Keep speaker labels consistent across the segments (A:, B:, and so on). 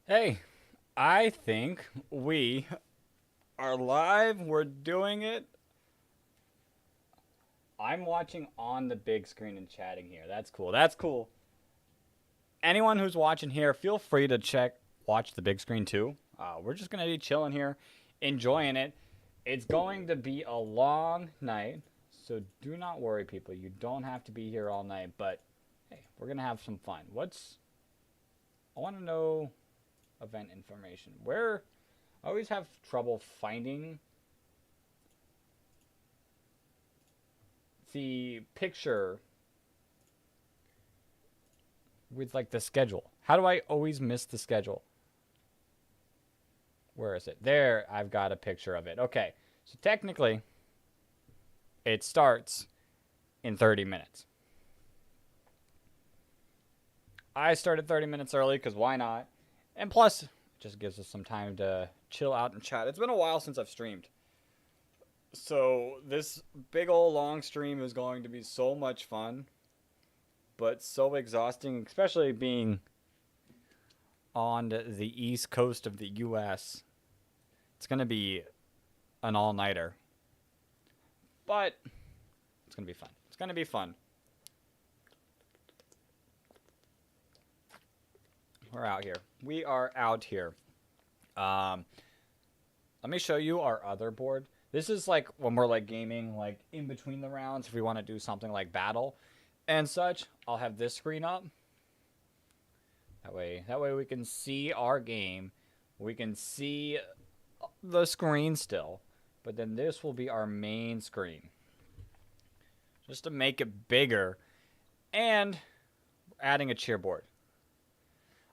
A: Hey, I think we are live. We're doing it. I'm watching on the big screen and chatting here. That's cool. That's cool. Anyone who's watching here, feel free to watch the big screen too. We're just going to be chilling here, enjoying it. It's going to be a long night, so do not worry, people. You don't have to be here all night, but hey, we're going to have some fun. I want to know event information. I always have trouble finding the picture with like the schedule. How do I always miss the schedule? Where is it? There, I've got a picture of it. Okay. So technically, it starts in 30 minutes. I started 30 minutes early because why not? And plus, it just gives us some time to chill out and chat. It's been a while since I've streamed. So, this big old long stream is going to be so much fun, but so exhausting, especially being on the east coast of the US. It's going to be an all nighter, but it's going to be fun. It's going to be fun. We're out here. We are out here. Um, Let me show you our other board. This is like when we're like gaming, like in between the rounds. If we want to do something like battle and such, I'll have this screen up. That way we can see our game. We can see the screen still, but then this will be our main screen. Just to make it bigger, and adding a cheerboard.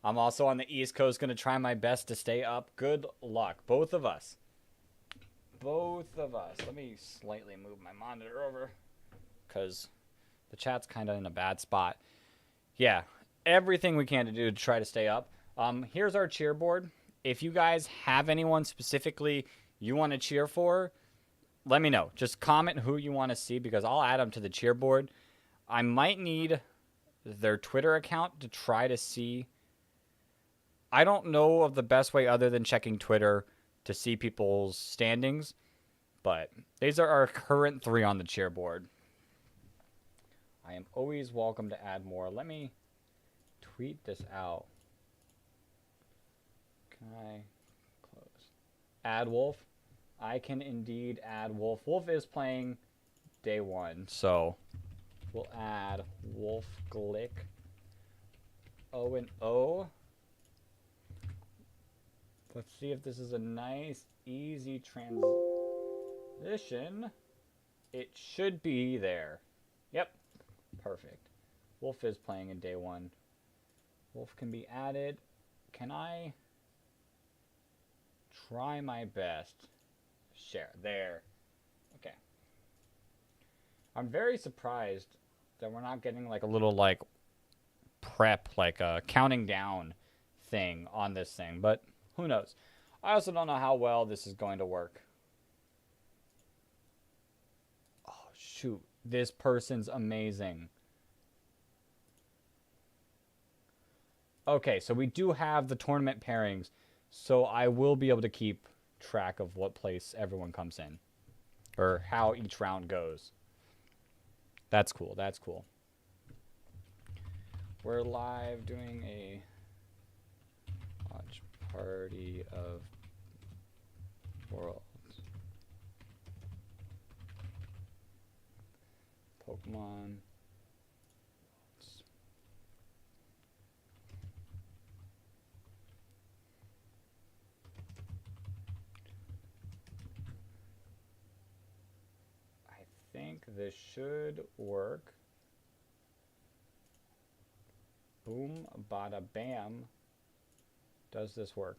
A: I'm also on the East Coast, going to try my best to stay up. Good luck, both of us. Both of us. Let me slightly move my monitor over because the chat's kind of in a bad spot. Yeah, everything we can to do to try to stay up. Here's our cheerboard. If you guys have anyone specifically you want to cheer for, let me know. Just comment who you want to see because I'll add them to the cheerboard. I might need their Twitter account to try to see. I don't know of the best way other than checking Twitter to see people's standings, but these are our current 3 on the cheerboard. I am always welcome to add more. Let me tweet this out. Can I close? Add Wolf. I can indeed add Wolf. Wolf is playing day 1, so we'll add Wolf Glick. O and O. Let's see if this is a nice, easy transition. It should be there. Yep. Perfect. Wolf is playing in day 1. Wolf can be added. Can I try my best? Share. There. Okay. I'm very surprised that we're not getting like a little like prep, like a counting down thing on this thing, but who knows? I also don't know how well this is going to work. Oh, shoot. This person's amazing. Okay, so we do have the tournament pairings, so I will be able to keep track of what place everyone comes in or how each round goes. That's cool. That's cool. We're live doing a watch party of worlds. Pokemon. I think this should work. Boom, bada, bam. Does this work?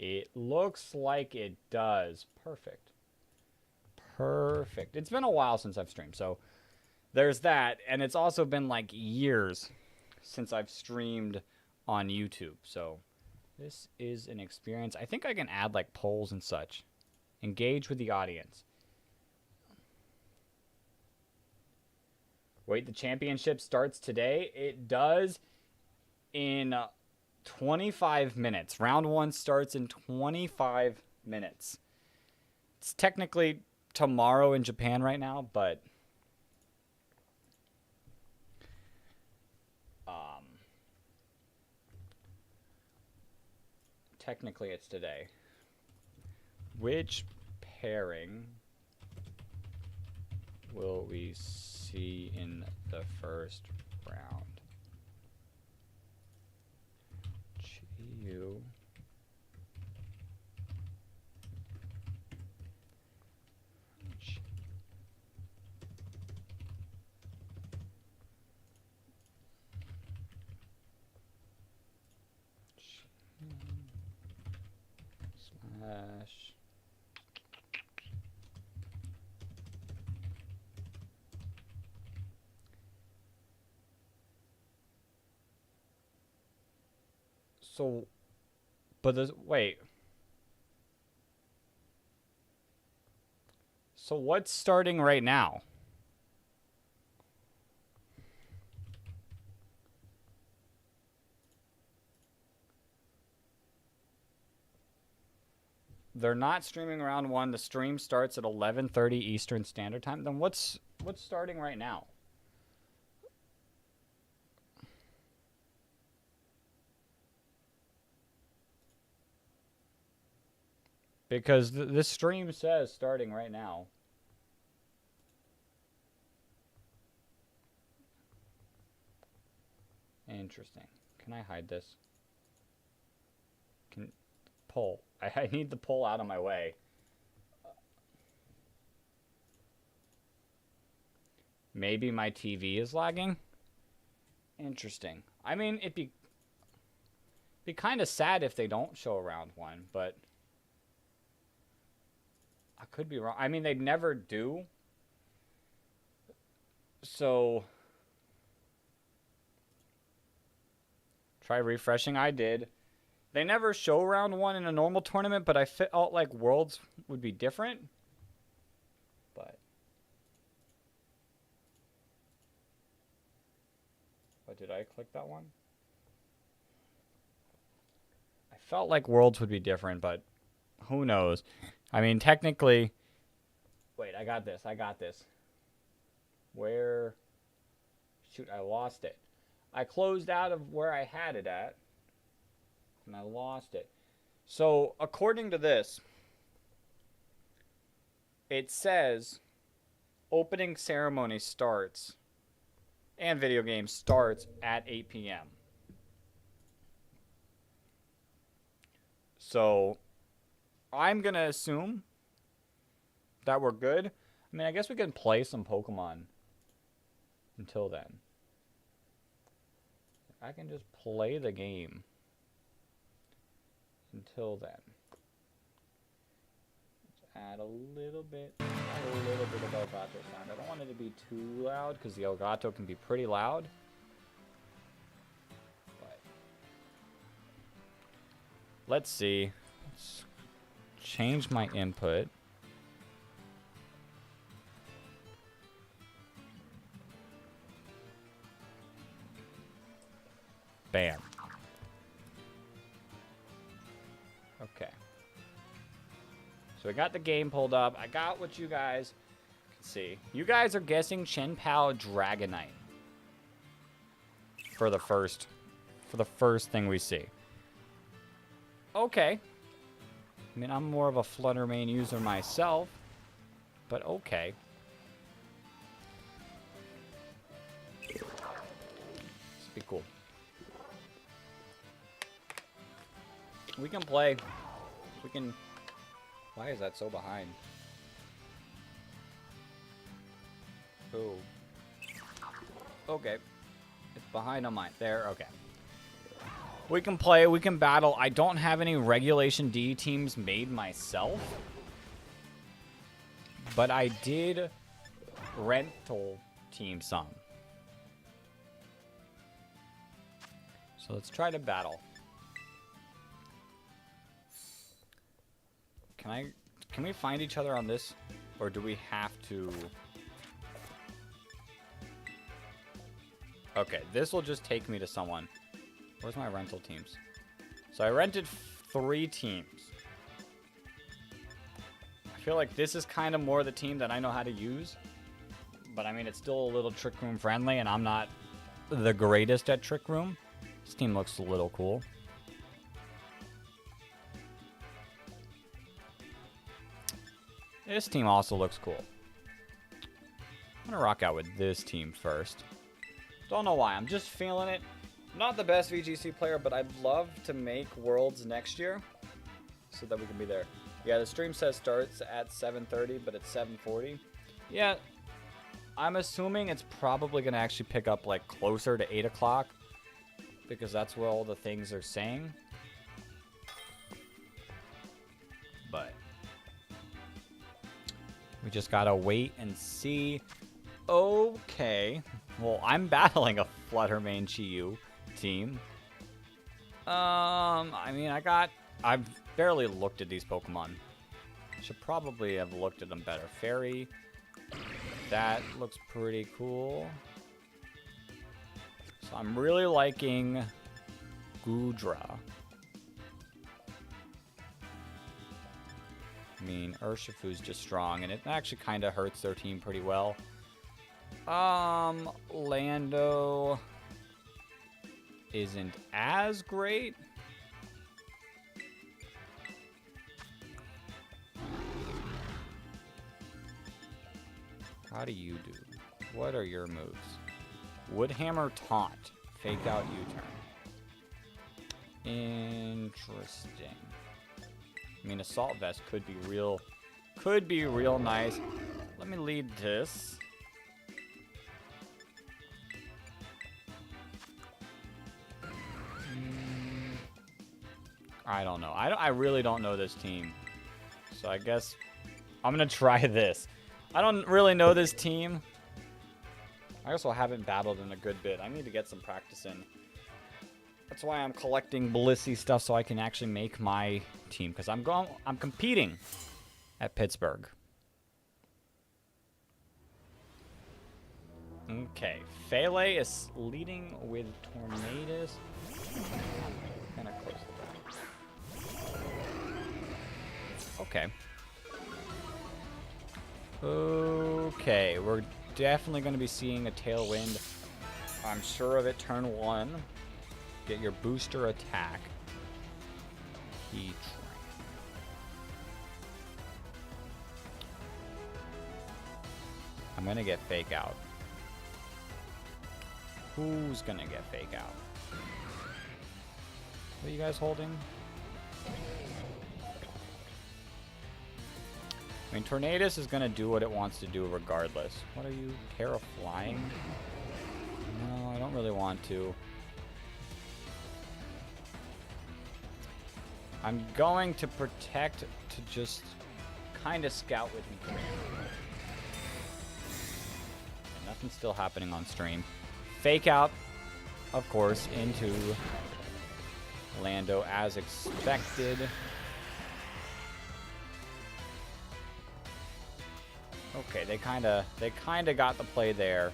A: It looks like it does. Perfect. Perfect. It's been a while since I've streamed, so there's that. And it's also been like years since I've streamed on YouTube. So this is an experience. I think I can add like polls and such. Engage with the audience. Wait, the championship starts today? It does in 25 minutes. Round 1 starts in 25 minutes. It's technically tomorrow in Japan right now, but technically it's today. Which pairing will we see in the first round? Chiyu. Slash. So, but there's, wait. So what's starting right now? They're not streaming round 1. The stream starts at 11:30 Eastern Standard Time. Then what's starting right now? Because this stream says starting right now. Interesting. Can I hide this? Can pull. I need the pull out of my way. Maybe my TV is lagging? Interesting. I mean, it'd be kind of sad if they don't show round 1, but I could be wrong. I mean, they never do. So try refreshing. I did. They never show round 1 in a normal tournament, but I felt like Worlds would be different. But did I click that one? I felt like Worlds would be different, but who knows? I mean, technically... Wait, I got this. Where... Shoot, I lost it. I closed out of where I had it at, and I lost it. So, according to this, it says opening ceremony starts, and video game starts at 8 p.m. So, I'm going to assume that we're good. I mean, I guess we can play some Pokemon until then. I can just play the game until then. Let's add a little bit of Elgato sound. I don't want it to be too loud because the Elgato can be pretty loud. But let's see. Let's change my input. Bam. Okay. So I got the game pulled up. I got what you guys can see. You guys are guessing Chen Pao Dragonite for the first thing we see. Okay. I mean, I'm more of a Flutter Mane user myself, but okay. This would be cool. We can play. We can... Why is that so behind? Oh. Okay. It's behind on mine. There, okay. We can play, we can battle. I don't have any Regulation D teams made myself. But I did rental team some. So let's try to battle. Can we find each other on this? Or do we have to... Okay, this will just take me to someone. Where's my rental teams? So I rented 3 teams. I feel like this is kind of more the team that I know how to use. But I mean, it's still a little Trick Room friendly, and I'm not the greatest at Trick Room. This team looks a little cool. This team also looks cool. I'm gonna rock out with this team first. Don't know why, I'm just feeling it. Not the best VGC player, but I'd love to make Worlds next year so that we can be there. Yeah, the stream says starts at 7:30, but it's 7:40. Yeah, I'm assuming it's probably gonna actually pick up like closer to 8 o'clock because that's what all the things are saying. But we just gotta wait and see. Okay. Well, I'm battling a Fluttermane Chi-Yu team. I mean, I've barely looked at these Pokemon. Should probably have looked at them better. Fairy. That looks pretty cool. So I'm really liking Goodra. I mean, Urshifu's just strong, and it actually kind of hurts their team pretty well. Lando isn't as great. How do you do? What are your moves? Woodhammer Taunt. Fake out U-turn. Interesting. I mean, Assault Vest could be real nice. Let me lead this. I don't know. I really don't know this team. So I guess I'm going to try this. I don't really know this team. I also haven't battled in a good bit. I need to get some practice in. That's why I'm collecting Blissey stuff so I can actually make my team. Because I'm competing at Pittsburgh. Okay. Fele is leading with Tornadus. Kind of close to that. Okay. Okay, we're definitely going to be seeing a Tailwind. I'm sure of it. Turn 1. Get your booster attack. Heat Train. I'm going to get Fake Out. Who's going to get Fake Out? What are you guys holding? I mean, Tornadus is going to do what it wants to do regardless. What are you, Terra Flying? No, I don't really want to. I'm going to protect to just kind of scout with me. And nothing's still happening on stream. Fake out, of course, into Lando as expected. Okay, they kind of got the play there.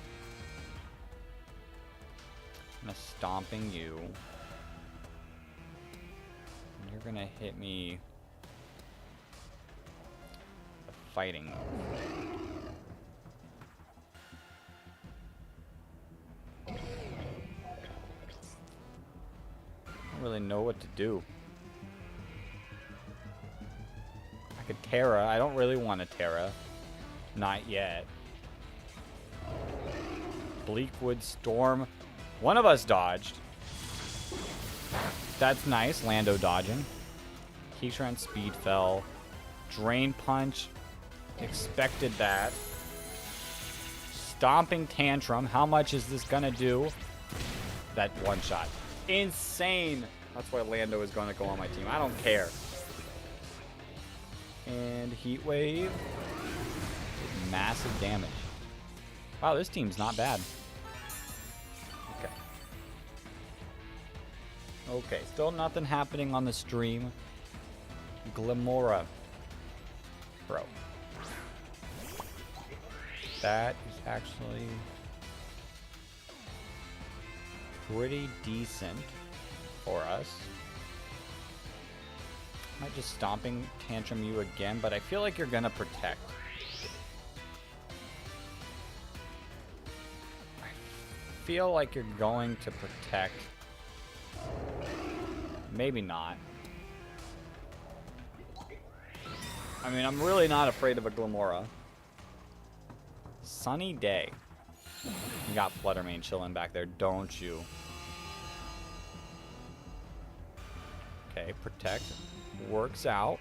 A: I'm gonna stomping you. And you're gonna hit me a fighting move. I don't really know what to do. I could Terra. I don't really want to Terra. Not yet. Bleakwood Storm. One of us dodged. That's nice. Lando dodging. Heatran Speed fell. Drain Punch. Expected that. Stomping Tantrum. How much is this gonna do? That one shot. Insane. That's why Lando is gonna go on my team. I don't care. And Heat Wave. Massive damage. Wow, this team's not bad. Okay. Okay, still nothing happening on the stream. Glimora. Bro. That is actually pretty decent. for us. Might just Stomping Tantrum you again, but I feel like you're gonna protect. I feel like you're going to protect. Maybe not. I mean, I'm really not afraid of a Glamora. Sunny day. You got Fluttermane chilling back there, don't you? Okay, protect. Works out.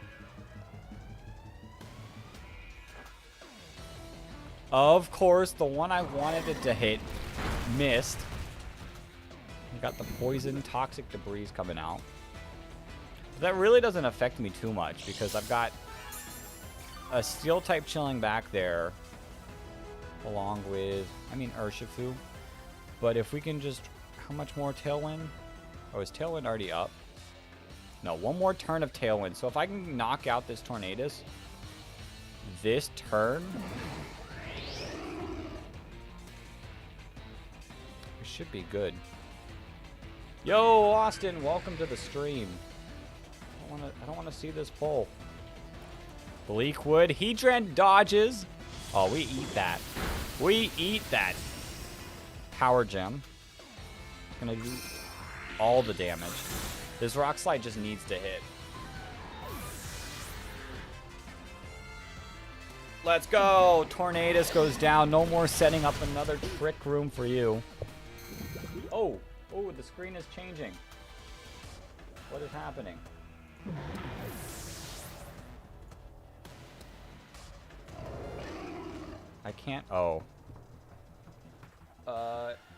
A: Of course, the one I wanted it to hit missed. You got the poison toxic debris coming out. That really doesn't affect me too much because I've got a steel type chilling back there along with, I mean, Urshifu. But if we can just, how much more Tailwind? Oh, is Tailwind already up? No, one more turn of Tailwind. So if I can knock out this Tornadus this turn, we should be good. Yo, Austin, welcome to the stream. I don't want to see this pull. Bleakwood, Heatran dodges. Oh, we eat that. We eat that. Power Gem. Gonna do all the damage. This Rock Slide just needs to hit. Let's go. Tornadus goes down. No more setting up another trick room for you. Oh, the screen is changing. What is happening? I can't. Oh.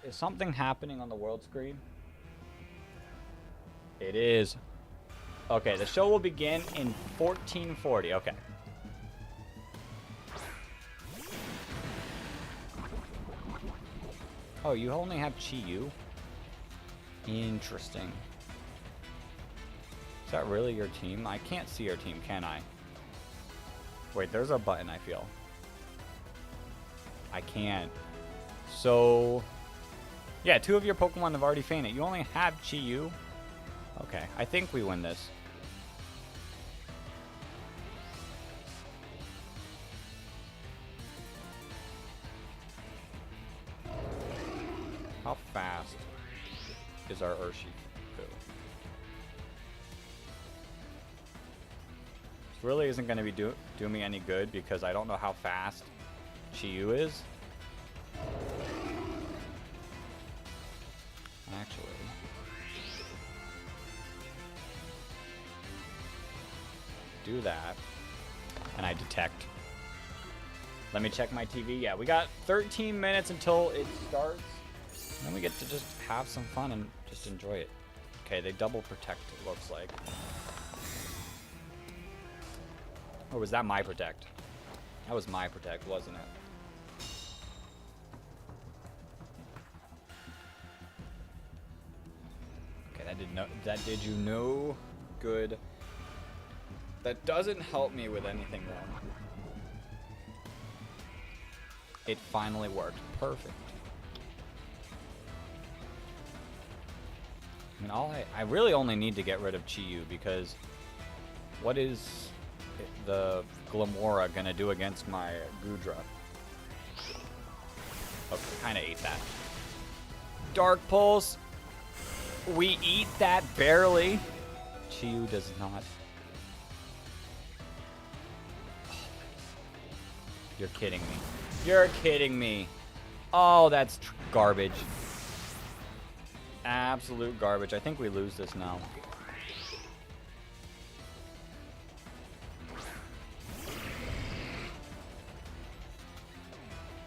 A: Is something happening on the world screen? It is. Okay, the show will begin in 1440. Okay. Oh, you only have Chi-Yu? Interesting. Is that really your team? I can't see your team, can I? Wait, there's a button, I feel. I can't. So, yeah, 2 of your Pokemon have already fainted. You only have Chi-Yu? Okay, I think we win this. How fast is our Urshifu? This really isn't going to be do me any good because I don't know how fast Chi-Yu is. Actually. Do that. And I detect. Let me check my TV. Yeah, we got 13 minutes until it starts. And then we get to just have some fun and just enjoy it. Okay, they double protect, it looks like. Or was that my protect? That was my protect, wasn't it? Okay, that did you no good. That doesn't help me with anything though. It finally worked. Perfect. I mean, I really only need to get rid of Chi-Yu because what is the Glamora gonna do against my Goodra? Okay, kind of ate that. Dark Pulse. We eat that barely. Chi-Yu does not. You're kidding me. You're kidding me. Oh, that's garbage. Absolute garbage. I think we lose this now.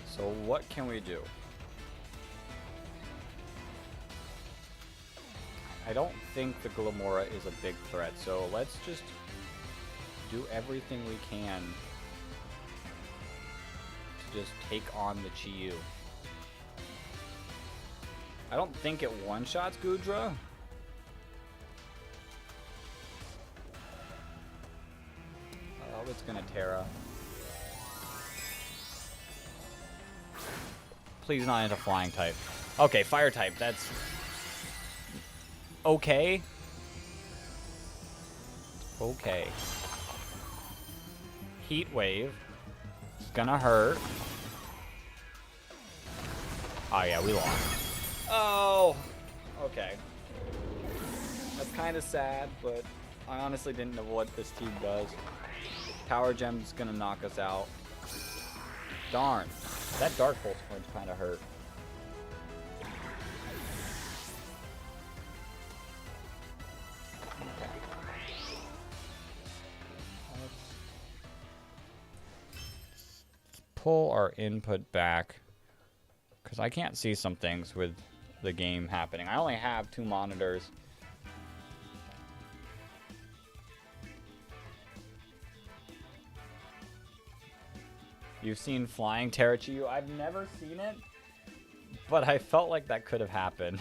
A: So what can we do? I don't think the Glamora is a big threat, so let's just do everything we can to just take on the Chi-Yu. I don't think it one-shots Goodra. Oh, it's gonna Terra. Please not into flying type. Okay, fire type. That's okay. Okay. Heat wave. It's gonna hurt. Oh yeah, we lost. Oh. Okay. That's kind of sad, but I honestly didn't know what this team does. Power Gem's gonna knock us out. Darn. That Dark Pulse punch kind of hurt. Okay. Let's pull our input back, because I can't see some things with the game happening. I only have 2 monitors. You've seen Flying Terrachiyu. I've never seen it, but I felt like that could have happened.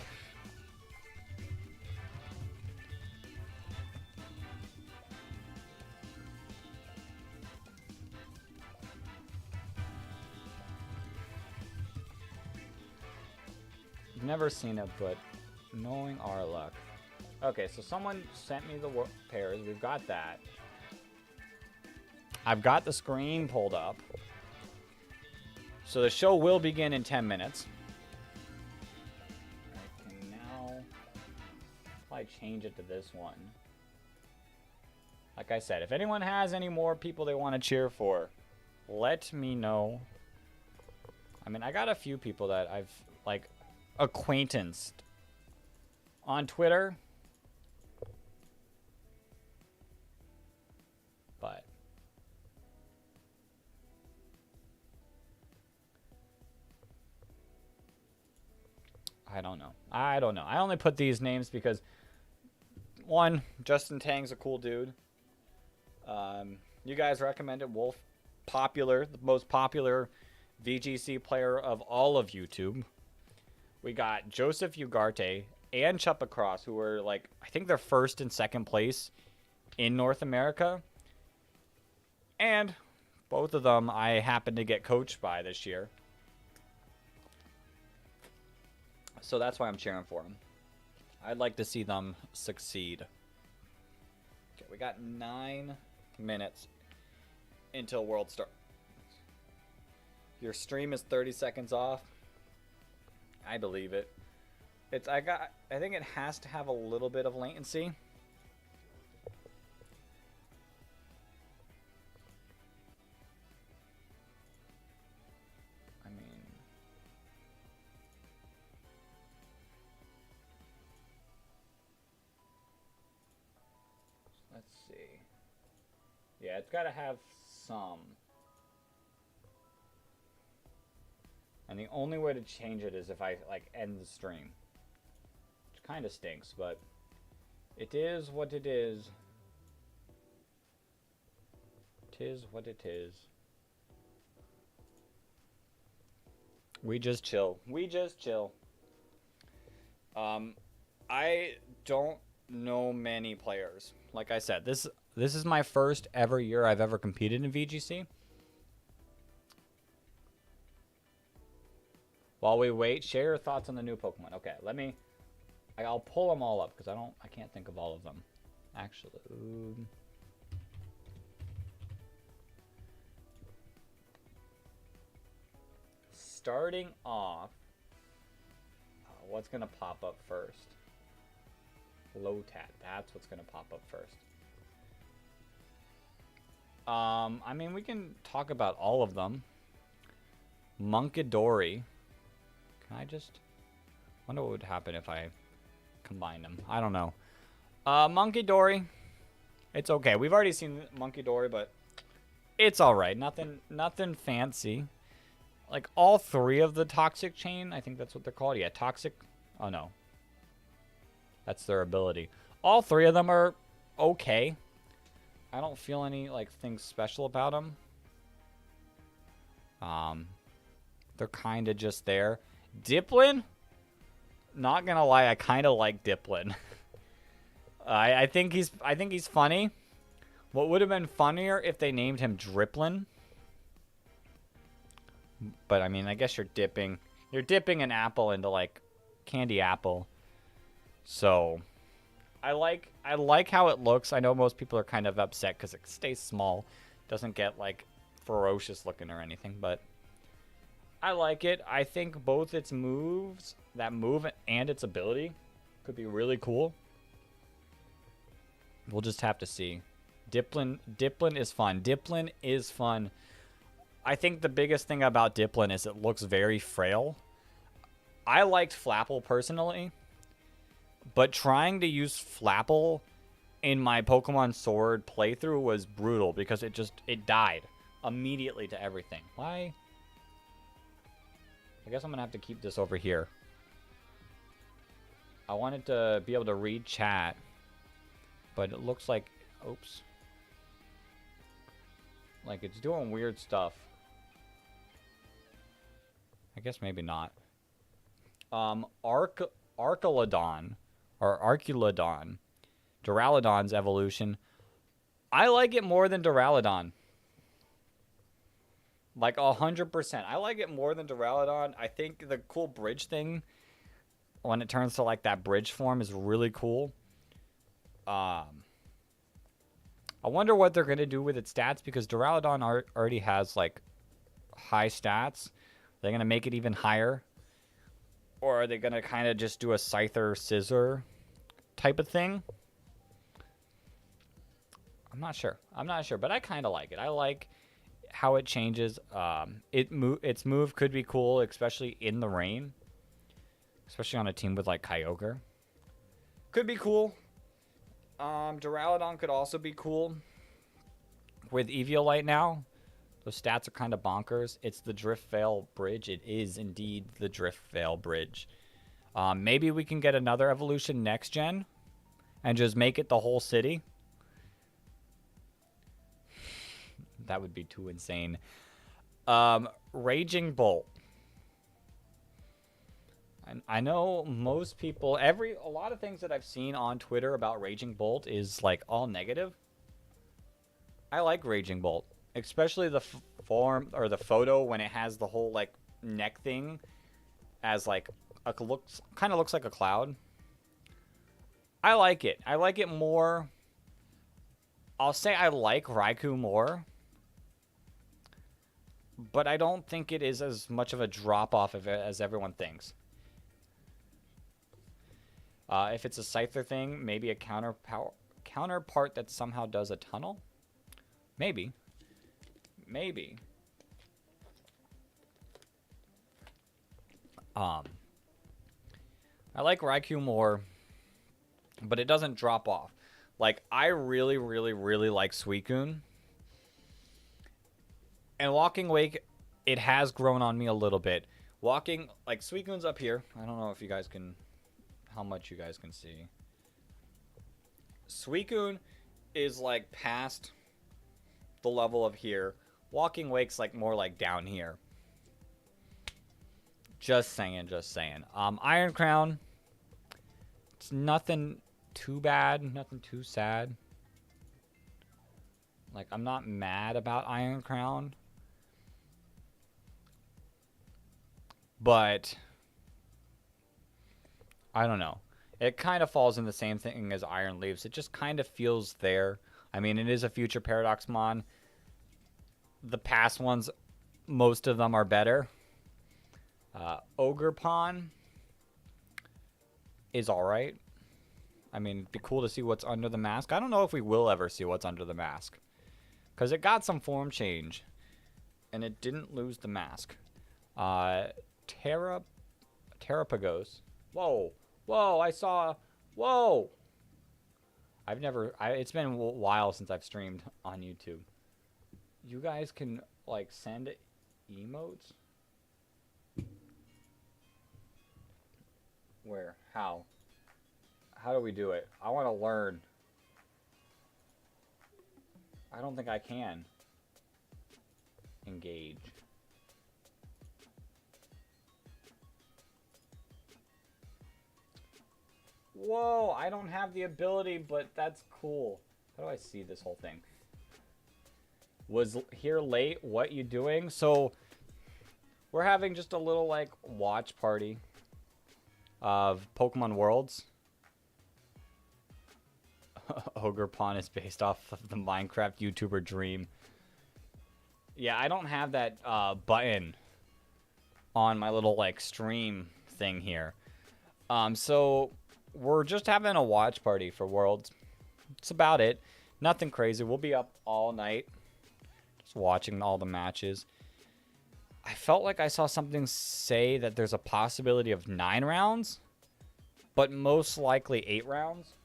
A: Never seen it, but knowing our luck. Okay, so someone sent me the pairs. We've got that. I've got the screen pulled up. So the show will begin in 10 minutes. I can now probably change it to this one. Like I said, if anyone has any more people they want to cheer for, let me know. I mean, I got a few people that I've, like, acquaintanced on Twitter, but I don't know. I only put these names because, one, Justin Tang's a cool dude. You guys recommended Wolf, popular, the most popular VGC player of all of YouTube. We got Joseph Ugarte and Chuppa Cross, who were, like, I think they're first and second place in North America. And both of them I happened to get coached by this year. So that's why I'm cheering for them. I'd like to see them succeed. Okay, we got 9 minutes until World Star. Your stream is 30 seconds off. I believe it. I think it has to have a little bit of latency. I mean, let's see. Yeah, it's got to have some. And the only way to change it is if I, like, end the stream. Which kind of stinks, but it is what it is. It is what it is. We just chill. We just chill. I don't know many players. Like I said, this is my first ever year I've ever competed in VGC. While we wait, share your thoughts on the new Pokemon. Okay, I'll pull them all up because I can't think of all of them. Actually, starting off, what's gonna pop up first? Lotat. That's what's gonna pop up first. I mean, we can talk about all of them. Munkidori. Can I just wonder what would happen if I combine them? I don't know. Munkidori. It's okay. We've already seen Munkidori, but it's all right. Nothing fancy. Like all 3 of the Toxic Chain, I think that's what they're called. Yeah, Toxic. Oh no. That's their ability. All 3 of them are okay. I don't feel any like things special about them. They're kind of just there. Diplin? Not gonna lie, I kind of like Diplin. I think he's funny. What would have been funnier if they named him Driplin? But I mean, I guess you're dipping an apple into like candy apple. So I like how it looks. I know most people are kind of upset because it stays small, doesn't get like ferocious looking or anything, but I like it. I think both its moves, that move and its ability, could be really cool. We'll just have to see. Diplin is fun. Diplin is fun. I think the biggest thing about Diplin is it looks very frail. I liked Flapple personally, but trying to use Flapple in my Pokemon Sword playthrough was brutal because it died immediately to everything. Why? I guess I'm going to have to keep this over here. I wanted to be able to read chat, but it looks like, oops. Like it's doing weird stuff. I guess maybe not. Arculodon, or Arculodon, Duraludon's evolution. I like it more than Duraludon. Like 100%. I like it more than Duraludon. I think the cool bridge thing, when it turns to like that bridge form, is really cool. I wonder what they're going to do with its stats, because Duraludon already has like high stats. They're going to make it even higher. Or are they going to kind of just do a Scyther Scissor type of thing? I'm not sure. But I kind of like it. I like how it changes. Its move could be cool, especially in the rain. Especially on a team with like Kyogre. Could be cool. Duraludon could also be cool. With Eviolite now, those stats are kind of bonkers. It's the Drift Veil Bridge. It is indeed the Drift Veil Bridge. Maybe we can get another evolution next gen and just make it the whole city. That would be too insane. Raging Bolt. I know most people, a lot of things that I've seen on Twitter about Raging Bolt is like all negative. I like Raging Bolt, especially the form or the photo when it has the whole like neck thing as like kind of looks like a cloud. I like it. I like it more. I'll say I like Raikou more, but I don't think it is as much of a drop off of it as everyone thinks. If it's a Scyther thing, maybe a counterpart that somehow does a tunnel. Maybe. I like Raikou more, but it doesn't drop off. Like, I really, really, really like Suicune. And Walking Wake, it has grown on me a little bit. Like, Suicune's up here. I don't know if you guys can, how much you guys can see. Suicune is, like, past the level of here. Walking Wake's, like, more, like, down here. Just saying. Iron Crown, it's nothing too bad, nothing too sad. Like, I'm not mad about Iron Crown. But I don't know. It kind of falls in the same thing as Iron Leaves. It just kind of feels there. I mean, it is a future Paradoxmon. The past ones, most of them are better. Ogerpon is alright. I mean, it'd be cool to see what's under the mask. I don't know if we will ever see what's under the mask, because it got some form change, and it didn't lose the mask. Terrapagos. Whoa. I saw. Whoa. It's been a while since I've streamed on YouTube. You guys can, like, send emotes? Where? How? How do we do it? I want to learn. I don't think I can engage. Whoa, I don't have the ability, but that's cool. How do I see this whole thing? Was here late? What you doing? So, we're having just a little, like, watch party of Pokemon Worlds. Ogre Pawn is based off of the Minecraft YouTuber Dream. Yeah, I don't have that button on my little like stream thing here. So we're just having a watch party for Worlds. That's about it. Nothing crazy. We'll be up all night just watching all the matches. I felt like I saw something say that there's a possibility of 9 rounds, but most likely 8 rounds.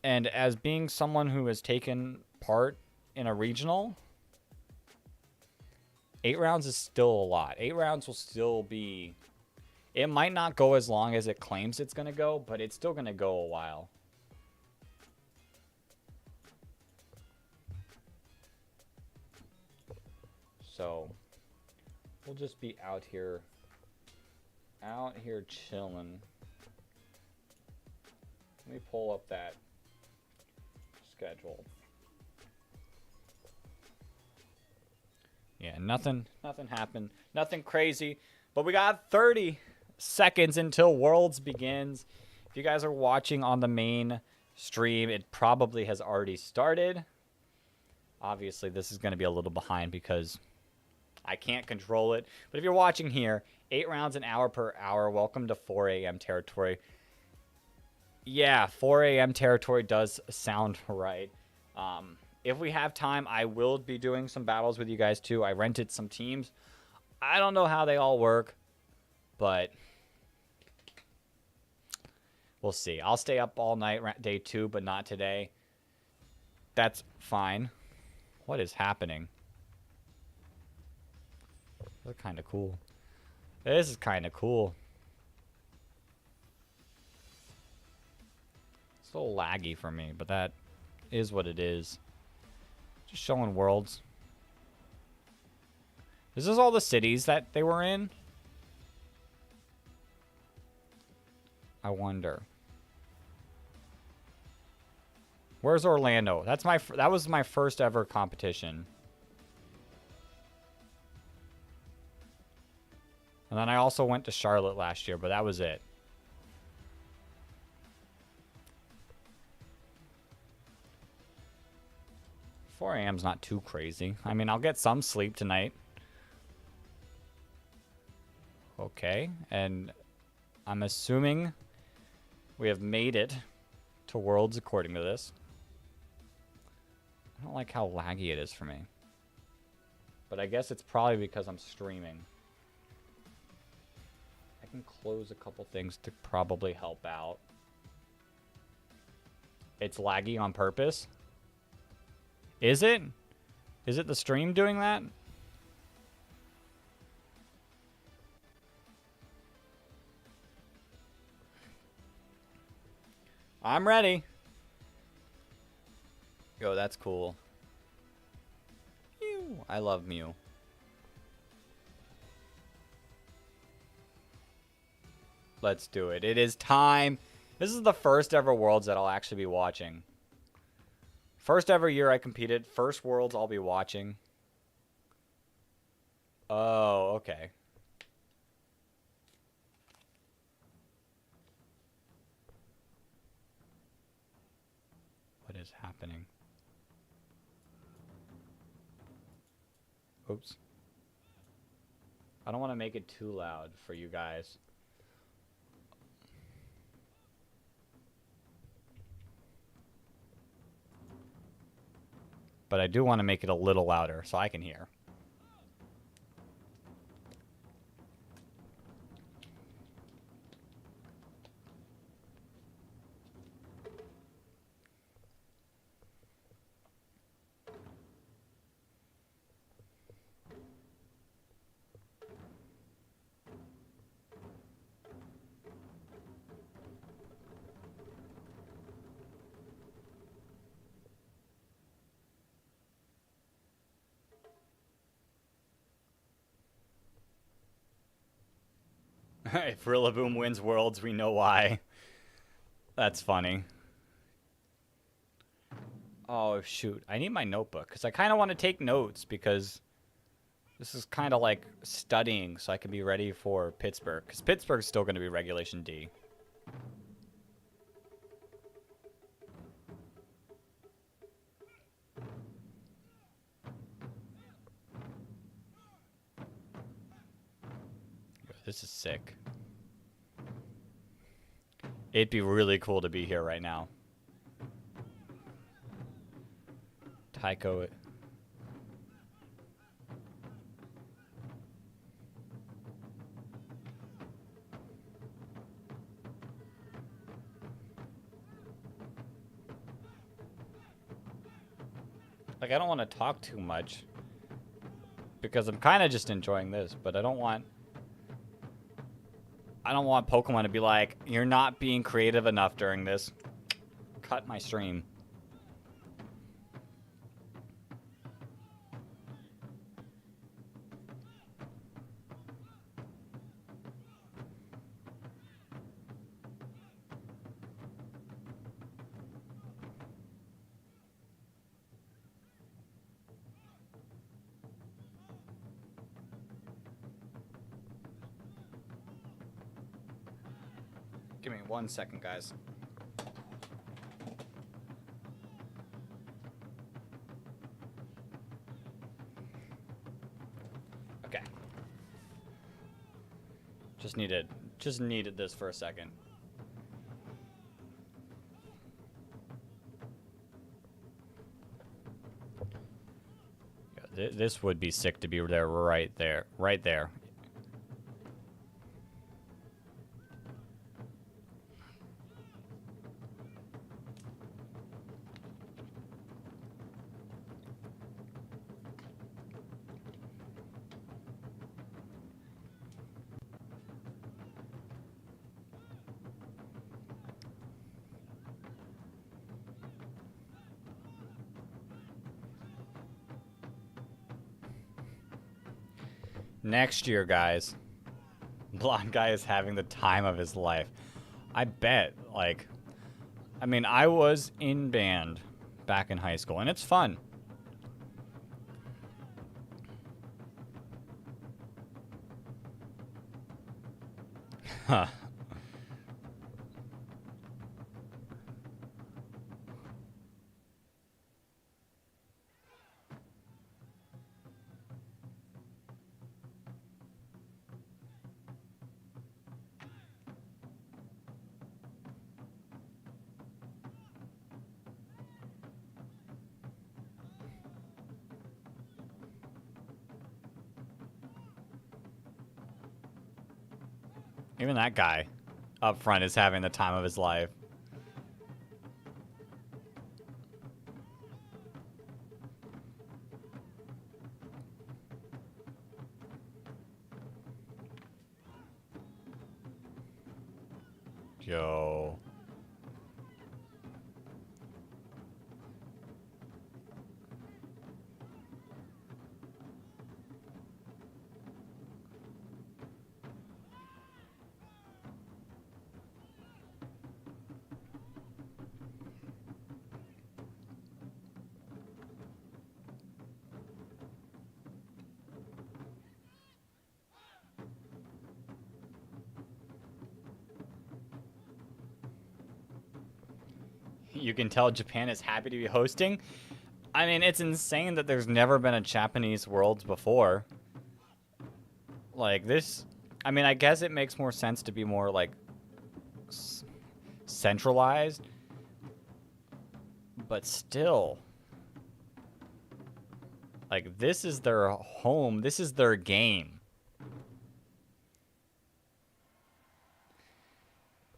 A: And as being someone who has taken part in a regional, 8 rounds is still a lot. 8 rounds will still be... It might not go as long as it claims it's going to go, but it's still going to go a while. So, we'll just be out here chilling. Let me pull up that schedule. Yeah, nothing happened. Nothing crazy. But we got 30 seconds until Worlds begins. If you guys are watching on the main stream, it probably has already started. Obviously, this is going to be a little behind because I can't control it. But if you're watching here, 8 rounds an hour per hour. Welcome to 4 a.m. territory. Yeah, 4 a.m. territory does sound right. If we have time, I will be doing some battles with you guys too. I rented some teams. I don't know how they all work, but we'll see. I'll stay up all night day 2, but not today. That's fine. What is happening? That's kind of cool. This is kind of cool. It's a little laggy for me, but that is what it is. Just showing Worlds. Is this all the cities that they were in? I wonder. Where's Orlando? That was my first ever competition. And then I also went to Charlotte last year, but that was it. Four a.m.'s not too crazy. I mean, I'll get some sleep tonight. Okay, and I'm assuming we have made it to Worlds according to this. I don't like how laggy it is for me. But I guess it's probably because I'm streaming. I can close a couple things to probably help out. It's laggy on purpose? Is it? Is it the stream doing that? I'm ready. Yo, that's cool. Mew. I love Mew. Let's do it. It is time. This is the first ever Worlds that I'll actually be watching. First ever year I competed. First Worlds I'll be watching. Oh, okay. What is happening? Oops. I don't want to make it too loud for you guys. But I do want to make it a little louder so I can hear. If Rillaboom wins Worlds, we know why. That's funny. Oh, shoot. I need my notebook, because I kind of want to take notes, because this is kind of like studying, so I can be ready for Pittsburgh, because Pittsburgh's still going to be Regulation D. This is sick. It'd be really cool to be here right now. Tycho. Like, I don't want to talk too much because I'm kind of just enjoying this, but I don't want Pokemon to be like, you're not being creative enough during this. Cut my stream. Give me 1 second, guys. Okay. Just needed this for a second. Yeah, this would be sick to be there, right there, right there. Next year, guys, Blonde Guy is having the time of his life. I bet, like, I mean, I was in band back in high school, and it's fun. Huh. Even that guy up front is having the time of his life. Yo. You can tell Japan is happy to be hosting. I mean, it's insane that there's never been a Japanese Worlds before. Like, this... I mean, I guess it makes more sense to be more, like, centralized. But still... Like, this is their home. This is their game.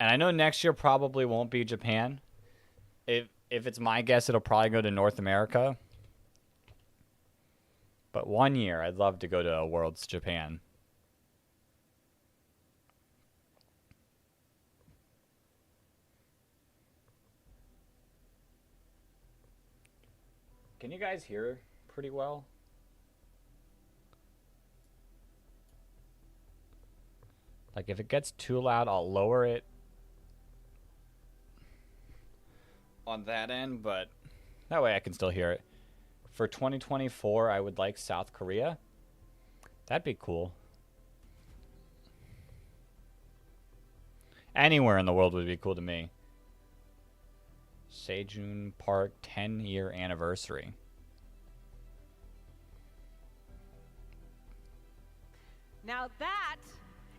A: And I know next year probably won't be Japan. If it's my guess, it'll probably go to North America. But 1 year, I'd love to go to a Worlds Japan. Can you guys hear pretty well? Like, if it gets too loud, I'll lower it on that end, but that way I can still hear it. For 2024, I would like South Korea. That'd be cool. Anywhere in the world would be cool to me. Sejun Park 10-year anniversary.
B: Now that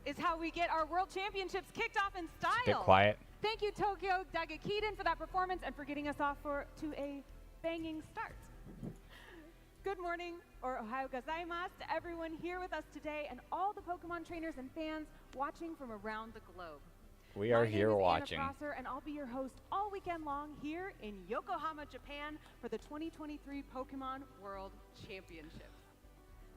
B: is how we get our World Championships kicked off in style.
A: Bit quiet.
B: Thank you, Tokyo Dagakiden, for that performance and for getting us off to a banging start. Good morning, or ohayou gozaimasu, to everyone here with us today and all the Pokemon trainers and fans watching from around the globe.
A: We are here watching.
B: My name is Anna Prosser, and I'll be your host all weekend long here in Yokohama, Japan for the 2023 Pokemon World Championships.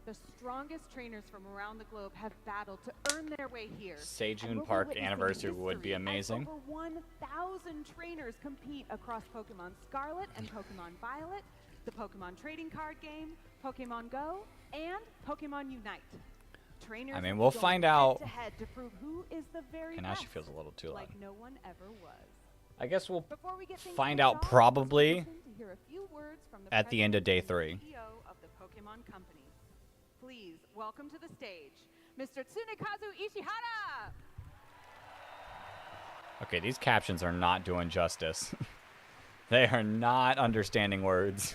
B: The strongest trainers from around the globe have battled to earn their way here.
A: Seijun Park anniversary would be amazing.
B: Over 1,000 trainers compete across Pokemon Scarlet and Pokemon Violet, the Pokemon trading card game, Pokemon Go, and Pokemon Unite. Trainers,
A: I mean, we'll find out.
B: Head to prove who is the very
A: And now
B: best,
A: she feels a little too loud.
B: like no one ever was.
A: I guess we'll
B: We
A: find out probably at the end of day 3.
B: CEO of the Pokemon Company. Please welcome to the stage, Mr. Tsunekazu Ishihara.
A: Okay, these captions are not doing justice. They are not understanding words.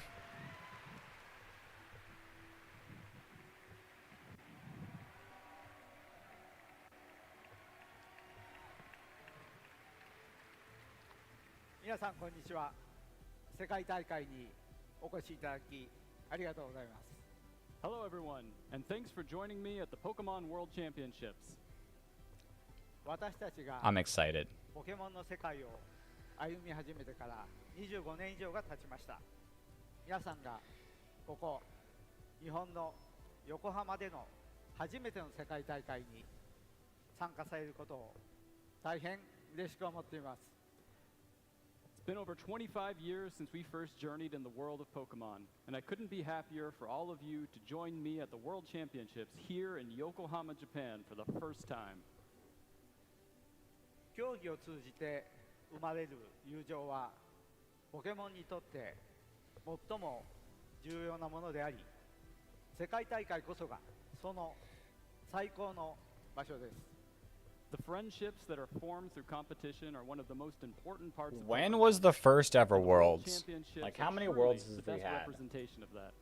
C: Hello everyone, and thanks for joining me at the Pokemon World Championships.
A: I'm excited.
D: ポケモンの世界を歩み始めてから25年以上が経ちました。皆さんがここ日本の横浜での初めての世界大会に参加されることを大変嬉しく思っています。
C: It's been over 25 years since we first journeyed in the world of Pokemon, and I couldn't be happier for all of you to join me at the World Championships here in Yokohama, Japan for the first time.
D: 競技を通じて生まれる友情はポケモンにとって最も重要なものであり、世界大会こそがその最高の場所です。
C: The friendships that are formed through competition are one of the most important parts of
A: When
C: Pokemon.
A: was the first ever
C: The World
A: Worlds?
C: Championships
A: Like,
C: are
A: how many
C: truly
A: Worlds
C: the
A: has
C: best
A: we had?
C: representation of that.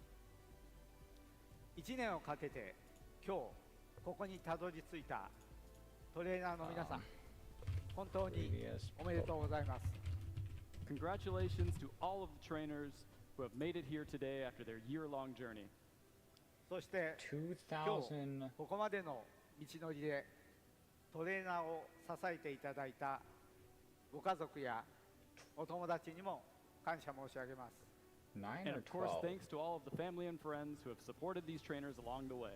D: 1年をかけて今日ここにたどり着いたトレーナーの皆さん、本当におめでとうございます。
C: Congratulations to all of the trainers who have made it here today after their year-long journey.
D: そして今日ここまでの道のりでトレーナーを支えていただいたご家族やお友達にも感謝申し上げます。
A: 9
C: And
A: or
C: of course,
A: 12?
C: thanks to all of the family and friends who have supported these trainers along the way.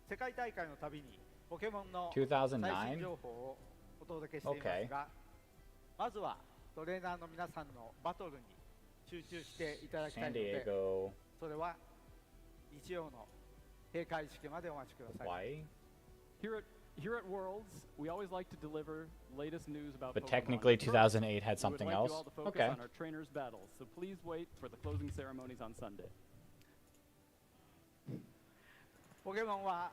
D: 世界大会のたびにポケモンの
A: 2009?
D: 最新情報をお届けしていますが、まずはトレーナーの皆さんのバトルに集中していただきたい
A: San
D: ので、
A: Diego.
D: それは日曜の閉会式までお待ちください。
A: Why?
C: Here at Worlds, we always like to deliver latest news about
A: But
C: Pokemon.
A: technically
C: First,
A: 2008 had
C: we would
A: something
C: like
A: else?
C: you all to focus
A: Okay.
C: on our trainers' battles, so please wait for the closing ceremonies on Sunday.
D: ポケモンは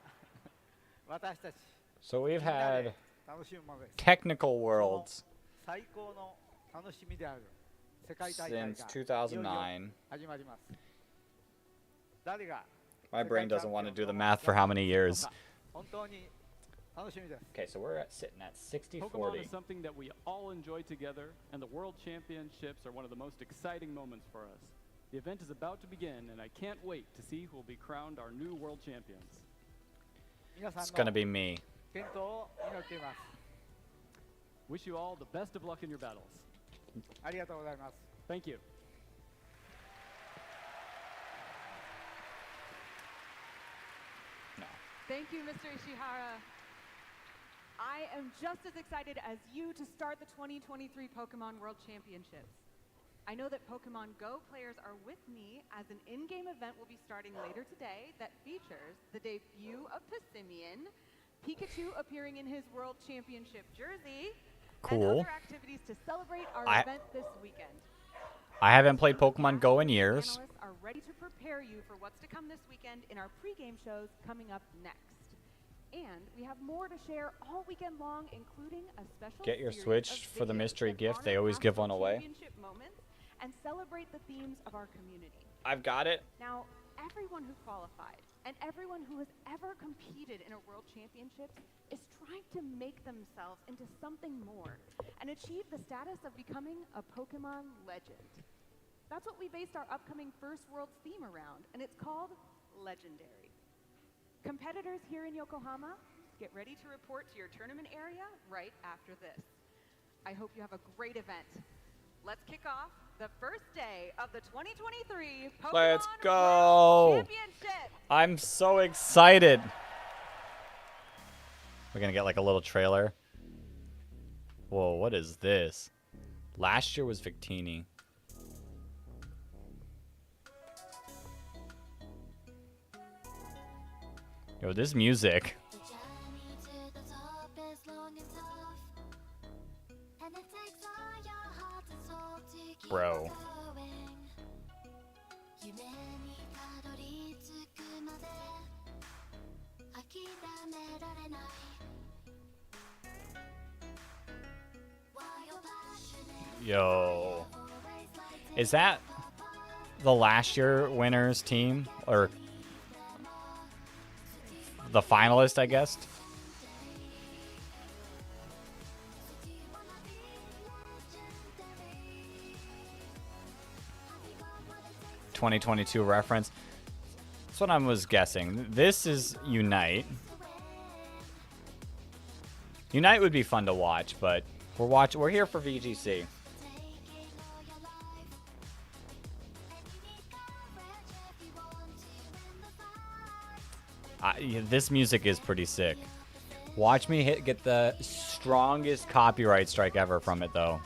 D: 私たち
A: So we've
D: みんな
A: had
D: で楽しむものです。
A: technical Worlds
D: 最高の楽しみである世界大会が
A: since
D: いよいよ
A: 2009.
D: 始まります。誰が
A: My brain doesn't want to do the math for how many years.
D: 本当に楽しみです。
A: Okay, so we're sitting at
C: Pokemon
A: 60-40.
C: is something that we all enjoy together, and the World Championships are one of the most exciting moments for us. The event is about to begin, and I can't wait to see who will be crowned our new World Champions.
D: 皆さん
A: It's gonna
D: の
A: be me.
D: 健闘を祈っています。
C: Wish you all the best of luck in your battles.
D: ありがとうございます。
C: Thank you.
A: No.
B: Thank you, Mr. Ishihara. I am just as excited as you to start the 2023 Pokemon World Championships. I know that Pokemon Go players are with me as an in-game event will be starting later today that features the debut of Passimian, Pikachu appearing in his World Championship jersey, and
A: Cool.
B: other activities to celebrate our
A: I-
B: event this weekend.
A: I haven't played Pokemon Go in years.
B: Analysts are ready to prepare you for what's to come this weekend in our pregame shows coming up next. And we have more to share all weekend long, including a special
A: Get your
B: series
A: Switch
B: of
A: for the
B: videos
A: mystery
B: that
A: gift. They
B: honor
A: always give
B: past
A: one away.
B: championship moments and celebrate the themes of our community.
A: I've got it.
B: Now, everyone who qualified and everyone who has ever competed in a World Championship is trying to make themselves into something more and achieve the status of becoming a Pokemon legend. That's what we based our upcoming First Worlds theme around, and it's called Legendary. Competitors here in Yokohama, get ready to report to your tournament area right after this. I hope you have a great event. Let's kick off the first day of the 2023 Pokemon
A: Let's
B: World
A: go.
B: Championship.
A: I'm so excited. We're gonna get like a little trailer. Whoa, what is this? Last year was Victini. Yo, this music.
E: The journey to the top is long and tough, and it takes all your heart and soul to keep
A: Bro.
E: going. 夢にたどり着くまで諦められない While you're passionate,
A: Yo.
E: always lighting
A: Is that the last year winners team? Or the finalist, I guess?
E: Do you wanna be legendary? Have you got what it takes
A: 2022 reference. That's what I was guessing. This is Unite. Unite would be fun to watch, but we're here for VGC.
E: taking all your life? And you need courage if you want to win the fight.
A: This music is pretty sick. Watch me get the strongest copyright strike ever from it, though.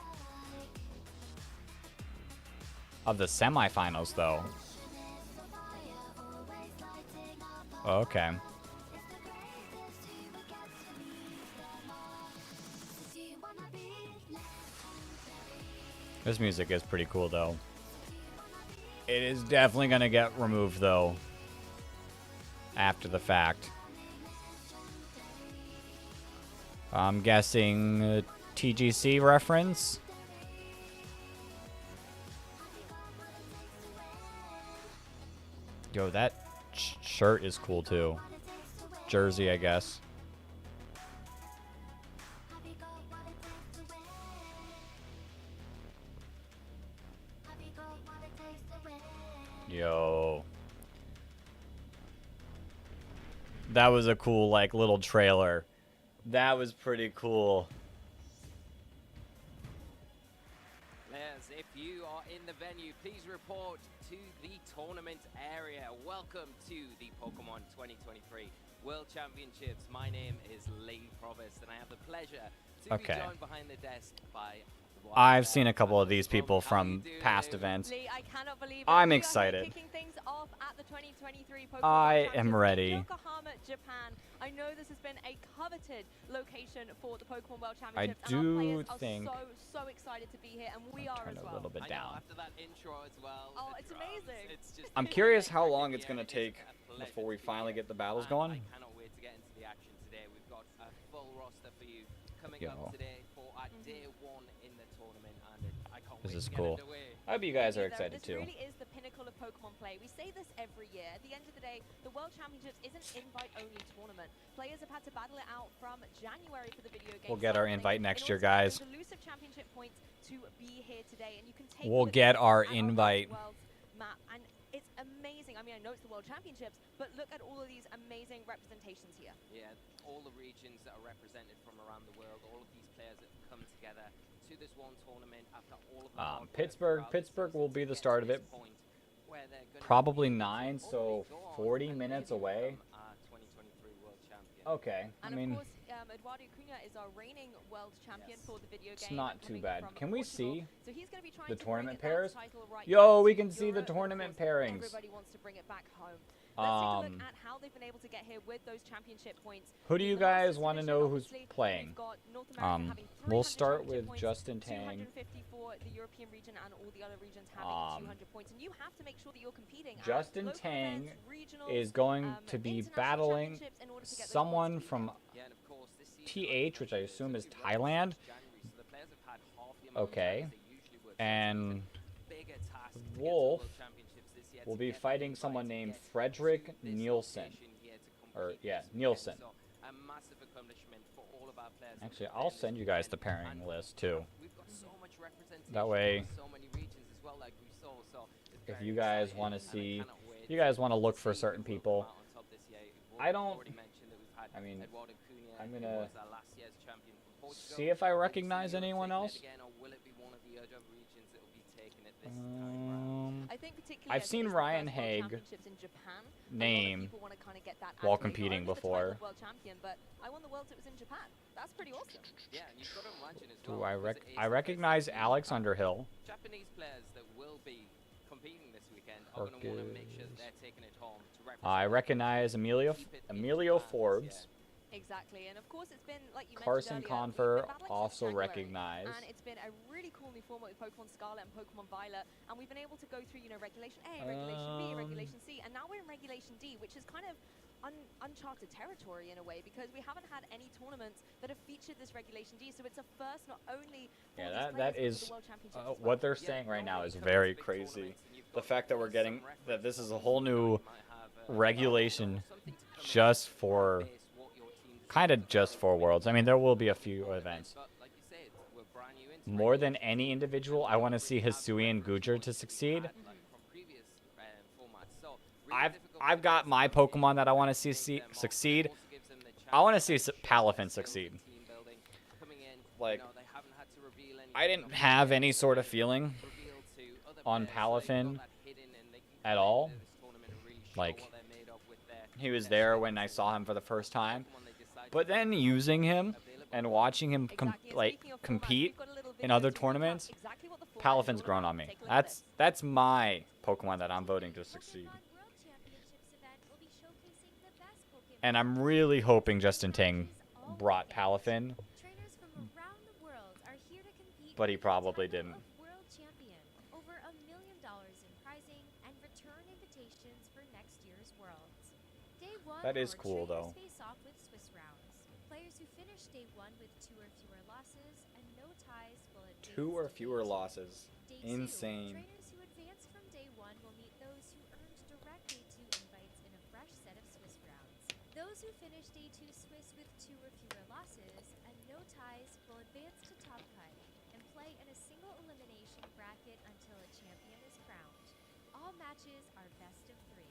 A: Of the semifinals, though. Okay. This music is pretty cool, though. It is definitely gonna get removed, though. After the fact. I'm guessing TGC reference. Yo, that shirt is cool too. Jersey, I guess. Yo. That was a cool, like, little trailer. That was pretty cool.
F: Players, if you are in the venue, please report to the tournament area. Welcome to the Pokemon 2023 World Championships. My name is Lee Provost, and I have the pleasure to be joined behind the desk by...
A: I've seen a couple of these people from past events.
G: Lee, I cannot believe it.
A: I'm
G: We are here
A: excited.
G: kicking things off at the 2023 Pokemon
A: I
G: World
A: am
G: Championships
A: ready.
G: in Yokohama, Japan. I know this has been a coveted location for the Pokemon World Championships.
A: do
G: and our players
A: think-
G: are so excited to be here, and we are
A: Turn
G: as
A: it a
G: well.
A: little bit
F: I know,
A: down.
F: after that intro as well.
G: Oh,
F: the
G: it's
F: drums,
G: amazing.
F: It's just
A: I'm
F: been
A: curious how
F: electric
A: long it's
F: here.
A: gonna
F: It is
A: take
F: a pleasure
A: before we
F: to be
A: finally
F: here,
A: get the battles
F: and
A: going.
F: I cannot wait to get into the action today. We've got a full roster for you coming
A: Yo.
F: up today for our day one in the tournament, and I can't
A: This
F: wait
A: is
F: to
A: cool.
F: get underway.
A: I hope you guys are
G: Thank you,
A: excited
G: this
A: too.
G: really is the pinnacle of Pokemon play. We say this every year. At the end of the day, the World Championships is an invite-only tournament. Players have had to battle it out from January for the video game.
A: We'll get our
G: cycling
A: invite
G: in
A: next
G: order
A: year,
G: to get
A: guys.
G: those elusive championship points to be here today, and you can take a
A: We'll
G: look
A: get
G: at
A: our
G: World
A: invite.
G: map, and it's amazing. I mean, I know it's the World Championships, but look at all of these amazing representations here.
F: Yeah, all the regions that are represented from around the world, all of these players that have come together to this one tournament after all of the hard work
A: Pittsburgh
F: throughout
A: Pittsburgh
F: the
A: will
F: season
A: be
F: to
A: the
F: get
A: start
F: to
A: of
F: this
A: it.
F: point where they're gonna
A: Probably
F: be
A: 9, so
F: hopefully go on
A: 40
F: and
A: minutes
F: maybe
A: away.
F: become our 2023 world champion.
A: Okay, I
G: And
A: mean,
G: of course, Eduardo Cunha is our reigning world champion
F: Yes.
G: for the video game.
A: it's not too
G: coming
A: bad.
G: from
A: Can we
G: Portugal.
A: see
G: So he's going to be trying
A: the
G: to
A: tournament
G: bring that
A: pairs?
G: title right
A: Yo,
G: back
A: we
G: to
A: can see the
G: Europe, and of
A: tournament
G: course,
A: pairings.
G: Everybody wants to bring it back home. Let's take a look
A: Um,
G: at how they've been able to get here with those championship points.
A: Who do
G: In
A: you
G: the
A: guys
G: Masters
A: want to
G: division,
A: know who's
G: obviously,
A: playing?
G: we've got North America having
A: We'll
G: 300
A: start
G: championship
A: with
G: points,
A: Justin Tang.
G: 250 for the European region, and all the other regions having 200 points. And you have to make sure that you're competing. at
A: Justin
G: local
A: Tang
G: events, regionals,
A: is going to be
G: international
A: battling
G: championships in order to get those
A: someone
G: points.
A: from
F: Yeah, and of course, this season
A: TH, which I assume is Thailand.
F: January, so the players have had half the amount of
A: Okay.
F: time as they usually would. So it's
A: And
F: an even bigger task to get to the
A: Wolf
F: World Championships this year
A: will be fighting someone named Frederick Nielsen. Or, yeah, Nielsen. Actually, I'll send you guys the pairing list, too. That way, if you guys want to see, if you guys want to look for certain people, I mean, I'm going to see if I recognize anyone else.
G: I think particularly
A: I've
G: as
A: seen
G: it's the
A: Ryan
G: first World
A: Haig
G: Championships in Japan,
A: name
G: a lot of people want to kind of get that
A: while
G: accolade, not
A: competing
G: only the title
A: before.
G: of World Champion, but I won the Worlds, it was in Japan. That's pretty awesome.
F: Yeah, and you've got to imagine as
A: Do
F: well.
A: I recognize Alex Underhill.
F: Japanese players that will be competing this weekend are going to want to make sure that they're taking it home to represent.
A: I recognize Emilio
F: Japan,
A: Forbes.
G: Exactly, and of course it's been, like you
A: Carson
G: mentioned earlier,
A: Confer,
G: we've been battling
A: also
G: since January,
A: recognized.
G: and it's been a really cool new format with Pokemon Scarlet and Pokemon Violet, and we've been able to go through, you know, Regulation A, Regulation B, Regulation C, and now we're in Regulation D, which is kind of uncharted territory in a way, because we haven't had any tournaments that have featured this Regulation D, so it's a first not only for
A: Yeah,
G: these
A: that
G: players, but for
A: is
G: the World Championships as well.
A: what they're saying right now is very crazy. The fact that we're getting that this is a whole new regulation just for kind of just for Worlds. I mean, there will be a few events. More than any individual, I want to see Hisui and Gujar to succeed. I've got my Pokemon that I want to see succeed. I want to see Palafin succeed. Like, I didn't have any sort of feeling on Palafin at all. Like, he was there when I saw him for the first time. But then using him and watching him compete in other tournaments, Palafin's grown on me. That's my Pokemon that I'm voting to succeed. And I'm really hoping Justin Ting brought Palafin, but he probably didn't.
E: Over $1 million in prizing and return invitations for next year's Worlds. Day 1,
A: That is
E: our
A: cool,
E: trainers
A: though.
E: face off with Swiss rounds. Players who finish day 1 with 2 or fewer losses and no ties will advance
A: 2 or
E: to
A: fewer
E: day 2.
A: losses.
E: Day 2,
A: Insane.
E: trainers who advance from day 1 will meet those who earned direct day 2 invites in a fresh set of Swiss rounds. Those who finish day 2 Swiss with 2 or fewer losses and no ties will advance to top cut and play in a single elimination bracket until a champion is crowned. All matches are best of 3.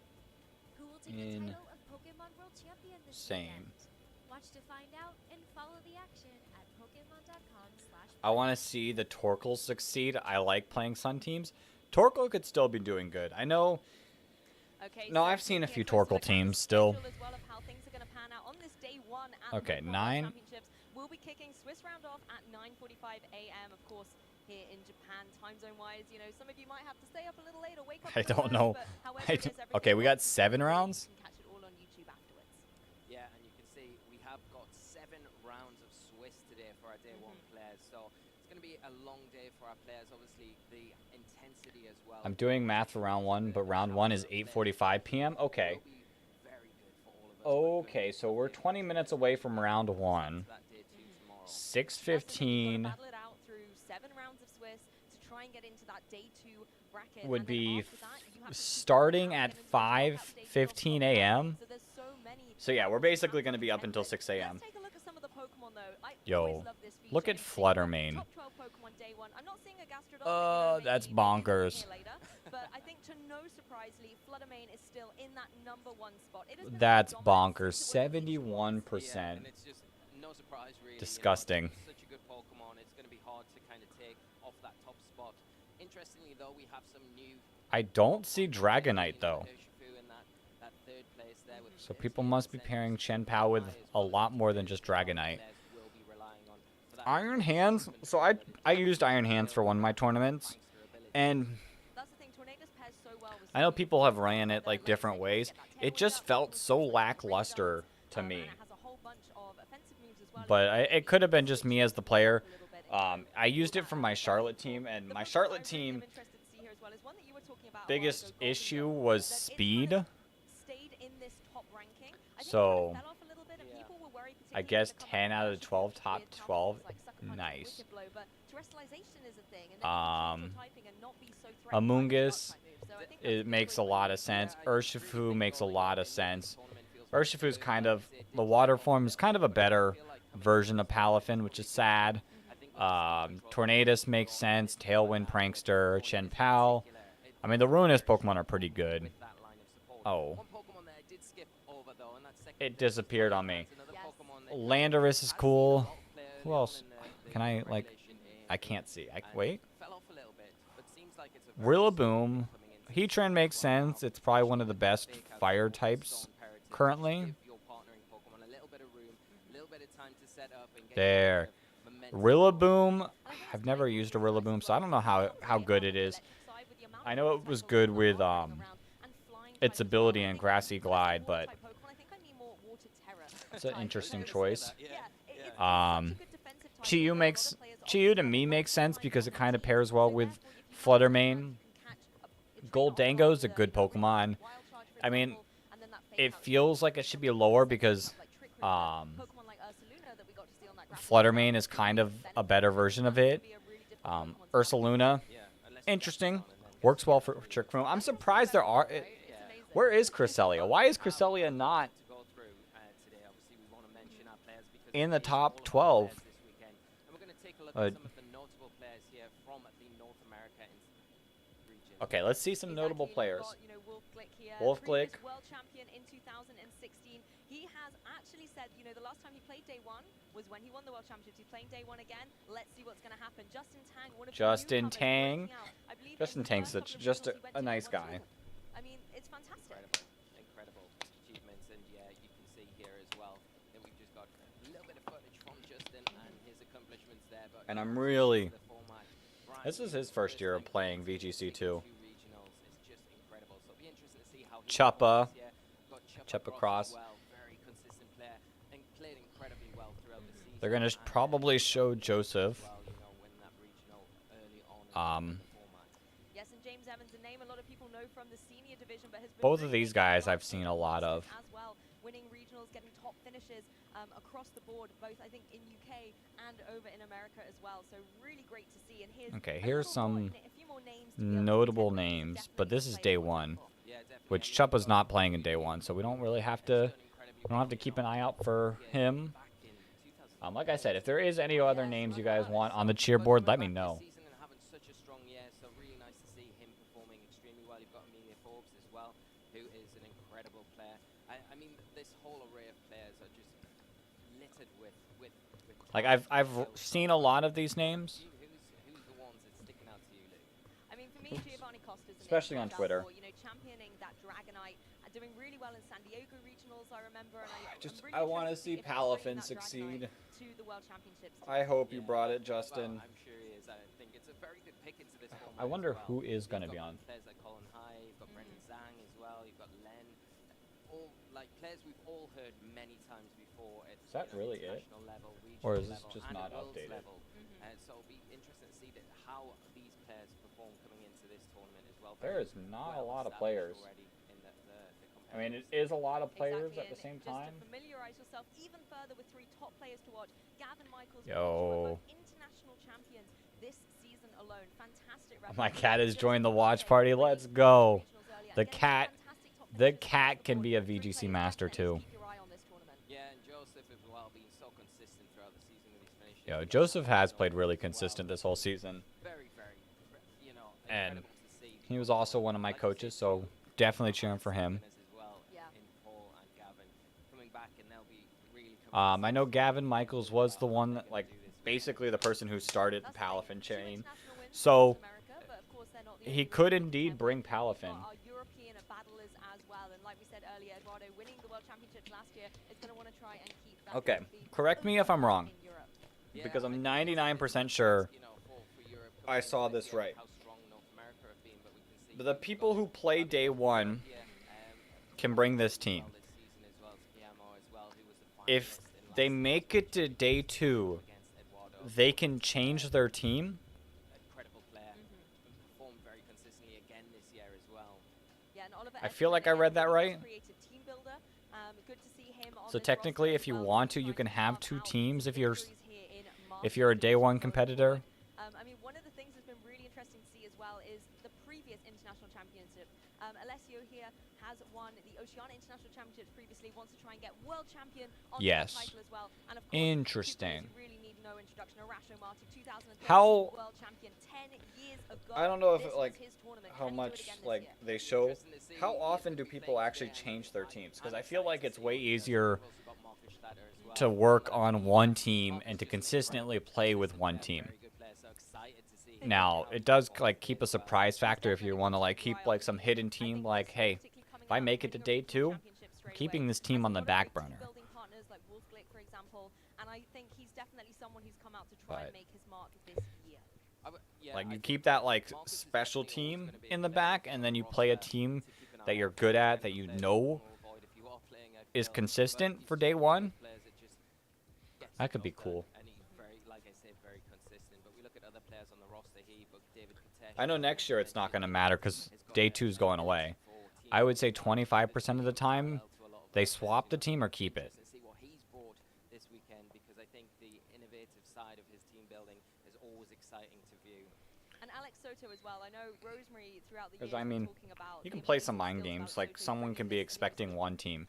E: Who will take the title of Pokemon World Champion this
A: Insane.
E: weekend? Watch to find out and follow the action at pokemon.com/.
A: I want to see the Torkoal succeed. I like playing Sun teams. Torkoal could still be doing good. I know.
G: Okay,
A: No,
G: so
A: I've seen a
G: taking
A: few
G: closer look
A: Torkoal
G: at the
A: teams still.
G: schedule as well of how things are going to pan out on this day 1 at
A: Okay,
G: the Pokemon
A: 9.
G: Championships. We'll be kicking Swiss round off at 9:45 a.m. Of course, here in Japan, time zone wise. You know, some of you might have to stay up a little late or wake up.
A: I
G: a little
A: don't
G: early,
A: know.
G: but however
A: I
G: it is,
A: don't-
G: everything
A: okay, we got
G: works
A: 7
G: perfectly.
A: rounds?
G: You can catch it all on YouTube afterwards.
F: Yeah, and you can see we have got 7 rounds of Swiss today for our day 1 players. So it's going to be a long day for our players. Obviously, the intensity as well.
A: I'm doing math for round 1, but round 1 is 8:45 p.m. Okay.
F: Will be very good for all of us when it
A: Okay,
F: comes
A: so
F: to
A: we're
F: the
A: 20 minutes away from round 1.
F: that day 2 tomorrow.
A: 6:15
G: Battle it out through 7 rounds of Swiss to try and get into that day 2 bracket.
A: would
G: and then
A: be
G: after that, you have to keep
A: starting
G: going
A: at
G: until you get that day
A: 5:15
G: 2
A: a.m.
G: So there's so many
A: So yeah, we're basically going to be up until 6 a.m.
G: Let's take a look at some of the Pokemon though. I
A: Yo,
G: always love this
A: look
G: feature.
A: at
G: You see top
A: Fluttermane.
G: 12 Pokemon day 1. I'm not seeing a Gastrodon.
A: That's
G: maybe something
A: bonkers.
G: here later, but I think to no surprisely, Fluttermane is still in that number 1 spot. It has been
A: That's
G: so dominant
A: bonkers.
G: since it was each Worlds.
A: 71%.
F: and it's just no surprise really.
A: Disgusting.
F: You know, such a good Pokemon. It's going to be hard to kind of take off that top spot. Interestingly though, we have some new
A: I don't see Dragonite though.
F: Urshifu in that 3rd place there with
A: So people must be pairing Chen Pao with a lot more than just Dragonite.
F: players will be relying on for that
A: Iron Hands. So I used Iron Hands for one of my tournaments, and
G: That's the thing, Tornadus pairs so well with
A: I know
G: Sonic.
A: people have ran it
G: Then,
A: like
G: you
A: different
G: said,
A: ways.
G: get that tail
A: It just
G: up,
A: felt so
G: really
A: lackluster
G: guns,
A: to
G: and
A: me.
G: it has a whole bunch of offensive moves as well.
A: But it could have been just me as the player.
G: A little bit.
A: I used it for my Charlotte team, and
G: The
A: my
G: one that
A: Charlotte
G: I really am
A: team
G: interested to see here as well is one that you were talking about a while
A: biggest
G: ago, Golden
A: issue
G: Jump,
A: was
G: that it
A: speed.
G: kind of stayed in this top ranking. I think it
A: So,
G: kind of fell off a little bit, and people were worried,
A: I
G: particularly
A: guess
G: with the
A: 10 out of
G: combination
A: 12
G: with
A: top
G: counterpunches
A: 12.
G: like Sucker Punch and
A: Nice.
G: Wicked Blow, but terrestrialization is a thing, and then
A: Um,
G: you can change your typing and not be so threatened by the
A: Amoonguss.
G: sharp type moves. So I
A: it makes a lot of sense. Urshifu makes a lot of sense. Urshifu's kind of, the water form is kind of a better version of Palafin, which is sad. Tornadus makes sense. Tailwind Prankster, Chen Pao. I mean, the Ruinous Pokemon are pretty good. Oh. It disappeared on me. Landorus is cool. Who else? Can I, like... I can't see. Wait. Rillaboom. Heatran makes sense. It's probably one of the best fire types currently. There. Rillaboom. I've never used a Rillaboom, so I don't know how good it is. I know it was good with its ability in Grassy Glide, but it's an interesting choice. Chiyu to me makes sense because it kind of pairs well with Fluttermane. Goldango is a good Pokemon. I mean, it feels like it should be lower because Fluttermane is kind of a better version of it. Ursaluna, interesting. Works well for Trick Room. I'm surprised there are... where is Cresselia? Why is Cresselia not in the top 12? Okay, let's see some notable players. Wolfglick.
G: World champion in 2016. He has actually said, you know, the last time he played day one was when he won the world championships. He's playing day one again. Let's see what's going to happen. Justin Tang, one of
A: Justin Tang. Justin Tang's just a nice guy.
G: I mean, it's fantastic.
F: Incredible achievements, and yeah, you can see here as well that we've just got a little bit of footage from Justin and his accomplishments there. But
A: And I'm really... This is his first year of playing VGC too. Chuppa. Chuppa Cross. They're going to probably show Joseph.
G: Yes, and James Evans, a name a lot of people know from the senior division, but has been
A: Both of these guys I've seen a lot of.
G: as well, winning regionals, getting top finishes across the board, both I think in UK and over in America as well. So really great to see. And
A: Okay, here's some
G: a few more names to be able to
A: notable
G: contend with,
A: names, but
G: definitely
A: this is
G: play
A: day
G: well.
A: one, which Chuppa's not playing in day one, so we don't really have to. We don't have to keep an eye out for him. Like I said, if there is any other names you guys want on the cheerboard, let me know. Like I've seen a lot of these names.
F: Who's the ones that's sticking out to you, Luke?
G: I mean, for me, Giovanni Costa's
A: Especially on Twitter.
G: You know, championing that Dragonite, doing really well in San Diego regionals, I remember. And
A: I want to see Palafin succeed. I hope you brought it, Justin.
F: Well, I'm sure he is. I think it's a very good pick into this format.
A: I wonder
F: as well.
A: who is going to
F: You've
A: be
F: got
A: on.
F: Players like Colin High, you've got Brendan Zhang as well, you've got Len. All like players we've all heard many times before at
A: Is that really it?
F: international level,
A: Or
F: regional
A: is this
F: level,
A: just
F: and
A: not
F: at world's
A: updated?
F: level. So it'll be interesting to see how these players perform coming into this tournament as well.
A: There
F: Very
A: is not a
F: well
A: lot of
F: established
A: players.
F: already in the
A: I mean, it
F: competitive
A: is a lot of players
G: Exactly,
A: at the same
G: and just
A: time.
G: to familiarize yourself even further with three top players to watch, Gavin Michaels,
A: Yo.
G: both international champions this season alone. Fantastic.
A: My cat has joined the watch party. Let's go. The cat can be a VGC master too.
F: Yeah, and Joseph as well being so consistent throughout the season with his finishes.
A: Yo, Joseph has played really consistent this whole season.
F: Very, you know,
A: And
F: incredible to see.
A: he was also one of my coaches, so definitely cheering for him.
F: As well
G: Yeah.
F: in Paul and Gavin coming back, and they'll be really coming
A: I know Gavin Michaels was the one that, like, basically the person who started the Palafin chain. So he could indeed bring Palafin.
G: Our European battlers as well, and like we said earlier, Eduardo winning the World Championships last year is going to want to try and keep that.
A: Okay,
G: trophy
A: correct me if I'm wrong,
G: in Europe.
A: because I'm 99% sure
F: you know, for Europe,
A: I saw this
F: yeah,
A: right.
F: how strong North America have been, but we can see
A: But the people who play day one
F: yeah,
A: can bring this team.
F: this season as well, Guillermo as well, who was the
A: If
F: finalist in
A: they
F: last
A: make it to day two,
F: against Eduardo.
A: they can change their team.
F: Incredible player, and performed very consistently again this year as well.
G: Yeah, and Oliver
A: I feel like I
G: Espen,
A: read
G: again,
A: that
G: really
A: right.
G: creative team builder. Good to see him on
A: So
G: this
A: technically,
G: roster
A: if
G: as
A: you
G: well,
A: want to,
G: trying
A: you can
G: carve
A: have two
G: out
A: teams if you're
G: victories here in
A: if you're a
G: Masters
A: day one
G: going
A: competitor.
G: forward. I mean, one of the things that's been really interesting to see as well is the previous international International Championship. Alessio here has won the Oceania International Championships previously, wants to try and get world champion on the title as well. And of course,
A: Interesting.
G: really need no introduction. Arash Martic, 2013
A: How
G: world champion 10 years ago.
A: I don't know if
G: This
A: it, like
G: was his tournament.
A: how
G: Can he do it
A: much
G: again this
A: like
G: year?
A: they show. How often do people actually change their teams? Because I feel like it's way easier to work on one team and to consistently play with one team. Now, it does like keep a surprise factor if you want to like keep like some hidden team like, hey, if I make it to day 2, I'm keeping this team on the back burner.
G: Building partners like Wolfglick, for example, and I think he's definitely someone who's come out to try and make his mark this year.
A: Like you keep that like special team in the back, and then you play a team that you're good at, that you know is consistent for day 1. That could be cool. I know next year it's not going to matter because day 2 is going away. I would say 25% of the time they swap the team or keep it.
F: See what he's brought this weekend, because I think the innovative side of his team building is always exciting to view.
G: And Alex Soto as well. I know Rosemary throughout the
A: Because
G: year
A: I mean,
G: talking about
A: you can play some mind games. Like someone can be expecting one team.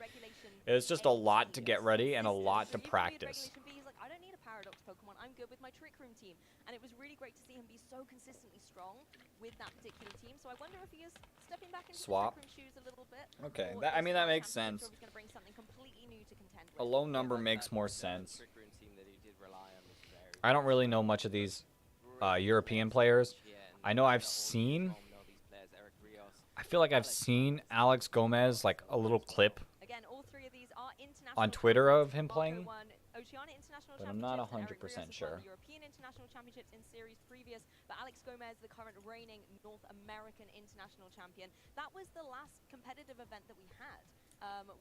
A: It's just a lot to get ready and a lot to practice.
G: He's like, I don't need a Paradox Pokemon. I'm good with my Trick Room team. And it was really great to see him be so consistently strong with that particular team. So I wonder if he is stepping back into the Trick Room shoes a little bit.
A: Okay, I mean that makes sense.
G: He's going to bring something completely new to contend
A: A
G: with.
A: low number makes more sense. I don't really know much of these European players. I know I've seen. I feel like I've seen Alex Gomez like a little clip
G: Again, all 3 of these are international
A: on Twitter of him
G: Marco
A: playing,
G: won Oceania International
A: but I'm not
G: Championships,
A: 100%
G: Eric Rios as well,
A: sure.
G: the European International Championships in series previous, but Alex Gomez, the current reigning North American International Champion. That was the last competitive event that we had.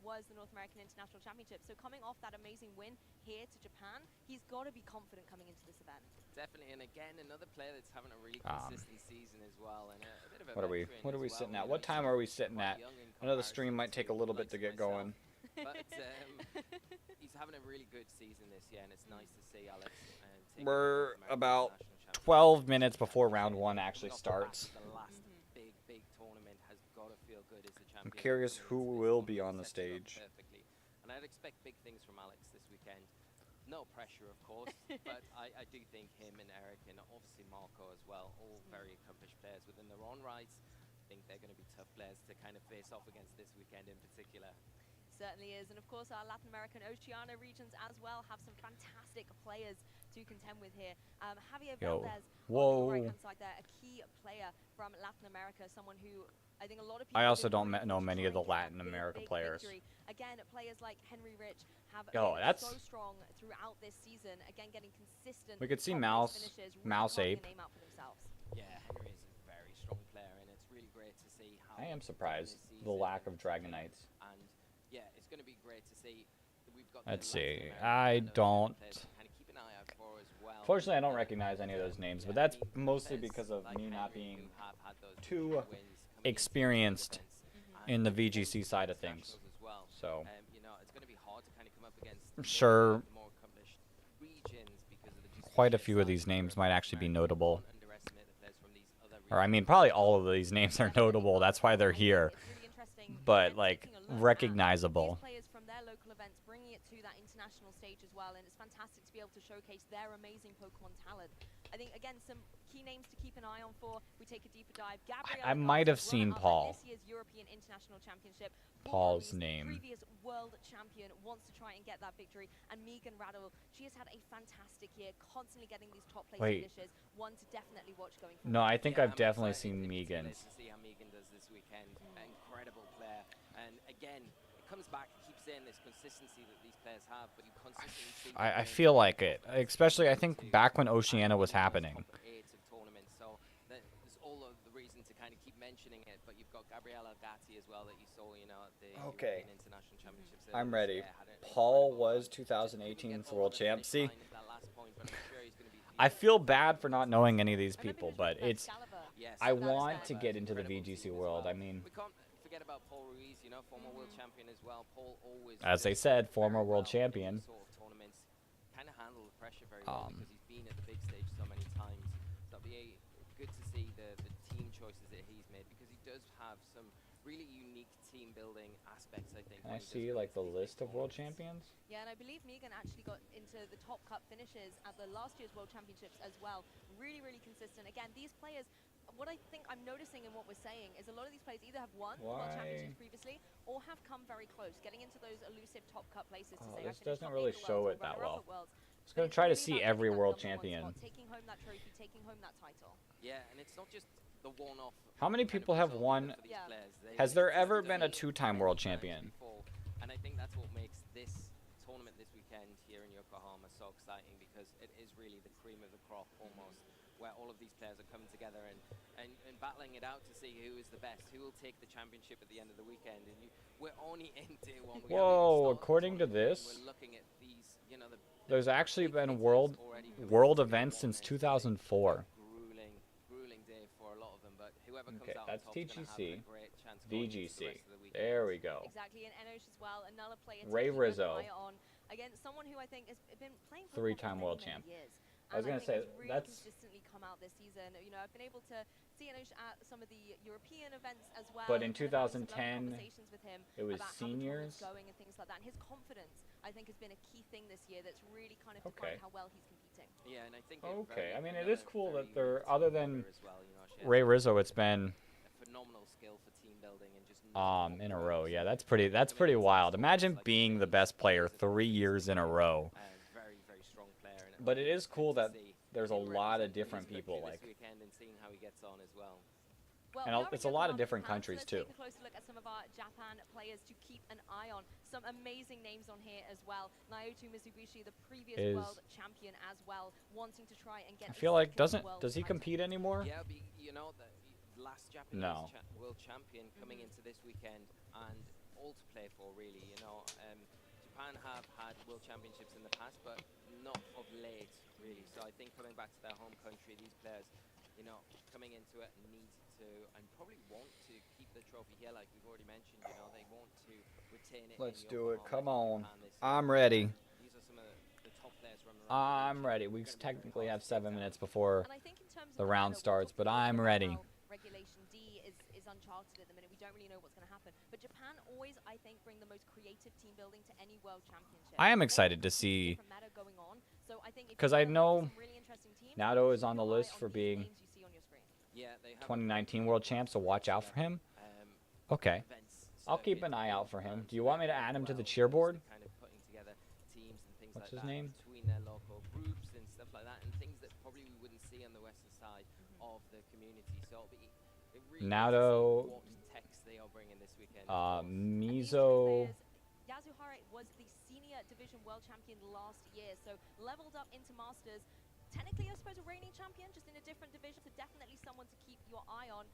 G: Was the North American International Championship. So coming off that amazing win here to Japan, he's got to be confident coming into this event.
F: Definitely, and again, another player that's having a really consistent season as well. And a bit of a
A: What are we sitting at? What time are we sitting at? I know the stream might take a little bit to get going.
F: But he's having a really good season this year, and it's nice to see Alex.
A: We're about 12 minutes before round 1 actually starts.
F: The last big tournament has got to feel good as the champion.
A: I'm curious who will be on the stage.
F: Perfectly. And I'd expect big things from Alex this weekend. No pressure, of course, but I do think him and Eric and obviously Marco as well, all very accomplished players within their own rights. I think they're going to be tough players to kind of face off against this weekend in particular.
G: Certainly is, and of course our Latin American Oceania regions as well have some fantastic players to contend with here. Javier Valdez on the right-hand side there, a key player from Latin America, someone who I think a lot of people.
A: I also don't know many of the Latin America players.
G: Again, players like Henry Rich have
A: that's
G: so strong throughout this season. Again, getting consistent.
A: We could see
G: Mouse
A: Ape.
F: Yeah, Henry is a very strong player, and it's really great to see how.
A: I am surprised the lack of Dragonites.
F: And yeah, it's going to be great to see that we've got.
A: Let's see. I don't.
F: Kind of keep an eye out for as well.
A: Fortunately, I don't recognize any of those names, but that's mostly because of me not being too experienced in the VGC side of things. So, I'm sure quite a few of these names might actually be notable. Or, I mean, probably all of these names are notable. That's why they're here. But, like, recognizable.
G: Players from their local events bringing it to that international stage as well, and it's fantastic to be able to showcase their amazing Pokemon talent. I think, again, some key names to keep an eye on for. We take a deeper dive.
A: I might have seen Paul.
G: This year's European International Championship.
A: Paul's name.
G: Previous world champion wants to try and get that victory. And Megan Rattle, she has had a fantastic year, constantly getting these top place finishes. One to definitely watch going forward.
A: No, I think I've definitely seen Megan.
F: To see how Megan does this weekend. Incredible player. And again, it comes back, it keeps saying this consistency that these players have, but you consistently see
A: I feel like it. Especially, I think, back when Oceania was happening.
F: So there's all of the reason to kind of keep mentioning it, but you've got Gabriella Gatti as well that you saw, you know, at the European International Championships.
A: I'm ready. Paul was 2018 world champ. See, I feel bad for not knowing any of these people, but it's. I want to get into the VGC world. I mean,
F: we can't forget about Paul Ruiz, you know, former world champion as well. Paul always,
A: as they said, former world champion.
F: Sort of tournaments, kind of handle the pressure very well because he's been at the big stage so many times. So it'll be good to see the team choices that he's made, because he have some really unique team building aspects, I think.
A: Can
F: when
A: I
F: he does
A: see
F: come
A: like
F: into
A: the
F: these big
A: list of world
F: tournaments.
A: champions?
G: Yeah, and I believe Megan actually got into the top cup finishes at the last year's World Championships as well. Really, really consistent. Again, these players, what I think I'm noticing in what we're saying is a lot of these players either have won the World
A: Why?
G: Championships previously or have come very close, getting into those elusive top cup places to
A: Oh,
G: say, I
A: this
G: finished
A: doesn't
G: top
A: really
G: eight at
A: show
G: Worlds
A: it
G: or
A: that
G: runner-up
A: well.
G: at Worlds.
A: I was
G: But
A: gonna
G: it's
A: try to
G: really
A: see
G: about
A: every
G: getting that
A: world
G: number one
A: champion.
G: spot, taking home that trophy, taking home that title.
F: Yeah, and it's not just the one-off.
A: How many
F: kind of
A: people have
F: result
A: won?
F: either for these
G: Yeah.
F: players.
A: Has there
F: they've
A: ever
F: done
A: been a
F: it
A: two-time
F: many
A: world
F: times
A: champion?
F: before, and I think that's what makes this tournament this weekend here in Yokohama so exciting, because it is really the cream of the crop almost, where all of these players are coming together and battling it out to see who is the best, who will take the championship at the end of the weekend. And we're only in day one. We haven't even
A: Whoa!
F: started the
A: According to
F: tournament, and
A: this,
F: we're looking at these, you know, the
A: there's actually
F: big
A: been
F: hitters
A: world
F: already coming
A: world
F: into day
A: events
F: one,
A: since
F: and it's gonna be
A: 2004.
F: grueling day for a lot of them, but whoever comes
A: Okay,
F: out
A: that's
F: on top's gonna have a
A: TGC.
F: great chance going into the
A: VGC.
F: rest of the weekend.
A: There we go.
G: Exactly, and Enosh as well, another player to
A: Ray
G: keep an
A: Rizzo.
G: eye on. Again, someone who I think has been playing Pokemon
A: Three-time
G: for
A: world
G: many,
A: champ.
G: many years.
A: I was
G: And
A: gonna
G: think
A: say,
G: has really
A: that's-
G: consistently come out this season. You know, I've been able to see Enosh at some of the European events as well.
A: But in
G: and kind of having some lovely
A: 2010,
G: conversations with him
A: it was
G: about how the tournament's
A: seniors.
G: going and things like that. And his confidence, I think, has been a key thing this year that's really kind of
A: Okay.
G: defined how well he's competing.
F: Yeah, and I think
A: Okay, I mean, it
F: another
A: is cool
F: very
A: that they're,
F: unique
A: other
F: team
A: than
F: member as well, you know, she has
A: Ray Rizzo, it's been
F: a phenomenal skill for team building and just knowing what
A: in a
F: works.
A: row. Yeah, that's pretty wild. Imagine being the best player 3 years in a row.
F: Very, very strong player. And
A: But it is cool
F: good to
A: that
F: see
A: there's a
F: him
A: lot of
F: representing
A: different
F: his
A: people,
F: country
A: like-
F: this weekend and seeing how he gets on as well.
G: Well,
A: And
G: we are
A: it's
G: in
A: a lot of
G: Yokohama,
A: different
G: Japan,
A: countries,
G: so
A: too.
G: let's take a closer look at some of our Japan players to keep an eye on. Some amazing names on here as well. Naoto Mitsubishi, the previous
A: Is-
G: world champion as well, wanting to try and get
A: I
G: his
A: feel like
G: second world
A: does he
G: title.
A: compete anymore?
F: Yeah, you know, the last Japanese
A: No.
F: world champion coming into this weekend, and all to play for, really. You know, Japan have had world championships in the past, but not of late, really. So I think coming back to their home country, these players, you know, coming into it need to, and probably want to keep the trophy here, like we've already mentioned. You know, they want to retain it.
A: Let's
F: in
A: do it.
F: Yokohama,
A: Come
F: in
A: on.
F: Japan this year.
A: I'm ready.
F: These are some of the top players from around.
A: I'm ready. We technically have 7 minutes before.
G: And I think in terms of
A: the
G: that,
A: round
G: we're
A: starts,
G: talking
A: but
G: a little
A: I'm
G: bit about
A: ready.
G: how Regulation D is uncharted at the minute. We don't really know what's going to happen. But Japan always, I think, bring the most creative team building to any world championship.
A: I am
G: Always
A: excited to
G: a
A: see,
G: different meta going on. So I think if
A: 'cause
G: you
A: I
G: wanna look
A: know
G: at some really interesting teams,
A: Nato is
G: keep
A: on the
G: your eye
A: list
G: on
A: for
G: these
A: being
G: names you see on your screen.
F: Yeah, they have
A: 2019 world champ, so watch out for him. Okay.
F: events
A: I'll keep
F: circuit
A: an eye out for
F: in
A: him.
F: Japan,
A: Do you
F: so
A: want me
F: they're
A: to add him to the
F: well
A: cheerboard?
F: versed at kind of putting together teams and things
A: What's
F: like
A: his
F: that
A: name?
F: between their local groups and stuff like that, and things that probably we wouldn't see on the western side of the community. So it'll be really
A: Nato,
F: good to see what techs they are bringing this weekend. of course.
G: And these two
A: Mizo.
G: players, Yasuhara was the senior division world champion last year, so leveled up into masters. Technically, I suppose, a reigning champion, just in a different division, so definitely someone to keep your eye on.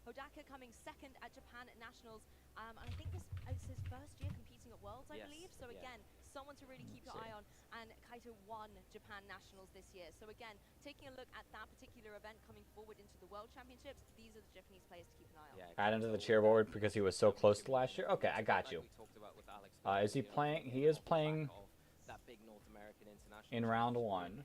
G: Hodaka coming second at Japan at Nationals, and I think this is his first year competing at Worlds, I
F: Yes,
G: believe. So
F: yeah.
G: again, someone to really keep your eye on. And Kaito won Japan Nationals this year. So again, taking a look at that particular event coming forward into the World Championships, these are the Japanese players to keep an eye on.
F: Yeah,
A: Add him to the cheerboard because he was so close to last year. Okay, I got
F: like
A: you.
F: we talked about with Alex
A: Is he
F: Morgan, you know,
A: playing? He
F: coming
A: is
F: off the back
A: playing
F: of that big North American international
A: in round
F: championship.
A: 1.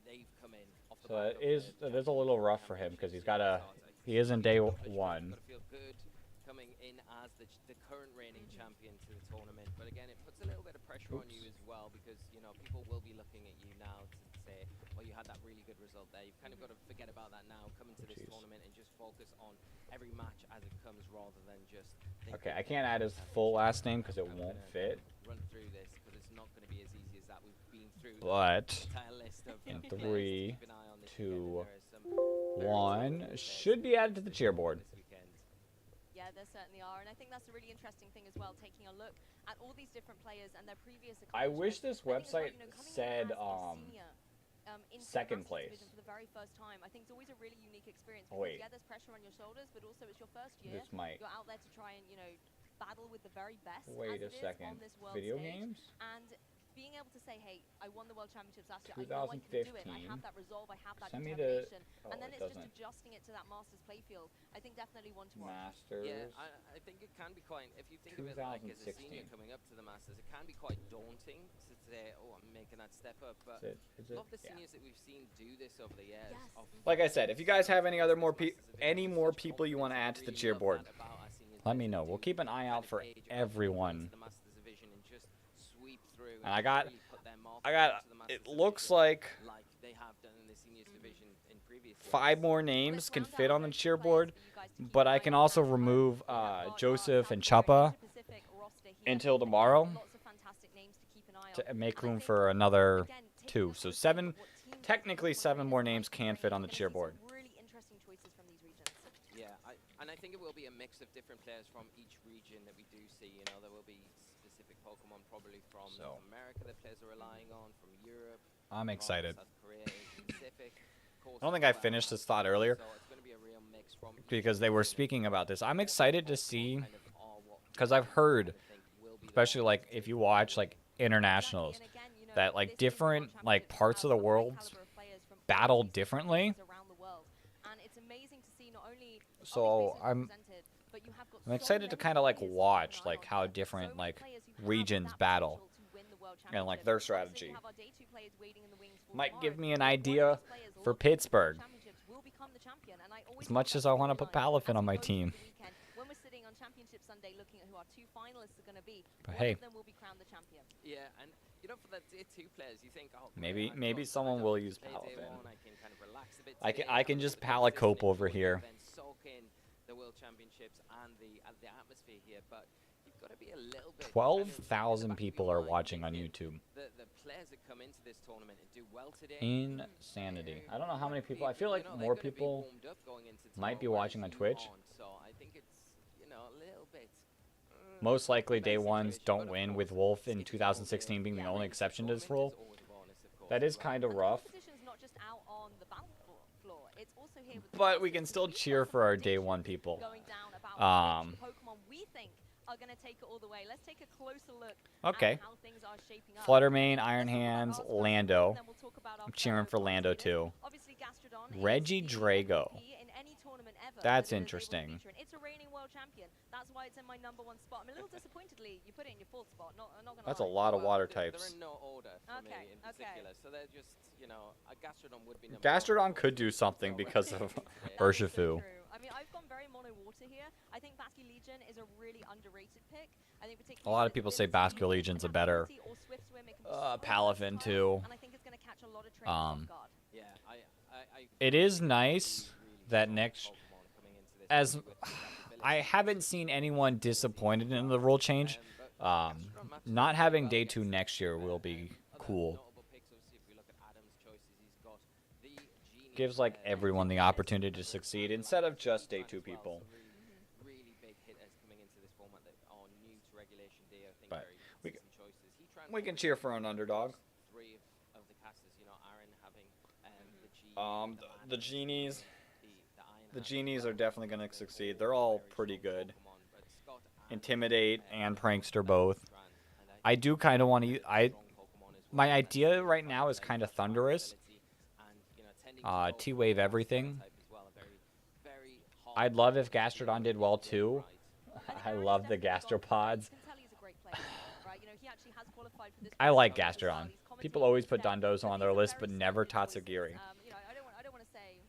F: They've come in off the
A: So
F: back
A: it
F: of
A: is
F: the
A: it is a little rough for him because he's got a he is in day 1.
F: Got to feel good coming in as the current reigning champion to the tournament. But again, it puts a little bit of pressure on you as well, because you know people will be looking at you now to say, well, you had that really good result there. You've kind of got to forget about that now, come into this
A: Jeez.
F: tournament and just focus on every match as it comes, rather than just think,
A: Okay, I can't add his full last name because it
F: I'm
A: won't
F: gonna
A: fit.
F: Run through this because it's not going to be as easy as that. We've been through
A: But
F: the entire list of
A: in
F: players to
A: 3,
F: keep an eye on this
A: 2,
F: weekend, and there is some very
A: 1
F: talented
A: should
F: players
A: be added to the
F: this
A: cheerboard.
F: weekend.
G: Yeah, there certainly are, and I think that's a really interesting thing as well, taking a look at all these different players and their previous
A: I wish this
G: accomplishments. I think as well,
A: website
G: you know, coming in
A: said
G: as a senior, into the
A: second
G: Masters
A: place.
G: division for the very first time, I think it's always a really unique experience.
A: Oh,
G: Because,
A: wait.
G: yeah, there's pressure on your shoulders, but also it's your first year.
A: This might.
G: You're out there to try and, you know, battle with the very best.
A: Wait
G: as
A: a
G: it is
A: second.
G: on this world
A: Video
G: stage.
A: games?
G: And being able to say, hey, I won the World Championships last year. I know I can do it. I have that resolve. I have that
A: Send me the-
G: determination.
A: oh,
G: And then
A: it
G: it's just
A: doesn't.
G: adjusting it to that Masters playfield. I think definitely one to watch.
A: Masters.
F: Yeah, I think it can be quite, if you think of it like as a senior
A: 2016.
F: coming up to the Masters, it can be quite daunting to say, oh, I'm making that step up. But
A: Is
F: a
A: it?
F: lot of the
A: Yeah.
F: seniors that we've seen do this over the years.
G: Yes.
F: of
A: Like I said, if you guys have any other more
F: Masters of
A: any
F: England,
A: more
F: such
A: people you want to add
F: confidence,
A: to the
F: I really love
A: cheerboard,
F: that about our seniors
A: let me
F: players
A: know.
F: who
A: We'll
F: do
A: keep an eye
F: kind
A: out
F: of
A: for
F: age up
A: everyone.
F: into the Masters division and just sweep through
A: And I got-
F: really put their mark
A: I got.
F: onto the Masters
A: It looks
F: division
A: like
F: they have done in the seniors division in previous years.
A: 5 more names can fit on the cheerboard, but I can also remove Joseph and Chapa until tomorrow to make room for another 2. So 7, technically 7 more names can fit on the cheerboard.
G: Really interesting choices from these regions.
F: Yeah, and I think it will be a mix of different players from each region that we do see. You know, there will be specific Pokemon probably from
A: So.
F: North America that players are relying on, from Europe,
A: I'm
F: from
A: excited.
F: South Korea, Asia Pacific. Of course,
A: I don't think
F: as
A: I
F: well.
A: finished this thought earlier
F: So it's going to be a real mix from each
A: because they were
F: region.
A: speaking about this. I'm excited to see,
F: Kind of are what
A: because I've heard,
F: I think will be the
A: especially like
F: best
A: if you watch like internationals,
G: Exactly, and again, you know,
A: that like
G: this is
A: different
G: World
A: like
G: Championships
A: parts of the
G: have a high
A: world
G: caliber of players from all
A: battle
G: these
A: differently.
G: places around the world. And it's amazing to see not only all these
A: So
G: places
A: I'm
G: represented, but you have got
A: I'm
G: so
A: excited to
G: many
A: kind of like
G: players to keep
A: watch
G: an eye
A: like
G: on.
A: how
G: So
A: different
G: many
A: like
G: players who have
A: regions
G: that
A: battle
G: potential to win the World
A: and like
G: Championships.
A: their
G: Obviously, we
A: strategy.
G: have our day 2 players waiting in the wings for
A: Might give
G: tomorrow,
A: me an
G: but one of
A: idea
G: these players,
A: for
G: looking
A: Pittsburgh.
G: World Championships, will become the champion. And I always
A: As much
G: think
A: as
G: about
A: I want to put
G: storylines
A: Palafin
G: as
A: on
G: we
A: my
G: go through
A: team.
G: the weekend. When we're sitting on Championship Sunday looking at who our 2 finalists are going to be,
A: But
G: one
A: hey.
G: of them will be crowned the champion.
F: Yeah, and you know, for the tier 2 players, you think, oh,
A: Maybe-
F: great, I've
A: maybe
F: got- I
A: someone
F: don't
A: will
F: have to
A: use
F: play day
A: Palafin.
F: 1, I can kind of relax a bit
A: I can-
F: today,
A: I can
F: have a
A: just
F: bit of
A: Palacope
F: consistent
A: over
F: enjoy the
A: here.
F: event, soak in the World Championships and the atmosphere here, but you've got to be a little bit
A: 12,000 people are watching on YouTube.
F: The players that come into this tournament and do well today.
A: Insanity. I don't know how many people. I feel like
F: they're
A: more
F: gonna be
A: people
F: warmed up going into
A: might be
F: tomorrow,
A: watching on
F: whereas you
A: Twitch.
F: aren't, so I think it's, a little bit.
A: Most likely day
F: dicey
A: ones
F: situation,
A: don't
F: but of
A: win,
F: course,
A: with Wolf in
F: it's
A: 2016 being the
F: yeah,
A: only
F: really,
A: exception to this
F: tournament
A: rule.
F: is always a bonus, of course,
A: That
F: as
A: is
F: well.
A: kind of
G: And the
A: rough,
G: competition's not just out on the battle floor, it's also here with the
A: but we
G: Masters,
A: can still
G: because we've
A: cheer
G: got
A: for our
G: some
A: day
G: predictions
A: one people.
G: going down about
A: Um,
G: which Pokemon we think are going to take it all the way. Let's take a closer look
A: Okay.
G: at how things are shaping up.
A: Fluttermane,
G: Let's
A: Iron
G: talk about
A: Hands,
G: our first
A: Lando.
G: and then we'll talk about our
A: I'm cheering for
G: fellow
A: Lando
G: commentators.
A: too.
G: Obviously, Gastrodon is
A: Reggie
G: the
A: Drago.
G: MVP in any tournament ever
A: That's
G: that it is able to
A: interesting.
G: feature in. It's a reigning world champion. That's why it's in my #1 spot. I'm a little disappointedly you put it in your 4th spot. I'm not gonna
A: That's a
G: lie.
A: lot of
F: Well,
A: water
F: they're
A: types.
F: in no order for
G: Okay,
F: me in
G: okay.
F: particular, so they're just, a Gastrodon would be number
A: Gastrodon
F: 1.
A: could do something because of
G: That is so
A: Urshifu.
G: true. I mean, I've gone very mono water here. I think Basque Legion is a really underrated pick. I think particularly
A: A lot of
G: with
A: people
G: its
A: say
G: ability
A: Basque Legion's a
G: and
A: better,
G: ability or Swift Swim, it can be so
A: Palafin
G: versatile,
A: too.
G: and I think it's going to catch a lot of trainers off guard.
F: Yeah,
A: It is nice that next,
F: Pokemon coming into this
A: as
F: with that ability.
A: I haven't seen anyone disappointed in the rule change. Not having day 2 next year will be cool.
F: Notable picks, obviously, if we look at Adam's choices, he's got the Genie,
A: Gives like everyone the opportunity to succeed instead of just day 2 people.
F: really big hitters coming into this format that are new to Regulation D. I think
A: But
F: very
A: we
F: decent choices. He
A: We can
F: transformed
A: cheer for an underdog.
F: 3 of the casters, Aaron having the Genie,
A: The genies.
F: the Iron
A: The
F: Hand,
A: genies are definitely going to succeed. They're all pretty good.
F: Pokemon, but Scott and
A: Intimidate and Prankster both.
F: Tran, and
A: I do kind of want to. I
F: strong Pokemon as well.
A: my idea right now is kind of Thunderous.
F: And, tending to
A: T-Wave everything.
F: type as well, a very hard
A: I'd love if Gastrodon did well too.
G: And
A: I
G: Aaron's
A: love the
G: definitely got-
A: gastropods.
G: You can tell he's a great player, right? He actually has qualified for this
A: I like
G: tournament as well.
A: Gastrodon.
G: He's
A: People
G: commentated
A: always put
G: himself,
A: Dondozo
G: but
A: on
G: these
A: their
G: are
A: list,
G: very
A: but never
G: selfish choices.
A: Tatsugiri.
G: I don't want to say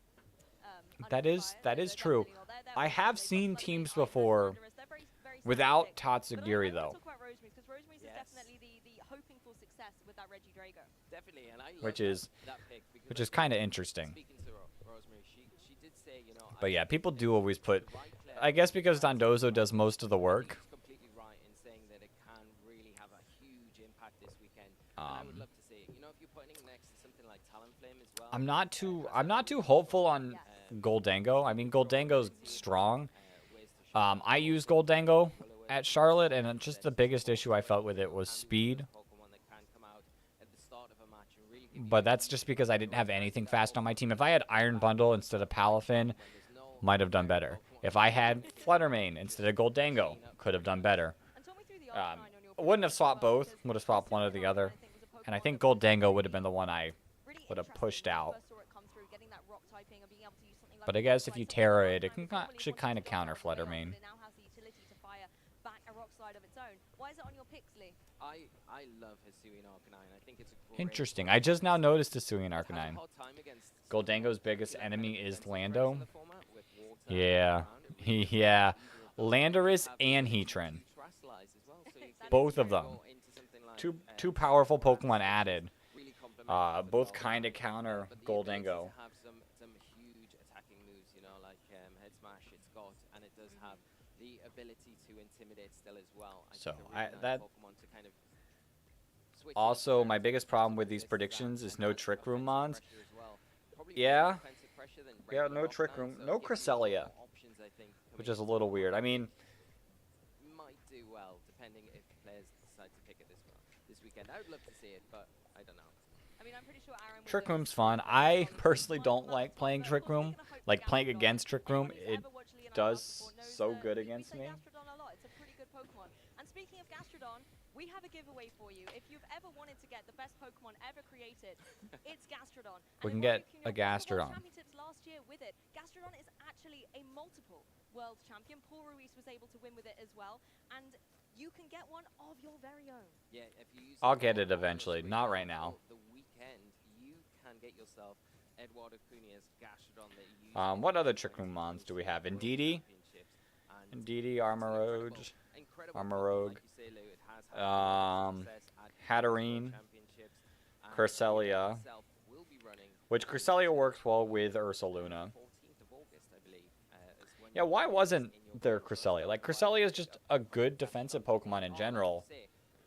A: That is-
G: unbiased,
A: that
G: they're
A: is true.
G: definitely not. They're
A: I
G: very
A: have
G: good.
A: seen
G: They've got
A: teams
G: Fluttermane, Iron
A: before
G: Thunderous. They're very
A: without
G: solid picks. But I
A: Tatsugiri
G: want
A: though,
G: to talk about Rosemary's because Rosemary's
F: Yes.
G: is definitely the hoping for success with that Reggie Drago.
F: Definitely, and I love
A: which is
F: that pick because
A: which
F: I
A: is
F: think
A: kind of interesting.
F: Speaking to Rosemary, she did say,
A: But yeah, people do always put.
F: the right player
A: I guess because Dondozo does most of the work.
F: He's completely right in saying that it can really have a huge impact this weekend. And I would love to see it. If you're putting it next to something like Talonflame as well.
A: I'm not too hopeful on Goldango. I mean, Goldango's strong.
F: Ways to show
A: I use Goldango at Charlotte, and just the biggest issue I felt with it was speed.
F: Pokemon that can come out at the start of a match and really give you
A: But that's just because I didn't have anything fast on my team. If I had Iron Bundle instead of Palafin, might have done better. If I had Fluttermane instead of Goldango, could have done better.
G: And talk me through the
A: Um,
G: Arcanine on your
A: I wouldn't have
G: predictions as
A: swapped
G: well,
A: both.
G: because
A: Would have swapped one or
G: Silver
A: the
G: Arcanine,
A: other.
G: I think, was
A: And I think
G: Pokemon
A: Goldango would have been the one I
G: really
A: would have
G: interesting
A: pushed
G: when I
A: out.
G: first saw it come through, getting that rock typing and being able to use something like
A: But I
G: a
A: guess
G: rock
A: if you
G: slide. So
A: Terra
G: last
A: it, it
G: time
A: can
G: before
A: actually
G: Willie
A: kind of
G: wanted to go
A: counter
G: for a
A: Flutter
G: player,
A: Mane.
G: but it now has the utility to fire back a rock slide of its own. Why is it on your picks, Lee?
F: I love Hisuian Arcanine. I think it's a great
A: Interesting. I just now noticed Hisuian
F: It has a
A: Arcanine.
F: hard time against
A: Goldango's
F: some
A: biggest
F: popular
A: enemy
F: kind of
A: is
F: defensive
A: Lando.
F: threats in the format with water and
A: Yeah.
F: ground. It really doesn't
A: Yeah.
F: have either of those.
A: Landorus
F: Have the
A: and
F: ability
A: Heatran.
F: to Terrasilize as well, so you can
A: Both of
F: go
A: them.
F: into something like,
A: Two powerful
F: Grass,
A: Pokemon
F: which is
A: added.
F: really complementary for the
A: Both
F: Pokemon.
A: kind of counter
F: But the ability
A: Goldango.
F: to have some huge attacking moves, you know, like Head Smash, it's got, and it does have the ability to intimidate still as well. I
A: So,
F: think a really nice
A: that-
F: Pokemon to kind of switch
A: Also,
F: into
A: my
F: various
A: biggest
F: different
A: problem
F: types
A: with
F: of
A: these
F: this,
A: predictions
F: that,
A: is
F: and
A: no
F: has
A: Trick Room
F: offensive
A: mons.
F: pressure as well. Probably
A: Yeah.
F: more offensive pressure than
A: Yeah, no
F: regular
A: Trick
F: Arcanine,
A: Room.
F: so
A: No
F: it gives you
A: Cresselia,
F: more options, I think,
A: which
F: coming
A: is a
F: into
A: little
F: the
A: weird. I
F: format.
A: mean,
F: Might do well, depending if players decide to pick it this weekend. I would love to see it, but I don't know.
G: I mean, I'm pretty sure Aaron
A: Trick
G: will
A: Room's fun. I personally don't like playing Trick Room. Like, playing
G: Gastrodon.
A: against Trick Room,
G: Anyone who's
A: it
G: ever watched Leonardo
A: does
G: before knows
A: so
G: that
A: good
G: we
A: against
G: say
A: me.
G: Gastrodon a lot. It's a pretty good Pokemon. And speaking of Gastrodon, we have a giveaway for you. If you've ever wanted to get the best Pokemon ever created, it's Gastrodon.
A: We
G: And
A: can
G: if
A: get
G: you
A: a
G: won the World
A: Gastrodon.
G: Championships last year with it. Gastrodon is actually a multiple world champion. Paul Ruiz was able to win with it as well. And you can get one of your very own.
F: Yeah, if you use
A: I'll
F: the
A: get
F: code
A: it
F: Wallace,
A: eventually,
F: for
A: not right
F: example,
A: now.
F: The weekend, you can get yourself Eduardo Cunha's Gastrodon that you use
A: What
F: in
A: other
F: the
A: Trick Room
F: World
A: mons do we have?
F: Championships,
A: Indeedee?
F: and
A: Indeedee,
F: it's an
A: Armoroge,
F: incredible
A: Armoroge,
F: Pokemon, like you say, Lou. It has had a lot of success at previous
A: Hatterene,
F: World Championships, and
A: Cresselia,
F: the event itself will be running
A: which Cresselia works well with Ursaluna.
F: 14th of August, I believe, is when
A: Yeah,
F: you
A: why
F: can get
A: wasn't
F: this in your
A: there
F: World
A: Cresselia? Like,
F: Championships.
A: Cresselia is just a good defensive Pokemon in general.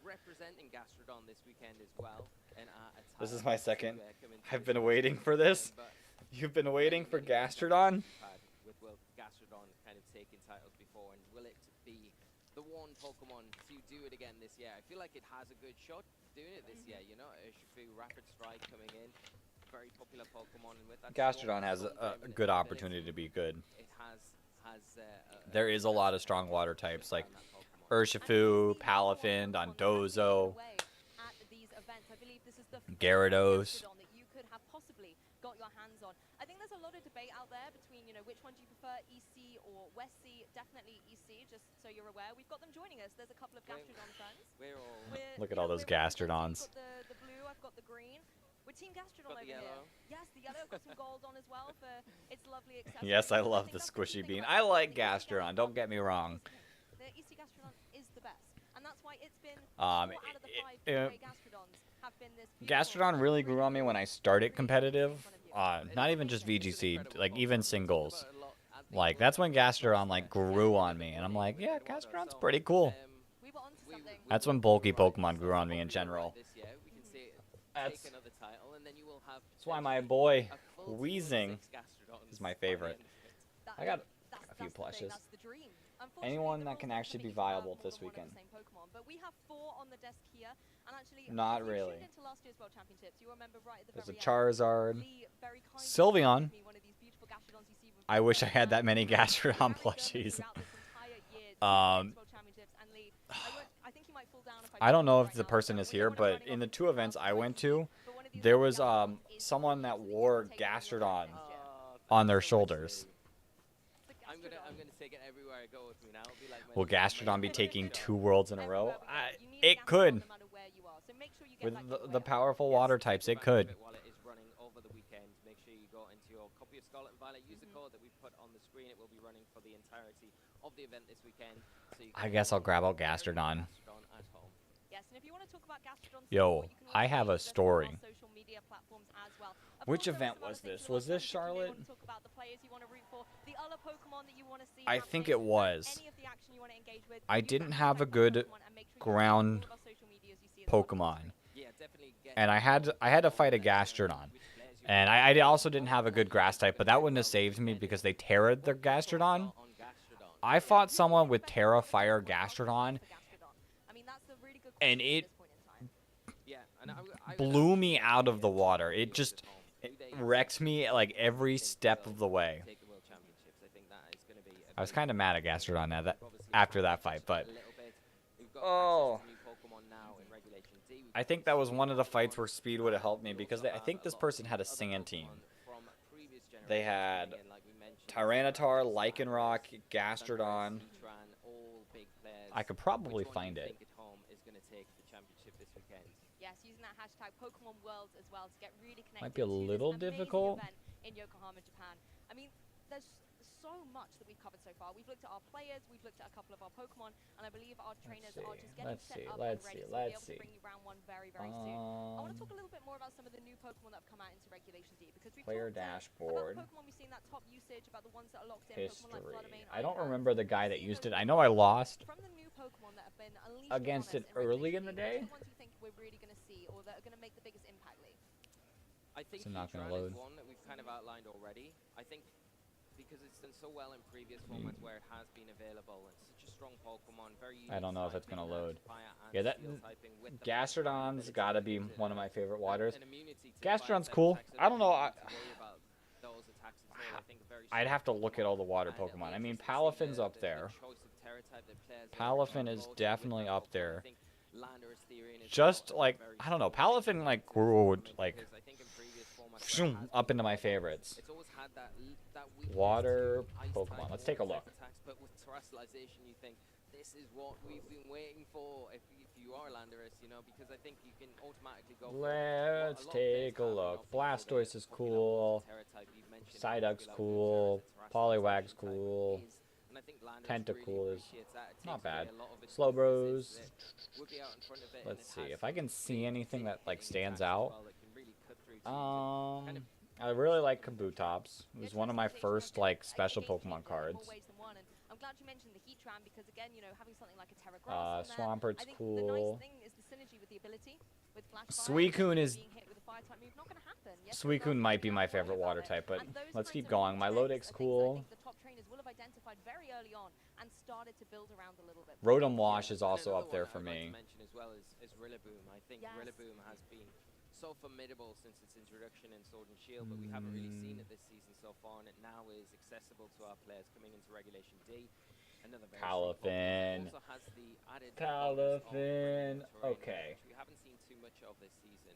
F: Representing Gastrodon this weekend as well. And,
A: This is my second.
F: come into
A: I've
F: the
A: been
F: show
A: waiting
F: this
A: for this.
F: weekend, but
A: You've been waiting for
F: many events
A: Gastrodon?
F: we've had with World Gastrodon kind of taking titles before, and will it be the one Pokemon to do it again this year? I feel like it has a good shot doing it this year. You know, Urshifu, Rapid Strike coming in, very popular Pokemon, and with that
A: Gastrodon has
F: Storm
A: a
F: Dragon
A: good
F: ability,
A: opportunity to be good.
F: It has
A: There is a lot of strong water types, like
F: around that Pokemon.
A: Urshifu, Palafin, Dondozo, Gyarados.
G: That you could have possibly got your hands on. I think there's a lot of debate out there between, which one do you prefer, EC or West Sea? Definitely EC, just so you're aware. We've got them joining us. There's a couple of Gastrodon fans.
F: We're all
A: Look at all those Gastrodons.
G: I've got the blue, I've got the green. We're Team Gastrodon
F: Got
G: over
F: the
G: here.
F: yellow.
G: Yes, the yellow. Got some gold on as well for its lovely accessories.
A: Yes, I
G: And
A: love
G: think
A: the
G: that's the
A: squishy
G: thing
A: bean.
G: about
A: I
G: the
A: like
G: EC
A: Gastrodon, don't get me wrong.
G: The EC Gastrodon is the best. And that's why it's been 4
A: Um,
G: out of the 5
A: it-
G: great Gastrodons have been this
A: Gastrodon really grew on me when I started competitive. Not even just VGC, like even singles. Like, that's when Gastrodon, like, grew on me. And I'm like, yeah, Gastrodon's pretty cool.
G: We were onto something.
A: That's when bulky Pokemon grew on me in general.
F: That's
A: That's why my boy, Weezing, is my favorite. I got a few plushes. Anyone that can actually be viable this weekend.
G: But we have 4 on the desk here, and actually,
A: Not
G: if you
A: really.
G: tuned into last year's World Championships, you remember right at the
A: There's a
G: very end,
A: Charizard.
G: Lee very kindly
A: Sylveon.
G: gave me one of these beautiful Gastrodons you see with
A: I wish I
G: the
A: had that many
G: Very
A: Gastrodon
G: good
A: plushies.
G: throughout this entire year to
A: Um,
G: the World Championships, and Lee, I think you might fall down if
A: I don't know if
G: right
A: the
G: now,
A: person
G: so
A: is
G: we
A: here,
G: don't wanna
A: but
G: run
A: in the
G: off
A: 2 events I went to,
G: but one of these
A: there
G: little
A: was
G: Gastrodons is
A: someone that
G: so you can
A: wore
G: take it with you
A: Gastrodon
G: next year.
A: on their shoulders.
G: It's a
F: I'm gonna
G: Gastrodon.
F: take it everywhere I go with me now. It'll be like my
A: Will
F: little- my
A: Gastrodon be
F: little
A: taking
F: Gastrodon.
A: 2 worlds in a
G: Everywhere
A: row?
G: we go, you need a
A: It
G: Gastrodon
A: could.
G: no matter where you are. So make sure you get
A: With
G: that
A: the
G: giveaway.
A: powerful
F: Yes,
A: water
F: take
A: types, it
F: advantage of
A: could.
F: it while it is running over the weekend. Make sure you go into your copy of Scarlet and Violet. Use the code that we put on the screen. It will be running for the entirety of the event this weekend. So you
A: I
F: can
A: guess I'll grab out
F: very
A: Gastrodon.
F: Gastrodon at home.
G: Yes, and if you want to talk about Gastrodon
A: Yo,
G: support, you can
A: I
G: always
A: have a
G: engage with us on
A: story.
G: our social media platforms as well. Of
A: Which
G: course, there are
A: event
G: some other
A: was
G: things
A: this?
G: to
A: Was
G: look
A: this
G: at. You may
A: Charlotte?
G: want to talk about the players you want to root for, the other Pokemon that you want to see
A: I
G: happening,
A: think it
G: and
A: was.
G: any of the action you want to engage with.
A: I
G: You
A: didn't
G: can
A: have a
G: check out
A: good
G: Pokemon and make sure you follow
A: ground
G: all of our social medias you see at the bottom of the
A: Pokemon.
G: screen.
F: Yeah, definitely get
A: And I had to fight a Gastrodon. And I also didn't have a good grass type, but that wouldn't have saved me because they Terra'd their Gastrodon.
F: on Gastrodon.
A: I fought someone with Terra Fire Gastrodon,
G: I mean, that's a really good
A: and
G: question at
A: it
G: this point in time.
F: Yeah, and I
A: blew me out of the water. It just wrecked me like every step of the way.
F: take the World Championships. I think that is going to be a
A: I was
F: big
A: kind of mad at Gastrodon
F: We've
A: that
F: obviously
A: after that
F: touched
A: fight,
F: on it
A: but
F: a little bit. We've got
A: Oh.
F: access to new Pokemon now in Regulation D. We've
A: I think that was one of the fights where speed would have helped me because I think this person had a sand team. They had Tyranitar, Lycanroc, Gastrodon. I could probably find it.
G: Yes, using that hashtag Pokemon Worlds as well to get really connected.
A: Might be a
G: to this
A: little
G: amazing
A: difficult.
G: event in Yokohama, Japan. I mean, there's so much that we've covered so far. We've looked at our players, we've looked at a couple of our Pokemon, and I believe our trainers are just getting set up and ready. So we'll be able to bring you round one very, very soon. I want to talk a little bit more about some of the new Pokemon that have come out into Regulation D because we've
A: Player
G: talked
A: dashboard.
G: about the Pokemon we've seen that top usage, about the ones that are locked in, Pokemon like
A: History.
G: Floodamane,
A: I don't
G: Iron
A: remember the guy
G: We've
A: that
G: seen
A: used
G: those
A: it. I know I lost
G: from the new Pokemon that have been unleashed
A: against
G: upon
A: it
G: us
A: early in
G: Regulation
A: the
G: D,
A: day.
G: which are the ones you think we're really going to see or that are going to make the biggest impact, Lee?
F: I think
A: It's not gonna
F: Heatran
A: load.
F: is one that we've kind of outlined already. I think because it's done so well in previous formats where it has been available. It's such a strong Pokemon, very
A: I don't know if it's
F: typing,
A: gonna load.
F: fire and
A: Yeah, that
F: steel typing with the
A: Gastrodon's got to be one of my favorite waters.
F: an immunity to
A: Gastrodon's
F: fire
A: cool.
F: type attacks, so
A: I don't know.
F: don't need to worry about those attacks at all. I think a very
A: I'd
F: strong
A: have to look at all the water
F: Pokemon, and
A: Pokemon. I
F: it'll be
A: mean,
F: interesting to see
A: Palafin's up
F: the
A: there.
F: choice of Terra type that players are
A: Palafin
F: going
A: is
F: to go to with
A: definitely
F: that
A: up
F: Pokemon.
A: there.
F: I think Landorus, Therian as
A: Just
F: well are
A: like,
F: very
A: I don't know,
F: strong
A: Palafin like
F: defenses
A: grew
F: because
A: like
F: I think in previous formats where it has
A: up
F: been
A: into my
F: available,
A: favorites.
F: it's always had that weakness
A: Water
F: to ice
A: Pokemon.
F: type
A: Let's
F: or
A: take a
F: water
A: look.
F: type attacks, but with terrestrialization, you think this is what we've been waiting for. If you are Landorus, you know, because I think you can automatically go.
A: Let's take a look. Blastoise is cool. Psyduck's cool. Poliwag's cool. Tentacool is not bad. Slowbros. Let's see if I can see anything that like stands out. I really like Kabutops. It was one of my first like special Pokemon cards.
G: I'm glad you mentioned the Heatran because again, you know, having something like a Terra Grass on there,
A: Swampert's
G: I think
A: cool.
G: the nice thing is the synergy with the ability with Flash Fire.
A: Suicune is
G: being hit with a fire type move, not going to happen. Yes,
A: Suicune might be my favorite water type, but let's keep going. Milotic's cool.
G: I think the top trainers will have identified very early on and started to build around a little bit.
A: Rotom Wash is
F: And
A: also
F: another
A: up there
F: one
A: for
F: I'd like
A: me.
F: to mention as well is Rillaboom. I think
G: Yes.
F: Rillaboom has been so formidable since its introduction in Sword and Shield, but we haven't really seen it this season so far, and it now is accessible to our players coming into Regulation D. Another very strong Pokemon.
A: Palafin.
F: It also has the added bonus of brilliant
A: Palafin.
F: terrain,
A: Okay.
F: which we haven't seen too much of this season.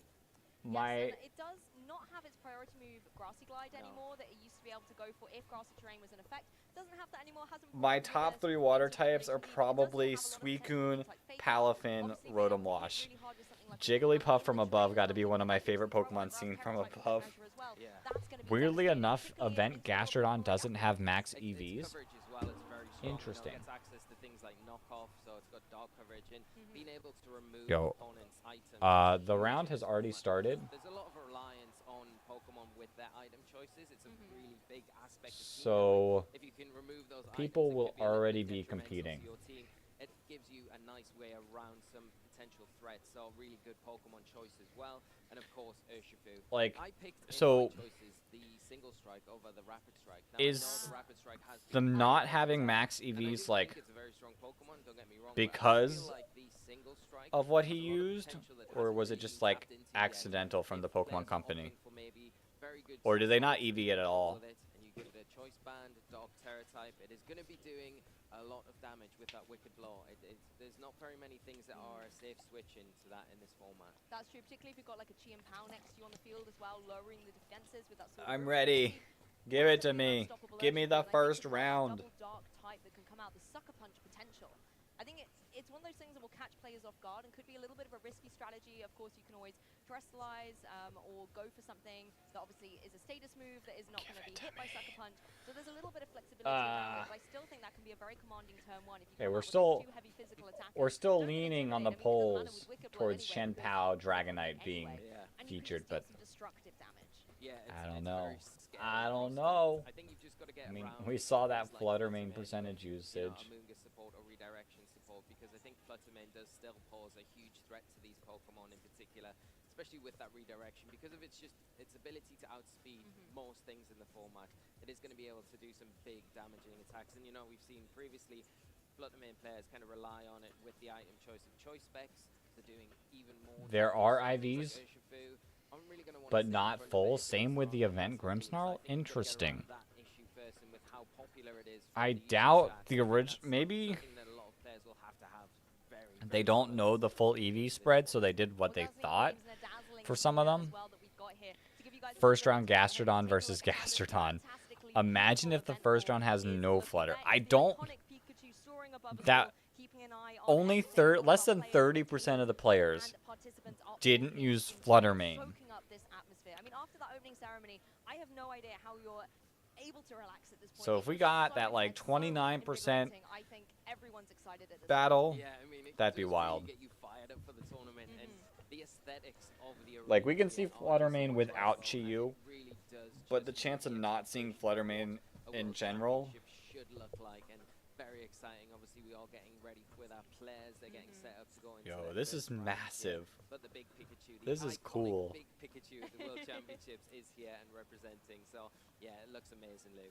A: My
G: Yes, and it does not have its priority move Grassy Glide anymore that it used to be able to go for if grassy terrain was in effect. Doesn't have that anymore. Hasn't
A: my
G: brought
A: top
G: with
A: three
G: it
A: water
G: into
A: types are
G: Regulation D, but it does
A: probably
G: have a lot of potential
A: Suicune,
G: moves like Fake Out.
A: Palafin,
G: Obviously,
A: Rotom
G: being able to
A: Wash.
G: hit really hard with something like
A: Jigglypuff
G: Fake
A: from
G: Out,
A: above
G: which
A: got to be
G: is
A: one of my
G: really
A: favorite
G: good
A: Pokemon
G: for
A: seen from
G: Terra type
A: above.
G: measure as well.
F: Yeah.
G: That's gonna be
A: Weirdly
G: devastating,
A: enough,
G: particularly
A: Event
G: if it's a
A: Gastrodon
G: Pokemon
A: doesn't
G: like
A: have max
F: Its
A: EVs.
F: coverage as well is very strong.
A: Interesting.
F: You know, it gets access to things like knockoff, so it's got dog coverage, and being able to remove
A: Yo,
F: opponents' items.
A: the round has already started.
F: There's a lot of reliance on Pokemon with their item choices. It's a really big aspect of team
A: So
F: building. If you can remove those
A: people
F: items, it
A: will
F: could be a little
A: already
F: bit
A: be
F: detrimental
A: competing.
F: to your team. It gives you a nice way around some potential threats. So really good Pokemon choice as well, and of course Urshifu.
A: like
F: I picked in
A: so
F: my choices the single strike over the rapid strike. Now,
A: is
F: I know the rapid strike has
A: them
F: been
A: not
F: added
A: having
F: over
A: max
F: time, and I do
A: EVs
F: think
A: like
F: it's a very strong Pokemon, don't get me wrong, but I
A: because
F: feel like the single strike
A: of what he
F: has a lot of
A: used,
F: potential that
A: or
F: hasn't
A: was it
F: really
A: just
F: been
A: like
F: tapped into yet.
A: accidental from the
F: If players
A: Pokemon
F: are
A: company?
F: opting for maybe very good
A: Or do they not
F: support
A: EV it at all?
F: with it, and you give it a choice band, dog Terra type, it is going to be doing a lot of damage with that Wicked Blow. There's not very many things that are a safe switch into that in this format.
G: That's true, particularly if you've got like a Chi and Pow next to you on the field as well, lowering the defenses with that sort of
A: I'm
G: root
A: ready.
G: ability.
A: Give it to
G: Definitely
A: me.
G: an unstoppable
A: Give me
G: Urshifu,
A: the
G: and I think
A: first
G: it's that
A: round.
G: double dark type that can come out, the Sucker Punch potential. I think it's one of those things that will catch players off guard and could be a little bit of a risky strategy. Of course, you can always terrestrialize or go for something that obviously is a status move that is not going to be hit by Sucker Punch. So there's a little bit of flexibility around it, but I still think that can be a very commanding turn one. If you
A: Okay,
G: come
A: we're
G: out with
A: still-
G: two heavy physical attackers.
A: We're still
G: Don't get
A: leaning on the
G: intimidated. I mean, it doesn't matter
A: polls
G: with Wicked Blow
A: towards
G: anyway,
A: Shen
G: because
A: Pao,
G: it's
A: Dragonite
G: anyway,
A: being
F: Yeah.
G: and you can
A: featured,
G: just deal
A: but
G: some destructive damage.
F: Yeah,
A: I don't
F: it's
A: know.
F: very scary
A: I don't
F: across
A: know.
F: I think you've just got to get
A: I mean,
F: around
A: we saw that
F: things like
A: Fluttermane
F: Fluttermane,
A: percentage
F: you know,
A: usage.
F: Amoonguss support or redirection support, because I think Fluttermane does still pose a huge threat to these Pokemon in particular, especially with that redirection, because of its ability to outspeed most things in the format. It is going to be able to do some big damaging attacks, and you know, we've seen previously Fluttermane players kind of rely on it with the item choice of choice specs, so doing even more.
A: There
F: damage.
A: are
F: So things
A: IVs,
F: like Urshifu, I'm really gonna wanna
A: but
F: stay in
A: not
F: front of
A: full.
F: it
A: Same
F: based
A: with
F: on
A: the event
F: capacity, so I
A: Grimmsnarl.
F: think we've got to get around
A: Interesting.
F: that issue first, and with how popular it is
A: I
F: from the user
A: doubt
F: stats,
A: the
F: I think
A: original.
F: that's
A: Maybe
F: something that a lot of players will have to have very
A: they don't know the full EV spread, so they did what they thought for some of them. First round Gastrodon versus Gastrodon. Imagine if the first round has no flutter. I don't. That only less than 30% of the players didn't use Flutter Mane.
G: I mean, after that opening ceremony, I have no idea how you're able to relax at this point.
A: So if we got that like 29%
G: I think everyone's excited at this
A: battle,
F: Yeah, I mean, it
A: that'd be
F: does
A: wild.
F: really get you fired up for the tournament, and the aesthetics of the
A: Like we can
F: arena
A: see
F: are
A: Flutter
F: so
A: Mane
F: much
A: without
F: better, and
A: Chi-Yu,
F: it really does
A: but the
F: just
A: chance of
F: give
A: not
F: a
A: seeing
F: feel
A: Flutter
F: for
A: Mane
F: what a
A: in
F: World
A: general.
F: Championship should look like, and very exciting. Obviously, we all getting ready with our players. They're getting set up to go into
A: Yo,
F: their
A: this
F: first
A: is
F: round
A: massive.
F: here. But the big Pikachu, the
A: This is
F: iconic
A: cool.
F: big Pikachu of the World Championships is here and representing. So yeah, it looks amazing, Lou.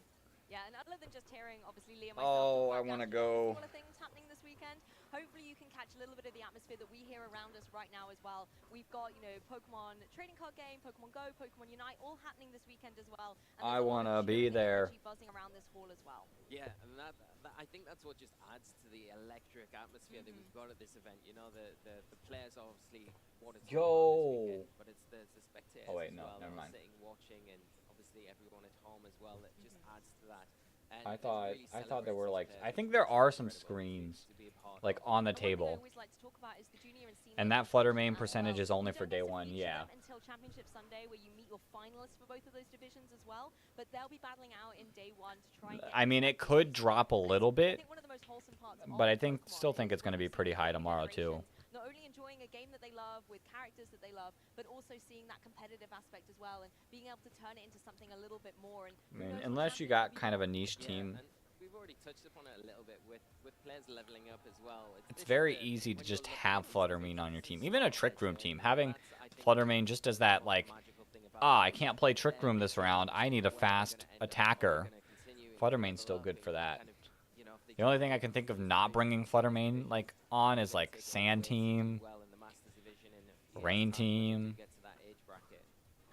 G: Yeah, and other than just hearing, obviously, Liam,
A: Oh,
G: myself,
A: I
G: talk
A: wanna
G: about
A: go.
G: All the things happening this weekend. Hopefully, you can catch a little bit of the atmosphere that we hear around us right now as well. We've got, you know, Pokemon trading card game, Pokemon Go, Pokemon Unite, all happening this weekend as well. And
A: I
G: there's a lot of
A: wanna be
G: cheering and
A: there.
G: energy buzzing around this hall as well.
F: Yeah, and that I think that's what just adds to the electric atmosphere that we've got at this event. You know, the players are obviously what it's all about this weekend, but it's the spectators
A: Oh, wait,
F: as
A: no,
F: well
A: never
F: that are
A: mind.
F: sitting watching, and obviously everyone at home as well. That just adds to that. And
A: I
F: it
A: thought
F: really
A: there were like
F: celebrates these
A: I
F: players,
A: think
F: which
A: there
F: is
A: are some
F: incredible
A: screens
F: to be a part
A: like
F: of.
A: on the
G: And one thing I
A: table.
G: always like to talk about is the junior and senior
A: And that
G: competitions
A: Flutter Mane
G: as
A: percentage
G: well.
A: is only
G: We
A: for
G: don't
A: day
G: get to
A: one,
G: feature
A: yeah.
G: them until Championship Sunday, where you meet your finalists for both of those divisions as well. But they'll be battling out in day one to try and get.
A: I mean, it could drop a little
G: I
A: bit,
G: think one of the most wholesome parts of
A: but I
G: Pokemon
A: still think
G: is
A: it's going to be
G: obviously
A: pretty high
G: the
A: tomorrow too.
G: generations not only enjoying a game that they love with characters that they love, but also seeing that competitive aspect as well, and being able to turn it into something a little bit more. And
A: I
G: who
A: mean,
G: knows what
A: unless you
G: champions
A: got
G: will
A: kind of a
G: become.
A: niche team,
F: And we've already touched upon it a little bit with players leveling up as well.
A: it's
F: this is
A: very
F: the-
A: easy to
F: when
A: just
F: you're looking
A: have
F: at these
A: Flutter Mane
F: divisions,
A: on your
F: it's
A: team.
F: so
A: Even a
F: hard
A: Trick
F: to
A: Room
F: do,
A: team,
F: and
A: having
F: that's, I think,
A: Flutter Mane just as that
F: the
A: like,
F: magical thing about
A: I
F: it.
A: can't play Trick
F: They're
A: Room this
F: deciding
A: round. I need a
F: where they're gonna
A: fast
F: end up, are they
A: attacker.
F: gonna continue and
A: Flutter
F: level
A: Mane's still
F: up
A: good
F: and
A: for that.
F: kind of, you know, if they
A: The only
F: do
A: thing I
F: get
A: can think of
F: into
A: not
F: the
A: bringing
F: big
A: Flutter
F: divisions,
A: Mane like
F: they
A: on
F: can
A: is like
F: take
A: Sand
F: players who do
A: Team,
F: well in the Masters division and,
A: Rain
F: as when you do
A: Team.
F: get to that age bracket.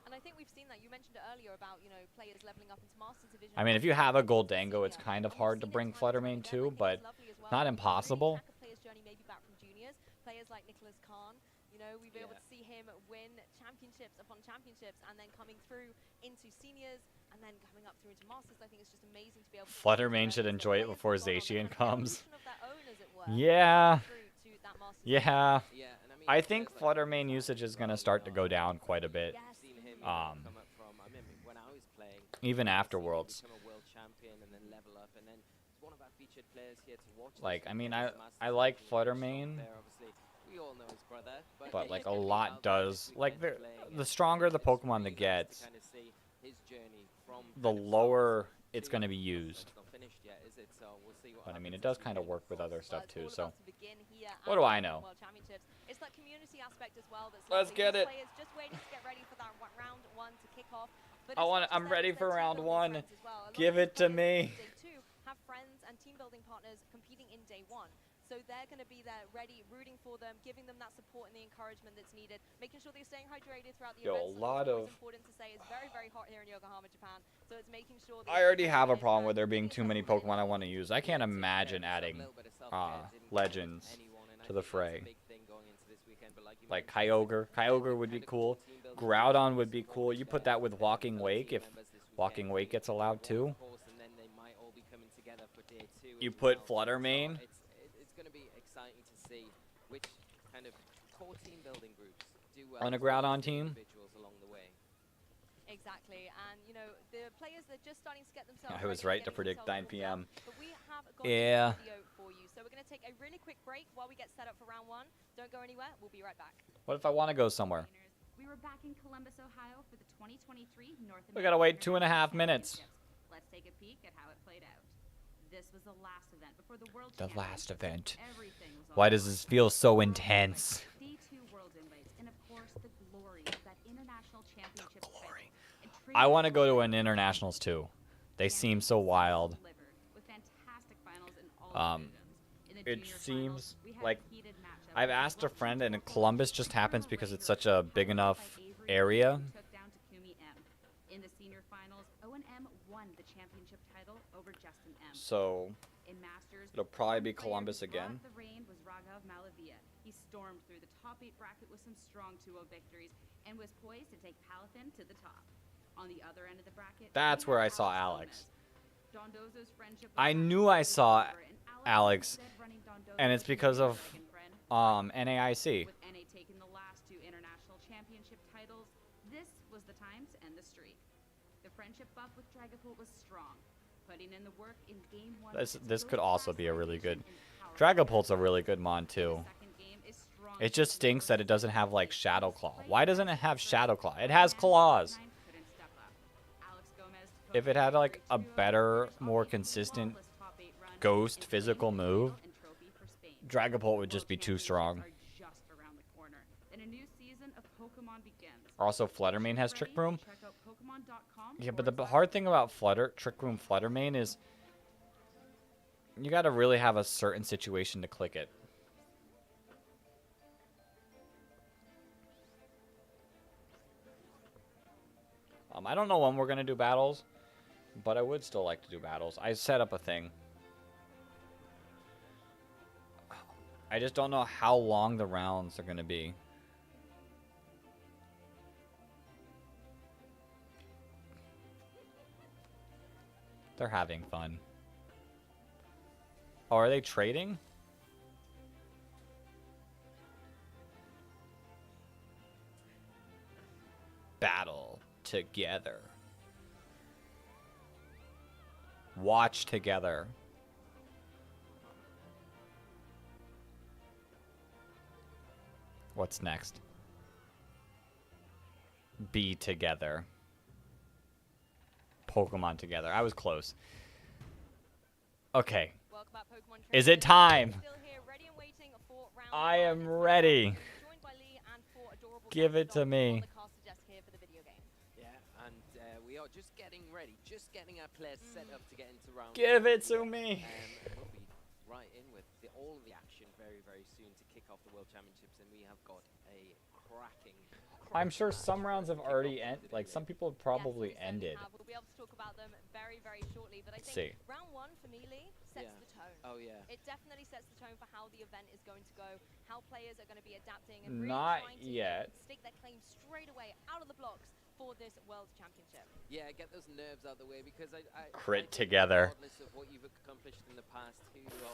G: And I think we've seen that. You mentioned it earlier about, you know, players leveling up into Masters Division.
A: I mean, if you have a Goldango, it's kind of hard to bring Flutter Mane too, but not impossible.
G: Track a player's journey maybe back from juniors. Players like Nicholas Khan, you know, we've been able to see him win championships upon championships, and then coming through into seniors, and then coming up through into Masters. I think it's just amazing to be able to
A: Flutter
G: see
A: Mane should
G: players
A: enjoy it
G: that
A: before
G: have gone on
A: Zacian
G: the
A: comes.
G: evolution of their own, as it were,
A: Yeah.
G: through to that Masters
A: Yeah.
F: Yeah, and I mean,
A: I think
F: players like
A: Flutter
F: Nicholas
A: Mane
F: Khan
A: usage is
F: as
A: going to
F: well,
A: start
F: you
A: to
F: know,
A: go down quite a bit.
G: Yes.
F: seen him come up from. I mean, when I was playing,
A: Even
F: I've
A: after
F: seen him
A: Worlds.
F: become a world champion and then level up, and then it's one of our featured players here to watch.
A: Like,
F: this
A: I mean,
F: weekend.
A: I
F: He's a Masters
A: like
F: champion,
A: Flutter
F: very strong
A: Mane,
F: player, obviously. We all know his brother,
A: but like
F: he's
A: a
F: gonna be
A: lot
F: out there
A: does.
F: this
A: Like
F: weekend playing,
A: the
F: and
A: stronger the
F: it's
A: Pokemon
F: really
A: that
F: nice
A: gets,
F: to kind of see his journey from
A: the
F: kind of
A: lower
F: starting
A: it's
F: to-
A: going to be
F: well,
A: used.
F: it's not finished yet, is it? So we'll see what
A: But I mean,
F: happens
A: it does
F: this
A: kind of
F: weekend,
A: work
F: of
A: with
F: course.
A: other stuff
G: Well,
A: too.
G: it's
A: So
G: all about to begin here
A: what
G: at
A: do
G: the
A: I know?
G: World Championships. It's that community aspect as well that's
A: Let's
G: lovely.
A: get
G: These
A: it.
G: Players just waiting to get ready for that round one to kick off. But
A: I
G: it's
A: wanna-
G: not just
A: I'm
G: them,
A: ready
G: it's
A: for
G: their
A: round
G: team-building
A: one.
G: friends as well. A lot of
A: Give
G: these
A: it to
G: players
A: me.
G: in Day two have friends and team building partners competing in day one. So they're going to be there ready, rooting for them, giving them that support and the encouragement that's needed, making sure they're staying hydrated throughout the
A: Yo,
G: event.
A: a
G: So
A: lot
G: what's always
A: of-
G: important to say is very, very hot here in Yokohama, Japan. So it's making sure that
A: I already
G: you're
A: have a
G: hydrated
A: problem with
G: and
A: there being
G: keeping
A: too many
G: yourself
A: Pokemon I want to use. I can't imagine
F: Yeah, so a
A: adding
F: little bit of self-care didn't get
A: legends
F: anyone, and I
A: to the
F: think that's a
A: fray.
F: big thing going into this weekend, but like you
A: Like
F: mentioned,
A: Kyogre. Kyogre
F: they've
A: would be
F: kind of
A: cool.
F: team building
A: Groudon would be
F: relationships
A: cool.
F: already
A: You put
F: there
A: that with
F: with
A: Walking
F: fellow
A: Wake
F: team
A: if
F: members this
A: Walking
F: weekend.
A: Wake gets
F: One,
A: allowed too.
F: of course, and then they might all be coming together for day two
A: You
F: as
A: put
F: well.
A: Flutter
F: So
A: Mane.
F: it's going to be exciting to see which kind of core team building groups do well
A: On a
F: for
A: Groudon
F: these
A: team?
F: individuals along the way.
G: Exactly, and you know the players are just starting to get themselves.
A: I was
G: ready,
A: right to
G: getting
A: predict
G: themselves
A: 9
G: warmed up,
A: p.m.
G: But we have got
A: Yeah.
G: a video for you, so we're going to take a really quick break while we get set up for round one. Don't go anywhere. We'll be right back.
A: What if I want to go somewhere?
H: We were back in Columbus, Ohio for the 2023 North American
A: We gotta wait 2.5
H: International
A: minutes.
H: Championships. Let's take a peek at how it played out. This was the last event before the World
A: The last
H: Championships.
A: event.
H: Everything was on
A: Why
H: the
A: does
H: line.
A: this feel so
H: World
A: intense?
H: Invites, D2 World Invites, and of course the glory of that international championship
A: glory.
H: title. And
A: I want to go to
H: Trinity
A: an internationals too. They
H: Champions
A: seem so wild.
H: delivered with fantastic finals in all divisions. In the
A: It
H: junior
A: seems
H: finals, we had
A: like
H: heated matchups
A: I've
H: with
A: asked a
H: Russian
A: friend, and
H: Pokemon
A: Columbus just
H: Colonel
A: happens because it's
H: Ranger,
A: such a big
H: powered
A: enough
H: by Avery,
A: area.
H: who took down Takumi M. In the senior finals, O&M won the championship title over Justin M.
A: So
H: In Masters,
A: it'll probably
H: one
A: be
H: player
A: Columbus
H: who brought
A: again.
H: The reign was Raghav Malavia, He stormed through the top 8 bracket with some strong 2-0 victories and was poised to take Palafin to the top. On the other end of the bracket,
A: That's
H: we
A: where
H: had
A: I saw Alex.
H: Gomez. Dondozo's friendship with
A: I
H: Alex
A: knew I
H: was
A: saw
H: over, and
A: Alex,
H: instead running Dondozo
A: and it's
H: to
A: because
H: be a
A: of
H: dragon friend.
A: NAIC.
H: With NA taking the last 2 international championship titles, this was the time to end the streak. The friendship buff with Dragapult was strong, putting in the work in game 1.
A: This could also be a really good. Dragapult's a really good mon too. It just stinks that it doesn't have like Shadow Claw. Why doesn't it have Shadow Claw? It has claws. If it had like a better, more consistent ghost physical move, Dragapult would just be too strong. Also, Fluttermane has Trick Room. Yeah, but the hard thing about Trick Room Fluttermane is you gotta really have a certain situation to click it. I don't know when we're gonna do battles, but I would still like to do battles. I set up a thing. I just don't know how long the rounds are gonna be. They're having fun. Oh, are they trading? Battle together. Watch together. What's next? Be together. Pokemon together. I was close. Okay. Is it time? I am ready. Give it to me.
F: Yeah, and we are just getting ready, just getting our players set up to get into round.
A: Give it to me.
F: We'll be right in with all the action very, very soon to kick off the World Championships, and we have got a cracking.
A: I'm sure some rounds have already ended. Like, some people have probably ended.
G: We'll be able to talk about them very, very shortly. But I
A: Let's
G: think
A: see.
G: round 1 for me, Lee, sets the tone.
F: Oh, yeah.
G: It definitely sets the tone for how the event is going to go, how players are going to be adapting, and really
A: Not
G: trying to
A: yet.
G: stick their claim straight away out of the blocks for this World Championship.
F: Yeah, get those nerves out of the way, because I
A: Crit
F: think
A: together.
F: regardless of what you've accomplished in the past,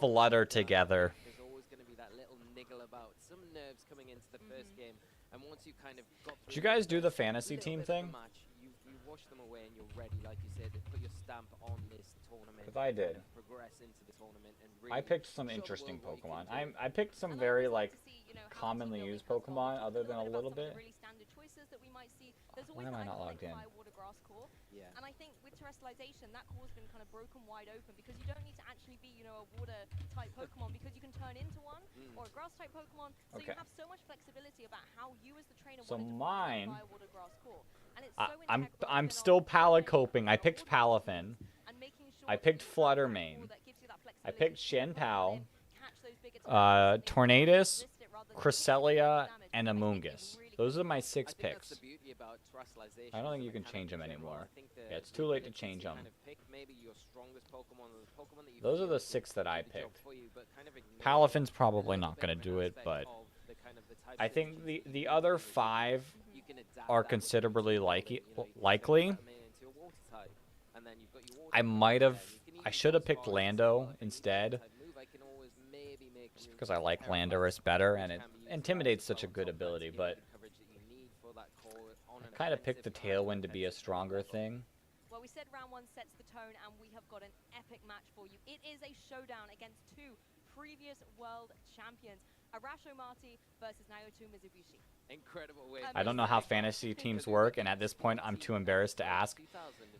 A: Flutter together.
F: There's always going to be that little niggle about some nerves coming into the first game, and once you kind of got through.
A: Did you guys do the
F: first
A: fantasy
F: little
A: team
F: bit of
A: thing?
F: the match, you wash them away and you're ready, like you said, to put your stamp on this tournament.
A: 'Cause I did.
F: And progress into the tournament and really
A: I picked some
F: show the
A: interesting
F: world what you
A: Pokemon.
F: can do.
A: I picked some
G: And
A: very
G: I always
A: like
G: to see, you know, how
A: commonly
G: team
A: used
G: building has
A: Pokemon,
G: gone.
A: other than a
G: Talk
A: little
G: about some of
A: bit.
G: the really standard choices that we might see. There's
A: Why
G: always
A: am I
G: that
A: not
G: icon
A: logged
G: like
A: in?
G: fire, water, grass core.
F: Yeah.
G: And I think with terrestrialization, that core's been kind of broken wide open because you don't need to actually be, you know, a water type Pokemon because you can turn into one or a grass type Pokemon. So
A: Okay.
G: you have so much flexibility about how you as the trainer
A: So
G: want to
A: mine-
G: fire, water, grass core. And it's so
A: I'm
G: integral
A: I'm
G: within
A: still
G: our gameplay,
A: Palacoping. I
G: our
A: picked
G: water
A: Palafin.
G: and making sure
A: I
G: that
A: picked
G: you have that
A: Fluttermane.
G: core that gives you that
A: I
G: flexibility
A: picked
G: to put
A: Shenpao,
G: in, catch those big attacks,
A: Tornadus,
G: resist it rather than
A: Cresselia,
G: damage.
A: and
G: I think
A: Amoonguss.
G: it's really
A: Those are my
F: I
A: 6
F: think that's
A: picks.
F: the beauty about terrestrialization.
A: I don't think
F: as a
A: you can
F: mechanic
A: change them
F: in general.
A: anymore.
F: I think
A: Yeah, it's
F: the
A: too late to
F: ability
A: change them.
F: Kind of pick maybe your strongest Pokemon or the Pokemon that you
A: Those are
F: feel
A: the
F: will
A: 6 that I
F: do the job
A: picked.
F: for you, but kind of ignore
A: Palafin's
F: a
A: probably
F: little
A: not
F: bit
A: going
F: of
A: to
F: an
A: do it,
F: aspect
A: but
F: of the kind of the types
A: I
F: of
A: think
F: situations
A: the
F: you
A: other
F: can do.
A: 5
F: You can adapt
A: are
F: that with
A: considerably
F: each
A: like
F: Pokemon, you know, you can
A: likely.
F: turn Fluttermane into a water type, and then you've got your water
A: I
F: type
A: might
F: there.
A: have.
F: You can
A: I
F: even
A: should
F: go
A: have
F: as
A: picked
F: far as to say,
A: Lando
F: well, if I use that
A: instead.
F: type move, I can always maybe make
A: Just
F: room
A: because
F: for
A: I like
F: Terraform,
A: Landorus better,
F: which
A: and it
F: can be used
A: intimidates
F: well
A: such a
F: on
A: good
F: top,
A: ability.
F: give you
A: But
F: the coverage that you need for that core on
A: I
F: an
A: kind of picked the
F: offensive and
A: Tailwind to be a
F: defensive
A: stronger
F: level.
A: thing.
G: Well, we said round 1 sets the tone, and we have got an epic match for you. It is a showdown against 2 previous world champions, Arasho Marti versus Naoto Mizubushi.
F: Incredible way.
A: I don't know how fantasy teams work, and at this point, I'm too embarrassed to ask.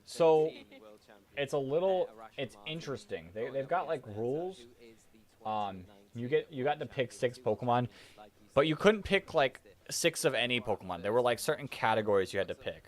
A: So, it's a little, it's interesting. They've got like rules. You got to pick 6 Pokemon, but you couldn't pick like 6 of any Pokemon. There were like certain categories you had to pick.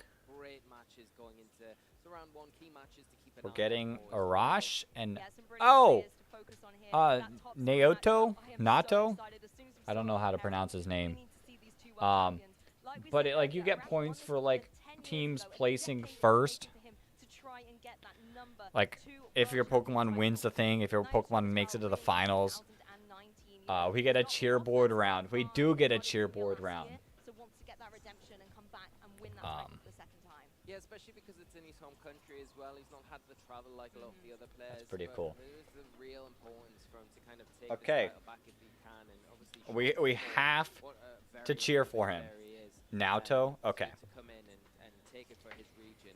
A: We're getting Arash and
G: Yeah, some brilliant
A: oh,
G: players to focus on here. That top score
A: Naoto,
G: matchup, I am
A: Nato.
G: so excited. As soon as we
A: I don't
G: saw
A: know
G: the
A: how to
G: pairing,
A: pronounce his
G: we
A: name.
G: need to see these 2 world champions. Like we
A: But
G: said
A: it, like you
G: earlier,
A: get
G: round
A: points
G: 1
A: for
G: was
A: like
G: 10 years
A: teams
G: ago, a
A: placing
G: decade
A: first.
G: for him to try and get that number
A: Like
G: 2
A: if your
G: world champion
A: Pokemon wins the
G: title.
A: thing, if your
G: Naoto
A: Pokemon
G: as
A: makes it
G: well
A: to the
G: winning
A: finals.
G: 2019 You know,
A: We get a
G: it's not
A: cheerboard
G: often
A: round. We
G: someone
A: do get a
G: won it in the
A: cheerboard
G: last
A: round.
G: year, so wants to get that redemption and come back and win that title for the second time.
F: Yeah, especially because it's in his home country as well. He's not had the travel like a lot of the other players.
A: That's pretty
F: but
A: cool.
F: There's the real importance for him to kind of take
A: Okay.
F: this title back if he can, and obviously
A: We have
F: what a very
A: to cheer for
F: good
A: him.
F: player he is,
A: Naoto? Okay.
F: to come in and take it for his region.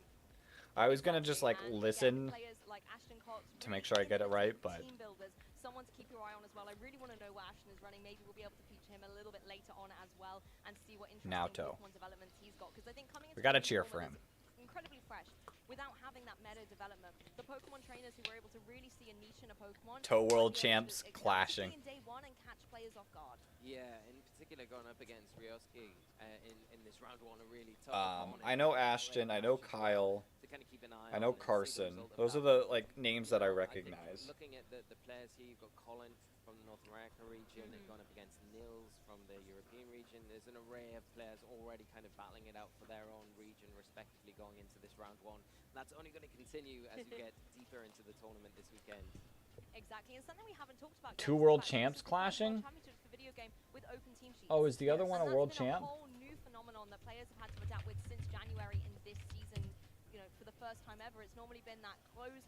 A: I was gonna just like
G: And, yeah,
A: listen
G: players like Ashton Cox,
A: to make
G: really
A: sure I get it right,
G: innovative
A: but
G: team builders, someone to keep your eye on as well. I really want to know what Ashton is running. Maybe we'll be able to feature him a little bit later on as well and see what interesting
A: Naoto.
G: Pokemon developments he's got. Because I think coming into
A: we gotta
G: the
A: cheer for
G: tournament
A: him.
G: is incredibly fresh without having that meta development. The Pokemon trainers who were able to really see a niche in a Pokemon.
A: Toe
G: might
A: World
G: be able to
A: Champs
G: excel,
A: clashing.
G: particularly in day one, and catch players off guard.
F: Yeah, in particular going up against Ryosuke in this round one, a really tough opponent.
A: I know Ashton. I know Kyle.
F: To kind of keep an eye
A: I know
F: on and see the
A: Carson.
F: result of
A: Those are
F: that.
A: the like names that I
F: think
A: recognize.
F: looking at the players here, you've got Colin from the North America region, and going up against Nils from the European region. There's an array of players already kind of battling it out for their own region, respectively, going into this round one. And that's only going to continue as you get deeper into the tournament this weekend.
G: Exactly, and something we haven't talked about.
A: Two
G: yet is the
A: world
G: fact that
A: champs
G: this is the first
A: clashing?
G: World Championships for video game with open team sheets.
A: Oh, is the other one a
G: And
A: world
G: that's been
A: champ?
G: a whole new phenomenon that players have had to adapt with since January in this season. You know, for the first time ever, it's normally been that closed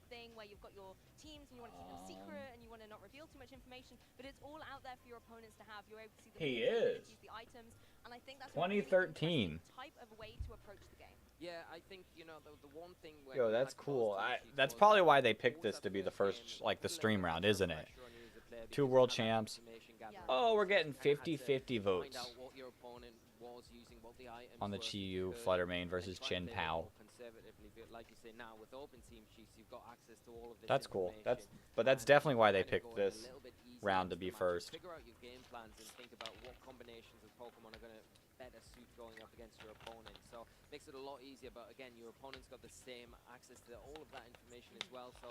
G: thing where you've got your teams and you want to keep them secret and you want to not reveal too much information, but it's all out there for your opponents to have. You're able to see the
A: He
G: moves, the
A: is.
G: abilities, the items, and I think that's a really
A: 2013.
G: interesting type of way to approach the game.
F: Yeah, I think, you know, the one thing where
A: Yo,
F: you
A: that's
F: had
A: cool.
F: close team sheets
A: That's
F: was
A: probably
F: that
A: why they
F: always
A: picked this
F: that
A: to be the
F: first
A: first,
F: game
A: like the
F: was a
A: stream
F: little
A: round,
F: bit
A: isn't it?
F: pressure on you as a player
A: Two
F: because
A: world
F: you had that
A: champs.
F: information gathering
A: Oh, we're getting
F: process, kinda had to
A: 50-50 votes
F: find out what your opponent was using, what the items
A: on the
F: were,
A: Chi-Yu
F: and
A: Fluttermane
F: and
A: versus
F: try
A: Chin
F: and play a bit
A: Pao.
F: more conservatively. But like you say, now with open team sheets, you've got access to all of this
A: That's cool.
F: information,
A: But that's
F: and
A: definitely why they
F: kinda
A: picked
F: go in a
A: this
F: little bit easier
A: round to
F: into
A: be
F: the match.
A: first.
F: Figure out your game plans and think about what combinations of Pokemon are going to better suit going up against your opponent. So makes it a lot easier. But again, your opponent's got the same access to all of that information as well. So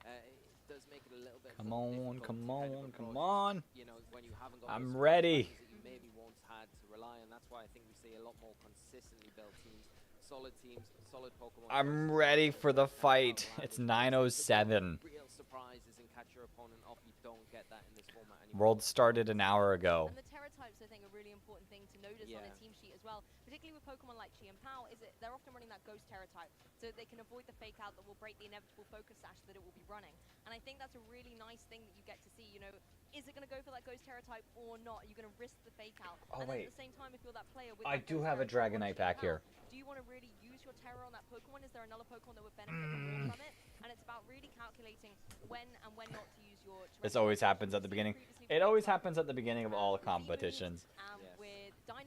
F: it does make it a little bit.
A: Come
F: more
A: on,
F: difficult
A: come
F: to kind of
A: on, come
F: approach,
A: on.
F: You know, when you haven't got
A: I'm
F: those
A: ready.
F: factors that you maybe once had to rely on. That's why I think we see a lot more consistently built teams, solid Pokemon.
A: I'm ready for the fight. It's 9:07.
F: Real surprises and catch your opponent off. You don't get that in this format anymore.
A: World started an hour ago.
G: And the Terra types, I think, are a really important thing to notice on a
F: Yeah.
G: team sheet as well, particularly with Pokemon like Chi and Pao, is that they're often running that Ghost Terra type, so they can avoid the fake out that will break the inevitable focus sash that it will be running. And I think that's a really nice thing that you get to see, you know, is it going to go for that Ghost Terra type or not? Are you going to risk the fake out?
A: Oh,
G: and then
A: wait.
G: at the same time, if you're that player with
A: I
G: that
A: do
G: Ghost
A: have a
G: Terra type on
A: Dragonite
G: Chi
A: back
G: and Pao,
A: here.
G: do you want to really use your Terra on that Pokemon? Is there another Pokemon that would benefit more from it? And it's about really calculating when and when not to use your
A: This always happens at the beginning. It always happens at the beginning of all competitions.
F: Yes.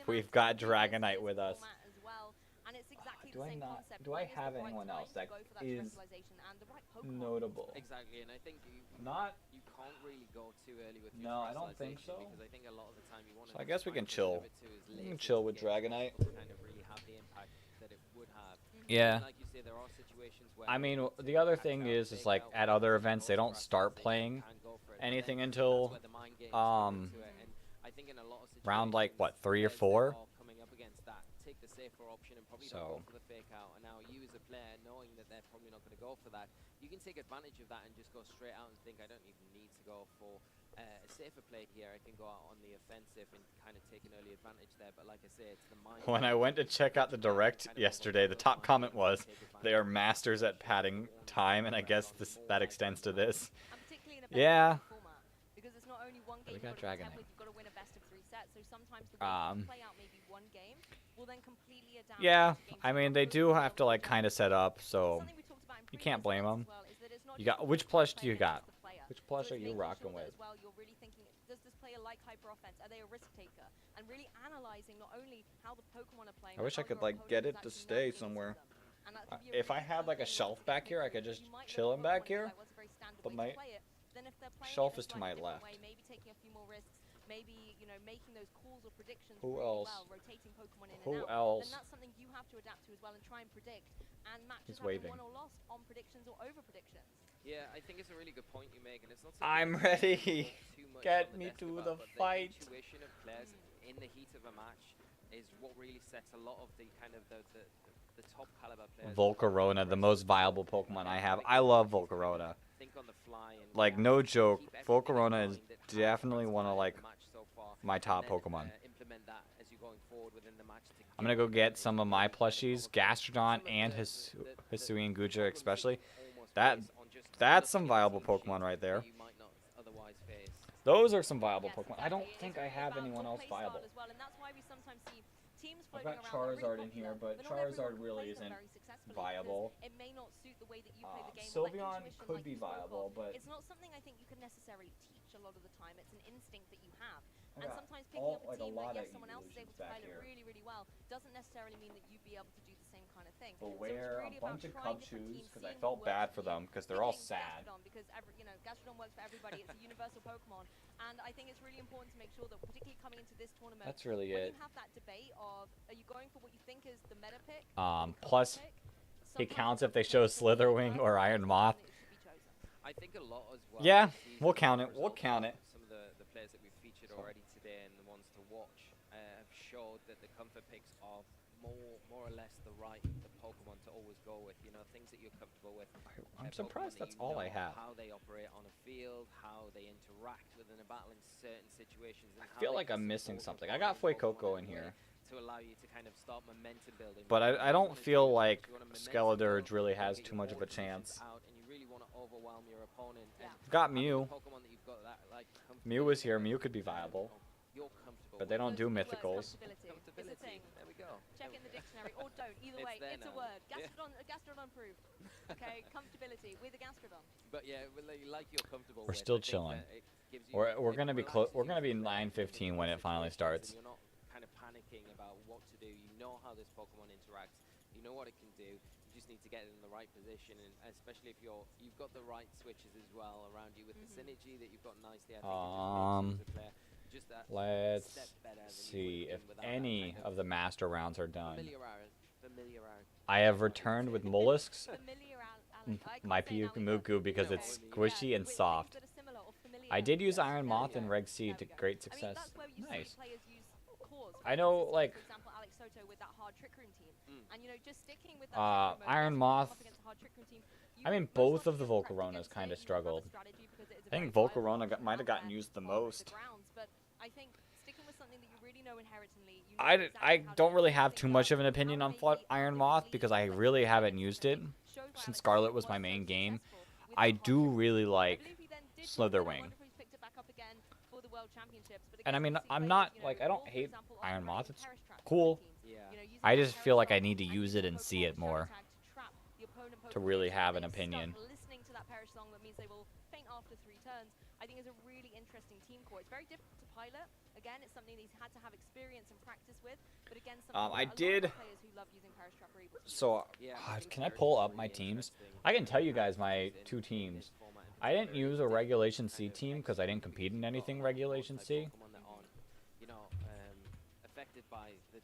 A: We've got Dragonite with us.
G: As well. And it's exactly
A: Do
G: the
A: I
G: same
A: not-
G: concept.
A: do I
G: When is the
A: have
G: right
A: anyone
G: time
A: else
G: to
A: that
G: go for that
A: is
G: specialization and the right Pokemon?
A: Notable.
F: Exactly, and I think you
A: Not.
F: can't really go too early with your
A: No, I don't think
F: specialization
A: so.
F: because I think a lot of the time you want
A: So I guess we can
F: to
A: chill.
F: it to as
A: We
F: late
A: can
F: into
A: chill
F: the
A: with
F: game as
A: Dragonite.
F: possible to kind of really have the impact that it would have.
A: Yeah.
F: And like you say, there are situations where
A: I mean,
F: you
A: the
F: can
A: other
F: catch
A: thing
F: out,
A: is
F: fake
A: like
F: out,
A: at
F: or
A: other
F: you
A: events
F: go
A: they
F: for
A: don't start
F: specialization,
A: playing
F: you can go for it, but
A: anything
F: then
A: until
F: that's where the mind games come into it, and I think in a lot of
A: round, like,
F: situations,
A: what, 3 or
F: players that
A: 4?
F: are coming up against that take the safer option and probably
A: So-
F: don't go for the fake out. And now you as a player, knowing that they're probably not going to go for that, you can take advantage of that and just go straight out and think, I don't even need to go for a safer play here. I can go out on the offensive and kind of take an early advantage there. But like I say, it's the mind.
A: When I went to check out the direct yesterday, the top comment was, "They are masters at padding time," and I guess that extends to this.
G: And particularly in a
A: Yeah.
G: best-of-3 format, because it's not only one game
A: We
G: you've
A: got
G: got to contend
A: Dragonite.
G: with, you've got to win a best-of-3 set. So sometimes the way you play out maybe one game will then completely adapt.
A: Yeah,
G: to games
A: I
G: that
A: mean
G: are
A: they
G: close
A: do
G: to
A: have to like kind of set up, so
G: Something we talked about in
A: you can't
G: previous
A: blame
G: events
A: 'em.
G: as well is that it's not
A: you
G: just
A: got which
G: the
A: plush do
G: player,
A: you got?
G: it's the player.
A: Which plush
G: So
A: are
G: it's
A: you
G: making
A: rocking
G: sure that
A: with?
G: as well, you're really thinking, does this player like hyper offense? Are they a risk taker? And really analyzing not only how the Pokemon are playing.
A: I wish
G: but
A: I
G: how
A: could,
G: your
A: like,
G: opponent
A: get
G: is
A: it to
G: actually
A: stay
G: navigating
A: somewhere.
G: them. And that could be a
A: If I
G: really
A: had,
G: key
A: like, a
G: thing
A: shelf
G: to
A: back here, I
G: think
A: could
G: through.
A: just
G: You might
A: chill
G: look at
A: him back
G: Pokemon,
A: here,
G: you're like, what's a very standard
A: but
G: way
A: my
G: to play it? Then if they're playing
A: shelf
G: it
A: is
G: a
A: to my
G: slightly different
A: left.
G: way, maybe taking a few more risks, maybe making those calls or predictions
A: Who
G: really
A: else?
G: well, rotating Pokemon in
A: Who
G: and out.
A: else?
G: Then that's something you have to adapt to as well and try and predict. And matches
A: He's
G: have been
A: waving.
G: won or lost on predictions or over predictions.
F: Yeah, I think it's a really good point you make, and it's not.
A: I'm
F: something that we
A: ready.
F: talk too much
A: Get
F: on the
A: me
F: desk
A: to
F: about,
A: the
F: but
A: fight.
F: The intuition of players in the heat of a match is what really sets a lot of the kind of the top caliber players.
A: Volcarona, the most viable Pokemon I have. I love Volcarona.
F: Think on the fly and
A: Like,
F: react
A: no
F: and
A: joke,
F: keep everything in
A: Volcarona is
F: mind that
A: definitely want to like my top Pokemon. I'm gonna go get some of my plushies, Gastrodon and Hisuian Guja especially. That's some viable Pokemon right there. Those are some viable Pokemon. I don't think I have anyone else viable. I've got Charizard in here, but Charizard really isn't viable.
G: It may not suit the way that you play the game. or, like,
A: Sylveon
G: intuition,
A: could
G: like
A: be
G: you spoke
A: viable,
G: of.
A: but
G: It's not something I think you can necessarily teach a lot of the time. It's an instinct that you have.
A: I
G: And
A: got
G: sometimes picking up a
A: like
G: team
A: a lot
G: that,
A: of
G: yes, someone else is able
A: evolutions
G: to
A: back
G: pilot
A: here.
G: really, really well, doesn't necessarily mean that you'd be able to do the same kind of thing.
A: But
G: So it's
A: wear
G: really
A: a bunch of
G: about trying
A: Cub
G: different
A: shoes
G: teams,
A: because I
G: seeing
A: felt
G: what
A: bad
G: works
A: for
G: you,
A: them because they're all
G: picking
A: sad.
G: Gastrodon because Gastrodon works for everybody. It's a universal Pokemon, and I think it's really important to make sure that, particularly coming into this tournament,
A: That's really
G: when
A: it.
G: you have that debate of are you going for what you think is the meta pick,
A: Plus, it counts if they show Slitherwing or Iron Moth.
F: I think a lot as well.
A: Yeah,
F: this season,
A: we'll count it.
F: as a
A: We'll
F: result
A: count
F: of
A: it.
F: Some of the players that we've featured already today and the ones to watch have showed that the comfort picks are more or less the Pokemon to always go with. You know, things that you're comfortable with.
A: I'm
F: Pokemon
A: surprised
F: that
A: that's
F: you
A: all I
F: know
A: have.
F: How they operate on a field, how they interact within a battle in certain situations. And
A: I feel like I'm missing something. I got Fuecoco in here.
F: To allow you to kind of start momentum building.
A: But I don't feel like
F: You wanna momentum
A: Skeledirge
F: build,
A: really
F: you wanna
A: has
F: get
A: too
F: your
A: much of a
F: forces
A: chance.
F: out, and you really want to overwhelm your opponent. And
A: I've got
F: having
A: Mew.
F: a Pokemon that you've got that, like,
A: Mew is here. Mew could be viable.
F: You're comfortable
A: But they don't do mythicals.
G: Comfortability. It's a
F: Comfortability.
G: thing.
F: There we go.
G: Check in the dictionary, or don't. Either
F: It's
G: way,
F: there
G: it's a
F: now.
G: word.
F: Yeah.
G: Gastrodon proof. Okay, comfortability with a Gastrodon.
F: But yeah, like you're comfortable.
A: We're
F: with,
A: still
F: I think
A: chilling.
F: that it gives you-
A: We're
F: it
A: gonna be
F: relaxes
A: We're
F: you
A: gonna be
F: to be able to
A: 9:15 when it finally
F: situations,
A: starts.
F: and you're not kind of panicking about what to do. You know how this Pokemon interacts. You know what it can do. You just need to get it in the right position, and especially if you've got the right switches as well around you with the synergy that you've got nicely. I think it just makes you as a player just that
A: Let's
F: step better than you
A: see
F: would have
A: if
F: been without that
A: any
F: kind
A: of the master rounds are done.
F: familiarity.
A: I have returned with mollusks,
G: Familiar, I can't
A: my
G: say it now either.
A: Pyukumuku, because it's squishy and
G: With
A: soft.
G: things that are similar or familiar.
A: I did use Iron
F: There we
A: Moth and
F: go.
A: Reg C
G: There
A: to
G: we go.
A: great
G: I mean,
A: success.
G: that's where you
A: Nice.
G: see players use cores.
A: I know, like,
G: for example, Alex Soto with that hard Trick Room team, and you know, just sticking with that.
A: Iron Moth. I mean, both of the Volcaronas kinda struggled. I think Volcarona might have gotten used the most.
G: But I think sticking with something that you really know inherently. You know
A: I
G: exactly how to
A: don't really
G: set
A: have
G: things
A: too much
G: up,
A: of an opinion
G: how
A: on
G: to make it
A: Iron Moth because I
G: effectively,
A: really
G: like,
A: haven't used it
G: showed why
A: since
G: Alex
A: Scarlet
G: Soto
A: was my
G: so
A: main game.
G: successful with
A: I
G: that hard
A: do
G: Trick Room.
A: really
G: I
A: like
G: believe he then did
A: Slitherwing.
G: wonder if he's picked it back up again for the World Championships, but
A: And I
G: again,
A: mean,
G: we see
A: I'm
G: players,
A: not
G: you know,
A: like I don't
G: or, for
A: hate
G: example,
A: Iron
G: operating
A: Moth. It's
G: Perish Trap for
A: cool.
G: teams.
F: Yeah.
G: You know, using
A: I
G: that
A: just
G: Perish
A: feel like I
G: Trap
A: need to
G: and
A: use
G: using
A: it and
G: the
A: see
G: Pokemon
A: it more
G: Shadow Tag to trap the opponent
A: to
G: Pokemon.
A: really
G: So
A: have
G: when
A: an
G: they start
A: opinion.
G: listening to that Perish song, that means they will faint after 3 turns. I think is a really interesting team core. It's very difficult to pilot. Again, it's something that he's had to have experience and practice with. But again, something
A: I
G: that a lot of
A: did-
G: players who love using Perish Trap are able to use.
A: So,
F: Yeah, I think
A: can I
F: Perish
A: pull
F: is
A: up my
F: really
A: teams?
F: interesting.
A: I can tell you guys my
F: In
A: 2
F: this
A: teams.
F: format in
A: I didn't
F: particular,
A: use
F: it's
A: a
F: different
A: Regulation
F: kind
A: C
F: of
A: team because I didn't compete in anything Regulation C.
F: Pokemon that aren't, you know, affected by the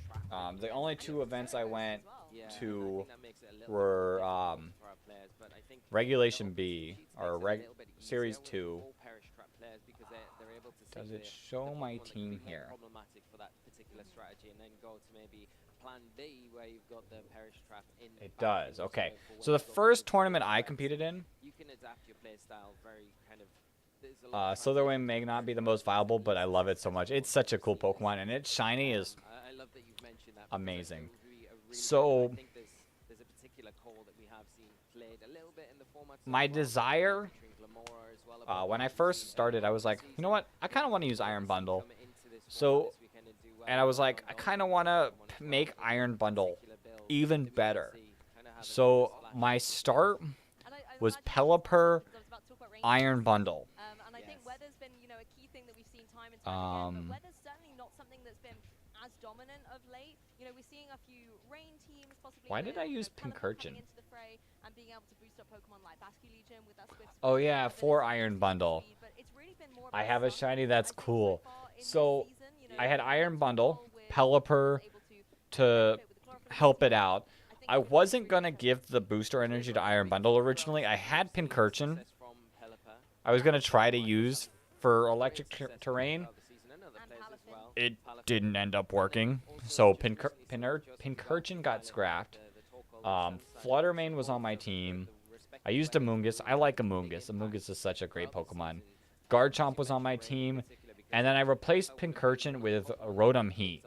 F: trap.
A: The only 2 events I went
F: Yeah, I
A: to
F: think that makes it a little bit
A: were
F: difficult for our players, but I think
A: Regulation
F: the
A: B
F: cheats
A: or
F: makes it a little bit
A: Series
F: easier with
A: 2.
F: all Perish Trap players because they're able to
A: Does
F: see
A: it
F: the
A: show my
F: Pokemon that could
A: team
F: be more
A: here?
F: problematic for that particular strategy, and then go to maybe Plan B where you've got the Perish Trap in.
A: It
F: back
A: does.
F: in
A: Okay.
F: reserve for
A: So
F: when
A: the
F: you go
A: first
F: for
A: tournament I
F: threats.
A: competed in,
F: You can adapt your play style very kind of. There's a lot of
A: Slitherwing may
F: transitions
A: not be the
F: between
A: most
F: styles
A: viable,
F: that
A: but
F: you
A: I
F: can
A: love it so much.
F: successful
A: It's such a cool
F: succeed.
A: Pokemon, and its shiny is
F: I love that you've mentioned that.
A: amazing.
F: Because it would be a really
A: So-
F: I think there's a particular call that we have seen played a little bit in the format. so
A: my
F: far,
A: desire,
F: featuring Glamora as well, a
A: when I
F: Pokemon we've
A: first
F: seen
A: started, I was like,
F: early
A: you know what? I kind of want to use
F: season,
A: Iron
F: seen
A: Bundle.
F: come into this
A: So,
F: format this weekend and do well.
A: and I was like, I
F: know
A: kind of
F: that
A: want to
F: Pokemon as well,
A: make
F: but
A: Iron
F: this
A: Bundle
F: particular build
A: even
F: that we can
A: better.
F: see kinda have a
A: So
F: splash
A: my
F: of
A: start
G: And I
A: was
G: imagine
A: Pelipper,
G: because I was about to talk about range
A: Iron
G: teams.
A: Bundle.
G: And I think
F: Yes.
G: weather's been, you know, a key thing that we've seen time and time again.
A: Um,
G: But weather's certainly not something that's been as dominant of late. You know, we're seeing a few rain teams possibly.
A: Why
G: with,
A: did I
G: you know,
A: use
G: Pelipper
A: Pincurchin?
G: coming into the fray and being able to boost up Pokemon like Basculegion with that swift
A: Oh
G: speed,
A: yeah,
G: ability
A: for
G: to
A: Iron
G: speed,
A: Bundle.
G: but it's really been more
A: I
G: about
A: have a
G: sun,
A: shiny that's
G: I think,
A: cool.
G: far in this
A: So
G: season, you know,
A: I had
G: we've
A: Iron
G: done
A: Bundle,
G: well with
A: Pelipper
G: able to
A: to
G: benefit with the chlorophyll
A: help it
G: ability.
A: out.
G: think
A: I
G: it's
A: wasn't
G: really
A: gonna
G: important.
A: give the booster energy to Iron Bundle originally. I had Pincurchin.
F: Success from Pelipper.
A: I was gonna try to use for electric
F: Great success
A: terrain.
F: throughout the season and other
G: And
F: players as
G: Palafin.
F: well.
A: It
F: Palafin.
A: didn't end up working.
F: Also
A: So
F: just recently seen just
A: Pincurchin got
F: Violet,
A: scrapped.
F: the Torkoal Sun side,
A: Fluttermane was on my
F: both of
A: team.
F: the respective
A: I used
F: weapons
A: Amoonguss.
F: with
A: I like
F: big
A: Amoonguss.
F: impact
A: Amoonguss is such a great
F: throughout the
A: Pokemon.
F: season.
A: Garchomp was on my team, and then I replaced Pincurchin with Rotom Heat.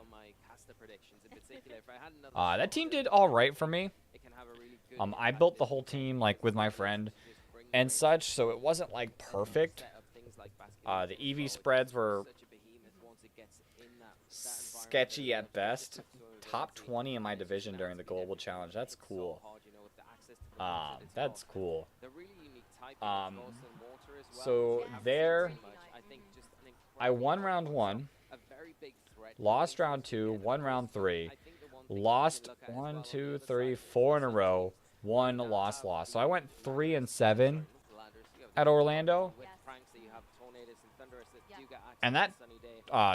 A: That team did all right for me. I built the whole team like with my friend and such, so it wasn't like perfect. The EV spreads were sketchy at best. Top 20 in my division during the Global Challenge. That's cool. That's cool. So there, I won round 1, lost round 2, won round 3, lost 1, 2, 3, 4 in a row, won, lost. So I went 3-7 at Orlando. And that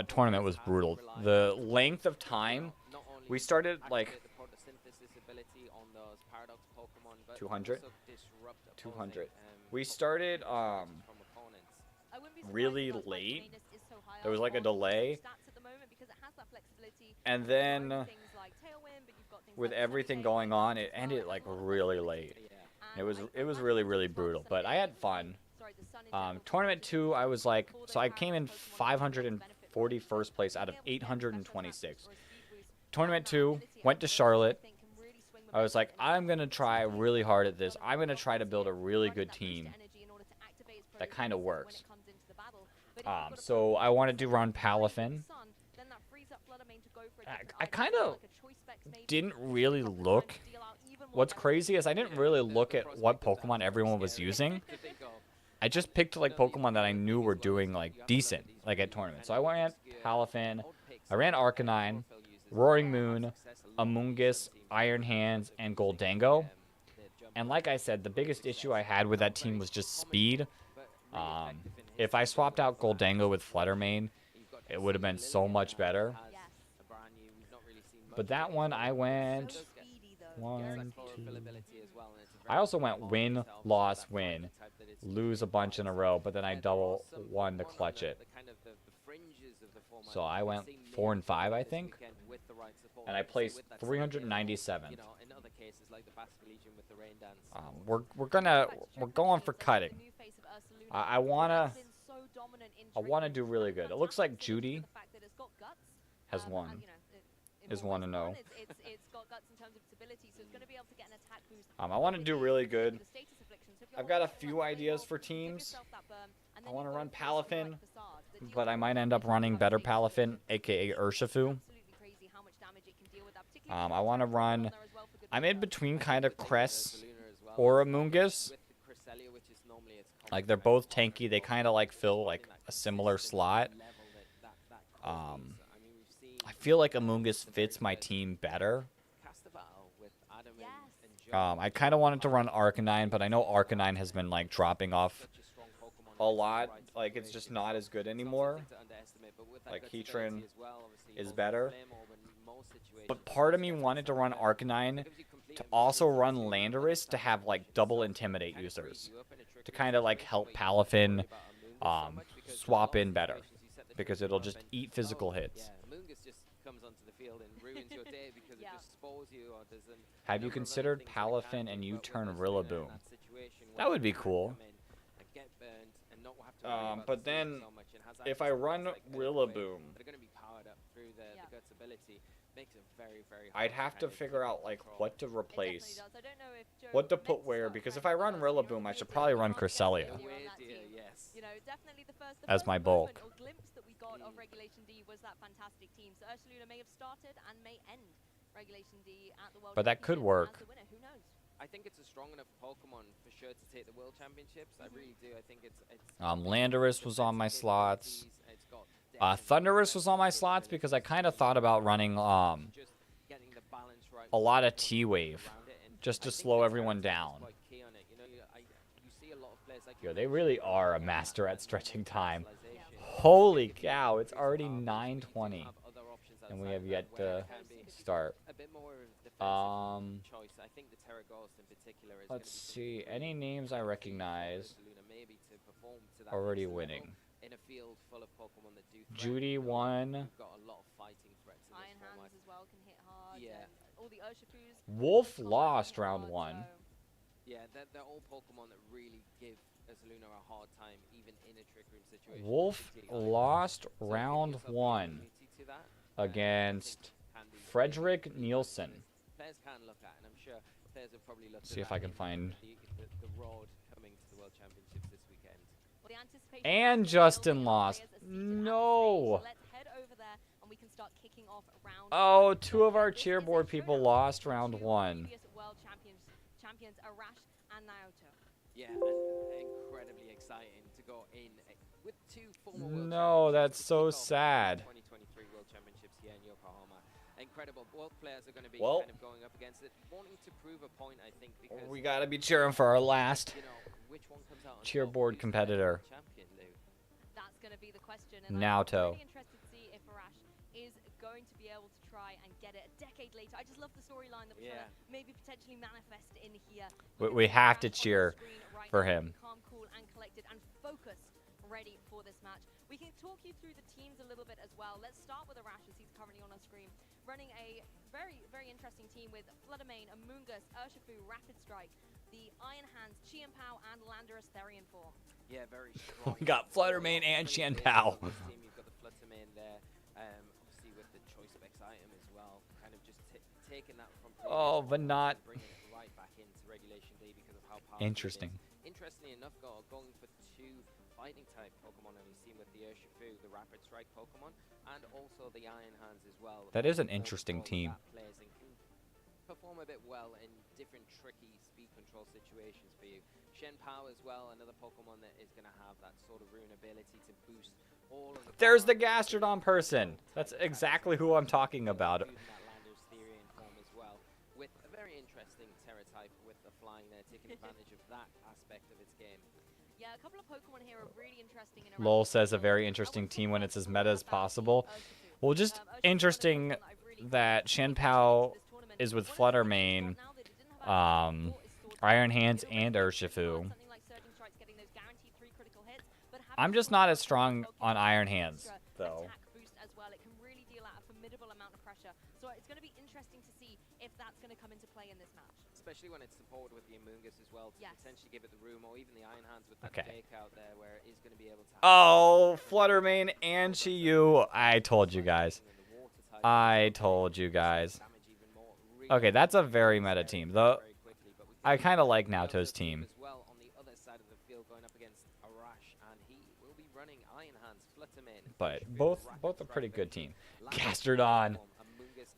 A: tournament was brutal. The length of time, we started like 200. We started really late. There was like a delay. And then with everything going on, it ended like really late. It was really brutal, but I had fun. Tournament 2, I was like, so I came in 541st place out of 826. Tournament 2, went to Charlotte. I was like, I'm going to try really hard at this. I'm going to try to build a really good team that kind of works. So I wanted to run Palafin. I kind of didn't really look. What's crazy is I didn't really look at what Pokemon everyone was using. I just picked like Pokemon that I knew were doing like decent, like at tournaments. So I ran Palafin, I ran Arcanine, Roaring Moon, Amoonguss, Iron Hands, and Goldango. And like I said, the biggest issue I had with that team was just speed. If I swapped out Goldango with Fluttermane, it would have been so much better. But that one I went 1, 2. I also went win, loss, win, lose a bunch in a row, but then I double won to clutch it. So I went 4 and 5, I think, and I placed 397th. We're going for cutting. I wanna do really good. It looks like Judy has won. Is 1-0. I want to do really good. I've got a few ideas for teams. I want to run Palafin, but I might end up running better Palafin, aka Urshifu. I want to run. I'm in between kind of Cress or Amoonguss. Like they're both tanky. They kind of like fill like a similar slot. I feel like Amoonguss fits my team better. I kind of wanted to run Arcanine, but I know Arcanine has been like dropping off a lot. Like it's just not as good anymore. Like Heatran is better. But part of me wanted to run Arcanine to also run Landorus to have like double Intimidate users. To kind of like help Palafin swap in better. Because it'll just eat physical hits. Have you considered Palafin and U-turn Rillaboom? That would be cool. But then, if I run Rillaboom, I'd have to figure out like what to replace, what to put where. Because if I run Rillaboom, I should probably run Cresselia as my bulk.
G: Of Regulation D was that fantastic team. So Ursaluna may have started and may end Regulation D at the World
A: But that could work.
G: as the winner. Who knows?
F: I think it's a strong enough Pokemon for sure to take the World Championships. I really do. I think it's
A: Landorus was on my slots. Thundurus was on my slots because I kind of thought about running a lot of T-Wave just to slow everyone down. Yo, they really are a master at stretching time. Holy cow, it's already 9:20, and we have yet to start. Let's see, any names I recognize already winning. Judy won.
G: Iron Hands as well can hit hard.
F: Yeah.
G: All the Urshifus.
A: Wolf lost round 1.
F: Yeah, they're all Pokemon that really give Luna a hard time, even in a trick room situation.
A: Wolf
F: particularly
A: lost
F: So giving
A: round
F: yourself the
A: 1
F: opportunity to that,
A: against
F: I think can be
A: Frederick
F: really
A: Nielsen.
F: players can look at, and I'm sure players have probably looked
A: See
F: at
A: if I
F: that
A: can find.
F: the road coming to the World Championships this weekend.
G: Well, the anticipation
A: And
G: is
A: Justin
G: building, and our
A: lost.
G: players are seated at the
A: No.
G: stage. Let's head over there and we can start kicking off round
A: Oh,
G: 1.
A: two of
G: So,
A: our
G: this is a
A: cheerboard people
G: showdown
A: lost
G: between
A: round
G: two
A: 1.
G: previous world champions Arash and Naoto.
F: Yeah, and incredibly exciting to go in with two former World
A: No,
F: Championships
A: that's
F: to
A: so
F: kick off
A: sad.
F: the 2023 World Championships here in Yokohama. Incredible. Both players are going to be
A: Well,
F: kind of going up against it, wanting to prove a point, I think, because
A: We gotta be cheering for our last
F: you know which one comes out on top,
A: cheerboard
F: who's the
A: competitor.
F: champion, Lou.
G: That's going to be the question. And
A: Naoto.
G: I'm really interested to see if Arash is going to be able to try and get it a decade later. I just love the storyline that we're trying to maybe potentially manifest in here.
A: We have to cheer for him.
G: Calm, cool, and collected, and focused, ready for this match. We can talk you through the teams a little bit as well. Let's start with Arash, as he's currently on our screen, running a very, very interesting team with Fluttermane, Amoongus, Urshifu, Rapid Strike, the Iron Hands, Chien Pao, and Landorus Therian form.
F: Yeah, very strong.
A: We got Fluttermane and Chien Pao.
F: You've got the Fluttermane there, obviously with the choice of X item as well, kind of just taking that from
A: Oh, but not.
F: bringing it right back into Regulation D because of how powerful
A: Interesting.
F: it is. Interestingly enough, going for two fighting type Pokemon, and we've seen with the Urshifu, the Rapid Strike Pokemon, and also the Iron Hands as well.
A: That is an
F: Both
A: interesting
F: of
A: team.
F: that plays and can perform a bit well in different tricky speed control situations for you. Chien Pao as well, another Pokemon that is going to have that sort of rune ability to boost all of the
A: There's the
F: power of
A: Gastrodon person. That's exactly who I'm talking about.
F: including that Landorus Therian form as well, with a very interesting Terra type with the flying there, taking advantage of that aspect of its game.
G: Yeah, a couple of Pokemon here are really interesting. In
A: Lol says a very interesting team when it's as meta as possible. Well, just interesting that Chien Pao is with Fluttermane, Iron Hands, and Urshifu. I'm just not as strong on Iron Hands, though.
G: As well. It can really deal out a formidable amount of pressure. So it's going to be interesting to see if that's going to come into play in this match.
F: Especially when it's supported with the Amoongus as well, to potentially give it the room, or even the Iron Hands with the fake out there, where it is going to be able to.
A: Oh, Fluttermane and Chiyu. I told you guys. I told you guys. Okay, that's a very meta team. Though I kind of like Naoto's team.
F: As well on the other side of the field, going up against Arash, and he will be running Iron Hands, Fluttermane.
A: But both a pretty good team. Gastrodon.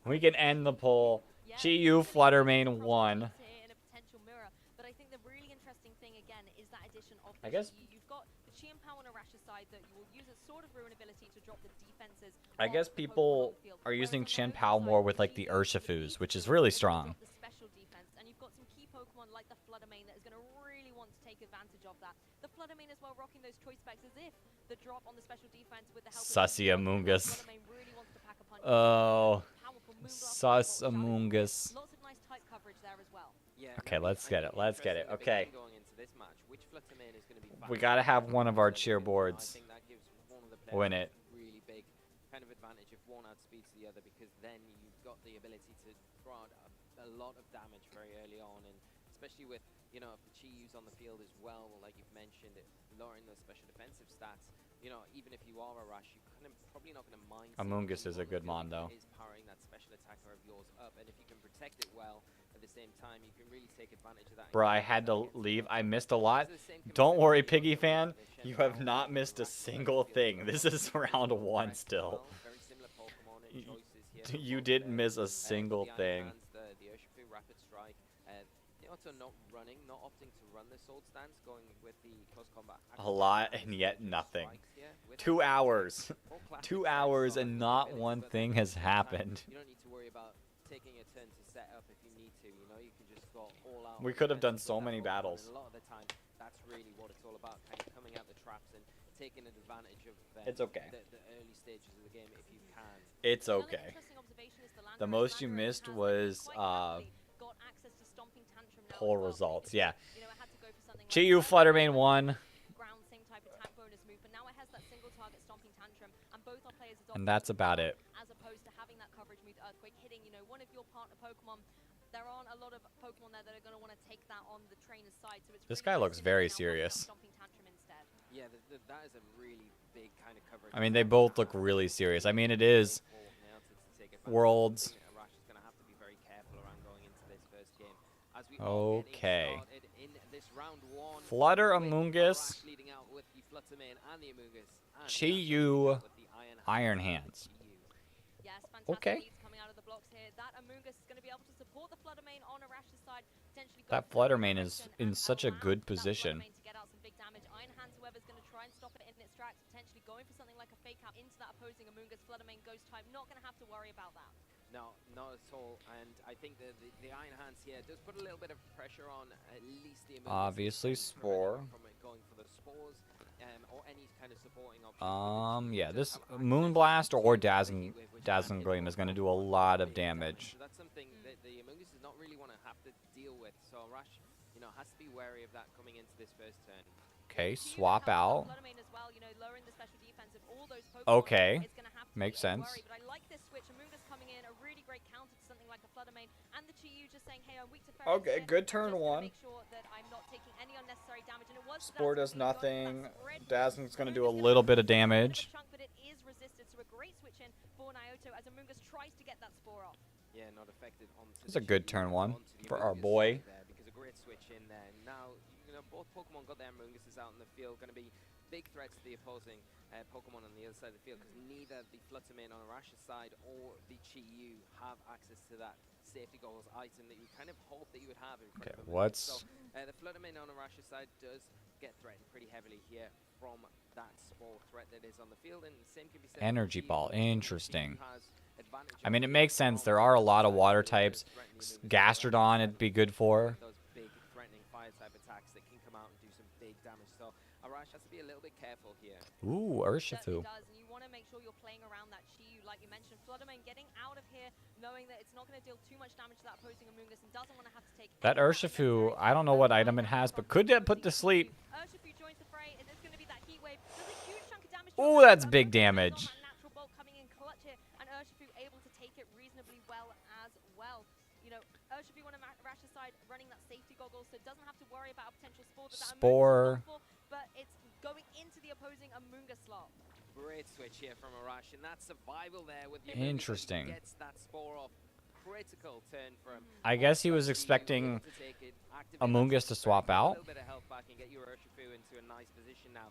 A: We can end the poll. Chiyu, Fluttermane, 1.
G: In a potential mirror, but I think the really interesting thing again is that addition of
A: I guess-
G: you've got the Chien Pao and Arash's side that you will use a sort of ruin ability to drop the defenses.
A: I
G: of
A: guess
G: the
A: people
G: Pokemon on the field.
A: are
G: Whereas
A: using
G: on the
A: Chien
G: Naoto
A: Pao
G: side,
A: more with like
G: she's
A: the
G: using
A: Urshifus, which is
G: defense
A: really
G: to
A: strong.
G: drop the special defense, and you've got some key Pokemon like the Fluttermane that is going to really want to take advantage of that. The Fluttermane as well rocking those choice specs as if the drop on the special defense with the help
A: Sussy
G: of
A: Amoongus.
G: Fluttermane really wants to pack a punch.
A: Oh,
G: Powerful Moonblast
A: Sus
G: Thunderbolt challenge.
A: Amoongus.
G: Lots of nice type coverage there as well.
F: Yeah,
A: Okay, let's get it. Let's get it. Okay.
F: Going into this match, which Fluttermane is going to be
A: We gotta have one of our cheer
F: I
A: boards
F: think that gives one of the
A: win
F: players
A: it.
F: a really big kind of advantage if one outspeeds the other, because then you've got the ability to throw out a lot of damage very early on, and especially with, you know, if the Chiyu's on the field as well, like you've mentioned, it lowering those special defensive stats. You know, even if you are a rush, you're kind of probably not going to mind.
A: Amoongus is a good mon, though.
F: Is powering that special attacker of yours up, and if you can protect it well at the same time, you can really take advantage of that.
A: Bro, I had to leave. I missed a lot. Don't worry, Piggy fan. You have not missed a single thing. This is round 1 still.
F: Very similar Pokemon and choices here.
A: You didn't miss a single
F: The Iron
A: thing.
F: Hands, the Urshifu Rapid Strike. Also not running, not opting to run the sword stance, going with the close combat.
A: A lot and yet nothing.
F: Strikes here with
A: 2 hours.
F: all classic
A: 2
F: strikes
A: hours
F: on
A: and
F: the
A: not
F: ability,
A: one
F: but
A: thing
F: at
A: has
F: the same time,
A: happened.
F: You don't need to worry about taking a turn to set up if you need to. You know, you can just go all out.
A: We
F: on
A: could have done
F: defense
A: so
F: with that
A: many
F: Pokemon,
A: battles.
F: and a lot of the time, that's really what it's all about, kind of coming out the traps and taking advantage of
A: It's okay.
F: the early stages of the game if you can.
A: It's
G: Another
A: okay.
G: interesting observation is
A: The
G: Landorus.
A: most you
G: Landorus
A: missed
G: has
A: was
G: quite happily got access to Stomping Tantrum now
A: poll
G: as well.
A: results. Yeah.
G: You know, it had to go for something like
A: Chiyu, Fluttermane, 1.
G: ground sing type attack bonus move, but now it has that single target Stomping Tantrum, and both our players adopt
A: And that's about it.
G: as opposed to having that coverage move Earthquake hitting, you know, one of your partner Pokemon there aren't a lot of Pokemon there that are going to want to take that on the trainer's side. So it's
A: This
G: really
A: guy
G: nice
A: looks
G: to
A: very
G: see now Pokemon
A: serious.
G: stomping tantrum instead.
F: Yeah, that is a really big kind of coverage.
A: I mean, they both look really serious. I mean, it is Worlds.
F: Arash is going to have to be very careful around going into this first game. As we are getting
A: Okay.
F: started in this round one.
A: Flutter
F: with
A: Amoonguss.
F: Arash leading out with the Fluttermane and the Amoonguss. And
A: Chi-Yu,
F: Yasuo leading out with the
A: Iron Hands.
F: Chi-Yu.
G: Yes, fantastic
A: Okay.
G: leads coming out of the blocks here. That Amoonguss is going to be able to support the Fluttermane on Arash's side. Potentially go
A: That
G: for the
A: Fluttermane is
G: redirection
A: in
G: and
A: such a
G: allow
A: good
G: that
A: position.
G: Fluttermane to get out some big damage. Iron Hands, however, is going to try and stop it in its tracks, potentially going for something like a fake out into that opposing Amoonguss. Fluttermane Ghost type, not going to have to worry about that.
F: No, not at all. And I think the Iron Hands here does put a little bit of pressure on at least the Amoonguss.
A: Obviously,
F: and prevent
A: Spore.
F: him from it going for the spores or any kind of supporting option.
A: Yeah, this Moonblast or Dazzling Gleam is going to do a lot of damage.
F: So that's something that the Amoonguss does not really want to have to deal with. So Arash, you know, has to be wary of that coming into this first turn.
A: Okay,
G: Chi-Yu
A: swap
G: helps
A: out.
G: Fluttermane as well, you know, lowering the special defense of all those Pokemon.
A: Okay,
G: It's gonna have to
A: makes
G: be a
A: sense.
G: worry, but I like this switch. Amoonguss coming in, a really great counter to something like a Fluttermane, and the Chi-Yu just saying, hey, I'm weak to Ferrets
A: Okay,
G: here.
A: good
G: I'm
A: turn
G: just gonna
A: one.
G: Make sure that I'm not taking any unnecessary damage, and it was
A: Spore does
G: Dazzling going for that
A: nothing.
G: spread.
A: Dazzling's going to do a
G: Amoonguss
A: little
G: gonna
A: bit of
G: take a
A: damage.
G: chunk, but it is resisted, so a great switch in for Naoto as Amoonguss tries to get that Spore off.
F: Yeah, not affected onto
A: It's
F: the
A: a good
F: Chi-Yu,
A: turn one
F: onto the
A: for our
F: Amoonguss
A: boy.
F: side there, because a great switch in there. Now, you know, both Pokemon got their Amoongusses out in the field, going to be big threats to the opposing Pokemon on the other side of the field, because neither the Fluttermane on Arash's side or the Chi-Yu have access to that safety goggles item that you kind of hope that you would have in front
A: Okay,
F: of them.
A: what's...
F: So the Fluttermane on Arash's side does get threatened pretty heavily here from that Spore threat that is on the field, and the same can be said for
A: Energy
F: Chi-Yu.
A: Ball,
F: Chi-Yu
A: interesting.
F: has advantage
A: I mean, it
F: over
A: makes sense.
F: from
A: There are a lot of
F: side
A: water
F: to
A: types.
F: threaten the Amoonguss.
A: Gastrodon it'd be good for.
F: Those big threatening fire type attacks that can come out and do some big damage. So Arash has to be a little bit careful here.
A: Ooh, Urshifu.
G: Certainly does, and you want to make sure you're playing around that Chi-Yu, like you mentioned. Fluttermane getting out of here, knowing that it's not going to deal too much damage to that opposing Amoonguss, and doesn't want to have to take
A: That
G: any
A: Urshifu,
G: unnecessary
A: I don't know what item it has, but could get put to sleep.
G: Urshifu joins the fray, and it's going to be that heat wave. Does a huge chunk of damage.
A: Ooh, that's big damage.
G: That natural bolt coming in clutch here, and Urshifu able to take it reasonably well as well. You know, Urshifu on Arash's side running that safety goggles, so it doesn't have to worry about a potential spore that
A: Spore.
G: Amoonguss is going for, but it's going into the opposing Amoonguss slot.
F: Great switch here from Arash, and that survival there with the
A: Interesting.
F: Amoonguss gets that Spore off. Critical turn for him.
A: I guess he was
F: Chi-Yu
A: expecting
F: able to take it, activate
A: Amoonguss
F: that
A: to swap
F: get a
A: out.
F: little bit of health back and get your Urshifu into a nice position now.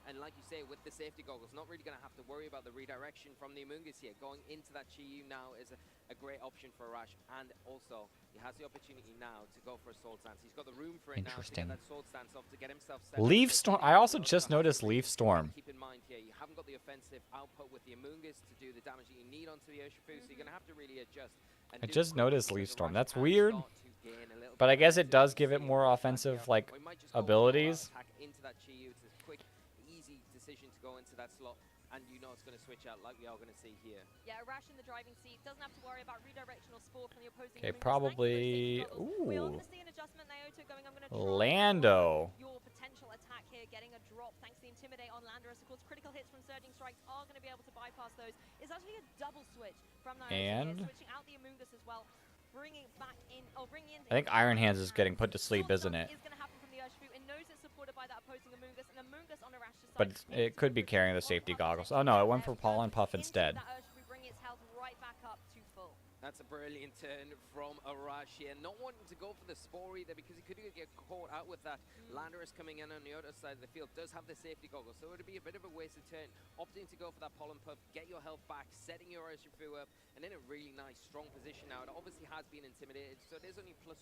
F: And like you say, with the safety goggles, not really going to have to worry about the redirection from the Amoonguss here. Going into that Chi-Yu now is a great option for Arash, and also he has the opportunity now to go for a Sword Stance. He's got the room for it now to
A: Interesting.
F: get that Sword Stance off to get himself set up
A: Leaf
F: for
A: Storm.
F: hitting
A: I also
F: those
A: just
F: attacks.
A: noticed Leaf Storm.
F: Keep in mind here, you haven't got the offensive output with the Amoonguss to do the damage that you need onto the Urshifu, so you're going to have to really adjust. And
A: I
F: do
A: just
F: quick
A: noticed
F: because
A: Leaf Storm.
F: Arash
A: That's
F: can
A: weird.
F: start to gain a little
A: But
F: bit
A: I guess
F: of
A: it does
F: momentum
A: give it
F: here
A: more
F: back
A: offensive,
F: here.
A: like,
F: We might just go all-out
A: abilities.
F: attack into that Chi-Yu. It's a quick, easy decision to go into that slot, and you know it's going to switch out like we are going to see here.
G: Yeah, Arash in the driving seat doesn't have to worry about redirectional spore from the opposing.
A: Okay,
G: Amoonguss.
A: probably.
G: Thanks for the safety goggles. We are
A: Ooh,
G: going to see an adjustment. Naoto going. I'm going to try and
A: Lando.
G: block your potential attack here, getting a drop thanks to the Intimidate on Landorus. Of course, critical hits from Surging Strikes are going to be able to bypass those. It's actually a double switch from Naoto
A: And?
G: here, switching out the Amoonguss as well, bringing back in, bringing in.
A: I think Iron Hands is getting put to sleep,
G: Sword
A: isn't
G: Stance
A: it?
G: Is going to happen from the Urshifu. It knows it's supported by that opposing Amoonguss, and Amoonguss on Arash's side.
A: But it could be carrying the safety goggles. Oh no, it went for Pollen Puff instead.
G: That Urshifu bringing its health right back up to full.
F: That's a brilliant turn from Arash here. Not wanting to go for the Spore either, because he could get caught out with that. Landorus coming in on the other side of the field does have the safety goggles, so it would be a bit of a wasted turn. Opting to go for that Pollen Puff, get your health back, setting your Urshifu up, and in a really nice, strong position now. It obviously has been intimidated, so it is only +1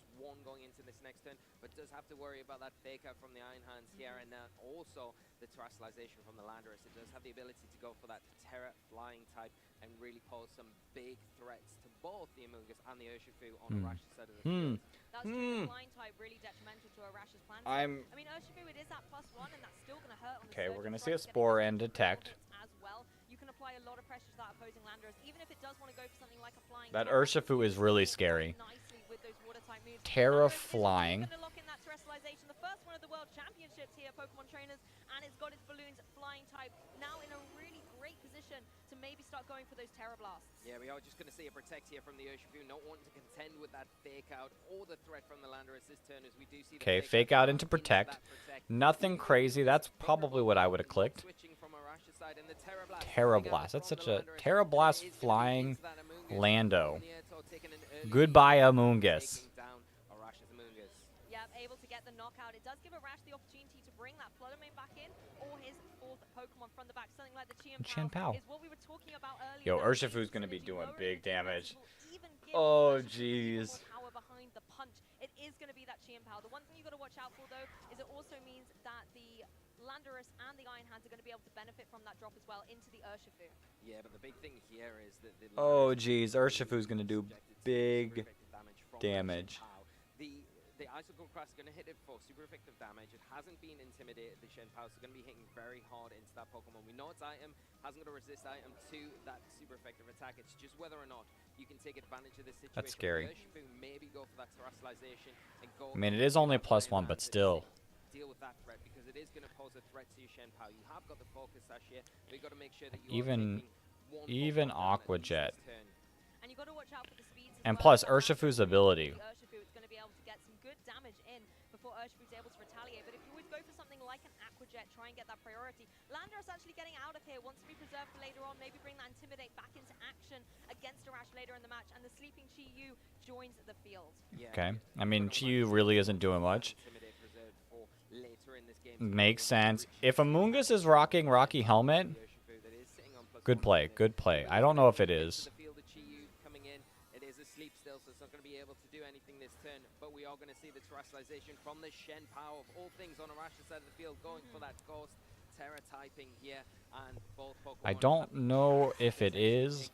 F: going into this next turn, but does have to worry about that fake out from the Iron Hands here, and also the Terastallization from the Landorus. It does have the ability to go for that Terra flying type and really pose some big threats to both the Amoonguss and the Urshifu on Arash's side of the field.
G: That's true. The flying type really detrimental to Arash's plan. I mean, Urshifu, it is that +1, and that's still going to hurt on the
A: Okay, we're
G: Surging
A: gonna see a
G: Strikes, getting
A: Spore
G: that
A: and
G: extra
A: Detect.
G: hits as well. You can apply a lot of pressure to that opposing Landorus, even if it does want to go for something like a flying.
A: That
G: Terra,
A: Urshifu is really scary.
G: nicely with those water type moves.
A: Terra
G: Landorus is
A: flying.
G: going to lock in that Terastallization, the first one of the World Championships here, Pokemon trainers, and it's got its balloons flying type now in a really great position position to maybe start going for those Terror Blasts.
F: Yeah, we are just going to see a protect here from the Urshifu, not wanting to contend with that fake out or the threat from the Landorus this turn, as we do see the
A: Okay, fake out into protect. Nothing crazy. That's probably what I would have clicked. Terra Blast. That's such a Terra Blast flying Lando. Goodbye, Amoonguss.
G: Yeah, able to get the knockout. It does give Arash the opportunity to bring that Flutter Mane back in, or his fourth Pokemon from the back, something like the
A: Chien Pao.
G: is what we were talking about earlier.
A: Yo, Urshifu's gonna be doing big damage. Oh, jeez.
G: Power behind the punch. It is going to be that Chien Pao. The one thing you got to watch out for, though, is it also means that the Landorus and the Iron Hands are going to be able to benefit from that drop as well into the Urshifu.
F: Yeah, but the big thing here is that the
A: Oh, jeez. Urshifu's gonna do big damage.
F: The Icicle Crash is going to hit it for super effective damage. It hasn't been intimidated. The Shen Pao is going to be hitting very hard into that Pokemon. We know its item hasn't got a resist item to that super effective attack. It's just whether or not you can take advantage of this situation.
A: That's scary.
F: Maybe go for that terrestrialization and go.
A: I mean, it is only +1, but still.
F: Deal with that threat because it is going to pose a threat to your Shen Pao. You have got the focus sash here. We've got to make sure that you
A: Even Aqua Jet.
G: And you got to watch out for the speeds.
A: And plus Urshifu's ability.
G: Urshifu is going to be able to get some good damage in before Urshifu's able to retaliate. But if you would go for something like an Aqua Jet, try and get that priority. Landorus actually getting out of here, wants to be preserved for later on. Maybe bring that Intimidate back into action against Arash later in the match. And the sleeping Chi-Yu joins the field.
A: Okay. I mean, Chi-Yu really isn't doing much. Makes sense. If Amoonguss is rocking Rocky Helmet, good play. Good play. I don't know if it is.
F: Still, so it's not going to be able to do anything this turn, but we are going to see the terrestrialization from the Shen Pao of all things on Arash's side of the field, going for that Ghost Terra typing here, and both Pokemon.
A: I don't know if it is,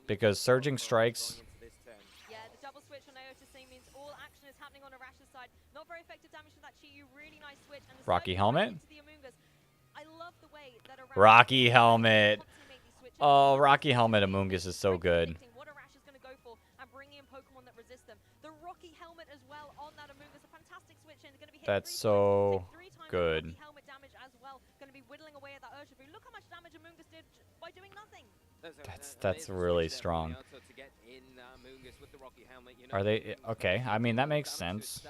A: because Surging Strikes.
G: Yeah, the double switch on Iota Sing means all action is happening on Arash's side. Not very effective damage from that Chi-Yu, really nice switch. And the
A: Rocky Helmet?
G: I love the way that Arash
A: Rocky Helmet. Oh, Rocky Helmet Amoonguss is so good.
G: What Arash is going to go for and bring in Pokemon that resist them. The Rocky Helmet as well on that Amoonguss, a fantastic switch in. Going to be
A: That's so good.
G: Rocky Helmet damage as well. Going to be whittling away at that Urshifu. Look how much damage Amoonguss did by doing nothing.
A: That's really strong. Are they okay? I mean, that makes sense.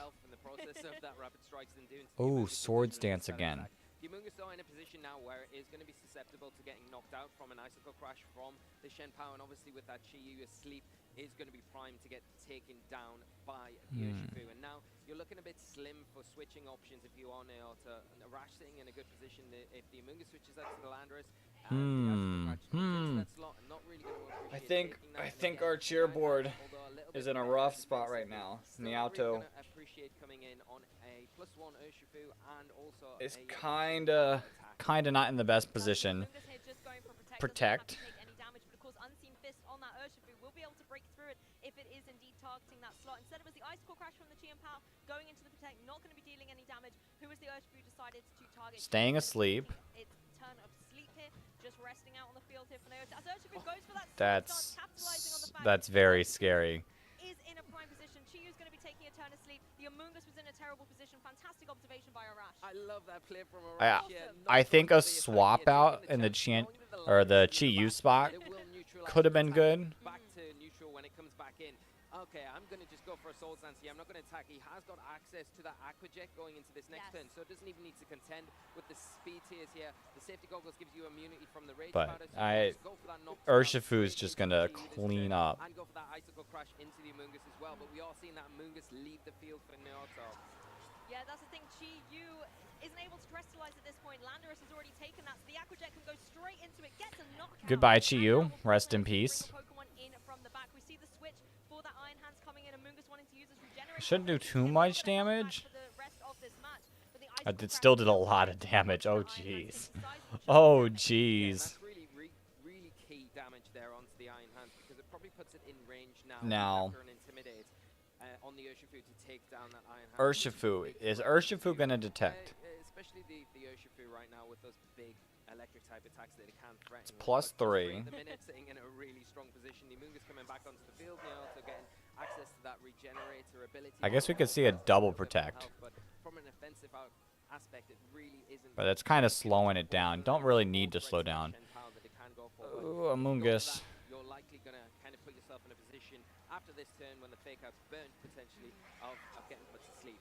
A: Oh, Swords Dance again.
F: The Amoonguss though in a position now where it is going to be susceptible to getting knocked out from an Icicle Crash from the Shen Pao, and obviously with that Chi-Yu asleep is going to be primed to get taken down by the Urshifu. And now you're looking a bit slim for switching options if you are Naota. Arash sitting in a good position if the Amoonguss switches out to the Landorus. I
A: think our cheerboard is in a rough spot right now. Meowto is kinda not in the best position. Protect.
G: On that Urshifu will be able to break through it if it is indeed targeting that slot. Instead it was the Icicle Crash from the Chien Pao going into the protect, not going to be dealing any damage. Who is the Urshifu decided to target?
A: Staying asleep.
G: It's turn of sleep here, just resting out on the field here for Naota. As Urshifu goes for that capitalizing on the fact
A: that's very scary.
G: Is in a prime position. Chi-Yu's going to be taking a turn of sleep. The Amoonguss was in a terrible position. Fantastic observation by Arash.
F: I love that play from Arash.
A: I think a swap out in the Chi-Yu spot could have been good.
F: Back to neutral when it comes back in. Okay, I'm going to just go for a Soul Dance here. I'm not going to attack. He has got access to that Aqua Jet going into this next turn, so it doesn't even need to contend with the speed tiers here. The Safety Goggles gives you immunity from the Rage Powder.
A: Urshifu's just going to clean up.
F: And go for that Icicle Crash into the Amoonguss as well, but we are seeing that Amoonguss leave the field for Naruto.
G: Yeah, that's the thing. Chi-Yu isn't able to crystallize at this point. Landorus has already taken that, so the Aqua Jet can go straight into it, gets a knockout.
A: Goodbye, Chi-Yu. Rest in peace. Shouldn't do too much damage. It still did a lot of damage. Oh, jeez. Oh, jeez.
F: That's really key damage there onto the Iron Hands because it probably puts it in range now. After an Intimidate on the Urshifu to take down that Iron Hand.
A: Urshifu. Is Urshifu going to detect?
F: Especially the Urshifu right now with those big electric type attacks that it can threaten.
A: It's +3.
F: The minute sitting in a really strong position. The Amoonguss coming back onto the field now, so getting access to that regenerator ability.
A: I guess we could see a double protect.
F: But from an offensive aspect, it really isn't.
A: But that's kind of slowing it down. Don't really need to slow down.
F: but
A: Ooh,
F: north of
A: Amoongus.
F: that, you're likely going to kind of put yourself in a position after this turn when the fake out's burnt potentially of getting put to sleep.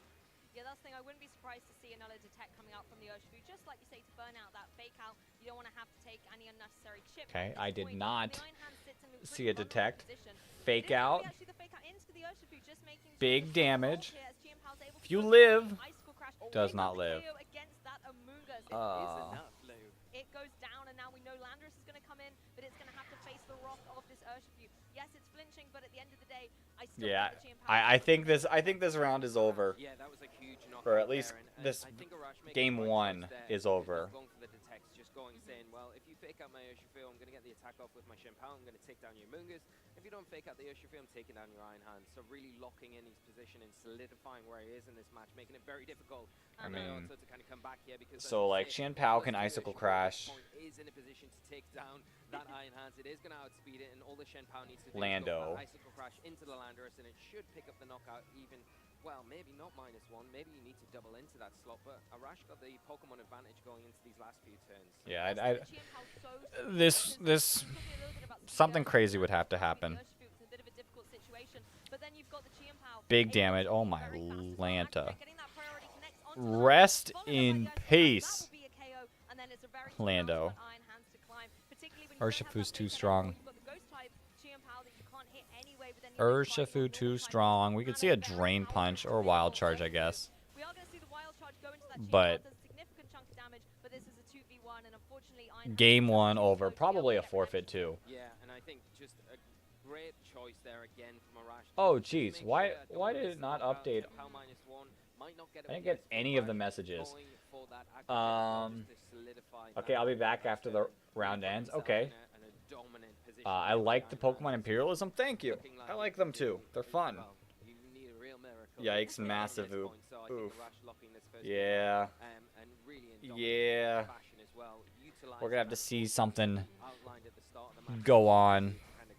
G: Yeah, that's the thing. I wouldn't be surprised to see another detect coming out from the Urshifu. Just like you say, to burn out that fake out, you don't want to have to take any unnecessary chip.
A: Okay,
G: At
A: I
G: this
A: did
G: point,
A: not
G: the Iron Hand sits in a
A: see a
G: pretty vulnerable
A: detect.
G: position.
A: Fake
G: It is
A: out.
G: gonna be actually the fake out into the Urshifu, just making sure
A: Big
G: that the
A: damage.
G: here as Chienpao's able to
A: If you
G: go for
A: live,
G: the Icicle Crash.
A: does
G: Pick up
A: not
G: the
A: live.
G: KO against that Amoongus.
F: Is enough, Lou.
G: It goes down, and now we know Landorus is going to come in, but it's going to have to face the wrath of this Urshifu. Yes, it's flinching, but at the end of the day, I still
A: Yeah,
G: think the Chienpao
A: I think this round is over.
F: Yeah, that was a huge knockout.
A: Or at least
F: there, and
A: this
F: I think Arash makes
A: game
F: the right
A: one
F: choice there,
A: is over.
F: Going for the detects, just going saying, well, if you fake out my Urshifu, I'm going to get the attack off with my Chienpao, I'm going to take down your Mungus. If you don't fake out the Urshifu, I'm taking down your Iron Hand. So really locking in his position and solidifying where he is in this match, making it very difficult
A: I
F: for
A: mean,
F: Naoto to kind of come back here because
A: so, like, Chienpao can Icicle Crash.
F: Is in a position to take down that Iron Hand. It is going to outspeed it, and all the Chienpao needs to do is
A: Lando.
F: go for that Icicle Crash into the Landorus, and it should pick up the knockout even. Well, maybe not -1. Maybe you need to double into that slot, but Arash got the Pokemon advantage going into these last few turns. So
A: Yeah,
G: The Chienpao so strong
A: this
G: because talking a little bit about the
A: something
G: Urshifu,
A: crazy would have to
G: the
A: happen.
G: Urshifu, it's a bit of a difficult situation, but then you've got the Chienpao
A: Big
G: able
A: damage.
G: to
A: Oh
G: be
A: my
G: very fast as well.
A: Lanta.
G: Actually, getting that priority connects onto the line,
A: Rest
G: followed by
A: in
G: the Urshifu.
A: peace.
G: That will be a KO, and then it's a very
A: Lando.
G: tough amount for Iron Hands to climb, particularly when you don't have
A: Urshifu's
G: that
A: too
G: big
A: strong.
G: You've got the Ghost type Chienpao that you can't hit anyway with any other type,
A: Urshifu
G: or
A: too
G: Water type,
A: strong. We could
G: and
A: see a
G: very
A: Drain
G: powerful
A: Punch or
G: Drain
A: Wild
G: Ball
A: Charge, I
G: Urshifu.
A: guess.
G: We are going to see the Wild Charge go into that
A: But-
G: Chienpao. Does a significant chunk of damage, but this is a 2v1, and unfortunately Iron Hands
A: Game
G: is
A: one
G: too
A: over.
G: slow to be able
A: Probably
G: to
A: a
G: get
A: forfeit
G: connected.
A: too.
F: yeah, and I think just a great choice there again from Arash.
A: Oh,
F: Just
A: jeez.
F: make
A: Why-
F: sure I don't
A: why
F: miss
A: did it
F: the
A: not
F: knockout.
A: update?
F: Chienpao -1 might not get it
A: I didn't
F: against
A: get any of the
F: Arash,
A: messages.
F: going for that active just to solidify
A: Okay,
F: that
A: I'll be back
F: that
A: after the
F: turn.
A: round
F: Really put
A: ends.
F: himself
A: Okay.
F: in a dominant position
A: I
F: here with
A: like the
F: Iron
A: Pokemon
F: Hands.
A: Imperialism. Thank you.
F: Looking
A: I like them too.
F: doing-
A: They're fun.
F: well, you need a real miracle
A: Yikes,
F: to get
A: massive
F: this
A: oop.
F: point, so I think
A: Oof.
F: Arash locking this first
A: Yeah.
F: game, and really in dominant
A: Yeah.
F: fashion as well,
A: We're gonna have to
F: utilizing
A: see
F: that
A: something
F: outlined at the start of the match
A: go
F: to
A: on.
F: kind of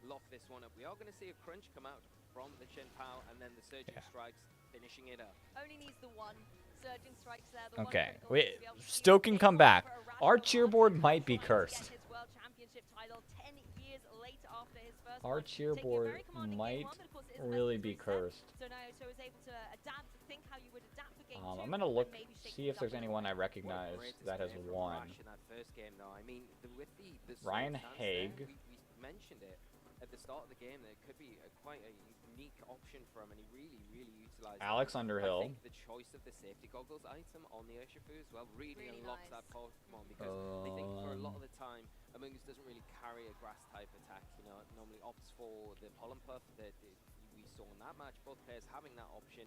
F: lock this one up. We are going to see a crunch come out from the Chienpao, and then the Surging
A: Yeah.
F: Strikes finishing it up.
G: Only needs the one. Surging Strikes there. The
A: Okay,
G: one critical
A: we
G: to be able to
A: still
G: seal
A: can
G: game
A: come
G: one
A: back.
G: for Arash
A: Our
G: Balaban,
A: cheerboard might be
G: trying to get
A: cursed.
G: his World Championship title 10 years later after his first
A: Our
G: one, taking a very
A: cheerboard
G: commanding game
A: might
G: one, but of course it is best
A: really
G: of
A: be
G: 3 sets.
A: cursed.
G: So Naoto is able to adapt, to think how you would adapt for game 2.
A: I'm gonna look,
G: and maybe shake
A: see
G: things
A: if there's
G: up a
A: anyone I
G: little bit.
F: What a
A: recognize
F: great
A: that has
F: display from
A: won.
F: Arash in that first game, though. I mean, with the
A: Ryan
F: stance
A: Haig.
F: there, we mentioned it at the start of the game that it could be quite a unique option for him, and he really utilized it.
A: Alex
F: I
A: Underhill.
F: think the choice of the safety goggles item on the Urshifu as well really unlocks
G: nice.
F: that Pokemon, because I think for a lot of the time, Amoongus doesn't really carry a grass type attack. You know, it normally opts for the Pollen Puff that we saw in that match. Both players having that option,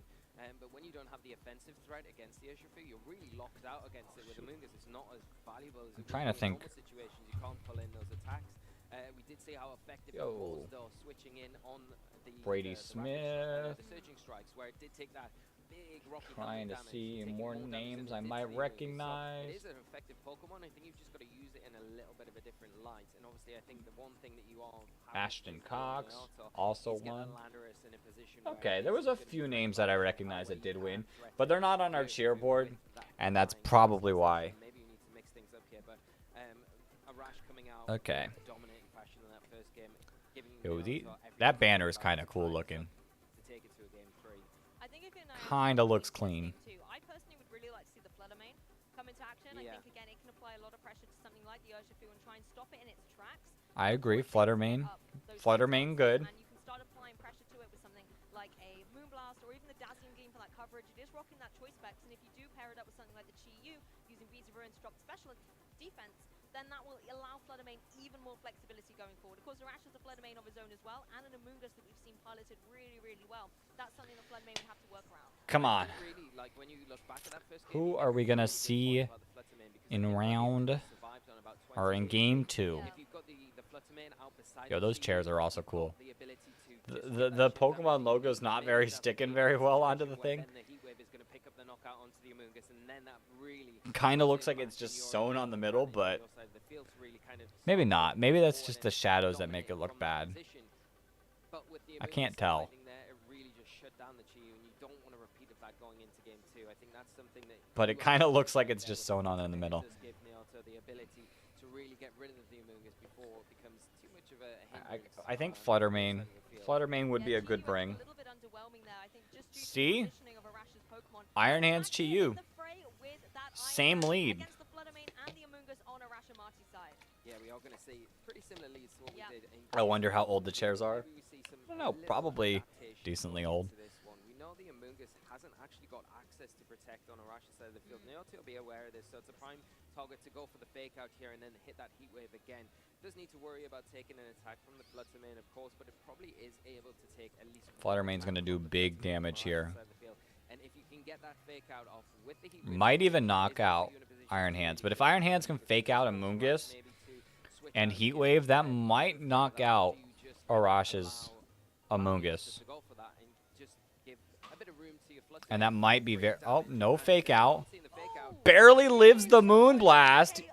F: but when you don't have the offensive threat against the Urshifu, you're really locked out against it. With Amoongus, it's not as valuable as it would
A: trying to
F: be in
A: think.
F: normal situations. You can't pull in those attacks. We did see how effective it
A: Yo.
F: was, though, switching in on the
A: Brady
F: the
A: Smith.
F: the Surging Strikes, where it did take that big rocky
A: Trying to
F: damage,
A: see
F: taking
A: more
F: damage than
A: names
F: it
A: I
F: did
A: might
F: to the Amoongus. So
A: recognize.
F: it is an effective Pokemon. I think you've just got to use it in a little bit of a different light. And obviously, I think the one thing that you all have
A: Ashton
F: is the
A: Cox
F: Naoto
A: also
F: is getting
A: won.
F: Landorus in a position where
A: Okay, there
F: he's
A: was a
F: gonna
A: few
F: be
A: names
F: able
A: that I
F: to
A: recognize
F: where
A: that did
F: you
A: win,
F: can
A: but they're not
F: threaten
A: on our
F: the Urshifu
A: cheerboard,
F: with that
A: and that's
F: flying
A: probably
F: attack.
A: why.
F: Maybe you need to mix things up here, but Arash coming out
A: Okay.
F: dominating fashion in that first game, giving
A: Yo,
F: Naoto every
A: that banner is
F: chance
A: kind of
F: to
A: cool
F: try
A: looking.
F: to take it to a game 3.
G: I think if you're
A: Kinda looks clean.
G: I personally would really like to see the Fluttermane come into action.
F: Yeah.
G: I think again it can apply a lot of pressure to something like the Urshifu and try and stop it in its tracks.
A: I agree.
G: Before it
A: Fluttermane.
G: takes up those
A: Fluttermane
G: hits,
A: good.
G: And you can start applying pressure to it with something like a Moonblast or even the Dazzling Gleam for that coverage. It is rocking that choice specs, and if you do pair it up with something like the Chi-Yu using Visa Ruin to drop special defense, then that will allow Fluttermane even more flexibility going forward. Of course, Arash has a Fluttermane of his own as well, and an Amoongus that we've seen piloted really well. That's something that Fluttermane would have to work around.
A: Come on.
F: Really, like when you look back at that first game,
A: Who
F: you
A: are
F: get
A: we
F: a
A: gonna
F: really good
A: see
F: point about the Fluttermane, because
A: in
F: again,
A: round
F: Fluttermane survived on about
A: or in
F: 20
A: game 2?
F: If you've got the Fluttermane out beside
A: Yo,
F: the
A: those
F: Chi-Yu,
A: chairs are also
F: you've got
A: cool.
F: the ability to
A: The
F: just
A: the,
F: get
A: the
F: that shit
A: Pokemon
F: damage,
A: logo's not
F: maybe
A: very
F: that's
A: sticking
F: the
A: very well onto
F: situation
A: the
F: where
A: thing.
F: then the Heat Wave is going to pick up the knockout onto the Amoongus, and then that really
A: Kinda
F: puts
A: looks
F: it
A: like it's
F: back in
A: just
F: your
A: sewn on the middle,
F: advantage on
A: but
F: your side of the field to really kind of
A: maybe
F: stop
A: not.
F: it
A: Maybe that's
F: forward
A: just
F: and
A: the shadows that make
F: dominate
A: it look
F: from that
A: bad.
F: position. But with the
A: I can't
F: Amoongus
A: tell.
F: sliding there, it really just shut down the Chi-Yu, and you don't want a repeat of that going into game 2. I think that's something that
A: But
F: you
A: it kinda
F: have to
A: looks like
F: protect
A: it's
F: there
A: just
F: with
A: sewn on in the
F: Fluttermane.
A: middle.
F: It does give Naoto the the ability to really get rid of the Amoonguss before it becomes too much of a hindrance.
A: I think
F: on the
A: Fluttermane.
F: side of the field.
A: Fluttermane would be
G: Yeah,
A: a good
G: Chi Yu, I
A: bring.
G: think a little bit underwhelming there, I think, just due to the
A: See?
G: positioning of Arash's Pokemon.
A: Iron
G: But
A: Hands
G: back in
A: Chi-Yu.
G: the fray with that Iron
A: Same
G: Hand
A: lead.
G: against the Fluttermane and the Amoonguss on Arash Amati's side.
F: Yeah, we are going to see pretty similar leads to what
G: Yeah.
F: we did in
A: I wonder how old the chairs are.
F: Maybe we see some
A: I don't know,
F: little
A: probably
F: adaptation
A: decently
F: going
A: old.
F: into this one. We know the Amoonguss hasn't actually got access to protect on Arash's side of the field. Naoto will be aware of this, so it's a prime target to go for the fake out here and then hit that heat wave again. Does need to worry about taking an attack from the Fluttermane, of course, but it probably is able to take at least one
A: Fluttermane's
F: attack
A: gonna do
F: from the
A: big
F: Fluttermane
A: damage
F: from
A: here.
F: Arash's side of the field. And if you can get that fake out off with the heat wave,
A: Might
F: it
A: even
F: is
A: knock
F: gonna
A: out
F: put you in a position
A: Iron
F: to
A: Hands.
F: really
A: But if
F: take
A: Iron Hands
F: advantage
A: can
F: of the
A: fake out
F: position for Arash
A: Amoonguss
F: maybe to switch
A: and
F: out
A: Heat
F: just
A: Wave, that
F: to
A: might knock out Arash's Amoonguss.
F: to go for that and just give a bit of room to your Fluttermane.
A: And that might be very... Oh, no fake out.
F: Seeing the fake out.
A: Barely lives the Moonblast.
G: KO.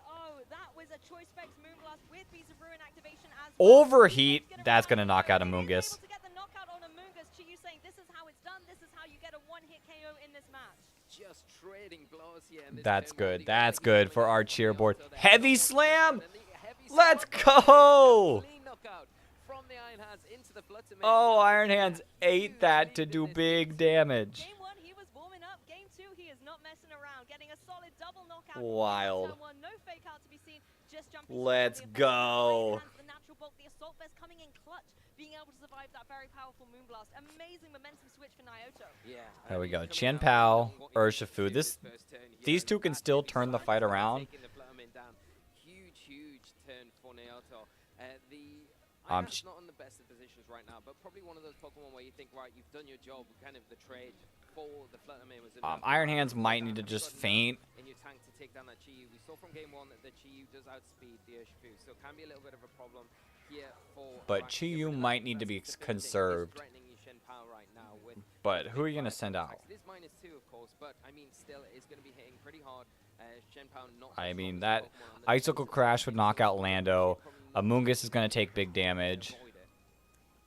G: That was a Choice Specs Moonblast with Beast of Ruin activation as well.
A: Overheat. That's gonna knock out
G: He is
A: Amoonguss.
G: able to get the knockout on Amoonguss. Chi-Yu saying this is how it's done. This is how you get a one-hit KO in this match.
F: Just trading blows here. And this
A: That's
F: turn one,
A: good.
F: the
A: That's
F: overheat
A: good
F: coming
A: for
F: out
A: our
F: from
A: cheerboard.
F: Naoto there.
A: Heavy
F: Naoto
A: slam!
F: and the heavy
A: Let's
F: slam.
A: go!
F: Clean knockout from the Iron Hands into the Fluttermane.
A: Oh,
F: Naoto
A: Iron
F: taking
A: Hands
F: a
A: ate
F: huge
A: that
F: lead
A: to
F: in
A: do
F: this
A: big
F: game.
A: damage.
G: Game 1, he was warming up. Game 2, he is not messing around. Getting a solid double knockout.
A: Wild.
G: Turn 1, no fake out to be seen. Just jumping
A: Let's
G: straight on the offensive.
A: go.
G: Iron Hands, the natural bulk, the Assault Vest coming in clutch. Being able to survive that very powerful Moonblast. Amazing momentum switch for Naoto.
F: Yeah,
A: There we go.
F: coming
A: Chen
F: out,
A: Pao,
F: what you need to
A: Urshifu.
F: do
A: This,
F: first turn here,
A: these two can
F: that
A: still
F: heavy
A: turn the
F: slam
A: fight
F: start
A: around.
F: taking the Fluttermane down. Huge turn for Naoto. The
A: Um,
F: Iron Hand's not in the best of positions right now, but probably one of those Pokemon where you think, right, you've done your job. Kind of the trade for the Fluttermane was enough.
A: Iron
F: Right,
A: Hands
F: you've
A: might
F: got
A: need to
F: that.
A: just
F: You've got enough
A: faint.
F: in your tank to take down that Chi-Yu. We saw from game 1 that the Chi-Yu does outspeed the Urshifu, so it can be a little bit of a problem here for
A: But
F: Arash to get
A: Chi-Yu
F: rid of that
A: might need to
F: Moonblast.
A: be
F: It's the big thing. It is
A: conserved.
F: threatening you Shen Pao right now with
A: But
F: the
A: who are
F: big
A: you gonna
F: fire
A: send
F: attacks.
A: out?
F: It is -2, of course, but I mean, still, it's going to be hitting pretty hard. Shen Pao not
A: I
F: the
A: mean,
F: strongest
A: that
F: Pokemon on the
A: Icicle
F: defensive
A: Crash
F: side,
A: would
F: so
A: knock out
F: you
A: Lando.
F: probably need
A: Amoonguss is
F: to
A: gonna take big damage.
F: avoid it.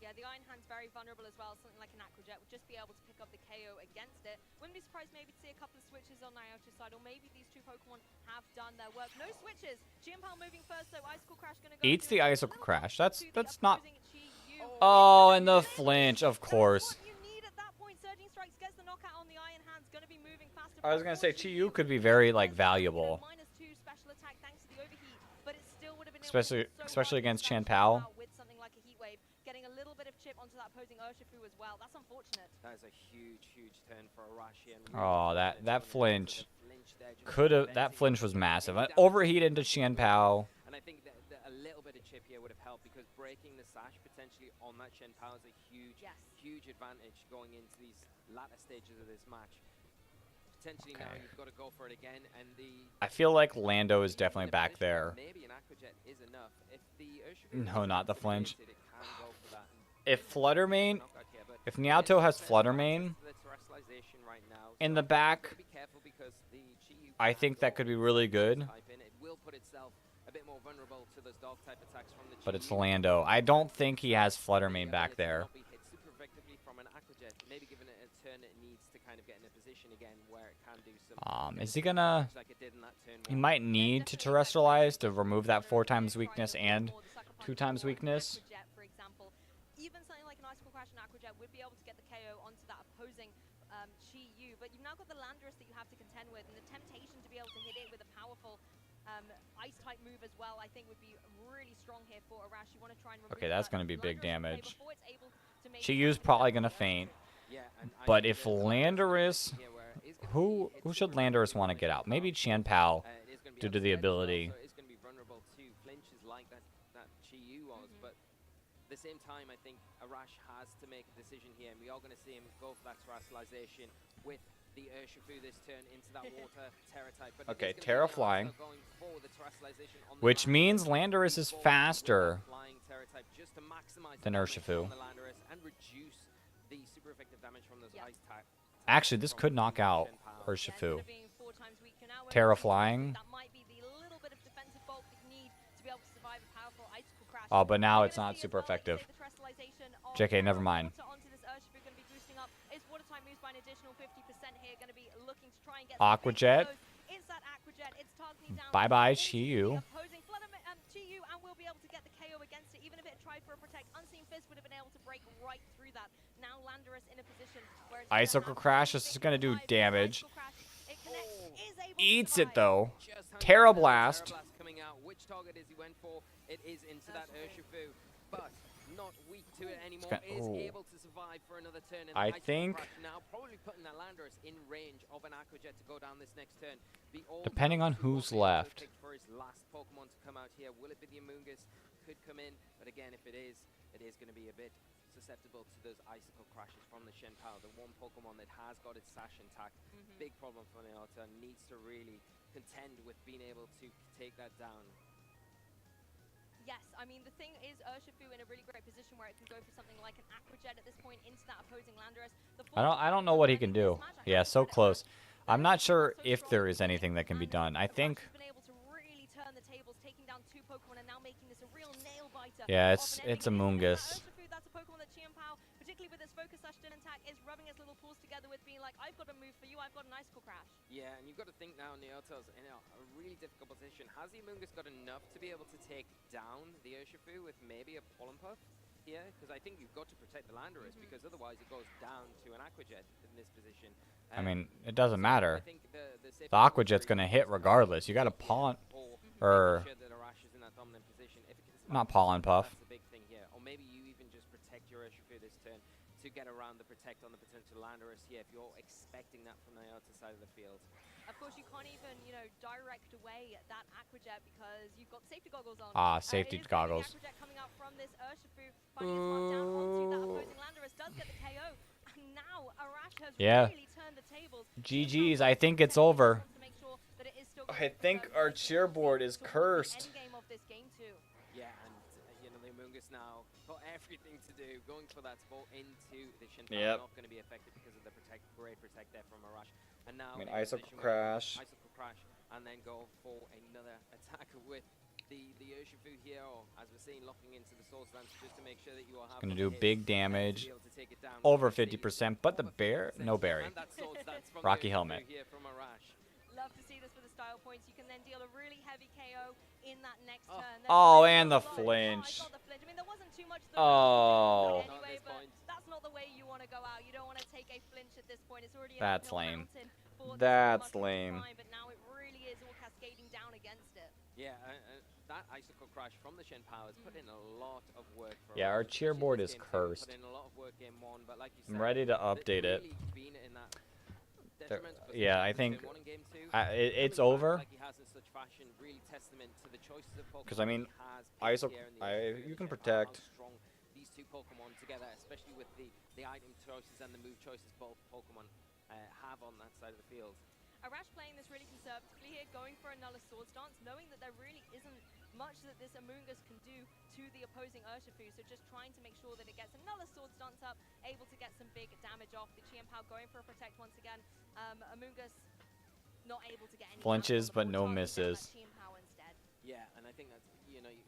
G: Yeah, the Iron Hand's very vulnerable as well. Something like an Aquajet would just be able to pick up the KO against it. Wouldn't be surprised maybe to see a couple of switches on Naoto's side, or maybe these two Pokemon have done their work. No switches. Chien-Pao moving first, so Icicle Crash gonna go
A: Eats
G: to
A: the
G: a
A: Icicle
G: little
A: Crash.
G: bump to the
A: That's not...
G: opposing Chi-Yu.
A: Oh, and the flinch, of course.
G: That's what you need at that point. Surging Strikes gets the knockout on the Iron Hands. Gonna be moving faster.
A: I was gonna say,
G: Unfortunately,
A: Chi-Yu could be very, like,
G: you know,
A: valuable.
G: -2 special attack thanks to the overheat, but it still would have been able to
A: Especially-
G: hit so
A: especially
G: hard
A: against
G: that
A: Chen
G: Chen
A: Pao.
G: Pao with something like a heat wave, getting a little bit of chip onto that opposing Urshifu as well. That's unfortunate.
F: That is a huge turn for Arashi. And
A: Oh,
F: really
A: that
F: turning
A: flinch.
F: into the flinch there, just
A: Could have... That
F: preventing
A: flinch was massive.
F: any damage
A: Overheat
F: from
A: into
F: the
A: Qian
F: Moonblast.
A: Pao.
F: And I think that a little bit of chip here would have helped because breaking the sash potentially on that Shen Pao is a huge advantage going into these latter stages of this match. Potentially now
A: Okay.
F: you've got to go for it again, and the
A: I feel like Lando is
F: even
A: definitely
F: in a
A: back
F: position where
A: there.
F: Maybe an Aquajet is enough. If the Urshifu
A: No,
F: is
A: not the flinch.
F: intimidated, it can go for that and
A: If Fluttermane...
F: knockout here, but
A: If Naoto has Fluttermane
F: the terrestrialization right now,
A: in
F: so
A: the back,
F: gotta be careful because the Chi-Yu
A: I
F: can
A: think that
F: go
A: could be
F: for
A: really
F: the
A: good.
F: type in. It will put itself a bit more vulnerable to those dog type attacks from the
A: But it's
F: Chi-Yu.
A: Lando. I don't think he has
F: The
A: Fluttermane back
F: ability to
A: there.
F: not be hit super effectively from an Aquajet, maybe given it a turn it needs to kind of get in a position again where it can do some
A: Is he gonna...
F: like it did in that turn
A: He
F: one.
A: might need to terrestrialize to remove that 4 times weakness and 2 times weakness.
G: Aquajet, for example. Even something like an Icicle Crash and Aquajet would be able to get the KO onto that opposing Chi-Yu, but you've now got the Landorus that you have to contend with, and the temptation to be able to hit it with a powerful Ice-type move as well, I think would be really strong here for Arash. You want to try and remove
A: Okay, that's
G: that
A: gonna be big
G: Landorus in play
A: damage.
G: before it's able to make
A: Chi-Yu's
G: contact
A: probably
G: with
A: gonna
G: the
A: faint.
F: Yeah, and I
A: But
F: think
A: if
F: there's a
A: Landorus...
F: here where it is gonna
A: Who
F: be hit
A: should
F: super
A: Landorus
F: effectively
A: want to
F: from
A: get
F: the
A: out?
F: Shen
A: Maybe
F: Pao.
A: Qian Pao.
F: It is gonna be
A: due to the
F: outside as well,
A: ability.
F: so it is going to be vulnerable to flinches like that Chi-Yu was, but at the same time, I think Arash has to make a decision here, and we are going to see him go for that terrestrialization with the Urshifu this turn into that water Terra type. But it
A: Okay,
F: is gonna be
A: Terra
F: Naoto
A: flying.
F: going for the terrestrialization on the
A: Which
F: Landorus
A: means Landorus is
F: before
A: faster
F: flying Terra type just to maximize
A: than
F: the damage
A: Urshifu.
F: from the Landorus and reduce the super effective damage from those ice type.
A: Actually, this could knock out
G: Yeah, instead
A: Urshifu.
G: of being 4 times weaker now,
A: Terra
G: we're
A: flying.
G: that might be the little bit of defensive bulk that you need to be able to survive a powerful Icicle Crash.
A: Oh, but now
G: We're
A: it's
G: gonna
A: not
G: see as
A: super
G: well, like you
A: effective.
G: say, the terrestrialization of
A: JK, never mind.
G: water onto this Urshifu gonna be boosting up. Its water type moves by an additional 50% here. Gonna be looking to try and get some big
A: Aquajet.
G: blows. It's that Aquajet. It's targeting down
A: Bye-bye,
G: into
A: Chi-Yu.
G: the opposing Chi-Yu, and will be able to get the KO against it. Even if it tried for a protect, Unseen Fist would have been able to break right through that. Now Landorus in a position where it's
A: Icicle Crash, this is gonna do damage.
G: It connects, is able to
A: Eats it
G: survive.
A: though.
F: Just hung
A: Terra
F: on there,
A: Blast.
F: Terra Blast coming out. Which target is he went for? It is into that Urshifu, but not weak to it anymore. Is able to survive for another turn. And
A: I
F: the Icicle
A: think-
F: Crash now probably putting that Landorus in range of an Aquajet to go down this next turn. The old
A: Depending on
F: goes to
A: who's
F: what Naoto
A: left.
F: picked for his last Pokemon to come out here. Will it be the Amoonguss? Could come in, but again, if it is going to be a bit susceptible to those Icicle Crashes from the Shenpao, the one Pokemon that has got its Sash intact. Big problem for Naoto, and needs to really contend with being able to take that down.
G: Yes, I mean, the thing is Urshifu in a really great position where it can go for something like an Aquajet at this point into that opposing Landorus.
A: I don't know what he can do. Yeah, so close. I'm not sure if there is anything that can be done. I think.
G: Been able to really turn the tables, taking down 2 Pokemon and now making this a real nail biter.
A: Yeah,
G: of
A: it's
G: an ending.
A: Amoonguss.
G: Urshifu, that's a Pokemon that Chienpao, particularly with its Focus Sash still intact, is rubbing its little paws together with being like, I've got a move for you, I've got an Icicle Crash.
F: Yeah, and you've got to think now, Naoto's in a really difficult position. Has the Amoonguss got enough to be able to take down the Urshifu with maybe a Pollen Puff here? Because I think you've got to protect the Landorus, because otherwise it goes down to an Aquajet in this position.
A: I mean, it doesn't matter.
F: I think the
A: The Aquajet's gonna hit regardless. You got a Pollen, or
F: sure that Arash is in that dominant position. If it can
A: not
F: survive,
A: Pollen Puff.
F: that's the big thing here. Or maybe you even just protect your Urshifu this turn to get around the protect on the potential Landorus here if you're expecting that from the outer side of the field.
G: Of course, you can't even, direct away that Aquajet because you've got safety goggles on.
A: Ah, safety
G: It is gonna be
A: goggles.
G: the Aquajet coming out from this Urshifu, finding its mark down onto that opposing Landorus, does get the KO. And now Arash has
A: Yeah.
G: really turned the tables.
A: GG's. I think it's over.
G: To make sure that it is still
A: I
G: going for
A: think
G: third
A: our
G: place
A: cheerboard is
G: towards the
A: cursed.
G: endgame of this game too.
F: Yeah, and the Amoonguss now got everything to do, going for that spot into the Shinpao.
A: Yep.
F: Not going to be effective because of the great protect there from Arash. And now
A: I mean,
F: in a
A: Icicle
F: position where
A: Crash.
F: Icicle Crash, and then go for another attack with the Urshifu here, or as we're seeing, locking into the Soul Stance just to make sure that you are having
A: Gonna do
F: hits,
A: big
F: to be
A: damage.
F: able to take it down.
A: Over
F: Obviously,
A: 50%, but the bear, no berry.
F: and that Soul Stance from the
A: Rocky
F: Urshifu
A: helmet.
F: here from Arash.
G: Love to see this for the style points. You can then deal a really heavy KO in that next
F: Oh.
G: turn.
A: Oh,
G: There's
A: and the
G: a lot-
A: flinch.
G: I got the flinch. I mean, there wasn't too much.
A: Oh.
F: Not at
G: Anyway,
F: this
G: but
F: point.
G: that's not the way you want to go out. You don't want to take a flinch at this point. It's already an
A: That's
G: uphill
A: lame.
G: mountain for
A: That's
G: this
A: lame.
G: Time, but now it really is all cascading down against it.
F: Yeah, that Icicle Crash from the Shenpao has put in a lot of work for
A: Yeah,
F: us,
A: our
F: especially in
A: cheerboard
F: this
A: is
F: game two.
A: cursed.
F: Put in a lot of work game 1, but like you
A: I'm
F: said,
A: ready to
F: they've
A: update it.
F: really been in that detriment because
A: yeah,
F: of
A: I
F: game
A: think
F: one and game two.
A: it's
F: Coming back
A: over.
F: like he has in such fashion, really testament to the choices of Pokemon
A: 'Cause, I mean,
F: he has picked
A: Icicle-
F: here in the
A: I-
F: Urshifu
A: you
F: and
A: can
F: Shenpao,
A: protect.
F: how strong these two Pokemon together, especially with the item choices and the move choices both Pokemon have on that side of the field.
G: Arash playing this really conservatively here, going for a Nulla Sword Stance, knowing that there really isn't much that this Amoonguss can do to the opposing Urshifu, so just trying to make sure that it gets a Nulla Sword Stance up, able to get some big damage off. The Chienpao going for a Protect once again. Amoonguss not able to get any
A: Flinches,
G: damage on
A: but
G: the
A: no
G: board, targeting down
A: misses.
G: that Chienpao instead.
F: Yeah, and I think that's,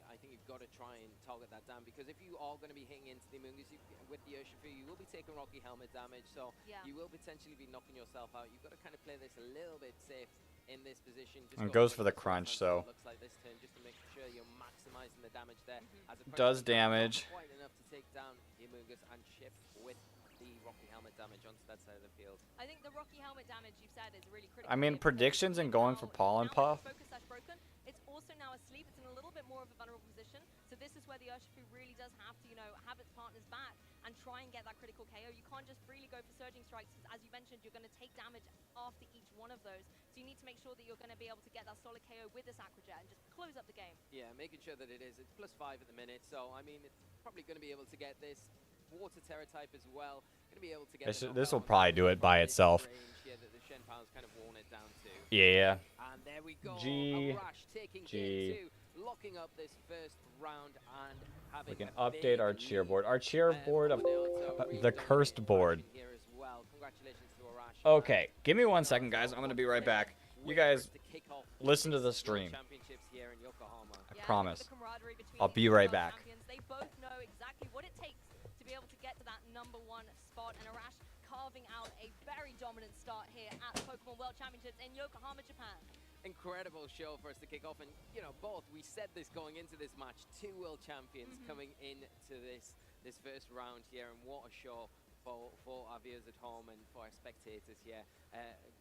F: I think you've got to try and target that down, because if you are going to be hitting into the Amoonguss with the Urshifu, you will be taking Rocky Helmet damage, so
G: Yeah.
F: you will potentially be knocking yourself out. You've got to kind of play this a little bit safe in this position. Just
A: And
F: go
A: goes
F: for
A: for the
F: another
A: crunch,
F: Soul Stance,
A: so-
F: it looks like this turn, just to make sure you're maximizing the damage there. As a
A: Does
F: pressure, not
A: damage.
F: quite enough to take down the Amoonguss and chip with the Rocky Helmet damage onto that side of the field.
G: I think the Rocky Helmet damage you've said is really critical.
A: I mean,
G: here because
A: predictions and going for
G: now-
A: Pollen
G: now that
A: Puff.
G: the Focus Sash broken, it's also now asleep. It's in a little bit more of a vulnerable position. So this is where the Urshifu really does have to, have its partners back and try and get that critical KO. You can't just freely go for Surging Strikes, because as you mentioned, you're going to take damage after each one of those. So you need to make sure that you're going to be able to get that solid KO with this Aquajet and just close up the game.
F: Yeah, making sure that it's +5 at the minute, so I mean, it's probably going to be able to get this Water Terra type as well. Going to be able to get
A: This
F: the
A: will
F: knockout
A: probably
F: on
A: do it by
F: this
A: itself.
F: range here that the Shenpao's kind of worn it down to.
A: Yeah.
F: And there we go.
A: G.
F: Arash taking
A: G.
F: game 2, locking up this first round and having
A: We can
F: a
A: update
F: big
A: our
F: lead,
A: cheerboard. Our cheerboard of
F: for Naoto. Really
A: the
F: dominating
A: cursed board.
F: action here as well. Congratulations to Arash.
A: Okay, give me 1 second, guys. I'm gonna be right back. You guys
F: To kick off
A: listen to the
F: World
A: stream.
F: Championships here in Yokohama.
A: I
G: Yeah,
A: promise.
G: the camaraderie between
A: I'll
G: these
A: be
G: two
A: right
G: world
A: back.
G: champions. They both know exactly what it takes to be able to get to that #1 spot, and Arash carving out a very dominant start here at the Pokemon World Championships in Yokohama, Japan.
F: Incredible show for us to kick off, and you know, both we said this going into this match, two world champions coming into this first round here, and what a show for our viewers at home and for our spectators here.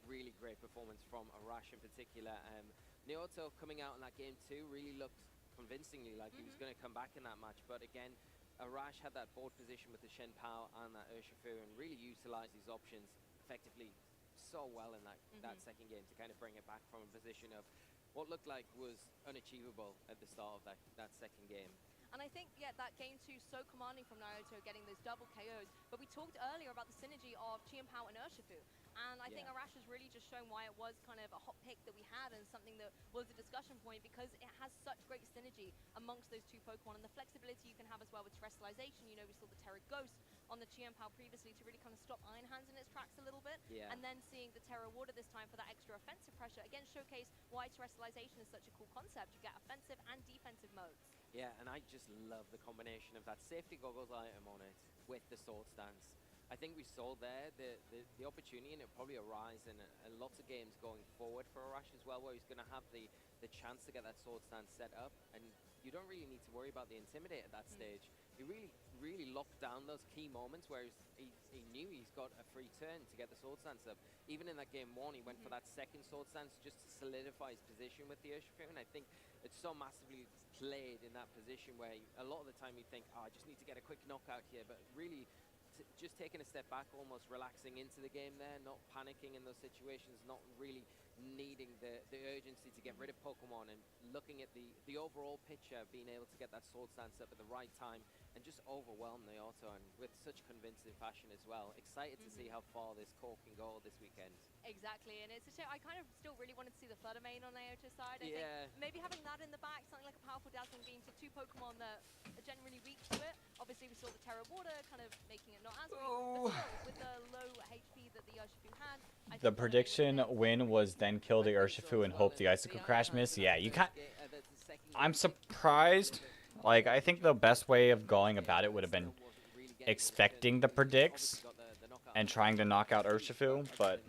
F: Really great performance from Arash in particular. Naoto coming out in that game too really looked convincingly like he was going to come back in that match, but again, Arash had that board position with the Shen Pao and that Urshifu and really utilized his options effectively so well in that second game to kind of bring it back from a position of what looked like was unachievable at the start of that second game.
G: And I think, yeah, that game two so commanding from Naoto, getting those double KOs. But we talked earlier about the synergy of Chien Pao and Urshifu. And I think Arash has really just shown why it was kind of a hot pick that we had and something that was a discussion point, because it has such great synergy amongst those two Pokemon and the flexibility you can have as well with Terrestrialization. You know, we saw the Terra Ghost on the Chien Pao previously to really kind of stop Iron Hands in its tracks a little bit.
F: Yeah.
G: And then seeing the Terra Water this time for that extra offensive pressure, again, showcase why Terrestrialization is such a cool concept. You get offensive and defensive modes.
F: Yeah, and I just love the combination of that safety goggles item on it with the sword stance. I think we saw there the opportunity, and it'll probably arise in lots of games going forward for Arash as well, where he's going to have the chance to get that sword stance set up, and you don't really need to worry about the Intimidate at that stage. He really locked down those key moments where he knew he's got a free turn to get the sword stance up. Even in that game one, he went for that second sword stance just to solidify his position with the Urshifu, and I think it's so massively played in that position where a lot of the time you think, oh, I just need to get a quick knockout here, but really just taking a step back, almost relaxing into the game there, not panicking in those situations, not really needing the urgency to get rid of Pokemon, and looking at the overall picture, being able to get that sword stance up at the right time and just overwhelm Naoto, and with such convincing fashion as well. Excited to see how far this core can go this weekend.
G: Exactly, and it's a shame. I kind of still really wanted to see the Flutter Mane on Naoto's side. I think maybe having that in the back, something like a powerful Dazzling Beam to two Pokemon that are generally weak to it. Obviously, we saw the Terra Water kind of making it not as weak, but still, with the low HP that the Urshifu had.
A: The prediction win was then kill the Urshifu and hope the Icicle Crash miss. Yeah, you can't. I'm surprised. Like, I think the best way of going about it would have been expecting the predicts and trying to knock out Urshifu, but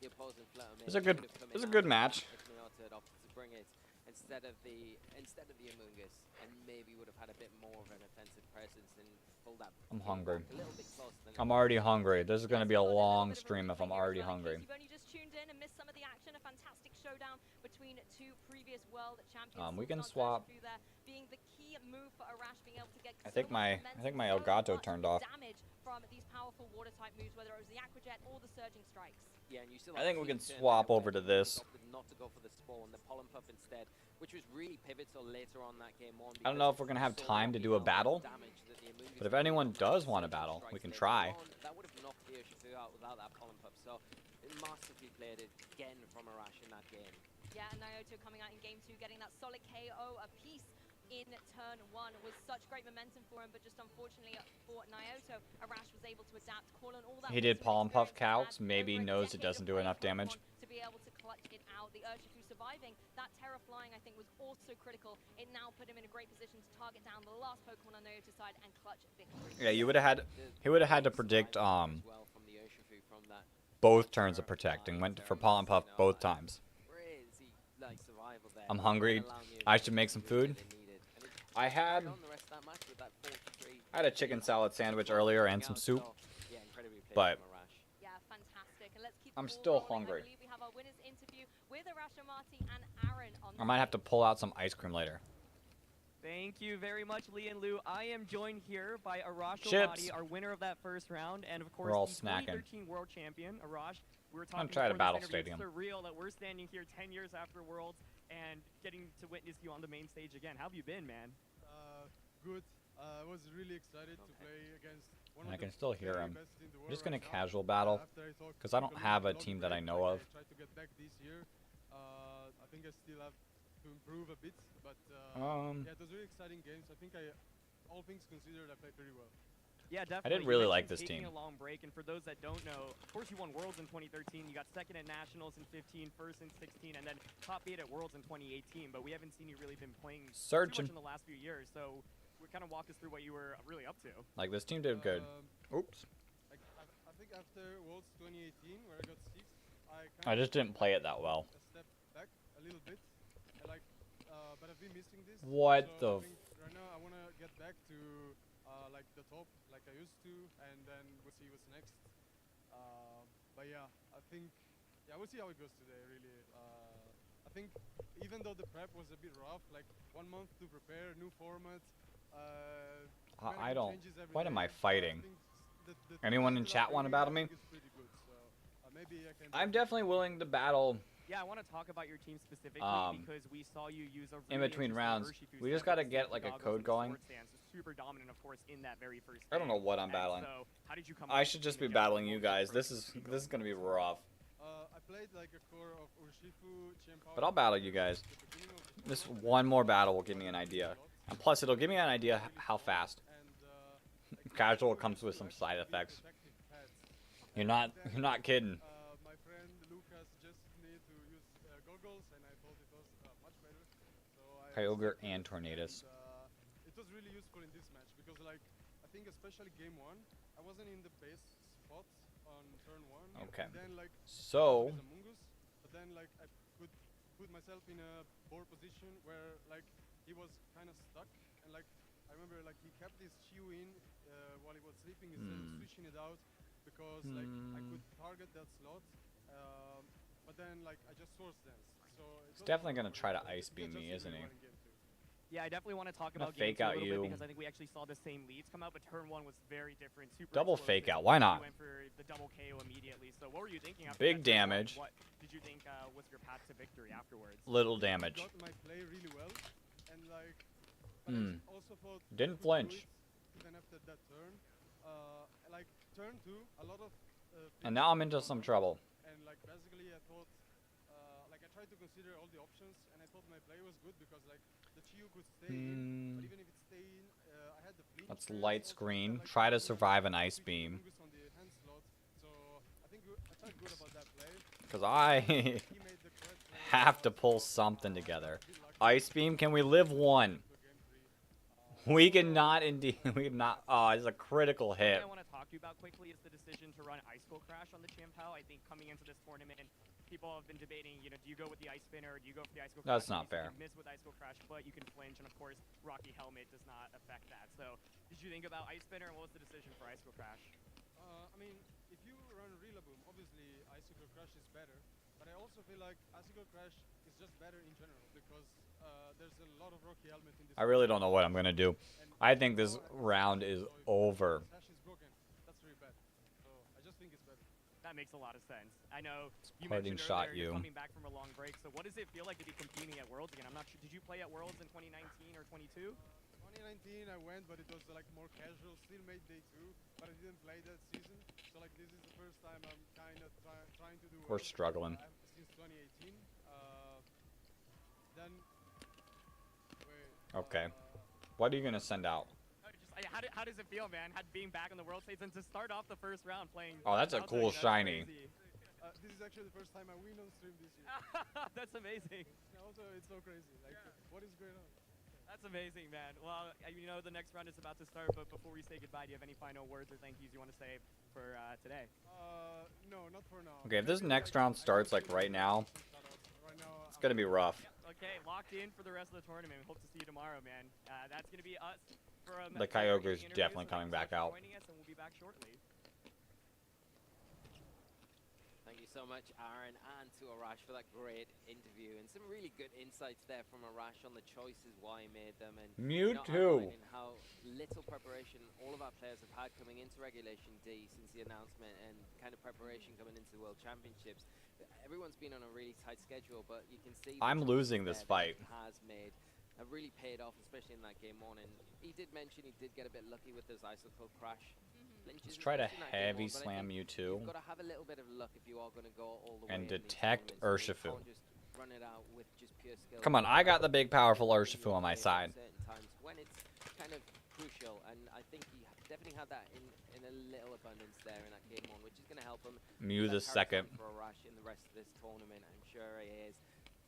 A: it was a good match.
F: Instead of the Amoonguss, and maybe would have had a bit more of an offensive presence and pulled that.
A: I'm hungry.
F: A little bit closer than
A: I'm already hungry. This is going to be a long stream if I'm already hungry.
G: You've only just tuned in and missed some of the action. A fantastic showdown between two previous world champions.
A: We can swap.
G: Being the key move for Arash, being able to get
A: I think my Elgato turned off.
G: Damage from these powerful water type moves, whether it was the Aqua Jet or the Surging Strikes.
F: Yeah, and you still
A: I think we can swap over to this.
F: Not to go for the Spawn, the Pollen Puff instead, which was really pivotal later on that game one.
A: I don't know if we're going to have time to do a battle, but if anyone does want a battle, we can try.
F: That would have knocked the Urshifu out without that Pollen Puff, so it masterfully played it again from Arash in that game.
G: Yeah, and Naoto coming out in game two, getting that solid KO apiece in turn one was such great momentum for him, but just unfortunately for Naoto, Arash was able to adapt, call on all that.
A: He did Pollen Puff calcs, maybe knows it doesn't do enough damage.
G: To be able to clutch it out, the Urshifu surviving, that Terra flying I think was also critical. It now put him in a great position to target down the last Pokemon on Naoto's side and clutch victory.
A: Yeah, he would have had to predict both turns of protect and went for Pollen Puff both times. I'm hungry. I should make some food. I had a chicken salad sandwich earlier and some soup, but I'm still hungry. I might have to pull out some ice cream later.
I: Thank you very much, Lee and Lou. I am joined here by Arash
A: Chips.
I: Omadi, our winner of that first round, and of course,
A: We're all
I: the
A: snacking.
I: 2013 World Champion, Arash. We were
A: I'm
I: talking
A: trying to
I: before
A: battle
I: this interview.
A: stadium.
I: It's surreal that we're standing here 10 years after Worlds and getting to witness you on the main stage again. How have you been, man?
J: Good. I was really excited to play against one
A: And I
J: of
A: can
J: the
A: still hear
J: very
A: him.
J: best in the
A: I'm
J: world
A: just gonna
J: right now.
A: casual battle
J: After I talked
A: because
J: to
A: I don't have a
J: Dominic
A: team
J: long
A: that I
J: break,
A: know of.
J: I tried to get back this year. I think I still have to improve a bit, but yeah, it was really exciting games. I think all things considered, I played pretty well.
I: Yeah, definitely.
A: I didn't
I: You
A: really like
I: mentioned
A: this
I: taking
A: team.
I: a long break, and for those that don't know, of course you won Worlds in 2013. You got second at Nationals in 15, first in 16, and then top 8 at Worlds in 2018. But we haven't seen you really been playing too
A: Searching.
I: much in the last few years. So kind of walk us through what you were really up to.
A: Like, this team did good. Oops.
J: Like, I think after Worlds 2018, where I got sixth,
A: I just didn't play it that well.
J: A step back a little bit, and like, but I've been missing this.
A: What
J: so
A: the?
J: I think right now I want to get back to like the top, like I used to, and then we'll see what's next. But yeah, I think we'll see how it goes today. Really, I think even though the prep was a bit rough, like 1 month to prepare, new format.
A: I don't. What am I fighting? Anyone in chat want to battle me? I'm definitely willing to battle.
I: Yeah, I want to talk about your team specifically because we saw you use a
A: in between rounds. We just got to get like a code going.
I: Super dominant, of course, in that very first
A: I don't know what I'm battling.
I: So how did you come
A: I should just be battling you guys. This is gonna be rough.
J: I played like a core of Urshifu,
A: but I'll battle you guys. This one more battle will give me an idea, and plus it'll give me an idea how fast. Casual comes with some side effects. You're not kidding.
J: My friend Lucas suggested me to use goggles, and I thought it was much better. So
A: Kyogre and Tornadus.
J: It was really useful in this match because, like, I think especially game 1, I wasn't in the best spot on turn 1.
A: Okay.
J: And then, like,
A: so.
J: But then, like, I could put myself in a poor position where, like, he was kind of stuck, and like I remember, like, he kept his Chiu in while he was sleeping instead of switching it out. Because like I could target that slot, but then like I just source dance. So
A: he's definitely gonna try to ice beam me, isn't he?
I: Yeah, I definitely want to talk about
A: fake out you
I: because I think we actually saw the same leads come out, but turn 1 was very different. Super
A: double fake out, why not?
I: You went for the double KO immediately. So what were you thinking after
A: big damage?
I: What did you think was your path to victory afterwards?
A: Little damage.
J: I got my play really well, and like I also thought
A: didn't flinch.
J: Even after that turn, like turn 2, a lot of
A: and now I'm into some trouble.
J: And like basically I thought, like I tried to consider all the options, and I thought my play was good because like the Chiyu could stay in, but even if it stayed in, I had the fleet.
A: Let's light screen. Try to survive an ice beam.
J: On the hand slot, so I think I felt good about that play.
A: Because I have to pull something together. Ice beam, can we live one? We cannot indeed. We cannot. Oh, it's a critical hit.
I: What I want to talk to you about quickly is the decision to run Icicle Crash on the Chien-Pao. I think coming into this tournament, people have been debating, you know, do you go with the Ice Spinner or do you go for the Icicle Crash?
A: That's not fair.
I: You can miss with Icicle Crash, but you can flinch, and of course, Rocky Helmet does not affect that. So, did you think about Ice Spinner, and what was the decision for Icicle Crash?
J: I mean, if you run Rillaboom, obviously Icicle Crash is better, but I also feel like Icicle Crash is just better in general because there's a lot of Rocky Helmet in this.
A: I really don't know what I'm gonna do. I think this round is over.
J: Is broken. That's really bad. So I just think it's better.
I: That makes a lot of sense. I know you
A: mentioned
I: earlier you're coming back from a long break. So what does it feel like to be competing at Worlds again? I'm not sure. Did you play at Worlds in 2019 or 22?
J: 2019 I went, but it was like more casual. Still made day 2, but I didn't play that season. So like this is the first time I'm kind of trying to do.
A: We're struggling.
J: Since 2018. Then. Wait.
A: Okay. What are you gonna send out?
I: How does it feel, man? Being back on the world stage and to start off the first round playing.
A: Oh, that's a cool shiny.
J: This is actually the first time I win on stream this year.
I: That's amazing.
J: Also, it's so crazy. Like, what is going on?
I: That's amazing, man. Well, you know the next round is about to start, but before we say goodbye, do you have any final words or thank yous you want to say for today?
J: No, not for now.
A: Okay, if this next round starts like right now, it's gonna be rough.
I: Okay, locked in for the rest of the tournament. We hope to see you tomorrow, man. That's gonna be us.
A: The Kyogre is definitely coming back out.
I: Joining us, and we'll be back shortly.
F: Thank you so much, Aaron, and to Arash for that great interview and some really good insights there from Arash on the choices, why he made them, and
A: Mewtwo.
F: How little preparation all of our players have had coming into Regulation D since the announcement, and kind of preparation coming into the World Championships. Everyone's been on a really tight schedule, but you can see
A: I'm losing this fight.
F: Has made have really paid off, especially in that game 1. And he did mention he did get a bit lucky with his Icicle Crash.
A: Let's try to heavy slam you too.
F: You've got to have a little bit of luck if you are going to go all the way.
A: And detect Urshifu.
F: Run it out with just pure skill.
A: Come on, I got the big powerful Urshifu on my side.
F: Times when it's kind of crucial, and I think he definitely had that in a little abundance there in that game 1, which is going to help him.
A: Mew the second.
F: For Arash in the rest of this tournament, I'm sure he is.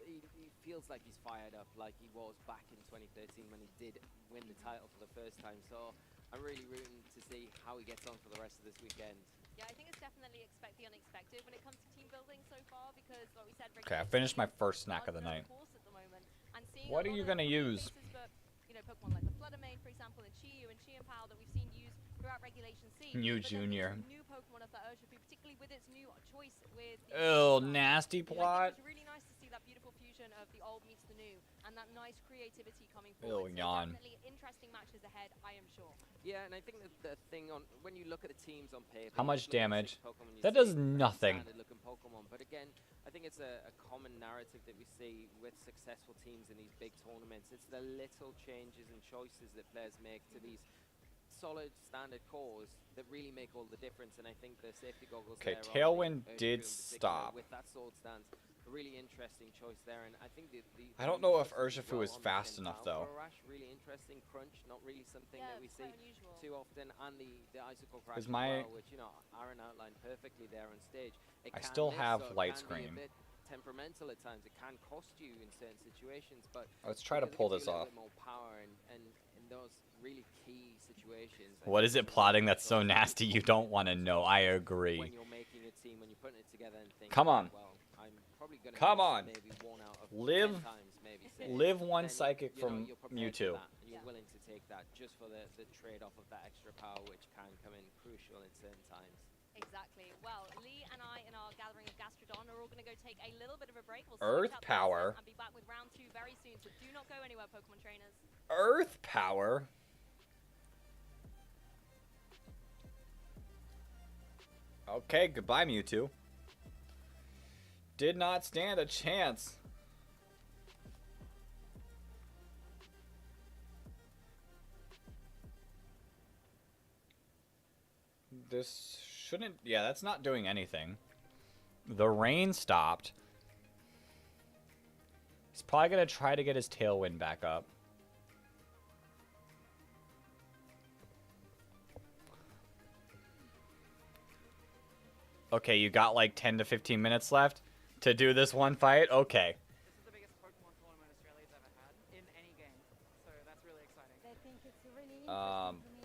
F: he feels like he's fired up like he was back in 2013 when he did win the title for the first time. So I'm really rooting to see how he gets on for the rest of this weekend.
G: Yeah, I think it's definitely expect the unexpected when it comes to team building so far because, like we said,
A: Okay, I finished my first snack of the night.
G: At the moment, and seeing
A: What are you gonna use?
G: But, you know, Pokemon like the Fluttermane, for example, and Chi-Yu and Chi-Pal that we've seen used throughout Regulation C.
A: New
G: but
A: Junior.
G: New Pokemon of that Urshifu, particularly with its new choice with the
A: Oh, nasty
G: I think
A: plot.
G: it's really nice to see that beautiful fusion of the old meets the new and that nice creativity coming
A: Oh,
G: forward. So
A: yawn.
G: definitely interesting matches ahead, I am sure.
F: Yeah, and I think that the thing on when you look at the teams on paper,
A: How
F: you
A: much
F: just look at
A: damage?
F: six Pokemon, you
A: That
F: say
A: does nothing.
F: standard-looking Pokemon. But again, I think it's a common narrative that we see with successful teams in these big tournaments. It's the little changes and choices that players make to these solid standard cores that really make all the difference. And I think the safety goggles.
A: Okay,
F: there on
A: Tailwind
F: the
A: did
F: Urshifu in particular
A: stop.
F: with that sword stance. A really interesting choice there, and I think the
A: I don't know if
F: choices as
A: Urshifu is
F: on the
A: fast
F: Shin
A: enough,
F: Power
A: though.
F: Rush, really interesting. Crunch, not really something
G: Yeah,
F: that we
G: it's
F: see
G: quite unusual.
F: too often, and the icicle crash
A: Is
F: as
A: my-
F: well, which Aaron outlined perfectly there on stage. It
A: I
F: can
A: still
F: miss,
A: have
F: so it
A: light
F: can be
A: screen.
F: a bit temperamental at times. It can cost you in certain situations, but
A: Let's try to
F: because it
A: pull
F: gives
A: this
F: you a
A: off.
F: little bit more power and in those really key situations.
A: What is it plotting that's so nasty you don't want to know? I agree.
F: When you're making a team, when you're putting it together and thinking,
A: Come on.
F: well, I'm probably gonna
A: Come
F: miss
A: on.
F: maybe one out of
A: Live-
F: 10 times, maybe six.
A: Live one
F: Then,
A: psychic
F: you know,
A: from
F: you're prepared for
A: Mewtwo.
F: that, and you're willing to take that just for the trade-off of that extra power, which can come in crucial in certain times.
G: Exactly. Well, Lee and I in our gathering of Gastrodon are all going to go take a little bit of a break. We'll
A: Earth
G: switch up the
A: power.
G: content and be back with round 2 very soon. So do not go anywhere, Pokemon trainers.
A: Earth power? Okay, goodbye, Mewtwo. Did not stand a chance. This shouldn't... Yeah, that's not doing anything. The rain stopped. He's probably going to try to get his Tailwind back up. Okay, you got like 10 to 15 minutes left to do this one fight? Okay.
K: This is the biggest Pokemon tournament Australia's ever had in any game, so that's really exciting.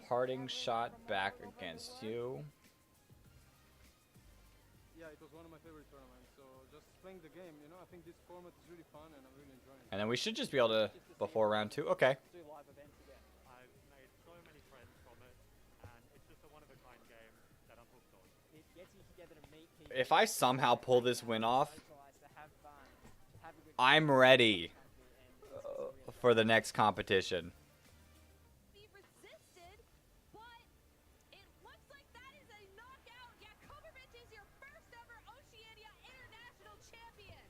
A: Parting shot back against you.
J: Yeah, it was one of my favorite tournaments. So just playing the game, I think this format is really fun and I'm really enjoying it.
A: And then we should just be able to, before round 2. Okay.
K: Do live events again.
L: I've made so many friends from it, and it's just a one-of-a-kind game that I'm hooked on.
K: It gets you together to meet people.
A: If I somehow pull this win off,
K: Socialize, to have fun, to have a good
A: I'm ready
K: country, and
A: for the next competition.
G: Be resisted, but it looks like that is a knockout. Yeah, Coverment is your first ever Oceania International Champion.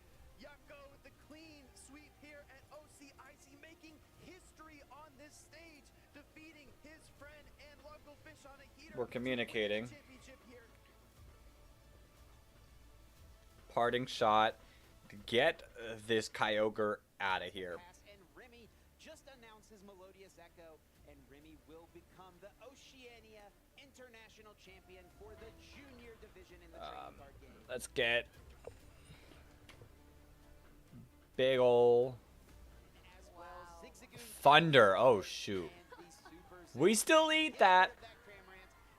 M: Yucko with the clean sweep here at OCIC, making history on this stage, defeating his friend and local fish on a heater.
A: We're communicating.
M: Championship here.
A: Parting shot to get this Kyogre out of here.
M: And Remy just announced his Melodious Echo, and Remy will become the Oceania International Champion for the junior division in the trading card game.
A: Let's get big ol'
M: As well, Zigzagoon
A: Thunder. Oh, shoot.
M: and the Super
A: We still eat that.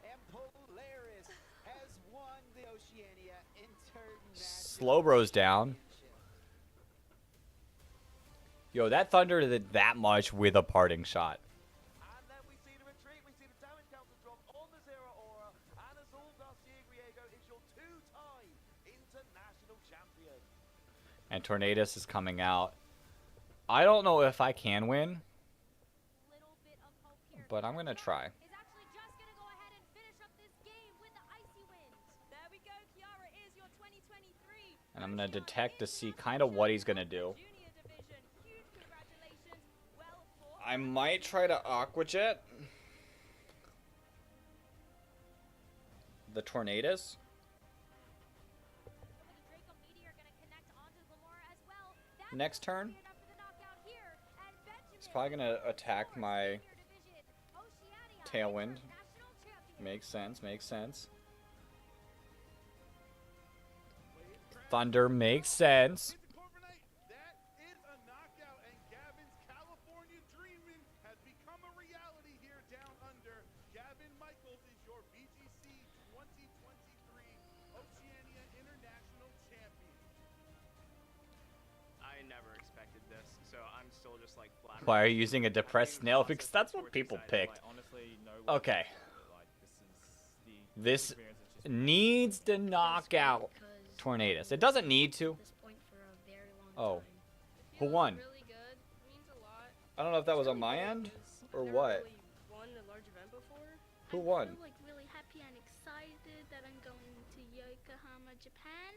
M: And Polaris has won the Oceania International
A: Slowbro's down. Yo, that Thunder did that much with a parting shot.
M: And then we see the retreat, we see the damage counter drop on the Zero Aura, and Azul Garcia Griego is your two-time international champion.
A: And Tornadus is coming out. I don't know if I can win,
E: Little bit of hope here.
A: but I'm going to try.
E: Is actually just going to go ahead and finish up this game with the Icy Wind.
G: There we go. Kiara is your 2023.
A: And I'm going to detect to see kind of what he's going to do.
G: Junior division. Huge congratulations. Well fought.
A: I might try to Aqua Jet the Tornadus.
E: Some of the Draco Meteor going to connect onto Glamora as well. That's
A: Next turn.
E: enough for the knockout here. And Benjamin
A: He's probably going to attack my
E: Junior Division, Oceania
A: Tailwind.
E: International Champion.
A: Makes sense, makes sense. Thunder makes sense.
M: Hit the Corviknight. That
I: never expected this, so I'm still just like flattered.
A: Why are you using a depressed snail? Because that's what people picked. Okay. This needs to knock out Tornadus. It doesn't need to. Oh. Who won? I don't know if that was on my end or what. Who won?
N: I'm like really happy and excited that I'm going to Yokohama, Japan.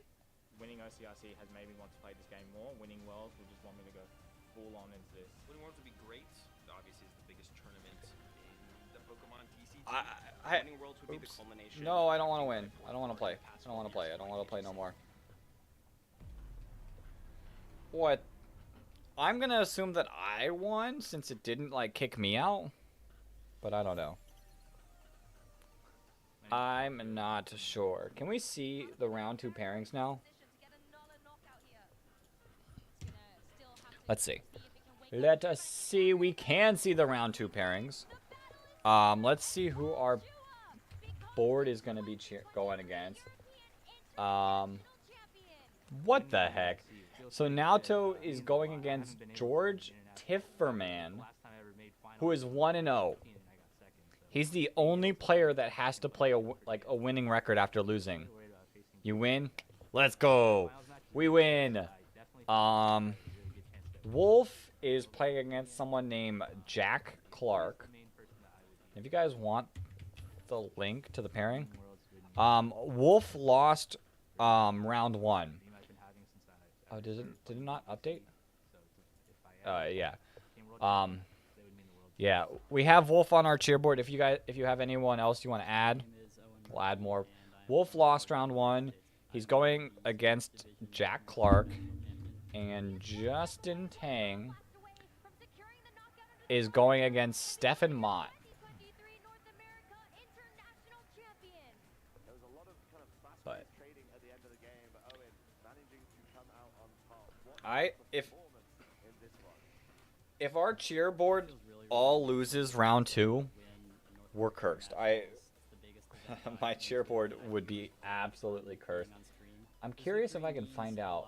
L: Winning OCRC has made me want to play this game more. Winning Worlds will just want me to go full on into this.
F: Winning Worlds would be great. Obviously, it's the biggest tournament in the Pokemon TCG. Winning Worlds would be the culmination.
A: No, I don't want to win. I don't want to play. I don't want to play. I don't want to play no more. What? I'm gonna assume that I won since it didn't like kick me out, but I don't know. I'm not sure. Can we see the round 2 pairings now? Let's see. Let us see. We can see the round 2 pairings. Let's see who our board is going to be going against. What the heck? So Naoto is going against George Tifferman, who is 1-0. He's the only player that has to play a winning record after losing. You win? Let's go. We win. Wolf is playing against someone named Jack Clark. If you guys want the link to the pairing. Wolf lost round 1. Oh, did it not update? Yeah. Yeah, we have Wolf on our cheerboard. If you have anyone else you want to add, we'll add more. Wolf lost round 1. He's going against Jack Clark, and Justin Tang is going against Stefan Mott. But if our cheerboard all loses round 2, we're cursed. My cheerboard would be absolutely cursed. I'm curious if I can find out.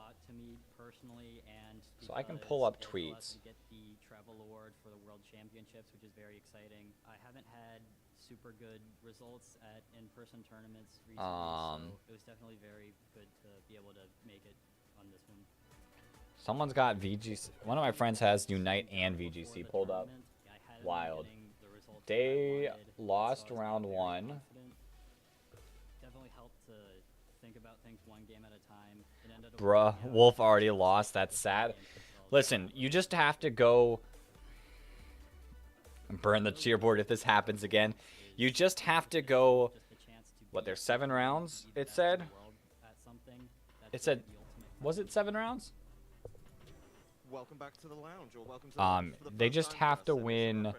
A: So I can pull up tweets.
O: Get the travel award for the World Championships, which is very exciting. I haven't had super good results at in-person tournaments recently, so it was definitely very good to be able to make it on this one.
A: Someone's got VGC. One of my friends has Unite and VGC pulled up. Wild. They lost round 1.
O: Definitely helped to think about things one game at a time.
A: Bruh, Wolf already lost. That's sad. Listen, you just have to go burn the cheerboard if this happens again. You just have to go. What? There's 7 rounds. It said. It said. Was it 7 rounds?
P: Welcome back to the lounge, or welcome to
A: they just have to win,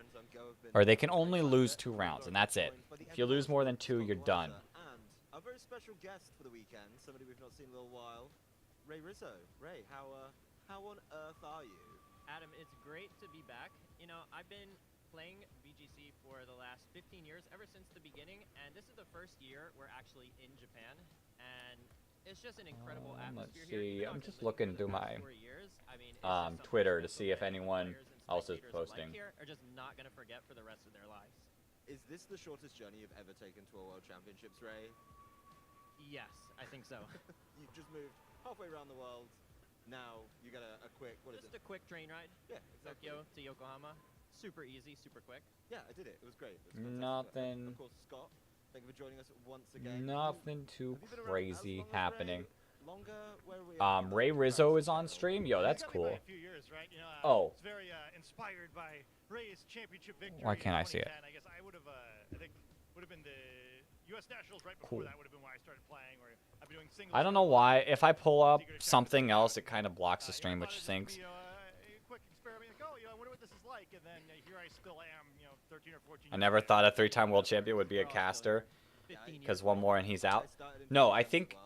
A: or they can only lose 2 rounds, and that's it. If you lose more than 2, you're done.
P: And a very special guest for the weekend, somebody we've not seen in a little while, Ray Rizzo. Ray, how on earth are you?
Q: Adam, it's great to be back. You know, I've been playing VGC for the last 15 years, ever since the beginning, and this is the first year we're actually in Japan, and it's just an incredible atmosphere here.
A: I'm just looking through my Twitter to see if anyone else is posting.
Q: Are just not going to forget for the rest of their lives.
P: Is this the shortest journey you've ever taken to a World Championships, Ray?
Q: Yes, I think so.
P: You've just moved halfway around the world. Now you got a quick,
Q: Just a quick train ride.
P: Yeah, exactly.
Q: Tokyo to Yokohama. Super easy, super quick.
P: Yeah, I did it. It was great.
A: Nothing.
P: Of course, Scott, thank you for joining us once again.
A: Nothing too crazy happening.
P: Longer,
A: Ray Rizzo is on stream. Yo, that's cool. Oh.
R: It's very inspired by Ray's championship victory.
A: Why can't I see it?
R: I guess I would have, I think, would have been the U.S. Nationals right before that would have been when I started playing. Where I've been doing singles.
A: I don't know why. If I pull up something else, it kind of blocks the stream, which sinks.
R: Quick experiment, like, oh, I wonder what this is like, and then here I still am, 13 or 14.
A: I never thought a 3-time world champion would be a caster, because one more and he's out. No, I think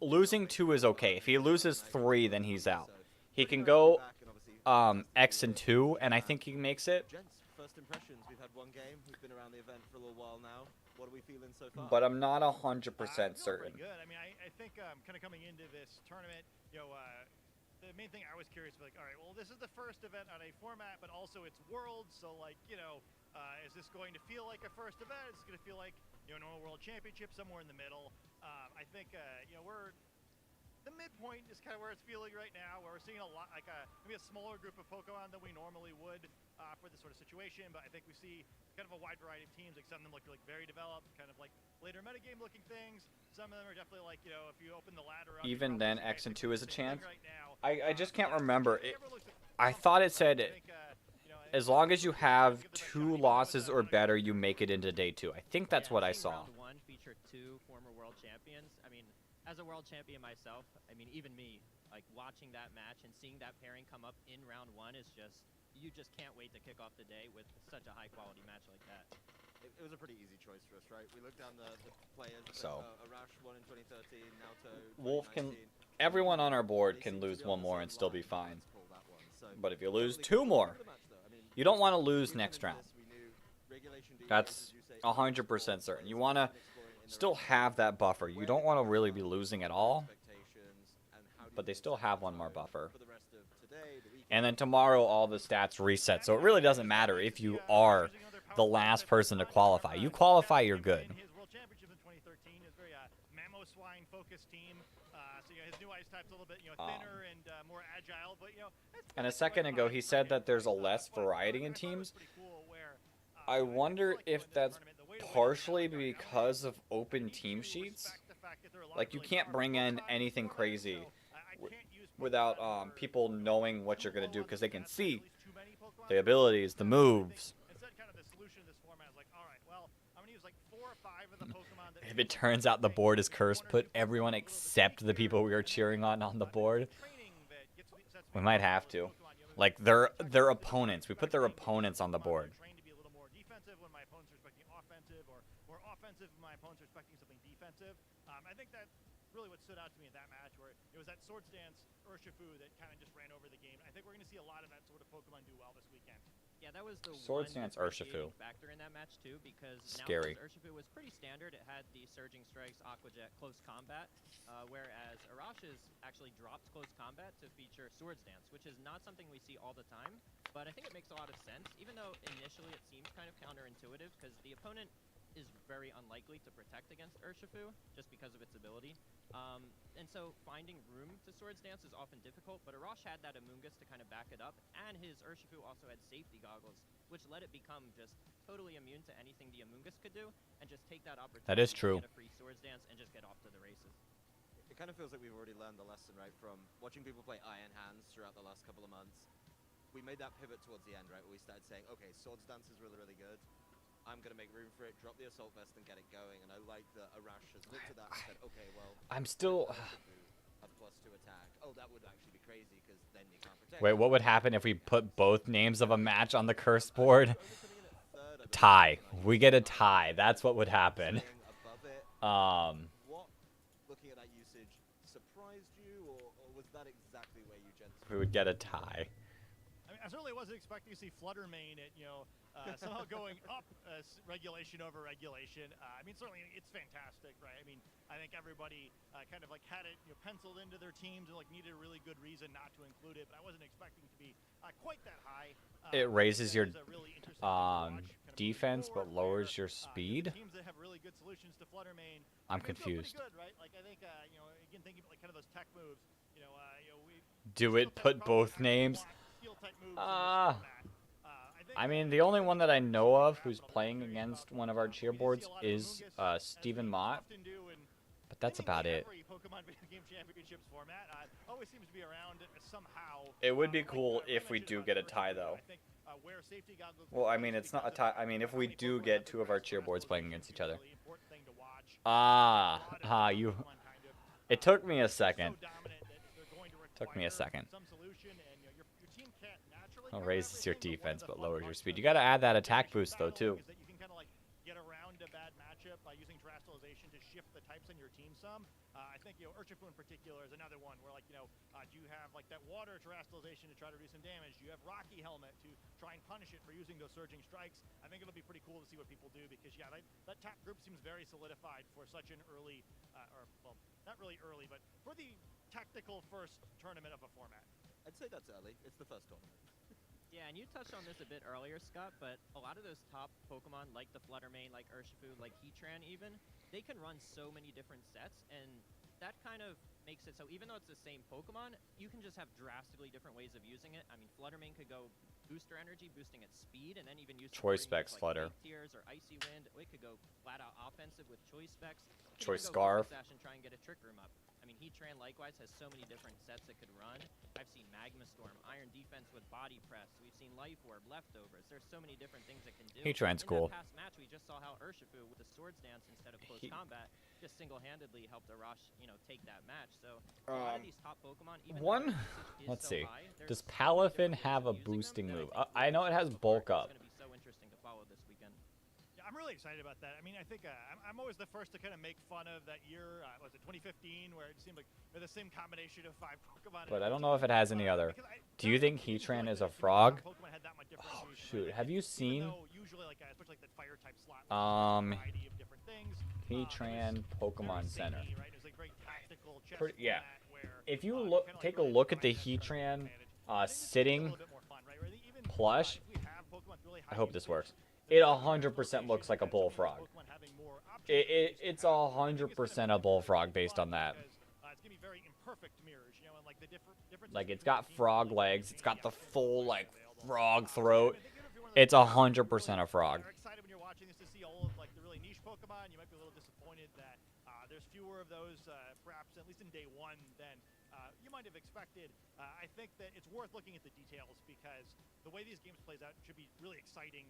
A: losing 2 is okay. If he loses 3, then he's out. He can go X and 2, and I think he makes it.
P: First impressions. We've had one game. We've been around the event for a little while now. What are we feeling so far?
A: But I'm not 100% certain.
R: Good. I mean, I think kind of coming into this tournament, the main thing I was curious, like, all right, well, this is the first event on a format, but also it's Worlds, so like, you know, is this going to feel like a first event? Is it going to feel like, you know, normal World Championship, somewhere in the middle? I think, you know, the midpoint is kind of where it's feeling right now, where we're seeing a lot, like maybe a smaller group of Pokemon than we normally would for this sort of situation. But I think we see kind of a wide variety of teams. Like some of them look like very developed, kind of like later metagame looking things. Some of them are definitely like, you know, if you open the ladder up,
A: Even then, X and 2 is a chance. I just can't remember. I thought it said as long as you have 2 losses or better, you make it into day 2. I think that's what I saw.
Q: Round 1 featured 2 former world champions. I mean, as a world champion myself, I mean, even me, like watching that match and seeing that pairing come up in round 1 is just, you just can't wait to kick off the day with such a high quality match like that.
P: It was a pretty easy choice for us, right? We looked down the players.
A: So
P: Arash won in 2013, Naoto
A: Wolf can, everyone on our board can lose 1 more and still be fine. But if you lose 2 more, you don't want to lose next round. That's 100% certain. You want to still have that buffer. You don't want to really be losing at all, but they still have 1 more buffer. And then tomorrow all the stats reset, so it really doesn't matter if you are the last person to qualify. You qualify, you're good.
R: His World Championship in 2013 is very Mammo Swine focused team. So you know, his new ice type's a little bit, you know, thinner and more agile, but you know.
A: And a second ago he said that there's a less variety in teams. I wonder if that's partially because of open team sheets. Like you can't bring in anything crazy without people knowing what you're gonna do, because they can see the abilities, the moves. If it turns out the board is cursed, put everyone except the people we are cheering on the board. We might have to. Like their opponents. We put their opponents on the board.
R: I think that's really what stood out to me in that match, where it was that Swords Dance Urshifu that kind of just ran over the game. I think we're going to see a lot of that sort of Pokemon do well this weekend.
Q: Yeah, that was the
A: Swords Dance Urshifu.
Q: Factor in that match too, because
A: scary.
Q: Urshifu was pretty standard. It had the Surging Strikes, Aqua Jet, Close Combat, whereas Arash's actually dropped Close Combat to feature Swords Dance, which is not something we see all the time, but I think it makes a lot of sense, even though initially it seems kind of counterintuitive, because the opponent is very unlikely to protect against Urshifu just because of its ability. And so finding room to Swords Dance is often difficult, but Arash had that Amoonguss to kind of back it up, and his Urshifu also had safety goggles, which let it become just totally immune to anything the Amoonguss could do, and just take that opportunity
A: that is true.
Q: to get a free Swords Dance and just get off to the races.
P: It kind of feels like we've already learned the lesson, right, from watching people play Iron Hands throughout the last couple of months. We made that pivot towards the end, right, where we started saying, okay, Swords Dance is really, really good. I'm going to make room for it, drop the Assault Vest, and get it going. And I like that Arash has looked at that and said, okay, well,
A: I'm still...
P: a +2 attack. Oh, that would actually be crazy, because then you can't protect.
A: Wait, what would happen if we put both names of a match on the cursed board? Tie. We get a tie. That's what would happen.
P: What, looking at that usage, surprised you, or was that exactly where you gents...
A: We would get a tie.
R: I mean, I certainly wasn't expecting to see Flutter Mane at, you know, somehow going up regulation over regulation. I mean, certainly it's fantastic, right? I mean, I think everybody kind of like had it, you know, penciled into their teams and like needed a really good reason not to include it, but I wasn't expecting to be quite that high.
A: It raises your defense but lowers your speed.
R: Teams that have really good solutions to Flutter Mane.
A: I'm confused.
R: Good, right? Like I think you know, again thinking about like kind of those tech moves, you know, we
A: do it put both names? I mean, the only one that I know of who's playing against one of our cheerboards is Stephen Mott, but that's about it. It would be cool if we do get a tie, though. Well, I mean, it's not a tie. I mean, if we do get 2 of our cheerboards playing against each other. You... It took me a second. Oh, raises your defense but lowers your speed. You got to add that attack boost though too.
R: That you can kind of like get around a bad matchup by using terrestrialization to shift the types in your team some. I think, you know, Urshifu in particular is another one where, like, you know, do you have like that water terrestrialization to try to do some damage? Do you have Rocky Helmet to try and punish it for using those surging strikes? I think it'll be pretty cool to see what people do, because yeah, that top group seems very solidified for such an early, or well, not really early, but for the technical first tournament of a format.
P: I'd say that's early. It's the first tournament.
Q: Yeah, and you touched on this a bit earlier, Scott, but a lot of those top Pokemon, like the Fluttermane, like Urshifu, like Heatran even, they can run so many different sets, and that kind of makes it so even though it's the same Pokemon, you can just have drastically different ways of using it. I mean, Fluttermane could go booster energy, boosting its speed, and then even use
A: Choice
Q: supporting
A: Specs
Q: moves like
A: Flutter.
Q: Fake Tears or Icy Wind. It could go flat out offensive with Choice Specs. It could
A: Choice
Q: even go
A: Scarf.
Q: Focus Sash and try and get a Trick Room up. I mean, Heatran likewise has so many different sets it could run. I've seen Magma Storm, Iron Defense with Body Press. We've seen Life Orb, Leftovers. There's so many different things it can do.
A: Heatran's cool.
Q: In that past match, we just saw how Urshifu with the Swords Dance instead of close combat just single-handedly helped Arash, take that match. So a lot of these top Pokemon, even though
A: One,
Q: their usage is
A: let's
Q: so
A: see.
Q: high, there's
A: Does
Q: so many
A: Palafin
Q: different ways
A: have a
Q: of using them
A: boosting
Q: that
A: move?
Q: think
A: I know it has bulk up.
Q: It's going to be so interesting to follow this weekend.
R: Yeah, I'm really excited about that. I mean, I think I'm always the first to kind of make fun of that year. Was it 2015, where it seemed like they're the same combination of 5 Pokemon.
A: But I don't know if it has any other. Do you think Heatran is a frog? Oh, shoot. Have you seen Heatran Pokemon Center? Yeah. If you look, take a look at the Heatran sitting plush. I hope this works. It 100% looks like a bullfrog. It's 100% a bullfrog based on that. Like, it's got frog legs. It's got the full, like, frog throat. It's 100% a frog.
R: Excited when you're watching this to see all of like the really niche Pokemon. You might be a little disappointed that there's fewer of those, perhaps at least in day one, than you might have expected. I think that it's worth looking at the details because the way these games plays out should be really exciting,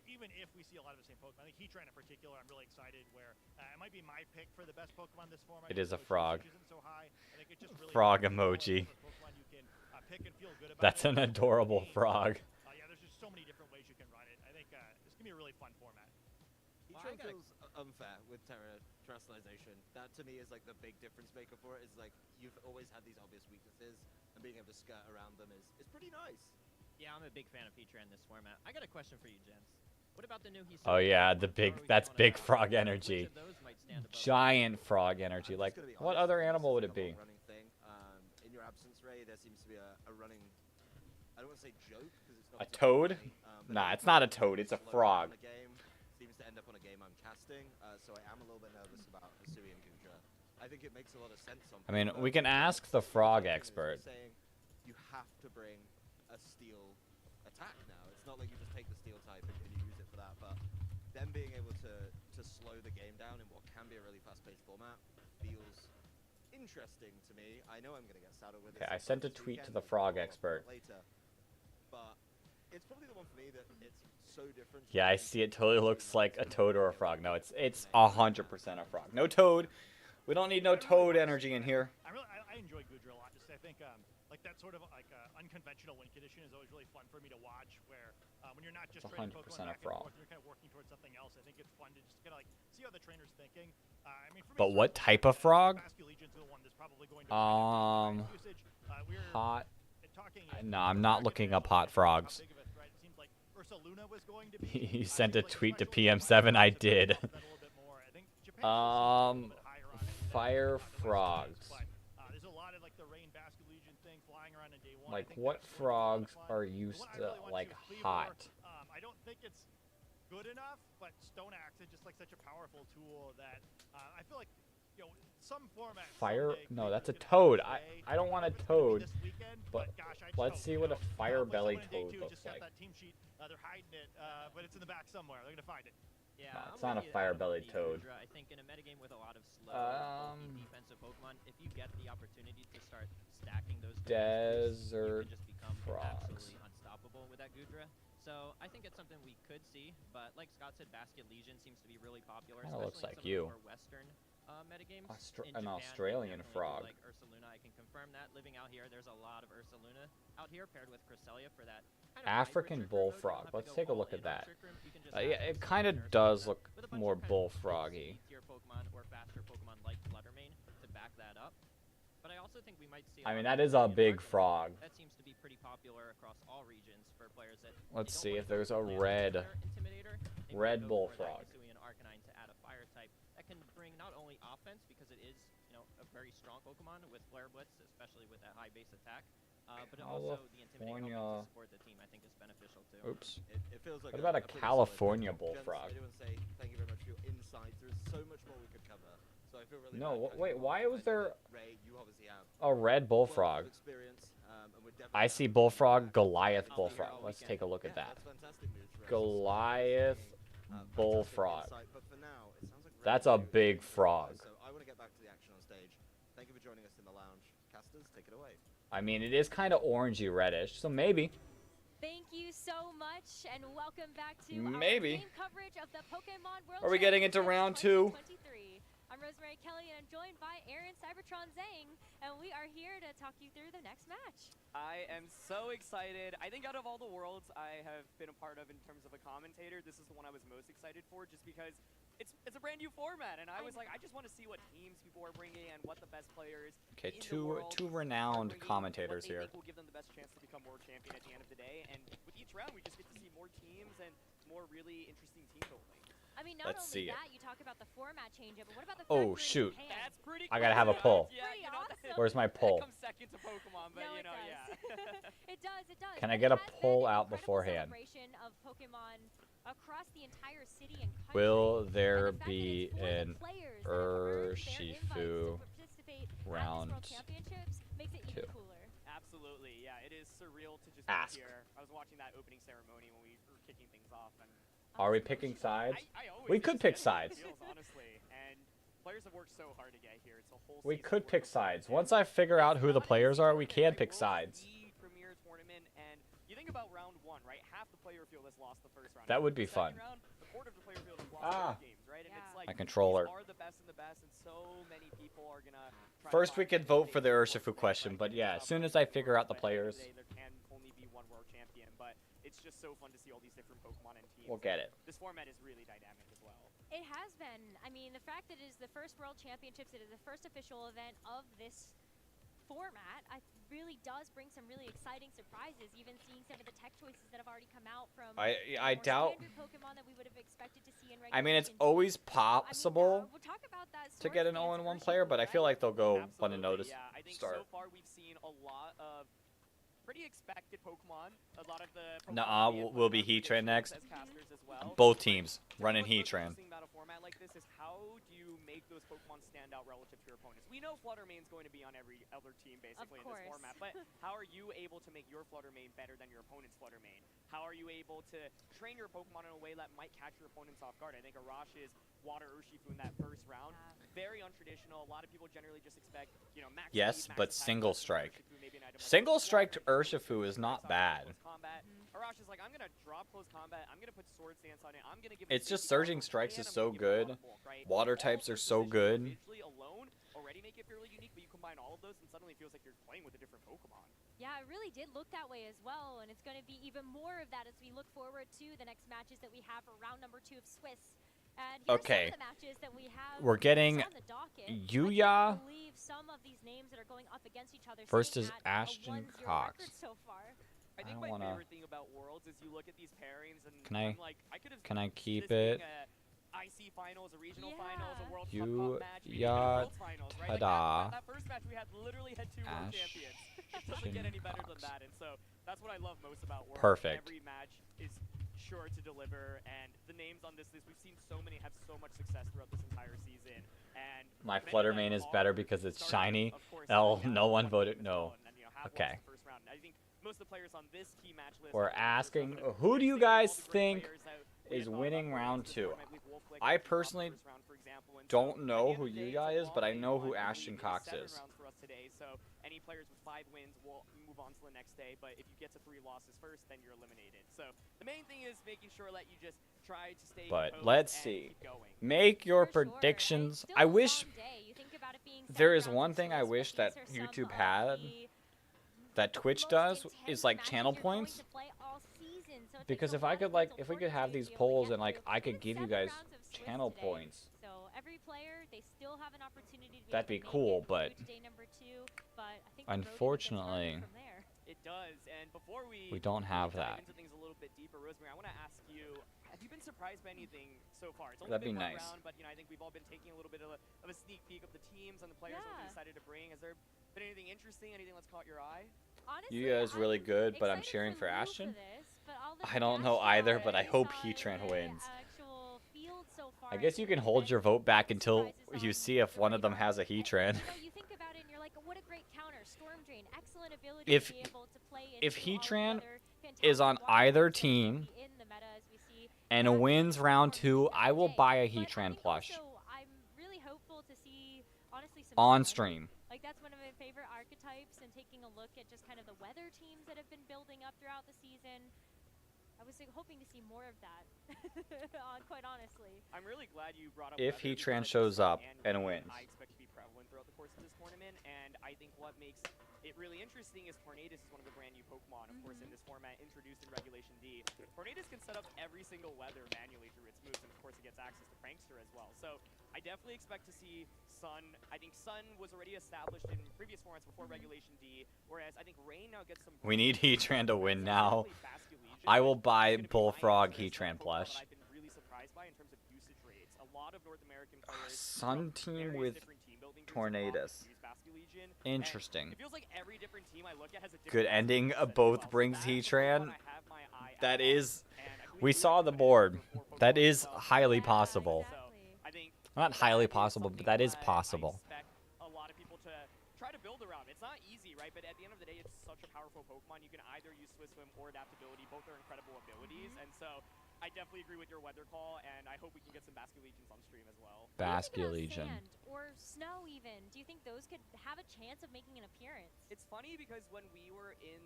R: even if we see a lot of the same Pokemon. I think Heatran in particular, I'm really excited where it might be my pick for the best Pokemon this format.
A: It is a frog.
R: So high. I think it just really
A: Frog emoji. That's an adorable frog.
R: Yeah, there's just so many different ways you can run it. I think it's going to be a really fun format.
P: Heatran feels unfair with Terra Terrestrialization. That to me is like the big difference maker for it. Is like you've always had these obvious weaknesses, and being able to skirt around them is pretty nice.
Q: Yeah, I'm a big fan of Heatran in this format. I got a question for you, gents. What about the new Hisui?
A: Oh yeah, that's big frog energy. Giant frog energy. Like, what other animal would it be?
P: In your absence, Ray, there seems to be a running, I don't want to say joke because it's not
A: A toad? Nah, it's not a toad. It's a frog.
P: Seems to end up on a game I'm casting, so I am a little bit nervous about Hisui and Gudra. I think it makes a lot of sense on
A: I mean,
P: paper.
A: we can ask the frog expert.
P: Saying you have to bring a steel attack now. It's not like you just take the steel type and you use it for that, but them being able to slow the game down in what can be a really fast-paced format feels interesting to me. I know I'm going to get saddled with it.
A: Okay, I sent a tweet to the frog expert.
P: Later, but it's probably the one for me that it's so different.
A: Yeah, I see. It totally looks like a toad or a frog. No, it's 100% a frog. No toad. We don't need no toad energy in here.
R: I enjoy Gudra a lot. Just I think like that sort of like unconventional win condition is always really fun for me to watch. Where when you're not just trading Pokemon back and forth, you're kind of working towards something else. I think it's fun to just kind of like see how the trainer's thinking. I mean, for me,
A: But what type of frog? Hot. No, I'm not looking up hot frogs. He sent a tweet to PM7. I did. Fire frogs. Like, what frogs are used to, like, hot?
R: I don't think it's good enough, but Stone Axe is just like such a powerful tool that I feel like, some format.
A: Fire? No, that's a toad. I don't want a toad. But let's see what a fire belly toad looks like.
R: That team sheet, they're hiding it, but it's in the back somewhere. They're gonna find it.
Q: Yeah,
A: no, it's not a fire-bellied toad.
Q: I think in a metagame with a lot of slow, bulky defensive Pokemon, if you get the opportunity to start stacking those
A: desert
Q: you can just become
A: frogs.
Q: absolutely unstoppable with that Gudra. So I think it's something we could see, but like Scott said, Basket Legion seems to be really popular,
A: Kinda
Q: especially
A: looks like
Q: in some
A: you.
Q: of the more Western metagames.
A: An Australian frog.
Q: Like Ursaluna, I can confirm that. Living out here, there's a lot of Ursaluna out here paired with Cresselia for that kind of
A: African bullfrog. Let's take a look at that. Yeah, it kind of does look more bullfroggy.
Q: Tier Pokemon or faster Pokemon like Fluttermane to back that up. But I also think we might see.
A: I mean, that is a big frog.
Q: That seems to be pretty popular across all regions for players that.
A: Let's see if there's a red bullfrog.
Q: Arcanine to add a fire type that can bring not only offense because it is, a very strong Pokemon with Flare Blitz, especially with that high base attack. But also the intimidating element to support the team, I think, is beneficial too.
A: Oops.
P: It feels like
A: What about a
P: pretty
A: California
P: solid
A: bullfrog?
P: Gents, I do want to say thank you very much for your insights. There is so much more we could cover. So I feel really
A: No,
P: bad
A: wait,
P: cutting you
A: why
P: off.
A: was there
P: Ray, you obviously have
A: a red
P: wealth of
A: bullfrog?
P: experience, and we're
A: I
P: definitely
A: see
P: happy to
A: bullfrog,
P: see
A: Goliath
P: that.
A: bullfrog. Let's take a look at that.
P: That's fantastic news for us.
A: Goliath
P: Fantastic
A: bullfrog.
P: insight, but for now, it sounds like Ray
A: That's
P: is
A: a
P: doing
A: big
P: something
A: frog.
P: So I want to get back to the action on stage. Thank you for joining us in the lounge. Casters, take it away.
A: I mean, it is kind of orangey reddish, so maybe.
E: Thank you so much, and welcome back to
A: Maybe.
E: our game coverage of the Pokemon World
A: Are we getting into round 2?
E: 2023. I'm Rosemary Kelly, and I'm joined by Aaron Cybertron Zhang, and we are here to talk you through the next match.
I: I am so excited. I think out of all the worlds I have been a part of in terms of a commentator, this is the one I was most excited for, just because it's a brand new format, and I was like, I just want to see what teams people are bringing and what the best players.
A: Okay,
I: in the
A: two
I: world
A: renowned
I: are bringing,
A: commentators
I: what they
A: here.
I: think will give them the best chance to become world champion at the end of the day. And with each round, we just get to see more teams and more really interesting team building.
E: I mean, not
A: Let's
E: only
A: see it.
E: that, you talk about the format change, but what about the
A: Oh,
E: fact we're in
A: shoot.
E: Japan?
I: That's pretty
A: I gotta have a pull.
I: Yeah, you know,
E: awesome.
A: Where's my pull?
I: That comes second to Pokemon, but
E: No,
I: you
E: it
I: know,
E: does.
I: yeah.
E: It does, it does.
A: Can I
E: And
A: get
E: it
A: a
E: has
A: pull
E: been an
A: out
E: incredible
A: beforehand?
E: celebration of Pokemon across the entire city and country.
A: Will there
E: And the fact that
A: be
E: it's for the
A: an
E: players that have earned their invites to
A: Urshifu
E: participate at this
A: round
E: World Championships makes it even
A: 2?
E: cooler.
I: Absolutely, yeah. It is surreal to just
A: Ask.
I: be here. I was watching that opening ceremony when we were kicking things off, and
A: Are we picking sides?
I: I always
A: We
I: get
A: could
I: to
A: pick
I: see how it
A: sides.
I: feels, honestly, and players have worked so hard to get here. It's a whole
A: We
I: season
A: could
I: worth
A: pick
I: of work,
A: sides.
I: and
A: Once I figure out who the
I: it's not an
A: players
I: easy
A: are, we
I: tournament,
A: can
I: right?
A: pick
I: Worlds
A: sides.
I: is the premier tournament, and you think about round 1, right? Half the player field has lost the first round.
A: That
I: After
A: would
I: the
A: be fun.
I: second round, a quarter of the player field has lost their games, right? And it's like
A: My controller.
I: these are the best and the best, and so many people are gonna try to
A: First, we
I: find
A: could vote for the Urshifu question, but yeah, as soon as I figure out the players,
I: there can only be one world champion, but it's just so fun to see all these different Pokemon and teams.
A: we'll get it.
I: This format is really dynamic as well.
E: It has been. I mean, the fact that it is the first World Championships, it is the first official event of this format, really does bring some really exciting surprises, even seeing some of the tech choices that have already come out from
A: I
E: more
A: doubt.
E: standard Pokemon that we would have expected to see in
A: I mean, it's
E: Regulation D.
A: always possible
E: we'll talk about that
A: to get an 0-1 player, but I feel like they'll go unnoticed.
I: Yeah, I think
A: Start.
I: so far we've seen a lot of pretty expected Pokemon. A lot of the
A: Nuh-uh,
I: Pokemon
A: we'll be
I: Pokemon
A: Heatran next.
I: as casters as well.
A: Both teams running
I: What's most
A: Heatran.
I: interesting about a format like this is how do you make those Pokemon stand out relative to your opponents? We know Fluttermane's going to be on every other team basically in this format, but how are you able to make your Fluttermane better than your opponent's Fluttermane? How are you able to train your Pokemon in a way that might catch your opponents off guard? I think Arash's Water Urshifu in that first round, very untraditional. A lot of people generally just expect, you know, max
A: Yes,
I: speed, max
A: but
I: attack,
A: single
I: plus
A: strike.
I: Urshifu, maybe an item like
A: Single
I: Water
A: strike to
I: Urshifu,
A: Urshifu is not bad.
I: close combat. Arash is like, I'm gonna drop close combat. I'm gonna put Sword Stance on it. I'm gonna give.
A: It's
I: it
A: just
I: 60
A: Surging
I: power
A: Strikes
I: and
A: is
I: I'm
A: so
I: gonna give it a lot
A: good.
I: of bulk, right?
A: Water
I: All
A: types are
I: three
A: so
I: positions
A: good.
I: individually alone already make it fairly unique, but you combine all of those and suddenly it feels like you're playing with a different Pokemon.
E: Yeah, it really did look that way as well, and it's going to be even more of that as we look forward to the next matches that we have for round number 2 of Swiss. And here are
A: Okay.
E: some of the matches that we have
A: We're getting
E: on the docket.
A: Yuya.
E: I believe some of these names that are going up against each other.
A: First
E: sitting
A: is
E: at a
A: Ashton
E: 1-0
A: Cox.
E: record so far.
I: I think
A: don't
I: my
A: wanna-
I: favorite thing about Worlds is you look at these pairings and
A: Can I-
I: I'm like, I could have
A: can I
I: seen
A: keep
I: this being
A: it?
I: a IC finals, a regional finals, a World Cup match, maybe even a
A: Yuya
I: World finals, right? Like
A: Tada.
I: that first match we had literally had 2 world champions. It doesn't get any better than that, and so that's what I love most about Worlds.
A: Perfect.
I: Every match is sure to deliver, and the names on this list, we've seen so many have so much success throughout this entire season. And
A: My
I: many of them
A: Fluttermane is
I: are
A: better because it's
I: starting,
A: shiny.
I: of course,
A: Oh,
I: yeah,
A: no one
I: one
A: voted
I: game as
A: no.
I: well, and, you know, have lost
A: Okay.
I: the first round. I think most of the players on this key match list
A: We're
I: are in the first round,
A: asking,
I: but
A: who do you
I: we've seen all
A: guys
I: the great
A: think
I: players that we
A: is
I: had thought
A: winning
I: about
A: round
I: going into this
A: 2?
I: tournament. I believe Wolflick
A: I
I: had dropped the
A: personally
I: first round, for example, and so
A: don't
I: at
A: know
I: the end
A: who
I: of the day,
A: Yuya
I: it's a
A: is, but I
I: long
A: know
I: day,
A: who
I: one,
A: Ashton
I: maybe
A: Cox
I: 7
A: is.
I: rounds for us today, so any players with 5 wins will move on to the next day, but if you get to 3 losses first, then you're eliminated. So the main thing is making sure that you just try to stay
A: But
I: composed
A: let's
I: and
A: see.
I: keep going.
A: Make your predictions. I wish there is one thing I wish that YouTube had that Twitch does is like channel points. Because if I could if we could have these polls and like I could give you guys channel points,
E: So every player, they still have an opportunity to be
A: that'd
E: able
A: be
E: to make
A: cool,
E: it
A: but
E: through to day number 2, but I think the voting will get started
A: unfortunately,
E: from there.
I: It does. And before we
A: don't have
I: dive
A: that.
I: into things a little bit deeper, Rosemary, I want to ask you, have you been surprised by anything so far? It's only
A: That'd
I: been
A: be
I: one
A: nice.
I: round, but I think we've all been taking a little bit of a sneak peek of the teams and the players what they decided to bring. Has there been anything interesting, anything that's caught your eye?
G: Honestly,
A: Yuya is really good, but I'm
G: excited
A: cheering for
G: Lou
A: Ashton.
G: this, but all the
A: I don't know either, but I hope Heatran wins.
G: actual field so far
A: I guess you can hold your vote back until you see if one of them has a Heatran.
G: you think about it and you're like, what a great counter. Storm Drain, excellent ability
A: If
G: to be able to play
A: if
G: into all the
A: Heatran
G: other
A: is on either team
G: in the meta as we see.
A: and wins round 2, I will buy a Heatran plush
G: So I'm really hopeful to see, honestly, some
A: on
G: sun.
A: stream.
G: Like, that's one of my favorite archetypes, and taking a look at just kind of the weather teams that have been building up throughout the season. I was hoping to see more of that, quite honestly.
I: I'm really glad you brought up
A: If
I: weather
A: Heatran
I: because
A: shows up
I: and
A: and wins.
I: I expect to be prevalent throughout the course of this tournament, and I think what makes it really interesting is Tornadus is one of the brand new Pokemon, of course, in this format, introduced in Regulation D. Tornadus can set up every single weather manually through its moves, and of course it gets access to Prankster as well. So I definitely expect to see Sun. I think Sun was already established in previous formats before Regulation D, whereas I think Rain now gets some...
A: We need Heatran to win now. I will buy Bullfrog Heatran plush.
I: I've been really surprised by in terms of usage rates. A lot of North American players
A: Sun
I: from
A: team
I: various
A: with
I: different team building groups have opted
A: Tornadus.
I: to use Basculegion, and
A: Interesting.
I: it feels like every different team I look at has a
A: Good
I: different
A: ending.
I: Basculegion set
A: Both
I: as well.
A: brings
I: So that's the
A: Heatran.
I: one I have my eye
A: That
I: out on,
A: is.
I: and I believe
A: We
I: Luke
A: saw
I: has
A: the
I: been
A: board.
I: for Pokemon
A: That
I: as
A: is
I: well.
A: highly possible.
I: So I think
A: Not highly possible, but that is
I: I
A: possible.
I: expect a lot of people to try to build around. It's not easy, right? But at the end of the day, it's such a powerful Pokemon. You can either use Swiss Swim or Adaptability. Both are incredible abilities, and so I definitely agree with your weather call, and I hope we can get some Basculegions on stream as well.
A: Basculegion.
G: Sand or snow even. Do you think those could have a chance of making an appearance?
I: It's funny because when we were in...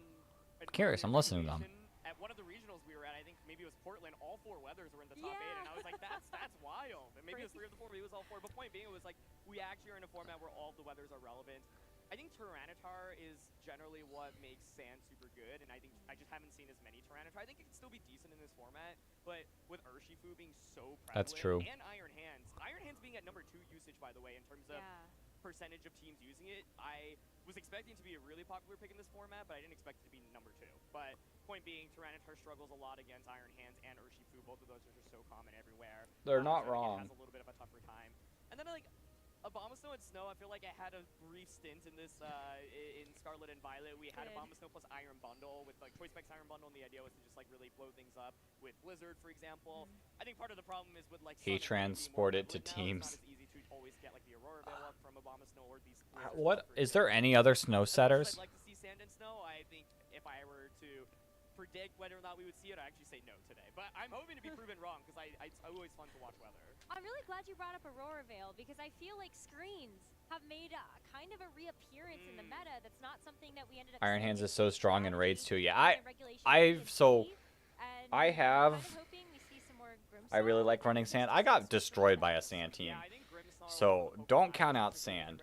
A: Curious, I'm listening to them.
I: At one of the regionals we were at, I think maybe it was Portland, all 4 weathers were in the top 8, and I was like, that's wild. And maybe it was 3 of the 4, maybe it was all 4. But point being, it was like, we actually are in a format where all of the weathers are relevant. I think Tyranitar is generally what makes Sand super good, and I think I just haven't seen as many Tyranitar. I think it can still be decent in this format, but with Urshifu being so prevalent,
A: That's true.
I: and Iron Hands being at number 2 usage, by the way, in terms of percentage of teams using it, I was expecting to be a really popular pick in this format, but I didn't expect it to be number 2. But point being, Tyranitar struggles a lot against Iron Hands and Urshifu. Both of those are just so common everywhere.
A: They're not
I: so it
A: wrong.
I: has a little bit of a tougher time. And then like Abomasnow and Snow, I feel like I had a brief stint in this in Scarlet and Violet. We had Abomasnow plus Iron Bundle with like Choice Specs Iron Bundle, and the idea was to just like really blow things up with Blizzard, for example. I think part of the problem is with like
A: He transported to teams.
I: It's not as easy to always get like the Aurora Veil up from Abomasnow or these.
A: What is there any other snow setters?
I: I'd like to see Sand and Snow. I think if I were to predict whether or not we would see it, I actually say no today. But I'm hoping to be proven wrong because it's always fun to watch weather.
G: I'm really glad you brought up Aurora Veil because I feel like screens have made kind of a reappearance in the meta. That's not something that we ended up
A: Iron Hands
G: seeing
A: is so strong in raids too. Yeah,
G: in Regulation
A: I
G: and
A: have.
G: kind of hoping we see some more
A: I really like running Sand. I got destroyed by a Sand team, so don't count out Sand.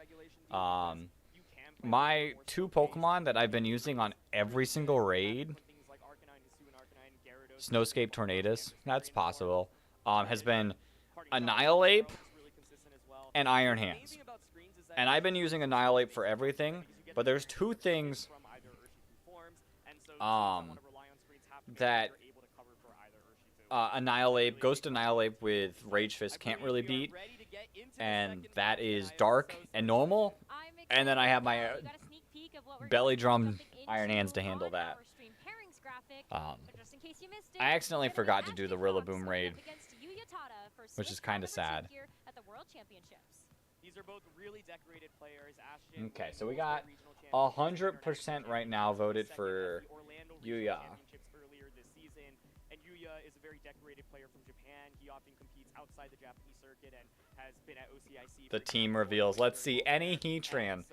A: My 2 Pokemon that I've been using on every single raid, Snowscape Tornadus, that's possible, has been Annihilate and Iron Hands. And I've been using Annihilate for everything, but there's 2 things that Annihilate, Ghost Annihilate with Rage Fist can't really beat, and that is Dark and Normal, and then I have my Belly Drum Iron Hands to handle that. I accidentally forgot to do the Rillaboom raid, which is kind of sad.
I: These are both really decorated players. Ashton,
A: Okay, so we got 100% right now voted for Yuya.
I: Earlier this season, and Yuya is a very decorated player from Japan. He often competes outside the Japanese circuit and has been at OCIC.
A: The team reveals. Let's see any Heatran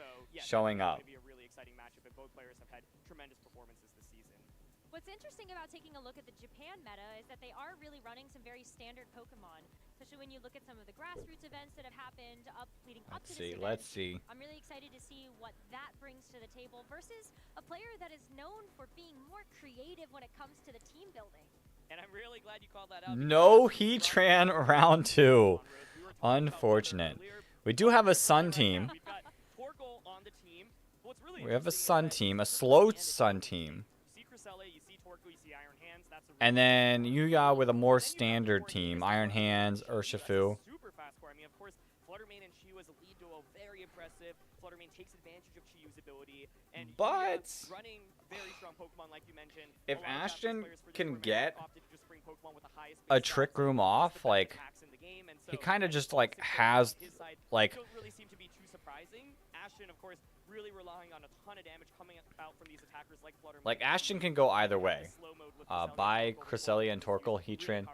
A: showing up.
I: It's going to be a really exciting matchup, and both players have had tremendous performances this season.
G: What's interesting about taking a look at the Japan meta is that they are really running some very standard Pokemon, especially when you look at some of the grassroots events that have happened leading up to this event.
A: Let's see.
G: I'm really excited to see what that brings to the table versus a player that is known for being more creative when it comes to the team building.
I: And I'm really glad you called that out.
A: No Heatran round 2. Unfortunate. We do have a Sun team.
I: We've got Torkoal on the team. what's really
A: We have a
I: interesting
A: Sun
I: is that
A: team, a
I: it's
A: slow
I: different
A: Sun team.
I: You see Cresselia, you see Torko, you see Iron Hands. That's a
A: And
I: really
A: then Yuya with a more
I: Then you have the
A: standard
I: Tornadus
A: team.
I: that
A: Iron
I: runs with
A: Hands,
I: Shiyu.
A: Urshifu.
I: That's a super fast core. I mean, of course, Fluttermane and Shiyu as a lead duo, very impressive. Fluttermane takes advantage of Chiyu's ability. And
A: But
I: Yuya running very strong Pokemon, like you mentioned.
A: if
I: A lot of Japanese
A: Ashton
I: players for this
A: can
I: format
A: get
I: opted to just bring Pokemon with the highest
A: a
I: base
A: Trick
I: stats,
A: Room
I: just
A: off,
I: the best
A: like,
I: attacks in the game. And
A: he
I: so
A: kind of
I: that
A: just, like,
I: toxic
A: has,
I: Pokemon on his side
A: like,
I: don't really seem to be too surprising. Ashton, of course, really relying on a ton of damage coming out from these attackers like Fluttermane.
A: like, Ashton can go either way. By Cresselia and Torkoal, Heatran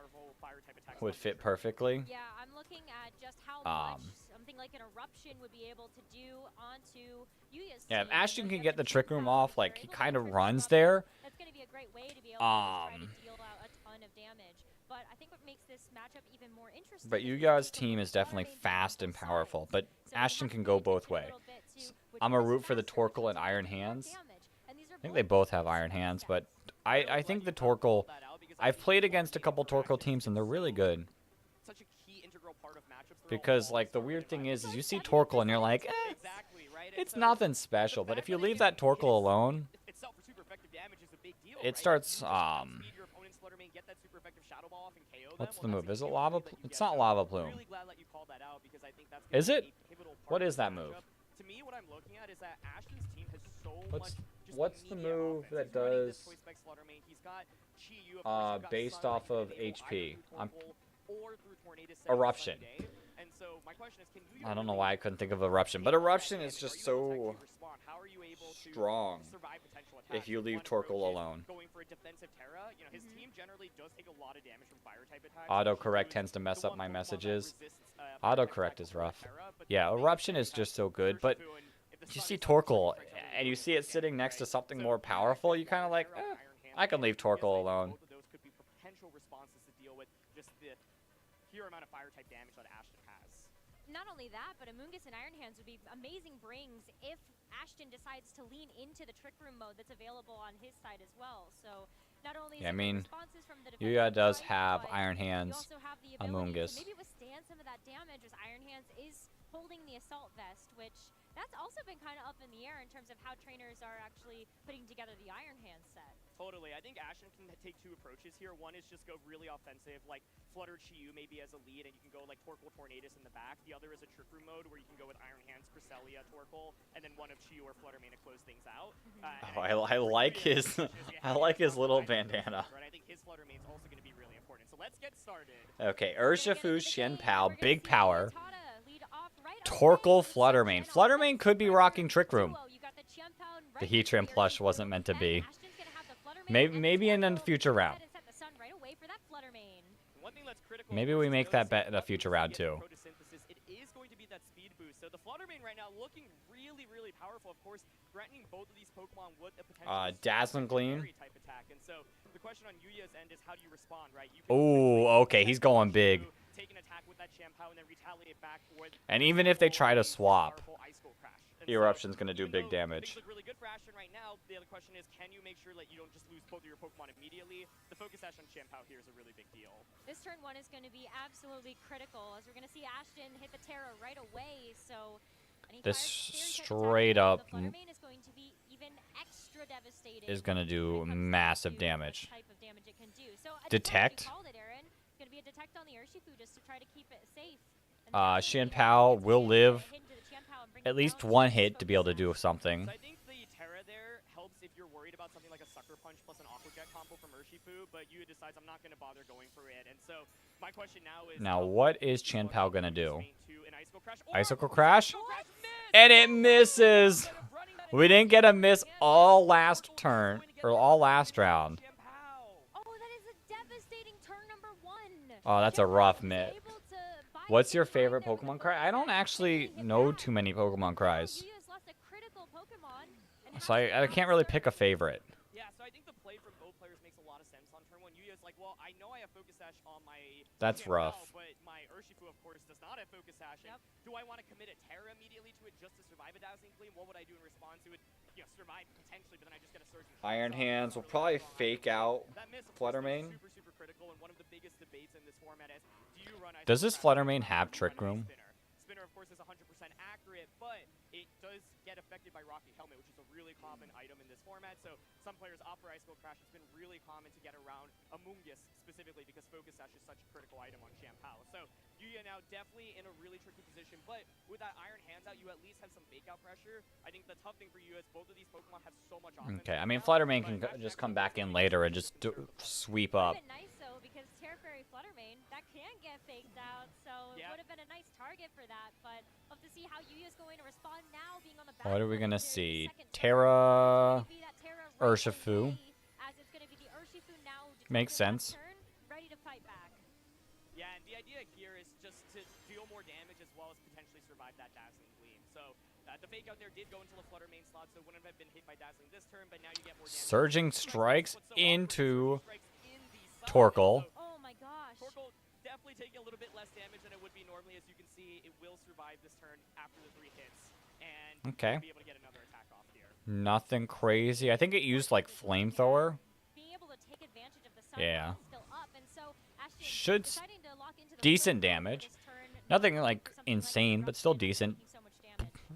A: would fit perfectly.
E: Yeah, I'm looking at just how much something like an eruption would be able to do onto Yuya's
A: Yeah, if
E: team.
A: Ashton
E: So
A: can
E: you
A: get
E: have
A: the Trick Room
E: Chien-Pao,
A: off,
E: if
A: like,
E: they're
A: he
E: able to
A: kind of
E: trick
A: runs
E: up,
A: there.
E: That's going to be a great way to be able to try to deal out a ton of damage. But I think what makes this matchup even more interesting
A: But
E: is we
A: Yuya's
E: take a
A: team
E: look
A: is
E: at
A: definitely
E: Fluttermane
A: fast
E: doing
A: and
E: both
A: powerful,
E: sides.
A: but
E: So we
A: Ashton
E: have
A: can
E: to
A: go
E: pay
A: both
E: attention a
A: way.
E: little bit to which
A: I'm
E: one
A: a
E: is
A: root for the
E: faster, which
A: Torkoal
E: one's
A: and Iron
E: doing more
A: Hands.
E: damage. And these are
A: I think
E: both
A: they both have
E: different
A: Iron
E: skill
A: Hands,
E: sets.
A: but I think the Torkoal, I've played against a couple Torkoal teams and they're really good.
I: Such a key integral part of matchups.
A: Because, like, the weird thing is you see Torkoal and you're like,
I: Exactly, right? And
A: it's
I: so
A: nothing special. But if you leave that Torkoal alone,
I: itself for super effective damage is a big deal,
A: it
I: right?
A: starts,
I: You just outspeed your opponent's Fluttermane, get that super effective Shadow Ball off and KO them.
A: what's the
I: Well,
A: move?
I: that's
A: Is
I: a
A: it
I: huge
A: Lava
I: lead that
A: Plume?
I: you
A: It's
I: get.
A: not
I: So
A: Lava Plume.
I: really glad that you called that out because I think that's gonna
A: Is
I: be
A: it?
I: a pivotal part
A: What
I: of
A: is
I: this
A: that move?
I: matchup. To me, what I'm looking at is that Ashton's team has so
A: What's
I: much just
A: what's the
I: immediate
A: move
I: offense.
A: that
I: He's running this
A: does
I: Toy Specs Fluttermane. He's got Chi-Yu, of course, you've got
A: based
I: Sun
A: off
I: that you
A: of
I: can enable
A: HP?
I: either through
A: I'm
I: Torkoal or through Tornadus setting
A: Eruption.
I: Sunny Day. And so my question is, can you
A: I don't know why I couldn't think of Eruption, but Eruption is just so strong if you leave Torkoal alone.
I: Going for a defensive Terra, you know, his team generally does take a lot of damage from fire type attacks.
A: Autocorrect tends to mess up my messages. Autocorrect is rough. Yeah, Eruption is just so good, but if you see Torkoal and you see it sitting next to something more powerful, you kind of like, I can leave Torkoal alone.
I: Both of those could be potential responses to deal with just the sheer amount of fire type damage that Ashton has.
E: Not only that, but Amoonguss and Iron Hands would be amazing brings if Ashton decides to lean into the Trick Room mode that's available on his side as well. So not only
A: Yeah, I
E: is it
A: mean,
E: responses from the
A: Yuya
E: defensive
A: does
E: side,
A: have
E: but
A: Iron
E: you
A: Hands,
E: also have the ability
A: Amoonguss.
E: to maybe withstand some of that damage as Iron Hands is holding the Assault Vest, which that's also been kind of up in the air in terms of how trainers are actually putting together the Iron Hand set.
I: Totally. I think Ashton can take two approaches here. One is just go really offensive, like Flutter Chi-Yu maybe as a lead, and you can go like Torkoal Tornadus in the back. The other is a Trick Room mode where you can go with Iron Hands, Cresselia, Torkoal, and then one of Chi-Yu or Fluttermane to close things out.
A: I like his I like his little bandana.
I: Right, I think his Fluttermane's also going to be really important. So let's get started.
A: Okay, Urshifu, Chien-Pao, big power. Torkoal, Fluttermane. Fluttermane could be rocking Trick Room. The Heatran plush wasn't meant to be. Maybe in a future round. Maybe we make that bet in a future round too.
I: It is going to be that speed boost. So the Fluttermane right now looking really, really powerful. Of course, threatening both of these Pokemon with a potential
A: Dazzling Gleam.
I: type attack. And so the question on Yuya's end is how do you respond, right? You
A: Ooh, okay, he's going big.
I: take an attack with that Chien-Pao and then retaliate back with
A: And even if they try to swap,
I: powerful Ice Cold Crash. And
A: Eruption's going to do big
I: things
A: damage.
I: look really good for Ashton right now. The other question is, can you make sure that you don't just lose both of your Pokemon immediately? The focus Ash on Chien-Pao here is a really big deal.
E: This turn one is going to be absolutely critical as we're going to see Ashton hit the Terra right away. So
A: This straight up
E: the Fluttermane is going to be even extra devastating.
A: is going to do massive damage.
E: Type of damage it can do. So
A: Detect.
E: called it, Aaron. It's going to be a detect on the Urshifu just to try to keep it safe.
A: Chien-Pao will live at least one hit to be able to do something.
I: So I think the Terra there helps if you're worried about something like a Sucker Punch plus an Aqua Jet combo from Urshifu, but Yuya decides I'm not going to bother going for it. And so my question now is...
A: Now, what is Chien-Pao going to do?
I: Icicle Crash.
A: Icicle Crash? And it misses! We didn't get a miss all last turn, or all last round.
E: Oh, that is a devastating turn number one.
A: Oh, that's a rough miss. What's your favorite Pokemon cry? I don't actually know too many Pokemon cries. So I can't really pick a favorite.
I: Yeah, so I think the play from both players makes a lot of sense on turn one. Yuya's like, well, I know I have Focus Sash on my
A: That's
I: Chien-Pao,
A: rough.
I: but my Urshifu, of course, does not have Focus Sash. Yep. Do I want to commit a Terra immediately to it just to survive a Dazzling Gleam? What would I do in response to it? You know, survive potentially, but then I just get a Surge.
A: Iron Hands will probably fake out Fluttermane.
I: Super critical, and one of the biggest debates in this format is, do you run
A: Does this Fluttermane have Trick Room?
I: Spinner, of course, is 100% accurate, but it does get get affected by Rocky Helmet, which is a really common item in this format. So some players opt for Ice Cold Crash. It's been really common to get around Amoonguss specifically because Focus Sash is such a critical item on Champ Hal. So Yuya now definitely in a really tricky position, but with that Iron Hands out, you at least have some fake out pressure. I think the tough thing for you is both of these Pokemon have so much offense.
A: Okay, I mean, Fluttermane can just come back in later and just sweep up.
E: Nice though, because Terra Fairy Fluttermane that can get faked out, so it would have been a nice target for that. But we'll have to see how Yuya's going to respond now, being on the back.
A: What are we gonna see? Terra, Urshifu.
E: As it's gonna be the Urshifu now.
A: Makes sense.
E: Ready to fight back.
I: Yeah, and the idea here is just to deal more damage as well as potentially survive that Dazzling Gleam. So the fake out there did go into the Fluttermane slot, so it wouldn't have been hit by Dazzling this turn, but now you get more damage.
A: Surging Strikes into Torkoal.
E: Oh my gosh.
I: Torkoal definitely taking a little bit less damage than it would be normally. As you can see, it will survive this turn after the 3 hits. And
A: Okay.
I: be able to get another attack off here.
A: Nothing crazy. I think it used like Flamethrower.
E: Being able to take advantage of the sun
A: Yeah.
E: still up, and so Ashton
A: Should
E: deciding to lock into the
A: decent damage. Nothing like insane, but still decent.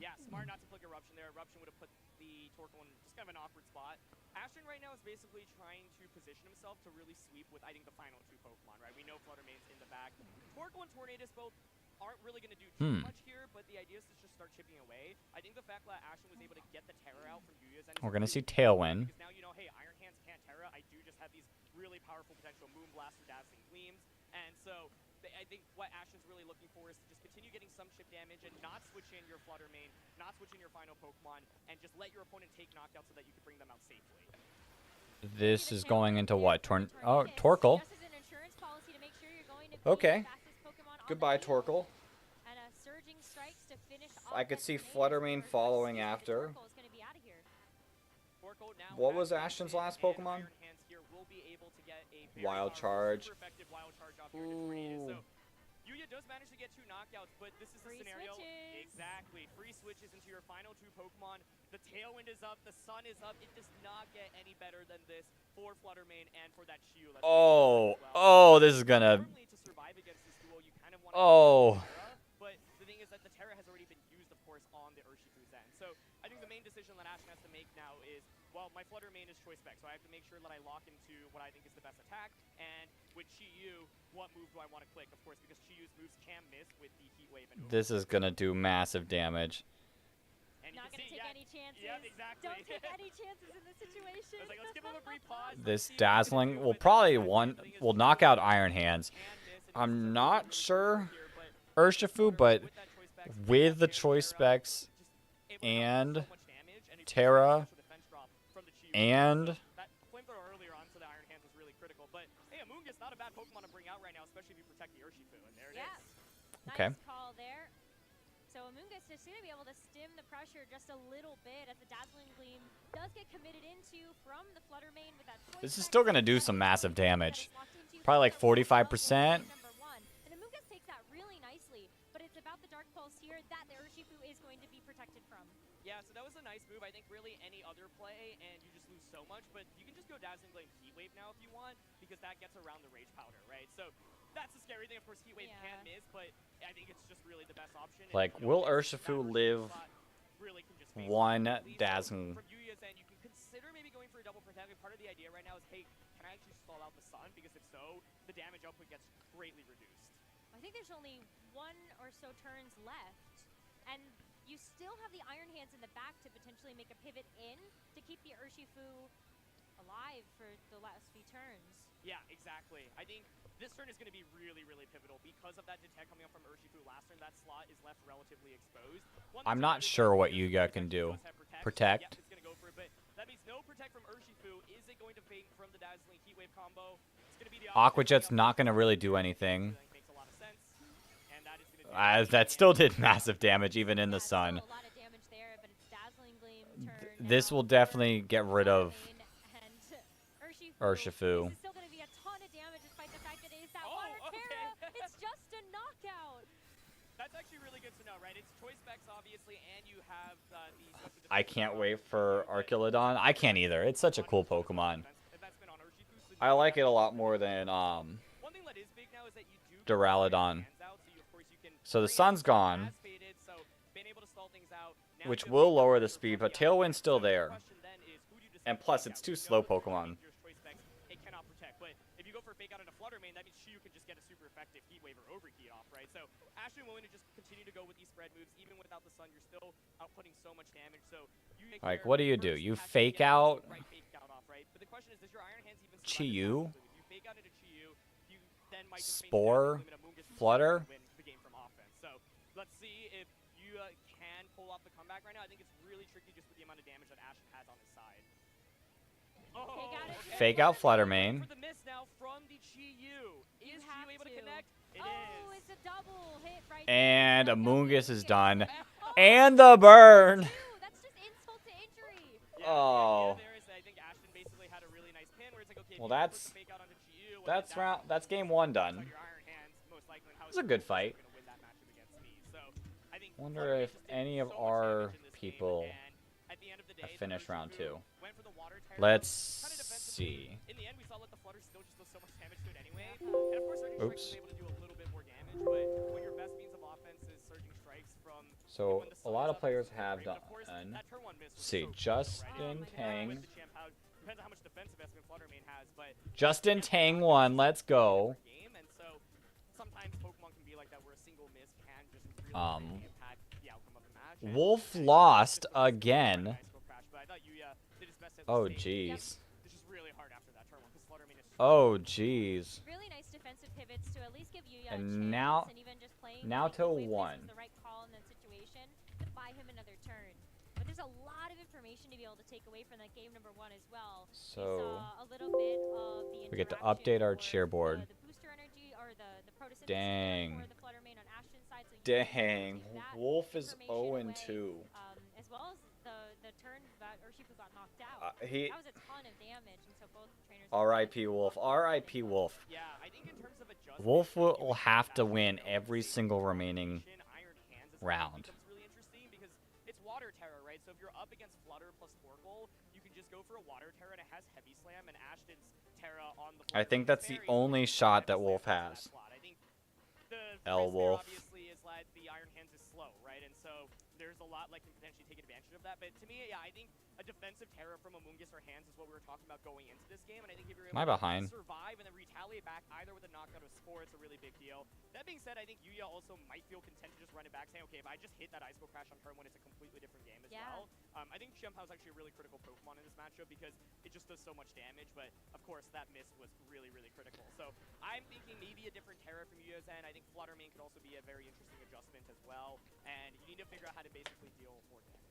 I: Yeah, smart not to click Eruption there. Eruption would have put the Torkoal in just kind of an awkward spot. Ashton right now is basically trying to position himself to really sweep with, I think, the final 2 Pokemon, right? We know Fluttermane's in the back. Torkoal and Tornadus both aren't really going to do too much here, but the idea is to just start chipping away. I think the fact that Ashton was able to get the Terra out from Yuya's end.
A: We're gonna see Tailwind.
I: Because now you know, hey, Iron Hands can't Terra. I do just have these really powerful potential Moonblast or Dazzling Gleams. And so I think what Ashton's really looking for is to just continue getting some chip damage and not switch in your Fluttermane, not switch in your final Pokemon, and just let your opponent take knockouts so that you can bring them out safely.
A: This is going into what? Torkoal. Okay. Goodbye, Torkoal. I could see Fluttermane following after. What was Ashton's last Pokemon? Wild Charge. Ooh.
I: Yuya does manage to get 2 knockouts, but this is the scenario. Exactly. Free switches into your final 2 Pokemon. The Tailwind is up. The Sun is up. It does not get any better than this for Fluttermane and for that Shiyu.
A: Oh, this is gonna.
I: To survive against this duo, you kind of want
A: Oh.
I: but the thing is that the Terra has already been used, of course, on the Urshifu's end. So I think the main decision that Ashton has to make now is, well, my Fluttermane is Choice Spec, so I have to make sure that I lock into what I think is the best attack. And with Chiyu, what move do I want to click? Of course, because Chiyu's moves can miss with the Heat Wave and
A: This is gonna do massive damage.
I: And
E: not gonna take any chances.
I: Yep, exactly.
E: Don't take any chances in this situation.
I: I was like, let's give him a brief pause.
A: This Dazzling will probably will knock out Iron Hands. I'm not sure Urshifu, but with the Choice Specs and Terra and
I: That Flamethrower earlier onto the Iron Hands was really critical. But hey, Amoonguss not a bad Pokemon to bring out right now, especially if you protect the Urshifu. And there it is.
A: Okay.
E: Nice call there. So Amoonguss is going to be able to stem the pressure just a little bit as the Dazzling Gleam does get committed into from the Fluttermane with that.
A: this is still gonna do some massive damage. Probably like 45%.
E: And Amoonguss takes that really nicely, but it's about the Dark Pulse here that the Urshifu is going to be protected from.
I: Yeah, so that was a nice move. I think really any other play, and you just lose so much, but you can just go Dazzling Gleam Heat Wave now if you want, because that gets around the Rage Powder, right? So that's the scary thing. Of course, Heat Wave can miss, but I think it's just really the best option.
A: Like, will Urshifu live
I: really can just
A: one Dazzling?
I: From Yuya's end, you can consider maybe going for a double protect. Part of the idea right now is, hey, can I actually stall out the Sun? Because if so, the damage output gets greatly reduced.
E: I think there's only 1 or so turns left, and you still have the Iron Hands in the back to potentially make a pivot in to keep the Urshifu alive for the last few turns.
I: Yeah, exactly. I think this turn is going to be really, really pivotal because of that detect coming up from Urshifu last turn. That slot is left relatively exposed.
A: I'm not sure what Yuga can do. Protect.
I: Yep, it's going to go for it, but that means no protect from Urshifu. Is it going to fade from the Dazzling Heat Wave combo? It's going to be the
A: Aqua Jet's not gonna really do anything. That still did massive damage even in the sun. This will definitely get rid of Urshifu.
E: Still going to be a ton of damage despite the fact that it is that Water Terra. It's just a knockout.
I: That's actually really good to know, right? It's Choice Specs, obviously, and you have the
A: I can't wait for Arculodon. I can't either. It's such a cool Pokemon. I like it a lot more than Duraludon. So the sun's gone. which will lower the speed, but Tailwind's still there. And plus, it's too slow Pokemon.
I: It cannot protect, but if you go for Fake Out into Flutter Mane, that means Shiyu can just get a super effective Heat Wave or Overheat off, right? So Ashton willing to just continue to go with these spread moves, even without the Sun, you're still outputting so much damage. So you
A: Like, what do? You fake out
I: fake out off, right? But the question is, does your Iron Hands even
A: Chiyu?
I: If you fake out into Chiyu, you then might just
A: Spore? Flutter?
I: win the game from offense. So let's see if you can pull off the comeback right now. I think it's really tricky just with the amount of damage that Ashton has on his side. Oh,
A: Fake out Flutter Mane.
I: For the miss now from the Chiyu. Is Chiyu able to connect? It
G: Oh, it's a double hit right
A: And Amoonguss is done. And the burn!
G: That's just insult to injury.
A: Oh.
I: I think Ashton basically had a really nice pin where it's like, okay,
A: Well, that's game 1 done. It was a good fight. Wonder if any of our people have finished round 2. Let's see.
I: In the end, we saw that the Flutter still just does so much damage to it anyway. And of course, Surging Strike is able to do a little bit more damage, but when your best means of offense is Surging Strikes from...
A: So, a lot of players have done. See, Justin Tang.
I: Depends on how much defensive estimate Flutter Mane has, but...
A: Justin Tang won, let's go.
I: And so, sometimes Pokemon can be like that, where a single miss can just really impact the outcome of the match.
A: Wolf lost again. Oh, jeez.
I: This is really hard after that turn 1 because Flutter Mane is...
A: Oh, jeez.
G: Really nice defensive pivots to at least give Yuya
A: And
G: a
A: now,
G: chance, and even just playing
A: till
G: the
A: 1.
G: the right call in that situation to buy him another turn. But there's a lot of information to be able to take away from that game number 1 as well.
A: So,
G: a little bit of the
A: we get to update our cheerboard.
G: the booster energy or the photosynthesis
A: Dang.
G: for the Flutter Mane on Ashton's side. So
A: Dang. Wolf is 0-2.
G: As well as the turn that Urshifu got knocked out.
A: That
G: was a ton of damage, and so both trainers...
A: R.I.P. Wolf. R.I.P. Wolf.
I: Yeah, I think in terms of adjustment,
A: Wolf will have to win every single remaining round.
I: It's really interesting because it's Water Terra, right? So if you're up against Flutter plus Torkoal, you can just go for a Water Terra and it has Heavy Slam, and Ashton's Terra on the
A: I think that's the only shot that Wolf has.
I: I think the
A: L Wolf.
I: obviously is like the Iron Hands is slow, right? And so there's a lot like can potentially take advantage of that. But to me, yeah, I think a defensive Terra from Amoonguss or Hands is what we were talking about going into this game. And I think if you're able to survive and then retaliate back either with a knockout or Spore, it's a really big deal. That being said, I think Yuya also might feel content to just run it back, saying, okay, if I just hit that Ice Cold Crash on turn 1, it's a completely different game as well. I think Xianpao is actually a really critical Pokemon in this matchup because it just does so much damage. But of course, that miss was really, really critical. So I'm thinking maybe a different Terra from Yuya's end. I think Flutter Mane could also be a very interesting adjustment as well. And you need to figure out how to basically deal more damage.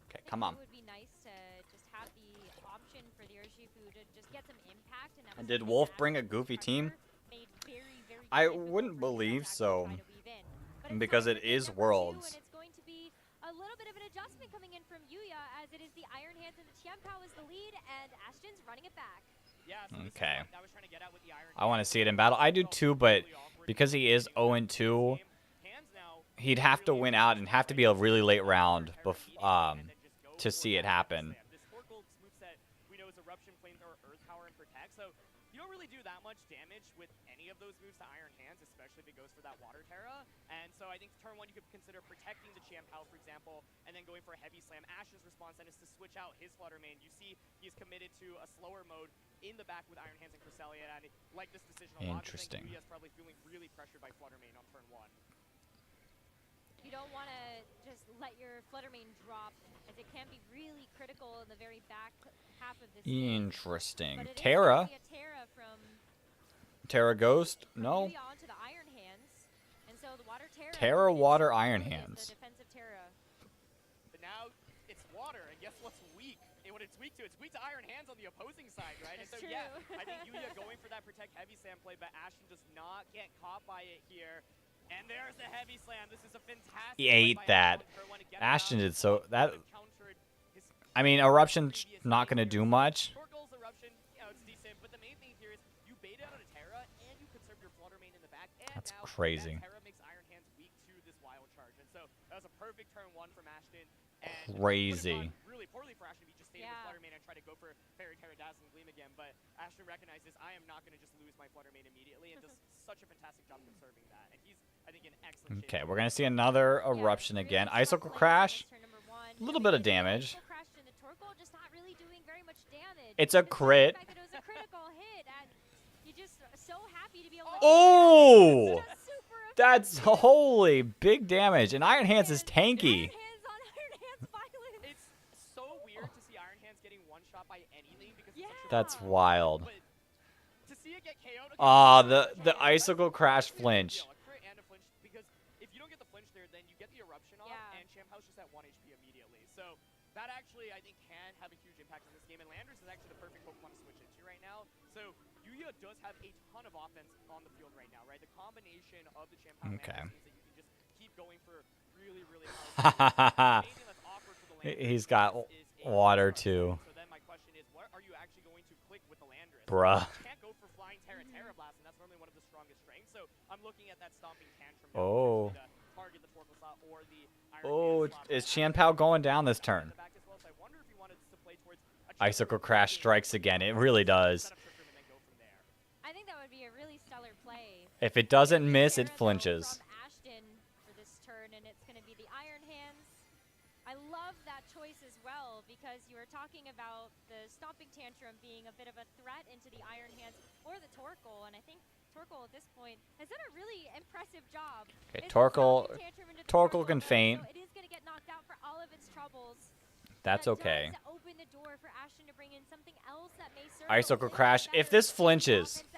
A: Okay, come on.
G: It would be nice to just have the option for the Urshifu to just get some impact.
A: And did Wolf bring a goofy team? I wouldn't believe so. Because it is Worlds.
G: And it's going to be a little bit of an adjustment coming in from Yuya, as it is the Iron Hands and the Qianpao is the lead, and Ashton's running it back.
A: Okay. I want to see it in battle. I do too, but because he is 0-2, he'd have to win out and have to be a really late round to see it happen.
I: We know is Eruption, Flamethrower, Earth Power, and Protect. So you don't really do that much damage with any of those moves to Iron Hands, especially if it goes for that Water Terra. And so I think turn 1 you could consider protecting the Qianpao, for example, and then going for a Heavy Slam. Ash's response then is to switch out his Flutter Mane. You see he's committed to a slower mode in the back with Iron Hands and Cresselia, and I like this decision a lot.
A: Interesting.
I: Yuya's probably feeling really pressured by Flutter Mane on turn 1.
G: You don't want to just let your Flutter Mane drop, as it can be really critical in the very back half of this game.
A: Interesting.
G: But it
A: Terra.
G: is a Terra from
A: Terra Ghost? No.
G: Yuya onto the Iron Hands, and so the Water Terra.
A: Terra Water Iron Hands.
G: The defensive Terra.
I: But now it's water, and guess what's weak? What it's weak to? It's weak to Iron Hands on the opposing side, right? And so yeah, I think Yuya going for that Protect Heavy Slam play, but Ashton does not get caught by it here. And there's the Heavy Slam. This is a fantastic.
A: He ate that. Ashton did so that. I mean, Eruption's not going to do much.
I: Torkoal's Eruption, you know, it's decent, but the main thing here is you bait out a Terra and you conserve your Flutter Mane in the back. And
A: That's
I: now
A: crazy.
I: That Terra makes Iron Hands weak to this Wild Charge, and so that was a perfect turn 1 from Ashton. And
A: crazy.
I: Really poorly for Ashton. He just stayed with Flutter Mane and tried to go for Fairy Terra Dazzling Gleam again, but Ashton recognizes I am not going to just lose my Flutter Mane immediately and just such a fantastic job conserving that, and he's, I think, in excellent shape.
A: Okay, we're gonna see another eruption again. Icicle Crash. A little bit of damage. It's a crit. Oh! That's holy big damage. And Iron Hands is tanky.
I: It's so weird to see Iron Hands getting one shot by anything because it's such a
A: That's wild.
I: But to see it get KO'd, okay,
A: Ah, the Icicle Crash flinch.
I: a crit and a flinch, because if you don't get the flinch there, then you get the eruption off, and Champ House just at 1 HP immediately. So that actually, I think, can have a huge impact on this game, and Landers is actually the perfect Pokemon to switch into right now. So Yuya does have a ton of offense on the field right now, right? The combination of the Champ House
A: Okay.
I: means that you can just keep going for really, really hard. Anything that's awkward for the Landers
A: He's got water too.
I: so then my question is, what are you actually going to click with the Landorus?
A: Bruh.
I: You can't go for flying Terra Blast, and that's normally one of the strongest strengths. So I'm looking at that stomping tantrum now
A: Oh.
I: to target the Torkoal slot or the Iron
A: Oh,
I: Hand slot.
A: is Chanpao going down this turn?
I: Back as well, so I wonder if he wanted to play towards a
A: Icicle Crash strikes again. It really does.
E: I think that would be a really stellar play.
A: If it doesn't miss, it flinches.
E: Ashton for this turn, and it's going to be the Iron Hands. I love that choice as well, because you were talking about the Stomping Tantrum being a bit of a threat into the Iron Hands or the Torkoal, and I think Torkoal at this point has done a really impressive job.
A: Okay,
E: It's a
A: Torkoal
E: Stomping Tantrum into
A: Torkoal can
E: mode,
A: faint.
E: so it is going to get knocked out for all of its troubles.
A: That's
E: That
A: okay.
E: does open the door for Ashton to bring in something else that may serve
A: Icicle Crash. If this flinches,
I: That's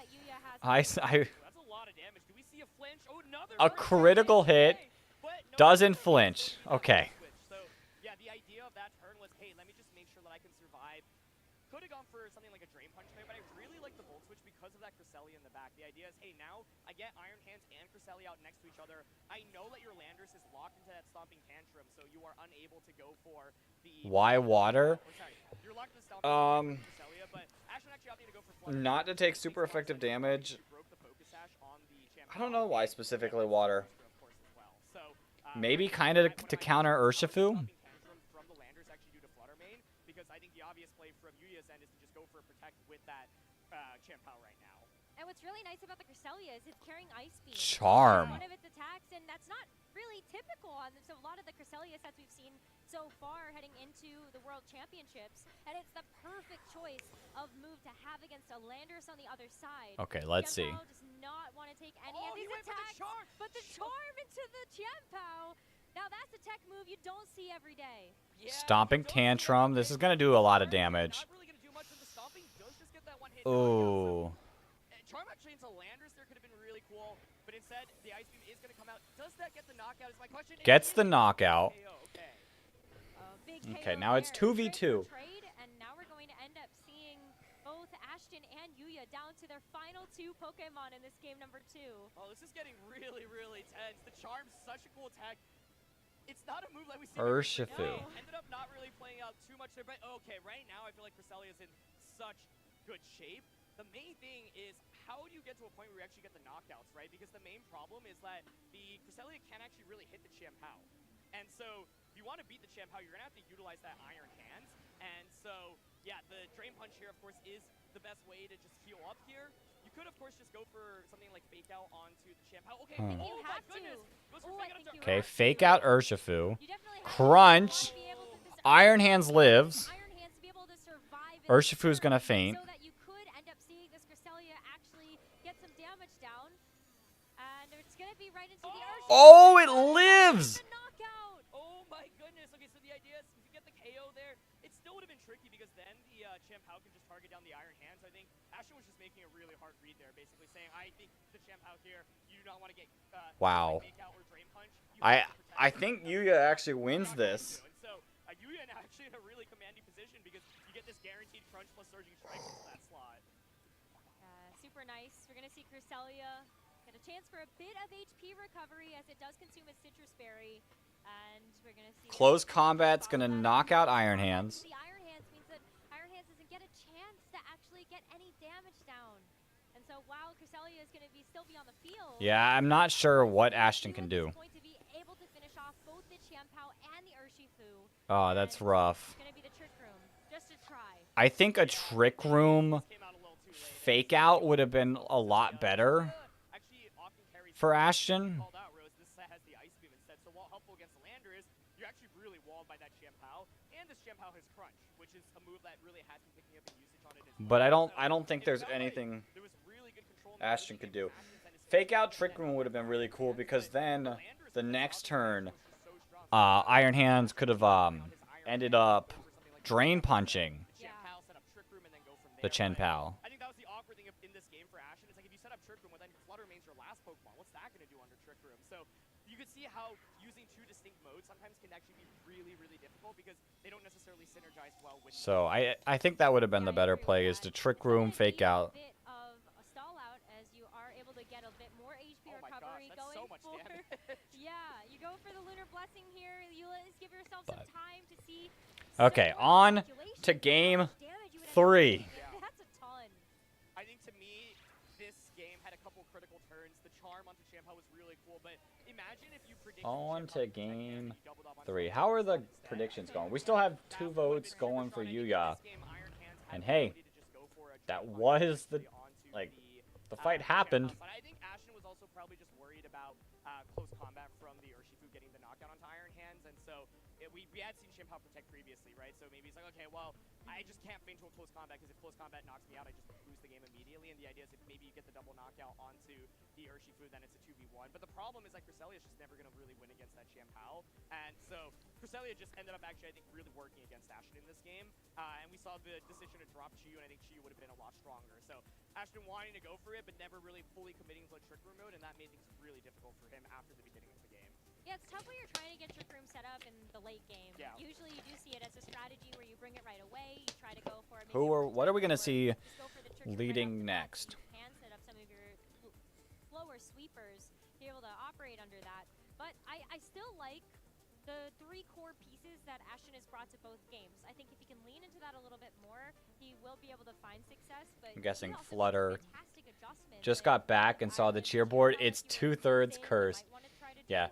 I: a lot of damage. Do we see a flinch? Oh, another
A: a critical hit doesn't flinch. Okay.
I: So, yeah, the idea of that turn was, hey, let me just make sure that I can survive. Could have gone for something like a Drain Punch there, but I really like the Volt Switch because of that Cresselia in the back. The idea is, hey, now I get Iron Hands and Cresselia out next to each other. I know that your Landers is locked into that Stomping Tantrum, so you are unable to go for the...
A: Why water?
I: You're locked in the Stomping Tantrum with Cresselia, but Ashton actually opted to go for Flutter.
A: Not to take super effective damage. I don't know why specifically water. Maybe kind of to counter Urshifu.
I: From the Landers actually due to Flutter Mane, because I think the obvious play from Yuya's end is to just go for a Protect with that Champ Power right now.
E: And what's really nice about the Cresselia is it's carrying Ice Beam.
A: Charm.
E: One of its attacks, and that's not really typical on them. So a lot of the Cresselia sets we've seen so far heading into the World Championships, and it's the perfect choice of move to have against a Landers on the other side.
A: Okay, let's see.
E: Chiempao does not want to take any of these attacks, but the charm into the Chiempao. Now that's a tech move you don't see every day.
A: Stomping Tantrum. This is going to do a lot of damage. Oh.
I: Charm actually into Landers there could have been really cool, but instead the Ice Beam is going to come out. Does that get the knockout is my question.
A: Gets the knockout.
E: Okay,
A: Okay, now it's 2v2.
E: And now we're going to end up seeing both Ashton and Yuya down to their final 2 Pokemon in this game number 2.
I: Oh, this is getting really, really tense. The Charm's such a cool tech. It's not a move that we see.
A: Urshifu.
I: Ended up not really playing out too much there, but okay, right now I feel like Cresselia is in such good shape. The main thing is, how do you get to a point where you actually get the knockouts, right? Because the main problem is that the Cresselia can't actually really hit the Chiempao. And so, if you want to beat the Chiempao, you're going to have to utilize that Iron Hands. And so, yeah, the Drain Punch here, of course, is the best way to just heal up here. You could, of course, just go for something like Fake Out onto the Chiempao. Okay, oh my goodness! Goes for Fake Out up to
A: Okay, Fake Out Urshifu. Crunch. Iron Hands lives. Urshifu's going to faint. Oh, it lives!
I: Oh my goodness. Okay, so the idea is if you get the KO there, it still would have been tricky because then the Chiempao can just target down the Iron Hands. I think Ashton was just making a really hard read there, basically saying, I think the Chiempao here, you do not want to get
A: Wow.
I: Fake Out or Drain Punch.
A: I think Yuya actually wins this.
I: And so Yuya now actually in a really commanding position because you get this guaranteed crunch plus surging strike into that slot.
E: Super nice. We're going to see Cresselia get a chance for a bit of HP recovery as it does consume its Citrus Berry. And we're going to see...
A: Close combat's going to knock out Iron Hands.
E: The Iron Hands means that Iron Hands doesn't get a chance to actually get any damage down. And so while Cresselia is going to still be on the field...
A: Yeah, I'm not sure what Ashton can do.
E: ...going to be able to finish off both the Chiempao and the Urshifu.
A: Oh, that's rough.
E: It's going to be the Trick Room, just to try.
A: I think a Trick Room Fake Out would have been a lot better.
I: Actually,
A: for Ashton.
I: Called out, Rose. This has the Ice Beam instead. So while helpful against Landorus, you're actually really walled by that Champao, and this Champao has Crunch, which is a move that really has been picking up in usage on it as well.
A: But I don't think there's anything Ashton could do. Fake out Trick Room would have been really cool because then the next turn, Iron Hands could have ended up drain punching the Chen Pao.
I: I think that was the awkward thing in this game for Ashton. It's like if you set up Trick Room, well then Flutter Main's your last Pokemon. What's that going to do under Trick Room? So you could see how using two distinct modes sometimes can actually be really, really difficult because they don't necessarily synergize well with.
A: So I think that would have been the better play is to Trick Room, fake out.
G: Bit of a stall out as you are able to get a bit more HP recovery going
I: so much
G: for. Yeah, you go for the Lunar Blessing here. You let's give yourself some time to see.
A: Okay, on to game 3.
G: That's a ton.
I: I think to me, this game had a couple critical turns. The charm onto Champao was really cool, but imagine if you predicted
A: On to game 3. How are the predictions going? We still have 2 votes going for Yuya. And hey, that was the fight happened.
I: But I think Ashton was also probably just worried about close combat from the Urshifu getting the knockout onto Iron Hands, and so we had seen Champao protect previously, right? So maybe he's like, okay, well, I just can't feint to a close combat because if close combat knocks me out, I just lose the game immediately. And the idea is if maybe you get the double knockout onto the Urshifu, then it's a 2v1. But the problem is like Cresselia's just never going to really win against that Champao, and so Cresselia just ended up actually, I think, really working against Ashton in this game. And we saw the decision to drop Chiyu, and I think Chiyu would have been a lot stronger. So Ashton wanting to go for it, but never really fully committing to the Trick Room mode, and that made things really difficult for him after the beginning of the game.
G: Yeah, it's tough when you're trying to get Trick Room set up in the late game.
I: Yeah.
G: Usually you do see it as a strategy where you bring it right away, you try to go for it.
A: What are we going to see leading next?
G: You can set up some of your slower sweepers to be able to operate under that. But I still like the 3 core pieces that Ashton has brought to both games. I think if he can lean into that a little bit more, he will be able to find success. But
A: I'm guessing Flutter just got back and saw the cheerboard. It's 2/3 curse. Yeah.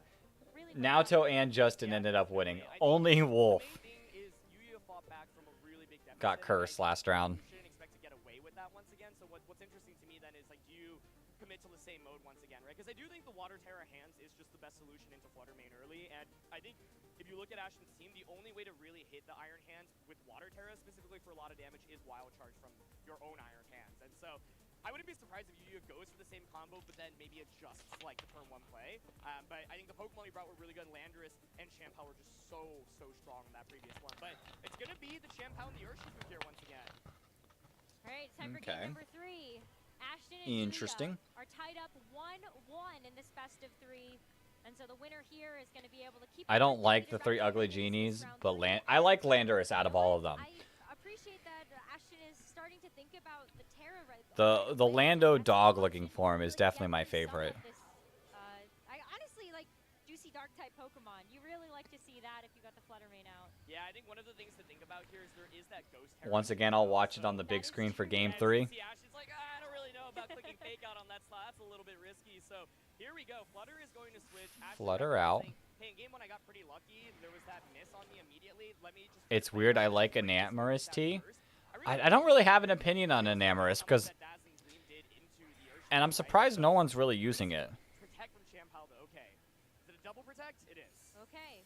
A: Naoto and Justin ended up winning. Only Wolf got cursed last round.
I: Shouldn't expect to get away with that once again. So what's interesting to me then is like, do you commit to the same mode once again, right? Because I do think the Water Terra Hands is just the best solution into Flutter Main early, and I think if you look at Ashton's team, the only way to really hit the Iron Hands with Water Terra specifically for a lot of damage is Wild Charge from your own Iron Hands, and so I wouldn't be surprised if Yuya goes for the same combo, but then maybe adjusts like the turn 1 play. But I think the Pokemon he brought were really good. Landorus and Champao were just so strong in that previous one. But it's going to be the Champao and the Urshifu here once again.
G: All right, it's time for game number 3. Ashton and
A: Interesting.
G: Yuya are tied up 1-1 in this best of 3. And so the winner here is going to be able to keep...
A: I don't like the 3 ugly genies, but I like Landorus out of all of them.
G: I appreciate that Ashton is starting to think about the Terra right.
A: The Lando dog-looking form is definitely my favorite.
G: I honestly like juicy dark type Pokemon. You really like to see that if you got the Flutter Mane out.
I: Yeah, I think one of the things to think about here is there is that Ghost Terra.
A: Once again, I'll watch it on the big screen for game 3.
I: See Ashton's like, I don't really know about clicking fake out on that slot. That's a little bit risky. So here we go. Flutter is going to switch.
A: Flutter out.
I: Hey, in game 1 I got pretty lucky. There was that miss on me immediately. Let me just...
A: It's weird. I like Enamorous T. I don't really have an opinion on Enamorous because... And I'm surprised no one's really using it.
I: Protect from Champao, though. Okay. Is it a double protect? It is.
G: Okay.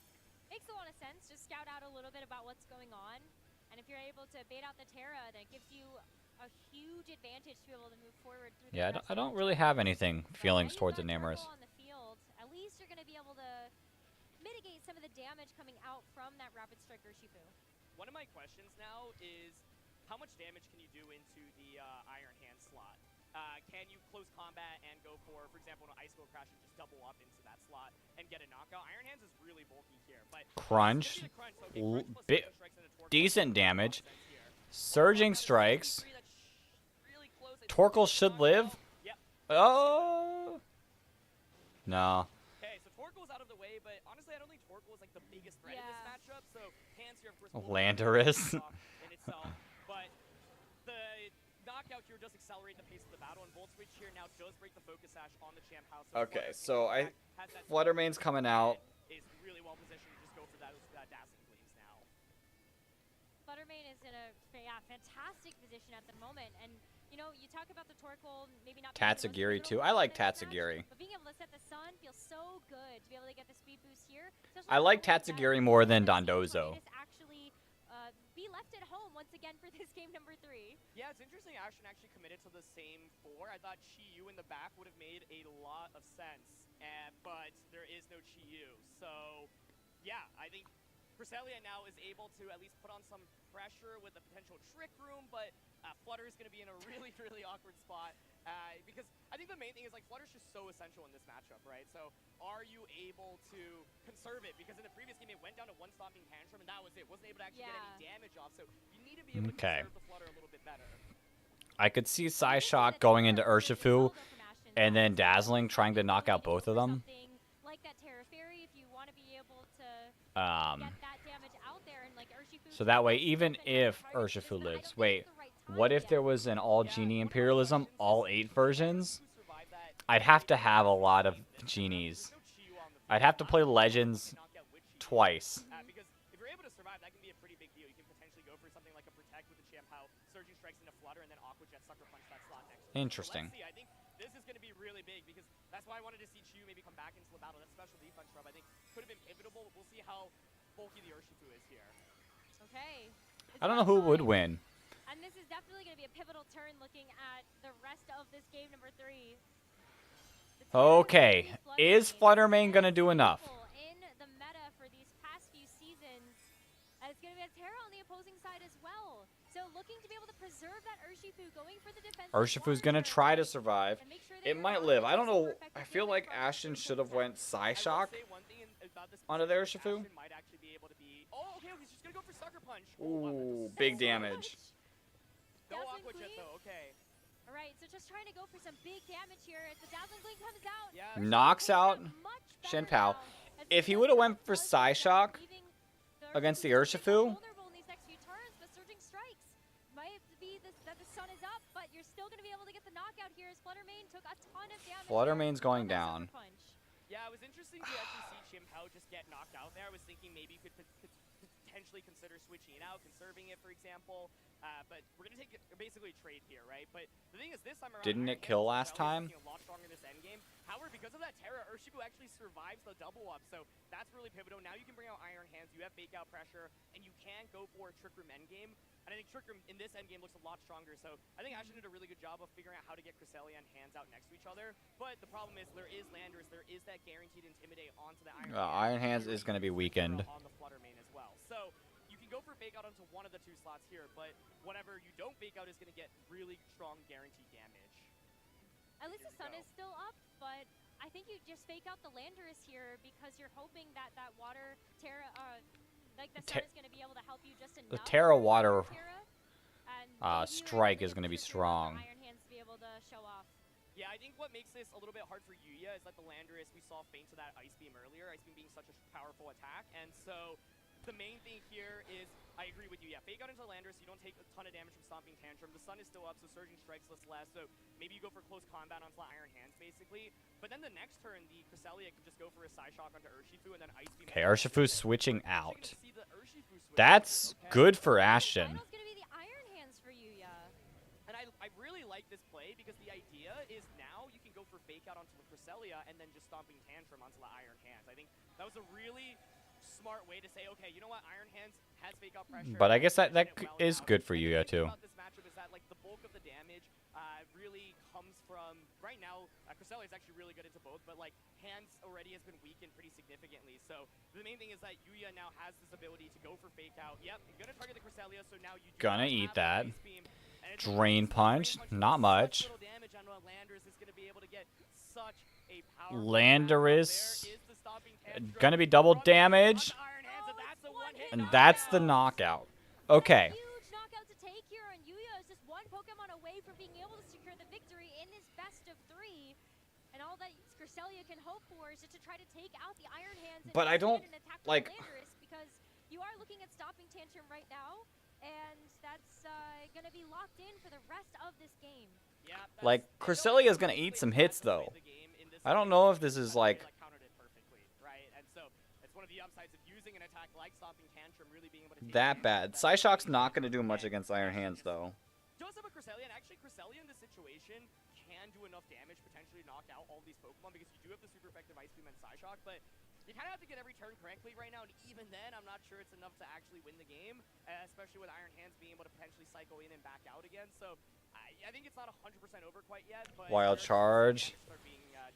G: Makes a lot of sense. Just scout out a little bit about what's going on. And if you're able to bait out the Terra, then it gives you a huge advantage to be able to move forward through the
A: Yeah, I don't really have anything feelings towards Enamorous.
G: on the field, at least you're going to be able to mitigate some of the damage coming out from that Rapid Strike Urshifu.
I: One of my questions now is, how much damage can you do into the Iron Hand slot? Can you close combat and go for example, an Ice Wheel Crash and just double up into that slot and get a knockout? Iron Hands is really bulky here, but
A: Crunch, decent damage, Surging Strikes, Torkoal should live. Oh, no.
I: Okay, so Torkoal's out of the way, but honestly, I don't think Torkoal is like the biggest threat in this matchup. So Hands here, of course,
A: Landorus.
I: in itself, but the knockout here does accelerate the pace of the battle, and Volt Switch here now does break the focus sash on the Champao.
A: Okay, so Flutter Mane's coming out.
I: Is really well positioned to just go for those Dazzling Gleams now.
G: Flutter Mane is in a fantastic position at the moment, and you know, you talk about the Torkoal maybe not.
A: Tatsugiri too. I like Tatsugiri.
G: But being able to set the especially
A: I like
G: knowing that
A: Tatsugiri more than
G: Florida State
A: Dondozo.
G: might actually be left at home once again for this game number 3.
I: Yeah, it's interesting Ashton actually committed to the same 4. I thought Chi-Yu in the back would have made a lot of sense, but there is no Chi-Yu. So, yeah, I think Cresselia now is able to at least put on some pressure with a potential trick room, but Flutter is going to be in a really, really awkward spot because I think the main thing is like Flutter's just so essential in this matchup, right? So are you able to conserve it? Because in the previous game it went down to 1 stomping tantrum and that was it. Wasn't able to actually get any damage off, so you need to be able to conserve the Flutter a little bit better.
A: I could see Psyshock going into Urshifu and then Dazzling trying to knock out both of them.
G: Like that Terra Fairy, if you want to be able to
A: Um,
G: get that damage out there, and like Urshifu.
A: So that way, even if Urshifu lives, wait, what if there was an all Genie Imperialism, all 8 versions? I'd have to have a lot of Genies. I'd have to play Legends twice.
I: Because if you're able to survive, that can be a pretty big deal. You can potentially go for something like a Protect with the Chiampao, Surging Strikes into Flutter, and then Aqua Jet Sucker Punch that slot next to it.
A: Interesting.
I: So let's see. I think this is going to be really big because that's why I wanted to see Chiyu maybe come back into the battle. That special defense drop, I think, could have been pivotal. We'll see how bulky the Urshifu is here.
G: Okay.
A: I don't know who would win.
G: And this is definitely going to be a pivotal turn looking at the rest of this game number 3.
A: Okay, is Fluttermane gonna do enough?
G: In the meta for these past few seasons, and it's going to be a Terra on the opposing side as well. So looking to be able to preserve that Urshifu, going for the defense.
A: Urshifu's gonna try to survive. It might live. I don't know. I feel like Ashton should have went Psyshock onto the Urshifu.
I: Might actually be able to be. Oh, okay. He's just gonna go for Sucker Punch.
A: Ooh, big damage.
I: No Aqua Jet though. Okay.
G: All right, so just trying to go for some big damage here as the Dazzling Gleam comes out.
I: Yeah.
A: Knocks out Shen Pao. If he would have went for Psyshock against the Urshifu, Fluttermane's going down.
I: Yeah, it was interesting to actually see Chiampao just get knocked out there. I was thinking maybe you could potentially consider switching it out, conserving it, for example. But we're going to take basically a trade here, right? But the thing is, this time around,
A: Didn't it kill last time?
I: A lot stronger in this endgame. However, because of that Terra, Urshifu actually survives the double up, so that's really pivotal. Now you can bring out Iron Hands, you have fake out pressure, and you can go for a Trick Room endgame. And I think Trick Room in this endgame looks a lot stronger, so I think Ashton did a really good job of figuring out how to get Cresselia and Hands out next to each other. But the problem is there is Landers, there is that guaranteed Intimidate onto the Iron Hands.
A: Iron Hands is going to be weakened.
I: On the Fluttermane as well. So you can go for fake out onto one of the 2 slots here, but whatever you don't fake out is going to get really strong guaranteed damage.
G: At least the sun is still up, but I think you just fake out the Landorus here because you're hoping that that water Terra, like the sun is going to be able to help you just enough.
A: The Terra water strike is going to be strong.
G: Iron Hands to be able to show off.
I: Yeah, I think what makes this a little bit hard for Yuya is that the Landorus, we saw faint to that Ice Beam earlier, Ice Beam being such a powerful attack, and so the main thing here is, I agree with you, yeah, fake out into Landorus, you don't take a ton of damage from Stomping Tantrum, the sun is still up, so Surging Strikes less, so maybe you go for close combat onto the Iron Hands, basically, but then the next turn, the Cresselia can just go for a Psyshock onto Urshifu, and then Ice Beam.
A: Okay, Urshifu's switching out. That's good for Ashton.
I: I really like this play because the idea is now you can go for fake out onto the Cresselia and then just Stomping Tantrum onto the Iron Hands. I think that was a really smart way to say, okay, you know what, Iron Hands has fake out pressure.
A: But I guess that is good for Yuya too.
I: This matchup is that like the bulk of the damage really comes from right now. Cresselia is actually really good into both, but like Hands already has been weakened pretty significantly. So the main thing is that Yuya now has this ability to go for fake out. Yep, gonna target the Cresselia, so now you
A: gonna eat that. Drain Punch, not much. Landorus, gonna be double damage, and that's the knockout. Okay.
G: Huge knockout to take here, and Yuya is just one Pokemon away from being able to secure the victory in this best of 3. And all that Cresselia can hope for is just to try to take out the Iron Hands.
A: But I don't like.
G: Because you are looking at Stomping Tantrum right now, and that's going to be locked in for the rest of this game.
I: Yeah,
A: like Cresselia is going to eat some hits though. I don't know if this is like. That bad. Psyshock's not going to do much against Iron Hands though.
I: Does have a Cresselia, and actually Cresselia in this situation can do enough damage potentially to knock out all these Pokemon because you do have the super effective Ice Beam and Psyshock, but You kind of have to get every turn correctly right now, and even then, I'm not sure it's enough to actually win the game, especially with Iron Hands being able to potentially cycle in and back out again. So I think it's not 100% over quite yet. But
A: Wild Charge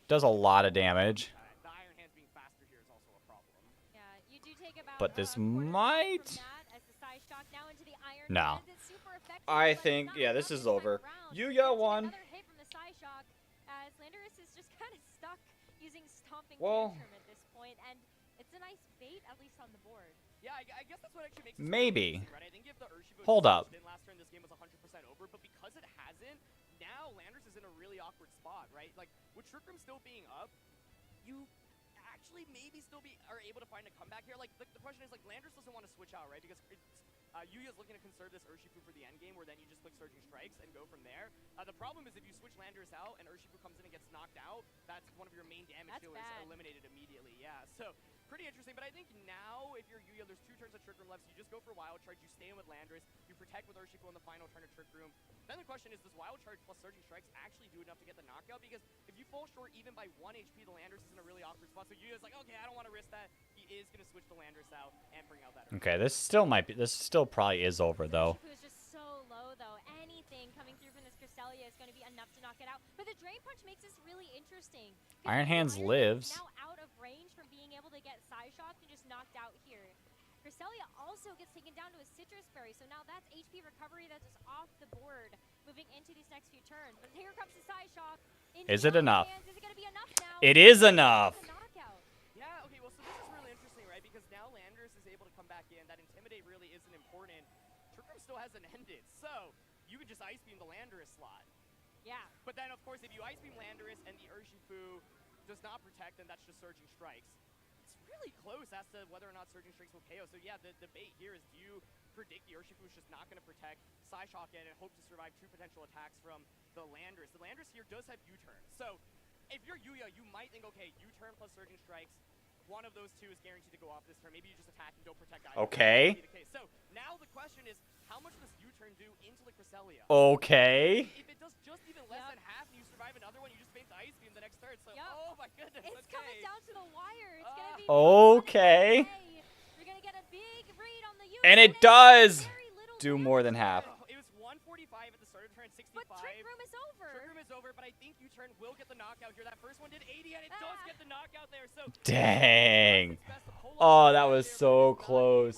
A: does a lot of damage.
I: The Iron Hands being faster here is also a problem.
E: Yeah, you do take about
A: But this might... No. I think, yeah, this is over. Yuya won.
E: Another hit from the Psy Shock, as Landorus is just kind of stuck using Stomping
A: Well,
E: Tantrum at this point, and it's a nice bait, at least on the board.
I: Yeah, I guess that's what actually makes
A: Maybe.
I: right? I think if the Urshifu
A: Hold up.
I: in last turn, this game was 100% over, but because it hasn't, now Landers is in a really awkward spot, right? Like, with Trick Room still being up, you actually maybe still are able to find a comeback here. Like, the question is, like, Landers doesn't want to switch out, right? Because it's, Yuya's looking to conserve this Urshifu for the end game, where then you just click Surging Strikes and go from there. The problem is if you switch Landers out and Urshifu comes in and gets knocked out, that's one of your main damage dealers eliminated immediately. Yeah, so pretty interesting. But I think now, if you're Yuya, there's 2 turns of Trick Room left, so you just go for Wild Charge, you stay in with Landers, you protect with Urshifu on the final turn of Trick Room. Then the question is, does Wild Charge plus Surging Strikes actually do enough to get the knockout? Because if you fall short even by 1 HP, the Landers is in a really awkward spot. So Yuya's like, okay, I don't want to risk that. He is going to switch the Landers out and bring out that.
A: Okay, this still might be. This still probably is over though.
E: Urshifu is just so low, though. Anything coming through from this Cresselia is going to be enough to knock it out. But the Drain Punch makes this really interesting.
A: Iron Hands lives.
E: Now out of range from being able to get Psy Shocked and just knocked out here. Cresselia also gets taken down to a Citrus Berry, so now that's HP recovery that's just off the board moving into these next few turns. But here comes the Psy Shock.
A: Is it enough?
E: Is it going to be enough now?
A: It is enough.
I: Yeah, okay, well, so this is really interesting, right? Because now Landers is able to come back in. That Intimidate really isn't important. Trick Room still hasn't ended, so you could just Ice Beam the Landorus slot.
E: Yeah.
I: But then, of course, if you Ice Beam Landorus and the Urshifu does not protect, then that's just Surging Strikes. It's really close as to whether or not Surging Strikes will KO. So yeah, the debate here is, do you predict the Urshifu is just not going to protect Psyshock and hope to survive 2 potential attacks from the Landorus? The Landorus here does have U-turn. So if you're Yuya, you might think, okay, U-turn plus Surging Strikes, one of those 2 is guaranteed to go off this turn. Maybe you just attack and don't protect either.
A: Okay.
I: So now the question is, how much does U-turn do into the Cresselia?
A: Okay.
I: If it does just even less than half and you survive another one, you just face the Ice Beam the next turn. So, oh my goodness,
E: It's coming down to the wire. It's going to be
A: Okay.
E: You're going to get a big read on the U.
A: And it does do more than half.
I: It was 145 at the start of turn, 65.
E: But Trick Room is over.
I: Trick Room is over, but I think U-turn will get the knockout here. That first one did 80, and it does get the knockout there. So
A: Dang. Oh, that was so close.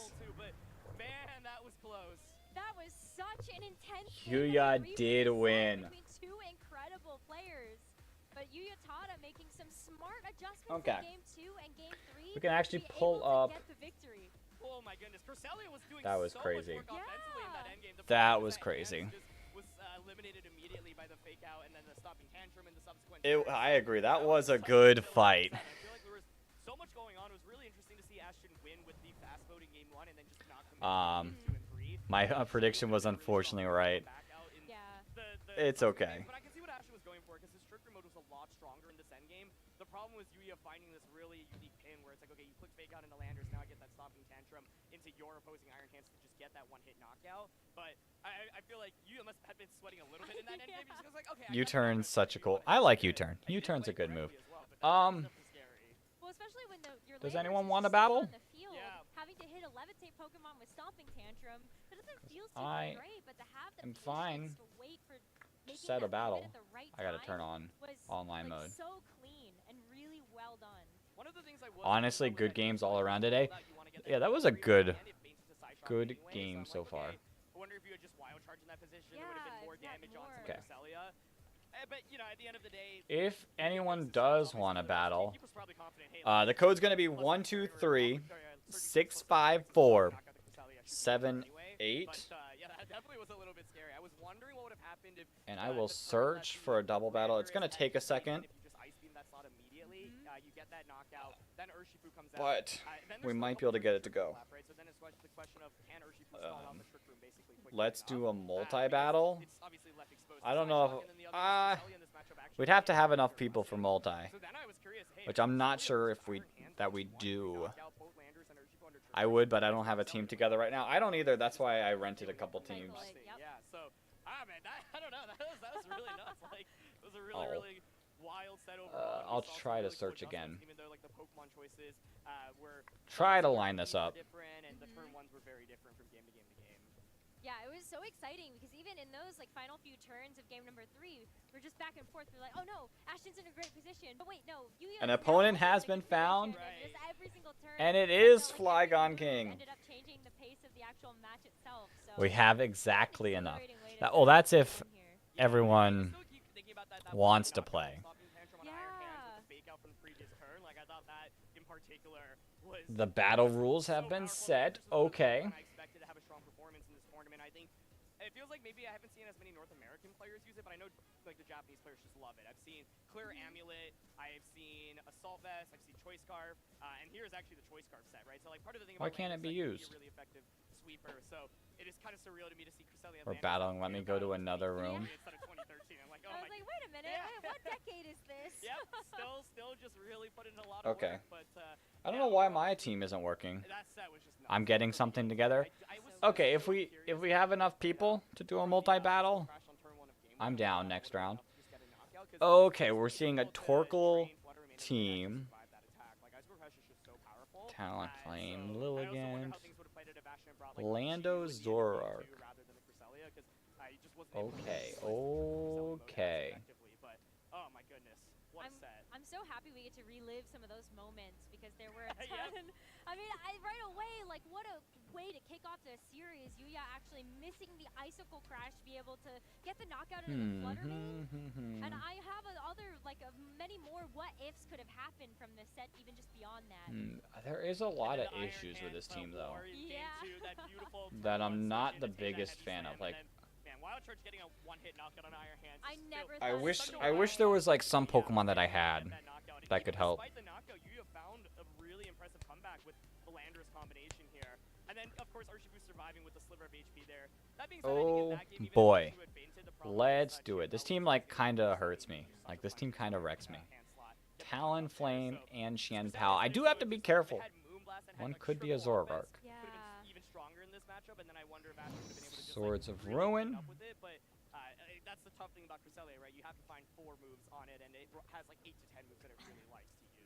I: Man, that was close.
E: That was such an intense
A: Yuya did win.
E: between 2 incredible players. But Yuya Tada making some smart adjustments
A: Okay.
E: in game 2 and game 3.
A: We can actually
E: to be
A: pull
E: able to
A: up.
E: get the victory.
I: Oh my goodness, Cresselia was doing
A: That was
I: so
A: crazy.
I: much work offensively in that endgame. The
A: That
I: problem
A: was
I: is
A: crazy.
I: Hands just was eliminated immediately by the fake out and then the Stomping Tantrum and the subsequent.
A: I agree. That was a good fight.
I: I feel like there was so much going on. It was really interesting to see Ashton win with the fast voting game 1 and then just knock them in 2 and 3.
A: My prediction was unfortunately right.
E: Yeah.
A: It's okay.
I: But I can see what Ashton was going for because his Trick Room mode was a lot stronger in this endgame. The problem was Yuya finding this really unique pin where it's like, okay, you click fake out into Landers, now I get that Stomping Tantrum into your opposing Iron Hands to just get that one-hit knockout. But I feel like Yuya must have been sweating a little bit in that endgame. He just was like, okay,
A: U-turn's such a cool. I like U-turn. U-turn's a good move.
E: Well, especially when your
A: Does
E: Landorus
A: anyone
E: is
A: want a
E: still
A: battle?
E: on the field, having to hit a Levitate Pokemon with Stomping Tantrum, that doesn't feel super
A: I
E: great, but to have the
A: am
E: patience
A: fine.
E: to wait for making
A: Set a
E: that
A: battle.
E: movement at the right
A: I gotta
E: time
A: turn on
E: was,
A: online
E: like,
A: mode.
E: so clean and really well done.
I: One of the things I was
A: Honestly, good games all around today. Yeah, that was a good game so far.
I: I wonder if you had just Wild Charge in that position, it would have been more damage onto
A: Okay.
I: Cresselia. But, you know, at the end of the day,
A: If anyone does want a battle, the code's gonna be 123 654 78,
I: yeah, that definitely was a little bit scary. I was wondering what would have happened if
A: and I will search for a double battle. It's gonna take a second,
I: if you just Ice Beam that slot immediately, you get that knockout, then Urshifu comes out.
A: but
I: Then
A: we
I: there's
A: might be
I: still
A: able to get it to go.
I: left, right? So then it's the question of can Urshifu stall out the Trick Room basically quickly
A: Let's
I: enough?
A: do a multi-battle.
I: It's obviously left exposed
A: I
I: to
A: don't know
I: Psyshock,
A: if
I: and then the other Cresselia in this matchup actually
A: we'd have to have enough people for multi,
I: So then I was curious, hey,
A: which I'm not sure if we do. I would, but I don't have a team together right now. I don't either. That's why I rented a couple teams.
I: Yeah, so man, I don't know. That was really nuts. Like, it was a really,
A: Oh.
I: really wild set overall. and we
A: I'll
I: saw some
A: try to
I: really cool
A: search again.
I: adjustments, even though, like, the Pokemon choices were
A: Try to line this up.
I: different, and the turn ones were very different from game to game to game.
E: Yeah, it was so exciting because even in those like final few turns of game number 3, we're just back and forth. We're like, oh no, Ashton's in a great position. But wait, no,
A: An opponent has been found,
E: and just every single turn,
A: and it is Flygon King.
E: ended up changing the pace of the actual match itself. So
A: We have exactly enough. Oh, that's if everyone wants to play. The battle rules have been set. Okay.
I: It feels like maybe I haven't seen as many North American players use it, but I know like the Japanese players just love it. I've seen Clear Amulet, I've seen Assault Vest, I've seen Choice Scarf, and here is actually the Choice Scarf set, right? So like part of the thing
A: Why
I: about
A: can't it
I: Land
A: be
I: is, like,
A: used?
I: a really effective sweeper. So it is kind of surreal to me to see Cresselia
A: We're
I: land
A: battling. Let me go to another room.
I: instead of 2013. I'm like, oh
E: I
I: my.
E: was like, wait a minute, what decade is this?
I: Yep, still just really putting in a lot of
A: Okay.
I: work, but
A: I don't know why my team isn't working.
I: that set was just nuts.
A: I'm getting something together. Okay, if we have enough people to do a multi-battle, I'm down next round. Okay, we're seeing a Torkoal team. Talent Flame, Lilligant, Lando Zoroark. Okay, okay.
I: Oh my goodness, what a set.
E: I'm so happy we get to relive some of those moments because there were a ton. I mean, right away, like, what a way to kick off the series. Yuya actually missing the Icicle Crash to be able to get the knockout into the Flutter Mane. And I have many more what-ifs could have happened from this set, even just beyond that.
A: There is a lot of issues with this team, though,
E: Yeah.
A: that I'm not the biggest fan of. Like,
I: Wild Charge getting a one-hit knockout on Iron Hands.
A: I wish there was like some Pokemon that I had that could help.
I: Despite the knockout, you have found a really impressive comeback with the Landorus combination here. And then, of course, Urshifu surviving with the sliver of HP there. That being said, I think in
A: Oh
I: that game, even
A: boy,
I: if Urshifu had fainted, the problem
A: let's do it. This team like kind of hurts me. Like this team kind of wrecks me. Talonflame and Xianpao. I do have to be careful. One could be a Zoroark.
I: even stronger in this matchup, and then I wonder if Ashton would have been able to just
A: Swords of
I: really
A: Ruin.
I: keep up with it, but that's the tough thing about Cresselia, right? You have to find 4 moves on it, and it has like 8 to 10 moves that it really likes to use.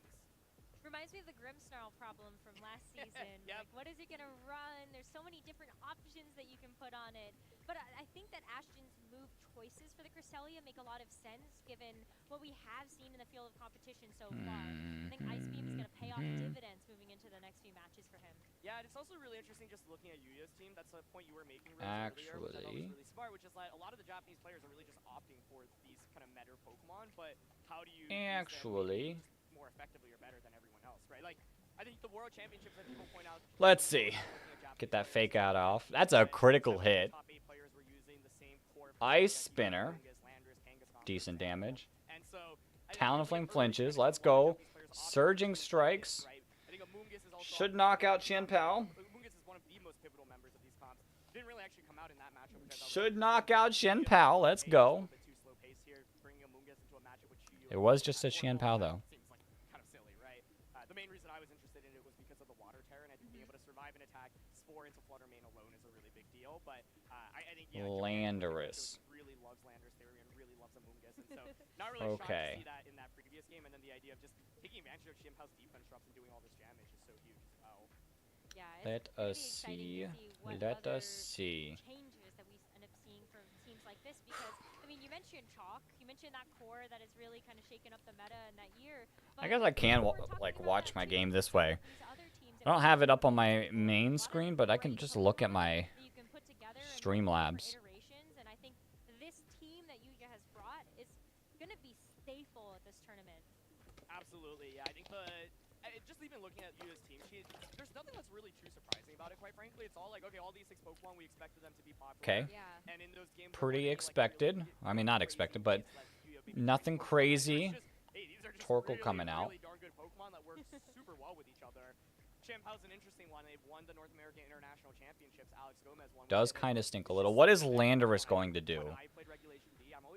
E: Reminds me of the Grimmsnarl problem from last season. Like, what is it going to run? There's so many different options that you can put on it. But I think that Ashton's move choices for the Cresselia make a lot of sense given what we have seen in the field of competition so far. I think Ice Beam is going to pay off dividends moving into the next few matches for him.
I: Yeah, and it's also really interesting just looking at Yuya's team. That's a point you were making earlier, which I thought was really smart, which is like a lot of the Japanese players are really just opting for these kind of meta Pokemon, but how do you use them more effectively or better than everyone else, right? Like, I think the World Championships that people point out.
A: Let's see. Get that fake out off. That's a critical hit. Ice Spinner. Decent damage. Talonflame flinches. Let's go. Surging Strikes. Should knock out Xianpao. Should knock out Xianpao. Let's go. It was just a Xianpao, though.
I: The main reason I was interested in it was because of the water terror, and I think being able to survive an attack, Spore into Flutter Mane alone is a really big deal. But I think
A: Landorus.
I: Really loves Landorus theory and really loves Amoonguss, and so not really shocked to see that in that previous game. And then the idea of just taking advantage of Xianpao's defense drops and doing all this damage is so huge as well.
E: Yeah,
A: Let us see. Let us see.
E: Changes that we end up seeing from teams like this because I mean, you mentioned Chalk. You mentioned that core that has really kind of shaken up the meta in that year.
A: I guess I can like watch my game this way. I don't have it up on my main screen, but I can just look at my Streamlabs.
E: And I think this team that Yuya has brought is going to be staple at this tournament.
I: Absolutely, yeah. I think just even looking at Yuya's team sheet, there's nothing that's really too surprising about it, quite frankly. It's all like, okay, all these 6 Pokemon, we expected them to be popular.
A: Okay.
I: And in those games,
A: pretty expected. I mean, not expected, but nothing crazy. Torkoal coming out.
I: Really darn good Pokemon that work super well with each other. Xianpao's an interesting one. They've won the North American International Championships. Alex Gomez won.
A: Does kind of stink a little. What is Landorus going to do?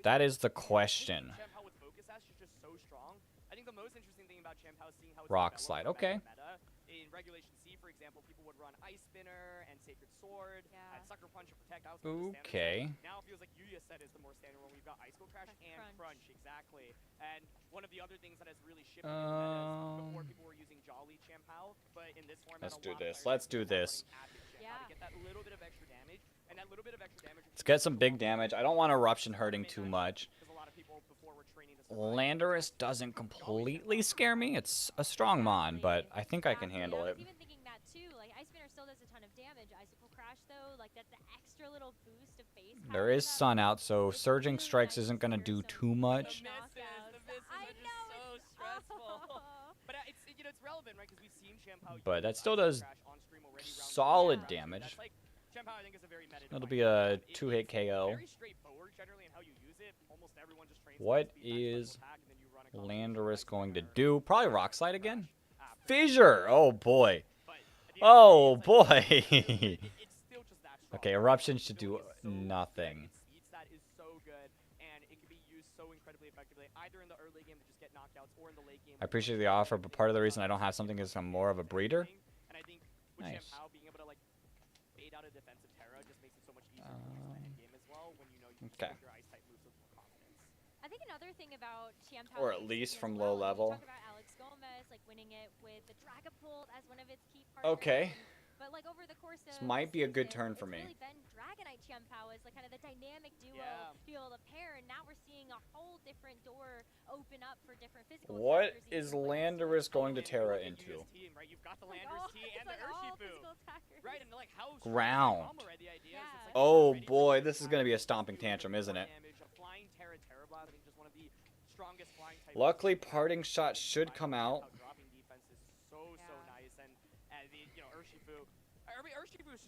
A: That is the question.
I: Xianpao with Focus Sash is just so strong. I I think the most interesting thing about Champ How is seeing how it's
A: Rock
I: developed
A: slide,
I: from
A: okay.
I: meta. In Regulation C, for example, people would run Ice Spinner and Sacred Sword, Sucker Punch and Protect. That was more the standard
A: Okay.
I: set. Now it feels like Yuya set is the more standard one. We've got Ice Cold Crash and Crunch, exactly. And one of the other things that has really shifted in meta is before people were using Jolly Champ How, but in this format,
A: Let's do this. Let's do this.
I: To get that little bit of extra damage, and that little bit of extra damage.
A: Let's get some big damage. I don't want Eruption hurting too much. Landorus doesn't completely scare me. It's a strong mon, but I think I can handle it.
E: Even thinking that too, like Ice Spinner still does a ton of damage. Icicle Crash though, like that's the extra little boost of phase.
A: There is Sun out, so Surging Strikes isn't going to do too much.
I: The misses are just so stressful. But it's relevant, right? Because we've seen Champ How.
A: But that still does solid damage. It'll be a 2-hit KO.
I: Very straightforward generally in how you use it. Almost everyone just trains
A: What is Landorus going to do? Probably Rock Slide again? Fissure! Oh boy. Oh boy. Okay, Eruption should do nothing.
I: That is so good, and it can be used so incredibly effectively, either in the early game to just get knockouts, or in the late game.
A: I appreciate the offer, but part of the reason I don't have something is I'm more of a breeder.
I: And I think with Champ How being able to like bait out a defensive Terra just makes it so much easier to use the end game as well when you know you can your ice type moves with more confidence.
E: I think another thing about Champ How,
A: Or at least from low level.
E: Talk about Alex Gomez, like winning it with the Dragapult as one of its key partners.
A: Okay.
E: But like over the course of
A: This might be a good turn for me.
E: It's really been Dragonite Champ How as like kind of the dynamic duo to be able to pair, and now we're seeing a whole different door open up for different physical.
A: What is Landorus going to Terra into?
I: Right, you've got the Landorus T and the Urshifu. Right, and like how
A: Ground. Oh boy, this is going to be a stomping tantrum, isn't it? Luckily, Parting Shot should come out.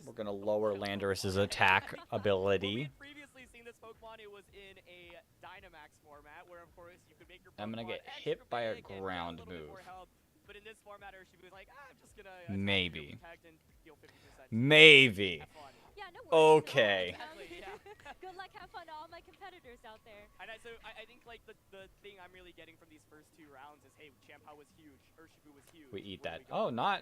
A: We're going to lower Landorus's attack ability.
I: Previously seen this Pokemon, it was in a Dynamax format, where of course you could make your
A: I'm going to get hit by a ground move.
I: But in this format, Urshifu is like, I'm just going to
A: Maybe.
I: deal 50%.
A: Maybe.
E: Yeah, no worries.
A: Okay.
E: Good luck, have fun to all my competitors out there.
I: And I think like the thing I'm really getting from these first two rounds is, hey, Champ How was huge, Urshifu was huge.
A: We eat that. Oh, not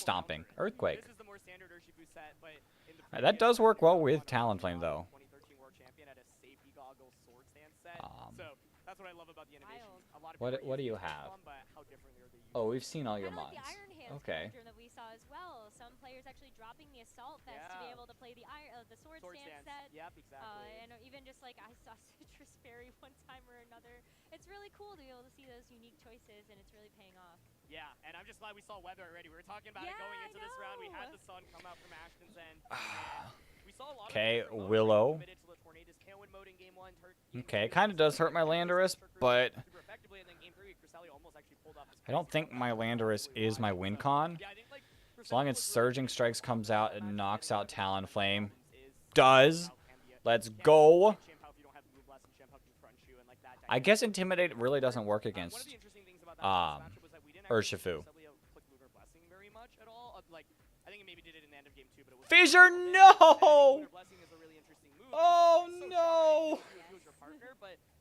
A: stomping. Earthquake.
I: This is the more standard Urshifu set, but in the
A: That does work well with Talonflame, though.
I: 2013 World Champion had a safety goggles sword stance set. So that's what I love about the innovation. A lot of
A: What do you have?
I: but how differently are they used?
A: Oh, we've seen all your mods.
E: The Iron Hands
A: Okay.
E: that we saw as well. Some players actually dropping the Assault Vest to be able to play the sword stance set.
I: Yep, exactly.
E: And even just like I saw Citrus Fairy one time or another. It's really cool to be able to see those unique choices, and it's really paying off.
I: Yeah, and I'm just glad we saw weather already. We were talking about it going into this round. We had the sun come out from Ashton's end. We saw a lot of
A: Willow. Okay, it kind of does hurt my Landorus, but I don't think my Landorus is my win con. As long as Surging Strikes comes out and knocks out Talonflame. Does. Let's go. I guess Intimidate really doesn't work against Urshifu. Fissure, no! Oh, no!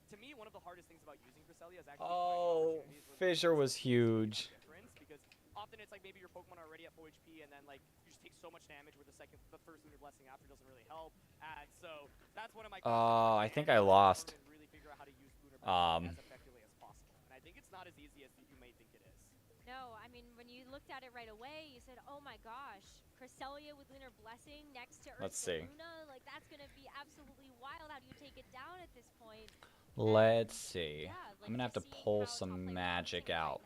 I: To me, one of the hardest things about using Cresselia is actually
A: Fissure was huge.
I: Because often it's like maybe your Pokemon are already at full HP, and then like you just take so much damage where the first Lunar Blessing after doesn't really help. And so that's one of my.
A: I think I lost.
I: Really figure out how to use Lunar Blessing as effectively as possible, and I think it's not as easy as you may think it is.
E: No, I mean when you looked at it right away, you said, "Oh my gosh, Cresselia with Lunar Blessing next to Ursaluna, like that's gonna be absolutely wild. How do you take it down at this point?"
A: Let's see. I'm gonna have to pull some magic out.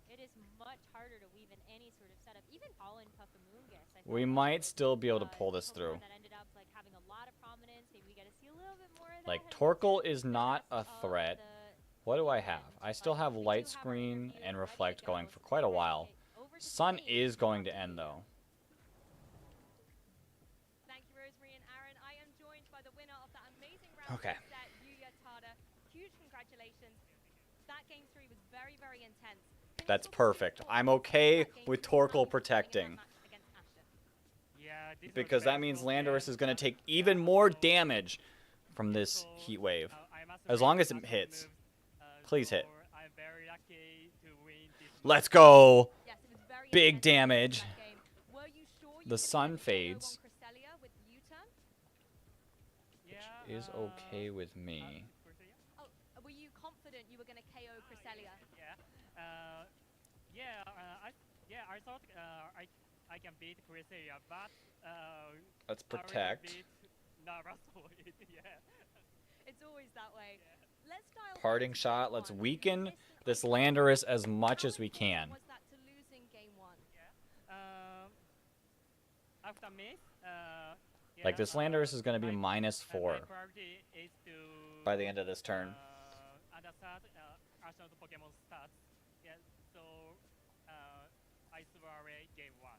E: It is much harder to weave in any sort of setup. Even Pollen Puffamoongus.
A: We might still be able to pull this through.
E: That ended up like having a lot of prominence. Maybe we get to see a little bit more of that.
A: Like Torkoal is not a threat. What do I have? I still have Light Screen and Reflect going for quite a while. Sun is going to end though.
G: Thank you, Rosemary and Aaron. I am joined by the winner of that amazing round.
A: Okay.
G: Huge congratulations. That game 3 was very, very intense.
A: That's perfect. I'm okay with Torkoal protecting. Because that means Landorus is going to take even more damage from this Heat Wave. As long as it hits. Please hit.
L: I'm very lucky
A: Let's go.
G: Yes, it was very
A: Big
G: intense in
A: damage.
G: that game. Were you sure you
A: The
G: could
A: sun
G: get the KO
A: fades.
G: on Cresselia with the U-turn?
A: Is okay with me.
G: Oh, were you confident you were going to KO Cresselia?
L: I thought I can beat Cresselia, but
A: Let's
L: a little
A: protect.
L: bit nervous for it.
G: It's always that way. Let's dial back
A: Parting
G: to
A: shot.
G: game
A: Let's
G: one.
A: weaken this Landorus as much as we can.
G: Was that to losing game one?
L: After miss,
A: Like this Landorus is going to be -4
L: my priority is to
A: by the end of this turn.
L: understand Arsenal's Pokemon stats. So I swear away game one.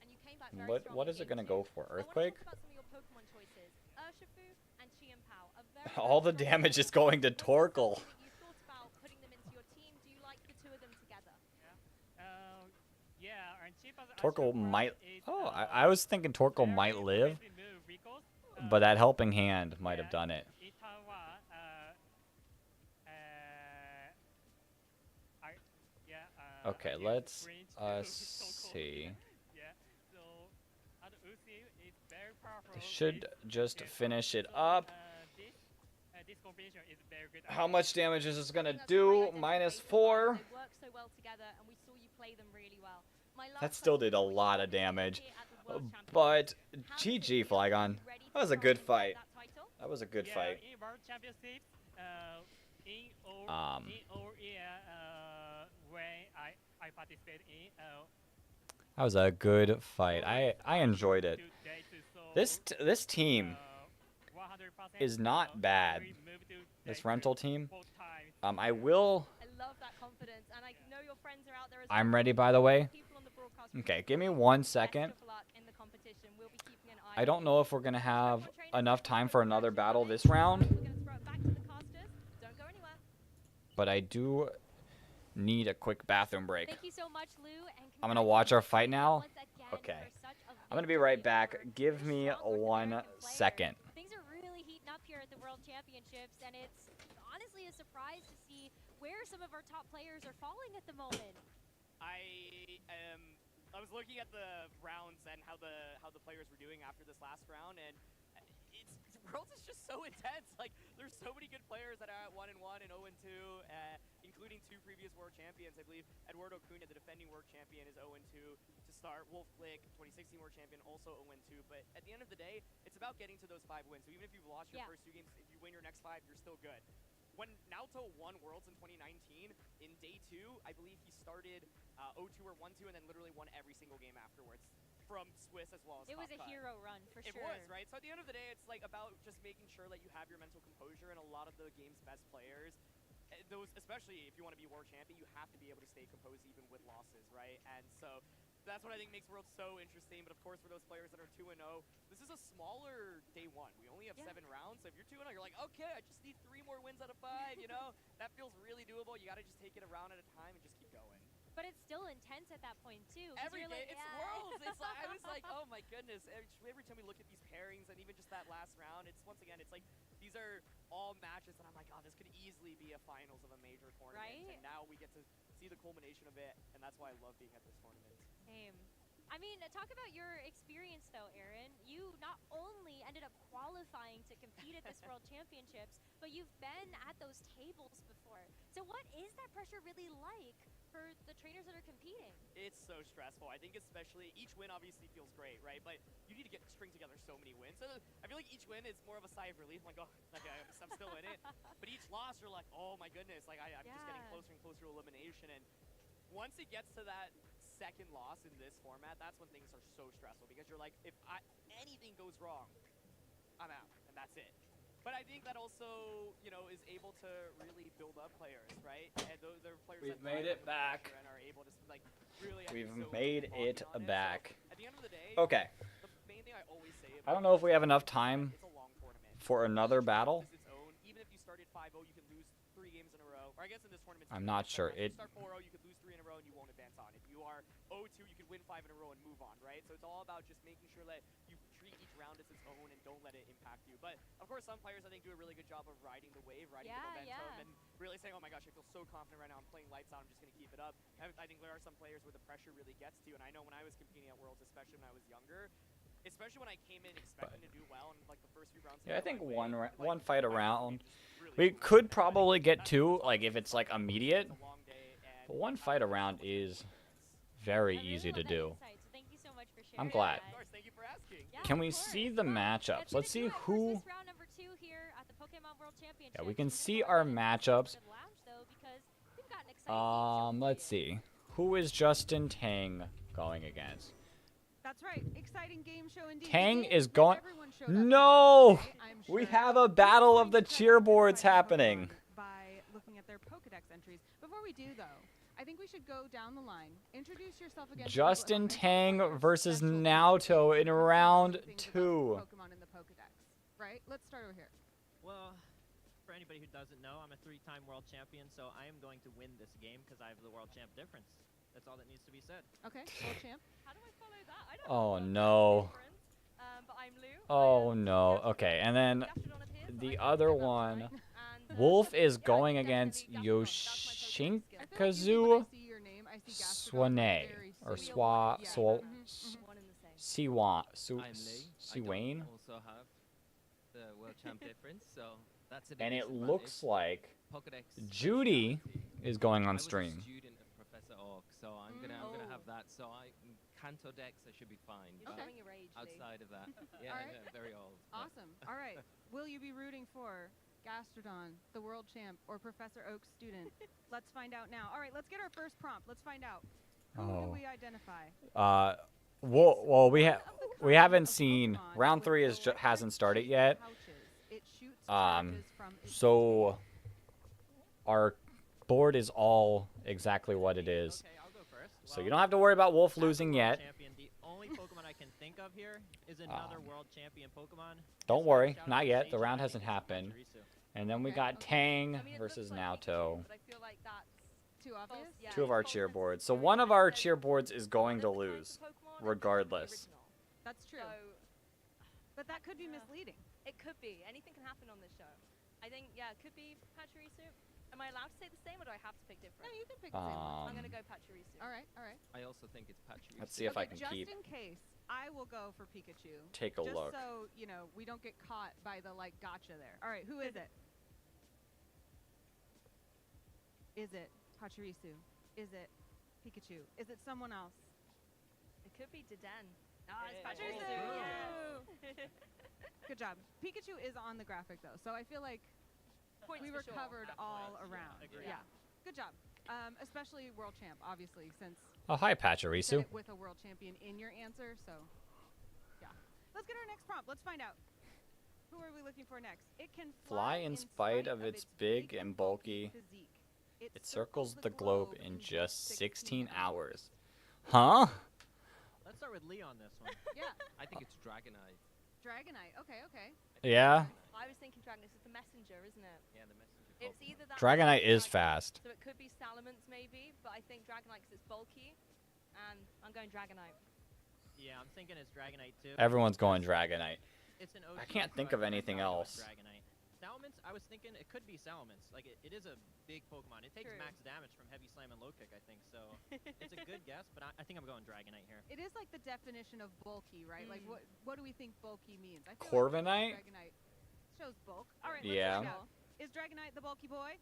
G: And you came back very strong
A: What
G: in
A: is it
G: game
A: going to
G: two.
A: go for?
G: I wanna
A: Earthquake?
G: talk about some of your Pokemon choices. Urshifu and Chien-Pao are very,
A: All the
G: very
A: damage is
G: strong.
A: going to
G: Was that
A: Torkoal.
G: something that you thought about putting them into your team? Do you like the two of them together?
L: And Chien-Pao's
A: Torkoal
L: Urshifu
A: might.
L: is,
A: Oh, I was thinking Torkoal might live,
L: crazy move because,
A: but that helping hand might have done it.
L: in turn one,
A: Okay, let's see.
L: So, and Uzi is very powerful.
A: They should just finish it up.
L: This combination is very good.
A: How much damage is this going to
G: That's
A: do?
G: great identification.
A: -4.
G: They work so well together, and we saw you play them really well. My last
A: That still
G: question
A: did a
G: for you
A: lot of
G: is,
A: damage.
G: here at the World
A: But
G: Championships, how does it
A: GG,
G: feel to
A: Flygon.
G: be ready to
A: That was a
G: try
A: good
G: and
A: fight.
G: that title?
A: That was a good fight.
L: In World Championships, in all year when I participated in,
A: That was a good fight. I enjoyed it. This team is not bad. This rental team. I will.
G: I love that confidence, and I know your friends are out there as
A: I'm
G: well.
A: ready, by the way.
G: People on the broadcast
A: Okay, give me 1 second.
G: Best of luck in the competition. We'll be keeping an eye
A: I don't know if we're gonna have enough time for another battle this round,
G: We're going to throw it back to the casters. Don't go anywhere.
A: but I do need a quick bathroom break.
G: Thank you so much, Lou. And
A: I'm gonna watch our fight now.
G: once again
A: Okay.
G: for such a
A: I'm gonna be right back. Give me 1 second.
G: Things are really heating up here at the World Championships, and it's honestly a surprise to see where some of our top players are falling at the moment.
I: I was looking at the rounds and how the players were doing after this last round, and Worlds is just so intense. Like, there's so many good players that are at 1-1 and 0-2, including 2 previous world champions. I believe Eduardo Cunha, the defending world champion, is 0-2 to start. Wolf Glick, 2016 world champion, also 0-2. But at the end of the day, it's about getting to those 5 wins. So even if you've lost your first 2 games, if you win your next 5, you're still good. When Naoto won Worlds in 2019, in day 2, I believe he started 0-2 or 1-2 and then literally won every single game afterwards. From Swiss as well as
G: It was a
I: Top Cut.
G: hero run, for
I: It
G: sure.
I: was, right? So at the end of the day, it's like about just making sure that you have your mental composure, and a lot of the game's best players, those, especially if you want to be world champion, you have to be able to stay composed even with losses, right? And so that's what I think makes Worlds so interesting. But of course, for those players that are 2-0, this is a smaller day 1. We only have 7 rounds, so if you're 2-0, you're like, okay, I just need 3 more wins out of 5, you know? That feels really doable. You got to just take it a round at a time and just keep going.
G: But it's still intense at that point, too. 'cause
I: Every
G: you're
I: day,
G: like,
I: it's Worlds. It's like, I was like, oh my goodness. Every time we look at these pairings and even just that last round, it's once again, it's like these are all matches that I'm like, oh, this could easily be a finals of a major tournament.
G: Right?
I: And now we get to see the culmination of it, and that's why I love being at this tournament.
G: Same. I mean, talk about your experience, though, Aaron. You not only ended up qualifying to compete at this World Championships, but you've been at those tables before. So what is that pressure really like for the trainers that are competing?
I: It's so stressful. I think especially each win obviously feels great, right? But you need to string together so many wins. So I feel like each win is more of a sigh of relief. I'm like, oh, okay, I'm still in it. But each loss, you're like, oh my goodness, like I'm just getting closer and closer to elimination. And once it gets to that second loss in this format, that's when things are so stressful, because you're like, if anything goes wrong, I'm out, and that's it. But I think that also, you know, is able to really build up players, right? And those are players
A: We've
I: that
A: made it back.
I: and are able to like really.
A: We've made it back.
I: At the end of the day,
A: Okay.
I: The main thing I always say
A: I don't know if we have enough time for another battle.
I: Even if you started 5-0, you can lose 3 games in a row. Or I guess in this tournament,
A: I'm not sure.
I: If you start 4-0, you could lose 3 in a row and you won't advance on. If you are 0-2, you could win 5 in a row and move on, right? So it's all about just making sure that you treat each round as its own and don't let it impact you. But of course, some players I think do a really good job of riding the wave, riding the momentum, and really saying, "Oh my gosh, I feel so confident right now. I'm playing lights out. I'm just going to keep it up." I think there are some players where the pressure really gets to you, and I know when I was competing at Worlds, especially when I was younger, especially when I came in expecting to do well in like the first few rounds.
A: Yeah, I think one fight around. We could probably get two, like if it's like immediate. But one fight around is very easy to do. I'm glad.
I: Of course, thank you for asking.
A: Can we see the matchups? Let's see who. Yeah, we can see our matchups. Let's see. Who is Justin Tang going against?
B: That's right. Exciting game show indeed.
A: Tang is going. No! We have a battle of the cheerboards happening.
B: By looking at their Pokedex entries. Before we do, though, I think we should go down the line. Introduce yourself again.
A: Justin Tang versus Naoto in round 2.
B: Pokemon in the Pokedex, right? Let's start over here.
Q: Well, for anybody who doesn't know, I'm a 3-time world champion, so I am going to win this game because I have the world champ difference. That's all that needs to be said.
B: Okay, world champ.
G: How do I follow that? I don't
A: Oh
G: know.
A: no.
G: But I'm Lou.
A: Oh no. Okay, and then the other one, Wolf is going against Yoshinkazu Swane or Siwan. Siwane.
F: Also have the world champ difference, so that's a
A: And it
F: disadvantage.
A: looks like
F: Pokedex
A: Judy is going on stream.
F: I was a student of Professor Orc, so I'm gonna have that. So Kanto Dex, I should be fine.
G: You're
F: but
G: showing your age, Lee.
F: outside of that, yeah,
B: All right.
F: no, very old. but-
B: Awesome. All right. Will you be rooting for Gastrodon, the world champ, or Professor Oak's student? Let's find out now. All right, let's get our first prompt. Let's find out. Who do we identify?
A: Well, we haven't seen round 3 hasn't started yet. So our board is all exactly what it is.
Q: Okay, I'll go first.
A: So you don't have to worry about Wolf losing yet.
Q: Champion. The only Pokemon I can think of here is another world champion Pokemon.
A: Don't worry, not yet. The round hasn't happened. And then we got Tang versus Naoto.
G: But I feel like that's
B: too obvious.
G: Yeah,
A: Two of our cheer boards. So one of our cheer boards is going to lose, regardless.
B: That's true. But that could be misleading.
G: It could be. Anything can happen on this show. I think, yeah, it could be Pachirisu. Am I allowed to say the same, or do I have to pick different?
B: No, you can pick the same one.
G: I'm going to go Pachirisu.
B: All right, all right.
F: I also think it's Patrick.
A: Let's see if I can
B: just
A: keep.
B: in case, I will go for Pikachu.
A: Take a look.
B: Just so, you know, we don't get caught by the, like, gotcha there. All right, who is it? Is it Pachirisu? Is it Pikachu? Is it someone else?
G: It could be Deden.
B: Ah, it's Pachirisu! Yes. Good job. Pikachu is on the graphic, though, so I feel like
G: Points
B: we
G: for
B: were
G: sure.
B: covered all around.
Q: agreed.
B: Yeah. Good job. Especially world champ, obviously, since
A: Oh, hi,
B: you said
A: Pachirisu.
B: it with a world champion in your answer, so yeah. Let's get our next prompt. Let's find out. Who are we looking for next? It can
A: Fly in spite of its big and bulky.
B: physique.
A: It circles the globe in just 16 hours. Huh?
Q: Let's start with Lee on this one.
B: Yeah.
F: I think it's Dragonite.
B: Dragonite. Okay, okay.
A: Yeah.
G: I was thinking Dragonite. It's the messenger, isn't it?
F: Yeah, the messenger.
G: It's either that.
A: Dragonite
G: or
A: is
G: Dragonite.
A: fast.
G: So it could be Salamence maybe, but I think Dragonite because it's bulky, and I'm going Dragonite.
Q: Yeah, I'm thinking it's Dragonite too.
A: Everyone's going Dragonite.
Q: It's an
A: I
Q: OG,
A: can't think
Q: so
A: of anything
Q: I'm going
A: else.
Q: Dragonite. Salamence, I was thinking it could be Salamence. Like it is a big Pokemon. It takes
G: True.
Q: max damage from Heavy Slam and Low Kick, I think. So it's a good guess, but I think I'm going Dragonite here.
B: It is like the definition of bulky, right? Like what do we think bulky means? I feel
A: Corviknight?
B: Like Dragonite shows bulk. All right,
A: Yeah.
B: let's go. Is Dragonite the bulky boy?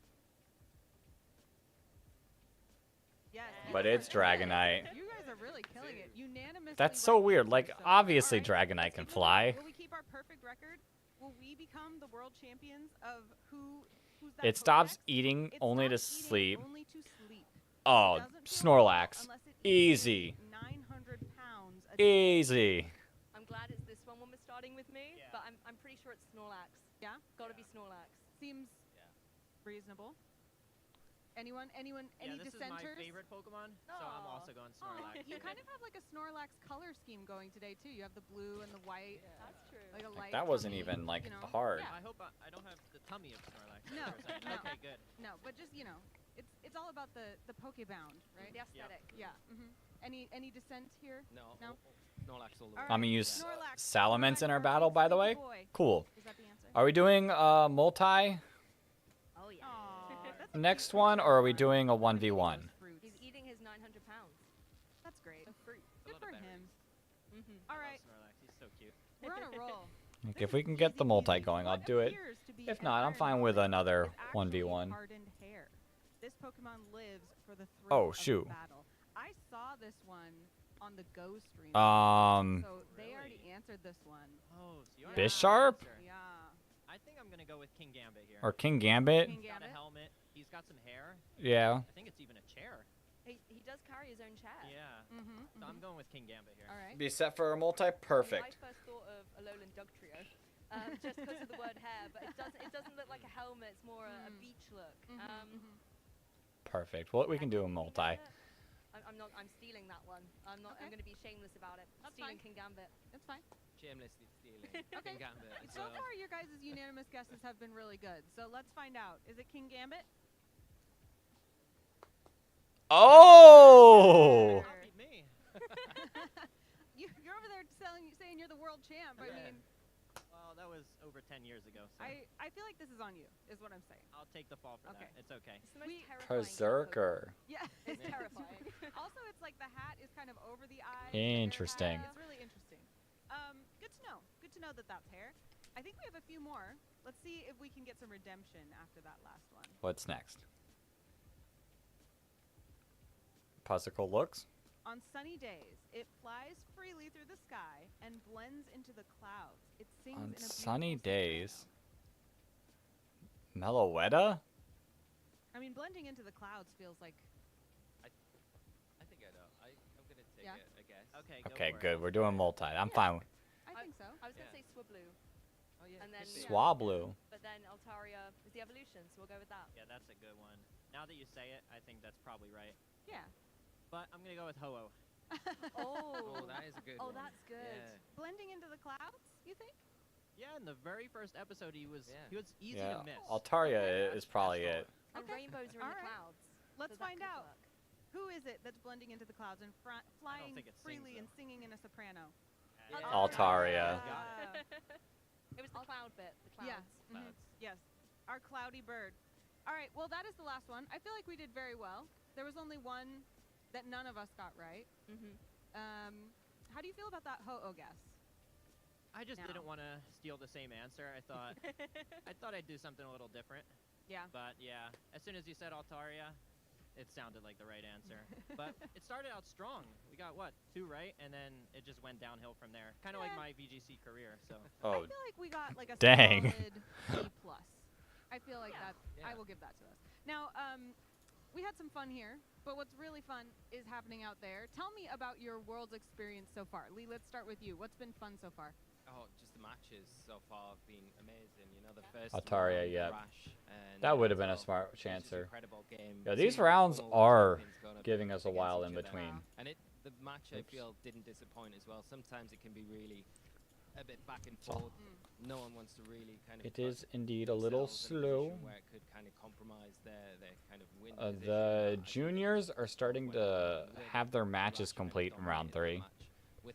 B: Yes. you
A: But
B: guys
A: it's
B: are killing it.
A: Dragonite.
B: You guys are really killing it. Unanimously.
A: That's so
B: right
A: weird.
B: answer
A: Like,
B: so far.
A: obviously
B: All right,
A: Dragonite
B: let's
A: can
B: take a look.
A: fly.
B: Will we keep our perfect record? Will we become the world champions of who's that
A: It stops
B: Pokedex?
A: eating
B: It
A: only to
B: stops eating
A: sleep.
B: only to sleep.
A: Oh,
B: It doesn't feel
A: Snorlax.
B: full unless it eats
A: Easy.
B: 900 pounds a day.
A: Easy.
G: I'm glad it's this one when we're starting with me, but I'm pretty sure it's Snorlax.
B: Yeah?
G: Gotta be Snorlax.
B: Seems reasonable. Anyone? Any
Q: Yeah, this
B: dissenters?
Q: is my favorite Pokemon, so I'm also going Snorlax.
B: You kind of have like a Snorlax color scheme going today too. You have the blue and the white.
G: That's true.
B: Like a light.
A: That wasn't
B: tummy,
A: even like
B: you know?
A: hard.
B: Yeah.
Q: I hope I don't have the tummy of Snorlax.
B: No,
Q: for a second.
B: no.
Q: Okay, good.
B: No, but just it's all about the Pokebound, right?
G: The aesthetic.
B: Yeah. Any dissent here?
F: No.
B: No.
F: Snorlax all the
B: All
F: way.
A: I'm gonna
B: right,
A: use
B: Snorlax,
A: Salamence in our
B: our
A: battle,
B: big
A: by the
B: sleepy
A: way.
B: boy.
A: Cool.
B: Is that the answer?
A: Are we doing multi
G: Oh yeah.
B: Aw, that's a
A: next
B: cute
A: one, or are we
B: picture.
A: doing a
B: I'm gonna eat
A: 1v1?
B: those fruits.
G: He's eating his 900 pounds
B: That's great.
G: of fruit.
B: Good for him.
G: Mm-hmm.
B: All right,
Q: Snorlax, he's so cute.
B: we're on a roll.
A: Like,
B: This
A: if we
B: is
A: can get the
B: easy
A: multi
B: peasy.
A: going, I'll
B: What
A: do it.
B: appears to be
A: If
B: an
A: not, I'm
B: iron
A: fine with
B: helmet
A: another
B: is actually
A: 1v1.
B: hardened hair. This Pokemon lives for the thrill
A: Oh,
B: of the
A: shoot.
B: battle. I saw this one on the Go stream. So they already answered this one.
Q: Oh, so you already know the
A: Bisharp?
Q: answer.
B: Yeah.
Q: I think I'm gonna go with King Gambit here.
A: Or King Gambit?
B: King
Q: He's got a
B: Gambit?
Q: helmet. He's got some hair.
A: Yeah.
Q: I think it's even a chair.
G: He does carry his own chair.
Q: Yeah. So I'm going with King Gambit here.
G: All right.
A: Be set for a multi?
G: I
A: Perfect.
G: first thought of a Alolan Dugtrio, just because of the word hair, but it doesn't look like a helmet. It's more a beach look.
A: Perfect. Well, we can do a multi.
G: I'm stealing that one. I'm going to be shameless about it.
B: That's
G: stealing
B: fine.
G: King Gambit.
B: That's fine.
F: Shamelessly stealing.
B: Okay.
F: King Gambit.
B: So far, your guys' unanimous guesses have been really good. So let's find out. Is it King Gambit?
A: Oh!
Q: That beat me.
B: You're over there saying you're the world champ. I
Q: Yeah.
B: mean,
Q: Well, that was over 10 years ago. So
B: I feel like this is on you, is what I'm saying.
Q: I'll take the fall for
B: Okay.
Q: that. It's okay.
G: It's the most
B: We-
G: terrifying
A: Berserker.
B: Yeah.
G: It's terrifying.
B: Also, it's like the hat is kind of over the eyes.
A: Interesting.
B: It's really interesting. Good to know. Good to know that that's hair. I think we have a few more. Let's see if we can get some redemption after that last one.
A: What's next? Pusicle looks.
B: On sunny days, it flies freely through the sky and blends into the clouds. It sings
A: On
B: in a
A: sunny
B: beautiful
A: days. Meloetta?
B: I mean, blending into the clouds feels like.
F: I think I know. I'm gonna take
B: Yeah.
F: it, I guess.
Q: Okay. Go
A: Okay,
Q: for
A: good.
Q: It.
A: We're doing multi. I'm fine with
B: I think so.
G: I was going to
F: Yeah.
G: say Swablu,
F: Oh yeah.
G: and then
A: Swablu.
G: but then Altaria is the evolution, so we'll go with that.
Q: Yeah, that's a good one. Now that you say it, I think that's probably right.
B: Yeah.
Q: But I'm gonna go with Ho-Oh.
F: Oh, that is a good
G: Oh,
F: one.
G: that's good.
F: Yeah.
B: Blending into the clouds, you think?
Q: Yeah, in the very first episode, he was
F: Yeah.
Q: easy
A: Yeah.
Q: to miss.
A: Altaria is probably it.
G: And
B: Okay.
G: rainbows are in
B: All
G: the
B: right.
G: clouds.
B: Let's
G: so that
B: find
G: could
B: out.
G: work.
B: Who is it that's blending into the clouds and flying
Q: think it sings,
B: freely and
Q: though.
B: singing in a soprano?
Q: Yeah.
A: Altaria.
Q: Got it.
G: It was the cloud bit, the clouds.
B: Yeah.
Q: Clouds.
B: Yes. Our cloudy bird. All right. Well, that is the last one. I feel like we did very well. There was only one that none of us got right. How do you feel about that Ho-Oh guess?
Q: I just
B: No.
Q: didn't want to steal the same answer. I thought I'd do something a little different.
B: Yeah.
Q: But yeah, as soon as you said Altaria, it sounded like the right answer. But it started out strong. We got what, 2 right, and then it just went downhill from there. Kind of like my VGC career. So.
A: Oh,
B: I feel like we got like a
A: dang.
B: solid A plus. I feel like that. I
F: Yeah.
B: will give that to us. Now, we had some fun here, but what's really fun is happening out there. Tell me about your Worlds experience so far. Lee, let's start with you. What's been fun so far?
F: Oh, just the matches so far have been amazing. You know, the first
A: Altaria,
F: round,
A: yeah.
F: Rash, and
A: That would have been a
F: Enzo,
A: smart
F: which was an
A: chancer.
F: incredible game.
A: Yeah, these
F: Two
A: rounds
F: world
A: are
F: champions going up
A: giving us a
F: against
A: while
F: each
A: in
F: other.
A: between.
F: And the match, I feel, didn't disappoint as well. Sometimes it can be really a bit back and forth. No one wants to really kind of.
A: It
F: put
A: is indeed a little
F: themselves in a
A: slow.
F: position where it could kind of compromise their kind of win
A: The
F: position.
A: juniors are starting to have their matches complete in round 3.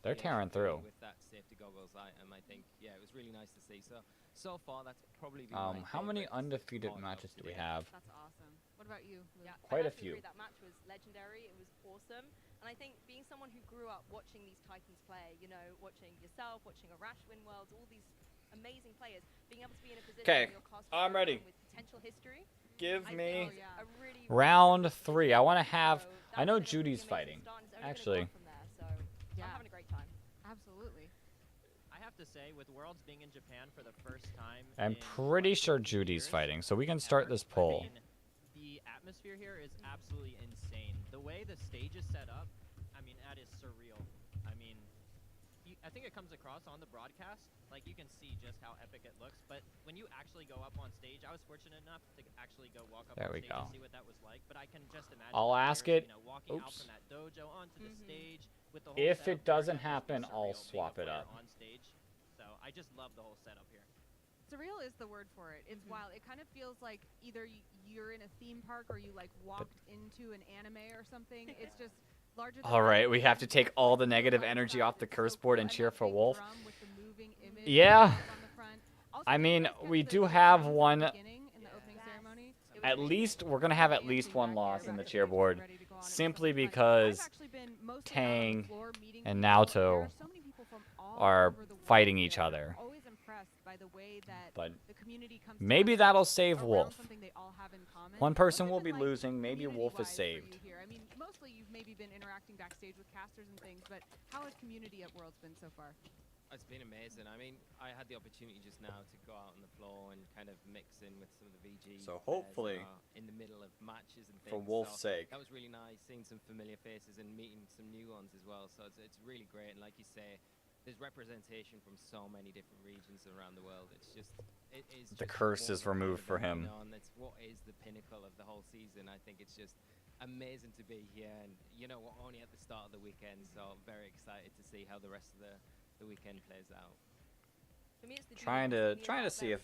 A: They're tearing through.
F: With that safety goggles item, I think, yeah, it was really nice to see. So far, that's probably been my
A: How many
F: favourite
A: undefeated
F: part of
A: matches do we
F: today.
A: have?
B: That's awesome. What about you, Lou?
G: Yeah,
A: Quite
G: I
A: a
G: have to agree,
A: few.
G: That match was legendary. It was awesome. And I think being someone who grew up watching these Titans play, you know, watching yourself, watching a Rash win Worlds, all these amazing players, being able to be in a position
A: 'Kay,
G: where you're cast
A: I'm
G: with
A: ready.
G: with potential history.
A: Give
G: I
A: me
G: think a really,
A: round 3. I want to have.
G: So
A: I know
G: that's gonna be
A: Judy's
G: amazing
A: fighting.
G: start, and it's only gonna go
A: Actually,
G: up from there, so I'm having a great time.
B: Absolutely.
Q: I have to say, with Worlds being in Japan for the first time,
A: I'm
Q: in
A: pretty sure
Q: 15
A: Judy's
Q: years,
A: fighting, so we can start this poll.
Q: I mean, the atmosphere here is absolutely insane. The way the stage is set up, I mean, that is surreal. I mean, I think it comes across on the broadcast. Like, you can see just how epic it looks. But when you actually go up on stage, I was fortunate enough to actually go walk up
A: There
Q: on
A: we
Q: stage
A: go.
Q: and see what that was like. But I can just imagine.
A: I'll
Q: the
A: ask
Q: players,
A: it.
Q: You know, walking out
A: Oops.
Q: from that dojo onto the stage with the whole
A: If
Q: setup
A: it
Q: there,
A: doesn't
Q: that must be
A: happen,
Q: surreal
A: I'll
Q: being a
A: swap it
Q: player
A: up.
Q: on stage. So I just love the whole setup here.
B: Surreal is the word for it. It's wild. It kind of feels like either you're in a theme park or you like walked into an anime or something. It's just
A: All right, we have to take all the negative energy off the curse board and cheer for Wolf. Yeah. I mean, we do have one. At least we're gonna have at least one loss in the cheer board, simply because Tang and Naoto are fighting each other. But maybe that'll save Wolf. One person will be losing. Maybe Wolf is saved.
B: I mean, mostly you've maybe been interacting backstage with casters and things, but how has community at Worlds been so far?
F: It's been amazing. I mean, I had the opportunity just now to go out on the floor and kind of mix in with some of the VG.
A: So hopefully,
F: in the middle of matches and things.
A: For Wolf's sake.
F: That was really nice, seeing some familiar faces and meeting some new ones as well. So it's really great. And like you say, there's representation from so many different regions around the world. It's just, it is.
A: The curse is removed for him.
F: That's what is the pinnacle of the whole season. I think it's just amazing to be here, and you know, we're only at the start of the weekend, so I'm very excited to see how the rest of the weekend plays out.
G: For me, it's the
A: Trying to see if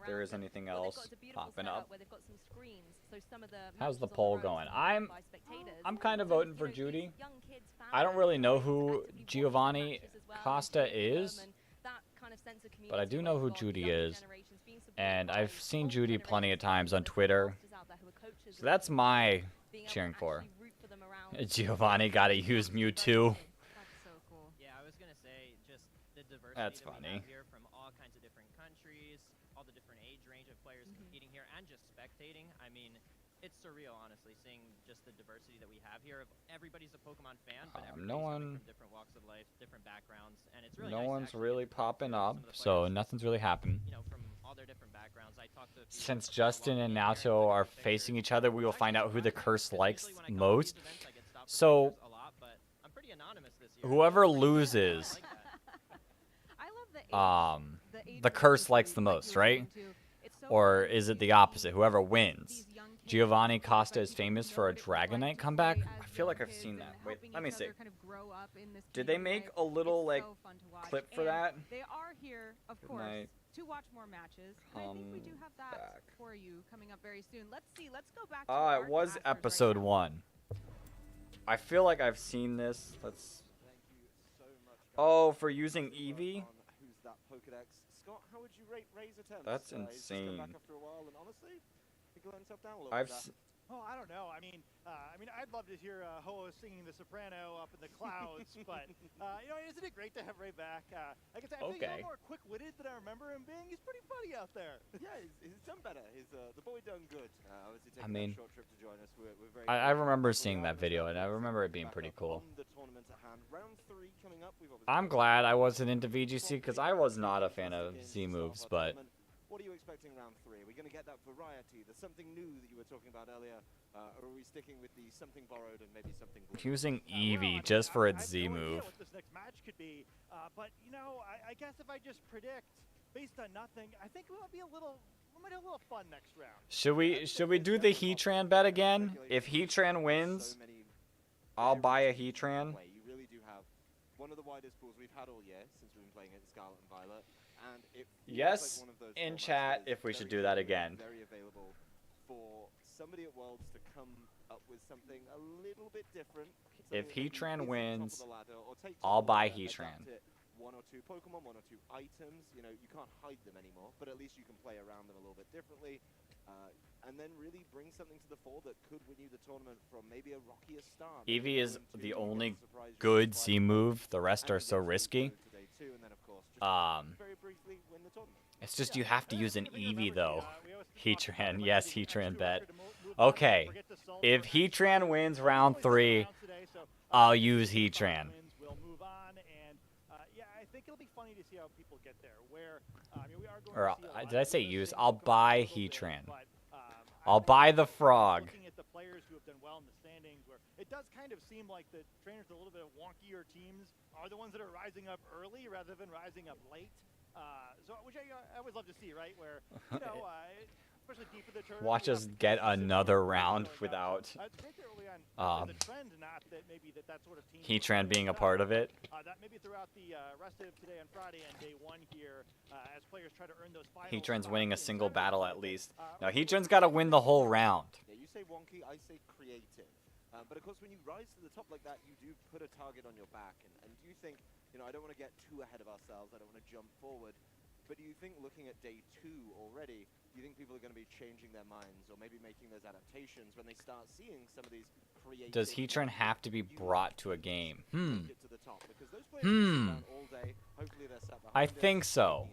A: there is
G: and,
A: anything
G: well,
A: else
G: they've got a beautiful
A: popping
G: setup
A: up.
G: where they've got some screens, so some of the
A: How's the
G: matches on
A: poll
G: road
A: going?
G: can be watched by spectators.
A: I'm kind of voting for Judy.
G: young kids,
A: I don't really know who
G: actively watching
A: Giovanni
G: matches as well,
A: Costa
G: engaging with
A: is,
G: them, and that kind of sense of
A: but I do
G: community
A: know
G: where
A: who
G: you've got
A: Judy
G: younger
A: is,
G: generations being supported
A: and
G: by
A: I've seen
G: older
A: Judy plenty of
G: generations,
A: times on
G: and
A: Twitter.
G: masters out there who are coaches
A: So that's my
G: being able to
A: cheering for.
G: actually root for them around.
A: Giovanni gotta use Mewtwo.
B: That's so cool.
Q: Yeah, I was gonna say just the diversity
A: That's
Q: that we
A: funny.
Q: have here from all kinds of different countries, all the different age range of players competing here, and just spectating. I mean, it's surreal, honestly, seeing just the diversity that we have here. Everybody's a Pokemon fan, but
A: No
Q: everybody's coming
A: one-
Q: from different walks of life, different backgrounds, and it's really
A: No
Q: nice to
A: one's
Q: actually
A: really
Q: get to talk
A: popping
Q: to
A: up,
Q: some of the
A: so
Q: players,
A: nothing's really happened.
Q: you know, from all their different backgrounds. I talked to a few
A: Since
Q: that
A: Justin
Q: walked
A: and
Q: in here
A: Naoto are
Q: took
A: facing
Q: pictures.
A: each other, we will
Q: It's
A: find out who the
Q: actually
A: curse
Q: surprising,
A: likes
Q: 'cause usually when I come to
A: most.
Q: these events, I get stopped for
A: So,
Q: pictures a lot, but I'm pretty anonymous this year.
A: whoever
Q: I like
A: loses,
Q: that.
B: I love the age
A: the curse likes the most, right? Or is it the opposite? Whoever wins. Giovanni Costa is famous for a Dragonite comeback. I feel like I've seen that. Wait, let me see. Did they make a little like clip for that?
B: They are here, of
A: Good
B: course,
A: night.
B: to watch more matches. And I think we do have that
A: back.
B: for you coming up very soon. Let's see. Let's go back.
A: Oh, it was episode 1. I feel like I've seen this. Let's. Oh, for using Eevee?
P: Who's that Pokedex? Scott, how would you rate Ray's attempts?
A: That's
P: He's just come
A: insane.
P: back after a while, and honestly, I think he'll let himself down a little
A: I've.
P: bit.
A: s-
R: Oh, I don't know. I mean, I'd love to hear Ho singing the soprano up in the clouds, but you know, isn't it great to have Ray back? Like I said, I think he's a
A: Okay.
R: little more quick-witted than I remember him being. He's pretty funny out there.
P: Yeah, he's done better. He's the boy done good. Obviously
A: I
P: taking
A: mean,
P: that short trip to join us. We're very.
A: I
P: grateful.
A: remember
P: We're
A: seeing
P: out
A: that
P: of
A: video,
P: the
A: and I remember it being
P: back
A: pretty
P: up
A: cool.
P: on the tournament at hand. Round 3 coming up. We've obviously
A: I'm glad I wasn't into VGC because I was not a fan of Z moves, but
P: What are you expecting round 3? Are we going to get that variety? There's something new that you were talking about earlier. Or are we sticking with the something borrowed and maybe something blue?
A: using
R: Well, I
A: Eevee
R: mean,
A: just for
R: I
A: its
R: have
A: Z
R: no idea
A: move.
R: what this next match could be, but you know, I guess if I just predict based on nothing, I think we might be a little. We might have a little fun next round.
A: Should we do the Heatran bet again? If Heatran wins, I'll buy a Heatran.
P: You really do have one of the widest pools we've had all year since we've been playing it, Scarlet and Violet. And it feels
A: Yes,
P: like one of those
A: in
P: formats
A: chat
P: that is
A: if we should
P: very
A: do that
P: genuine,
A: again.
P: Very available for somebody at Worlds to come up with something a little bit different.
A: If
P: something that maybe
A: Heatran
P: isn't top of
A: wins,
P: the ladder, or take
A: I'll
P: top of the
A: buy
P: ladder,
A: Heatran.
P: adapt it, 1 or 2 Pokemon, 1 or 2 items. You know, you can't hide them anymore, but at least you can play around them a little bit differently. And then really bring something to the fore that could win you the tournament from maybe a rockier start.
A: Eevee is the only good Z move. The rest are so risky.
P: Very briefly win the tournament.
A: It's just you have to use an Eevee though. Heatran, yes, Heatran bet. Okay, if Heatran wins round 3, I'll use Heatran.
R: We'll move on, and yeah, I think it'll be funny to see how people get there. Where I mean, we are going
A: Or
R: to see a lot
A: did I
R: of
A: say
R: interesting
A: use? I'll
R: Pokemon
A: buy
R: a little bit,
A: Heatran.
R: but,
A: I'll buy the frog.
R: Looking at the players who have done well in the standings, where it does kind of seem like the trainers with a little bit of wonkier teams are the ones that are rising up early rather than rising up late. So, which I always love to see, right? Where you know, especially deep in the tournament,
A: Watch
R: we
A: us
R: have
A: get
R: consistent
A: another
R: players
A: round
R: showing up.
A: without
R: It's great that early on the trend, not that maybe that sort of team.
A: Heatran being a part of it.
R: That maybe throughout the rest of today on Friday and day 1 here, as players try to earn those final
A: Heatran's
R: spots
A: winning a
R: in
A: single
R: tournaments.
A: battle at least. Now Heatran's got to win the whole round.
P: Yeah, you say wonky, I say creative. But of course, when you rise to the top like that, you do put a target on your back. And do you think, I don't want to get too ahead of ourselves, I don't want to jump forward, but do you think looking at day 2 already, do you think people are going to be changing their minds or maybe making those adaptations when they start seeing some of these creative...
A: Does Heatran have to be brought to a game? I think so.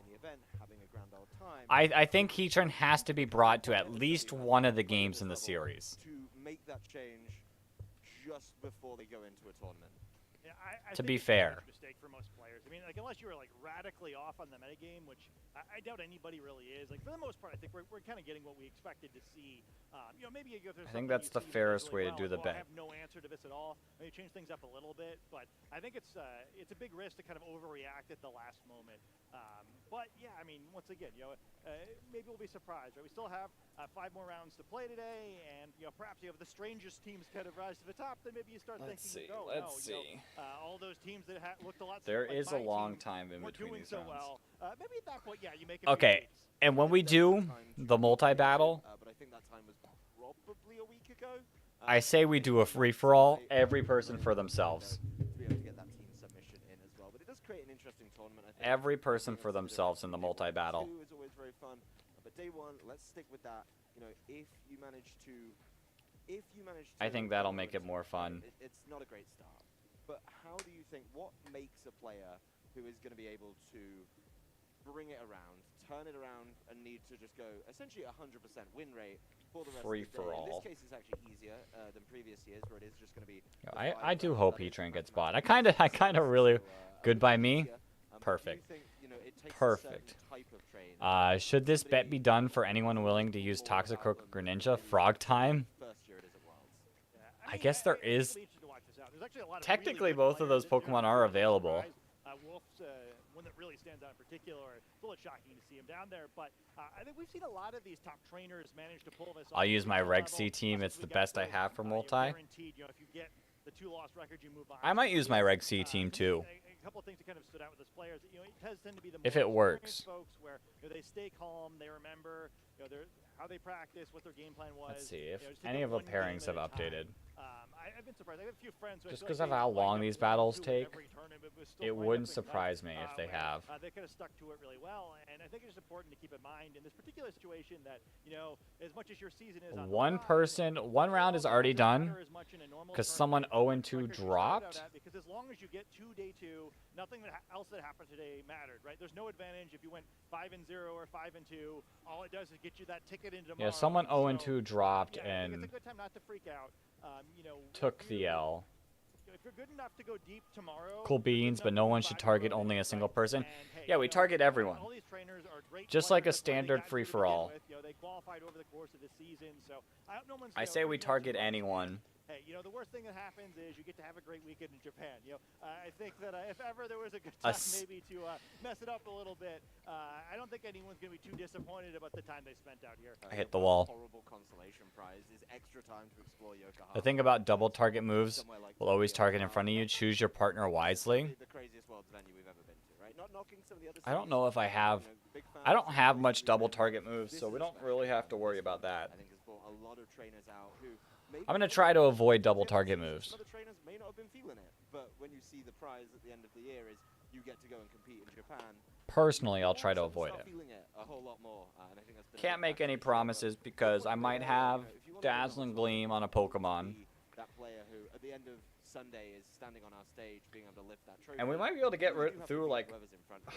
A: I think Heatran has to be brought to at least one of the games in the series.
P: To make that change just before they go into a tournament.
R: Yeah, I
A: To
R: think
A: be
R: it's a
A: fair.
R: huge mistake for most players. I mean, like, unless you were like radically off on the metagame, which I doubt anybody really is. Like, for the most part, I think we're kind of getting what we expected to see. Maybe you go through.
A: I think that's the fairest way to do the bet.
R: I have no answer to this at all. Maybe change things up a little bit, but I think it's a big risk to kind of overreact at the last moment. But yeah, I mean, once again, maybe we'll be surprised. Right? We still have 5 more rounds to play today, and perhaps you have the strangest teams kind of rise to the top. Then maybe you start thinking,
A: Let's see.
R: all those teams that looked a lot.
A: There
R: like
A: is a
R: my
A: long
R: team
A: time in
R: weren't
A: between
R: doing
A: these
R: so
A: rounds.
R: well. Maybe at that point, yeah, you make a few
A: Okay,
R: tweaks.
A: and when we do the multi-battle,
P: But I think that time was probably a week ago.
A: I say we do a free-for-all, every person for themselves.
P: To be able to get that team submission in as well. But it does create an interesting tournament, I think.
A: Every person for themselves in the multi-battle.
P: 2 is always very fun. But day 1, let's stick with that. If you manage to...
A: I think that'll make it more fun.
P: It's not a great start. But how do you think, what makes a player who is going to be able to bring it around, turn it around, and need to just go essentially 100% win rate for the rest of the day?
A: Free-for-all.
P: In this case, it's actually easier than previous years, where it is just going to be...
A: I do hope Heatran gets bought. I kind of really... Good by me? Perfect. Perfect. Should this bet be done for anyone willing to use Toxic Croak or Greninja? Frog time? I guess there is... Technically, both of those Pokemon are available.
R: Wolf's one that really stands out in particular. It's a little shocking to see him down there, but I think we've seen a lot of these top trainers manage to pull this off.
A: I'll use my Reg C team. It's the best I have for multi.
R: If you get the 2-loss record, you move on.
A: I might use my Reg C team too.
R: A couple of things that kind of stood out with his players. It does tend to be the
A: If
R: more
A: it works.
R: experienced folks where they stay calm, they remember how they practice, what their game plan was.
A: Let's see if
R: just take
A: any
R: it
A: of the
R: one game
A: pairings
R: at
A: have
R: a time.
A: updated.
R: I've been surprised. I have a few friends who I
A: Just
R: feel
A: because
R: like
A: of
R: they
A: how
R: lined
A: long
R: up
A: these
R: to win
A: battles
R: 2
A: take,
R: every tournament, but still
A: it
R: find
A: wouldn't
R: something
A: surprise
R: right,
A: me if they
R: where,
A: have.
R: They kind of stuck to it really well, and I think it's important to keep in mind in this particular situation that as much as your season is on
A: One round is already done because someone 0-2 dropped.
R: because as long as you get to day 2, nothing else that happened today mattered, right? There's no advantage if you went 5-0 or 5-2. All it does is get you that ticket into tomorrow.
A: Yeah, someone 0-2 dropped
R: yeah, I think
A: and
R: it's a good time not to freak out.
A: took the L.
R: If you're good enough to go deep tomorrow,
A: Cool beans, but no one should target only a single person. Yeah, we target everyone.
R: all these trainers are great
A: Just like a
R: players. That's why they
A: standard
R: got you to begin
A: free-for-all.
R: with. They qualified over the course of the season, so I hope no one's.
A: I say we target anyone.
R: Hey, the worst thing that happens is you get to have a great weekend in Japan. I think that if ever there was a good time maybe to mess it up a little bit, I don't think anyone's going to be too disappointed about the time they spent out here.
A: I hit the wall.
P: Horrible consolation prize is extra time to explore Yokohama.
A: The thing about double target moves, will always target in front of you. Choose your partner wisely.
P: The craziest world's venue we've ever been to, right? Not knocking some of the other
A: I don't know if I have... I don't have much double target moves, so we don't really have to worry about that.
P: I think it's brought a lot of trainers out who
A: I'm going to try to avoid double target moves.
P: Some other trainers may not have been feeling it, but when you see the prize at the end of the year is you get to go and compete in Japan.
A: Personally, I'll try to avoid it.
P: Feeling it a whole lot more, and I think that's been
A: Can't make any promises because I might have Dazzling Gleam on a Pokemon.
P: That player who, at the end of Sunday, is standing on our stage, being able to lift that trophy.
A: And we might be able to get through like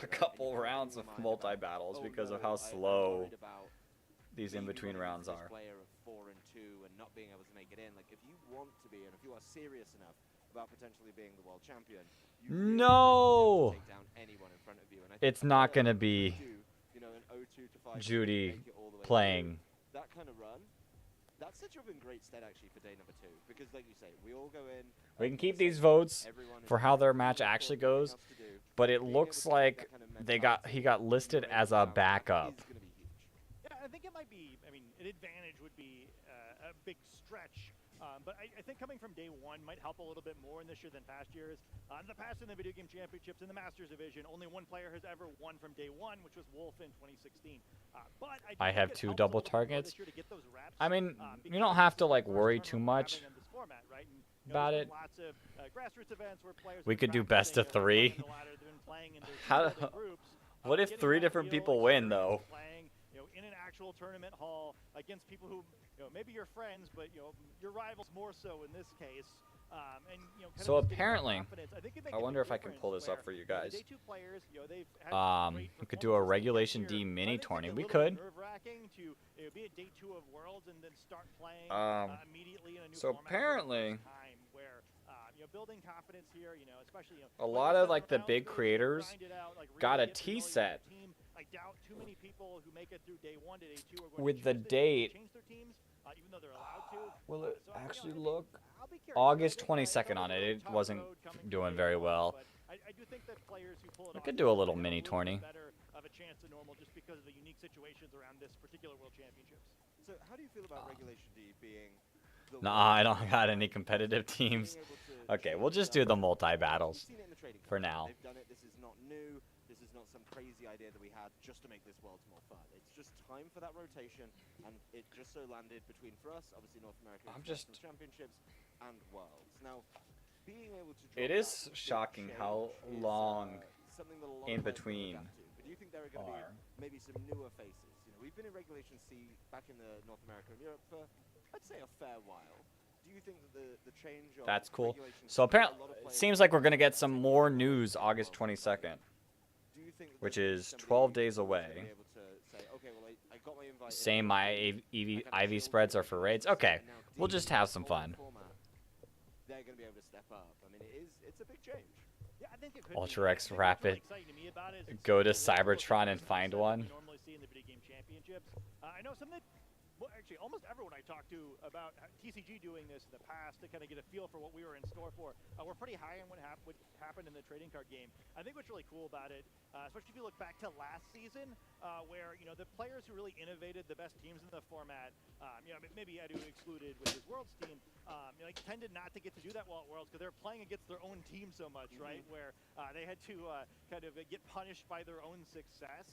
A: a couple rounds of multi-battles because of how slow these in-between rounds are.
P: Player of 4-2 and not being able to make it in. Like, if you want to be, and if you are serious enough about potentially being the world champion, you
A: no,
P: take down anyone in front of you. And I think
A: it's not going to be
P: an 0-2 to 5
A: Judy
P: make it all the way
A: playing.
P: through. That kind of run, that sets you up in great stead actually for day number 2, because like you say, we all go in.
A: We can keep these votes for how their match actually goes, but it looks like he got listed as a backup.
R: I think it might be, an advantage would be a big stretch. But I think coming from day 1 might help a little bit more in this year than past years. In the past, in the Video Game Championships, in the Masters Division, only one player has ever won from day 1, which was Wolf in 2016. But
A: I have 2 double targets. I mean, you don't have to like worry too much. about it.
R: Lots of grassroots events where players
A: We could do best of 3. How? What if 3 different people win though?
R: Playing, in an actual tournament hall against people who, maybe you're friends, but your rivals more so in this case.
A: So apparently, I wonder if I can pull this up for you guys. We could do a regulation D mini tourney. We could. So apparently, a lot of like the big creators got a T set with the date. Will it actually look? August 22nd on it. It wasn't doing very well. I could do a little mini tourney.
R: Of a chance to normal just because of the unique situations around this particular World Championships.
P: So how do you feel about Regulation D being
A: Nah, I don't got any competitive teams. Okay, we'll just do the multi-battles for now.
P: They've done it. This is not new. This is not some crazy idea that we had just to make this Worlds more fun. It's just time for that rotation, and it just so landed between, for us, obviously North American Championships and Worlds. Now, being able to
A: it is shocking how long in between
P: but do you think there are going to be maybe some newer faces? We've been in Regulation C back in the North America and Europe for, I'd say, a fair while. Do you think that the change of
A: That's cool.
P: Regulation
A: So
P: C,
A: apparently, it seems like we're going to get some more news August 22nd,
P: do you think
A: which is 12 days away. Same, my IV spreads are for raids. Okay, we'll just have some fun.
P: They're going to be able to step up. I mean, it's a big change.
R: Yeah, I think it could
A: Ultra X Rapid. Go to Cybertron and find one.
R: Normally see in the video game championships. I know something. Well, actually, almost everyone I talked to about TCG doing this in the past to kind of get a feel for what we were in store for, we're pretty high on what happened in the trading card game. I think what's really cool about it, especially if you look back to last season, where the players who really innovated the best teams in the format, maybe Edu excluded with his Worlds team, tended not to get to do that well at Worlds because they were playing against their own team so much, right? Where they had to kind of get punished by their own success.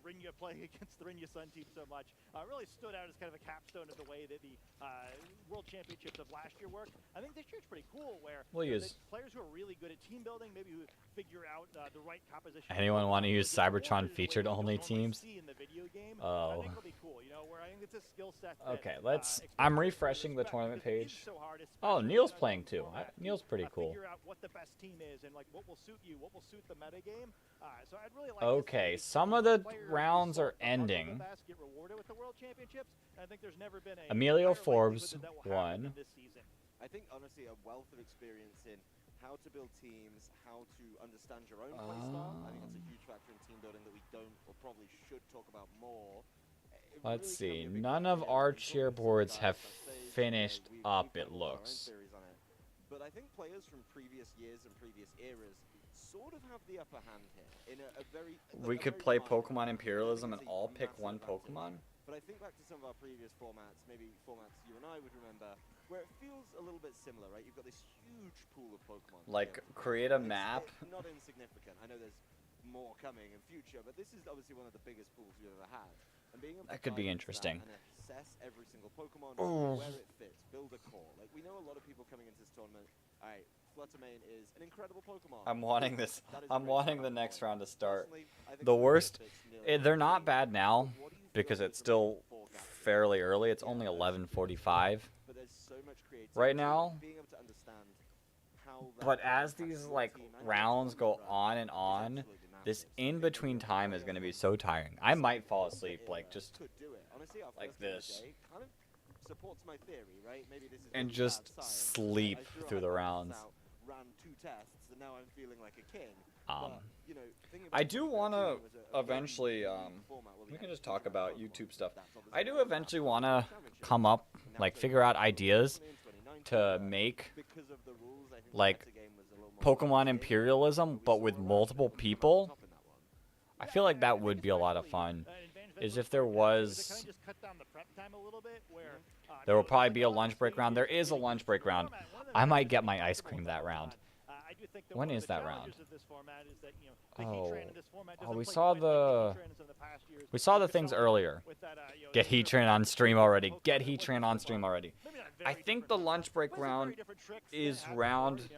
R: Ringa playing against the Ringa Sun team so much really stood out as kind of a capstone of the way that the World Championships of last year worked. I think this year's pretty cool where players who are really good at team building, maybe who figure out the right composition.
A: Anyone want to use Cybertron featured only teams? Oh.
R: I think it'll be cool, where I think it's a skill set that,
A: Okay, let's. I'm refreshing the tournament page. Oh, Neil's playing too. Neil's pretty cool.
R: Figure out what the best team is and like what will suit you, what will suit the meta game. So I'd really like
A: Okay, some of the rounds are ending. Emilio Forbes won.
P: I think honestly a wealth of experience in how to build teams, how to understand your own playstyle. I think that's a huge factor in team building that we don't or probably should talk about more.
A: Let's see. None of our cheerboards have finished up, it looks.
P: But I think players from previous years and previous eras sort of have the upper hand here in a very.
A: We could play Pokemon Imperialism and all pick one Pokemon.
P: But I think back to some of our previous formats, maybe formats you and I would remember, where it feels a little bit similar, right? You've got this huge pool of Pokemon.
A: Like, create a map.
P: It's not insignificant. I know there's more coming in future, but this is obviously one of the biggest pools we've ever had. And being able
A: That could be interesting.
P: and assess every single Pokemon,
A: Oh.
P: where it fits, build a core. Like, we know a lot of people coming into this tournament, all right, Fluttermane is an incredible Pokemon.
A: I'm wanting this.
P: That is
A: I'm
P: great
A: wanting
P: for
A: the
P: that
A: next
P: Pokemon.
A: round to start.
P: Personally, I think
A: The
P: the
A: worst.
P: benefits
A: They're not bad now because it's still fairly early. It's only 11:45
P: But there's so much creativity.
A: right now.
P: Being able to understand how that
A: But as these like rounds go on and on, this in between time is going to be so tiring. I might fall asleep like just
P: could do it. Honestly, our
A: like
P: first game of
A: this.
P: the day kind of supports my theory, right? Maybe this is
A: And
P: really
A: just
P: bad science.
A: sleep
P: I sure
A: through the
P: had
A: rounds.
P: out, ran 2 tests, and now I'm feeling like a king.
A: Um,
P: But, thinking
A: I
P: about
A: do
P: 2013
A: want to
P: was a very
A: eventually,
P: unique format where
A: we
P: had
A: can just
P: huge
A: talk
P: amount
A: about
P: of
A: YouTube
P: Pokemon.
A: stuff.
P: That's obviously
A: I do
P: where
A: eventually
P: the
A: want to
P: championship
A: come up,
P: now
A: like
P: for
A: figure out
P: 2020,
A: ideas
P: 2019,
A: to make
P: because of the rules, I think the
A: like
P: meta game was a little more
A: Pokemon Imperialism, but with multiple people. I feel like that would be a lot of fun. Is if there was, there will probably be a lunch break round. There is a lunch break round. I might get my ice cream that round.
R: to think that
A: When
R: one
A: is
R: of the
A: that round?
R: challenges of this format is that, you know, the Heatran in this format doesn't
A: we
R: play
A: saw
R: quite like
A: the
R: Heatran in some of the past years.
A: things
R: Casella
A: earlier.
R: with that, you know,
A: Get
R: the
A: Heatran on stream already.
R: Pokemon
A: Get
R: that wasn't
A: Heatran on stream already.
R: maybe not
A: I
R: very
A: think the lunch break
R: but some
A: round
R: very different tricks that
A: is
R: have
A: round
R: before,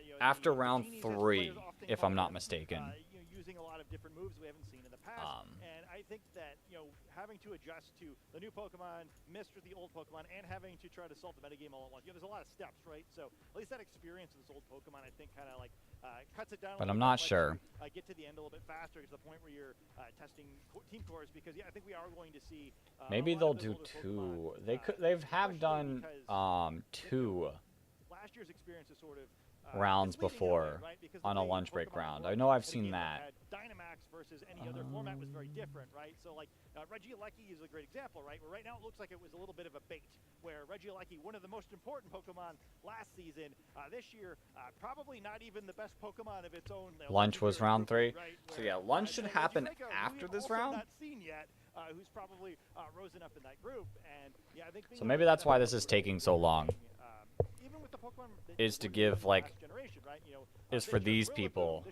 R: you know,
A: after
R: the
A: round
R: genies as
A: 3,
R: players often
A: if
R: call
A: I'm not
R: them,
A: mistaken.
R: you know, using a lot of different moves we haven't seen in the past. And I think that, you know, having to adjust to the new Pokemon, Mr. the old Pokemon, and having to try to solve the metagame all at once. You know, there's a lot of steps, right? So at least that experience of this old Pokemon, I think, kind of like cuts it down.
A: But
R: a
A: I'm
R: little
A: not
R: bit,
A: sure.
R: lets you, get to the end a little bit faster, to the point where you're testing team cores. Because yeah, I think we are going to see.
A: Maybe they'll do 2. They've done 2
R: last year's experience is sort of
A: rounds before on a lunch break round. I know I've seen that.
R: Dynamax versus any other format was very different, right? So like Regieleki is a great example, right? Where right now it looks like it was a little bit of a bait, where Regieleki, one of the most important Pokemon last season, this year probably not even the best Pokemon of its own.
A: Lunch was round 3.
R: Right,
A: So yeah, lunch should happen after this round.
R: Not seen yet, who's probably risen up in that group, and yeah, I think.
A: So maybe that's why this is taking so long.
R: Even with the Pokemon
A: Is to give like
R: right? You know,
A: is for these people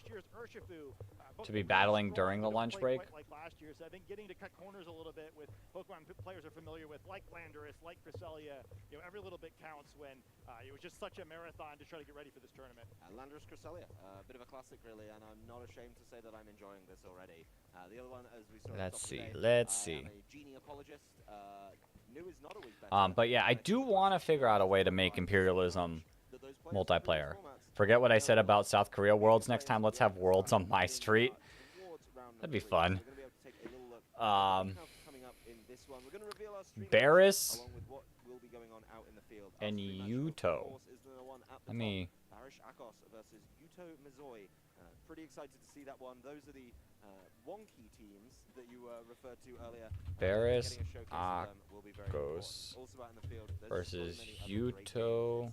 A: to be battling during the lunch break.
R: Like last year, so I think getting to cut corners a little bit with Pokemon players are familiar with, like Landorus, like Cresselia. You know, every little bit counts when it was just such a marathon to try to get ready for this tournament.
P: Landorus Cresselia, a bit of a classic really, and I'm not ashamed to say that I'm enjoying this already. The other one, as we saw.
A: Let's see.
P: Today,
A: Let's see.
P: I'm a Genie apologist. New is not always better.
A: But yeah, I do want to figure out a way to make Imperialism multiplayer. Forget what I said about South Korea Worlds. Next time, let's have Worlds on my street. That'd be fun. Barris and Yuto. Let me.
P: Barish Akos versus Yuto Mizoi. Pretty excited to see that one. Those are the wonky teams that you referred to earlier.
A: Barris Akos versus Yuto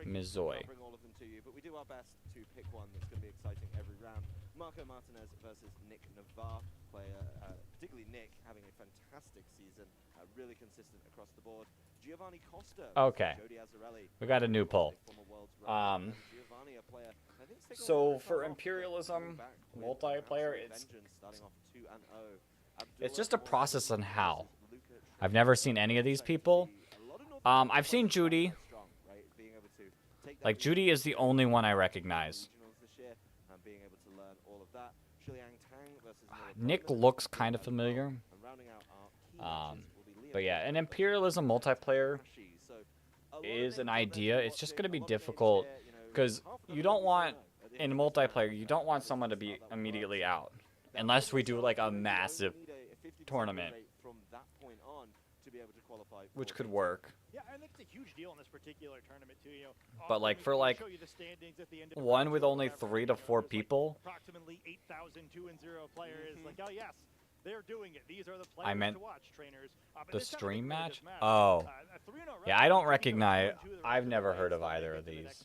A: Mizoi.
P: Bring all of them to you, but we do our best to pick one that's going to be exciting every round. Marco Martinez versus Nick Navarre, particularly Nick having a fantastic season, really consistent across the board. Giovanni Costa.
A: Okay,
P: Jody Azzarelli.
A: we got a new poll.
P: Giovanni, a player, I think
A: So for Imperialism multiplayer, it's just a process on how. I've never seen any of these people. I've seen Judy. Like, Judy is the only one I recognize. Nick looks kind of familiar. But yeah, an Imperialism multiplayer is an idea. It's just going to be difficult because you don't want, in multiplayer, you don't want someone to be immediately out. Unless we do like a massive tournament, which could work.
R: Yeah, I think it's a huge deal in this particular tournament too. You know,
A: but like for like one with only 3 to 4 people,
R: approximately 8,210 players. Like, oh yes, they're doing it. These are the players
A: I meant
R: to watch, trainers.
A: the stream match. Oh, yeah, I don't recognize. I've never heard of either of these.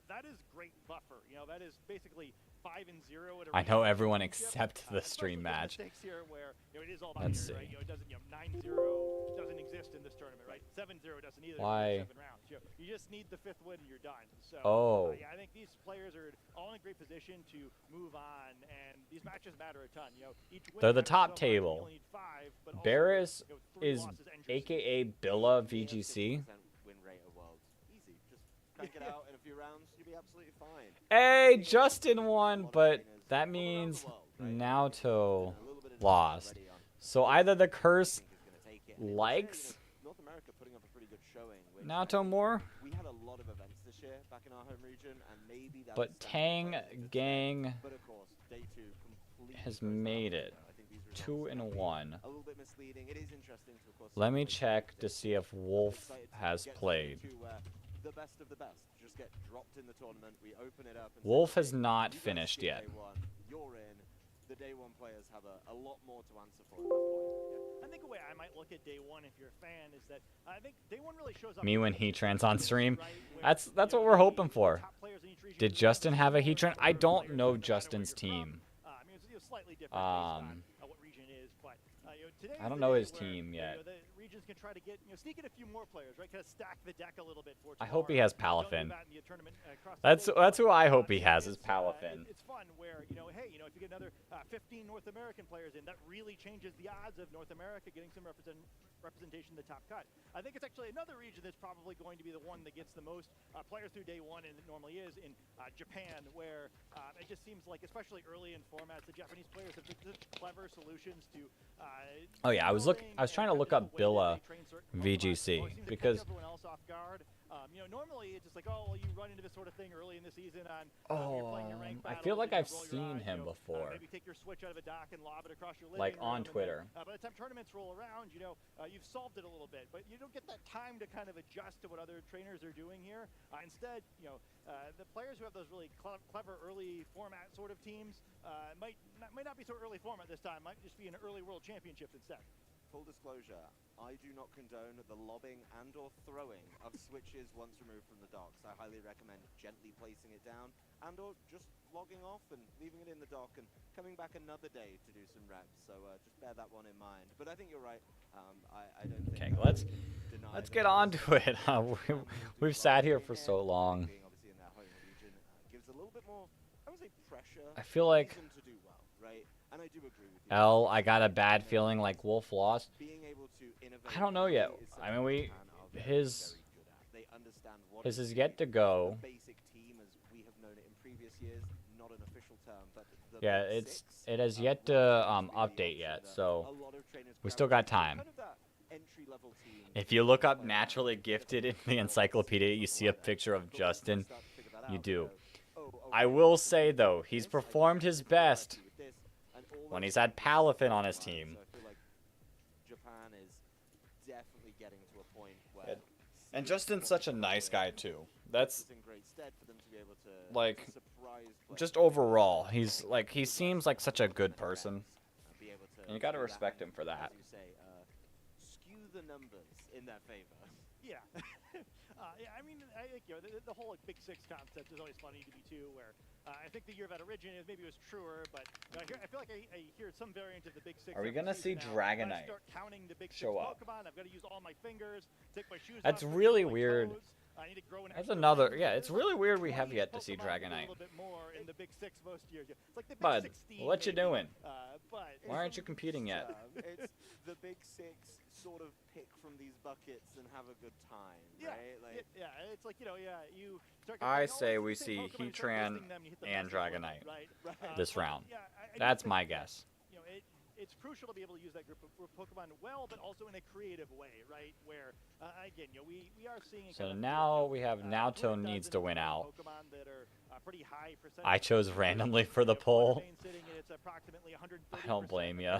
R: That is great buffer. You know, that is basically 5-0
A: I know everyone except the stream match.
R: Here where, you know, it is all about
A: Let's see.
R: right? You know, it doesn't, you know, 9-0 doesn't exist in this tournament, right? 7-0 doesn't either.
A: Why?
R: 7 rounds. You just need the 5th win and you're done. So yeah, I think these players are all in a great position to move on, and these matches matter a ton. You know, each win
A: They're the
R: matters
A: top
R: so much.
A: table.
R: You only need 5, but also,
A: Barris
R: you know, 3
A: is
R: losses and just
A: AKA Billa VGC.
P: Win rate of Worlds. Easy. Just crank it out in a few rounds, you'll be absolutely fine.
A: Hey, Justin won, but that means Naoto lost. So either the curse likes
P: North America putting up a pretty good showing.
A: Naoto more,
P: We had a lot of events this year back in our home region, and maybe that
A: but Tang Gang
P: but of course, day 2 completely
A: has made it 2-1.
P: a little bit misleading. It is interesting to, of course,
A: Let me check to see if Wolf has played.
P: The best of the best just get dropped in the tournament. We open it up. And
A: Wolf
P: say,
A: has not
P: you guys
A: finished
P: skip
A: yet.
P: Day 1, you're in. The day 1 players have a lot more to answer for at that point.
R: I think a way I might look at day 1, if you're a fan, is that I think day 1 really shows up.
A: Me when Heatran's on stream. That's what we're hoping for. Did Justin have a Heatran? I don't know Justin's team.
R: I mean, it's slightly different based on what region it is, but you know, today
A: I don't know his team yet.
R: The regions can try to get, sneak in a few more players, right? Kind of stack the deck a little bit for
A: I hope he has Palafin.
R: That's
A: who I hope he has is Palafin.
R: It's fun where, hey, if you get another 15 North American players in, that really changes the odds of North America getting some representation in the top cut. I think it's actually another region that's probably going to be the one that gets the most players through day one, and it normally is in Japan, where it just seems like, especially early in formats, the Japanese players have such clever solutions to.
A: Oh yeah, I was trying to look up Billa VGC because.
R: Everyone else off guard. Normally it's just like, oh, well, you run into this sort of thing early in the season on. You're playing your ranked
A: I
R: battles,
A: feel like
R: and
A: I've
R: you roll your
A: seen
R: eyes,
A: him before.
R: Maybe take your switch out of a dock and lob it across your living
A: Like
R: room,
A: on Twitter.
R: Then, by the time tournaments roll around, you've solved it a little bit, but you don't get that time to kind of adjust to what other trainers are doing here. Instead, the players who have those really clever early format sort of teams might not be so early format this time. Might just be an early World Championships instead.
P: Full disclosure, I do not condone the lobbing and or throwing of switches once removed from the docks. I highly recommend gently placing it down and or just logging off and leaving it in the dock and coming back another day to do some reps. So just bear that one in mind. But I think you're right. I don't think...
A: Okay, let's get on to it. We've sat here for so long.
P: Being obviously in their home region gives a little bit more, I would say, pressure.
A: I feel like...
P: to do well, right? And I do agree with you.
A: I got a bad feeling like Wolf lost. I don't know yet. I mean, his is yet to go. Yeah, it has yet to update yet, so we still got time. If you look up naturally gifted in the encyclopedia, you see a picture of Justin. You do. I will say though, he's performed his best when he's had Palafin on his team.
P: So I feel like Japan is definitely getting to a point where...
A: And Justin's such a nice guy too. That's like, just overall, he's like, he seems like such a good person. And you gotta respect him for that.
P: Skew the numbers in their favor.
R: Yeah. Yeah, I mean, I think the whole Big Six concept is always funny to me too. Where I think the year that originated maybe it was truer, but I feel like I hear some variant of the Big Six.
A: Are we gonna see Dragonite show up?
R: Pokemon, I've got to use all my fingers, take my shoes
A: That's
R: off,
A: really weird.
R: I need to grow an
A: That's another. Yeah, it's really weird we have yet to see Dragonite.
R: A little bit more in the Big Six most years. It's like the Big
A: Bud,
R: 16,
A: what you
R: maybe.
A: doing?
R: But
A: Why aren't you competing yet?
P: It's the Big Six sort of pick from these buckets and have a good time, right? Like,
R: yeah, it's like, you start
A: I say we see Heatran and Dragonite this round. That's my guess.
R: It's crucial to be able to use that group of Pokemon well, but also in a creative way, right? Where, again, we are seeing...
A: So now we have Naoto needs to win out. I chose randomly for the poll. I don't blame you.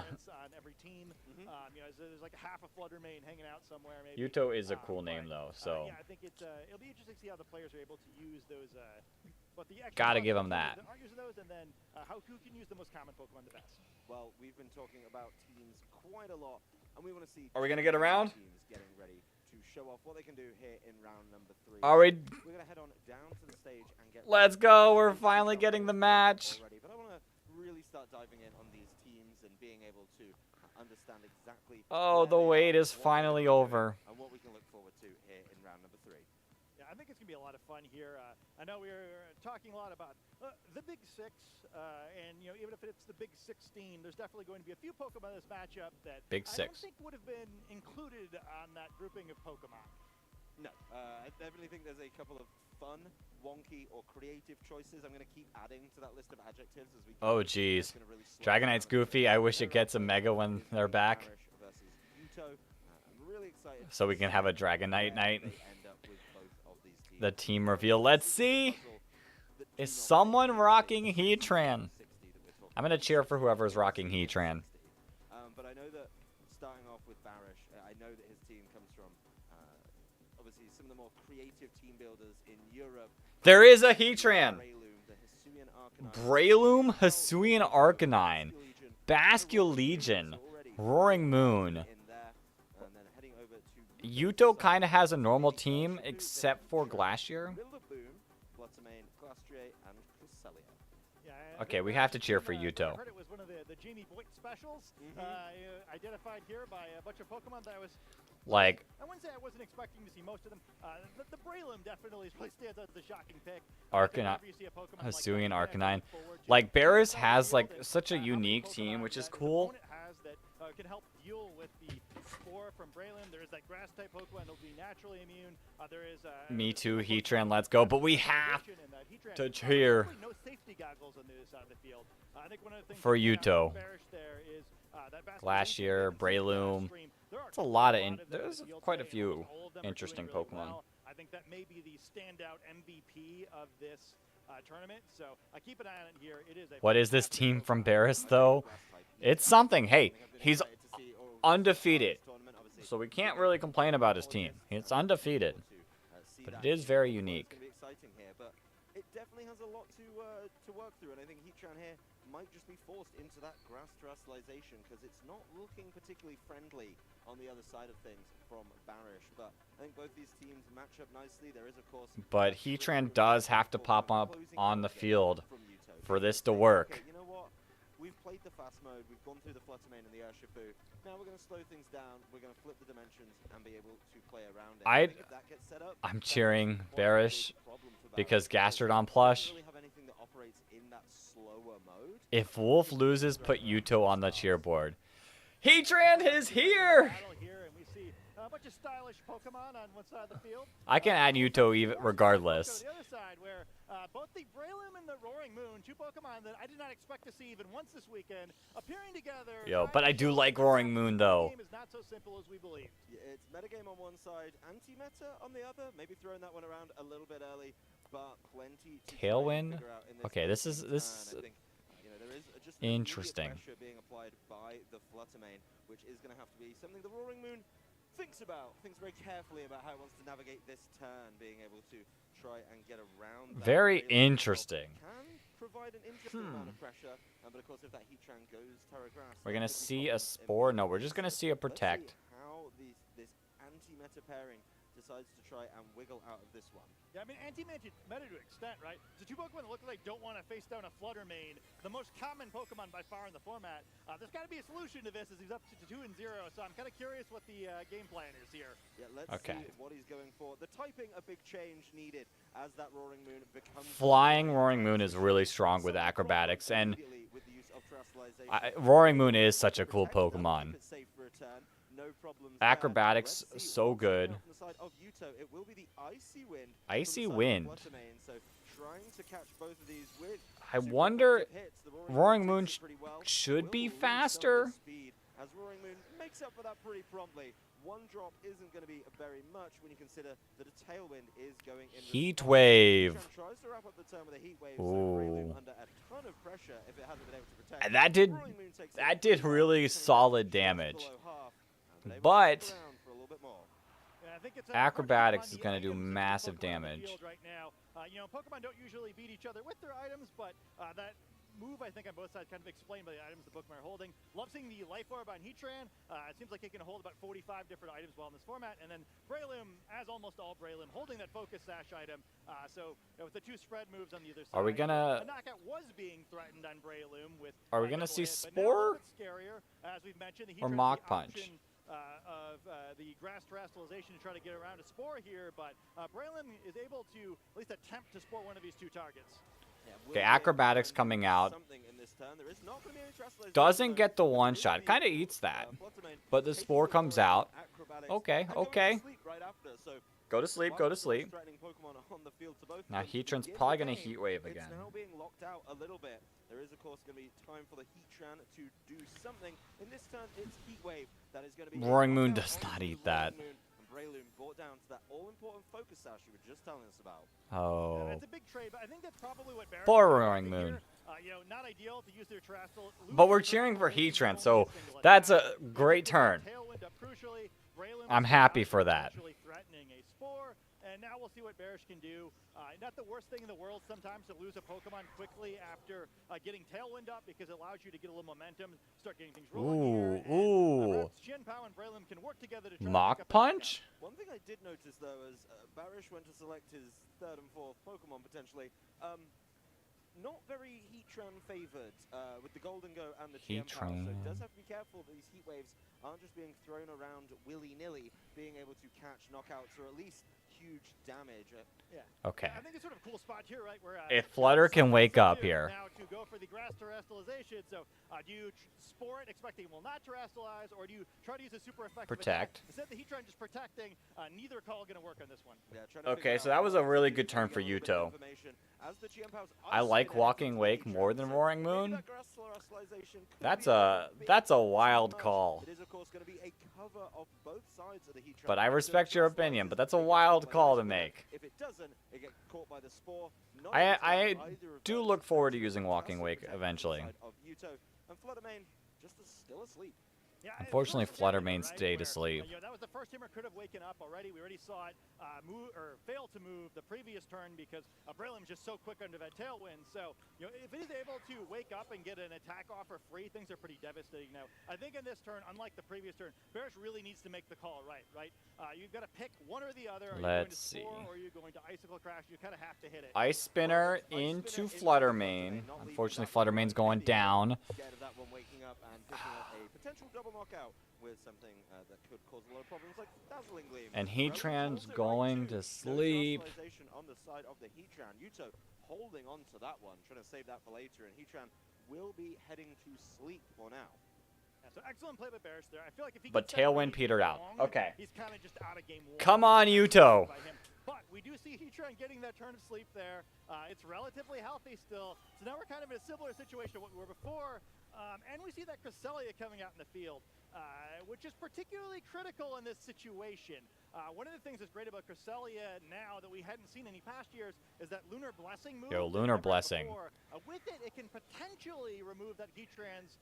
R: There's like half a Fluttermane hanging out somewhere. Maybe.
A: Yuto is a cool name though, so...
R: Yeah, I think it'll be interesting to see how the players are able to use those...
A: Gotta give him that.
R: Aren't using those, and then who can use the most common Pokemon the best?
P: Well, we've been talking about teams quite a lot, and we want to see...
A: Are we gonna get around?
P: Teams getting ready to show off what they can do here in round number 3.
A: Are we...
P: We're gonna head on down to the stage and get...
A: Let's go! We're finally getting the match!
P: Already, but I want to really start diving in on these teams and being able to understand exactly...
A: Oh, the wait is finally over.
P: And what we can look forward to here in round number 3.
R: Yeah, I think it's going to be a lot of fun here. I know we were talking a lot about the Big Six, and even if it's the Big 16, there's definitely going to be a few Pokemon in this matchup that
A: Big
R: I don't
A: Six.
R: think would have been included on that grouping of Pokemon.
P: No, I definitely think there's a couple of fun, wonky, or creative choices. I'm going to keep adding to that list of adjectives as we...
A: Oh, jeez. Dragonite's goofy. I wish it gets a Mega when they're back. So we can have a Dragonite night. The team reveal. Let's see. Is someone rocking Heatran? I'm going to cheer for whoever's rocking Heatran.
P: But I know that starting off with Barish, I know that his team comes from, obviously, some of the more creative team builders in Europe.
A: There is a Heatran. Breloom, Hisuian Arcanine, Basculegion, Roaring Moon. Yuto kind of has a normal team, except for Glacier. Okay, we have to cheer for Yuto.
R: I heard it was one of the Jamie Boyd specials, identified here by a bunch of Pokemon that I was
A: Like,
R: I wouldn't say I wasn't expecting to see most of them. The Breloom definitely really stands out as the shocking pick.
A: Arcanine, Hisuian Arcanine. Like, Barris has, like, such a unique team, which is cool.
R: Can help deal with the spore from Breloom. There is that grass type Pokemon that'll be naturally immune. There is
A: Me too, Heatran, let's go. But we have to cheer
R: no safety goggles on the other side of the field. I think one of the things
A: for Yuto.
R: There is
A: Glacier, Breloom. It's a lot of there's quite a few interesting Pokemon.
R: I think that may be the standout MVP of this tournament. So keep an eye on it here. It is
A: What is this team from Barris though? It's something. Hey, he's undefeated, so we can't really complain about his team. It's undefeated, but it is very unique.
P: It definitely has a lot to work through, and I think Heatran here might just be forced into that grass terrestrialization because it's not looking particularly friendly on the other side of things from Barish. But I think both these teams match up nicely. There is, of course,
A: But Heatran does have to pop up on the field for this to work.
P: Okay, you know what? We've played the fast mode, we've gone through the Fluttermane and the Urshifu. Now we're going to slow things down, we're going to flip the dimensions and be able to play around it. I think if that gets set up,
A: I'm cheering Barish because Gastrodon plush. If Wolf loses, put Yuto on the cheerboard. Heatran is here!
R: A bunch of stylish Pokemon on one side of the field.
A: I can add Yuto even regardless.
R: The other side, where both the Breloom and the Roaring Moon, two Pokemon that I did not expect to see even once this weekend, appearing together.
A: Yo, but I do like Roaring Moon though.
R: The game is not so simple as we believed.
P: Yeah, it's metagame on one side, anti-meta on the other. Maybe throwing that one around a little bit early, but plenty to
A: Tailwind. Okay, this is
P: there is just
A: interesting.
P: Pressure being applied by the Fluttermane, which is going to have to be something the Roaring Moon thinks very carefully about how it wants to navigate this turn, being able to try and get around that.
A: Very interesting.
P: Can provide an interesting amount of pressure, but of course if that Heatran goes Terra Grass,
A: We're gonna see a Spore. No, we're just gonna see a Protect.
P: Let's see how this anti-meta pairing decides to try and wiggle out of this one.
R: Yeah, I mean, anti-meta to an extent, right? The two Pokemon that look like they don't want to face down a Fluttermane, the most common Pokemon by far in the format. There's got to be a solution to this as he's up to 2-0, so I'm kind of curious what the game plan is here.
P: Yeah, let's see what he's going for. The typing, a big change needed as that Roaring Moon becomes...
A: Flying Roaring Moon is really strong with Acrobatics, and Roaring Moon is such a cool Pokemon. Acrobatics, so good. Icy Wind. I wonder, Roaring Moon should be faster.
P: As Roaring Moon makes up for that pretty promptly. One drop isn't going to be very much when you consider that a Tailwind is going in.
A: Heat Wave.
P: Tries to wrap up the turn with a Heat Wave,
A: Ooh.
P: so under a ton of pressure if it hasn't been able to protect.
A: And that did really solid damage. But Acrobatics is going to do massive damage.
R: Right now. You know, Pokemon don't usually beat each other with their items, but that move, I think, on both sides kind of explained by the items the Pokemon are holding. Love seeing the Life Orb on Heatran. It seems like it can hold about 45 different items while in this format. And then Breloom, as almost all Breloom, holding that Focus Sash item. So with the two spread moves on the other side.
A: Are we gonna...
R: A knockout was being threatened on Breloom with...
A: Are we gonna see Spore?
R: Scarier, as we've mentioned, the
A: or Mach Punch?
R: Of the grass terrestrialization to try to get around a Spore here, but Breloom is able to at least attempt to Spore one of these two targets.
A: Okay, Acrobatics coming out. Doesn't get the one shot. Kind of eats that. But the Spore comes out. Okay, okay. Go to sleep, go to sleep. Now Heatran's probably going to Heat Wave again.
P: It's now being locked out a little bit. There is, of course, going to be time for the Heatran to do something. In this turn, it's Heat Wave that is going to be...
A: Roaring Moon does not eat that.
P: Breloom brought down to that all-important Focus Sash you were just telling us about.
A: Oh.
R: Yeah, that's a big trade, but I think that's probably what Barrett
A: poor Roaring Moon.
R: You know, not ideal to use their terrestrial.
A: But we're cheering for Heatran, so that's a great turn. I'm happy for that.
R: Threatening a Spore, and now we'll see what Barish can do. Not the worst thing in the world sometimes to lose a Pokemon quickly after getting Tailwind up, because it allows you to get a little momentum, start getting things rolling.
A: Ooh.
R: Shinpao and Breloom can work together to try
A: Mach Punch?
P: One thing I did notice, though, as Barish went to select his third and fourth Pokemon, potentially, not very Heatran favored with the Golden Go and the GM Power, so it does have to be careful that these heat waves aren't just being thrown around willy-nilly, being able to catch knockouts or at least huge damage.
A: Okay.
R: I think it's sort of a cool spot here, right? Where
A: If Flutter can wake up here.
R: Now to go for the grass terrestrialization. So do you spore it, expecting it will not terrestrialize, or do you try to use a super effective
A: Protect.
R: attack? Instead of the Heatran just protecting, neither call going to work on this one.
A: Okay, so that was a really good turn for Yuto. I like Walking Wake more than Roaring Moon. That's a wild call. But I respect your opinion, but that's a wild call to make.
P: If it doesn't, it gets caught by the spore.
A: I do look forward to using Walking Wake eventually.
P: And Fluttermane just still asleep.
R: Yeah,
A: Unfortunately, Fluttermane stayed asleep.
R: That was the first timer could have waken up already. We already saw it move or fail to move the previous turn because Braylon was just so quick under that tailwind. So if it is able to wake up and get an attack off for free, things are pretty devastating now. I think in this turn, unlike the previous turn, Bearish really needs to make the call right. You've got to pick one or the other.
A: Let's see.
R: Or are you going to Icicle Crash? You kind of have to hit it.
A: Ice Spinner into Fluttermane. Unfortunately, Fluttermane's going down.
P: Scared of that one waking up and picking up a potential double knockout with something that could cause a lot of problems like Dazzling Gleam.
A: And Heatran's going to sleep.
P: On the side of the Heatran. Yuto holding on to that one, trying to save that for later, and Heatran will be heading to sleep for now.
R: So excellent play by Bearish there. I feel like if he
A: But Tailwind petered out. Okay.
R: He's kind of just out of game one.
A: Come on, Yuto.
R: But we do see Heatran getting that turn of sleep there. It's relatively healthy still. So now we're kind of in a similar situation to what we were before. And we see that Cresselia coming out in the field, which is particularly critical in this situation. One of the things that's great about Cresselia now that we hadn't seen any past years is that Lunar Blessing move.
A: Lunar Blessing.
R: With it, it can potentially remove that Heatran's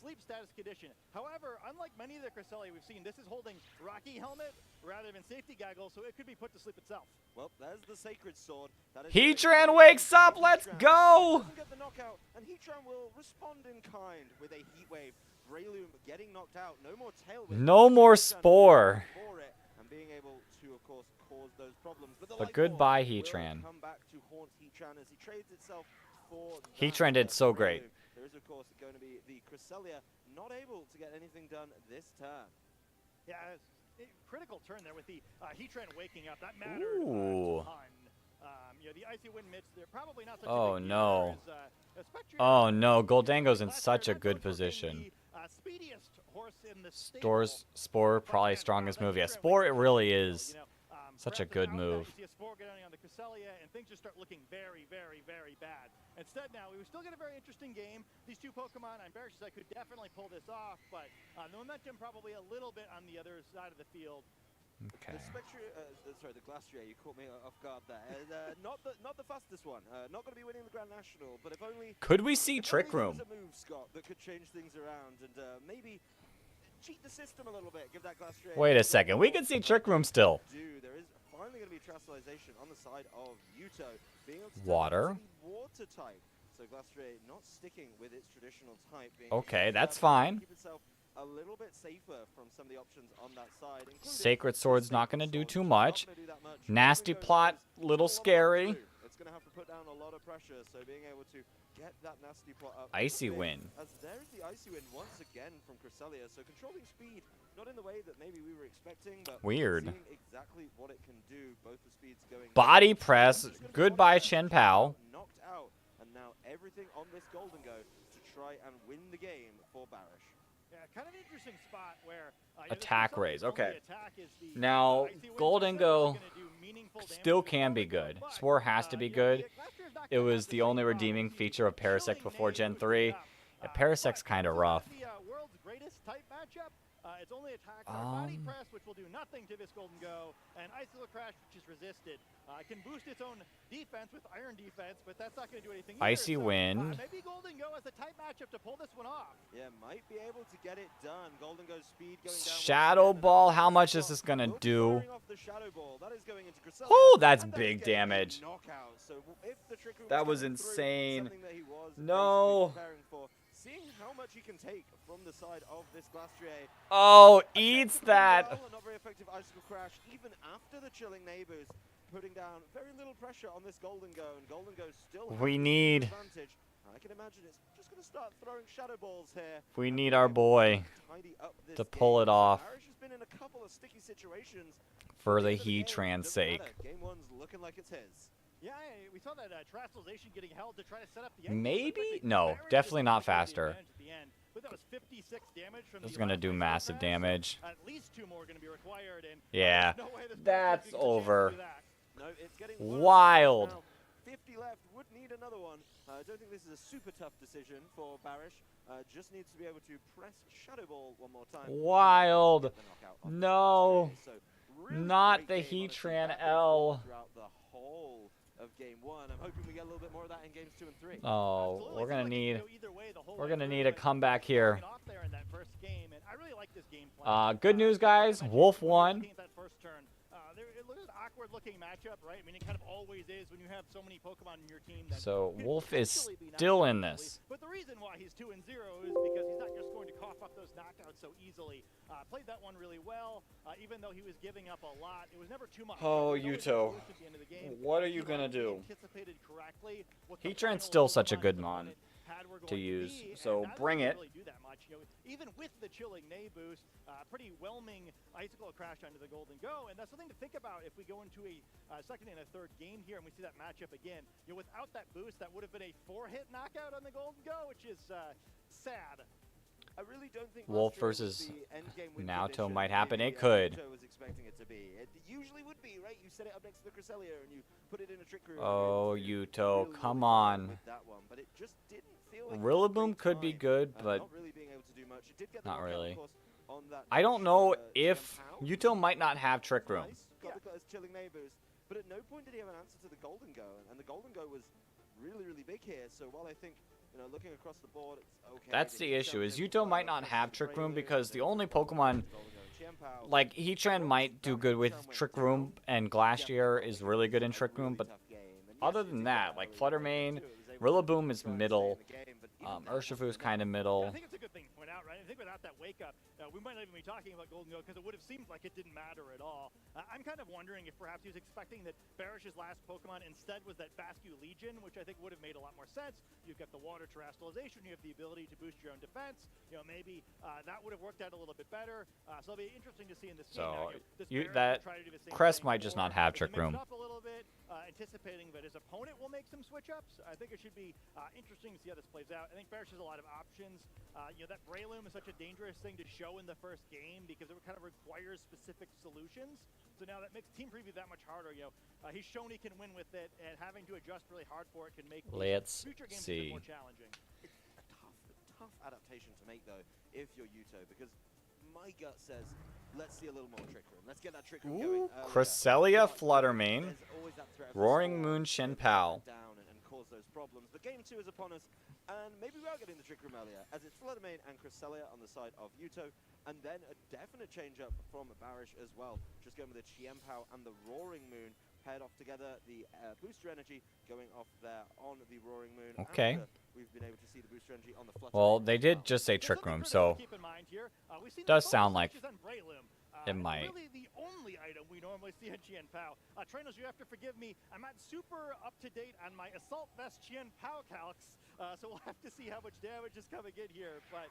R: sleep status condition. However, unlike many of the Cresselia we've seen, this is holding Rocky Helmet rather than safety goggles, so it could be put to sleep itself.
P: Well, there's the Sacred Sword.
A: Heatran wakes up. Let's go.
P: Get the knockout, and Heatran will respond in kind with a heat wave. Breloom getting knocked out. No more tailwind.
A: No more Spore.
P: And being able to, of course, cause those problems.
A: But goodbye, Heatran.
P: Come back to haunt Heatran as he trades itself for
A: Heatran did so great.
P: There is, of course, going to be the Cresselia not able to get anything done this turn.
R: Yeah, critical turn there with the Heatran waking up. That mattered a ton. The Icy Wind mitts, they're probably not such a big
A: no.
R: Oh
A: no, Goldango's in such a good position.
R: Speediest horse in the
A: Spore probably strongest move. Yeah, Spore it really is such a good move.
R: You see a Spore getting on the Cresselia, and things just start looking very, very, very bad. Instead now, we still get a very interesting game. These two Pokemon on Bearish side could definitely pull this off, but the momentum probably a little bit on the other side of the field.
A: Okay.
P: The Glastrier, you caught me off guard there. Not the fastest one. Not going to be winning the Grand National, but if only...
A: Could we see Trick Room?
P: A move, Scott, that could change things around and maybe cheat the system a little bit. Give that Glastrier...
A: Wait a second. We can see Trick Room still.
P: There is finally going to be terrestrialization on the side of Yuto. Being able to
A: water
P: type. So Glastrier not sticking with its traditional type.
A: Okay, that's fine.
P: Keep itself a little bit safer from some of the options on that side.
A: Sacred Sword's not going to do too much. Nasty Plot, little scary.
P: It's going to have to put down a lot of pressure, so being able to get that Nasty Plot up.
A: Icy Wind.
P: As there's the Icy Wind once again from Cresselia, so controlling speed, not in the way that maybe we were expecting, but
A: weird.
P: Seeing exactly what it can do. Both the speeds going.
A: Body press. Goodbye, Chen Pao.
P: Knocked out, and now everything on this Golden Go to try and win the game for Barish.
R: Yeah, kind of an interesting spot where
A: attack raise. Okay. Now Golden Go still can be good. Spore has to be good. It was the only redeeming feature of Parasect before Gen 3. Parasect's kind of rough.
R: World's greatest type matchup. It's only attack body press, which will do nothing to this Golden Go, and Icicle Crash, which is resisted. It can boost its own defense with Iron Defense, but that's not going to do anything either.
A: Icy Wind.
R: Maybe Golden Go has a type matchup to pull this one off.
P: Yeah, might be able to get it done. Golden Go's speed going down.
A: Shadow Ball, how much is this going to do? Oh, that's big damage. That was insane. No.
P: Seeing how much he can take from the side of this Glastrier.
A: Oh, eats that.
P: Not very effective Icicle Crash, even after the Chilling Neighbors. putting down very little pressure on this Golden Go, and Golden Go still has
A: We
P: the
A: need-
P: advantage. I can imagine it's just going to start throwing shadow balls here.
A: We
P: and
A: need
P: being
A: our
P: able
A: boy
P: tidy up this
A: to pull
P: game.
A: it
P: So
A: off
P: Barish has been in a couple of sticky situations.
A: for
P: At
A: the
P: end of game,
A: Heatran's
P: doesn't
A: sake.
P: matter. Game one's looking like it's his.
R: Yeah, we saw that Terastallization getting held to try to set up the end game.
A: Maybe? No, definitely not faster.
R: At the end, but that was 56 damage from
A: It's
R: the
A: going to
R: last
A: do
R: ice
A: massive
R: crash, so
A: damage.
R: at least 2 more are going to be required, and
A: Yeah,
R: there's no way this
A: that's
R: Barish gets a chance to
A: over.
R: do that.
P: No, it's getting worse
A: Wild.
P: now. 50 left, would need another one. I don't think this is a super tough decision for Barish. Just needs to be able to press Shadow Ball one more time.
A: Wild.
P: Get the knockout on the
A: No.
P: first phase. So really
A: Not the
P: great game, honestly,
A: Heatran
P: back and forth
A: L.
P: throughout the whole of game one. I'm hoping we get a little bit more of that in games 2 and 3.
A: Oh, we're going to need
R: We're
A: a comeback here.
R: Off there in that first game, and I really like this game plan.
A: Good news, guys. Wolf won.
R: That first turn. It was an awkward-looking matchup, right? I mean, it kind of always is when you have so many Pokemon in your team. That
A: So
R: could
A: Wolf is
R: potentially be
A: still
R: knockout
A: in
R: easily.
A: this.
R: But the reason why he's 2-0 is because he's not just going to cough up those knockouts so easily. Played that one really well, even though he was giving up a lot. It was never too much.
A: Oh,
R: There was always
A: Yuto.
R: a solution at the end of the game.
A: What are you
R: He
A: gonna
R: likely
A: do?
R: anticipated correctly what the
A: Heatran's
R: final
A: still such a
R: Pokemon
A: good
R: his
A: mon
R: opponent had were
A: to
R: going
A: use,
R: be,
A: so
R: and that
A: bring
R: doesn't
A: it.
R: really do that much. You know, even with the chilling Nay boost, pretty whelming Icicle Crash onto the Golden Go, and that's something to think about if we go into a second and a third game here and we see that matchup again. You know, without that boost, that would have been a 4-hit knockout on the Golden Go, which is sad.
P: I really don't think
A: Wolf
P: last year was
A: versus
P: the endgame win
A: Naoto
P: condition
A: might happen.
P: maybe,
A: It could.
P: Naoto was expecting it to be. It usually would be, right? You set it up next to the Cresselia and you put it in a trick room.
A: Oh,
P: and you
A: Yuto,
P: really
A: come
P: worked
A: on.
P: with that one, but it just didn't feel like
A: Rillaboom could be good, but
P: not really being able to do much. It did get the
A: not
P: knockout, of
A: really.
P: course, on that
A: I don't
P: nice,
A: know
P: Chien
A: if
P: Pao.
A: Yuto might not have Trick Room.
P: Nice. Got the chilling Nay boost, but at no point did he have an answer to the Golden Go, and the Golden Go was really, really big here. So while I think, you know, looking across the board, it's okay.
A: That's the issue, is Yuto might not have Trick Room because the only Pokemon, like Heatran might do good with Trick Room, and Glacier is really good in Trick Room, but other than that, like Flutter Mane, Rillaboom is middle, Urshifu's kind of middle.
R: I think it's a good thing to point out, right? I think without that wake-up, we might not even be talking about Golden Go because it would have seemed like it didn't matter at all. I'm kind of wondering if perhaps he was expecting that Barish's last Pokemon instead was that Bascu Legion, which I think would have made a lot more sense. You've got the Water Terastallization, you have the ability to boost your own defense. You know, maybe that would have worked out a little bit better. So it'll be interesting to see in this game. Now,
A: So
R: you know,
A: that
R: try to do the same
A: Crest
R: thing,
A: might just
R: or
A: not have
R: if he
A: Trick
R: mixes
A: Room.
R: it up a little bit, anticipating that his opponent will make some switch-ups. I think it should be interesting to see how this plays out. I think Barish has a lot of options. You know, that Breloom is such a dangerous thing to show in the first game because it kind of requires specific solutions. So now that makes Team Preview that much harder. You know, he's shown he can win with it, and having to adjust really hard for it can make
A: Let's
R: future games a
A: see.
R: bit more challenging.
P: It's a tough adaptation to make, though, if you're Yuto, because my gut says, let's see a little more Trick Room. Let's get that Trick Room going.
A: Ooh, Cresselia, Flutter Mane,
P: There's always that threat of a
A: Roaring
P: storm
A: Moon,
P: that
A: Shen
P: can
A: Pao.
P: come down and cause those problems. But game 2 is upon us, and maybe we are getting the Trick Room earlier, as it's Flutter Mane and Cresselia on the side of Yuto, and then a definite change-up from Barish as well. Just going with the Chien Pao and the Roaring Moon paired off together. The Booster Energy going off there on the Roaring Moon.
A: Okay.
P: After we've been able to see the Booster Energy on the Flutter
A: Well,
P: Mane
A: they
P: as
A: did
P: well.
A: just say Trick Room, so
R: We've seen
A: does
R: the
A: sound
R: bonus
A: like
R: switches on Breloom.
A: it might.
R: Really the only item we normally see on Chien Pao. Trainers, you have to forgive me. I'm not super up to date on my Assault Vest Chien Pao calcs, so we'll have to see how much damage is coming in here. But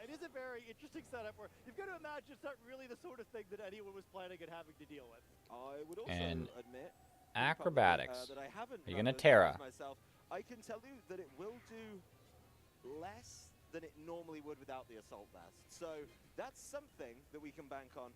R: it is a very interesting setup where you've got to imagine it's not really the sort of thing that anyone was planning on having to deal with.
P: I would also
A: And
P: admit
A: Acrobatics.
P: that I haven't
A: Are you
P: run
A: gonna
P: those
A: Terra?
P: cards myself. I can tell you that it will do less than it normally would without the Assault Vest. So that's something that we can bank on.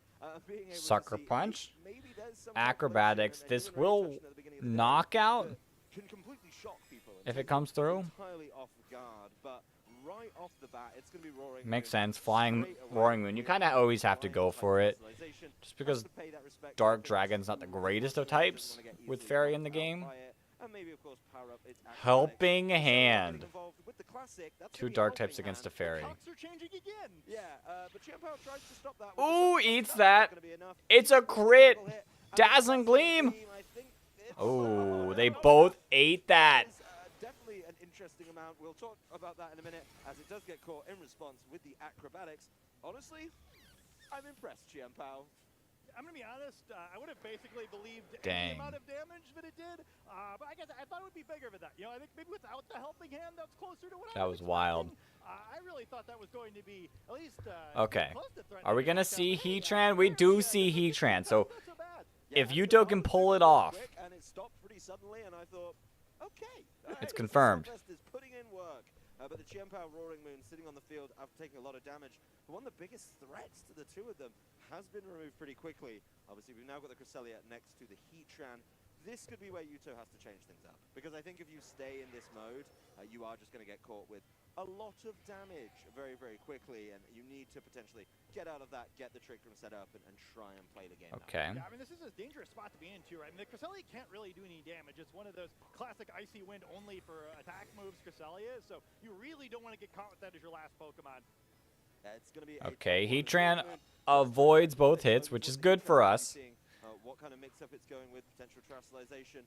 P: Being able
A: Sucker
P: to see
A: Punch,
P: maybe there's some
A: Acrobatics.
P: calculation
A: This
P: and even
A: will
P: rotation at the beginning of the day
A: knock out
P: that can completely shock people and
A: if it
P: take
A: comes
P: them
A: through.
P: entirely off guard. But right off the bat, it's going to be Roaring
A: Makes
P: Moon
A: sense. Flying
P: straight away.
A: Roaring Moon. You kind of always have to go for it.
P: Specialization.
A: Just because
P: Have to pay that respect.
A: Dark Dragon's not the greatest of types with Fairy in the game.
P: And maybe, of course, power up its acrobatics.
A: Helping
P: So,
A: hand.
P: getting involved with the classic, that's
A: Two
P: gonna be
A: dark
P: helping
A: types against a
P: hand.
A: fairy.
R: Calcs are changing again.
P: Yeah, but Chien Pao tries to stop that. with the
A: Ooh,
P: Sucker Punch.
A: eats
P: That's
A: that.
P: not gonna be enough.
A: It's a crit.
P: Critical hit. And
A: Dazzling Gleam.
P: I think it's,
A: Oh, they both ate that.
P: is, definitely an interesting amount. We'll talk about that in a minute, as it does get caught in response with the acrobatics. Honestly, I'm impressed, Chien Pao.
R: I'm gonna be honest. I would have basically believed
A: Dang.
R: any amount of damage that it did. But I guess I thought it would be bigger than that. You know, I think maybe without the helping hand, that's closer to what
A: That
R: I
A: was wild.
R: I really thought that was going to be at least.
A: Okay.
R: Close to threatening
A: Are we
R: to
A: gonna
R: knock out
A: see
R: the Hey,
A: Heatran? We do see Heatran. So if Yuto can pull it off,
P: Quick, and it stopped pretty suddenly, and I thought, okay.
A: it's confirmed.
P: Southwest is putting in work. But the Chien-Pao Roaring Moon sitting on the field after taking a lot of damage. But one of the biggest threats to the two of them has been removed pretty quickly. Obviously, we've now got the Cresselia next to the Heatran. This could be where Yuto has to change things up. Because I think if you stay in this mode, you are just going to get caught with a lot of damage very, very quickly. And you need to potentially get out of that, get the Trick Room set up, and try and play the game out.
A: Okay.
R: Yeah, I mean, this is a dangerous spot to be in, too, right? I mean, the Cresselia can't really do any damage. It's one of those classic Icy Wind only for attack moves Cresselia, so you really don't want to get caught with that as your last Pokemon.
P: Yeah, it's gonna be
A: Okay, Heatran avoids both hits, which is good for us.
P: What kind of mix-up it's going with, potential Terastallization.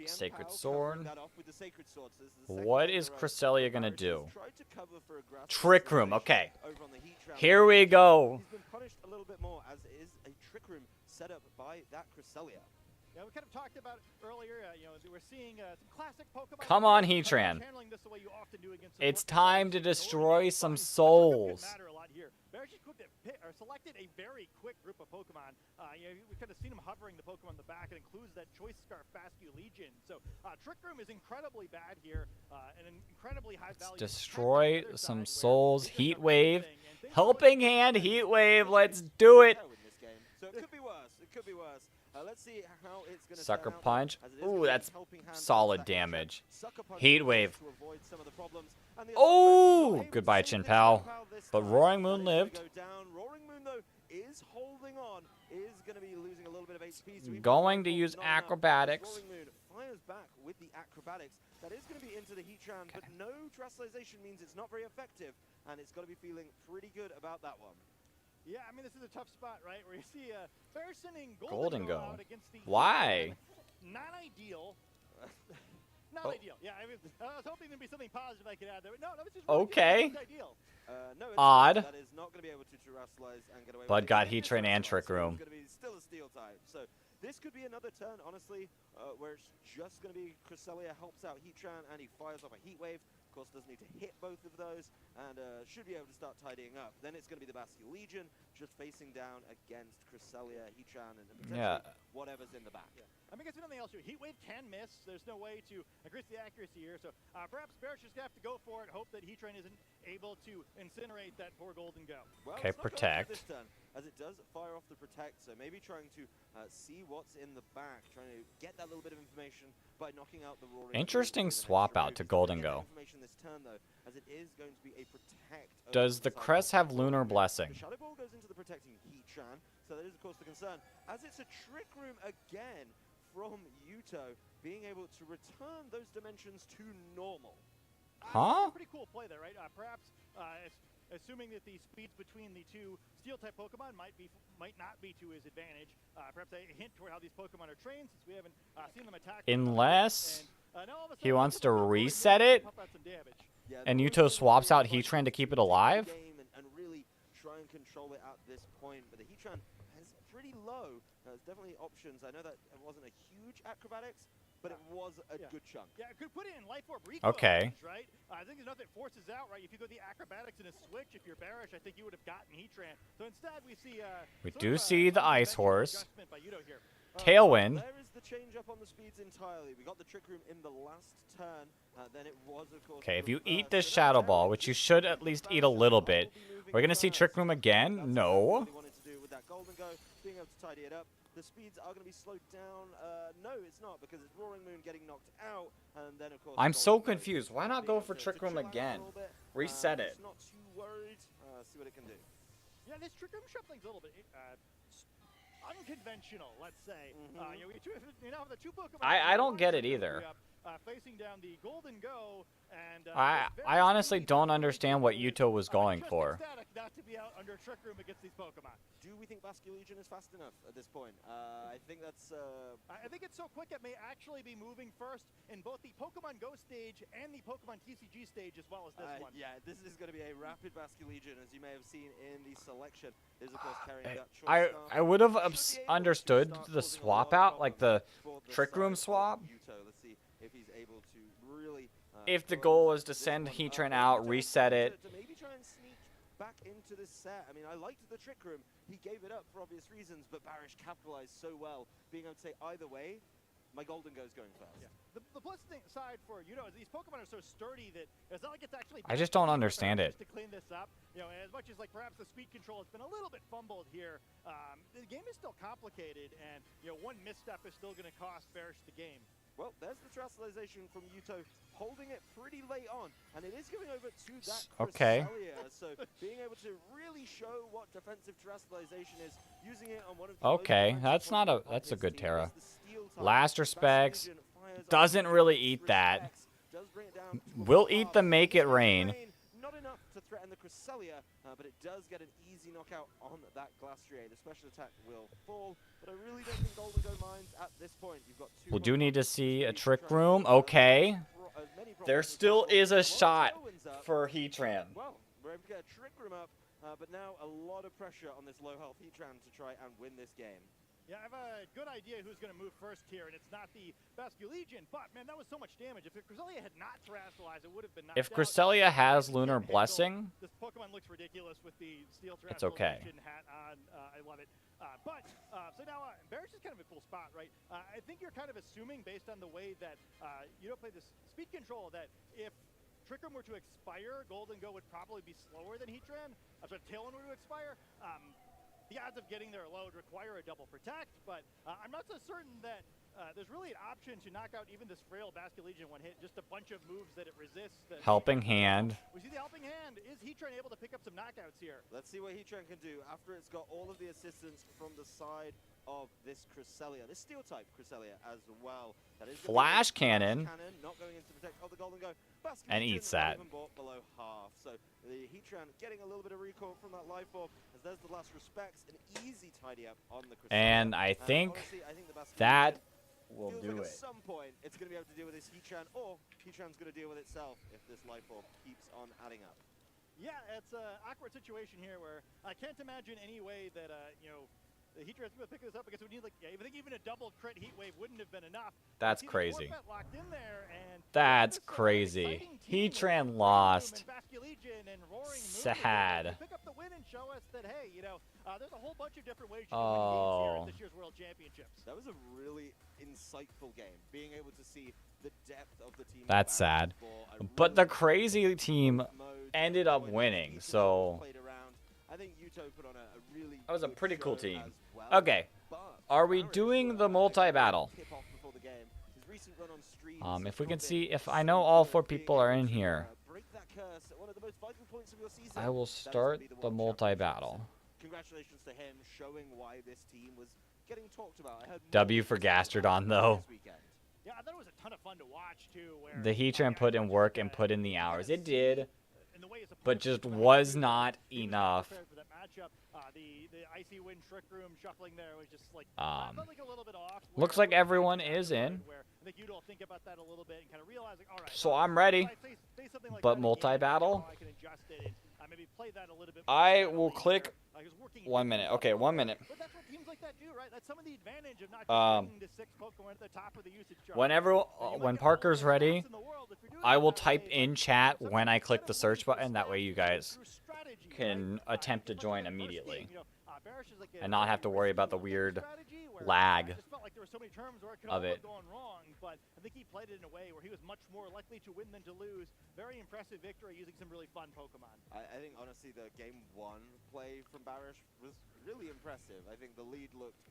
A: Sacred Sword.
P: That off with the Sacred Sword, so this is the second
A: What
P: time in
A: is
P: a row.
A: Cresselia gonna do?
P: Tried to cover for a grass
A: Trick Room.
P: Terastallization
A: Okay.
P: over on the Heatran.
A: Here we go.
P: He's been punished a little bit more, as is a Trick Room set up by that Cresselia.
R: Yeah, we kind of talked about earlier, you know, we're seeing some classic Pokemon.
A: Come on, Heatran.
R: Channeling this the way you often do against
A: It's time to destroy some souls.
R: matter a lot here. They actually selected a very quick group of Pokemon. You know, we could have seen him hovering the Pokemon in the back. It includes that Choice Scarf Bascu Legion. So Trick Room is incredibly bad here, and an incredibly high value.
A: Destroy some souls. Heat Wave. Helping Hand, Heat Wave. Let's do it.
P: So it could be worse. It could be worse. Let's see how it's going to
A: Sucker
P: turn out,
A: Punch.
P: as it is
A: Ooh,
P: gonna
A: that's
P: be Helping Hand
A: solid
P: against that
A: damage.
P: Sucker Punch
A: Heat
P: to
A: Wave.
P: avoid some of the problems. And the
A: Oh, goodbye, Chien-Pao. But Roaring Moon lived.
P: Roaring Moon, though, is holding on. Is going to be losing a little bit of HP. So
A: Going to use Acrobatics.
P: Roaring Moon fires back with the Acrobatics. That is going to be into the Heatran, but no Terastallization means it's not very effective, and it's got to be feeling pretty good about that one.
R: Yeah, I mean, this is a tough spot, right? Where you see Bearson and
A: Golden Go.
R: out against the
A: Why?
R: Not ideal.
A: Oh.
R: Not ideal. Yeah, I was hoping there'd be something positive I could add there. But no, that was just really
A: Okay.
R: good. Not ideal.
P: No, it's
A: Odd.
P: That is not going to be able to Terastallize and get away
A: Bud
P: with it.
A: got
P: Even if
A: Heatran and
P: Terastallize,
A: Trick Room.
P: It's going to be still a Steel type. So this could be another turn, honestly, where it's just going to be Cresselia helps out Heatran and he fires off a Heat Wave. Of course, doesn't need to hit both of those and should be able to start tidying up. Then it's going to be the Bascu Legion just facing down against Cresselia, Heatran, and potentially whatever's in the back.
R: Yeah. I mean, I guess nothing else here. Heat Wave can miss. There's no way to increase the accuracy here. So perhaps Bear's just going to have to go for it, hope that Heatran isn't able to incinerate that poor Golden Go.
P: Well,
A: Okay,
P: it's not going to
A: Protect.
P: this turn, as it does fire off the Protect, so maybe trying to see what's in the back, trying to get that little bit of information by knocking out the Roaring.
A: Interesting
P: Moon with an
A: swap
P: extra
A: out to
P: move.
A: Golden
P: Get that
A: Go.
P: information this turn, though, as it is going to be a Protect. over
A: Does the
P: side
A: Crest
P: of
A: have Lunar Blessing?
P: The Shadow Ball goes into the protecting Heatran, so that is of course the concern. As it's a Trick Room again from Yuto, being able to return those dimensions to normal.
A: Huh?
R: Pretty cool play there, right? Perhaps assuming that the speeds between the two Steel-type Pokemon might not be to his advantage. Perhaps a hint toward how these Pokemon are trained, since we haven't seen them attack.
A: Unless
R: now all of a
A: he
R: sudden,
A: wants to reset it,
R: pump out some damage.
P: Yeah,
A: and
P: the
A: Yuto
P: Roaring
A: swaps
P: Moon
A: out
P: is
A: Heatran to keep it
P: take the
A: alive.
P: game and really try and control it at this point, but the Heatran is pretty low. There's definitely options. I know that it wasn't a huge acrobatics, but it was a good chunk.
R: Yeah, it could put it in Life Orb Recoil,
A: Okay.
R: right? I think there's nothing that forces out, right? If you go the acrobatics in a switch, if you're bearish, I think you would have gotten Heatran. So instead, we see
A: We
R: sort
A: do
R: of
A: see the Ice
R: unconventional
A: Horse.
R: adjustment by Yuto here.
A: Tailwind.
P: There is the change up on the speeds entirely. We got the Trick Room in the last turn. Then it was, of course,
A: Okay, if you eat
P: reversed.
A: this
P: So that
A: Shadow
P: Tailwind
A: Ball, which you should at least eat a little bit, we're going to see Trick Room again? No.
P: What he wanted to do with that Golden Go, being able to tidy it up. The speeds are going to be slowed down. No, it's not, because it's Roaring Moon getting knocked out, and then of course.
A: I'm
P: the
A: so
P: Golden Go
A: confused. Why not
P: being
A: go
P: able
A: for
P: to
A: Trick Room
P: chill out a
A: again?
P: little bit.
A: Reset it.
P: Just not too worried. See what it can do.
R: Yeah, this Trick Room shuffling's a little bit unconventional, let's say. You know, the two Pokemon.
A: I don't get it either.
R: facing down the Golden Go, and
A: I honestly don't understand what Yuto was going for.
R: ecstatic not to be out under Trick Room against these Pokemon.
P: Do we think Basculegion is fast enough at this point? I think that's...
R: I think it's so quick it may actually be moving first in both the Pokemon Go stage and the Pokemon TCG stage as well as this one.
P: Yeah, this is going to be a rapid Basculegion, as you may have seen in the selection. There's, of course, carrying that choice
A: I would have understood the swap out, like the Trick Room swap.
P: Let's see if he's able to really...
A: If the goal was to send Heatran out, reset it.
P: To maybe try and sneak back into this set. I mean, I liked the Trick Room. He gave it up for obvious reasons, but Barish capitalized so well, being able to say either way, my Golden Go's going first.
R: Yeah. The plus side for Yuto is these Pokemon are so sturdy that it's not like it's actually...
A: I just don't understand it.
R: To clean this up, as much as like perhaps the speed control has been a little bit fumbled here, the game is still complicated, and one misstep is still going to cost Barish the game.
P: Well, there's the Terastallization from Yuto, holding it pretty late on, and it is going over to that Cresselia. So being able to really show what defensive Terastallization is, using it on one of the
A: that's a good Terra. Last Respects doesn't really eat that. We'll eat the Make It Rain.
P: Not enough to threaten the Cresselia, but it does get an easy knockout on that Glastrier. The special attack will fall, but I really don't think Golden Go mines at this point. You've got two...
A: We do need to see a Trick Room. Okay. There still is a shot for Heatran.
P: Well, we're able to get a Trick Room up, but now a lot of pressure on this low health Heatran to try and win this game.
R: Yeah, I have a good idea who's going to move first here, and it's not the Basculegion, but, man, that was so much damage. If the Cresselia had not terastallized, it would have been knocked
A: If
R: out.
A: Cresselia has Lunar Blessing,
R: this Pokemon looks ridiculous with the Steel
A: it's okay.
R: hat on. I love it. So now, Barish is kind of a cool spot, right? I think you're kind of assuming, based on the way that you don't play this speed control, that if Trick Room were to expire, Golden Go would probably be slower than Heatran. So Tailwind were to expire. The odds of getting there low would require a double protect, but I'm not so certain that there's really an option to knock out even this frail Basculegion one hit. Just a bunch of moves that it resists.
A: Helping Hand.
R: We see the Helping Hand. Is Heatran able to pick up some knockouts here?
P: Let's see what Heatran can do after it's got all of the assistance from the side of this Cresselia, this Steel-type Cresselia as well. That is
A: Flash Cannon.
P: Not going into protect the Golden Go.
A: And eats that.
P: Even bought below half. So the Heatran getting a little bit of recoil from that life orb, as there's the last Respects, an easy tidy up on the Cresselia.
A: And I think that will do
P: like
A: it.
P: At some point, it's going to be able to deal with this Heatran, or Heatran's going to deal with itself if this life orb keeps on adding up.
R: Yeah, it's an awkward situation here where I can't imagine any way that, the Heatran's going to pick this up, because we need, like, even a double crit Heat Wave wouldn't have been enough.
A: That's crazy.
R: Locked in there, and
A: That's crazy. Heatran lost. Sad.
R: Pick up the win and show us that, hey, there's a whole bunch of different ways you can win games here at this year's World Championships.
P: That was a really insightful game, being able to see the depth of the team.
A: That's sad. But the crazy team ended up winning, so...
P: I think Yuto put on a really
A: that was a pretty cool team.
P: Well.
A: Okay, are we doing the multi-battle? If we can see, if I know all 4 people are in here, I will start the multi-battle.
P: Congratulations to him, showing why this team was getting talked about.
A: W for Gastrodon, though.
R: Yeah, I thought it was a ton of fun to watch, too. Where,
A: the Heatran put in work and put in the hours. It did. But just was not enough.
R: The Icy Wind Trick Room shuffling there was just like, felt like a little bit off.
A: Looks like everyone is in.
R: I think you'd all think about that a little bit and kind of realize, like, all right,
A: so I'm ready. But multi-battle?
R: I can adjust it and maybe play that a little bit.
A: I will click 1 minute. Okay, 1 minute.
R: But that's what teams like that do, right? That's some of the advantage of not just to 6 Pokemon at the top of the usage chart.
A: When Parker's ready, I will type in chat when I click the search button. That way you guys can attempt to join immediately and not have to worry about the weird lag of it.
R: But I think he played it in a way where he was much more likely to win than to lose. Very impressive victory using some really fun Pokemon.
P: I think, honestly, the Game 1 play from Barish was really impressive. I think the lead looked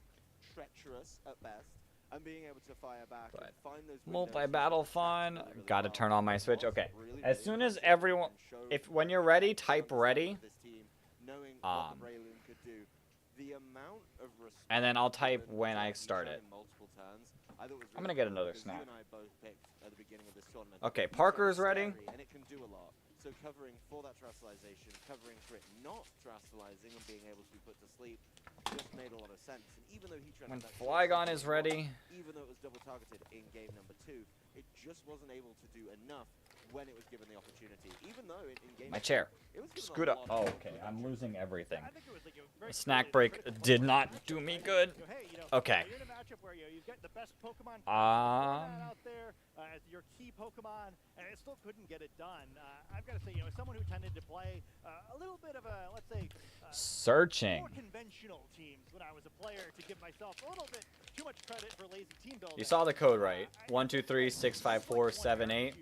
P: treacherous at best. And being able to fire back and find those
A: multi-battle fun. Gotta turn on my Switch. Okay. As soon as everyone... when you're ready, type ready. And then I'll type when I start it. I'm gonna get another snack.
P: tournament.
A: Okay,
P: Heat
A: Parker's
P: Run is
A: ready.
P: scary, and it can do a lot. So covering for that terastallization, covering for it not terastallizing and being able to be put to sleep just made a lot of sense. And even though Heat Run
A: When
P: had that
A: Flygon
P: short
A: is ready.
P: even though it was double targeted in game number 2, it just wasn't able to do enough when it was given the opportunity. Even though in game
A: My chair.
P: it was given
A: Scoot
P: a
A: up.
P: lot
A: Oh,
P: of
A: okay. I'm losing everything.
R: I think it was like a very
A: The snack break did not do me good. Okay.
R: You're in a matchup where you've got the best Pokemon out there as your key Pokemon, and it still couldn't get it done. I've got to say, as someone who tended to play a little bit of a, let's say,
A: searching.
R: more conventional teams when I was a player, to give myself a little bit too much credit for lazy team building.
A: You saw the code right. 1, 2, 3, 6, 5, 4, 7, 8.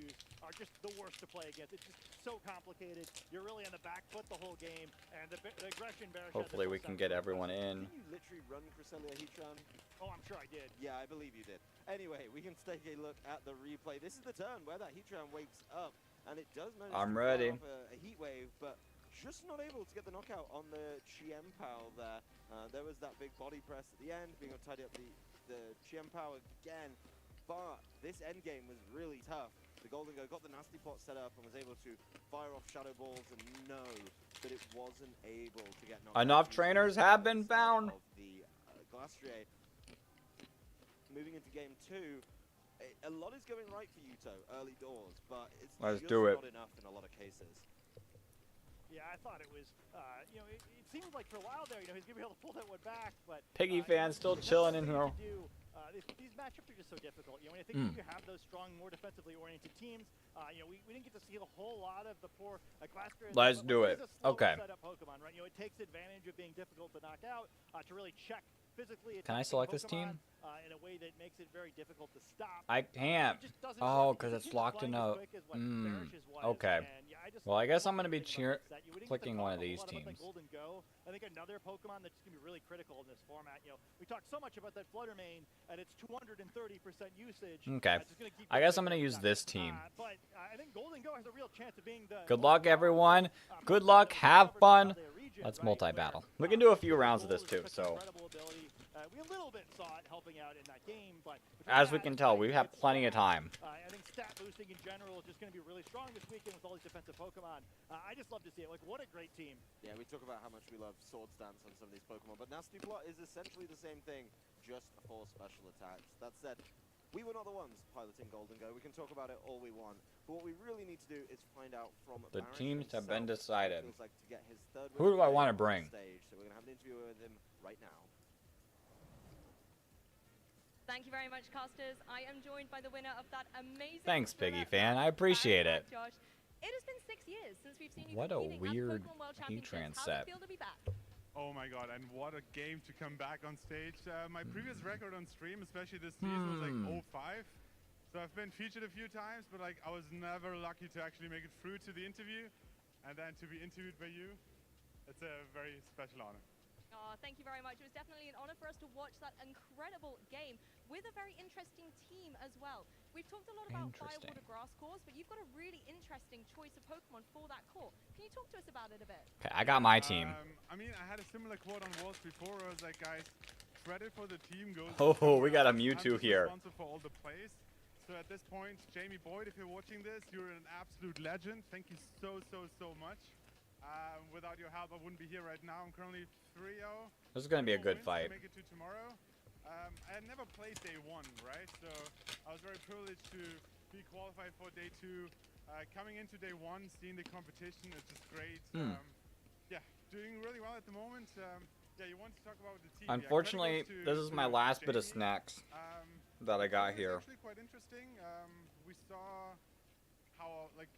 R: Are just the worst to play against. It's just so complicated. You're really on the back foot the whole game, and the aggression barrier.
A: Hopefully we can get everyone in.
P: Did you literally run Cresselia Heatran?
R: Oh, I'm sure I did.
P: Yeah, I believe you did. Anyway, we can take a look at the replay. This is the turn where that Heatran wakes up, and it does manage
A: I'm
P: to
A: ready.
P: fire off a heat wave, but just not able to get the knockout on the Chiempao there. There was that big body press at the end, being able to tidy up the Chiempao again. But this end game was really tough. The Golden Go got the nasty pot set up and was able to fire off shadow balls and know that it wasn't able to get knocked
A: Enough
P: out.
A: trainers have been found.
P: Of the Glastrier. Moving into game 2, a lot is going right for Yuto early doors, but it's
A: Let's
P: just
A: do it.
P: not enough in a lot of cases.
R: Yeah, I thought it was, it seemed like for a while there, he's going to be able to pull that one back, but...
A: Piggy fan still chilling in here.
R: These matchups are just so difficult. When I think you have those strong, more defensively oriented teams, we didn't get to see a whole lot of the poor Glastrier.
A: Let's do it. Okay.
R: Set up Pokemon, right? It takes advantage of being difficult to knock out to really check physically.
A: Can I select this team?
R: In a way that makes it very difficult to stop.
A: I can't. Oh, because it's locked in a... Okay. Well, I guess I'm going to be clicking one of these teams.
R: I think another Pokemon that's going to be really critical in this format. We talked so much about that Flutter Mane and its 230% usage.
A: Okay. I guess I'm going to use this team.
R: But I think Golden Go has a real chance of being the...
A: Good luck, everyone. Good luck. Have fun. Let's multi-battle. We can do a few rounds of this, too, so...
R: We a little bit saw it helping out in that game, but...
A: As we can tell, we have plenty of time.
R: I think stat boosting in general is just going to be really strong this weekend with all these defensive Pokemon. I just love to see it. Like, what a great team.
P: Yeah, we talk about how much we love Sword Stance on some of these Pokemon, but Nasty Plot is essentially the same thing, just for special attacks. That said, we were not the ones piloting Golden Go. We can talk about it all we want, but what we really need to do is find out from
A: The
P: Barrett
A: teams have been
P: himself
A: decided.
P: what it feels like to get his third
A: Who
P: win
A: do I
P: of the
A: want to
P: day on
A: bring?
P: stage. So we're going to have an interview with him right now.
G: Thank you very much, casters. I am joined by the winner of that amazing...
A: Thanks, Piggy fan. I appreciate it.
G: Josh. It has been 6 years since we've seen you
A: What a
G: competing at the
A: weird
G: Pokemon World
A: Heatran
G: Championships. How does
A: set.
G: it feel to be back?
S: Oh my god, and what a game to come back on stage. My previous record on stream, especially this season, was like 0-5. So I've been featured a few times, but like I was never lucky to actually make it through to the interview. And then to be interviewed by you, it's a very special honor.
G: Oh, thank you very much. It was definitely an honor for us to watch that incredible game with a very interesting team as well. We've talked a lot about fire, water, grass cores, but you've got a really interesting choice of Pokemon for that core. Can you talk to us about it a bit?
A: Okay, I got my team.
S: I mean, I had a similar quote on Worlds before where I was like, guys, credit for the team goes...
A: Oh, we got a Mewtwo here.
S: I'm responsible for all the plays. So at this point, Jamie Boyd, if you're watching this, you're an absolute legend. Thank you so much. Without your help, I wouldn't be here right now. I'm currently 3-0.
A: This is going to be a good fight.
S: Make it to tomorrow. I had never played day 1, right? So I was very privileged to be qualified for day 2. Coming into day 1, seeing the competition is just great. Yeah, doing really well at the moment. Yeah, you want to talk about the team.
A: Unfortunately, this is my last bit of snacks that I got here.
S: It's actually quite interesting. We saw how, like,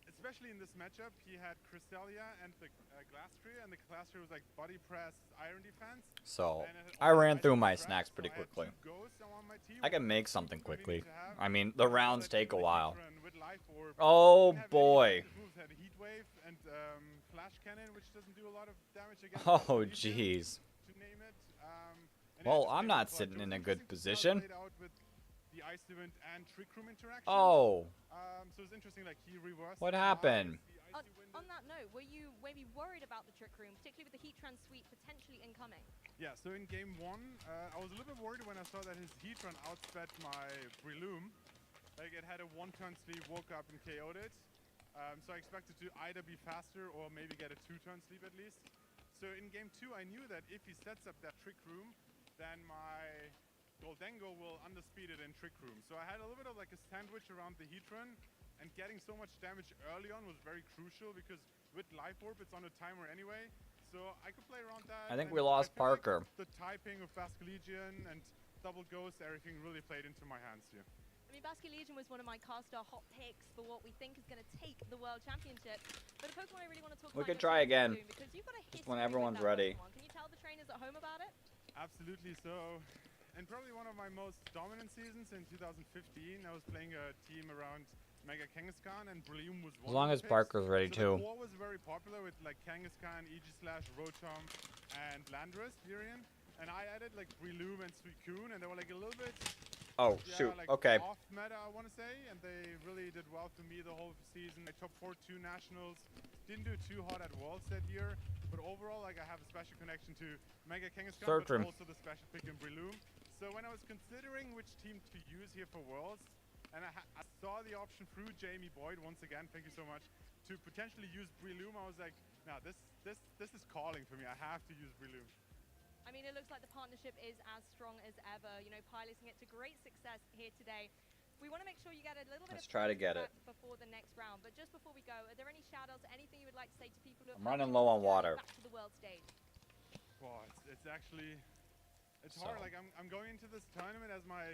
S: especially in this matchup, he had Cresselia and the Glastrier, and the Glastrier was like body press, iron defense.
A: So, I ran through my snacks pretty quickly. I can make something quickly. I mean, the rounds take a while. Oh boy. Oh jeez. Well, I'm not sitting in a good position. Oh.
S: So it's interesting, like he reversed.
A: What happened?
G: On that note, were you maybe worried about the Trick Room, particularly with the Heatran Suite potentially incoming?
S: Yeah, so in game 1, I was a little bit worried when I saw that his Heatran outsped my Breloom. Like it had a 1-turn sleep, woke up and KO'd it. So I expected to either be faster or maybe get a 2-turn sleep at least. So in game 2, I knew that if he sets up that trick room, then my Goldengo will underspeed it in trick room. So I had a little bit of like a sandwich around the heat run, and getting so much damage early on was very crucial because with Life Orb it's on a timer anyway. So I could play around that.
A: I think
S: and
A: we lost
S: I feel like
A: Parker.
S: the typing of Basculegion and Double Ghost, everything really played into my hands here.
G: I mean, Basculegion was one of my caster hot picks for what we think is going to take the World Championship. But a Pokemon I really want to talk
A: We
G: about
A: could try again.
G: because you've got a
A: Just
G: history
A: when
G: with
A: everyone's
G: that
A: ready.
G: Pokemon. Can you tell the trainers at home about it?
S: Absolutely. So, and probably one of my most dominant seasons in 2015, I was playing a team around Mega Kangaskhan, and Breloom was one
A: As long
S: of
A: as
S: the picks.
A: Parker's ready
S: So
A: too.
S: the core was very popular with like Kangaskhan, Aegislash, Rotom, and Landorus, Virion. And I added like Breloom and Suicune, and they were like a little bit
A: Oh, shoot.
S: like
A: Okay.
S: off meta, I want to say, and they really did well for me the whole season. I top 4-2 nationals, didn't do too hot at Worlds that year, but overall, like I have a special connection to Mega Kangaskhan,
A: Search
S: but
A: him.
S: also the special pick in Breloom. So when I was considering which team to use here for Worlds, and I saw the option through Jamie Boyd once again, thank you so much, to potentially use Breloom, I was like, no, this is calling for me. I have to use Breloom.
G: I mean, it looks like the partnership is as strong as ever, you know, piloting it to great success here today. We want to make sure you get a little bit
A: Let's
G: of
A: try to get
G: feedback
A: it.
G: before the next round. But just before we go, are there any shout-outs, anything you would like to say to people who
A: I'm running low on water.
G: back to the world stage?
S: Wow, it's actually, it's
A: So.
S: hard. Like I'm going into this tournament as my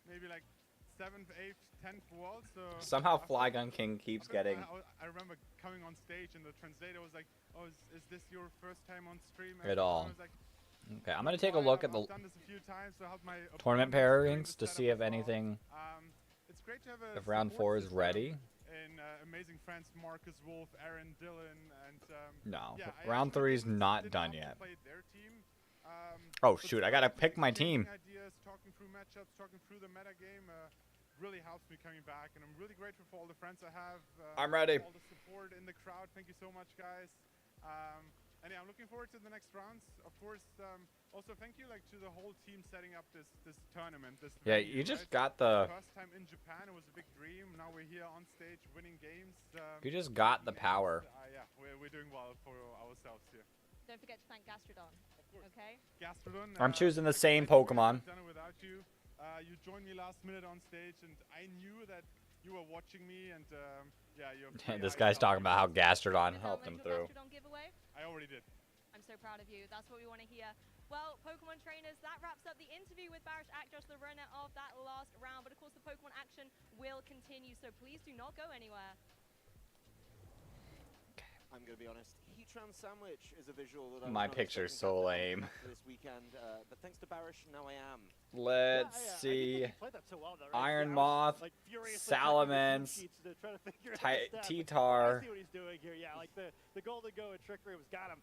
S: maybe like 7th, 8th, 10th world. So
A: Somehow Flygon King keeps getting.
S: I remember coming on stage and the translator was like, "Oh, is this your first time on stream?"
A: At
S: And
A: all.
S: I was like,
A: Okay, I'm gonna take a look at the
S: I've done this a few times, so I helped my
A: tournament
S: opponents during
A: pairings
S: the
A: to see
S: setup
A: if
S: as well.
A: anything,
S: It's great to have a
A: if round
S: support
A: 4 is
S: system
A: ready.
S: And amazing friends Marcus Wolf, Aaron Dillon, and
A: No,
S: yeah, I
A: round
S: actually
A: 3 is not done
S: often
A: yet.
S: play their team.
A: Oh
S: But
A: shoot, I
S: still,
A: gotta
S: like,
A: pick my
S: exchanging
A: team.
S: Ideas, talking through matchups, talking through the meta game really helps me coming back, and I'm really grateful for all the friends I have.
A: I'm ready.
S: All the support in the crowd. Thank you so much, guys. And yeah, I'm looking forward to the next rounds. Of course, also thank you like to the whole team setting up this tournament. This
A: Yeah,
S: venue,
A: you just
S: right?
A: got the.
S: First time in Japan, it was a big dream. Now we're here on stage winning games.
A: You just got the power.
S: Yeah, we're doing well for ourselves here.
G: Don't forget to thank Gastrodon. Okay?
S: Gastrodon.
A: I'm choosing the same
S: I couldn't
A: Pokemon.
S: have done it without you. You joined me last minute on stage, and I knew that you were watching me, and yeah, you're.
A: This guy's talking about how Gastrodon helped him through.
G: Gastrodon giveaway?
S: I already did.
G: I'm so proud of you. That's what we want to hear. Well, Pokemon trainers, that wraps up the interview with Barish Akjosh, the runner of that last round. But of course, the Pokemon action will continue, so please do not go anywhere.
M: I'm going to be honest. Heatran Sandwich is a visual that I was
A: My
M: not
A: picture's
M: expecting
A: so
M: to
A: lame.
M: happen this weekend, but thanks to Barish, now I am.
A: Let's
K: I
A: see.
K: think he played that so well, though, right?
A: Iron
K: Yeah, I was,
A: Moth,
K: like, furiously checking the
A: Salamence,
K: team sheets to try to figure out the stats, but
A: T-Tar.
K: I see what he's doing here. Yeah, like the Golden Go and Trick Room's got him.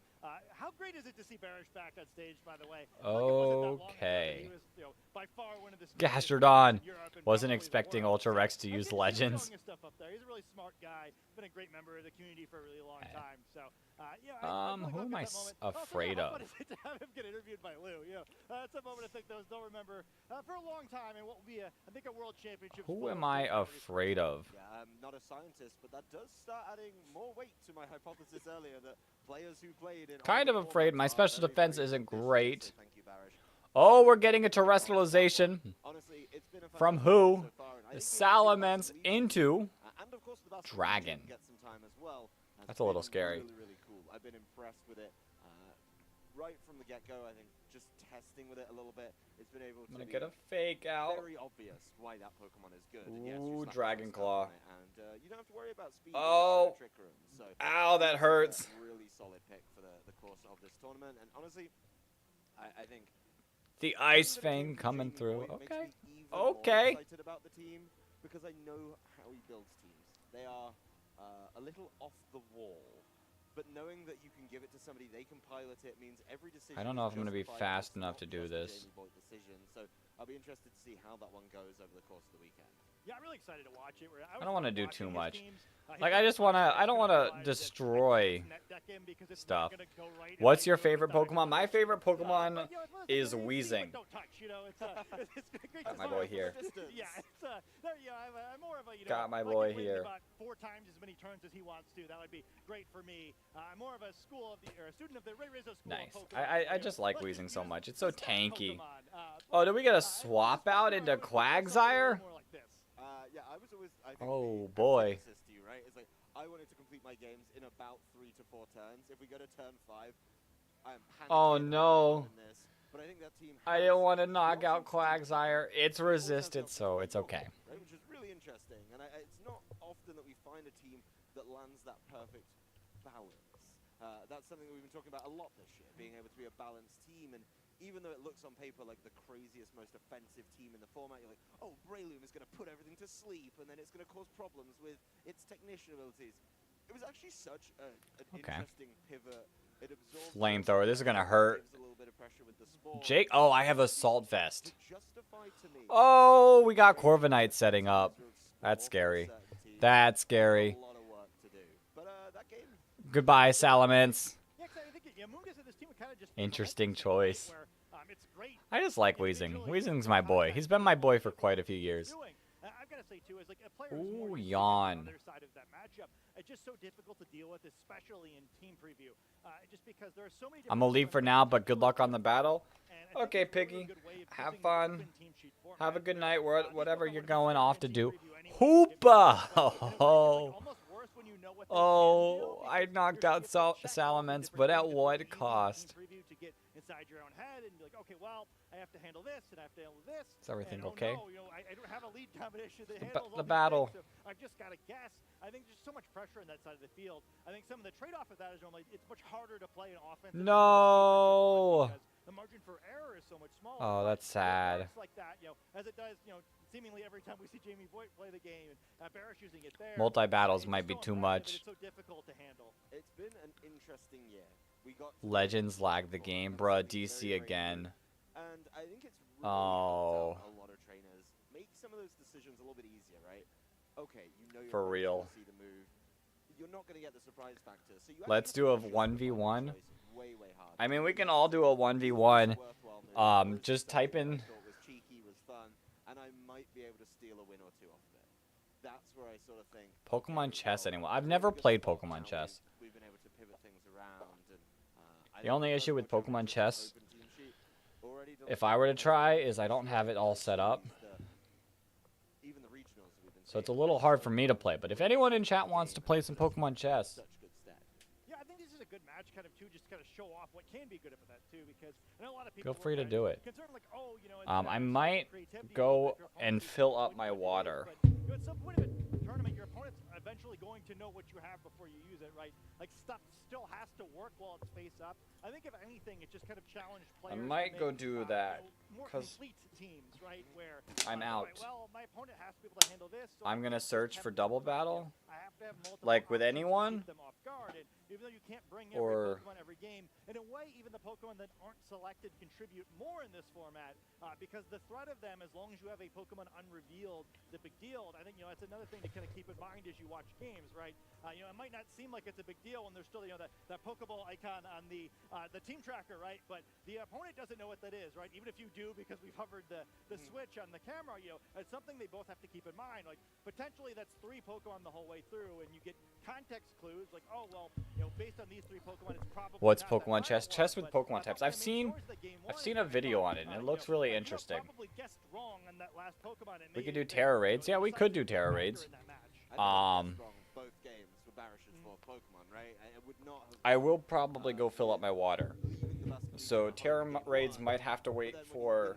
K: How great is it to see Barish back on stage, by the way?
A: Okay.
K: He was, you know, by far one of the
A: Gastrodon.
K: in Europe and
A: Wasn't
K: probably the
A: expecting
K: world.
A: Ultra Rex to use
K: He's
A: Legends.
K: showing his stuff up there. He's a really smart guy. Been a great member of the community for a really long time. So, yeah.
A: Who am I afraid
K: How
A: of?
K: fun is it to have him get interviewed by Lou? You know, that's a moment I think those don't remember for a long time, and what will be, I think, a World Championship.
A: Who am I afraid of?
M: Yeah, I'm not a scientist, but that does start adding more weight to my hypothesis earlier that players who played in
A: Kind of
M: other
A: afraid.
M: formats
A: My
M: are
A: special
M: very,
A: defense
M: very
A: isn't
M: good.
A: great.
M: So thank you, Barish.
A: Oh, we're getting a terrestrialization.
M: Honestly, it's been a
A: From
M: fantastic
A: who?
M: run so far, and I
A: The
M: think we'll see
A: Salamence
M: Basculegion,
A: into
M: and of course the Basculegion
A: Dragon.
M: get some time as well.
A: That's a little scary.
M: Really, really cool. I've been impressed with it right from the get-go. I think just testing with it a little bit, it's been able to
A: I'm gonna
M: be
A: get a fake out.
M: very obvious why that Pokemon is good. And yes,
A: Ooh,
M: you slap
A: Dragon
M: the
A: Claw.
M: on it, and you don't have to worry about speed.
A: Oh.
M: Trick Room. So
A: Ow, that
M: it's
A: hurts.
M: A really solid pick for the course of this tournament, and honestly, I think
A: The Ice Fang coming through.
M: Boyd
A: Okay.
M: makes me even more
A: Okay.
M: excited about the team because I know how he builds teams. They are a little off the wall, but knowing that you can give it to somebody, they can pilot it, means every decision.
A: I don't know
M: is
A: if I'm gonna be
M: justified,
A: fast
M: it's
A: enough
M: not
A: to do
M: just a
A: this.
M: Jamie Boyd decision. So I'll be interested to see how that one goes over the course of the weekend.
K: Yeah, I'm really excited to watch it.
A: I don't want to do too much. Like, I don't wanna destroy stuff. What's your favorite Pokemon? My favorite Pokemon is Weezing. Got my boy here.
K: I'm more of a,
A: Got my boy here.
K: About 4 times as many turns as he wants to. That would be great for me. I'm more of a student of the Ray Rizzo school.
A: Nice. I just like Weezing so much. It's so tanky. Oh, did we get a swap out into Quagsire?
P: Yeah, I was always.
A: Oh boy.
P: You, right? It's like I wanted to complete my games in about 3 to 4 turns. If we go to turn 5, I'm
A: Oh no.
P: this. But I think that team
A: I didn't want to knock out Quagsire. It's resisted, so it's okay.
P: Right, which is really interesting, and it's not often that we find a team that lands that perfect balance. That's something that we've been talking about a lot this year, being able to be a balanced team. And even though it looks on paper like the craziest, most offensive team in the format, you're like, oh, Breloom is going to put everything to sleep, and then it's going to cause problems with its technician abilities. It was actually such an interesting pivot. It absorbs
A: Flamethrower. This is going to hurt.
P: gives a little bit of pressure with the spore.
A: Jake. Oh, I have Assault Vest. Oh, we got Corviknight setting up. That's scary. That's scary. Goodbye, Salamence. Interesting choice. I just like Weezing. Weezing's my boy. He's been my boy for quite a few years.
K: I've got to say too, is like a player
A: Ooh, yawn.
K: side of that matchup. It's just so difficult to deal with, especially in team preview. Just because there are so many.
A: I'm gonna leave for now, but good luck on the battle. Okay, Piggy. Have fun. Have a good night, whatever you're going off to do. Hoopa! Oh, I knocked out Salamence, but at what cost?
K: Inside your own head and be like, okay, well, I have to handle this and I have to handle this.
A: Is everything
K: and,
A: okay?
K: No, I don't have a lead combination that handles
A: The battle.
K: things, so I've just got to guess. I think there's so much pressure on that side of the field. I think some of the trade-off of that is normally it's much harder to play an offense.
A: No.
K: The margin for error is so much smaller.
A: Oh, that's sad.
K: Like that, as it does, seemingly every time we see Jamie Voigt play the game, and Barish using it there.
A: Multi-battles might be too much.
K: It's so difficult to handle.
P: It's been an interesting year. We got
A: Legends lag the game, bruh. DC again.
P: And I think it's really helped out a lot of trainers make some of those decisions a little bit easier, right? Okay, you know you're
A: For real.
P: see the move. You're not going to get the surprise factor. So you
A: Let's do a 1v1.
P: way harder.
A: I mean, we can all do a 1v1. Just type in.
P: Was cheeky, was fun, and I might be able to steal a win or two off of it. That's where I sort of think.
A: Pokemon chess anymore. I've never played Pokemon chess.
P: We've been able to pivot things around. And,
A: the only issue with Pokemon chess, if I were to try, is I don't have it all set up. So it's a little hard for me to play. But if anyone in chat wants to play some Pokemon chess,
K: yeah, I think this is a good match, kind of too, just kind of show off what can be good for that too, because I know a lot of people.
A: feel free to do it.
K: Concerned like, oh,
A: I might go and fill up my water.
K: At some point of a tournament, your opponent's eventually going to know what you have before you use it, right? Like stuff still has to work while it's face up. I think if anything, it just kind of challenged players.
A: I might go do that because
K: teams, right? Where
A: I'm out.
K: Right, well, my opponent has to be able to handle this. So
A: I'm gonna search for double battle.
K: I have to have multiple
A: like with anyone.
K: Them off guard. And even though you can't bring
A: or
K: every Pokemon every game, in a way, even the Pokemon that aren't selected contribute more in this format because the threat of them, as long as you have a Pokemon unrevealed, is a big deal. And I think that's another thing to kind of keep in mind as you watch games, right? It might not seem like it's a big deal when there's still that Pokeball icon on the team tracker, right? But the opponent doesn't know what that is, right? Even if you do, because we've hovered the switch on the camera, it's something they both have to keep in mind. Like potentially that's 3 Pokemon the whole way through, and you get context clues like, oh well, based on these 3 Pokemon, it's probably
A: what's Pokemon chess? Chess with Pokemon types. I've seen a video on it, and it looks really interesting. We could do Terra raids. Yeah, we could do Terra raids.
P: Both games for Barish's for Pokemon, right?
A: I will probably go fill up my water. So Terra raids might have to wait for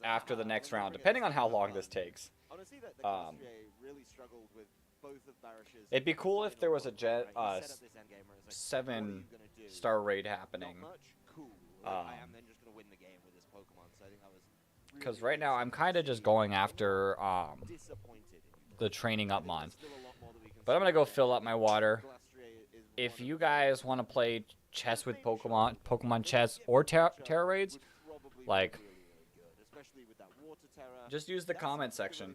A: after the next round, depending on how long this takes. It'd be cool if there was a 7-star raid happening. Because right now I'm kind of just going after the training up mons. But I'm going to go fill up my water. If you guys want to play chess with Pokemon chess or Terra raids, like, just use the comment section.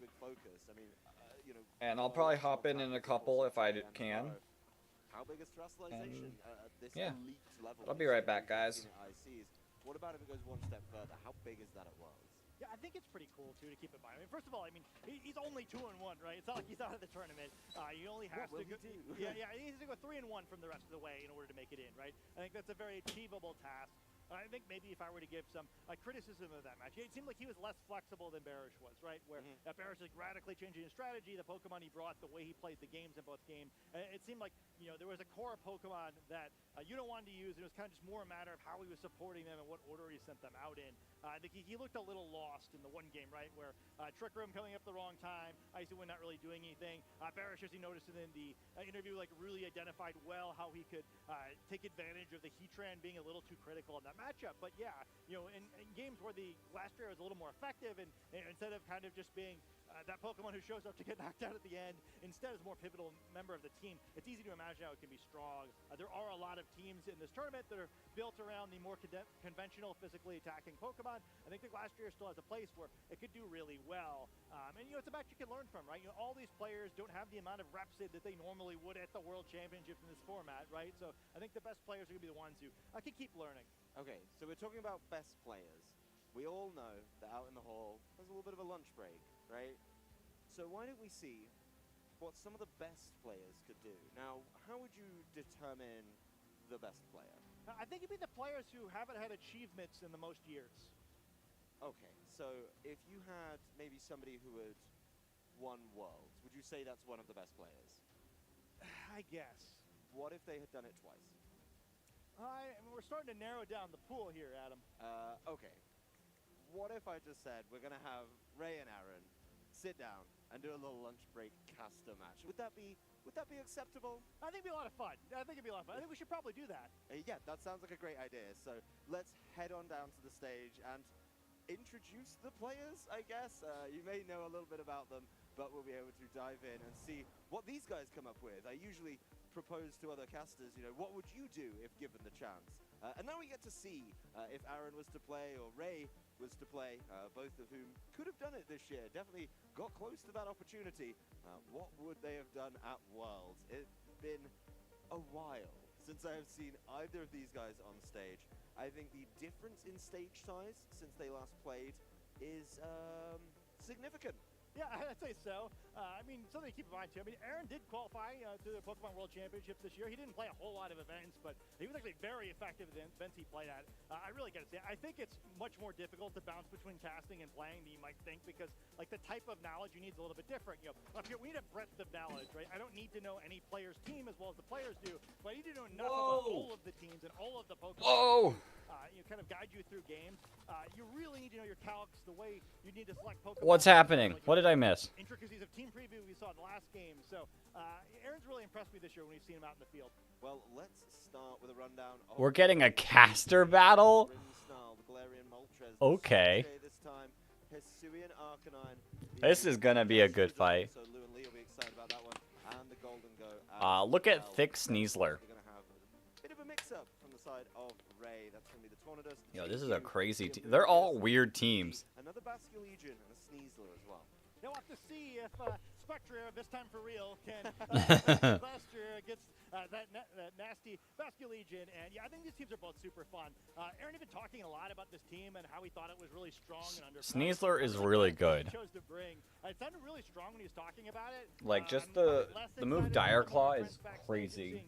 A: And I'll probably hop in a couple if I can.
P: How big is thrustalization at this
A: yeah.
P: elite level?
A: I'll be right back, guys.
P: ICs. What about if it goes one step further? How big is that at Worlds?
K: Yeah, I think it's pretty cool too to keep in mind. I mean, first of all, I mean he's only 2-1, right? It's not like he's out of the tournament. He only has to go. Yeah, he has to go 3-1 from the rest of the way in order to make it in, right? I think that's a very achievable task. I think maybe if I were to give some criticism of that match, it seemed like he was less flexible than Barish was, right? Where Barish was radically changing his strategy, the Pokemon he brought, the way he played the games in both games. It seemed like, you know, there was a core of Pokemon that you don't want to use. It was kind of just more a matter of how he was supporting them and what order he sent them out in. I think he looked a little lost in the one game, right? Where Trick Room coming up the wrong time, Icy Wind not really doing anything. Barish, as he noticed in the interview, like really identified well how he could take advantage of the Heatran being a little too critical in that matchup. But yeah, you know, in games where the Glastrier is a little more effective and instead of kind of just being that Pokemon who shows up to get knocked out at the end, instead is a more pivotal member of the team, it's easy to imagine how it can be strong. There are a lot of teams in this tournament that are built around the more conventional, physically attacking Pokemon. I think the Glastrier still has a place where it could do really well. And, you know, it's a match you can learn from, right? You know, all these players don't have the amount of reps in that they normally would at the World Championships in this format, right? So I think the best players are going to be the ones who can keep learning.
P: Okay, so we're talking about best players. We all know that out in the hall, there's a little bit of a lunch break, right? So why don't we see what some of the best players could do? Now, how would you determine the best player?
K: I think it'd be the players who haven't had achievements in the most years.
P: Okay, so if you had maybe somebody who had won Worlds, would you say that's one of the best players?
K: I guess.
P: What if they had done it twice?
K: I mean, we're starting to narrow down the pool here, Adam.
P: Okay. What if I just said we're going to have Ray and Aaron sit down and do a little lunch break caster match? Would that be acceptable?
K: I think it'd be a lot of fun. I think we should probably do that.
P: Yeah, that sounds like a great idea. So let's head on down to the stage and introduce the players, I guess. You may know a little bit about them, but we'll be able to dive in and see what these guys come up with. I usually propose to other casters, you know, what would you do if given the chance? And now we get to see if Aaron was to play or Ray was to play, both of whom could have done it this year, definitely got close to that opportunity. What would they have done at Worlds? It's been a while since I have seen either of these guys on stage. I think the difference in stage size since they last played is significant.
K: Yeah, I'd say so. I mean, something to keep in mind, too. I mean, Aaron did qualify to the Pokemon World Championships this year. He didn't play a whole lot of events, but he was actually very effective in the events he played at. I really got to say, I think it's much more difficult to bounce between casting and playing than you might think because, like, the type of knowledge you need is a little bit different. You know, up here, we need a breadth of knowledge, right? I don't need to know any player's team as well as the players do, but I need to know enough about all of the teams and all of the Pokemon. You kind of guide you through games. You really need to know your calcs, the way you need to select Pokemon.
A: What's happening? What did I miss?
K: Intricacies of team preview we saw in the last game. So Aaron's really impressed me this year when we've seen him out in the field.
P: Well, let's start with a rundown.
A: We're getting a caster battle? Okay. This is gonna be a good fight. Look at Thick Sneasler.
P: Bit of a mix-up from the side of Ray. That's going to be the Tornadus.
A: Yo, this is a crazy team. They're all weird teams.
P: Another Basculegion and a Sneasler as well.
K: Now we'll have to see if Spectre, this time for real, can last year against that nasty Basculegion. And yeah, I think these teams are both super fun. Aaron even talking a lot about this team and how he thought it was really strong and under.
A: Sneasler is really good.
K: Chose to bring. It sounded really strong when he was talking about it.
A: Like just the move Dire Claw is crazy.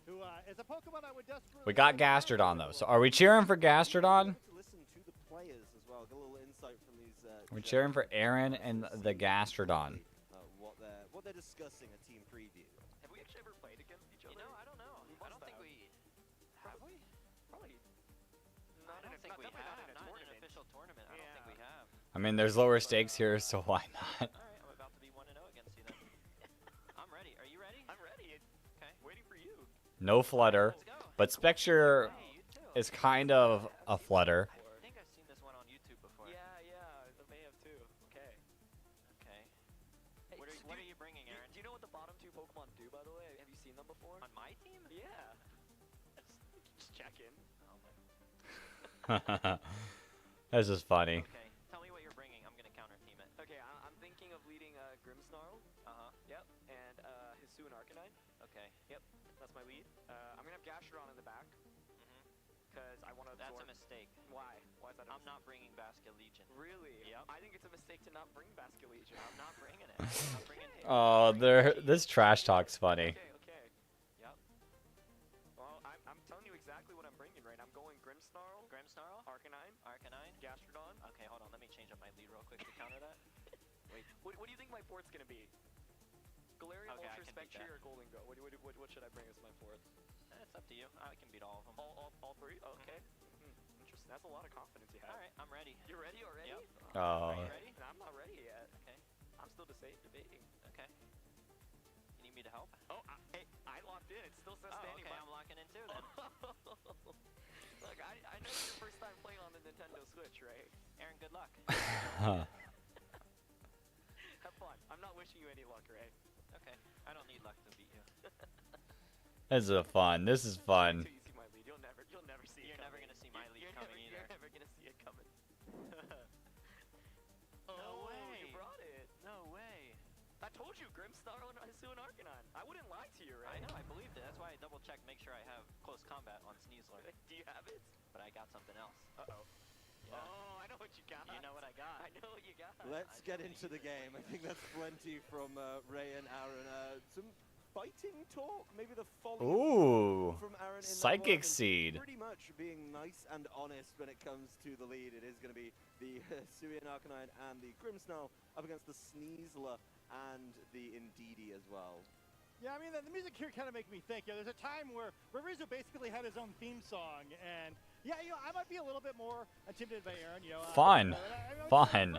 K: Who is a Pokemon I would desperately.
A: We got Gastrodon though. So are we cheering for Gastrodon?
P: Listen to the players as well. Get a little insight from these.
A: We're cheering for Aaron and the Gastrodon.
P: What they're discussing a team preview.
T: Have we actually ever played against each other?
Q: You know, I don't know. I don't think we have. We probably. I don't think we have. Not in an official tournament. I don't think we have.
A: I mean, there's lower stakes here, so why not?
Q: All right, I'm about to be 1-0 against you then. I'm ready. Are you ready?
T: I'm ready.
Q: Okay.
T: Waiting for you.
A: No flutter, but Spectre is kind of a flutter.
Q: I think I've seen this one on YouTube before.
T: Yeah, I may have too.
Q: Okay. Hey, what are you bringing, Aaron?
T: Do you know what the bottom two Pokemon do, by the way? Have you seen them before?
Q: On my team?
T: Yeah. Just check in.
Q: Oh my.
A: This is funny.
Q: Okay, tell me what you're bringing. I'm gonna counter team it.
T: Okay, I'm thinking of leading Grimmsnarl Sue and Arcanine.
F: Okay.
T: Yep, that's my lead. I'm gonna have Gastrodon in the back. Because I want to absorb.
F: That's a mistake.
T: Why? Why is that?
F: I'm not bringing Basket Legion.
T: Really?
F: Yep.
T: I think it's a mistake to not bring Basket Legion.
F: I'm not bringing it. I'm not bringing it.
A: Oh, this trash talk's funny.
T: Okay.
F: Yep.
T: Well, I'm telling you exactly what I'm bringing, right? I'm going Grimmsnarl, Arcanine, Gastrodon.
F: Okay, hold on. Let me change up my lead real quick to counter that.
T: Wait, what do you think my fourth's gonna be? Galarian,
F: Okay, I
T: Ultra,
F: can beat
T: Spectre,
F: that.
T: or Golden Go? What should I bring as my fourth?
F: It's up to you. I can beat all of them.
T: All three? Oh, okay. Interesting. That's a lot of confidence you have.
F: All right, I'm ready.
T: You're ready already?
F: Yep.
A: Oh.
T: Are you ready? No, I'm not ready yet.
F: Okay.
T: I'm still debating.
F: Okay. You need me to help?
T: Oh, hey, I locked in. It still says standing
F: okay.
T: by.
F: I'm locking in too then.
T: Look, I know it's your first time playing on the Nintendo Switch, right?
F: Aaron, good luck.
T: Have fun. I'm not wishing you any luck, Ray.
F: Okay. I don't need luck to beat you.
A: This is fun. This is fun.
T: Until you see my lead, you'll never see it.
F: You're never gonna see my lead coming either.
T: You're never gonna see it coming.
F: No way.
T: You brought it.
F: No way.
T: I told you, Grimmsnarl and Sue and Arcanine. I wouldn't lie to you, right?
F: I know, I believed it. That's why I double checked, make sure I have close combat on Sneasler.
T: Do you have it?
F: But I got something else.
T: Uh-oh.
F: Yeah.
T: Oh, I know what you got.
F: You know what I got.
T: I know what you got.
P: Let's get into the game. I think that's plenty from Ray and Aaron. Some fighting talk, maybe the folly
A: Ooh.
P: from Aaron in
A: Psychic
P: that one, and
A: Seed.
P: Pretty much being nice and honest when it comes to the lead. It is going to be the Suian Arcanine and the Grimmsnarl up against the Sneasler and the Indeedee as well.
K: Yeah, I mean, the music here kind of makes me think. There's a time where Rizzo basically had his own theme song, and yeah, I might be a little bit more intimidated by Aaron.
A: Fun. Fun.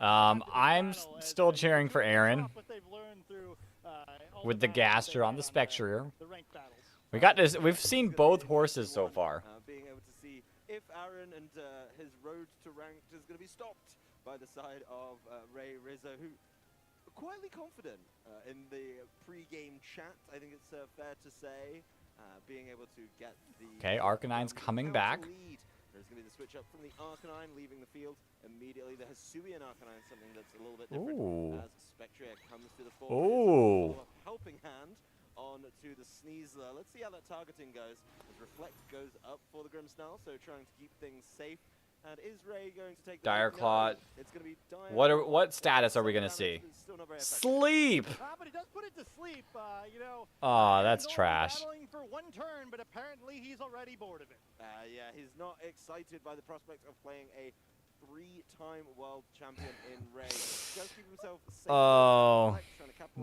A: I'm still cheering for Aaron with the Gaster on the Spectre. We got this. We've seen both horses so far.
P: Being able to see if Aaron and his road to ranked is going to be stopped by the side of Ray Rizzo, who quietly confident in the pre-game chat. I think it's fair to say, being able to get the
A: Arcanine's coming back.
P: Lead. There's going to be the switch up from the Arcanine leaving the field immediately. The Hisuian Arcanine, something that's a little bit different.
A: Ooh.
P: As Spectre comes to the fore.
A: Ooh.
P: Helping hand on to the Sneasler. Let's see how that targeting goes. As Reflect goes up for the Grimmsnarl, so trying to keep things safe. And is Ray going to take the
A: Dire Claw.
P: It's going to be Dire
A: What status are we gonna see? Sleep.
K: But he does put it to sleep.
A: Oh, that's
K: he's only
A: trash.
K: battling for one turn, but apparently he's already bored of it.
P: Yeah, he's not excited by the prospect of playing a three-time world champion in Ray. Does keep himself safe.
A: Oh,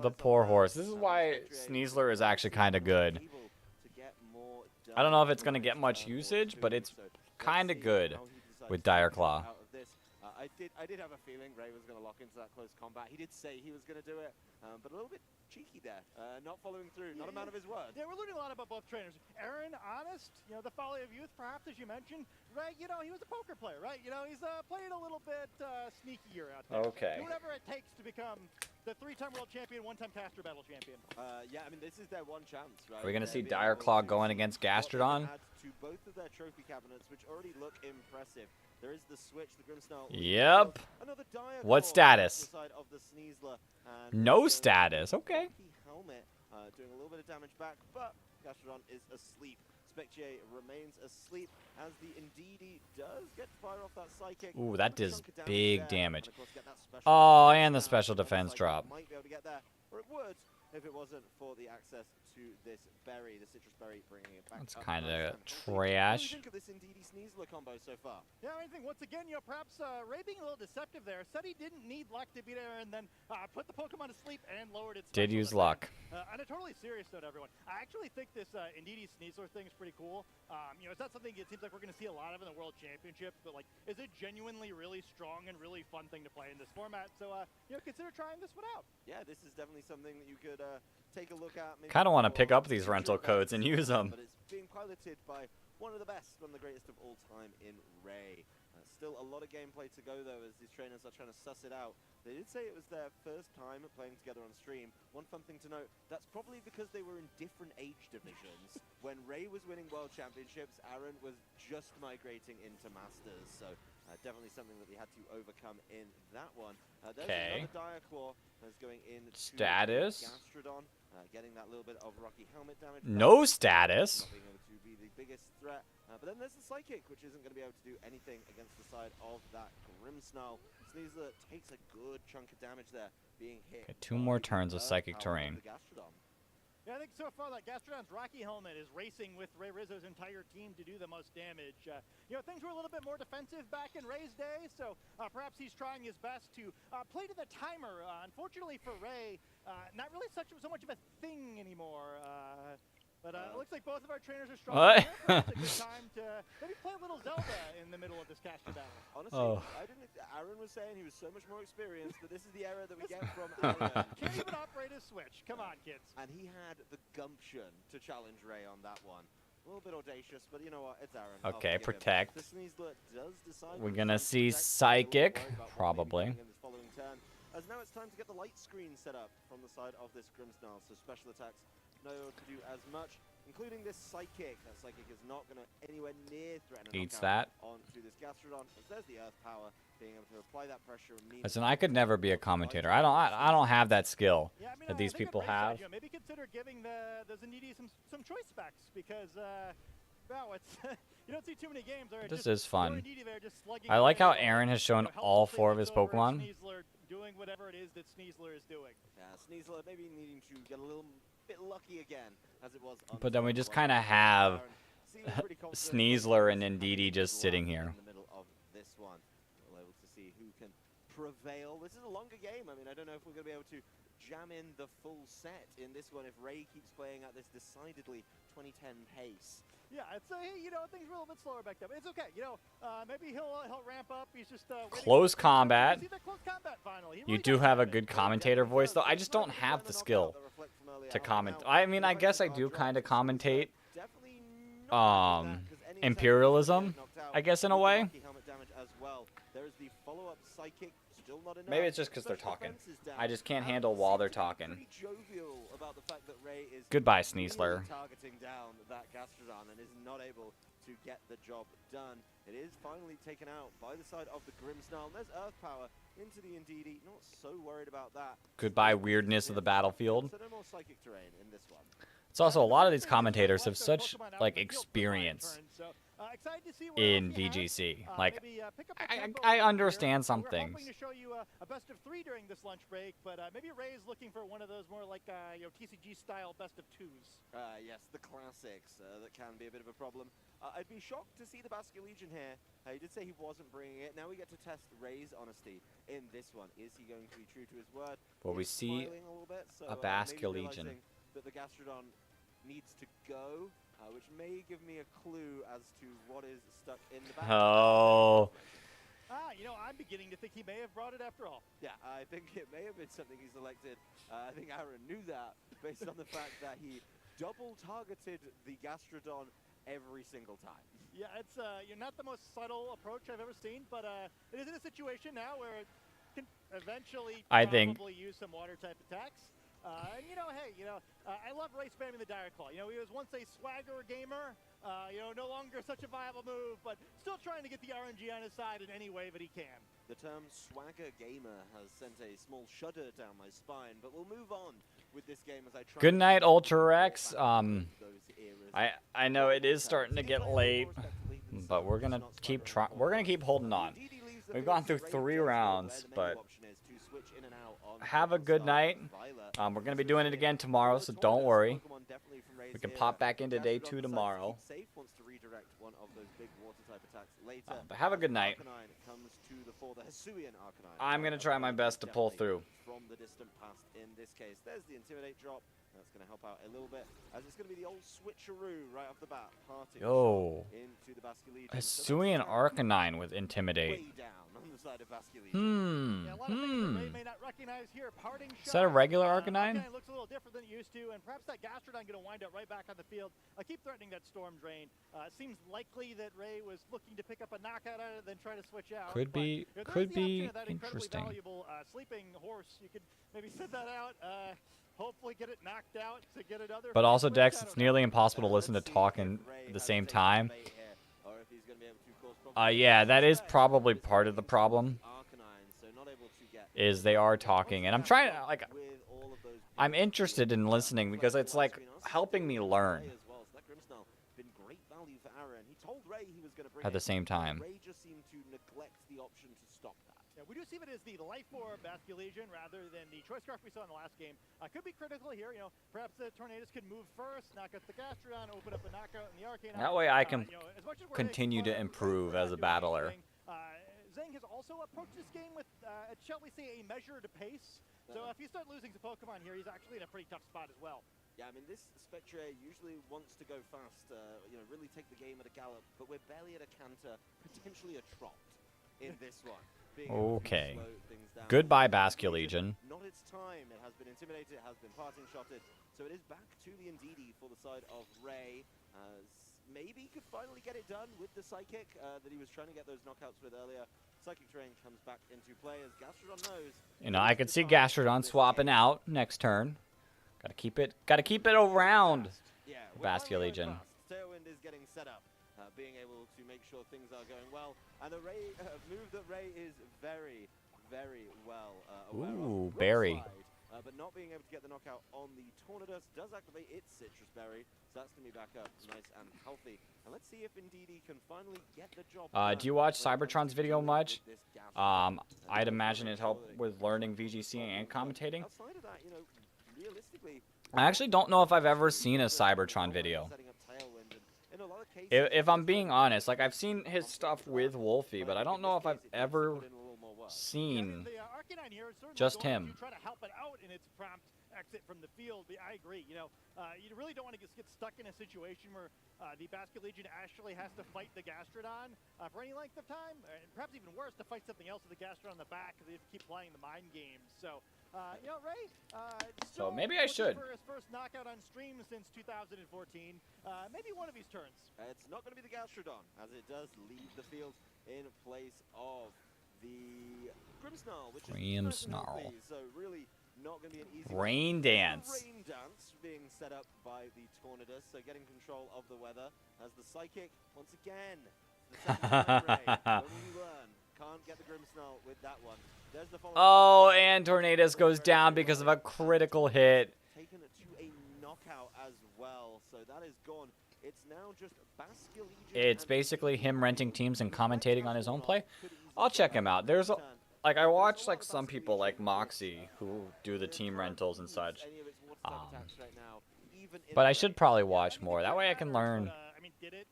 A: the poor horse. This is why Sneasler is actually kind of good. I don't know if it's gonna get much usage, but it's kind of good with Dire Claw.
P: I did have a feeling Ray was going to lock into that close combat. He did say he was going to do it, but a little bit cheeky there. Not following through, not a man of his word.
K: Yeah, we're learning a lot about both trainers. Aaron, honest, the folly of youth, perhaps, as you mentioned. Ray, he was a poker player, right? He's playing a little bit sneakier out there.
A: Okay.
K: Whatever it takes to become the three-time world champion, one-time caster battle champion.
P: Yeah, I mean, this is their one chance, right?
A: Are we gonna see Dire Claw going against Gastrodon?
P: Add to both of their trophy cabinets, which already look impressive. There is the switch, the Grimmsnarl.
A: Yep. What status?
P: Of the Sneasler,
A: No status. Okay.
P: Helmet, doing a little bit of damage back, but Gastrodon is asleep. Spectre remains asleep as the Indeedee does get to fire off that psychic.
A: Ooh, that does big damage.
P: And of course get that special
A: Oh, and the special defense drop.
P: Might be able to get there, or it would if it wasn't for the access to this berry, the citrus berry, bringing it back.
A: That's
P: up
A: kind
P: nice
A: of
P: and quickly.
A: trash.
P: What do you think of this Indeedee Sneasler combo so far?
K: Yeah, I think once again, perhaps Ray being a little deceptive there. Said he didn't need luck to beat Aaron, then put the Pokemon to sleep and lowered its.
A: Did use
K: defense.
A: luck.
K: On a totally serious note, everyone, I actually think this Indeedee Sneasler thing is pretty cool. It's not something it seems like we're going to see a lot of in the World Championships, but is it genuinely really strong and really fun thing to play in this format? So, consider trying this one out.
P: Yeah, this is definitely something that you could take a look at.
A: Kind of want to pick up these rental codes and use them.
P: But it's being piloted by one of the best, one of the greatest of all time in Ray. Still a lot of gameplay to go, though, as these trainers are trying to suss it out. They did say it was their first time playing together on stream. One fun thing to note, that's probably because they were in different age divisions. When Ray was winning World Championships, Aaron was just migrating into Masters. So Definitely something that we had to overcome in that one. There's
A: Okay.
P: another Dire Claw that's going in.
A: Status.
P: Gastrodon, getting that little bit of rocky helmet damage.
A: No status.
P: Not being able to be the biggest threat. But then there's the Psychic, which isn't going to be able to do anything against the side of that Grimmsnarl. Sneasler takes a good chunk of damage there, being hit.
A: Okay, 2 more turns of Psychic Terrain.
K: Yeah, I think so far that Gastrodon's Rocky Helmet is racing with Ray Rizzo's entire team to do the most damage. Things were a little bit more defensive back in Ray's day, so perhaps he's trying his best to play to the timer. Unfortunately for Ray, not really so much of a thing anymore. But it looks like both of our trainers are strong.
A: What?
K: It's a good time to maybe play a little Zelda in the middle of this caster battle.
P: Honestly, Aaron was saying he was so much more experienced, but this is the era that we get from Aaron.
K: Can't even operate a Switch. Come on, kids.
P: And he had the gumption to challenge Ray on that one. A little bit audacious, but you know what? It's Aaron.
A: Okay, protect. We're
P: We're
A: gonna see Psychic, probably.
P: As now it's time to get the light screen set up from the side of this Grimmsnarl, so special attacks no to do as much, including this Psychic. That Psychic is not going to anywhere near threaten
A: Eats that.
P: onto this Gastrodon. As there's the Earth Power, being able to apply that pressure.
A: Listen, I could never be a commentator. I don't have that skill that these people have.
K: Maybe consider giving the Zanidi some choice specs because wow, it's you don't see too many games.
A: This is fun. I like how Aaron has shown all 4 of his Pokemon.
K: Doing whatever it is that Sneasler is doing.
P: Yeah, Sneasler maybe needing to get a little bit lucky again, as it was.
A: But then we just kind of have Sneasler and Ndidi just sitting here.
P: In the middle of this one, we'll be able to see who can prevail. This is a longer game. I mean, I don't know if we're going to be able to jam in the full set in this one if Ray keeps playing at this decidedly 2010 pace.
K: Yeah, it's things were a little bit slower back then. But it's okay. Maybe he'll ramp up. He's just
A: Close combat.
K: See that close combat finally.
A: You do have a good commentator voice, though. I just don't have the skill to comment. I mean, I guess I do kind of commentate imperialism, I guess, in a way. Maybe it's just because they're talking. I just can't handle while they're talking. Goodbye, Sneasler.
P: Targeting down that Gastrodon and is not able to get the job done. It is finally taken out by the side of the Grimmsnarl. There's Earth Power into the Ndidi. Not so worried about that.
A: Goodbye, weirdness of the battlefield.
P: So no more Psychic Terrain in this one.
A: It's also a lot of these commentators have such experience in VGC. Like, I understand some things.
K: We're hoping to show you a best of 3 during this lunch break, but maybe Ray's looking for one of those more like TCG style best of 2s.
P: Yes, the classics that can be a bit of a problem. I'd be shocked to see the Basculegion here. He did say he wasn't bringing it. Now we get to test Ray's honesty in this one. Is he going to be true to his word?
A: Well, we see a Basculegion.
P: That the Gastrodon needs to go, which may give me a clue as to what is stuck in the back.
A: Oh.
K: I'm beginning to think he may have brought it after all.
P: Yeah, I think it may have been something he selected. I think Aaron knew that based on the fact that he double targeted the Gastrodon every single time.
K: Yeah, it's you're not the most subtle approach I've ever seen, but it is in a situation now where it can eventually probably use some water type attacks. And I love Ray spamming the Dire Claw. He was once a swagger gamer, no longer such a viable move, but still trying to get the RNG on his side in any way that he can.
P: The term swagger gamer has sent a small shudder down my spine, but we'll move on with this game as I try.
A: Good night, Ultra Rex. I know it is starting to get late, but we're gonna keep trying. We're gonna keep holding on. We've gone through 3 rounds, but have a good night. We're going to be doing it again tomorrow, so don't worry. We can pop back into day 2 tomorrow. But have a good night. I'm going to try my best to pull through.
P: From the distant past in this case. There's the Intimidate drop. That's going to help out a little bit, as it's going to be the old switcheroo right off the bat. Into the Basculegion.
A: Hisuian Arcanine with Intimidate.
P: Way down on the side of Basculegion.
A: Is that a regular Arcanine?
K: It looks a little different than it used to, and perhaps that Gastrodon going to wind up right back on the field. I keep threatening that Storm Drain. It seems likely that Ray was looking to pick up a knockout out of it, then try to switch out.
A: Could be interesting.
K: Valuable sleeping horse. You could maybe set that out. Hopefully get it knocked out to get another.
A: But also, Dex, it's nearly impossible to listen to talk at the same time.
P: going to be able to cause problems.
A: Yeah, that is probably part of the problem.
P: Arcanine, so not able to get
A: Is they are talking, and I'm trying to, like, I'm interested in listening because it's like helping me learn
P: as well. So that Grimmsnarl been great value for Aaron. He told Ray he was going to bring
A: at the
P: it.
A: same time.
P: Ray just seemed to neglect the option to stop that.
K: Yeah, we do see it as the Life Orb Basculegion rather than the Choice Scarf we saw in the last game. Could be critical here. You know, perhaps the Tornadus could move first, knock out the Gastrodon, open up a knockout in the Arcanine.
A: That way I can
K: as much as we're
A: continue to improve as a battler.
K: Zhang has also approached this game with, shall we say, a measured pace. So if you start losing to Pokemon here, he's actually in a pretty tough spot as well.
P: Yeah, I mean, this Spectre usually wants to go fast, you know, really take the game at a gallop, but we're barely at a canter, potentially a trot in this one.
A: Okay. Goodbye, Basculegion.
P: Not its time. It has been intimidated, it has been parting shotted, so it is back to the Indeedee for the side of Ray. Maybe he could finally get it done with the Psychic that he was trying to get those knockouts with earlier. Psychic Terrain comes back into play as Gastrodon knows.
A: You know, I could see Gastrodon swapping out next turn. Gotta keep it around.
P: Yeah,
A: Basculegion.
P: Tailwind is getting set up, being able to make sure things are going well, and a Ray move that Ray is very, very well aware of.
A: Ooh, Berry.
P: But not being able to get the knockout on the Tornadus does activate its Citrus Berry, so that's going to be back up nice and healthy. And let's see if Indeedee can finally get the job done.
A: Do you watch Cybertron's video much? I'd imagine it helped with learning VGC and commentating.
P: Outside of that, you know, realistically,
A: I actually don't know if I've ever seen a Cybertron video. If I'm being honest, like I've seen his stuff with Wolfie, but I don't know if I've ever seen just him.
K: Try to help it out in its prompt exit from the field. I agree. You know, you really don't want to get stuck in a situation where the Basculegion actually has to fight the Gastrodon for any length of time, and perhaps even worse, to fight something else with the Gastrodon in the back because they keep playing the mind games. So, you know, Ray.
A: So maybe I should.
K: For his first knockout on stream since 2014, maybe one of these turns.
P: It's not going to be the Gastrodon, as it does leave the field in place of the Grimmsnarl, which is so really not going to be an easy
A: Rain Dance.
P: Rain Dance being set up by the Tornadus, so getting control of the weather as the Psychic once again. When we learn, can't get the Grimmsnarl with that one. There's the
A: Oh, and Tornadus goes down because of a critical hit.
P: Taken to a knockout as well, so that is gone. It's now just Basculegion.
A: It's basically him renting teams and commentating on his own play. I'll check him out. There's like I watch like some people like Moxie who do the team rentals and such. But I should probably watch more. That way I can learn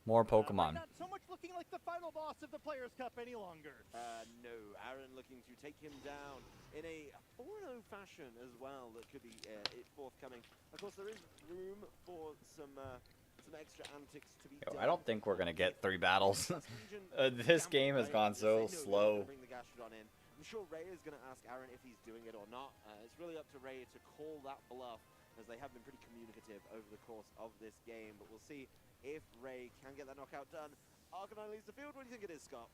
A: more Pokemon.
K: Not so much looking like the final boss of the Players' Cup any longer.
P: No, Aaron looking to take him down in a 4-0 fashion as well. That could be forthcoming. Of course, there is room for some extra antics to be done.
A: I don't think we're gonna get 3 battles. This game has gone so slow.
P: Bring the Gastrodon in. I'm sure Ray is going to ask Aaron if he's doing it or not. It's really up to Ray to call that bluff, as they have been pretty communicative over the course of this game. But we'll see if Ray can get that knockout done. Arcanine leaves the field. What do you think it is, Scott?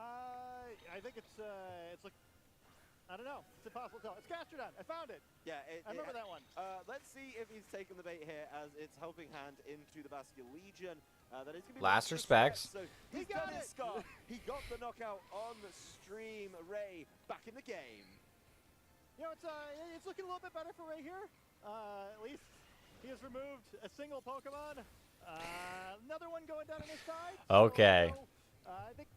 K: I think it's like, I don't know. It's impossible to tell. It's Gastrodon. I found it.
P: Yeah,
K: I remember that one.
P: Let's see if he's taken the bait here, as it's helping hand into the Basculegion. That is gonna be
A: Last respects.
P: So he got it, Scott. He got the knockout on the stream. Ray back in the game.
K: You know, it's looking a little bit better for Ray here. At least he has removed a single Pokemon. Another one going down on his side.
A: Okay.
K: So, I think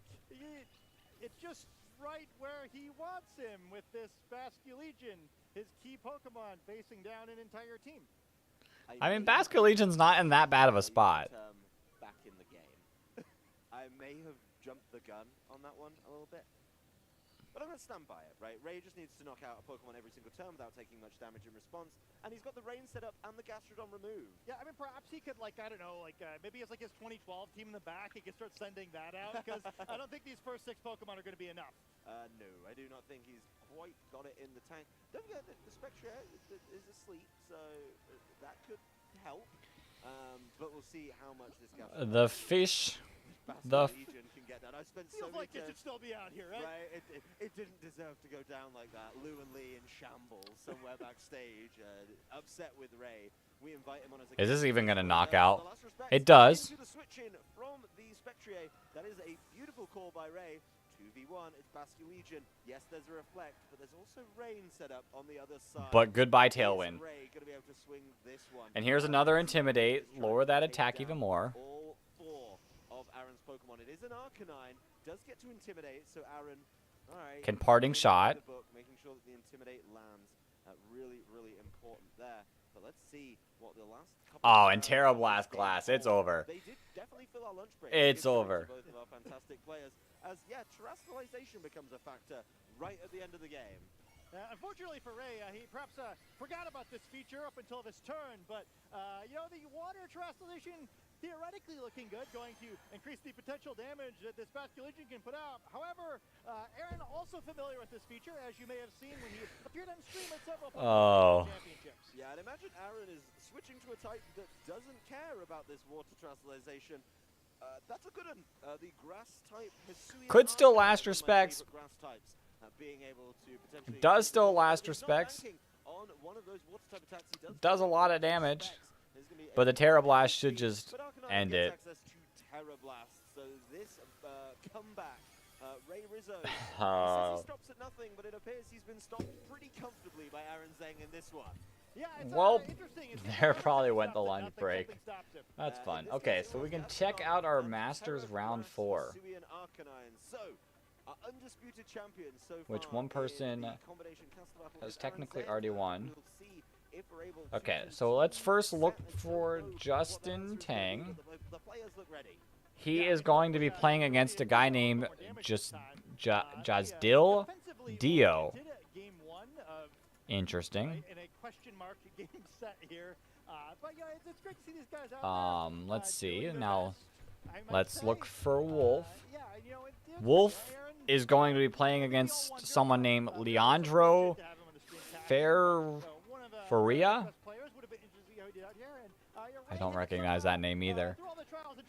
K: it's just right where he wants him with this Basculegion, his key Pokemon, facing down an entire team.
A: I mean, Basculegion's not in that bad of a spot.
P: Back in the game. I may have jumped the gun on that one a little bit, but I'm going to stand by it, right? Ray just needs to knock out a Pokemon every single turn without taking much damage in response, and he's got the Rain set up and the Gastrodon removed.
K: Yeah, I mean, perhaps he could, like, I don't know, like, maybe it's like his 2012 team in the back. He could start sending that out, because I don't think these first 6 Pokemon are going to be enough.
P: No, I do not think he's quite got it in the tank. Don't forget that the Spectre is asleep, so that could help. But we'll see how much this Gastrodon
A: The fish, the
P: didn't get that. I spent
K: Feels
P: so many
K: like it should still be out here, right?
P: It didn't deserve to go down like that. Lou and Lee in shambles somewhere backstage, upset with Ray. We invite him on as a
A: Is this
P: guest.
A: even gonna knock out?
P: The last respects
A: It does.
P: into the switch in from the Spectrier. That is a beautiful call by Ray. 2v1, it's Basque Legion. Yes, there's a reflect, but there's also rain set up on the other side.
A: But goodbye,
P: Is
A: Tailwind.
P: Ray gonna be able to swing this one?
A: And here's another Intimidate. Lower that attack even more.
P: All four of Aaron's Pokemon. It is an Arcanine. Does get to Intimidate, so Aaron, all right.
A: Can parting shot.
P: The book, making sure that the Intimidate lands. Really, really important there. But let's see what the last couple
A: Oh,
P: of
A: and Terra Blast Glass. It's over.
P: They did definitely fill our lunch break.
A: It's
P: Give credit
A: over.
P: to both of our fantastic players. As, yeah, terrestrialization becomes a factor right at the end of the game.
K: Unfortunately for Ray, he perhaps forgot about this feature up until this turn, but you know, the water terrestrialization theoretically looking good, going to increase the potential damage that this Basque Legion can put out. However, Aaron also familiar with this feature, as you may have seen when he appeared on stream at several championships.
P: Yeah, I'd imagine Aaron is switching to a type that doesn't care about this water terrestrialization. That's a good one. The grass type Hisuian
A: Could still
P: Arcanine,
A: last
P: one of my
A: respects.
P: favorite grass types, being able to potentially
A: Does still
P: but
A: last
P: he's not
A: respects.
P: banking on one of those water type attacks. He
A: Does a lot of damage. But the Terra Blast should just end it.
P: Access to Terra Blast, so this comeback, Ray Rizzo he says he stops at nothing, but it appears he's been stopped pretty comfortably by Aaron Zeng in this one.
K: Yeah, it's
A: Well,
K: interesting.
A: there probably went the lunch break. That's fun. Okay, so we can check out our Masters round 4.
P: Hisuian Arcanine. So, our undisputed champion so far
A: Which one person
P: in the combination caster battle
A: has
P: is Aaron
A: technically
P: Zeng.
A: already won.
P: We'll see if we're able to
A: Okay, so let's first look for Justin Tang.
P: the players look ready.
A: He is going to be playing against a guy named Jazdil Dio. Interesting.
K: In a question mark game set here. But yeah, it's great to see these guys out there,
A: Let's see. Now,
K: I might
A: let's
K: say.
A: Look for Wolf.
K: Yeah, you know,
A: Wolf is going to be playing against someone named Leandro Faria. I don't recognize that name either.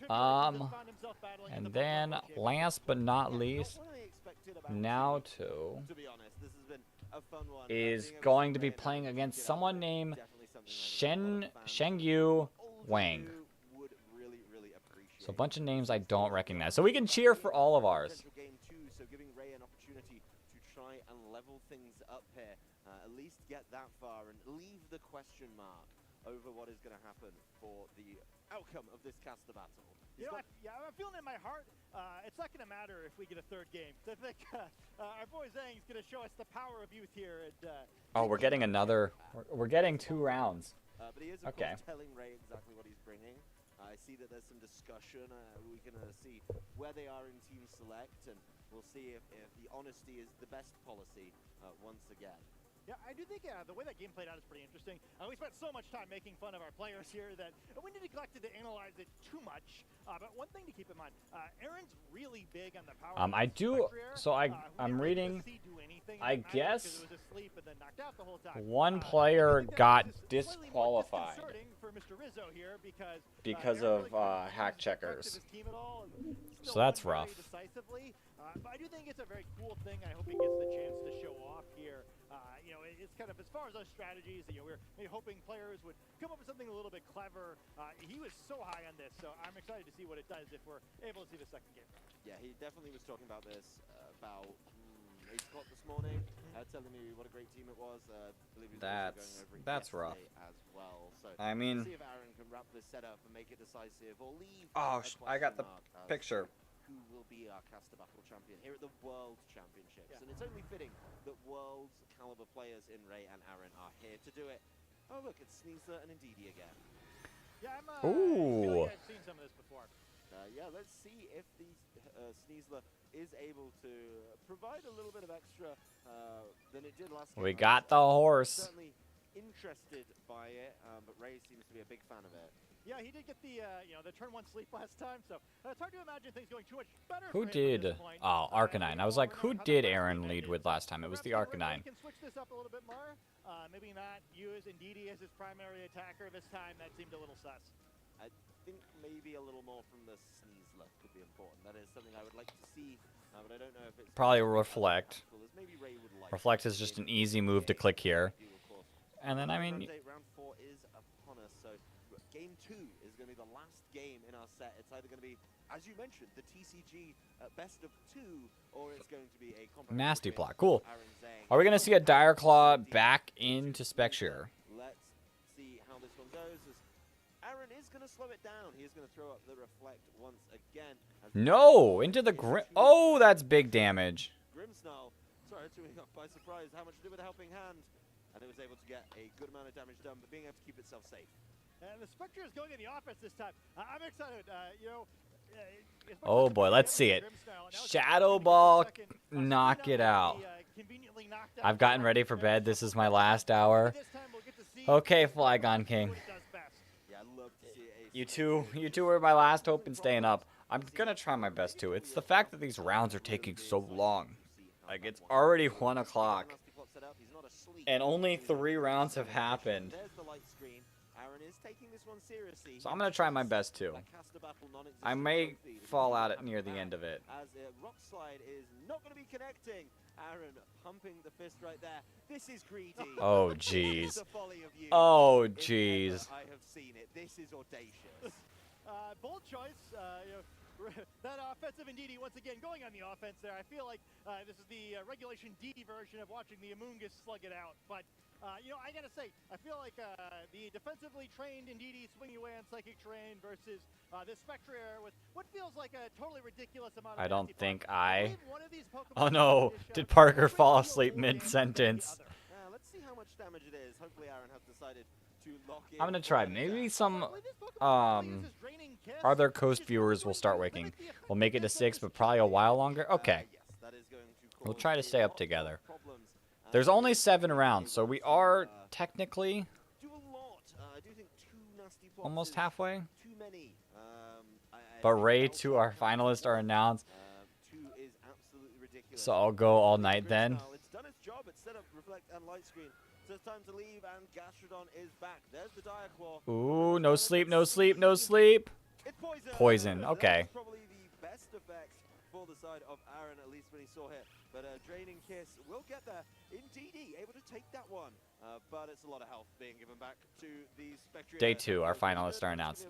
A: And then, last but not least, now
P: To be honest, this has been a fun one.
A: is going to be playing against someone named Shengyu Wang.
P: Would really appreciate.
A: So a bunch of names I don't recognize. So we can cheer for all of ours.
P: Potential game 2, so giving Ray an opportunity to try and level things up here. At least get that far and leave the question mark over what is going to happen for the outcome of this caster battle.
K: You know, I'm feeling in my heart, it's not going to matter if we get a third game. I think our boy Zhang is going to show us the power of youth here. And,
A: Oh, we're getting another. We're getting 2 rounds.
P: But he is, of
A: Okay.
P: course, telling Ray exactly what he's bringing. I see that there's some discussion. We can see where they are in Team Select, and we'll see if the honesty is the best policy once again.
K: Yeah, I do think the way that game played out is pretty interesting. We spent so much time making fun of our players here that we neglected to analyze it too much. But one thing to keep in mind, Aaron's really big on the power.
A: I do. So I'm reading. I guess one player got disqualified because of hack checkers. So that's rough.
K: But I do think it's a very cool thing. I hope he gets the chance to show off here. You know, it's kind of, as far as those strategies, you know, we're maybe hoping players would come up with something a little bit clever. He was so high on this, so I'm excited to see what it does if we're able to see the second game.
P: Yeah, he definitely was talking about this about 8 o'clock this morning, telling me what a great team it was. I believe he was also going over it
A: That's rough.
P: yesterday as well. So
A: I mean,
P: see if Aaron can wrap this set up and make it decisive, or leave.
A: Oh,
P: a
A: I got the
P: question mark as
A: picture.
P: Who will be our caster battle champion here at the World Championships? And it's only fitting that world caliber players in Ray and Aaron are here to do it. Oh look, it's Sneasler and Indeedee again.
K: Yeah, I
A: Ooh.
K: feel like I've seen some of this before.
P: Yeah, let's see if the Sneasler is able to provide a little bit of extra than it did last game.
A: We got the horse.
P: Certainly interested by it, but Ray seems to be a big fan of it.
K: Yeah, he did get the you know, the turn 1 sleep last time, so it's hard to imagine things going too much better.
A: Who
K: for him at
A: did?
K: this point.
A: Oh, Arcanine. I was like, who did Aaron lead with last time? It was the Arcanine.
K: Can switch this up a little bit more. Maybe not use Indeedee as his primary attacker this time. That seemed a little sus.
P: think maybe a little more from the Sneasler could be important. That is something I would like to see, but I don't know if it's
A: Probably reflect.
P: as maybe Ray would like.
A: Reflect is just an easy move to click here. And then, I mean...
P: Round 4 is upon us, so game 2 is going to be the last game in our set. It's either going to be, as you mentioned, the TCG best of 2, or it's going to be a
A: nasty block. Cool. Are we going to see a Dire Claw back into Spectre?
P: Let's see how this one goes. As Aaron is going to slow it down. He is going to throw up the Reflect once again.
A: No! Into the Grim... Oh, that's big damage.
P: Grimsnarl, sorry, it took me by surprise. How much to do with a helping hand? And it was able to get a good amount of damage done, but being able to keep itself safe.
K: And the Spectre is going in the offense this time. I'm excited.
A: Oh boy, let's see it. Shadow Ball, knock it out. I've gotten ready for bed. This is my last hour. Okay, Flygon King. You two were my last hope in staying up. I'm gonna try my best to. It's the fact that these rounds are taking so long. Like, it's already 1 o'clock. And only 3 rounds have happened. So I'm going to try my best too. I may fall out at near the end of it.
P: As Rock Slide is not going to be connecting. Aaron pumping the fist right there. This is greedy.
A: Oh, jeez. Oh, jeez.
P: I have seen it. This is audacious.
K: Bold choice. That offensive Indeedee once again going on the offense there. I feel like this is the regulation D version of watching the Amoongus slug it out. But I gotta say, I feel like the defensively trained Indeedee swinging away on psychic terrain versus this Spectre with what feels like a totally ridiculous amount of...
A: I don't think I... Oh no, did Parker fall asleep mid-sentence?
P: Let's see how much damage it is. Hopefully Aaron has decided to lock in.
A: I'm gonna try. Maybe some other Coast viewers will start waking. We'll make it to 6, but probably a while longer. Okay. We'll try to stay up together. There's only 7 rounds, so we are technically almost halfway. But Ray, 2 our finalists are announced. So I'll go all night then.
P: It's done its job. It's set up Reflect and Light Screen. So it's time to leave, and Gastrodon is back. There's the Dire Claw.
A: Ooh, no sleep, no sleep, no sleep. Poison, okay.
P: That's probably the best effect for the side of Aaron, at least when he saw it. But Draining Kiss will get there. Indeed, able to take that one. But it's a lot of health being given back to the Spectre.
A: Day 2, our finalists are announced.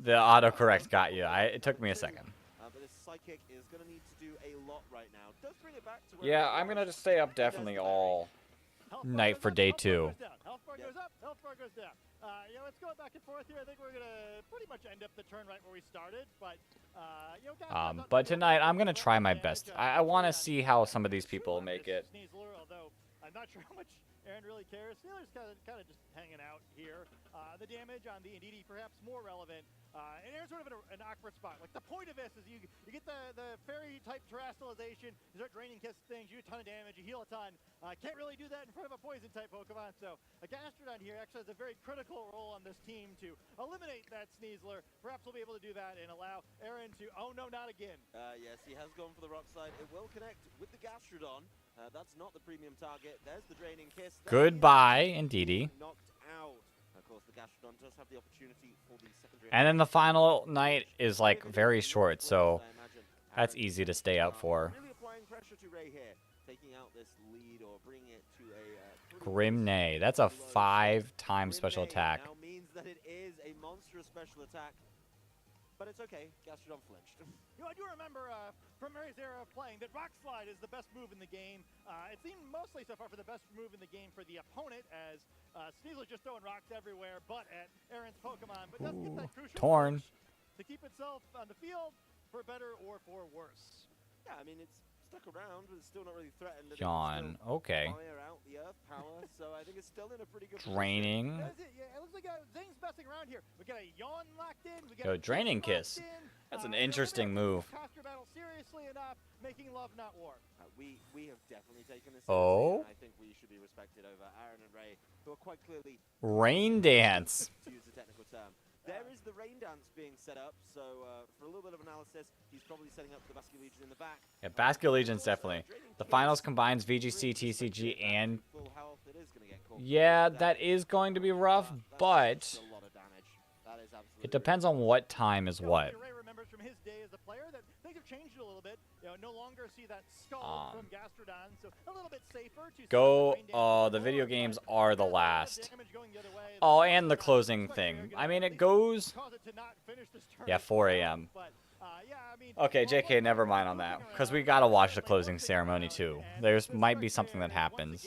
A: The autocorrect got you. It took me a second.
P: But this Psychic is going to need to do a lot right now. Does bring it back to
A: Yeah, I'm going to just stay up definitely all night for day 2.
K: Health bar goes up, health bar goes down. It's going back and forth here. I think we're going to pretty much end up the turn right where we started. But
A: tonight, I'm going to try my best. I want to see how some of these people make it.
K: Although I'm not sure how much Aaron really cares. Steeler's kind of just hanging out here. The damage on the Indeedee perhaps more relevant. And Aaron's sort of in an awkward spot. Like, the point of this is you get the fairy-type terrestrialization, you start draining kiss things, you do a ton of damage, you heal a ton. Can't really do that in front of a poison-type Pokemon, so a Gastrodon here actually has a very critical role on this team to eliminate that Sneasler. Perhaps we'll be able to do that and allow Aaron to... Oh, no, not again.
P: Yes, he has gone for the Rock Slide. It will connect with the Gastrodon. That's not the premium target. There's the Draining Kiss.
A: Goodbye, Indeedee.
P: Knocked out. Of course, the Gastrodon does have the opportunity for the secondary.
A: And then the final night is like very short, so that's easy to stay up for.
P: Really applying pressure to Ray here, taking out this lead or bringing it to a
A: Grimnay. That's a 5-time special attack.
P: Now means that it is a monstrous special attack. But it's okay, Gastrodon flinched.
K: I do remember from Ray's era of playing that Rock Slide is the best move in the game. It seemed mostly so far for the best move in the game for the opponent, as Sneasler just throwing rocks everywhere, but at Aaron's Pokemon. But doesn't get that crucial
A: Torn.
K: to keep itself on the field for better or for worse.
P: Yeah, I mean, it's stuck around, but it's still not really threatened.
A: John, okay.
P: Fire out the earth power, so I think it's still in a pretty good
A: Draining.
K: Yeah, it looks like Zing's messing around here. We got a Yawn locked in. We got
A: Yo, Draining Kiss. That's an interesting move.
K: Caster battle seriously enough, making love, not war.
P: We have definitely taken this.
A: Oh.
P: I think we should be respected over Aaron and Ray, who are quite clearly
A: Rain Dance.
P: to use a technical term. There is the Rain Dance being set up, so for a little bit of analysis, he's probably setting up the Basque Legion in the back.
A: Yeah, Basque Legion's definitely. The finals combines VGC, TCG, and...
P: Full health, it is going to get caught.
A: Yeah, that is going to be rough, but...
P: A lot of damage. That is absolutely
A: It depends on what time is what.
K: Ray remembers from his day as a player that things have changed a little bit. No longer see that skull from Gastrodon, so a little bit safer to
A: Go. The video games are the last. Oh, and the closing thing. I mean, it goes. Yeah, 4 a.m. Okay, JK, never mind on that, because we gotta watch the closing ceremony too. There's might be something that happens.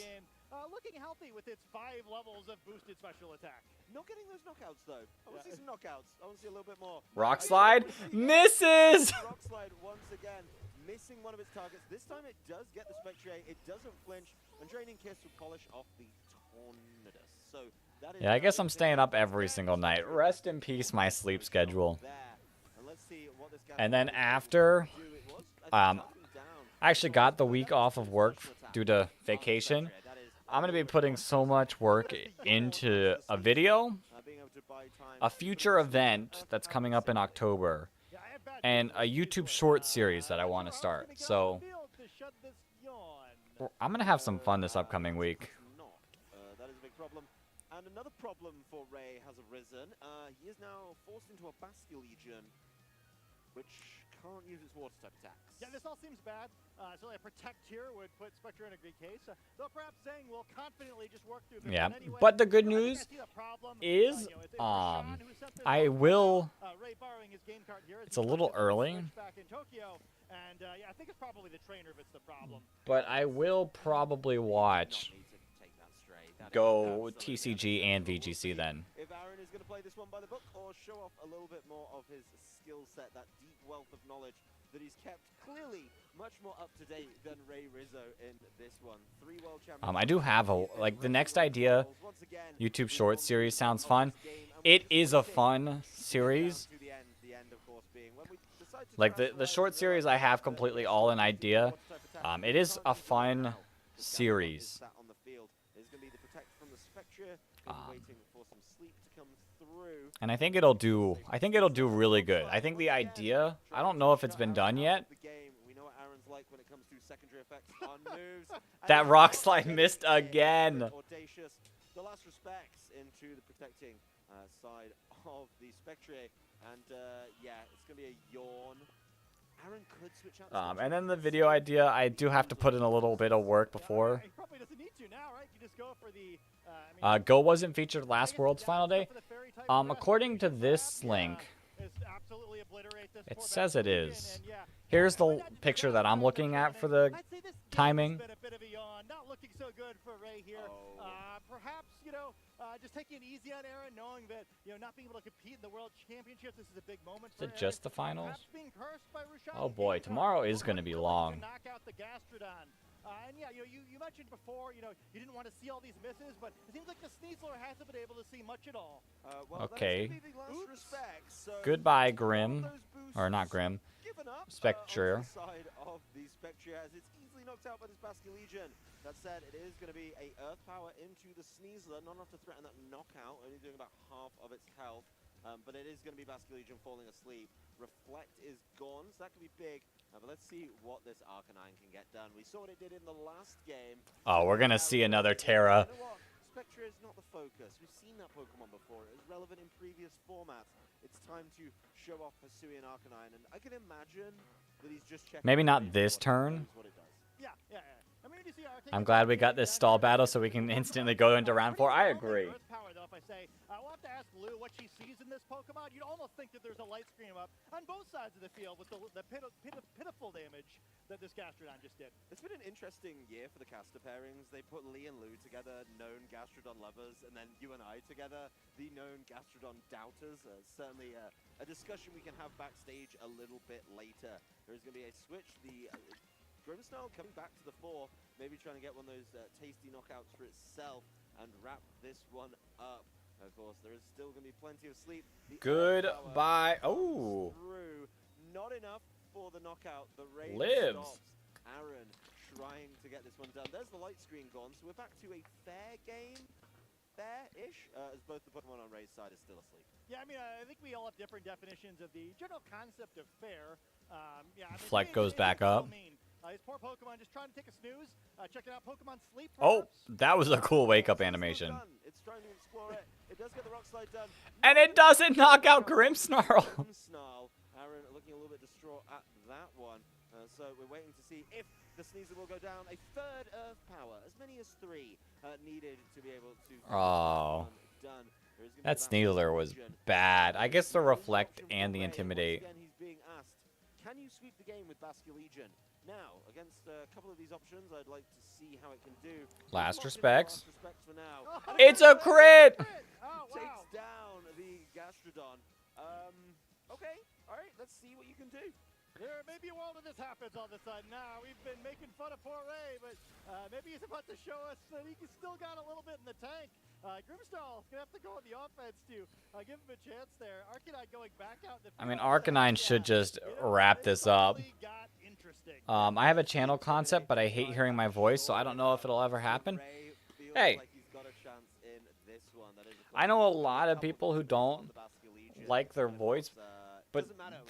K: Looking healthy with its 5 levels of boosted special attack.
P: Not getting those knockouts though. I want to see some knockouts. I want to see a little bit more.
A: Rock slide misses.
P: Rock slide once again, missing one of its targets. This time it does get the Spectre. It doesn't flinch, and Draining Kiss will polish off the Tornadus. So that is
A: Yeah, I guess I'm staying up every single night. Rest in peace, my sleep schedule. And then after, I actually got the week off of work due to vacation. I'm going to be putting so much work into a video, a future event that's coming up in October, and a YouTube short series that I want to start. So I'm going to have some fun this upcoming week.
P: That is a big problem. And another problem for Ray has arisen. He is now forced into a Basque Legion, which can't use its water type attacks.
K: Yeah, this all seems bad. Certainly a protect here would put Spectre in a great case. Though perhaps Zhang will confidently just work through this
A: Yeah,
K: one anyway.
A: but the good news is, I will. It's a little early.
K: Yeah, I think it's probably the trainer if it's the problem.
A: But I will probably watch Go TCG and VGC then.
P: If Aaron is going to play this one by the book or show off a little bit more of his skill set, that deep wealth of knowledge that he's kept clearly much more up to date than Ray Rizzo in this one. 3 world champions.
A: I do have the next idea. YouTube short series sounds fun. It is a fun series. Like the short series I have completely all an idea. It is a fun series. And I think it'll do really good. I think the idea, I don't know if it's been done yet. That rock slide missed again.
P: The last respects into the protecting side of the Spectre, and yeah, it's gonna be a yawn. Aaron could switch out.
A: And then the video idea, I do have to put in a little bit of work before.
K: He probably doesn't need to now, right? You just go for the.
A: Go wasn't featured last World's final day. According to this link, it says it is. Here's the picture that I'm looking at for the timing.
K: Not looking so good for Ray here. Perhaps, just taking it easy on Aaron, knowing that, not being able to compete in the World Championships, this is a big moment for
A: Is it just the
K: Aaron.
A: finals?
K: Being cursed by Rashad
A: Oh boy, tomorrow is going to be long.
K: knock out the Gastrodon. And yeah, you mentioned before, you didn't want to see all these misses, but it seems like the Sneasler hasn't been able to see much at all.
A: Okay. Goodbye, Grim. Or not Grim. Spectre.
P: Side of the Spectre as it's easily knocked out by this Basque Legion. That said, it is going to be a Earth Power into the Sneasler, not enough to threaten that knockout, only doing about half of its health. But it is going to be Basque Legion falling asleep. Reflect is gone, so that could be big. But let's see what this Arcanine can get done. We saw what it did in the last game.
A: Oh, we're going to see another Terra.
P: You know what? Spectre is not the focus. We've seen that Pokemon before. It was relevant in previous formats. It's time to show off Hisuian Arcanine, and I can imagine that he's just checking.
A: Maybe not this turn.
K: Yeah. I mean, you see,
A: I'm glad we got this stall battle so we can instantly go into round 4. I agree.
K: If I say, we'll have to ask Lou what she sees in this Pokemon. You'd almost think that there's a light screen up on both sides of the field with the pitiful damage that this Gastrodon just did.
P: It's been an interesting year for the caster pairings. They put Lee and Lou together, known Gastrodon lovers, and then you and I together, the known Gastrodon doubters. Certainly a discussion we can have backstage a little bit later. There's going to be a switch. The Grimmsnarl coming back to the fore, maybe trying to get one of those tasty knockouts for itself and wrap this one up. Of course, there is still going to be plenty of sleep.
A: Goodbye. Oh.
P: Through. Not enough for the knockout. The raid
A: Lives.
P: stops. Aaron trying to get this one done. There's the light screen gone, so we're back to a fair game. Fair-ish, as both the Pokemon on Ray's side is still asleep.
K: Yeah, I mean, I think we all have different definitions of the general concept of fair. Yeah, I mean,
A: Fleck goes back up.
K: His poor Pokemon just trying to take a snooze, checking out Pokemon Sleep.
A: Oh, that was a cool wake-up animation.
P: It's trying to explore it. It does get the rock slide done.
A: And it doesn't knock out Grimmsnarl.
P: Snarl. Aaron looking a little bit distraught at that one. So we're waiting to see if the Sneasel will go down. A third Earth Power, as many as 3 needed to be able to get
A: Oh,
P: that one done.
A: that Sneasler was bad. I guess the Reflect and the Intimidate.
P: Again, he's being asked, can you sweep the game with Basculegion? Now, against a couple of these options, I'd like to see how it can do.
A: Last respects.
P: Last respects for now.
A: It's a crit!
P: Takes down the Gastrodon. Okay, all right, let's see what you can do.
K: There may be a world when this happens all of a sudden. Now, we've been making fun of poor Ray, but maybe he's about to show us that he still got a little bit in the tank. Grimmsnarl's going to have to go on the offense to give him a chance there. Arcanine going back out in the
A: I mean, Arcanine should just wrap this up. I have a channel concept, but I hate hearing my voice, so I don't know if it'll ever happen. Hey, I know a lot of people who don't like their voice, but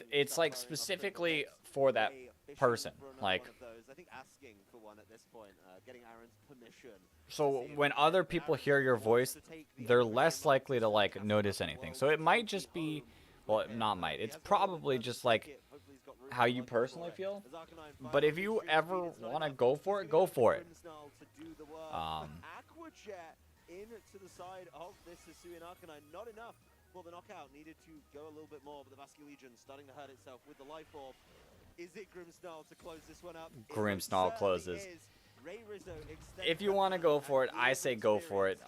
A: it's like specifically for that person. Like,
P: I think asking for one at this point, getting Aaron's permission.
A: so when other people hear your voice, they're less likely to like notice anything. So it might just be, well, not might. It's probably just like how you personally feel. But if you ever want to go for it, go for it.
P: Aqua Jet into the side of this Hisuian Arcanine. Not enough for the knockout. Needed to go a little bit more, but the Basculegion starting to hurt itself with the Life Orb. Is it Grimmsnarl to close this one up?
A: Grimmsnarl closes. If you want to go for it, I say go for it.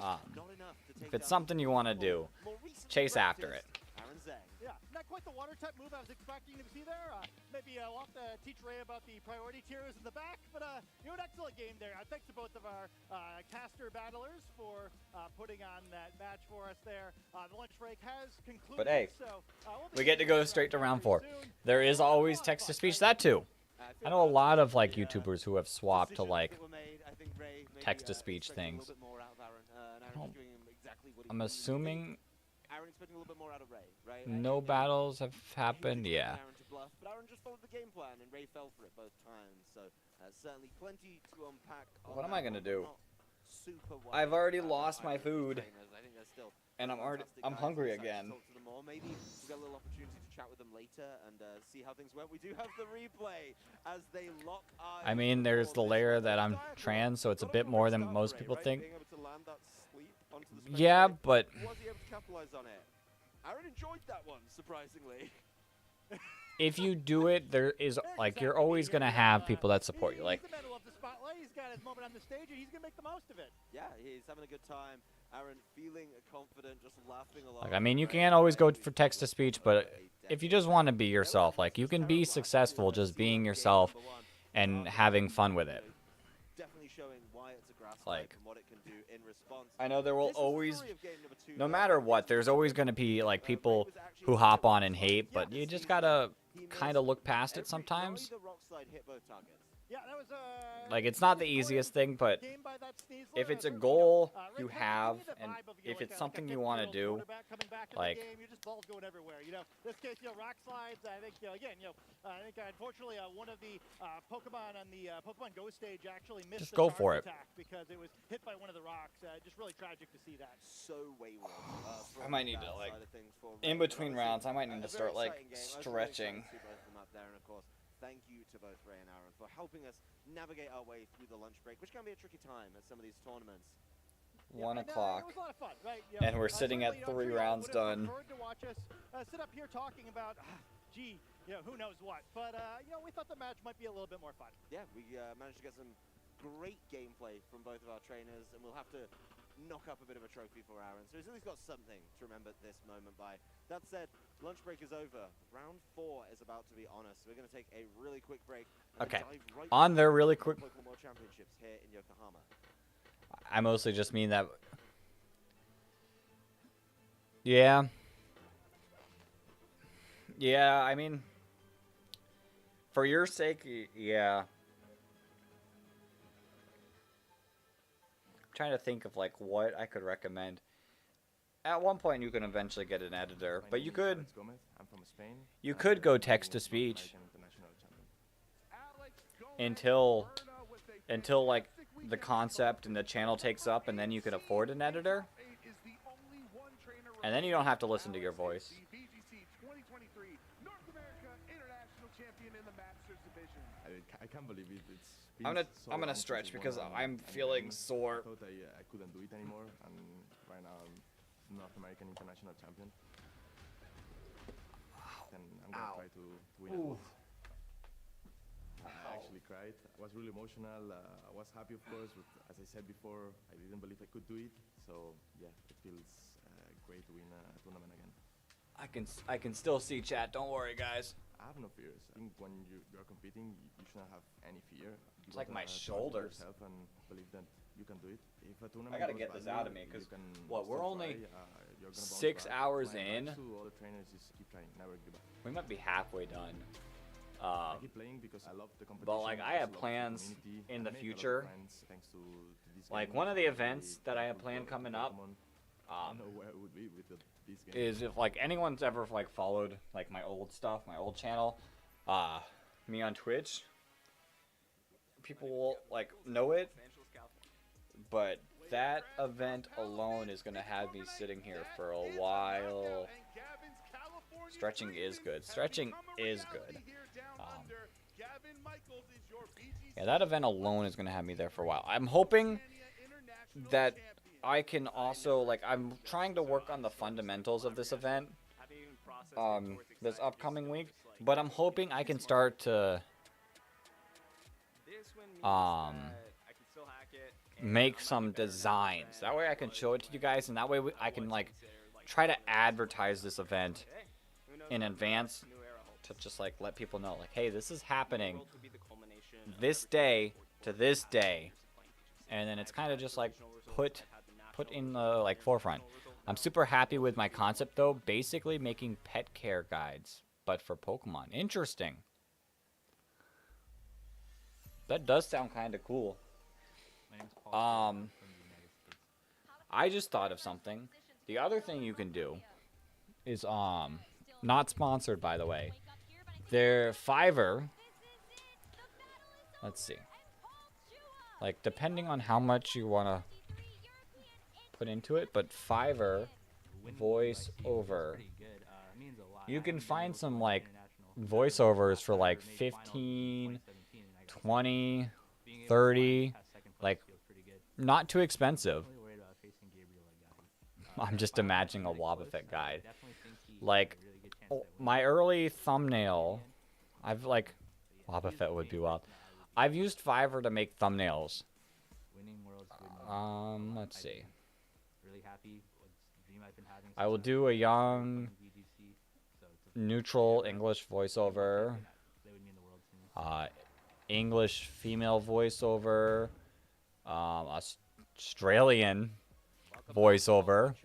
A: If it's something you want to do, chase after it.
K: Yeah, not quite the water type move I was expecting to see there. Maybe we'll have to teach Ray about the priority tiers in the back, but you know, an excellent game there. Thanks to both of our caster battlers for putting on that match for us there. The lunch break has concluded.
A: But hey,
K: so,
A: we get to go straight to round 4. There is always text-to-speech, that too. I know a lot of like YouTubers who have swapped to like text-to-speech things. I'm assuming
P: Aaron expecting a little bit more out of Ray, right?
A: no battles have happened. Yeah.
P: But Aaron just followed the game plan, and Ray fell for it both times. So certainly plenty to unpack.
A: What am I gonna do? I've already lost my food, and I'm hungry again.
P: Maybe we'll get a little opportunity to chat with them later and see how things went. We do have the replay as they lock eyes.
A: I mean, there's the layer that I'm trans, so it's a bit more than most people think. Yeah, but
P: Was he able to capitalize on it? Aaron enjoyed that one, surprisingly.
A: if you do it, there is like you're always gonna have people that support you. Like,
K: He's the middle of the spotlight. He's got his moment on the stage, and he's gonna make the most of it.
P: Yeah, he's having a good time. Aaron feeling confident, just laughing along.
A: I mean, you can't always go for text-to-speech, but if you just want to be yourself, like you can be successful just being yourself and having fun with it.
P: Definitely showing why it's a grass
A: Like,
P: and what it can do in response.
A: I know there will always, no matter what, there's always going to be like people who hop on and hate, but you just gotta kind of look past it sometimes.
K: Yeah, that was
A: Like, it's not the easiest thing, but if it's a goal you have, and if it's something you want to do, like,
K: your just balls going everywhere. You know, this case, you know, rock slides. I think again, you know, I think unfortunately one of the Pokemon on the Pokemon Go stage actually missed
A: Just
K: the
A: go
K: charge
A: for it.
K: attack because it was hit by one of the rocks. Just really tragic to see that.
P: So wayward.
A: I might need to, like, in between rounds, I might need to start, like, stretching.
P: And of course, thank you to both Ray and Aaron for helping us navigate our way through the lunch break, which can be a tricky time at some of these tournaments.
A: 1
K: and,
A: o'clock,
K: it was a lot of fun, right? You know,
A: and we're sitting at
K: certainly,
A: 3 rounds done.
K: Preferred to watch us sit up here talking about, gee, you know, who knows what. But you know, we thought the match might be a little bit more fun.
P: Yeah, we managed to get some great gameplay from both of our trainers, and we'll have to knock up a bit of a trophy for Aaron. So he's at least got something to remember this moment by. That said, lunch break is over. Round 4 is about to be on us. So we're going to take a really quick break.
A: Okay.
P: Dive right
A: On there really quick.
P: Pokemon World Championships here in Yokohama.
A: I mostly just mean that. Yeah. Yeah, I mean, for your sake, yeah. I'm trying to think of like what I could recommend. At one point, you can eventually get an editor, but you could. You could go text to speech. until like the concept and the channel takes up, and then you can afford an editor, and then you don't have to listen to your voice.
U: I can't believe it. It's
A: I'm gonna stretch because I'm feeling sore.
U: I thought I couldn't do it anymore, and right now I'm North American International Champion. And I'm gonna try to win it. I actually cried. I was really emotional. I was happy, of course, but as I said before, I didn't believe I could do it. So yeah, it feels great to win a tournament again.
A: I can still see chat. Don't worry, guys.
U: I have no fears. I think when you're competing, you shouldn't have any fear.
A: It's like my shoulders.
U: And believe that you can do it. If a tournament
A: I gotta
U: goes
A: get this
U: badly,
A: out of me because
U: you can
A: what we're
U: still
A: only
U: try. You're gonna bounce
A: 6
U: back.
A: hours
U: My
A: in.
U: advice to all the trainers is keep trying, never give up.
A: We might be halfway done.
U: I keep playing because I love the competition.
A: But like I have
U: love the
A: plans
U: community.
A: in
U: I
A: the
U: make a lot of
A: future.
U: friends thanks to this
A: Like
U: game.
A: one of the
U: It's
A: events
U: really
A: that I have
U: helpful
A: planned
U: for
A: coming up.
U: Pokemon. I don't know where it would be with this game.
A: Is if like anyone's ever like followed like my old stuff, my old channel, me on Twitch, people will like know it, but that event alone is gonna have me sitting here for a while. Stretching is good. Stretching is good. Yeah, that event alone is gonna have me there for a while. I'm hoping that I can also like I'm trying to work on the fundamentals of this event this upcoming week, but I'm hoping I can start to make some designs. That way I can show it to you guys, and that way I can like try to advertise this event in advance to just like let people know like, hey, this is happening this day to this day, and then it's kind of just like put in the like forefront. I'm super happy with my concept though, basically making pet care guides but for Pokemon. Interesting. That does sound kind of cool. I just thought of something. The other thing you can do is not sponsored, by the way. Their Fiverr. Let's see. Like depending on how much you want to put into it, but Fiverr voiceover. You can find some like voiceovers for like 15, 20, 30, like not too expensive. I'm just imagining a Wobbuffet guide. Like my early thumbnail, I've like Wobbuffet would be wild. I've used Fiverr to make thumbnails. Let's see. I will do a young neutral English voiceover. English female voiceover. Australian voiceover.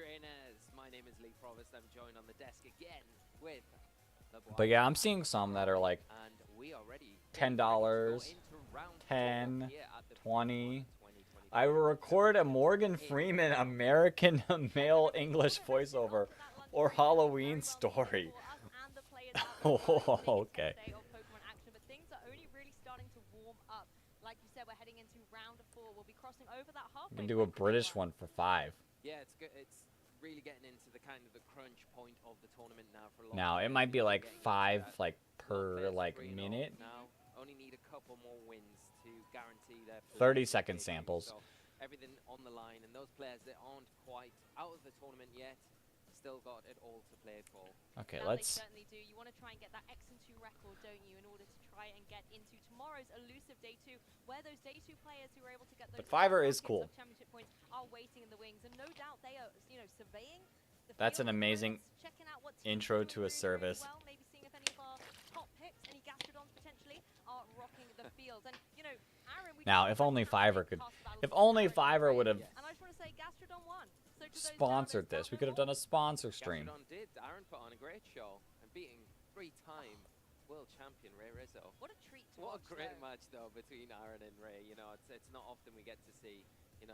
A: But yeah, I'm seeing some that are like $10, 10, 20. I will record a Morgan Freeman American male English voiceover or Halloween story. Oh, okay. You can do a British one for $5.
F: Yeah, it's good. It's really getting into the kind of the crunch point of the tournament now for a long
A: Now it might be like $5 like per like minute.
F: Now only need a couple more wins to guarantee their
A: 30-second samples.
F: So everything on the line, and those players that aren't quite out of the tournament yet still got it all to play for.
A: Okay,
G: Now
A: let's.
G: They certainly do. You want to try and get that X&2 record, don't you, in order to try and get into tomorrow's elusive day 2, where those day 2 players who are able to get those
A: But Fiverr is cool.
G: championship points are waiting in the wings, and no doubt they are, surveying the
A: That's
G: field
A: an amazing
G: checking out what teams
A: intro
G: are
A: to a
G: doing really
A: service.
G: well, maybe seeing if any of our top picks, any Gastrodons potentially, are rocking the field. And Aaron, we
A: Now, if only Fiverr could. If only Fiverr would have
G: and I just want to say Gastrodon won. So to those
A: sponsored this, we could have done a sponsor stream.
F: Gastrodon did. Aaron put on a great show and beating 3-time world champion Ray Rizzo.
G: What a treat to
F: What a
G: watch,
F: great
G: though.
F: match though between Aaron and Ray. It's not often we get to see the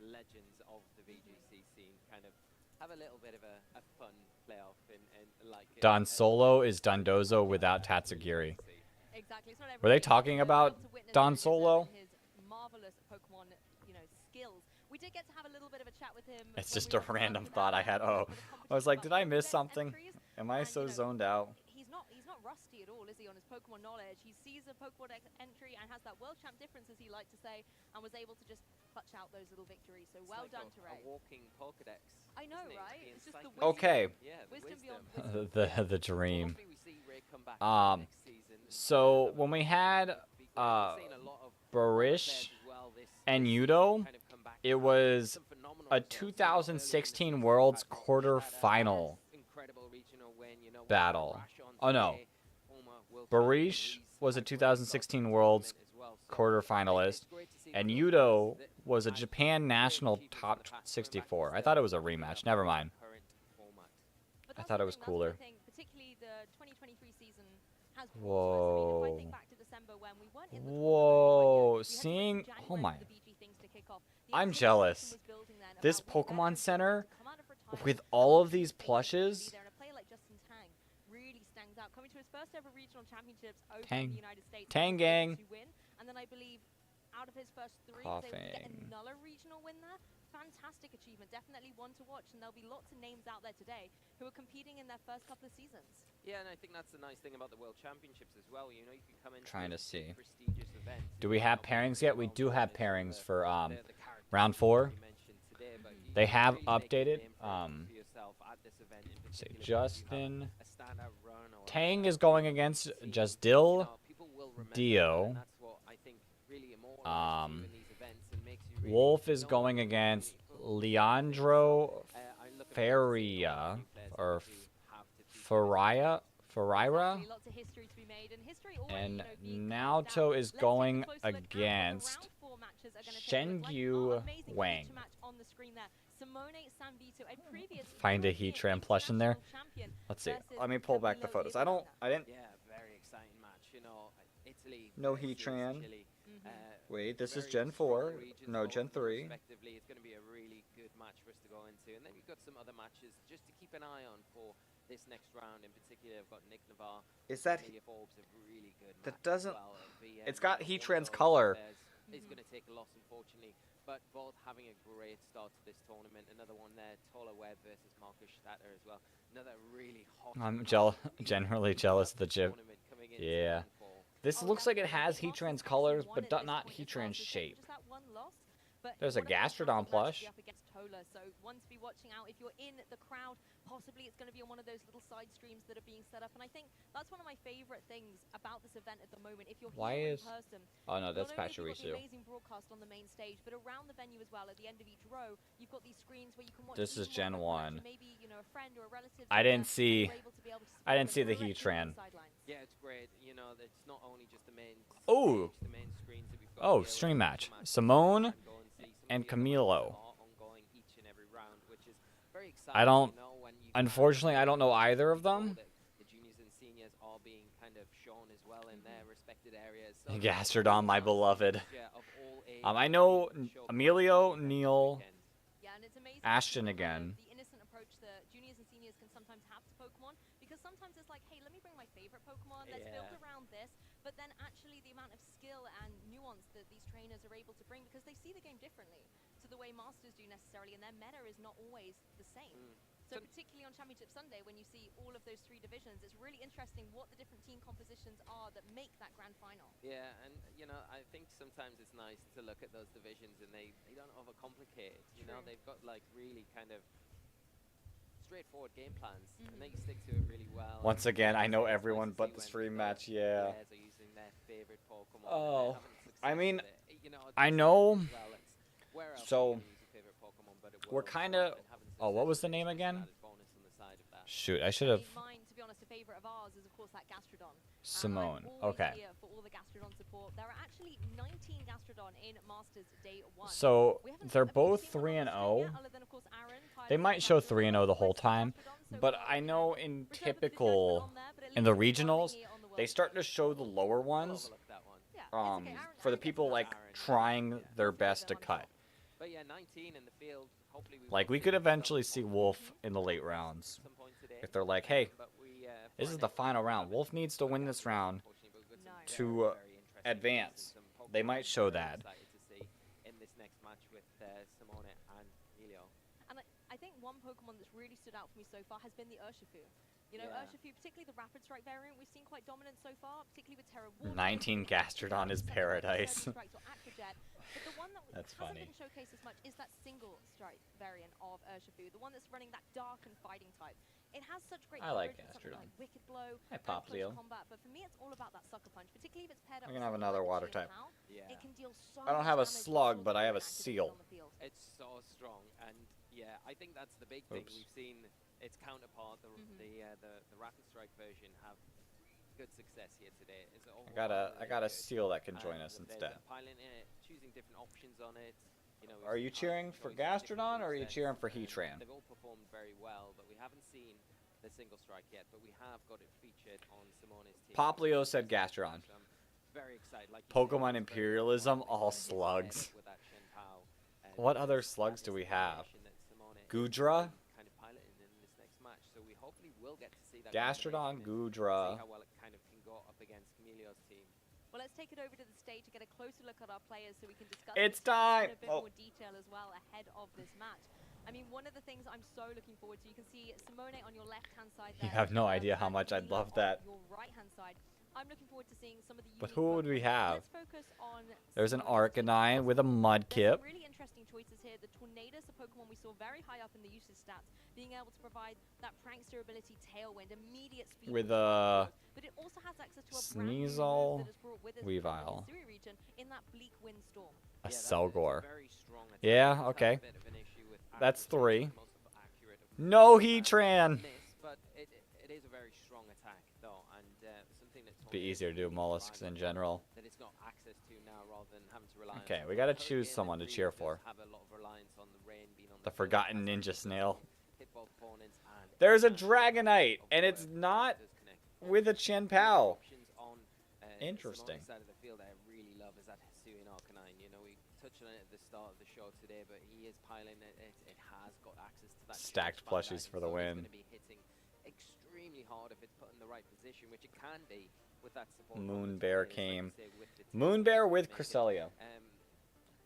F: legends of the VGC scene kind of have a little bit of a fun playoff and like
A: Don Solo is Dondozo without Tatsugiri.
G: Exactly.
A: Were they talking about Don Solo.
G: his marvelous Pokemon, skills. We did get to have a little bit of a chat with him.
A: It's just a random thought I had. Oh, I was like, did I miss something? Am I so zoned out?
G: He's not rusty at all, is he, on his Pokemon knowledge? He sees a Pokemon entry and has that World Champ difference, as he liked to say, and was able to just clutch out those little victories. So well done to Ray.
F: A walking Pokedex.
G: I know, right? It's just the
F: wisdom.
A: Okay.
F: Yeah,
G: wisdom beyond wisdom.
A: the dream.
F: Hopefully we see Ray come back next season.
A: So when we had Barish and Yudo, it was a 2016 Worlds quarterfinal battle. Oh no, Barish was a 2016 Worlds quarterfinalist, and Yudo was a Japan National Top 64. I thought it was a rematch. Never mind. I thought it was cooler.
G: Particularly the 2023 season has
A: Whoa. Whoa. Seeing... Oh my... I'm jealous. This Pokemon Center, with all of these plushes...
G: Coming to his first ever regional championships over
A: Tang.
G: in the United States.
A: Tang gang.
G: To win. And then I believe out of his first 3, he was able to get another regional win there. Fantastic achievement. Definitely one to watch. And there'll be lots of names out there today who are competing in their first couple of seasons.
F: Yeah, and I think that's the nice thing about the World Championships as well. You can come in
A: Trying to see.
F: Prestigious events.
A: Do we have pairings yet? We do have pairings for round 4. They have updated. Let's see, Justin. Tang is going against Justdil Dio. Wolf is going against Leandro Faria or Faria. And Naoto is going against Shengyu Wang. Find a Heatran plush in there. Let's see. Let me pull back the photos. I didn't.
F: Yeah, very exciting match. Italy.
A: No Heatran. Wait, this is Gen 4. No, Gen 3.
F: Respectively, it's going to be a really good match for us to go into. And then we've got some other matches just to keep an eye on for this next round. In particular, I've got Nick Navarre.
A: Is that...
F: Forbes, a really good
A: that doesn't...
F: well.
A: It's got Heatran's color.
F: Is going to take a loss, unfortunately. But both having a great start to this tournament. Another one there, Tola Webb versus Marcus Statter as well. Another really hot...
A: I'm generally jealous of the chip. Yeah. This looks like it has Heatran's colors, but not Heatran's shape. There's a Gastrodon plush.
G: So one to be watching out. If you're in the crowd, possibly it's going to be on one of those little side streams that are being set up. And I think that's one of my favorite things about this event at the moment. If you're here in person,
A: oh no, that's
G: not only have you got
A: Pachirisu.
G: the amazing broadcast on the main stage, but around the venue as well. At the end of each row, you've got these screens where you can watch.
A: This is Gen 1.
G: Maybe, a friend or a relative.
A: I didn't see the Heatran.
F: Yeah, it's great. It's not only just the main.
A: Oh.
F: The main screens that we've got
A: Oh, stream match. Simone and Camilo. I don't. Unfortunately, I don't know either of them.
F: The juniors and seniors are being kind of shown as well in their respected areas.
A: Gastrodon, my beloved. I know Emilio, Neil, Ashton again.
G: The innocent approach that juniors and seniors can sometimes have to Pokemon, because sometimes it's like, hey, let me bring my favorite Pokemon, let's build around this, but then actually the amount of skill and nuance that these trainers are able to bring, because they see the game differently to the way masters do necessarily, and their meta is not always the same. So particularly on Championship Sunday, when you see all of those 3 divisions, it's really interesting what the different team compositions are that make that grand final.
F: Yeah, and I think sometimes it's nice to look at those divisions and they don't overcomplicate it. They've got like really kind of straightforward game plans, and they stick to it really well.
A: Once again, I know everyone but the stream match. Yeah.
F: Are using their favorite Pokemon.
A: Oh, I mean, I know. So we're kind of. Oh, what was the name again? Shoot, I should have.
G: Mine, to be honest, a favorite of ours is of course that Gastrodon.
A: Simone. Okay.
G: For all the Gastrodon support. There are actually 19 Gastrodon in Masters Day 1.
A: So they're both 3-0. They might show 3-0 the whole time, but I know in the regionals, they start to show the lower ones. For the people like trying their best to cut.
F: But yeah, 19 in the field.
A: Like we could eventually see Wolf in the late rounds. If they're like, hey, this is the final round. Wolf needs to win this round to advance. They might show that.
F: Excited to see in this next match with Simone and Emilio.
G: And I think one Pokemon that's really stood out for me so far has been the Urshifu. You know,
F: Yeah.
G: Urshifu, particularly the Rapid Strike variant, we've seen quite dominant so far, particularly with Terra Water.
A: 19 Gastrodon is paradise.
G: Strikes or Aquajet. But the one that
A: That's
G: hasn't
A: funny.
G: been showcased as much is that single strike variant of Urshifu, the one that's running that dark and fighting type. It has such great
A: I like
G: coverage with something
A: Gastrodon.
G: like Wicked Blow,
A: Hi,
G: and close
A: Poplio.
G: combat, but for me it's all about that Sucker Punch, particularly if it's paired up
A: I'm
G: with
A: gonna have
G: something
A: another
G: like
A: water
G: Machine
A: type.
G: Pow.
F: Yeah.
G: It can deal so
A: I don't
G: much
A: have a
G: damage
A: slug,
G: before
A: but I have a
G: activated
A: seal.
G: on the field.
F: It's so strong, and yeah, I think that's the big thing.
A: Oops.
F: We've seen its counterpart, the Rapid Strike version, have good success here today. It's
A: I got a seal that can join us
F: And
A: instead.
F: there's piling in it, choosing different options on it. You know,
A: Are you cheering for Gastrodon or are you cheering for Heatran?
F: They've all performed very well, but we haven't seen the single strike yet. But we have got it featured on Simone's team.
A: Poplio said Gastrodon.
F: So I'm very excited. Like you
A: Pokemon
F: said, it's very
A: Imperialism,
F: well
A: all
F: with
A: slugs.
F: that Shen Pao, and
A: What other
F: that
A: slugs
F: is
A: do we
F: the
A: have?
F: combination that Simone is
A: Gudra,
F: kind of piloting in this next match. So we hopefully will get to see that
A: Gastrodon,
F: combination and
A: Gudra.
F: see how well it kind of can go up against Camilleo's team.
G: Well, let's take it over to the stage to get a closer look at our players so we can discuss
A: It's
G: the
A: time!
G: teams in a bit
A: Oh.
G: more detail as well ahead of this match. I mean, one of the things I'm so looking forward to, you can see Simone on your left-hand side there.
A: You have no idea how
G: and
A: much I'd
G: Camilo
A: love that.
G: on your right-hand side. I'm looking forward to seeing some of the
A: But
G: unique
A: who would we
G: Pokemon.
A: have?
G: Let's focus on
A: There's an
G: Simone's team.
A: Arcanine with a Mudkip.
G: There's some really interesting choices here. The Tornadus, a Pokemon we saw very high up in the usage stats, being able to provide that prankster ability Tailwind, immediate speed.
A: With
G: but it also has access to a brand new
A: Sneasel,
G: move that is brought with it from
A: Weavile.
G: the Missouri region in that bleak windstorm.
A: A Selgor.
F: Very strong attack.
A: Yeah,
F: It's
A: okay.
F: a bit of an issue with
A: That's
F: accuracy.
A: 3.
F: Most of the accurate of
A: No Heatran!
F: miss, but it is a very strong attack though, and something that's
A: Be easier to do mollusks in general.
F: that it's got access to now rather than having to rely
A: Okay,
F: on
A: we gotta
F: something.
A: choose
F: Hurricane
A: someone to
F: really
A: cheer
F: does
A: for.
F: have a lot of reliance on the rain being on
A: The
F: field.
A: forgotten
F: It has
A: ninja
F: to
A: snail.
F: hit both opponents and
A: There's a Dragonite, and it's not with a Chen Pao.
F: options on
A: Interesting.
F: Simone's side of the field I really love is that Hisuian Arcanine. You know, we touched on it at the start of the show today, but he is piling it. It has got access to that
A: Stacked
F: charge
A: plushies
F: spotlight,
A: for the
F: so
A: win.
F: It's going to be hitting extremely hard if it's put in the right position, which it can be with that support.
A: Moon
F: from the
A: Bear
F: players, like
A: came.
F: you say, with the
A: Moon
F: team
A: Bear
F: to
A: with
F: make it,
A: Cresselia,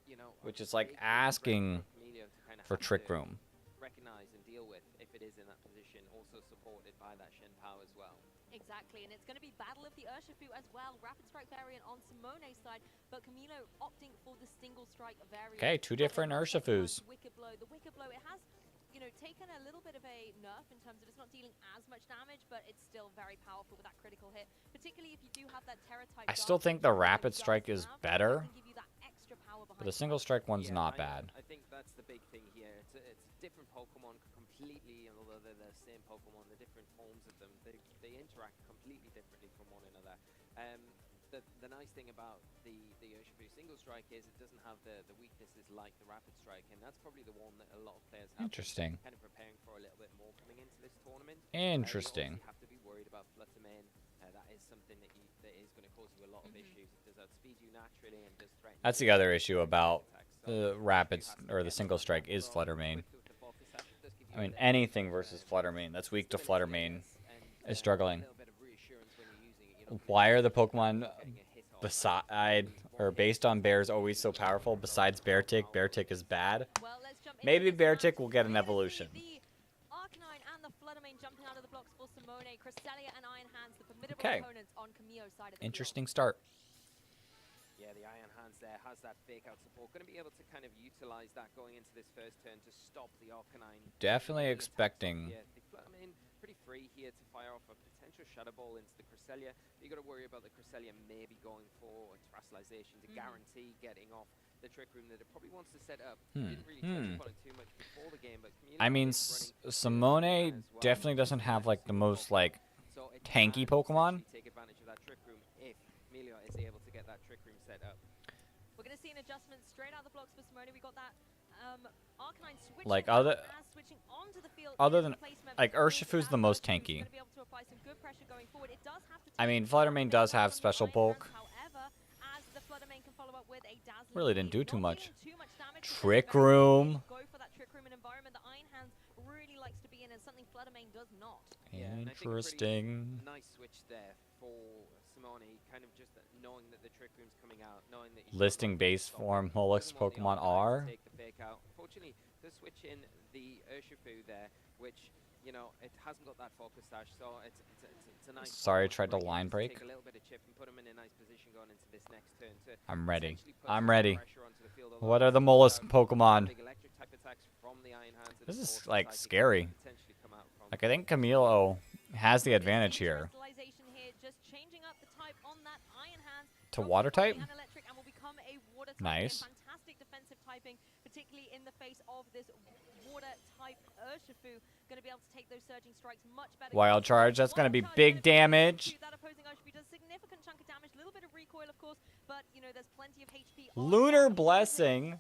F: you know,
A: which
F: a
A: is like
F: big threat
A: asking
F: Camilo to kind of
A: for
F: have
A: Trick
F: to
A: Room.
F: recognize and deal with if it is in that position, also supported by that Shen Pao as well.
G: Exactly, and it's going to be Battle of the Urshifu as well. Rapid Strike variant on Simone's side, but Camilo opting for the single strike variant.
A: Okay, 2 different Urshifus.
G: Wicked Blow. The Wicked Blow, it has, you know, taken a little bit of a nerf in terms of it's not dealing as much damage, but it's still very powerful with that critical hit. Particularly if you do have that Terra type.
A: I still think the Rapid Strike is better,
G: Give you that extra power behind
A: but the single strike one's
F: Yeah,
A: not
F: I-
A: bad.
F: I think that's the big thing here. It's different Pokemon completely, although they're the same Pokemon, the different forms of them, they interact completely differently from one another. The nice thing about the Urshifu single strike is it doesn't have the weaknesses like the Rapid Strike, and that's probably the one that a lot of players have
A: Interesting.
F: been kind of preparing for a little bit more coming into this tournament.
A: Interesting.
F: You have to be worried about Flutter Mane. That is something that is going to cause you a lot of issues. It does outspeed you naturally and does threaten.
A: That's the other issue about the Rapids or the single strike is Flutter Mane. I mean, anything versus Flutter Mane that's weak to Flutter Mane is struggling. Why are the Pokemon beside or based on Bears always so powerful? Besides Beartick, Beartick is bad. Maybe Beartick will get an evolution.
G: Arcanine and the Flutter Mane jumping out of the blocks for Simone, Cresselia and Iron Hands, the formidable
A: Okay.
G: opponents on Camille's side of the
A: Interesting start.
F: Yeah, the Iron Hands there has that fake out support. Going to be able to kind of utilize that going into this first turn to stop the Arcanine.
A: Definitely expecting.
F: Yeah, the Flutter Mane pretty free here to fire off a potential Shadow Ball into the Cresselia. You got to worry about the Cresselia maybe going for a Terastallization to guarantee getting off the Trick Room that it probably wants to set up. Didn't really touch upon it too much before the game, but
A: I mean, Simone definitely doesn't have like the most like tanky Pokemon.
F: take advantage of that Trick Room if Melia is able to get that Trick Room set up.
G: We're going to see an adjustment straight out of the blocks for Simone. We got that Arcanine switching
A: Like
G: as
A: other
G: switching onto the field.
A: other
G: in
A: than
G: replacement
A: like
G: for
A: Urshifu's the most tanky.
G: Gonna be able to apply some good pressure going forward. It does have to
A: I mean, Flutter Mane does have special bulk.
G: However, as the Flutter Mane can follow up with a dazzling
A: Really didn't do
G: speed,
A: too
G: not
A: much.
G: dealing too much damage, but
A: Trick
G: very
A: Room.
G: go for that Trick Room, an environment that Iron Hands really likes to be in, and something Flutter Mane does not.
F: Yeah, and I think a pretty
A: Interesting.
F: nice switch there for Simone, kind of just knowing that the Trick Room's coming out, knowing that
A: Listing base form Mollusk Pokemon are.
F: take the fake out. Unfortunately, does switch in the Urshifu there, which, you know, it hasn't got that focus dash, so it's a nice.
A: Sorry, I tried to line break.
F: Take a little bit of chip and put him in a nice position going into this next turn to
A: I'm ready.
F: potentially put
A: I'm
F: some
A: ready.
F: pressure onto the field,
A: What
F: although
A: are the
F: it's
A: Mollusk
F: out.
A: Pokemon?
F: Big electric type attacks from the Iron Hands, and
A: This
F: of
A: is
F: course,
A: like
F: Psychic
A: scary.
F: could potentially come out from
A: Like I think Camilo has the advantage here.
G: Crystallization here, just changing up the type on that Iron Hands.
A: To water type?
G: And electric and will become a water type.
A: Nice.
G: Again, fantastic defensive typing, particularly in the face of this water type Urshifu. Going to be able to take those surging strikes much better.
A: Wild Charge, that's going to be big damage.
G: That opposing Urshifu does significant chunk of damage, a little bit of recoil, of course, but you know there's plenty of HP.
A: Lunar Blessing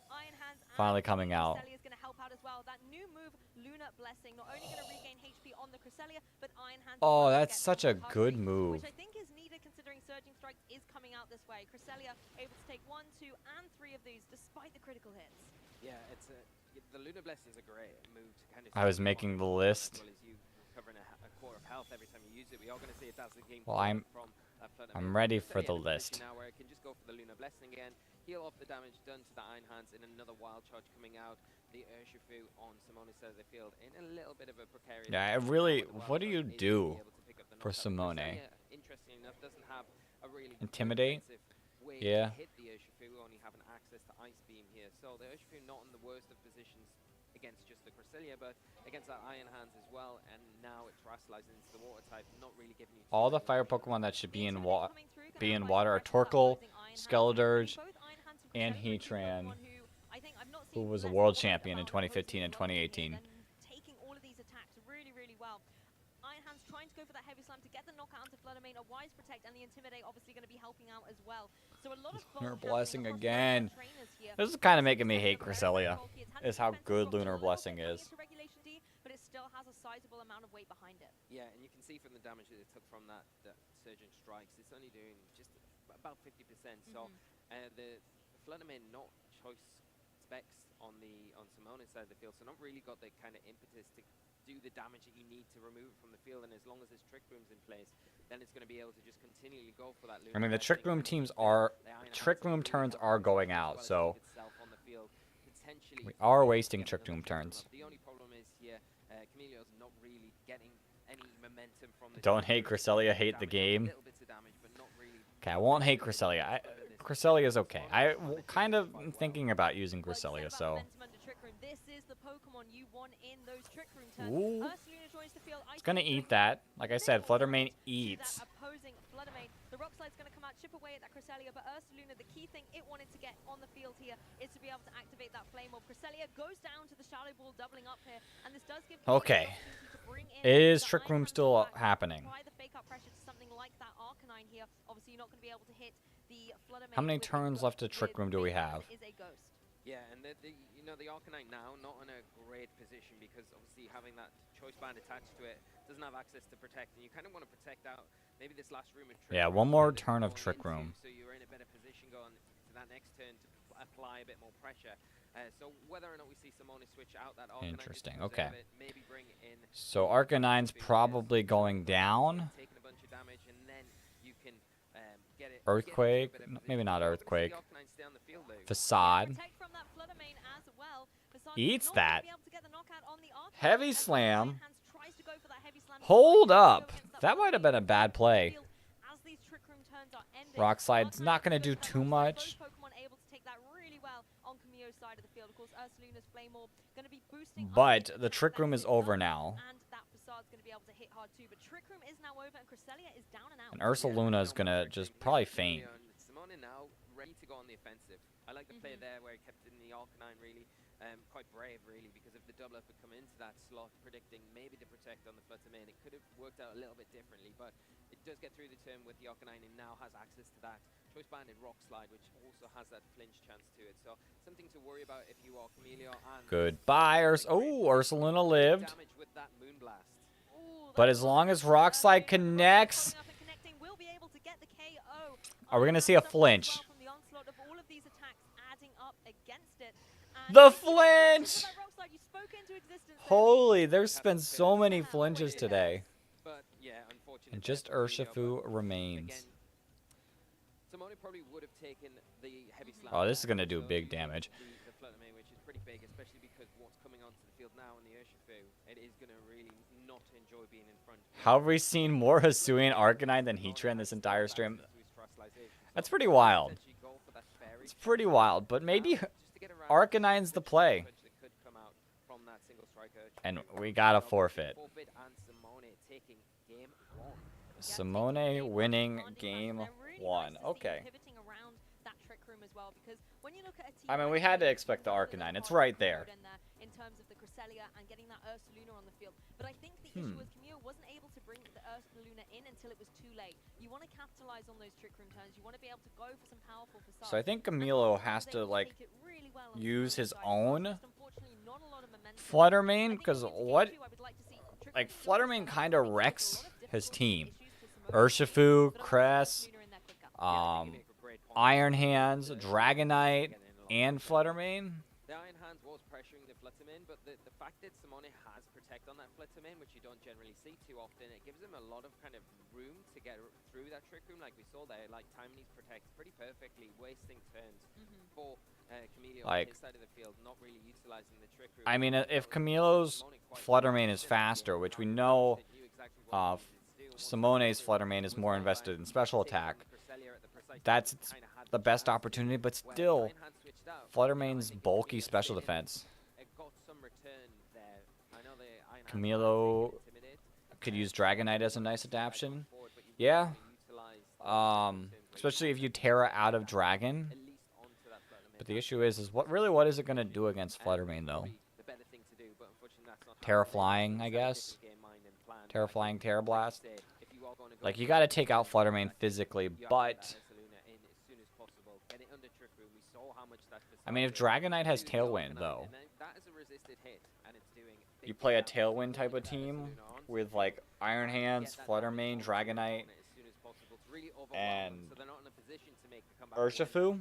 A: finally coming out.
G: Cresselia is going to help out as well. That new move, Lunar Blessing, not only going to regain HP on the Cresselia, but Iron Hands.
A: Oh, that's such a good move.
G: Which I think is needed considering Surging Strike is coming out this way. Cresselia able to take 1, 2, and 3 of these despite the critical hits.
F: Yeah, it's the Lunar Blessing is a great move to kind of.
A: I was making the list.
F: As well as you recovering a core of health every time you use it. We are going to see a dazzling game.
A: Well, I'm ready for the list.
F: Now where it can just go for the Lunar Blessing again, heal off the damage done to the Iron Hands, and another Wild Charge coming out. The Urshifu on Simone's side of the field in a little bit of a precarious.
A: Yeah, I really. What do you do for Simone?
F: Interesting enough, doesn't have a really
A: Intimidate.
F: Way
A: Yeah.
F: to hit the Urshifu, only having access to Ice Beam here. So the Urshifu not in the worst of positions against just the Cresselia, but against that Iron Hands as well. And now it's terrestrializing into the water type, not really giving you.
A: All the fire Pokemon that should be in water are Torkoal, Skeledirge, and Heatran, who was a world champion in 2015 and 2018.
G: Taking all of these attacks really, really well. Iron Hands trying to go for that heavy slam to get the knockout onto Fluttermane. A Wise Protect and the Intimidate obviously going to be helping out as well. So a lot of
A: Lunar Blessing again. This is kind of making me hate Cresselia. Is how good Lunar Blessing is.
G: But it still has a sizable amount of weight behind it.
F: Yeah, and you can see from the damage that it took from that Surging Strikes, it's only doing just about 50%. So the Fluttermane not choice specs on Simone's side of the field, so not really got the kind of impetus to do the damage that you need to remove it from the field. And as long as this Trick Room's in place, then it's going to be able to just continually go for that.
A: I mean, the Trick Room turns are going out, so we are wasting Trick Room turns.
F: The only problem is here, Camilleo's not really getting any momentum from the.
A: Don't hate Cresselia, hate the game. Okay, I won't hate Cresselia. Cresselia is okay. I kind of am thinking about using Cresselia, so.
G: This is the Pokemon you want in those Trick Room turns.
A: Ooh.
G: Ursaluna joins the field.
A: It's gonna eat that. Like I said, Fluttermane eats.
G: That opposing Fluttermane. The Rock Slide's going to come out, chip away at that Cresselia, but Ursaluna, the key thing it wanted to get on the field here is to be able to activate that Flame Orb. Cresselia goes down to the Shadow Ball, doubling up here, and this does give
A: Okay. Is Trick Room still happening?
G: Apply the fake out pressure to something like that Arcanine here. Obviously, you're not going to be able to hit the Fluttermane.
A: How many turns left of Trick Room do we have?
G: Is a ghost.
F: Yeah, and the Arcanine now not in a great position because obviously having that choice band attached to it doesn't have access to protect, and you kind of want to protect out maybe this last room of Trick
A: Yeah,
F: Room
A: one more
F: that
A: turn
F: you're
A: of
F: going
A: Trick
F: into,
A: Room.
F: So you're in a better position going to that next turn to apply a bit more pressure. So whether or not we see Simone switch out that Arcanine,
A: Interesting. Okay.
F: maybe bring in
A: So Arcanine's probably going down.
F: taking a bunch of damage, and then you can get it.
A: Earthquake, maybe not Earthquake. Facade. Eats that. Heavy Slam. Hold up. That might have been a bad play. Rock Slide's not going to do too much. But the Trick Room is over now. And Ursaluna is going to just probably faint.
F: Simone now ready to go on the offensive. I like the play there where he kept in the Arcanine really. Quite brave, really, because if the double up had come into that slot, predicting maybe to protect on the Fluttermane, it could have worked out a little bit differently, but it does get through the turn with the Arcanine and now has access to that choice banded Rock Slide, which also has that flinch chance to it. So something to worry about if you are Camilio. And
A: Goodbye, Ursaluna lived.
F: damage with that Moonblast.
A: But as long as Rock Slide connects, are we going to see a flinch? The flinch! Holy, there's been so many flinches today.
F: But yeah, unfortunately.
A: And just Urshifu remains.
F: Simone probably would have taken the heavy slam.
A: Oh, this is
F: there,
A: gonna do
F: so
A: big
F: using
A: damage.
F: The Flutter Mane, which is pretty big, especially because what's coming onto the field now in the Urshifu, it is going to really not enjoy being in front.
A: How have we seen more Hisuian Arcanine than Heatran this entire stream? That's pretty wild. It's pretty wild, but maybe Arcanine's the play. And we got a forfeit. Simone winning game 1. Okay. I mean, we had to expect the Arcanine. It's right there.
G: In terms of the Cresselia and getting that Ursaluna on the field. But I think the issue was Camille wasn't able to bring the Ursaluna in until it was too late. You want to capitalize on those Trick Room turns. You want to be able to go for some powerful facades.
A: So I think Camilo has to, like, use his own Flutter Mane, because what? Like, Flutter Mane kind of wrecks his team. Urshifu, Cress, Iron Hands, Dragonite, and Flutter Mane.
F: The Iron Hands was pressuring the Flutter Mane, but the fact that Simone has Protect on that Flutter Mane, which you don't generally see too often, it gives him a lot of kind of room to get through that Trick Room, like we saw there. Like, timing these Protects pretty perfectly, wasting turns for Camilo on his side of the field, not really utilizing the Trick Room.
A: I mean, if Camilo's Flutter Mane is faster, which we know Simone's Flutter Mane is more invested in special attack, that's the best opportunity, but still, Flutter Mane's bulky special defense. Camilo could use Dragonite as a nice adaptation. Yeah. Especially if you Terra out of Dragon. But the issue is what is it going to do against Flutter Mane, though? Terra Flying, I guess. Terra Flying, Terra Blast. Like, you got to take out Flutter Mane physically, but I mean, if Dragonite has Tailwind, though, you play a Tailwind type of team with, like, Iron Hands, Flutter Mane, Dragonite, and Urshifu.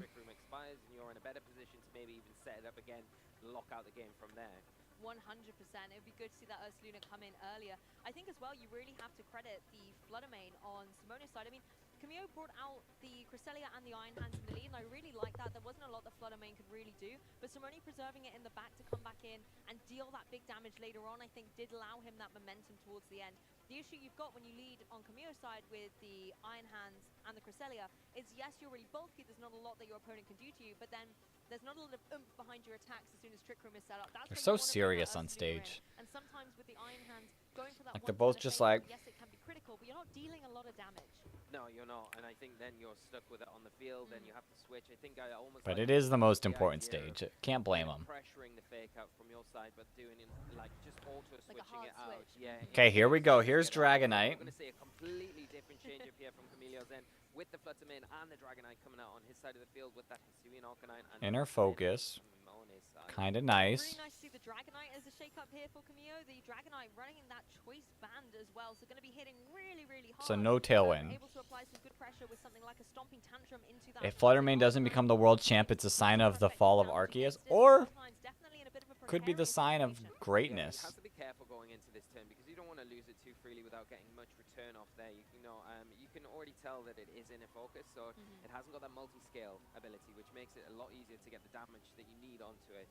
F: You're in a better position to maybe even set it up again, lock out the game from there.
G: 100%. It would be good to see that Ursaluna come in earlier. I think as well, you really have to credit the Flutter Mane on Simone's side. I mean, Camille brought out the Cresselia and the Iron Hands in the lead, and I really like that. There wasn't a lot that Flutter Mane could really do, but Simone preserving it in the back to come back in and deal that big damage later on, I think did allow him that momentum towards the end. The issue you've got when you lead on Camille's side with the Iron Hands and the Cresselia is, yes, you're really bulky, there's not a lot that your opponent can do to you, but then there's not a lot of oomph behind your attacks as soon as Trick Room is set up.
A: They're so serious on stage.
G: And sometimes with the Iron Hands, going for that
A: like, they're both just like,
G: yes, it can be critical, but you're not dealing a lot of damage.
F: No, you're not, and I think then you're stuck with it on the field, and you have to switch. I think I almost.
A: But it is the most important stage. Can't blame them.
F: Pressuring the fake out from your side, but doing it like just auto switching it out. Yeah.
A: Okay, here we go. Here's Dragonite.
F: I'm gonna see a completely different change up here from Camille's end with the Flutter Mane and the Dragonite coming out on his side of the field with that Hisuian Arcanine.
A: Inner focus. Kind of nice.
G: Really nice to see the Dragonite as a shake-up here for Camille. The Dragonite running in that choice band as well, so going to be hitting really, really hard.
A: So no Tailwind.
G: Able to apply some good pressure with something like a Stomping Tantrum into that.
A: If Flutter Mane doesn't become the world champ, it's a sign of the fall of Arceus, or could be the sign of greatness.
F: You have to be careful going into this turn because you don't want to lose it too freely without getting much return off there. You can already tell that it is in a focus, so it hasn't got that multi-scale ability, which makes it a lot easier to get the damage that you need onto it.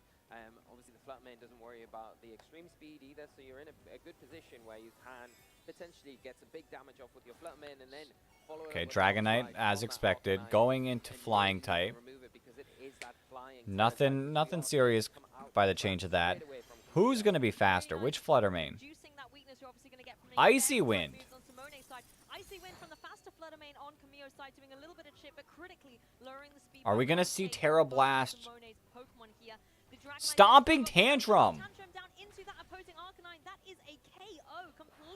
F: Obviously, the Flutter Mane doesn't worry about the extreme speed either, so you're in a good position where you can potentially get some big damage off with your Flutter Mane and then follow it.
A: Okay, Dragonite, as expected, going into flying type. Nothing serious by the change of that. Who's going to be faster? Which Flutter Mane? Icy Wind.
G: Icy Wind from the faster Flutter Mane on Camille's side, doing a little bit of chip, but critically lowering the speed.
A: Are we going to see Terra Blast? Stomping Tantrum.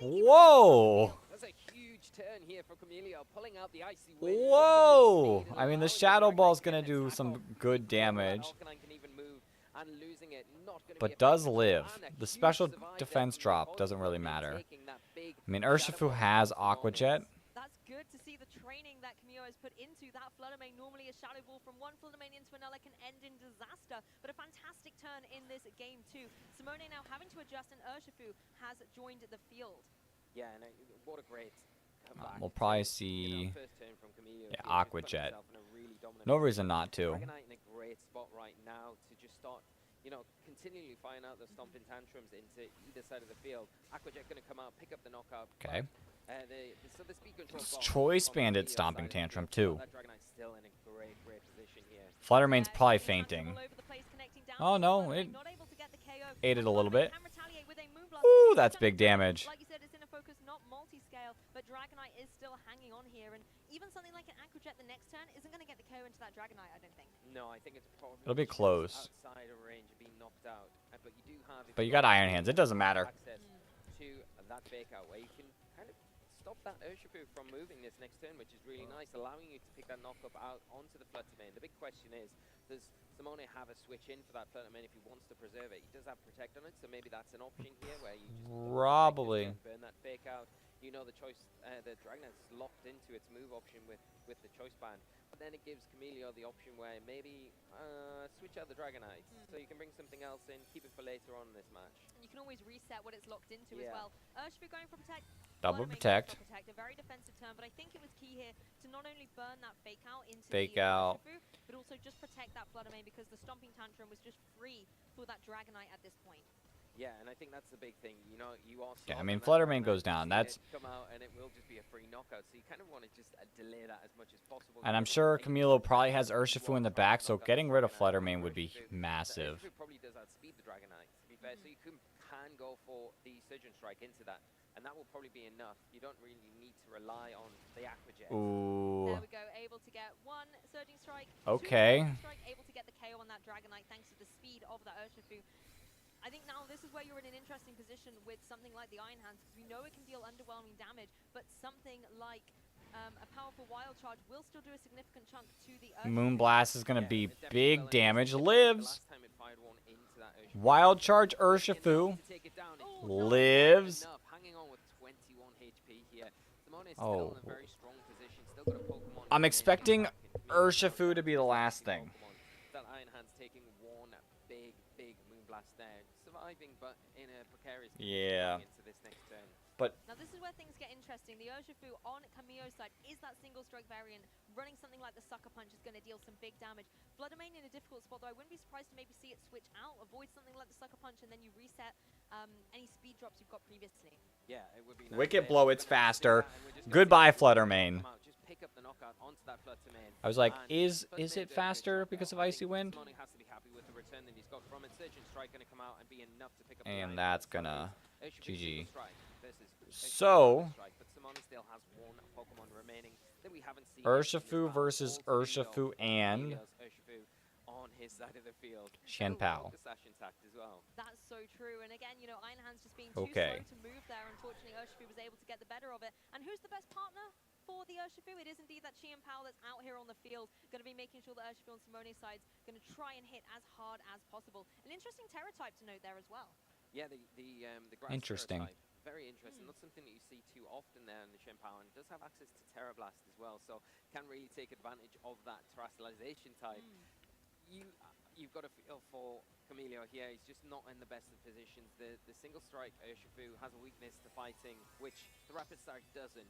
A: Whoa.
F: That's a huge turn here for Camilo, pulling out the Icy Wind.
A: Whoa. I mean, the Shadow Ball's going to do some good damage. But does live. The special defense drop doesn't really matter. I mean, Urshifu has Aqua Jet.
G: That's good to see the training that Camille has put into that Flutter Mane. Normally a Shadow Ball from one Flutter Mane into another can end in disaster, but a fantastic turn in this game too. Simone now having to adjust, and Urshifu has joined the field.
F: Yeah, and what a great
A: We'll probably see Aqua Jet. No reason not to.
F: Dragonite in a great spot right now to just start, continually firing out the stomping tantrums into either side of the field. Aqua Jet going to come out, pick up the knockout.
A: Okay.
F: So the speed control
A: It's Choice Bandit stomping tantrum too.
F: That Dragonite's still in a great position here.
A: Fluttermane's probably fainting. Oh no, it aided a little bit. Ooh, that's big damage.
G: Like you said, it's in a focus, not multi-scale, but Dragonite is still hanging on here, and even something like an Aqua Jet the next turn isn't going to get the KO into that Dragonite, I don't think.
F: No, I think it's probably
A: It'll be close.
F: outside of range of being knocked out. But you do have.
A: But you got Iron Hands. It doesn't matter.
F: Access to that fake out where you can kind of stop that Urshifu from moving this next turn, which is really nice, allowing you to pick that knockup out onto the Fluttermane. The big question is, does Simone have a switch in for that Fluttermane if he wants to preserve it? He does have Protect on it, so maybe that's an option here where you just
A: probably
F: burn that fake out. You know the choice, the Dragonite's locked into its move option with the choice band. But then it gives Camilio the option where maybe switch out the Dragonite, so you can bring something else in, keep it for later on in this match.
G: And you can always reset what it's locked into as well. Urshifu going for Protect.
A: Double
G: Fluttermane
A: Protect.
G: going for Protect. A very defensive turn, but I think it was key here to not only burn that fake out into
A: Fake
G: the
A: out.
G: Urshifu, but also just protect that Fluttermane because the Stomping Tantrum was just free for that Dragonite at this point.
F: Yeah, and I think that's the big thing. You are.
A: Yeah, I mean, Fluttermane goes down. That's.
F: Come out and it will just be a free knockout. So you kind of want to just delay that as much as possible.
A: And I'm sure Camilo probably has Urshifu in the back, so getting rid of Fluttermane would be massive.
F: Urshifu probably does outspeed the Dragonite, to be fair. So you can go for the Surgeon Strike into that, and that will probably be enough. You don't really need to rely on the Aqua Jet.
A: Ooh.
G: There we go, able to get one Surging Strike.
A: Okay.
G: Two Surging Strike, able to get the KO on that Dragonite thanks to the speed of that Urshifu. I think now this is where you're in an interesting position with something like the Iron Hands, because we know it can deal underwhelming damage, but something like a powerful Wild Charge will still do a significant chunk to the Urshifu.
A: Moonblast is going to be big damage. Lives. Wild Charge Urshifu. Lives. Oh. I'm expecting Urshifu to be the last thing.
F: That Iron Hand's taking one big Moonblast there. Surviving, but in a precarious
A: Yeah.
F: into this next turn.
A: But
G: now this is where things get interesting. The Urshifu on Camille's side is that single strike variant. Running something like the Sucker Punch is going to deal some big damage. Fluttermane in a difficult spot, though I wouldn't be surprised to maybe see it switch out, avoid something like the Sucker Punch, and then you reset any speed drops you've got previously.
F: Yeah, it would be nice.
A: Wicket Blow, it's faster. Goodbye, Fluttermane.
F: Pick up the knockout onto that Fluttermane.
A: I was like, is it faster because of Icy Wind?
F: Simone has to be happy with the return that he's got from it. Surgeon Strike going to come out and be enough to pick up.
A: And that's gonna GG.
F: So, but Simone still has one Pokemon remaining that we haven't seen.
A: Urshifu versus Urshifu and
F: Urshifu on his side of the field.
A: Shenpao.
F: As well.
G: That's so true. And again, Iron Hand's just being too
A: Okay.
G: slow to move there. Unfortunately, Urshifu was able to get the better of it. And who's the best partner for the Urshifu? It is indeed that Shenpao that's out here on the field, going to be making sure that Urshifu on Simone's side's going to try and hit as hard as possible. An interesting Terra type to note there as well.
F: Yeah, the grass
A: Interesting.
F: Terra type. Very interesting. Not something that you see too often there in the Shenpao, and does have access to Terra Blast as well, so can really take advantage of that terrestrialization type. You've got to feel for Camilio here. He's just not in the best of positions. The single strike Urshifu has a weakness to fighting, which the Rapid Strike doesn't,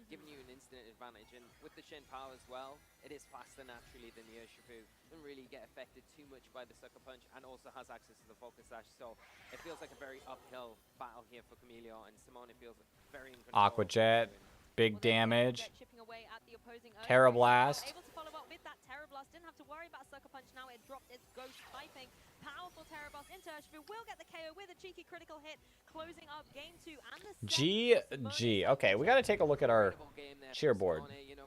F: giving you an instant advantage. And with the Shenpao as well, it is faster naturally than the Urshifu. Doesn't really get affected too much by the Sucker Punch, and also has access to the Focus Sash. So it feels like a very uphill battle here for Camilio, and Simone feels very in control.
A: Aqua Jet, big damage.
G: Chipping away at the opposing
A: Terra
G: Urshifu.
A: Blast.
G: Able to follow up with that Terra Blast. Didn't have to worry about Sucker Punch. Now it dropped its Ghost typing. Powerful Terra Blast into Urshifu. Will get the KO with a cheeky critical hit. Closing up game 2 and the
A: GG. Okay, we got to take a look at our cheerboard.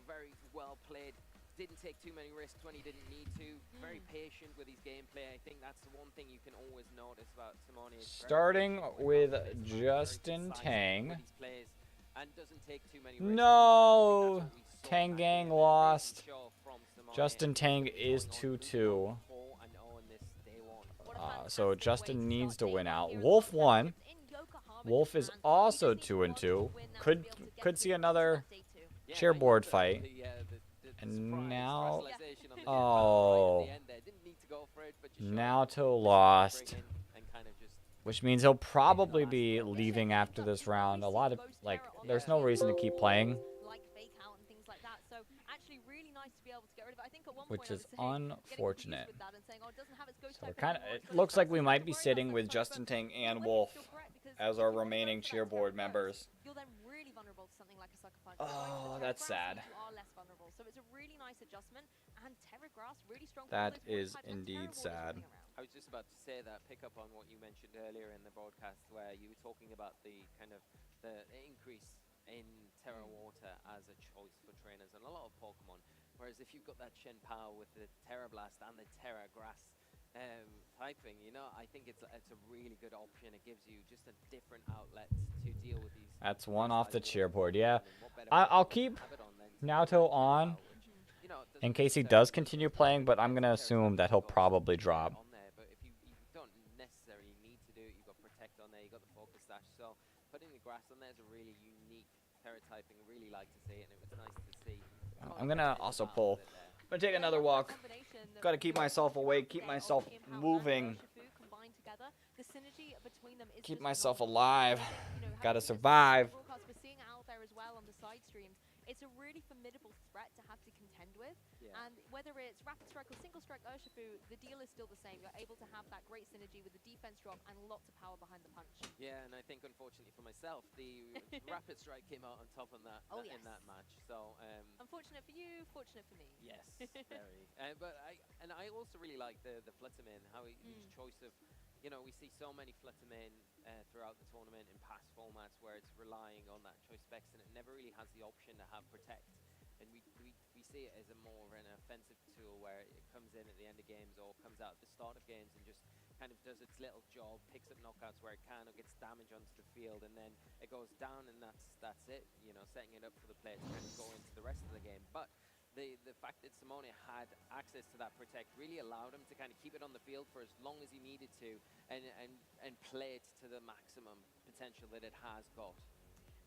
F: Very well played. Didn't take too many risks when he didn't need to. Very patient with his gameplay. I think that's the one thing you can always notice about Simone.
A: Starting with Justin Tang.
F: And doesn't take too many risks.
A: No! Tangang lost. Justin Tang is 2-2. So Justin needs to win out. Wolf won. Wolf is also 2-2. Could see another cheerboard fight. And now, oh, Naoto lost, which means he'll probably be leaving after this round. A lot of, like, there's no reason to keep playing.
G: nice to be able to get rid of it. I think at one
A: which
G: point
A: is
G: I was saying,
A: unfortunate.
G: with that and saying, oh, it doesn't have its ghost
A: So we're
G: type
A: kind of.
G: anymore,
A: It
G: it's got
A: looks
G: its
A: like we
G: sucker
A: might
G: punch.
A: be
G: Don't worry
A: sitting
G: about
A: with
G: sucker punch,
A: Justin
G: but
A: Tang
G: in a
A: and
G: way,
A: Wolf
G: it's still correct, because
A: as
G: if
A: our
G: you don't
A: remaining
G: go for that
A: cheerboard
G: Terra
A: members.
G: burst, you're then really vulnerable to something like a sucker punch.
A: Oh,
G: Going for the
A: that's
G: Terra
A: sad.
G: grass means you are less vulnerable. So it's a really nice adjustment, and Terra grass really strong for all
A: That
G: those water
A: is
G: types, and
A: indeed
G: Terra Ward is
A: sad.
G: running around.
F: I was just about to say that, pick up on what you mentioned earlier in the broadcast, where you were talking about the kind of the increase in Terra Water as a choice for trainers and a lot of Pokemon. Whereas if you've got that Shen Power with the Terra Blast and the Terra Grass typing, you know, I think it's a really good option. It gives you just a different outlet to deal with these.
A: That's one off the cheerboard. Yeah, I'll keep Naoto on in case he does continue playing, but I'm gonna assume that he'll probably drop.
F: On there, but if you don't necessarily need to do it, you've got Protect on there, you've got the Focus Dash. So putting the Grass on there is a really unique Terra typing. I really like to see it, and it was nice to see.
A: I'm gonna also pull. I'm gonna take another walk. Gotta keep myself awake, keep myself moving, keep myself alive. Gotta survive.
G: We're seeing out there as well on the side streams. It's a really formidable threat to have to contend with. And whether it's Rapid Strike or Single Strike Urshifu, the deal is still the same. You're able to have that great synergy with the defense drop and lots of power behind the punch.
F: Yeah, and I think unfortunately for myself, the Rapid Strike came out on top on that in that match. So
G: unfortunate for you, fortunate for me.
F: Yes, very. But I also really like the Flutterman, how his choice of, you know, we see so many Fluttermen throughout the tournament in past formats where it's relying on that choice specs and it never really has the option to have Protect. And we see it as a more of an offensive tool where it comes in at the end of games or comes out at the start of games and just kind of does its little job, picks up knockouts where it can or gets damage onto the field, and then it goes down and that's it, you know, setting it up for the player to kind of go into the rest of the game. But the fact that Simone had access to that Protect really allowed him to kind of keep it on the field for as long as he needed to and play it to the maximum potential that it has got.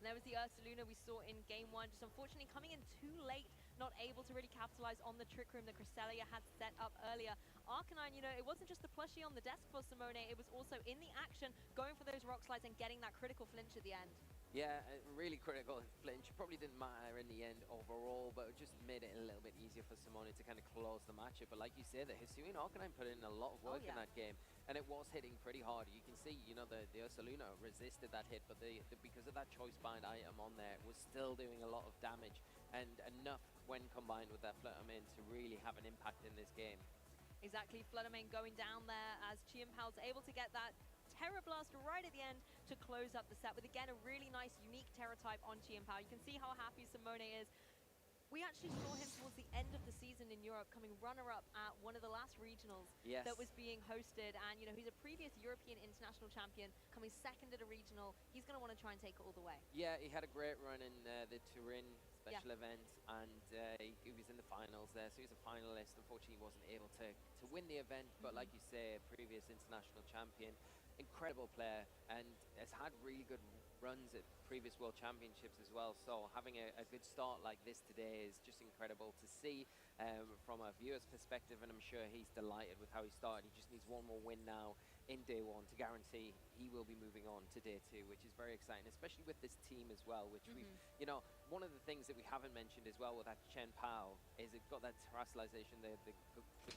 G: And there was the Ursaluna we saw in game one, just unfortunately coming in too late, not able to really capitalize on the trick room that Cresselia had set up earlier. Arcanine, you know, it wasn't just the plushie on the desk for Simone, it was also in the action, going for those rock slides and getting that critical flinch at the end.
F: Yeah, really critical flinch. Probably didn't matter in the end overall, but it just made it a little bit easier for Simone to kind of close the matchup. But like you said, the Hisuian Arcanine put in a lot of work in that game, and it was hitting pretty hard. You can see, you know, the Ursaluna resisted that hit, but because of that choice bind item on there, it was still doing a lot of damage, and enough when combined with that Flutterman to really have an impact in this game.
G: Exactly, Flutterman going down there as Chimpal's able to get that Terra Blast right at the end to close up the set with, again, a really nice, unique Terra type on Chimpal. You can see how happy Simone is. We actually saw him towards the end of the season in Europe coming runner-up at one of the last regionals that was being hosted. And, you know, he's a previous European international champion, coming second at a regional. He's going to want to try and take it all the way.
F: Yeah, he had a great run in the Turin special event, and he was in the finals there. So he was a finalist. Unfortunately, he wasn't able to win the event. But like you say, a previous international champion, incredible player, and has had really good runs at previous World Championships as well. So having a good start like this today is just incredible to see from a viewer's perspective, and I'm sure he's delighted with how he started. He just needs one more win now in day one to guarantee he will be moving on to day two, which is very exciting, especially with this team as well, which we've, you know, one of the things that we haven't mentioned as well with that Chen Pao is it's got that terrestrialization, the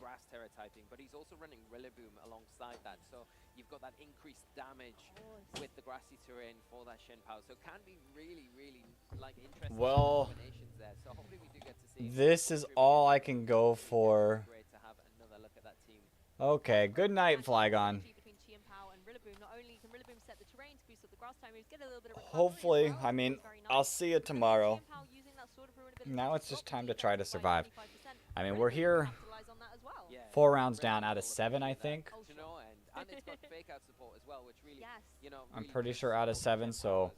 F: grass terra typing, but he's also running Rillaboom alongside that, so you've got that increased damage with the grassy terrain for that Shen Pao, so it can be really, really like interesting combinations there. So hopefully we do get to see.
A: This is all I can go for.
F: Great to have another look at that team.
A: Okay, good night, Flygon. Hopefully, I mean, I'll see you tomorrow. Now it's just time to try to survive. I mean, we're here 4 rounds down out of 7, I think.
F: And it's got fake out support as well, which really, you know,
A: I'm pretty sure out of 7, so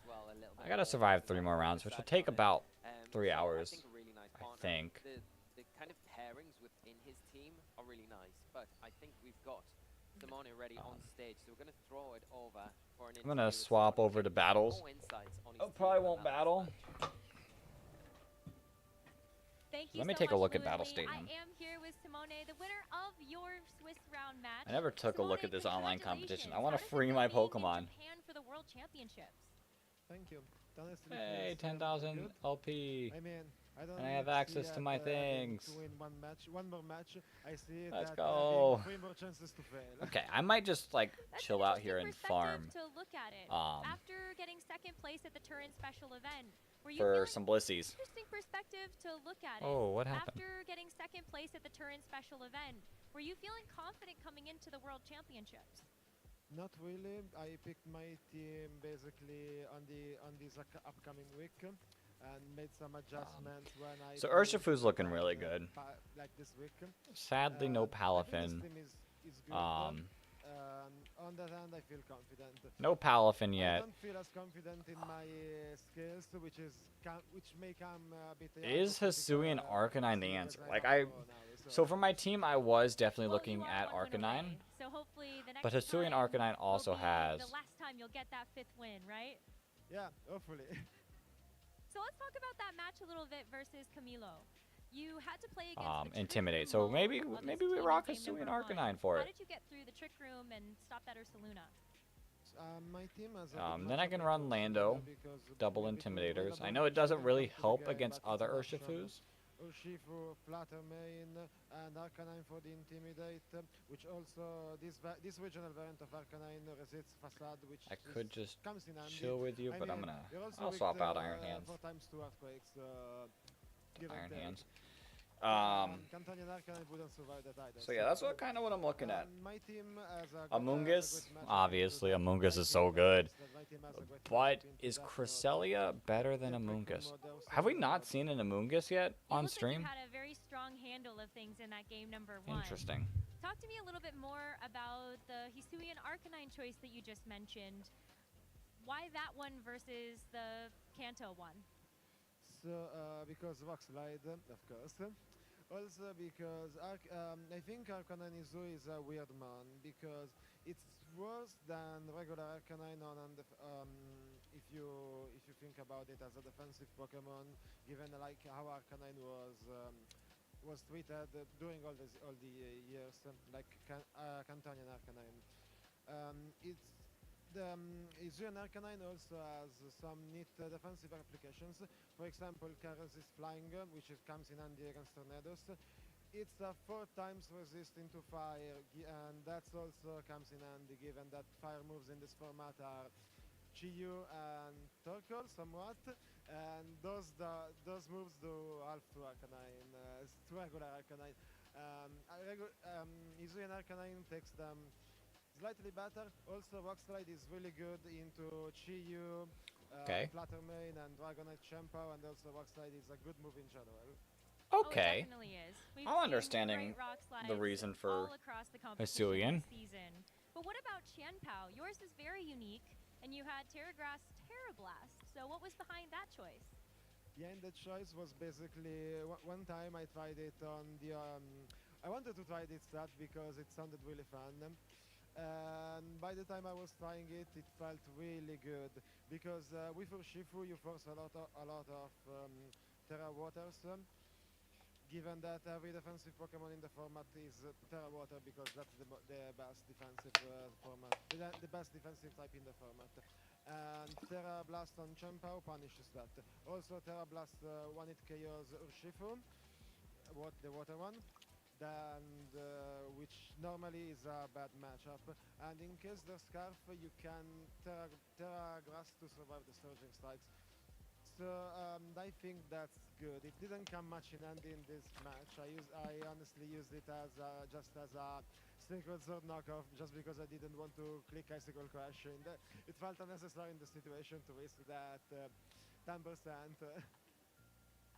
A: I gotta survive 3 more rounds, which will take about 3 hours, I think.
F: The kind of pairings within his team are really nice, but I think we've got Simone ready on stage, so we're going to throw it over for an
A: I'm gonna swap over to battles. Oh, probably won't battle.
E: Thank you
A: Let me
E: so
A: take a
E: much,
A: look at
E: Lily.
A: Battle Stadium.
E: I am here with Simone, the winner of your Swiss round match.
A: I never took a look at this online competition. I want to
E: How does
A: free
E: it
A: my
E: feel being in
A: Pokemon.
E: Japan for the World Championships?
J: Thank you.
A: Hey, 10,000 LP.
J: I mean, don't
A: And I have
J: see
A: access to
J: it,
A: my
J: them
A: things.
J: to win one more match. I see
A: Let's
J: that
A: go.
J: being 3 more chances to fail.
A: Okay, I might just like chill out here and farm
E: To look at it. After getting second place at the Turin special event, were you
A: for
E: feeling
A: some blissies.
E: interesting perspective to look at it?
A: Oh, what happened?
E: After getting second place at the Turin special event, were you feeling confident coming into the World Championships?
J: Not really. I picked my team basically on this upcoming week and made some adjustments when I.
A: So
J: played,
A: Urshifu's looking really
J: like,
A: good.
J: Like this week.
A: Sadly, no
J: I think this
A: Palafin.
J: team is good. On that hand, I feel confident.
A: No Palafin
J: I
A: yet.
J: don't feel as confident in my skills, which may come a bit.
A: Is Hisuian Arcanine the answer? Like so for my team, I was definitely looking at Arcanine,
E: So hopefully the next
A: but Hisuian
E: time
A: Arcanine also
E: will be
A: has.
E: the last time you'll get that 5th win, right?
J: Yeah, hopefully.
E: So let's talk about that match a little bit versus Camilo. You had to play against the
A: Intimidate.
E: Trick
A: So
E: Room
A: maybe
E: mode of
A: maybe
E: this
A: we
E: team
A: rock
E: in game
A: Hisuian
E: number 1.
A: Arcanine for
E: How
A: it.
E: did you get through the Trick Room and stop that Ursaluna?
J: My team has
A: Then I can run Lando, double Intimidators. I know it doesn't really help against other Urshifus.
J: Urshifu, Flutter Main, and Arcanine for the Intimidate, which also this regional variant of Arcanine resists Facade, which
A: I could just
J: comes in handy.
A: chill with you, but I'm gonna. I'll swap out Iron Hands.
J: 4 times 2 Earthquakes. Give and
A: Iron
J: take.
A: Hands.
J: Cantanian Arcanine wouldn't survive that either.
A: So yeah, that's what kind of what I'm looking at.
J: My team has
A: Amoonguss, obviously, Amoonguss is so good. But is Cresselia better than Amoonguss? Have we not seen an Amoonguss yet on stream?
E: You had a very strong handle of things in that game number 1.
A: Interesting.
E: Talk to me a little bit more about the Hisuian Arcanine choice that you just mentioned. Why that one versus the Kanto one?
J: So, because Rock Slide, of course. Also because I think Arcanine Izu is a weird mon because it's worse than regular Arcanine if you think about it as a defensive Pokemon, given like how Arcanine was treated during all the years, like Cantanian Arcanine. The Hisuian Arcanine also has some neat defensive applications. For example, can resist flying, which comes in handy against tornadoes. It's 4 times resistant to fire, and that also comes in handy given that fire moves in this format are Chiyu and Torkoal somewhat, and those moves do half to Arcanine, to regular Arcanine. Hisuian Arcanine takes them slightly better. Also, Rock Slide is really good into Chiyu, Flutter Main, and Dragonite Champa, and also Rock Slide is a good move in general.
A: Okay.
E: Oh, it definitely is.
A: I'm understanding the reason for Hisuian.
E: But what about Qianpao? Yours is very unique, and you had Terragrass Terrablast. So what was behind that choice?
J: Behind that choice was basically one time I tried it on the. I wanted to try this stat because it sounded really fun. And by the time I was trying it, it felt really good because with Urshifu you force a lot of Terra Waters. Given that every defensive Pokemon in the format is Terra Water because that's the best defensive format, the best defensive type in the format. And Terra Blast on Champao punishes that. Also Terra Blast 1-hit KOs Urshifu, the water one. Which normally is a bad matchup. And in case there's Scarf, you can Terra Grass to survive the Surging Strikes. So I think that's good. It didn't come much in handy in this match. I honestly used it as just as a Synchro Sword knockoff, just because I didn't want to click Icicle Crash. It felt unnecessary in the situation to risk that 10%.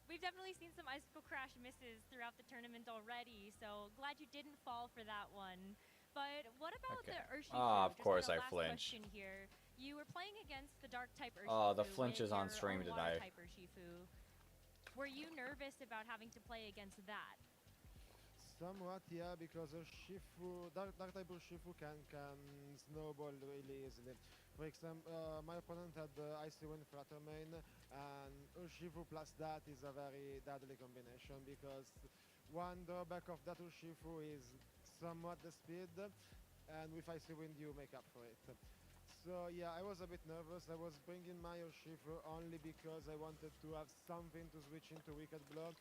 E: We've definitely seen some Icicle Crash misses throughout the tournament already, so glad you didn't fall for that one. But what about the Urshifu?
A: Of course I
E: flinched. Here. You were playing against the Dark-type Urshifu.
A: Oh, the flinch is on stream tonight.
E: Urshifu. Were you nervous about having to play against that?
J: Somewhat, yeah, because Dark-type Urshifu can snowball really easily. For example, my opponent had Icy Wind Flutter Main, and Urshifu plus that is a very deadly combination because one drawback of that Urshifu is somewhat the speed, and with Icy Wind you make up for it. So yeah, I was a bit nervous. I was bringing my Urshifu only because I wanted to have something to switch into Wicked Blow.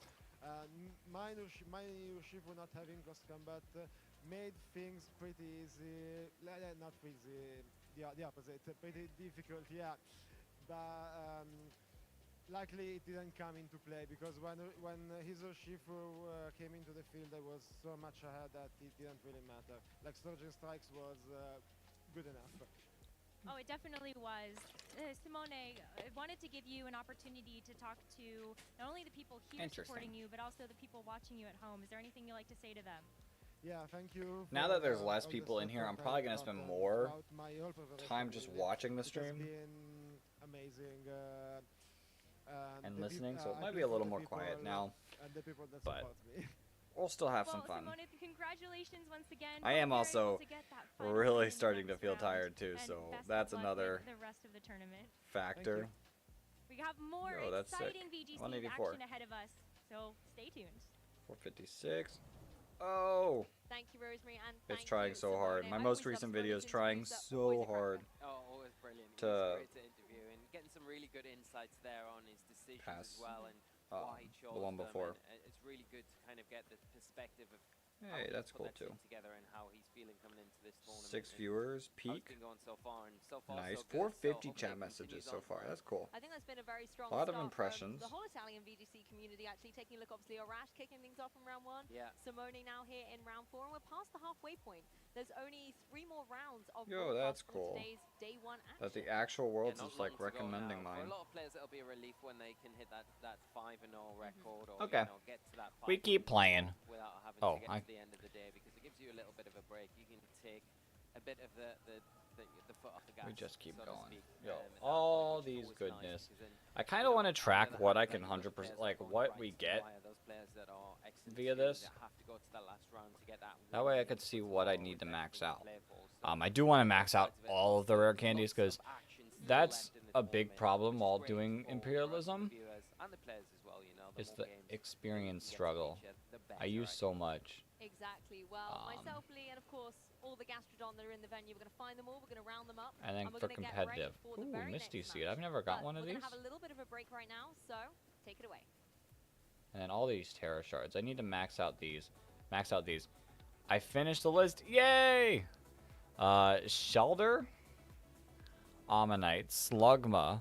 J: My Urshifu not having Ghost Combat made things pretty easy. Not easy, the opposite. Pretty difficult, yeah. But luckily it didn't come into play because when his Urshifu came into the field, I was so much ahead that it didn't really matter. Like Surging Strikes was good enough.
D: Oh, it definitely was. Simone, I wanted to give you an opportunity to talk to not only the people here supporting you, but also the people watching you at home. Is there anything you'd like to say to them?
J: Yeah, thank you.
A: Now that there's less people in here, I'm probably going to spend more time just watching the stream.
J: It's been amazing.
A: And listening, so it might be a little more quiet now.
J: And the people that
A: but
J: support me.
A: we'll still have some fun.
D: Simone, congratulations once again.
A: I am also really starting to feel tired too, so that's another
D: the rest of the tournament.
A: factor.
D: We have more exciting VGC action ahead of us, so stay tuned.
A: 456. Oh!
G: Thank you, Rosemary, and
A: it's trying so hard. My most recent video is trying so hard.
F: Oh, always brilliant.
A: To
F: great to interview and getting some really good insights there on his decisions
A: pass,
F: as well and why he chose
A: the one before.
F: It's really good to kind of get the perspective of
A: hey, that's cool too.
F: Together and how he's feeling coming into this tournament.
A: 6 viewers, peak.
F: Been going so far, and so far
A: nice.
F: So
A: 450 chat messages so far. That's cool.
G: I think that's been a very strong
A: a lot of
G: start
A: impressions.
G: From the whole Italian VGC community actually taking a look. Obviously, Arash kicking things off in round 1.
F: Yeah.
G: Simone now here in round 4, and we're past the halfway point. There's only 3 more rounds of
A: that's cool.
G: today's day 1 action.
A: That the actual world's is like recommending mine.
F: For a lot of players, it'll be a relief when they can hit that 5-0 record or
A: okay.
F: Get to that
A: we keep playing.
F: Without having to get to the end of the day, because it gives you a little bit of a break. You can take a bit of the foot off the gas.
A: We just keep
F: so
A: going. Yo, all these goodness. I kind of want to track what I can 100%, like what we get via this. That way I could see what I need to max out. I do want to max out all of the rare candies because that's a big problem while doing Imperialism. It's the experience struggle. I use so much.
G: Exactly. Well, myself, Lee, and of course, all the Gastrodon that are in the venue, we're going to find them all, we're going to round them up.
A: And then for competitive. Ooh, Misty Seed. I've never got one of these.
G: We're going to have a little bit of a break right now, so take it away.
A: And then all these Terra Shards. I need to max out these. Max out these. I finished the list. Yay! Shelder, Ammonite, Slugma,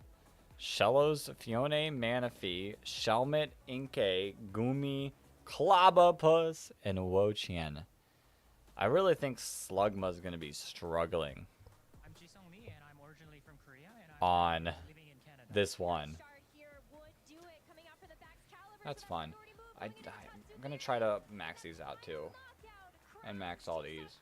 A: Shellos, Fione, Manaphy, Shelmet, Inkay, Gumi, Clobopus, and Wochian. I really think Slugma's going to be struggling on this one. That's fine. I'm going to try to max these out too. And max all these.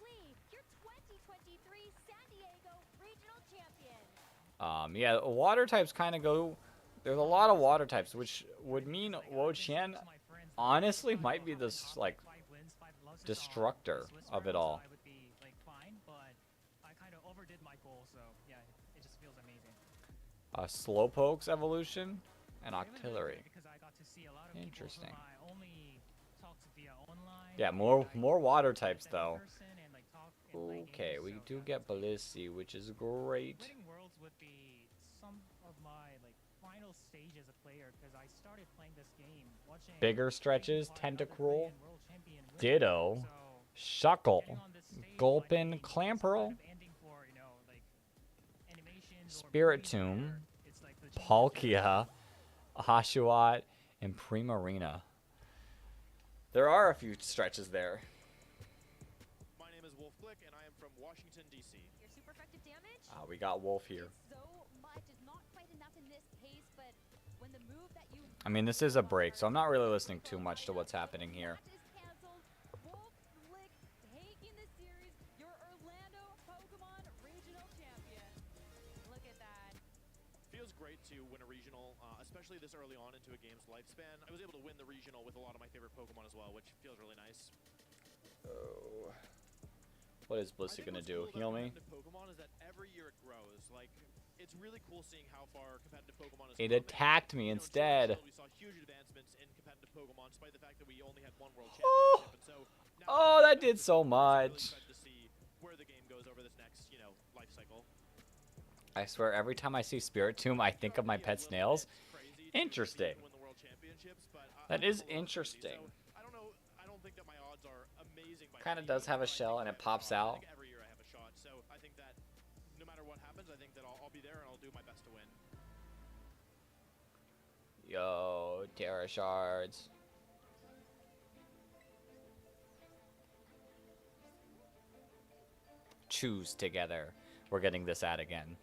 A: Yeah, water types kind of go... There's a lot of water types, which would mean Wochian honestly might be this, like, destructor of it all. Slowpoke's evolution and Octillery. Interesting. Yeah, more water types though. Okay, we do get Balissi, which is great. Bigger stretches, Tentacruel, Ditto, Shuckle, Gulpin, Clamperl, Spiritomb, Palkia, Oshawott, and Primarina. There are a few stretches there.
V: My name is Wolf Glick, and I am from Washington, D.C.
G: Your super effective damage?
A: We got Wolf here. I mean, this is a break, so I'm not really listening too much to what's happening here.
V: Feels great to win a regional, especially this early on into a game's lifespan. I was able to win the regional with a lot of my favorite Pokemon as well, which feels really nice.
A: Oh. What is Blissey gonna do? Heal me?
V: Pokemon is that every year it grows. Like, it's really cool seeing how far competitive Pokemon is.
A: It attacked me instead.
V: We saw huge advancements in competitive Pokemon, despite the fact that we only had one World Championship. And so
A: oh, that did so much.
V: Really to see where the game goes over this next, life cycle.
A: I swear, every time I see Spirit Tomb, I think of my pet snails. Interesting. That is interesting.
V: I don't think that my odds are amazing.
A: Kind of does have a shell and it pops out.
V: Every year I have a shot, so I think that no matter what happens, I think that I'll be there and I'll do my best to win.
A: Yo, Terra Shards. Choose together. We're getting this ad again.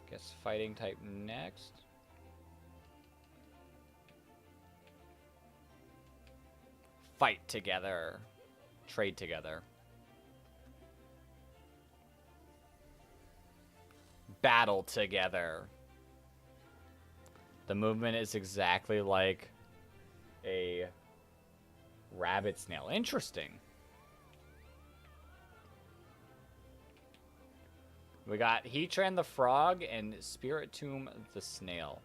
A: Guess fighting type next. Fight together. Trade together. Battle together. The movement is exactly like a rabbit snail. Interesting. We got Heatran the frog and Spirit Tomb the snail.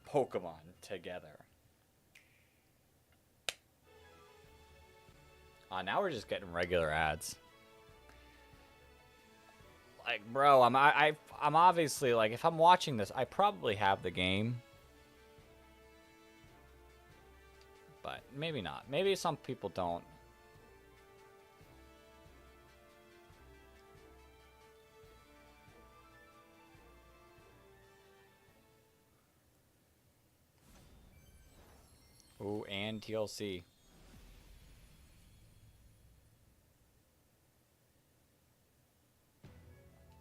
A: Pokemon together. Now we're just getting regular ads. Like, bro, I'm obviously, like, if I'm watching this, I probably have the game. But maybe not. Maybe some people don't. Ooh, and TLC.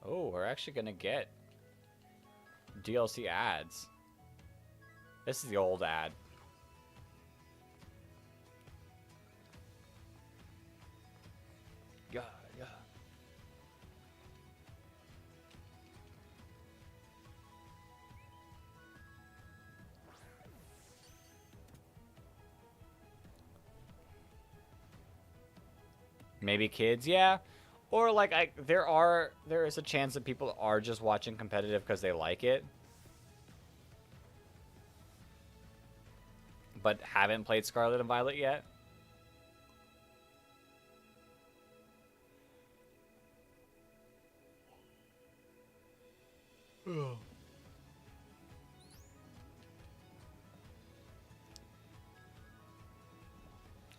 A: Oh, we're actually gonna get DLC ads. This is the old ad. Yeah, yeah. Maybe kids, yeah. Or like there is a chance that people are just watching competitive because they like it. But haven't played Scarlet and Violet yet.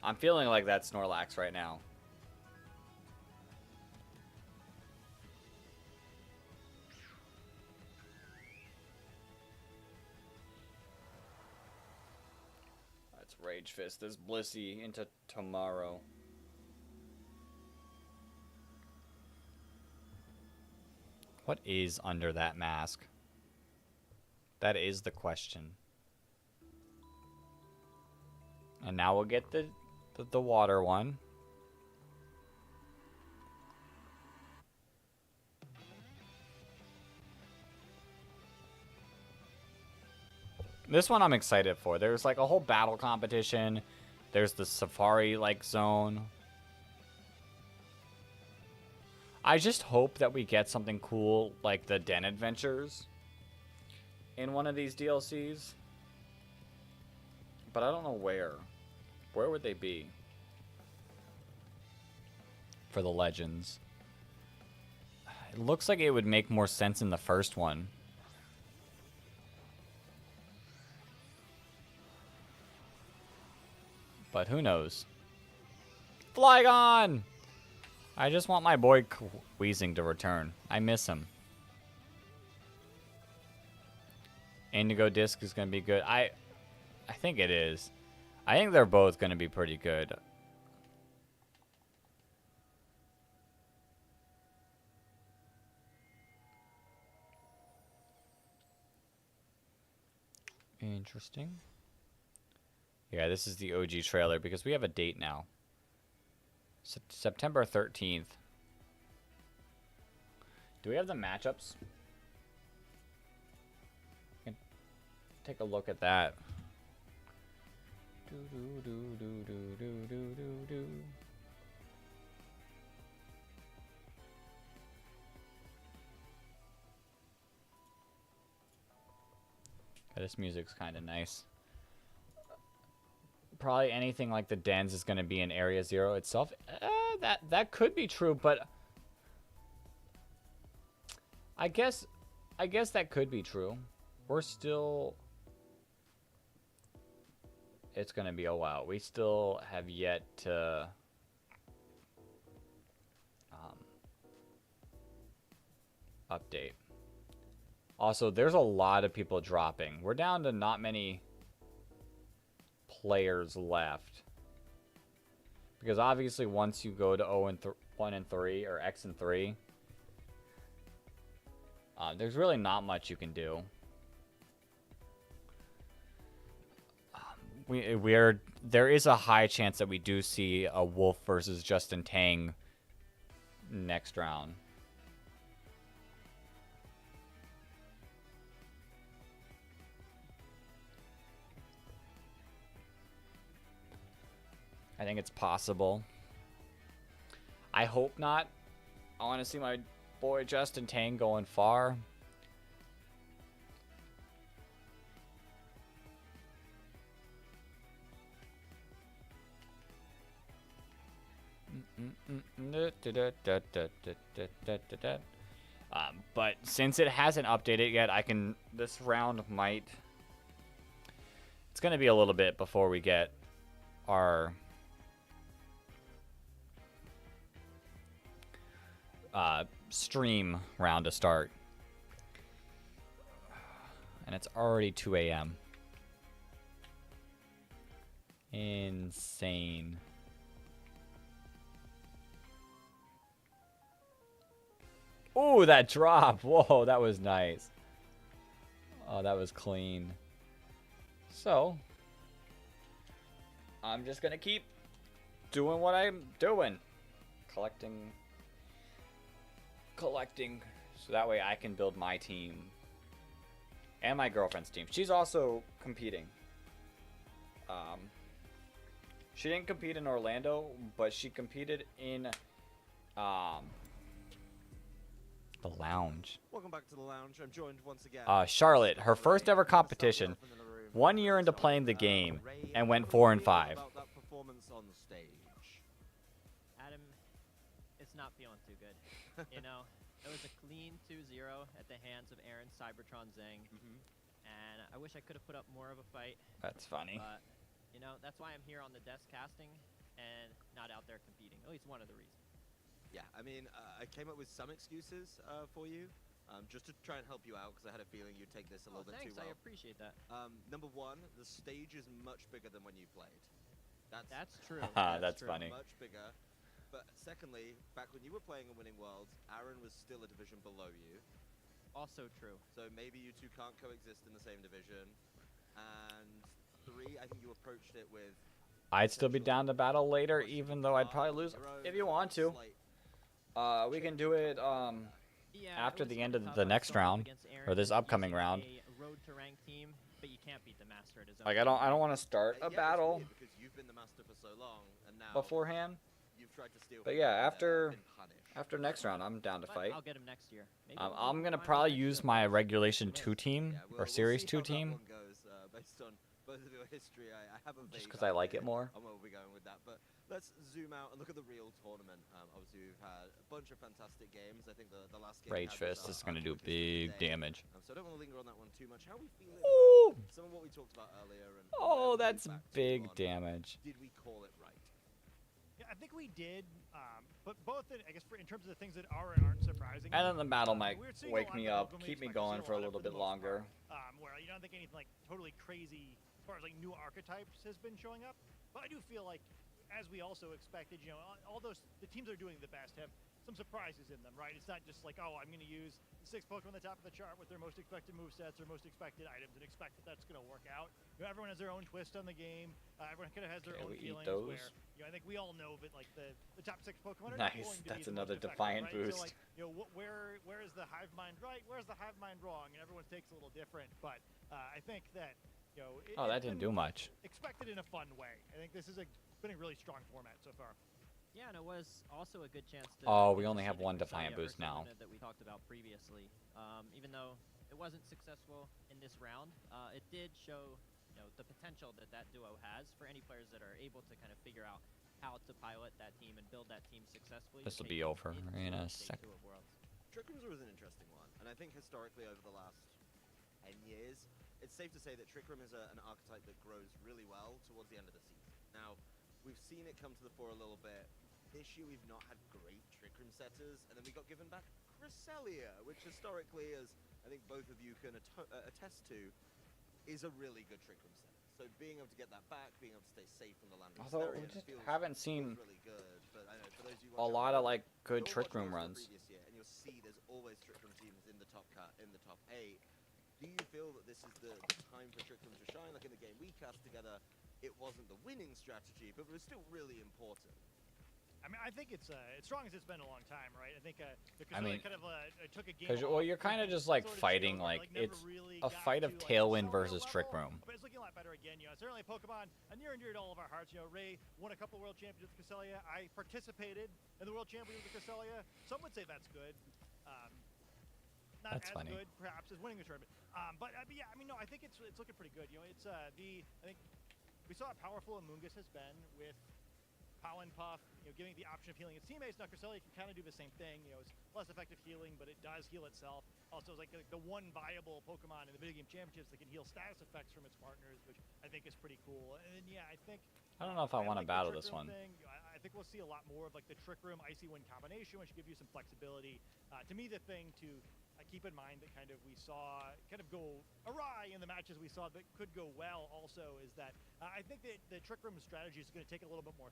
A: I'm feeling like that Snorlax right now. Let's Rage Fist this Blissey into tomorrow. What is under that mask? That is the question. And now we'll get the water one. This one I'm excited for. There's like a whole battle competition. There's the safari like zone. I just hope that we get something cool like the Den Adventures in one of these DLCs. But I don't know where. Where would they be? For the legends. It looks like it would make more sense in the first one. But who knows? Flygon! I just want my boy Weezing to return. I miss him. Indigo Disc is going to be good. I think it is. I think they're both going to be pretty good. Interesting. Yeah, this is the OG trailer because we have a date now. September 13th. Do we have the matchups? Take a look at that. This music's kind of nice. Probably anything like the dens is going to be in Area 0 itself. That could be true, but I guess that could be true. We're still... It's going to be a while. We still have yet to... update. Also, there's a lot of people dropping. We're down to not many players left. Because obviously once you go to 1 and 3 or X and 3, there's really not much you can do. There is a high chance that we do see a Wolf versus Justin Tang next round. I think it's possible. I hope not. I want to see my boy Justin Tang going far. But since it hasn't updated yet, this round might... It's going to be a little bit before we get our... stream round to start. And it's already 2 a.m. Insane. Ooh, that drop. Whoa, that was nice. Oh, that was clean. So, I'm just gonna keep doing what I'm doing. Collecting, so that way I can build my team and my girlfriend's team. She's also competing. She didn't compete in Orlando, but she competed in the lounge.
P: Welcome back to the lounge. I'm joined once again.
A: Charlotte, her first ever competition, 1 year into playing the game, and went 4 and 5.
P: About that performance on the stage.
Q: Adam, it's not feeling too good. You know, it was a clean 2-0 at the hands of Aaron Cybertron Zhang. And I wish I could have put up more of a fight.
A: That's funny.
Q: But, you know, that's why I'm here on the desk casting and not out there competing. At least one of the reasons.
P: Yeah, I mean, I came up with some excuses for you, just to try and help you out, because I had a feeling you'd take this a little bit too well.
Q: I appreciate that.
P: Number one, the stage is much bigger than when you played.
Q: That's true.
A: That's funny.
P: Much bigger. But secondly, back when you were playing in Winning Worlds, Aaron was still a division below you.
Q: Also true.
P: So maybe you two can't coexist in the same division. And 3, I think you approached it with...
A: I'd still be down to battle later, even though I'd probably lose. If you want to. We can do it after the end of the next round, or this upcoming round.
Q: Road to rank team, but you can't beat the master at his own.
A: Like I don't want to start a battle
P: because you've been the master for so long, and now
A: beforehand.
P: You've tried to steal.
A: But yeah, after next round, I'm down to fight.
Q: I'll get him next year.
A: I'm gonna probably use my Regulation 2 team or Series 2 team.
P: Based on both of your history, I have a
A: just because I like it more.
P: I'm where we're going with that, but let's zoom out and look at the real tournament. Obviously, we've had a bunch of fantastic games. I think the last game...
A: Rage Fist is going to do big damage.
P: So I don't want to linger on that one too much. How are we feeling about some of what we talked about earlier? And
A: oh, that's big damage.
P: Did we call it right?
K: Yeah, I think we did, but both, I guess, in terms of the things that are and aren't surprising.
A: And then the battle might wake me up, keep me going for a little bit longer.
K: Where you don't think anything like totally crazy as far as like new archetypes has been showing up, but I do feel like, as we also expected, you know, all the teams that are doing the best have some surprises in them, right? It's not just like, oh, I'm going to use the 6 Pokemon on the top of the chart with their most expected movesets or most expected items and expect that that's going to work out. You know, everyone has their own twist on the game. Everyone kind of has their own feelings. Where, you know, I think we all know that like the top 6 Pokemon are not going to
A: that's
K: be
A: another
K: the most
A: defiant
K: effective, right?
A: boost.
K: So, like, you know, where is the hive mind right? Where's the hive mind wrong? And everyone's takes a little different, but I think that, you know,
A: that didn't do much.
K: Expected in a fun way. I think this is been a really strong format so far.
Q: Yeah, and it was also a good chance to...
A: Oh, we only have one Defiant boost now.
Q: That we talked about previously. Even though it it wasn't successful in this round. It did show, the potential that that duo has for any players that are able to kind of figure out how to pilot that team and build that team successfully.
A: This will be over in a second.
P: Trick Rooms was an interesting one, and I think historically over the last 10 years, it's safe to say that Trick Room is an archetype that grows really well towards the end of the season. Now, we've seen it come to the fore a little bit. This year we've not had great Trick Room setters, and then we got given back Cresselia, which historically, as I think both of you can attest to, is a really good Trick Room setter. So being able to get that back, being able to stay safe from the land of
A: Although we just haven't seen
P: really good. But I know for those of you
A: a lot of like good Trick Room
P: watching
A: runs.
P: previous year, and you'll see there's always Trick Room teams in the top 8. Do you feel that this is the time for Trick Room to shine? Like in the game we cast together, it wasn't the winning strategy, but it was still really important.
K: I mean, I think it's as strong as it's been a long time, right? I think
A: I mean,
K: kind of took a game.
A: Well, you're kind of just like fighting, like it's a fight of Tailwind versus Trick Room.
K: But it's looking a lot better again. Certainly Pokemon near and dear to all of our hearts. Ray won a couple World Championships with Cresselia. I participated in the World Championships with Cresselia. Some would say that's good. Not
A: That's
K: as
A: funny.
K: good, perhaps, as winning the tournament. But yeah, I mean, no, I think it's looking pretty good. It's I think we saw how powerful Amoonguss has been with Pollen Puff, giving the option of healing its teammates. Now, Cresselia can kind of do the same thing. It's less effective healing, but it does heal itself. Also, it's like the one viable Pokemon in the video game championships that can heal status effects from its partners, which I think is pretty cool. And then, yeah, I think
A: I don't know if I want to
K: like
A: battle
K: the
A: this
K: Trick Room
A: one.
K: thing. I think we'll see a lot more of like the Trick Room Icy Wind combination, which should give you some flexibility. To me, the thing to keep in mind that kind of we saw kind of go awry in the matches we saw that could go well also is that I think that the Trick Room strategy is going to take a little bit more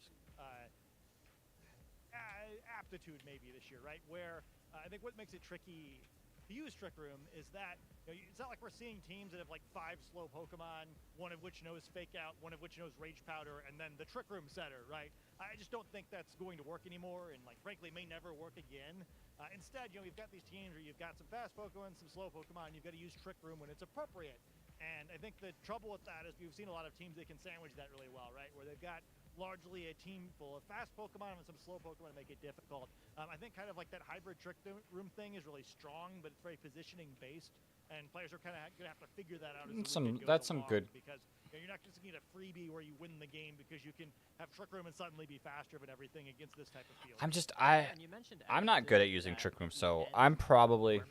K: aptitude maybe this year, right? Where I think what makes it tricky to use Trick Room is that it's not like we're seeing teams that have like 5 slow Pokemon, one of which knows Fake Out, one of which knows Rage Powder, and then the Trick Room setter, right? I just don't think that's going to work anymore, and like frankly may never work again. Instead, you've got these teams where you've got some fast Pokemon, some slow Pokemon, you've got to use Trick Room when it's appropriate. And I think the trouble with that is we've seen a lot of teams that can sandwich that really well, right? Where they've got largely a team full of fast Pokemon and some slow Pokemon to make it difficult. I think kind of like that hybrid Trick Room thing is really strong, but it's very positioning based, and players are kind of going to have to figure that out as the weekend goes
A: That's some
K: along,
A: good.
K: because you're not just going to get a freebie where you win the game because you can have Trick Room and suddenly be faster and everything against this type of field.
A: I'm not good at using Trick Room, so I'm probably.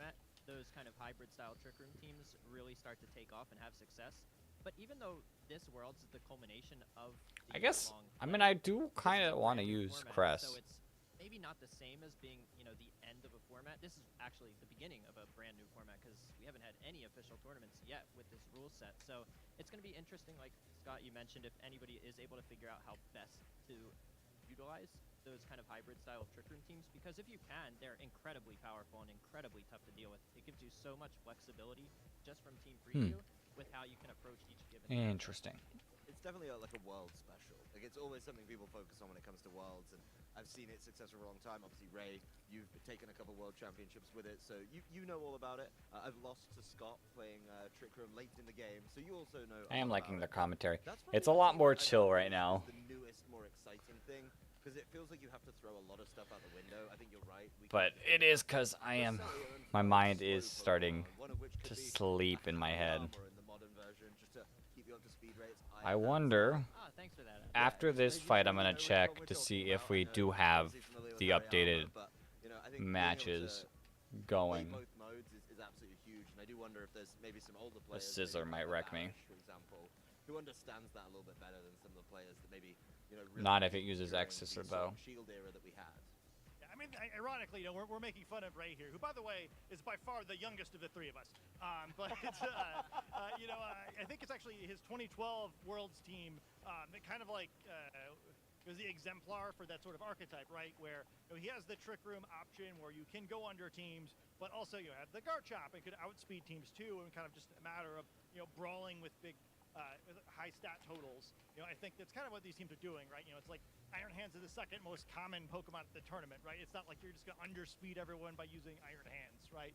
Q: Those kind of hybrid style Trick Room teams really start to take off and have success. But even though this Worlds is the culmination of
A: I guess. I mean, I do kind of want to use Crest.
Q: So it's maybe not the same as being, the end of a format. This is actually the beginning of a brand new format because we haven't had any official tournaments yet with this rule set. So it's going to be interesting, like Scott, you mentioned, if anybody is able to figure out how best to utilize those kind of hybrid style Trick Room teams, because if you can, they're incredibly powerful and incredibly tough to deal with. It gives you so much flexibility just from team preview with how you can approach each given game.
A: Interesting.
P: It's definitely like a world special. Like it's always something people focus on when it comes to worlds, and I've seen it successful for a long time. Obviously, Ray, you've taken a couple world championships with it, so you know all about it. I've lost to Scott playing Trick Room late in the game, so you also know.
A: I am liking the commentary.
P: That's
A: It's a lot more chill right now.
P: The newest, more exciting thing, because it feels like you have to throw a lot of stuff out the window. I think you're right.
A: But it is because I am. My mind is starting to sleep in my head. I wonder. After this fight, I'm gonna check to see if we do have the updated matches going.
P: Both modes is absolutely huge, and I do wonder if there's maybe some older
A: The
P: players.
A: scissor might wreck me.
P: For example, who understands that a little bit better than some of the players that maybe really
A: Not if it uses X scissor though.
P: Shield era that we had.
K: I mean, ironically, we're making fun of Ray here, who, by the way, is by far the youngest of the three of us. But it's, I think it's actually his 2012 Worlds team that kind of like was the exemplar for that sort of archetype, right? Where he has the Trick Room option where you can go under teams, but also you have the Garchomp and could outspeed teams too, and kind of just a matter of brawling with big. High stat totals. I think that's kind of what these teams are doing, right? It's like Iron Hands is the second most common Pokemon at the tournament, right? It's not like you're just going to underspeed everyone by using Iron Hands, right?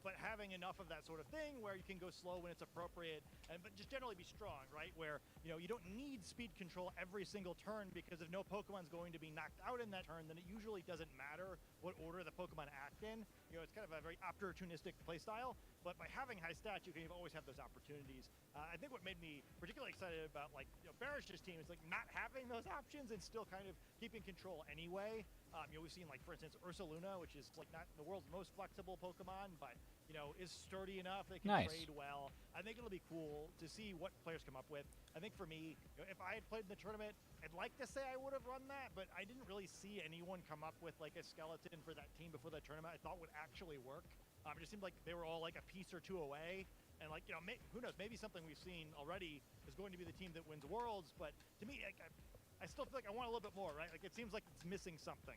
K: but having enough of that sort of thing where you can go slow when it's appropriate, but just generally be strong, right? Where, you know, you don't need speed control every single turn, because if no Pokemon's going to be knocked out in that turn, then it usually doesn't matter what order the Pokemon act in. You know, it's kind of a very opportunistic playstyle, but by having high stats, you can always have those opportunities. I think what made me particularly excited about, like, you know, Barish's team is like not having those options and still kind of keeping control anyway. You know, we've seen, like, for instance, Ursaluna, which is like not the world's most flexible Pokemon, but, you know, is sturdy enough. They can trade well. I think it'll be cool to see what players come up with. I think for me, you know, if I had played in the tournament, I'd like to say I would have run that, but I didn't really see anyone come up with like a skeleton for that team before the tournament I thought would actually work. It just seemed like they were all like a piece or two away. And, like, you know, who knows, maybe something we've seen already is going to be the team that wins Worlds, but to me, like, I still feel like I want a little bit more, right? Like, it seems like it's missing something.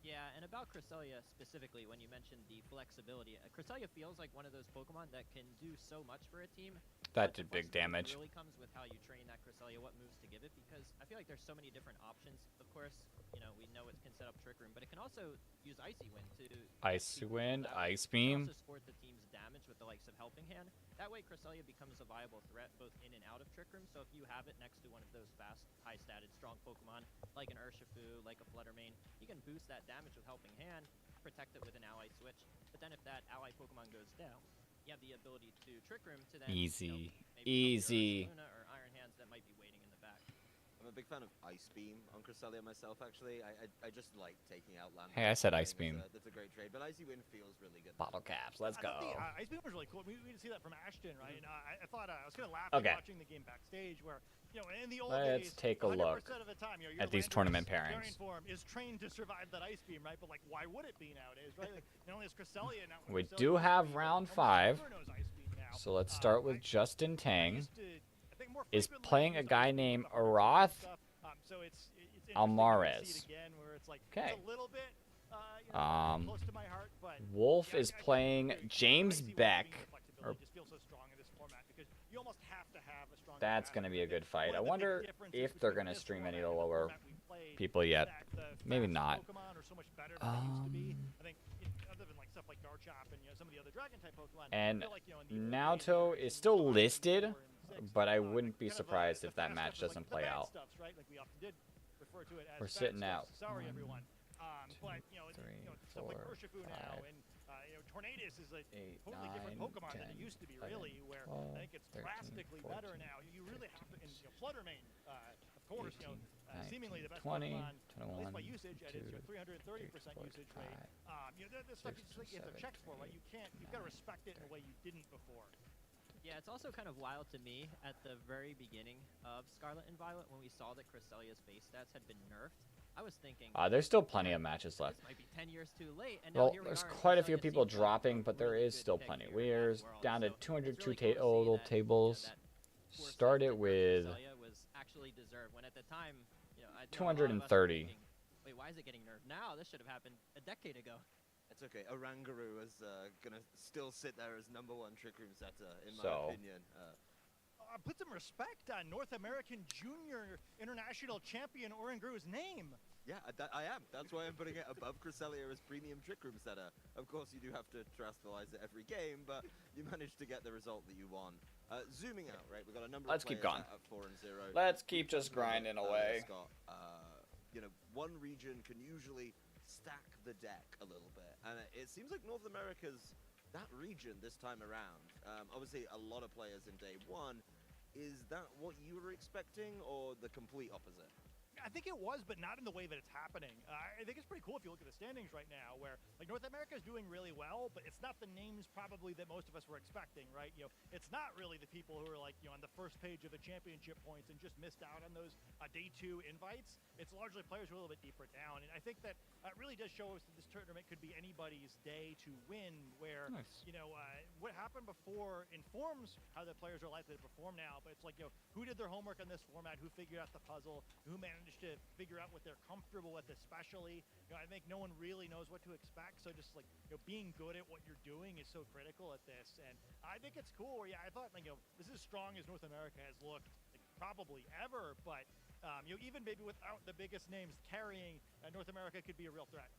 Q: Yeah, and about Cresselia specifically, when you mentioned the flexibility, Cresselia feels like one of those Pokemon that can do so much for a team.
A: That did big damage.
Q: It really comes with how you train that Cresselia, what moves to give it, because I feel like there's so many different options. Of course, you know, we know it can set up Trick Room, but it can also use Icy Wind to...
A: Icy Wind, Ice
Q: It
A: Beam.
Q: can also support the team's damage with the likes of Helping Hand. That way, Cresselia becomes a viable threat both in and out of Trick Room, so if you have it next to one of those fast, high-statted, strong Pokemon, like an Urshifu, like a Fluttermane, you can boost that damage with Helping Hand, protect it with an ally switch, but then if that ally Pokemon goes down, you have the ability to Trick Room to then,
A: Easy.
Q: You know,
A: Easy.
Q: Luna or Iron Hands that might be waiting in the back.
P: I'm a big fan of Ice Beam on Cresselia myself, actually. I just like taking out land.
A: Hey, I said Ice Beam.
P: That's a great trade, but Icy Wind feels really good.
A: Bottle caps, let's go.
K: Ice Beam was really cool. We didn't see that from Ashton, right? And I thought I was kind of laughing watching the game backstage where, you know, in the old days,
A: let's take a look
K: of the time, you know,
A: at these tournament pairings.
K: Form is trained to survive that Ice Beam, right? But, like, why would it be nowadays, right? Like, not only is Cresselia now...
A: We do have round 5, so let's start with Justin Tang. Is playing a guy named Arath Almares. Okay. Wolf is playing James Beck. That's going to be a good fight. I wonder if they're going to stream any of the lower people yet. Maybe not. And Naoto is still listed, but I wouldn't be surprised if that match doesn't play out. We're sitting out.
K: Sorry, everyone. But, you know,
A: 3,
K: stuff
A: 4,
K: like Urshifu now, and you know, Tornadus is a totally different Pokemon than it used to be, really, where I think it's
A: 13,
K: drastically
A: 14,
K: better now. You really have to, and, you know, Fluttermane, of course,
A: 18,
K: you know,
A: 19,
K: seemingly the best
A: 20,
K: Pokemon, at least
A: 21,
K: by usage, at its 330%
A: 4,
K: usage rate. You know, there's stuff you have to check for, right? You can't, you've got to respect it in a way you didn't before.
Q: Yeah, it's also kind of wild to me at the very beginning of Scarlet and Violet when we saw that Cresselia's base stats had been nerfed. I was thinking...
A: there's still plenty of matches left.
Q: This might be 10 years too late, and
A: Well,
Q: now here we
A: there's
Q: are,
A: quite a few people dropping, but there is still plenty. We're down to 202 total tables. Started with
Q: was actually deserved when at the time, you know,
A: 230.
Q: Wait, why is it getting nerfed now? This should have happened a decade ago.
P: It's okay. Orangaroo is gonna still sit there as #1 Trick Room setter, in my opinion.
K: Put some respect on North American Junior International Champion Orangaroo's name.
P: Yeah, I am. That's why I'm putting it above Cresselia as premium Trick Room setter. Of course, you do have to terastallize it every game, but you managed to get the result that you want. Zooming out, right? We've got a number of players
A: keep going.
P: at 4 and 0.
A: Let's keep just grinding away.
P: Scott, you know, one region can usually stack the deck a little bit, and it seems like North America's that region this time around. Obviously, a lot of players in day 1. Is that what you were expecting, or the complete opposite?
K: I think it was, but not in the way that it's happening. I think it's pretty cool if you look at the standings right now, where like North America is doing really well, but it's not the names probably that most of us were expecting, right? You know, it's not really the people who are like, you know, on the first page of the championship points and just missed out on those day 2 invites. It's largely players who are a little bit deeper down, and I think that it really does show us that this tournament could be anybody's day to win. Where you know what happened before informs how the players are likely to perform now, but it's like, you know, who did their homework on this format, who figured out the puzzle, who managed to figure out what they're comfortable with, especially. You know, I think no one really knows what to expect, so just like, you know, being good at what you're doing is so critical at this, and I think it's cool. Where I thought, like, you know, this is as strong as North America has looked like, probably ever, but you know, even maybe without the biggest names carrying, North America could be a real threat.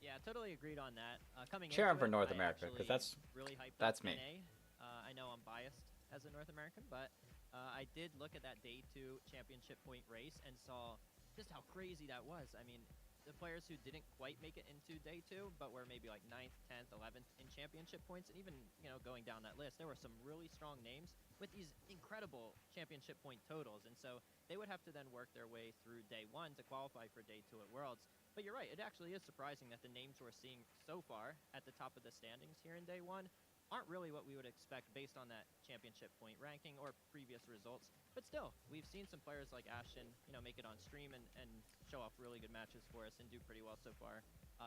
Q: Yeah, totally agreed on that. Coming
A: Cheering
Q: into
A: for
Q: it,
A: North
Q: I
A: America, 'cause
Q: actually
A: that's-
Q: really hyped
A: that's
Q: up
A: me.
Q: NA. I know I'm biased as a North American, but I did look at that day 2 championship point race and saw just how crazy that was. I mean, the players who didn't quite make it into day 2, but were maybe like 9th, 10th, 11th in championship points, and even, you know, going down that list, there were some really strong names with these incredible championship point totals, and so they would have to then work their way through day 1 to qualify for day 2 at Worlds. But you're right, it actually is surprising that the names we're seeing so far at the top of the standings here in day 1 aren't really what we would expect based on that championship point ranking or previous results. But still, we've seen some players like Ashton, you know, make it on stream and show off really good matches for us and do pretty well so far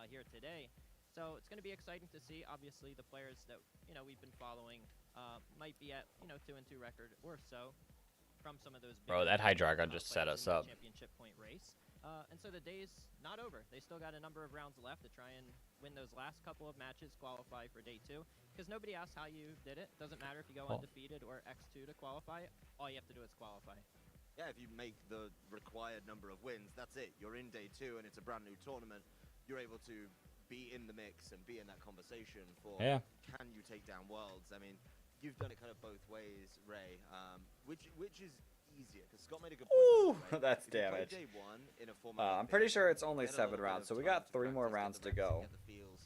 Q: here today. So it's going to be exciting to see. Obviously, the players that, you know, we've been following might be at, you know, 2-2 record or so from some of those
A: Bro,
Q: bigger
A: that Hydreigon just set
Q: players
A: us
Q: in the
A: up.
Q: championship point race. And so the day's not over. They still got a number of rounds left to try and win those last couple of matches, qualify for day 2. Because nobody asked how you did it. Doesn't matter if you go undefeated or X2 to qualify. All you have to do is qualify.
P: Yeah, if you make the required number of wins, that's it. You're in day 2 and it's a brand new tournament. You're able to be in the mix and be in that conversation for can you take down Worlds. I mean, you've done it kind of both ways, Ray. Which is easier? Because Scott made a good point.
A: Ooh,
P: Right?
A: that's
P: If you play
A: damage.
P: day 1 in a format like
A: I'm pretty
P: this,
A: sure it's only
P: get a
A: 7
P: little bit
A: rounds,
P: of
A: so we
P: time
A: got
P: to
A: 3 more
P: practice,
A: rounds
P: get the
A: to
P: reps,
A: go.
P: get the feels.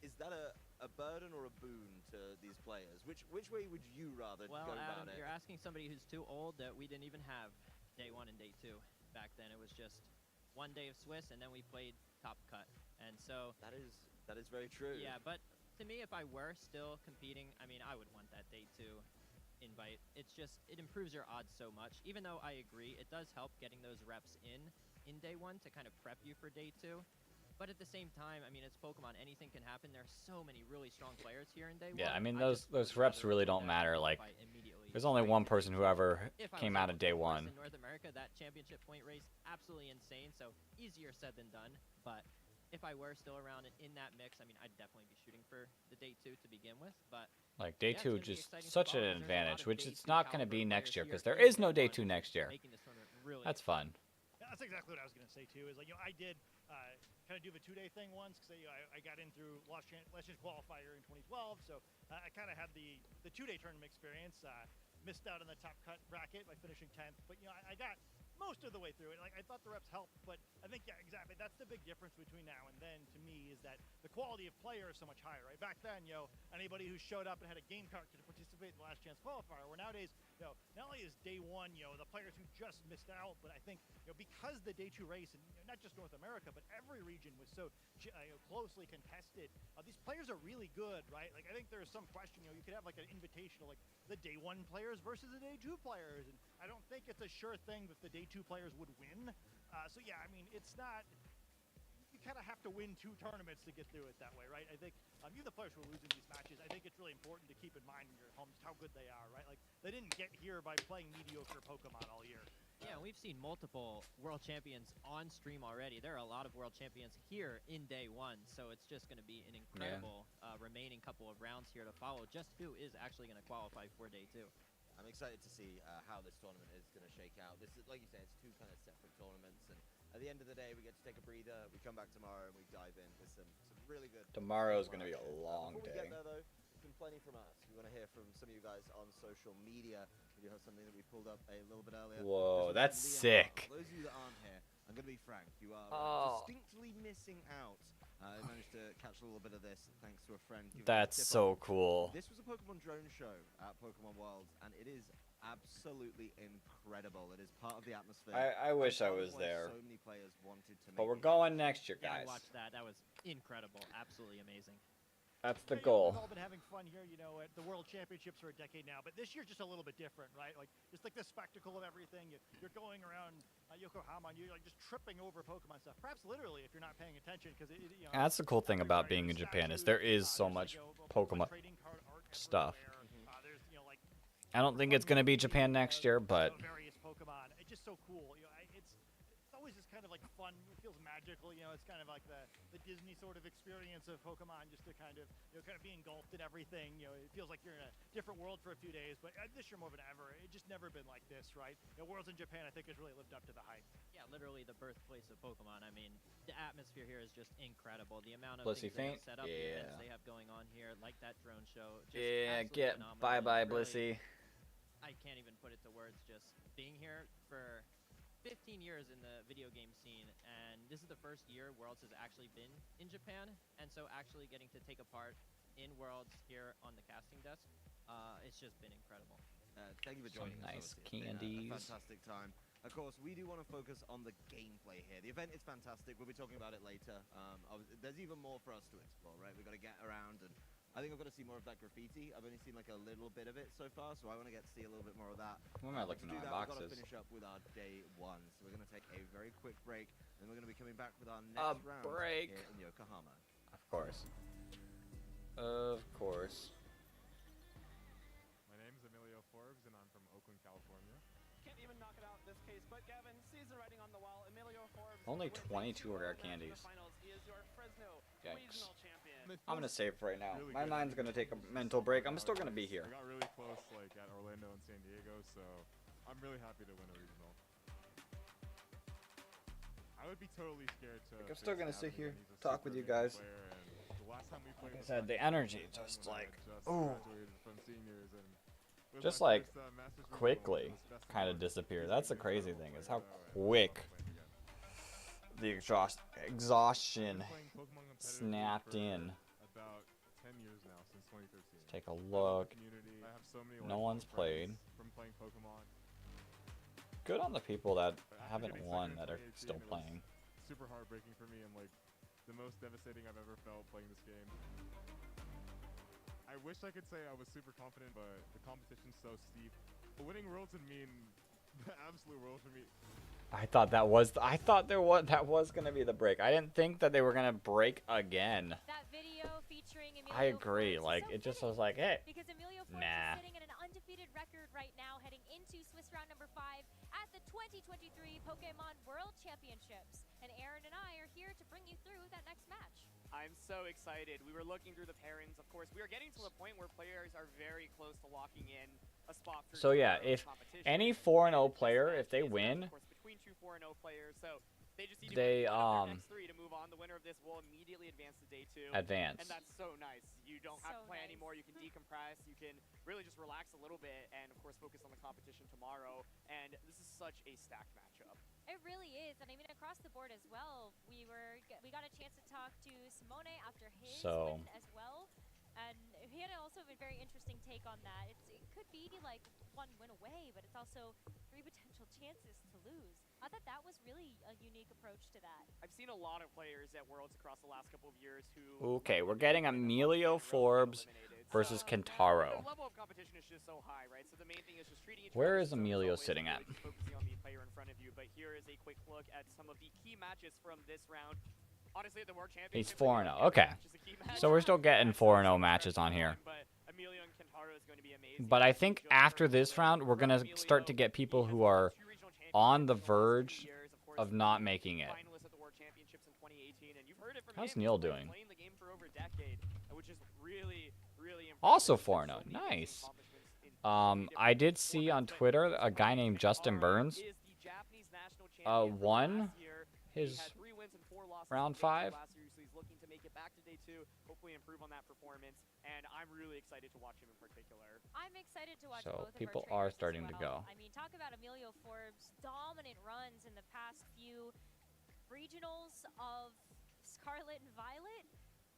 P: Is that a burden or a boon to these players? Which way would you rather
Q: Well,
P: go
Q: Adam,
P: about it?
Q: you're asking somebody who's too old that we didn't even have day 1 and day 2 back then. It was just 1 day of Swiss, and then we played Top Cut. And so
P: that is very true.
Q: Yeah, but to me, if I were still competing, I mean, I would want that day 2 invite. It's just, it improves your odds so much. Even though I agree, it does help getting those reps in day 1 to kind of prep you for day 2. But at the same time, I mean, it's Pokemon. Anything can happen. There are so many really strong players here in day 1.
A: Yeah, I mean, those reps really don't matter. Like, there's only one person who ever came out of day 1.
Q: In North America, that championship point race, absolutely insane. So easier said than done. But if I were still around in that mix, I mean, I'd definitely be shooting for the day 2 to begin with. But
A: like, day
Q: yeah,
A: 2
Q: it's gonna be
A: just
Q: exciting to
A: such
Q: follow
A: an
Q: 'cause there's a lot
A: advantage,
Q: of
A: which
Q: day
A: it's
Q: 2
A: not going to
Q: caliber
A: be
Q: players
A: next year,
Q: here
A: because there
Q: in
A: is no day 2
Q: 1,
A: next year.
Q: making this tournament really
A: That's fun.
K: Yeah, that's exactly what I was going to say too. Is like, you know, I did kind of do the 2-day thing once because I got in through Last Chance qualifier in 2012, so I kind of had the 2-day tournament experience. Missed out on the top cut bracket by finishing 10th, but you know, I got most of the way through it. Like, I thought the reps helped, but I think, yeah, exactly. That's the big difference between now and then to me, is that the quality of player is so much higher, right? Back then, you know, anybody who showed up and had a game card to participate in the Last Chance qualifier, where nowadays, you know, not only is day 1, you know, the players who just missed out, but I think, you know, because the day 2 race, and you know, not just North America, but every region was so closely contested, these players are really good, right? Like, I think there's some question, you know, you could have like an invitational, like the day 1 players versus the day 2 players, and I don't think it's a sure thing that the day 2 players would win. So yeah, I mean, it's not, you kind of have to win 2 tournaments to get through it that way, right? I think even the players who are losing these matches, I think it's really important to keep in mind when you're at home just how good they are, right? Like, they didn't get here by playing mediocre Pokemon all year.
Q: Yeah, we've seen multiple world champions on stream already. There are a lot of world champions here in day 1, so it's just going to be an incredible remaining couple of rounds here to follow just who is actually going to qualify for day 2.
P: I'm excited to see how this tournament is going to shake out. This is, like you said, it's 2 kind of separate tournaments, and at the end of the day, we get to take a breather. We come back tomorrow and we dive in with some really good.
A: Tomorrow's going to be a long
P: Before we
A: day.
P: get there, though, there's been plenty from us. We want to hear from some of you guys on social media. We do have something that we pulled up a little bit earlier.
A: Whoa,
P: This
A: that's
P: was from Liam
A: sick.
P: Hart. For those of you that aren't here, I'm going to be frank. You are distinctly missing out. I managed to catch a little bit of this thanks to a friend. giving me a
A: That's
P: tip
A: so
P: on.
A: cool.
P: This was a Pokemon drone show at Pokemon Worlds, and it is absolutely incredible. It is part of the atmosphere.
A: I wish I
P: Part of
A: was
P: why
A: there.
P: So many players wanted to
A: But
P: make
A: we're
P: it.
A: going next year,
Q: Yeah, I
A: guys.
Q: watched that. That was incredible. Absolutely amazing.
A: That's the
K: Yeah, you know,
A: goal.
K: we've all been having fun here, you know, at the World Championships for a decade now, but this year's just a little bit different, right? Like, just like the spectacle of everything. You're going around Yokohama and you're like just tripping over Pokemon stuff. Perhaps literally if you're not paying attention, because you know.
A: That's the cool thing about being in Japan is there is so much Pokemon stuff.
K: There's, you know, like,
A: I don't think it's going to be Japan next year, but
K: various Pokemon. It's just so cool. You know, it's always this kind kind of like fun. It feels magical. You know, it's kind of like the Disney sort of experience of Pokemon, just to kind of kind of be engulfed in everything. You know, it feels like you're in a different world for a few days. But this year more than ever, it just never been like this, right? Worlds in Japan, I think, has really lived up to the hype.
Q: Yeah, literally the birthplace of Pokemon. I mean, the atmosphere here is just incredible. The amount of
A: Blissey
Q: things they have
A: Faint?
Q: set up, the
A: Yeah.
Q: events they have going on here, like that drone show. Just
A: Yeah,
Q: absolutely
A: get
Q: phenomenal.
A: bye-bye,
Q: Really,
A: Blissey.
Q: I can't even put it to words. Just being here for 15 years in the video game scene, and this is the first year Worlds has actually been in Japan, and so actually getting to take a part in Worlds here on the casting desk, it's just been incredible.
P: Thank you for
A: Some
P: joining us.
A: nice
P: Obviously. It's been
A: candies.
P: a fantastic time. Of course, we do want to focus on the gameplay here. The event is fantastic. We'll be talking about it later. There's even more for us to explore, right? We've got to get around, and I think I've got to see more of that graffiti. I've only seen like a little bit of it so far, so I want to get to see a little bit more of that.
A: What am I
P: But
A: looking
P: to do
A: at?
P: that, we've got to
A: Boxes.
P: finish up with our day one. So we're going to take a very quick break, and we're going to be coming back with our next round
A: break.
P: here in Yokohama.
A: Of course. Of course.
S: My name is Emilio Forbes, and I'm from Oakland, California.
I: Can't even knock it out in this case, but Gavin, season writing on the wall. Emilio Forbes.
A: Only
I: with
A: 22
I: a 2-0
A: rare
I: match in the
A: candies.
I: finals. He is your Fresno
A: Yikes.
I: regional champion.
A: I'm gonna save right now.
S: Really
A: My
S: good.
A: mind's gonna take a mental break. I'm still gonna be here.
S: I got really close, like at Orlando and San Diego, so I'm really happy to win a regional. I would be totally scared to.
A: I'm still gonna sit
S: Gavin.
A: here,
S: He's a
A: talk
S: super
A: with you
S: amazing
A: guys.
S: player, and the last time we played
A: Like I
S: was
A: said,
S: back
A: the
S: in
A: energy
S: 2010
A: just
S: when I
A: like,
S: had just
A: ooh.
S: graduated from seniors, and it was
A: Just
S: my
A: like
S: first, Masters regional,
A: quickly
S: and it was best
A: kind of
S: one.
A: disappear.
S: He's
A: That's the
S: an
A: crazy
S: incredible
A: thing is
S: player,
A: how
S: though, and
A: quick
S: love playing again.
A: the exhaustion
S: Playing Pokemon competitively
A: snapped
S: for
A: in.
S: About 10 years now, since 2013.
A: Let's take a
S: I love
A: look.
S: the community. I have so many
A: No
S: lifelong
A: one's played.
S: friends from playing Pokemon.
A: Good on the people that
S: After
A: haven't
S: getting
A: won
S: second in
A: that are
S: 2018,
A: still
S: it was
A: playing.
S: Super heartbreaking for me, and like the most devastating I've ever felt playing this game. I wish I could say I was super confident, but the competition's so steep. Winning Worlds would mean the absolute world for me.
A: I thought that was gonna be the break. I didn't think that they were gonna break again.
D: That video featuring Emilio
A: I agree.
D: Forbes
A: Like
D: is so
A: it just
D: fitting
A: was like, hey,
D: because Emilio Forbes
A: nah.
D: is sitting at an undefeated record right now, heading into Swiss round number 5 at the 2023 Pokemon World Championships. And Aaron and I are here to bring you through that next match.
I: I'm so excited. We were looking through the pairings. Of course, we are getting to the point where players are very close to locking in a spot for
A: So yeah, if
I: competition.
A: any 4-0 player, if they win,
I: Of course, between two 4-0 players, so they just need to
A: they
I: win one of their next 3 to move on. The winner of this will immediately advance to day 2.
A: Advance.
I: And that's so nice. You don't have to
D: So
I: play
D: nice.
I: anymore. You can decompress. You can really just relax a little bit, and of course, focus on the competition tomorrow. And this is such a stacked matchup.
D: It really is, and I mean across the board as well. We got a chance to talk to Simone after his
A: So-
D: win as well, and he had also a very interesting take on that. It could be like one win away, but it's also 3 potential chances to lose. I thought that was really a unique approach to that.
I: I've seen a lot of players at Worlds across the last couple of years who.
A: Okay, we're getting Emilio Forbes versus
I: The
A: Kentaro.
I: level of competition is just so high, right? So the main thing is just treating each
A: Where
I: other
A: is
I: as
A: Emilio
I: always,
A: sitting
I: really
A: at?
I: just focusing on the player in front of you. But here is a quick look at some of the key matches from this round. Honestly, the World
A: He's
I: Championship.
A: 4-0. Okay. So we're still getting 4-0 matches on here.
I: But Emilio and Kentaro is going to be amazing.
A: But I think after this round, we're gonna start to get people who are on the verge of not making it.
I: Finalists at the World Championships in 2018, and you've heard it from
A: How's
I: him.
A: Neil
I: He's been
A: doing?
I: Playing the game for over a decade, which is really, really impressive.
A: Also
I: There's
A: 4-0.
I: so many amazing
A: Nice.
I: accomplishments in
A: I did see on Twitter a guy named Justin Burns
I: is the Japanese national champion from
A: won
I: last year. He
A: his
I: had 3 wins and 4 losses
A: round
I: in games
A: 5.
I: last year, so he's looking to make it back to day 2, hopefully improve on that performance, and I'm really excited to watch him in particular.
D: I'm excited to watch
A: So
D: both
A: people
D: of our
A: are
D: trainers as
A: starting to
D: well.
A: go.
D: I mean, talk about Emilio Forbes' dominant runs in the past few regionals of Scarlet and Violet.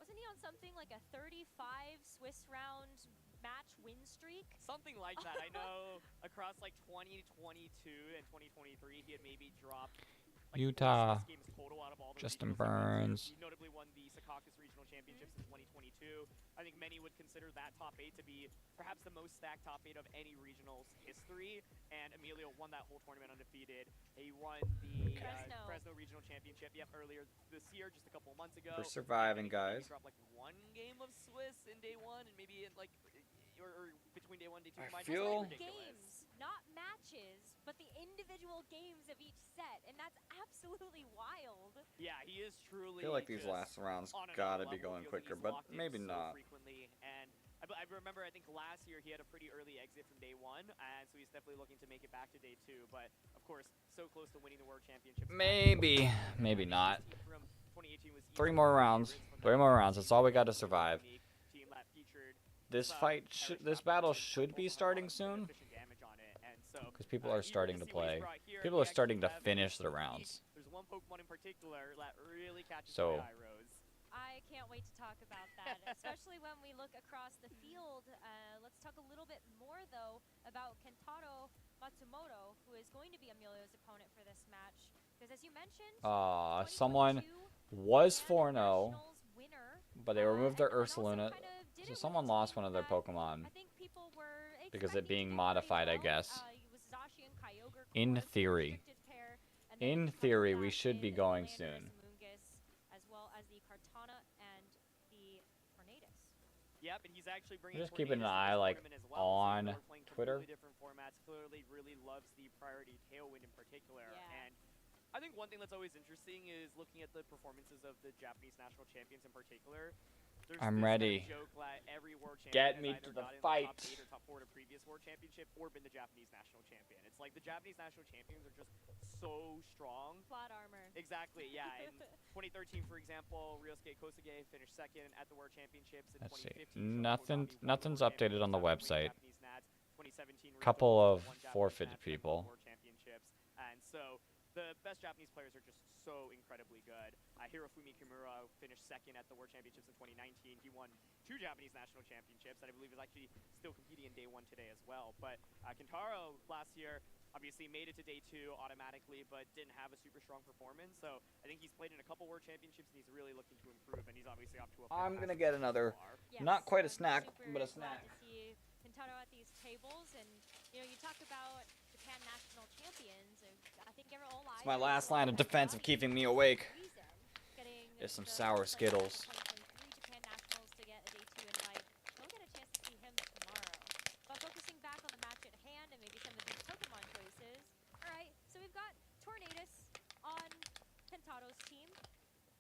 D: Wasn't he on something like a 35 Swiss round match win streak?
I: Something like that. I know across like 2022 and 2023, he had maybe dropped like
A: Utah,
I: 4 Swiss games total out of all the
A: Justin
I: regionals he went to.
A: Burns.
I: He notably won the Secaucus Regional Championships in 2022. I think many would consider that top 8 to be perhaps the most stacked top 8 of any regionals history, and Emilio won that whole tournament undefeated. He won the Fresno Regional Championship, earlier this year, just a couple of months ago.
A: We're surviving,
I: And he
A: guys.
I: dropped like 1 game of Swiss in day 1, and maybe in like or between day 1 and day 2.
A: I
I: combined.
A: feel-
I: Ridiculous.
D: Games, not matches, but the individual games of each set, and that's absolutely wild.
I: Yeah, he is truly.
A: I feel like these
I: just
A: last rounds
I: on
A: gotta
I: another
A: be
I: level.
A: going
I: Feels like
A: quicker,
I: he's
A: but
I: locked in
A: maybe
I: so
A: not.
I: frequently, and I remember, I think last year he had a pretty early exit from day 1, and so he's definitely looking to make it back to day 2. But of course, so close to winning the World Championships.
A: Maybe, maybe not.
I: From 2018 was
A: 3 more rounds. 3 more rounds. That's all we got to survive.
I: Team that featured
A: This this battle should be starting soon. Because people are starting to play. People are starting to finish their rounds.
I: There's one Pokemon in particular that really catches
A: So,
I: my eye, Rose.
D: I can't wait to talk about that, especially when we look across the field. Let's talk a little bit more, though, about Kentaro Matsumoto, who is going to be Emilio's opponent for this match. Because as you mentioned,
A: someone was 4-0, but they removed their Ursaluna, so someone lost one of their Pokemon because it being modified, I guess. In theory, we should be going soon.
D: as well as the Kartana and the Tornadus.
I: Yep, and he's actually bringing.
A: Just keeping an eye like on Twitter.
I: Different formats. Clearly, really loves the priority Tailwind in particular, and I think one thing that's always interesting is looking at the performances of the Japanese national champions in particular. There's
A: I'm
I: this
A: ready.
I: Kind of joke that every world
A: Get
I: champion
A: me
I: has
A: to
I: either
A: the
I: got in
A: fight.
I: the top 8 or top 4 to previous world championship or been the Japanese national champion. It's like the Japanese national champions are just so strong.
D: Plot armor.
I: Exactly, yeah. In 2013, for example, Ryosuke Kosuge finished 2nd at the world championships. In
A: Let's see.
I: 2015,
A: Nothing's updated on the website.
I: 2017,
A: Couple of
I: won Japanese
A: forfeited
I: Nats,
A: people.
I: World championships, and so the best Japanese players are just so incredibly good. Hirofumi Kimura finished 2nd at the World Championships in 2019. He won 2 Japanese national championships, and I believe is actually still competing in day 1 today as well. But Kentaro last year obviously made it to day 2 automatically, but didn't have a super strong performance. So I think he's played in a couple World Championships, and he's really looking to improve. And he's obviously off to a.
A: I'm gonna get another, not quite a snack, but a snack.
D: Glad to see Kentaro at these tables, and you know, you talk about Japan national champions. And I think all eyes.
A: It's my last line of defense of keeping me awake. Is some sour Skittles.
D: 2023 Japan nationals to get a day 2 invite. We'll get a chance to see him tomorrow. But focusing back on the match at hand and maybe some of these Pokemon choices. All right, so we've got Tornadus on Kentaro's team.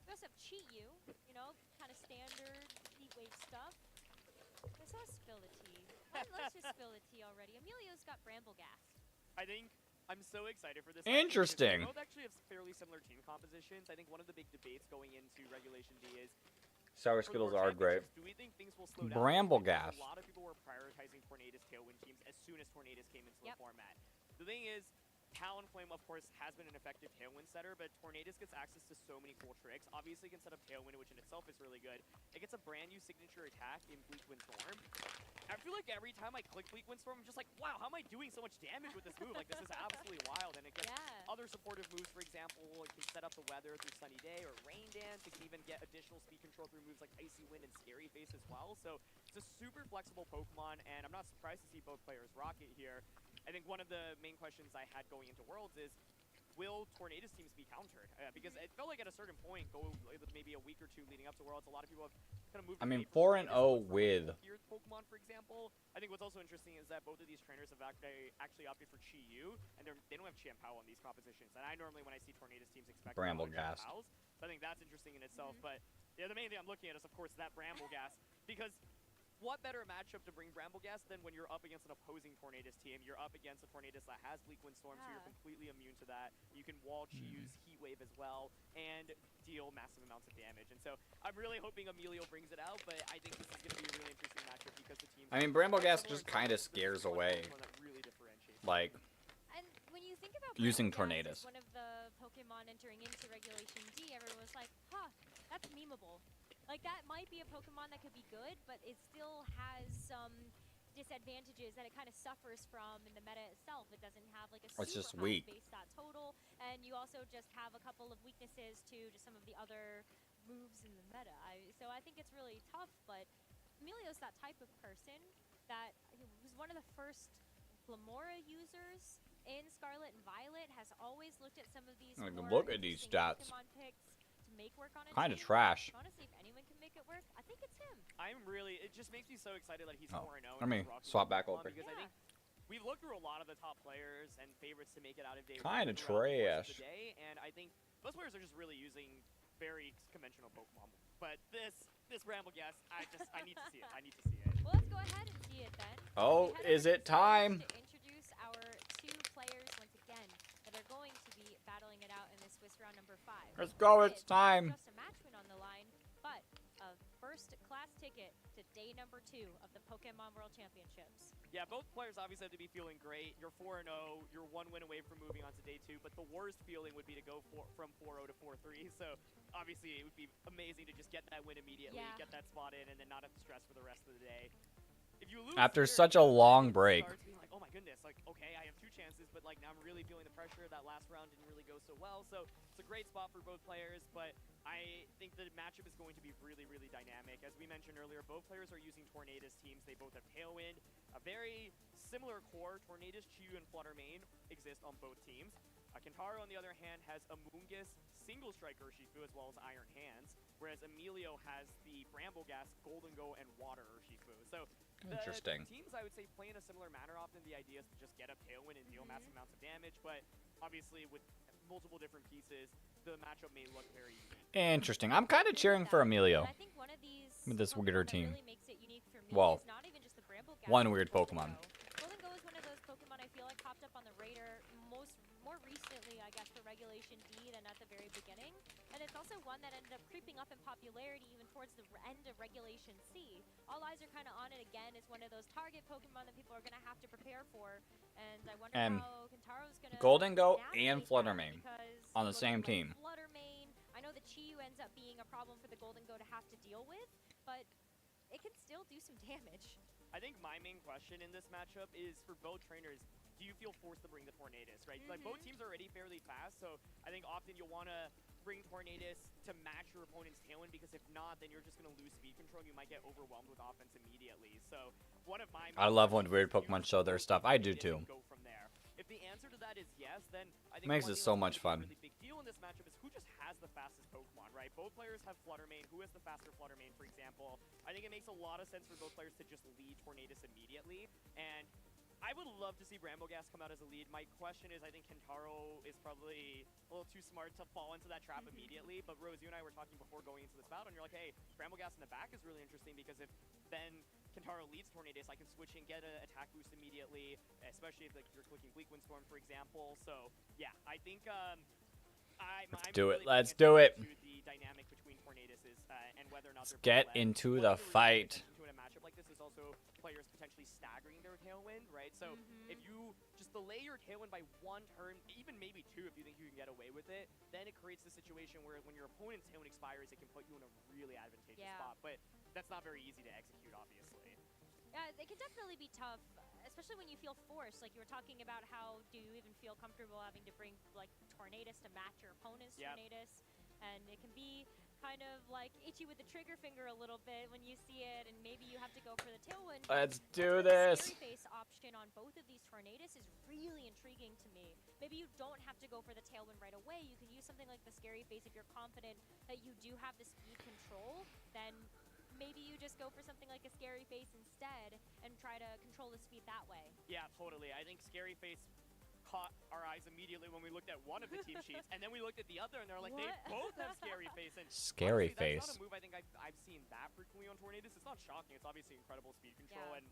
D: We also have Chi-Yu, you know, kind of standard Heat Wave stuff. Let's not spill the tea. Let's just spill the tea already. Emilio's got Bramblegast.
I: I think I'm so excited for this.
A: Interesting.
I: Both actually have fairly similar team compositions. I think one of the big debates going into Regulation D is
A: Sour Skittles are great.
I: do we think things will slow down?
A: Bramblegast.
I: A lot of people were prioritizing Tornadus Tailwind teams as soon as Tornadus came into the format. The thing is, Talonflame, of course, has been an effective Tailwind setter, but Tornadus gets access to so many cool tricks. Obviously, it can set up Tailwind, which in itself is really good. It gets a brand new signature attack in Bleak Wind Storm. I feel like every time I click Bleak Wind Storm, I'm just like, wow, how am I doing so much damage with this move? Like, this is absolutely wild. And it gets other supportive moves, for example, it can set up the weather through Sunny Day or Rain Dance. It can even get additional speed control through moves like Icy Wind and Scary Face as well. So it's a super flexible Pokemon, and I'm not surprised to see both players rock it here. I think one of the main questions I had going into Worlds is, will Tornadus teams be countered? Because it felt like at a certain point, maybe a week or 2 leading up to Worlds, a lot of people have kind of moved.
A: I mean, 4-0 with.
I: Pokemon, for example. I think what's also interesting is that both of these trainers have actually opted for Chi-Yu, and they don't have Chien-Pao on these compositions. And I normally, when I see Tornadus teams, expect
A: Bramblegast.
I: So I think that's interesting in itself. But yeah, the main thing I'm looking at is, of course, that Bramblegast, because what better matchup to bring Bramblegast than when you're up against an opposing Tornadus team? You're up against a Tornadus that has Bleak Wind Storm, so you're completely immune to that. You can wall Chi-Yu's Heat Wave as well and deal massive amounts of damage. And so I'm really hoping Emilio brings it out, but I think this is going to be a really interesting matchup because the team.
A: I mean, Bramblegast just kind of scares away. Like,
D: and when you think about
A: using
D: Bramblegast
A: Tornadus.
D: as one of the Pokemon entering into Regulation D, everyone was like, huh, that's memeable. Like, that might be a Pokemon that could be good, but it still has some disadvantages that it kind of suffers from in the meta itself. It doesn't have, like, a
A: It's just
D: super high
A: weak.
D: base stat total, and you also just have a couple of weaknesses to just some of the other moves in the meta. So I think it's really tough, but Emilio's that type of person that he was one of the first Glamora users in Scarlet and Violet, has always looked at some of these
A: Like,
D: more
A: look at these
D: interesting
A: stats.
D: Pokemon picks to make work on a
A: Kinda
D: team.
A: trash.
D: Honestly, if anyone can make it work, I think it's him.
I: I'm really, it just makes me so excited that he's 4-0.
A: Let me swap back over.
I: Because I think we've looked through a lot of the top players and favorites to make it out of day
A: Kinda
I: one throughout the course of
A: trash.
I: the day, and I think most players are just really using very conventional Pokemon. But this Brambleghast, I need to see it. I need to see it.
D: Well, let's go ahead and see it then.
A: Oh, is it time?
D: To introduce our 2 players once again that are going to be battling it out in this Swiss round number 5.
A: Let's go, it's time.
D: Just a match win on the line, but a first-class ticket to day number 2 of the Pokemon World Championships.
I: Yeah, both players obviously have to be feeling great. You're 4-0, you're 1 win away from moving on to day 2, but the worst feeling would be to go from 4-0 to 4-3. So obviously it would be amazing to just get that win immediately, get that spot in, and then not have to stress for the rest of the day. If you lose
A: After
I: here,
A: such a long break.
I: starts being like, oh my goodness, like, okay, I have 2 chances, but like now I'm really feeling the pressure. That last round didn't really go so well, so it's a great spot for both players, but I think the matchup is going to be really, really dynamic. As we mentioned earlier, both players are using Tornadus teams. They both have Tailwind. A very similar core, Tornadus, Chew, and Flutter Mane exist on both teams. Kentaro, on the other hand, has Amoonguss, Single Strike Urshifu, as well as Iron Hands, whereas Emilio has the Brambleghast, Golden Go, and Water Urshifu. So
A: Interesting.
I: the teams, I would say, play in a similar manner. Often the idea is to just get a Tailwind and deal massive amounts of damage, but obviously with multiple different pieces, the matchup may look very unique.
A: Interesting. I'm kind of cheering for Emilio.
D: I think one of these
A: With this weirder team.
D: really makes it unique for me
A: Well,
D: is not even just the Brambleghast,
A: one
D: but
A: weird
D: Golden
A: Pokemon.
D: Go. Golden Go is one of those Pokemon I feel like popped up on the radar more recently, I guess, for Regulation D than at the very beginning. And it's also one that ended up creeping up in popularity even towards the end of Regulation C. All eyes are kind of on it again as one of those target Pokemon that people are going to have to prepare for. And I wonder how Kentaro's going to
A: Golden Go and Flutter Mane on the same team.
D: Flutter Mane, I know the Chiyu ends up being a problem for the Golden Go to have to deal with, but it can still do some damage.
I: I think my main question in this matchup is for both trainers, do you feel forced to bring the Tornadus, right? Like both teams are already fairly fast, so I think often you'll want to bring Tornadus to match your opponent's Tailwind, because if not, then you're just going to lose speed control and you might get overwhelmed with offense immediately. So one of my
A: I love when weird Pokemon show their stuff. I do too.
I: Go from there. If the answer to that is yes, then I think
A: Makes
I: one
A: it
I: thing
A: so
I: that's
A: much
I: gonna be
A: fun.
I: a really big deal in this matchup is who just has the fastest Pokemon, right? Both players have Flutter Mane. Who has the faster Flutter Mane, for example? I think it makes a lot of sense for both players to just lead Tornadus immediately, and I would love to see Brambleghast come out as a lead. My question is, I think Kentaro is probably a little too smart to fall into that trap immediately. But Rose, you and I were talking before going into this battle, and you're like, hey, Brambleghast in the back is really interesting, because if then Kentaro leads Tornadus, I can switch and get an attack boost immediately, especially if like you're clicking Bleak Windstorm, for example. So yeah, I think
A: Let's do it. Let's do it.
I: The dynamic between Tornaduses and whether or not
A: Let's get into the fight.
I: In a matchup like this is also players potentially staggering their Tailwind, right? So if you just delay your Tailwind by 1 turn, even maybe 2 if you think you can get away with it, then it creates the situation where when your opponent's Tailwind expires, it can put you in a really advantageous spot. But that's not very easy to execute, obviously.
D: Yeah, it can definitely be tough, especially when you feel forced. Like you were talking about, how do you even feel comfortable having to bring like Tornadus to match your opponent's Tornadus? And it can be kind of like itchy with the trigger finger a little bit when you see it, and maybe you have to go for the Tailwind.
A: Let's do
D: this.
A: this.
D: The Scary Face option on both of these Tornadus is really intriguing to me. Maybe you don't have to go for the Tailwind right away. You can use something like the Scary Face if you're confident that you do have the speed control. Then maybe you just go for something like a Scary Face instead and try to control the speed that way.
I: Yeah, totally. I think Scary Face caught our eyes immediately when we looked at one of the team sheets, and then we looked at the other, and they're like, they both have Scary Face. And
A: Scary
I: honestly,
A: Face.
I: That's not a move I think I've seen that frequently on Tornadus. It's not shocking. It's obviously incredible speed control, and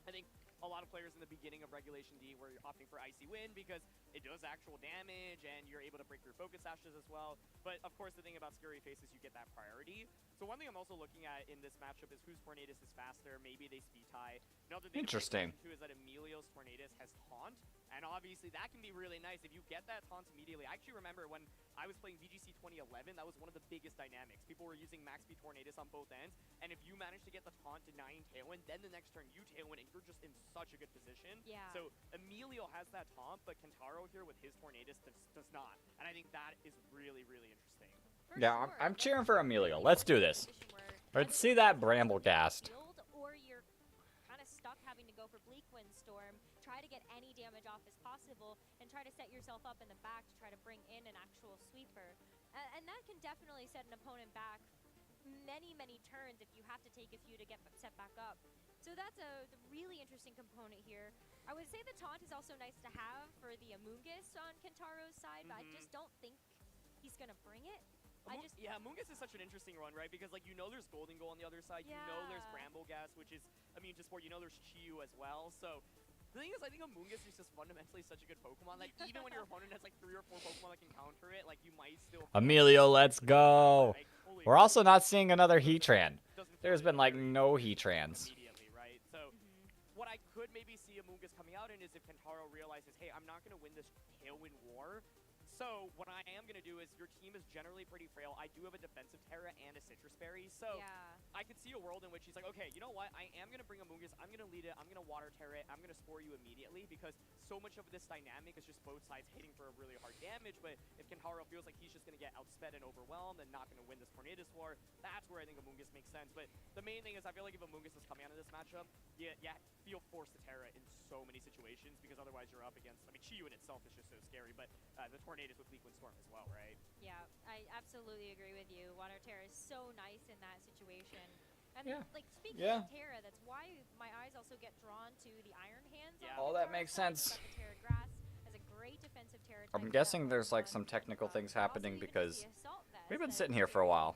I: I think a lot of players in the beginning of Regulation D were opting for Icy Wind because it does actual damage and you're able to break through Focus Sashes as well. But of course, the thing about Scary Face is you get that priority. So one thing I'm also looking at in this matchup is whose Tornadus is faster. Maybe they speed tie. Another thing
A: Interesting.
I: too is that Emilio's Tornadus has Taunt, and obviously that can be really nice if you get that Taunt immediately. I actually remember when I was playing VGC 2011, that was one of the biggest dynamics. People were using Max Speed Tornadus on both ends, and if you manage to get the Taunt denying Tailwind, then the next turn you Tailwind, and you're just in such a good position.
D: Yeah.
I: So Emilio has that Taunt, but Kentaro here with his Tornadus does not, and I think that is really, really interesting.
A: Yeah, I'm cheering for Emilio. Let's do this. Let's see that Brambleghast.
D: Or you're kind of stuck having to go for Bleak Windstorm, try to get any damage off as possible, and try to set yourself up in the back to try to bring in an actual sweeper. And that can definitely set an opponent back many, many turns if you have to take a few to get set back up. So that's a really interesting component here. I would say the taunt is also nice to have for the Amoonguss on Kentaro's side, but I just don't think he's going to bring it.
I: Yeah, Amoonguss is such an interesting one, right? Because, like, you know there's Golden Goal on the other side. You know there's Brambleghast, which is immune to sport. You know there's Chiyu as well. So the thing is, I think Amoonguss is just fundamentally such a good Pokemon. Like, even when your opponent has, like, 3 or 4 Pokemon that can counter it, like, you might still...
A: Emilio, let's go. We're also not seeing another Heatran. There's been, like, no Heatrans.
I: Immediately, right? So what I could maybe see Amoonguss coming out in is if Kentaro realizes, hey, I'm not going to win this Tailwind War. So what I am going to do is your team is generally pretty frail. I do have a defensive Terra and a Citrus Berry. So I could see a world in which he's like, okay, you know what? I am going to bring Amoonguss. I'm going to lead it. I'm going to Water Terra it. I'm going to Spore you immediately because so much of this dynamic is just both sides hitting for a really hard damage. But if Kentaro feels like he's just going to get outsped and overwhelmed and not going to win this Tornadus War, that's where I think Amoonguss makes sense. But the main thing is I feel like if Amoonguss is coming out of this matchup, you feel forced to Terra in so many situations because otherwise you're up against, I mean, Chiyu in itself is just so scary, but the Tornadus with Leaf Wind Storm as well, right?
D: Yeah, I absolutely agree with you. Water Terra is so nice in that situation. And like speaking of Terra, that's why my eyes also get drawn to the Iron Hands.
A: Oh, that makes sense.
D: The Terra Grass as a great defensive Terra type.
A: I'm guessing there's like some technical things happening because we've been sitting here for a while.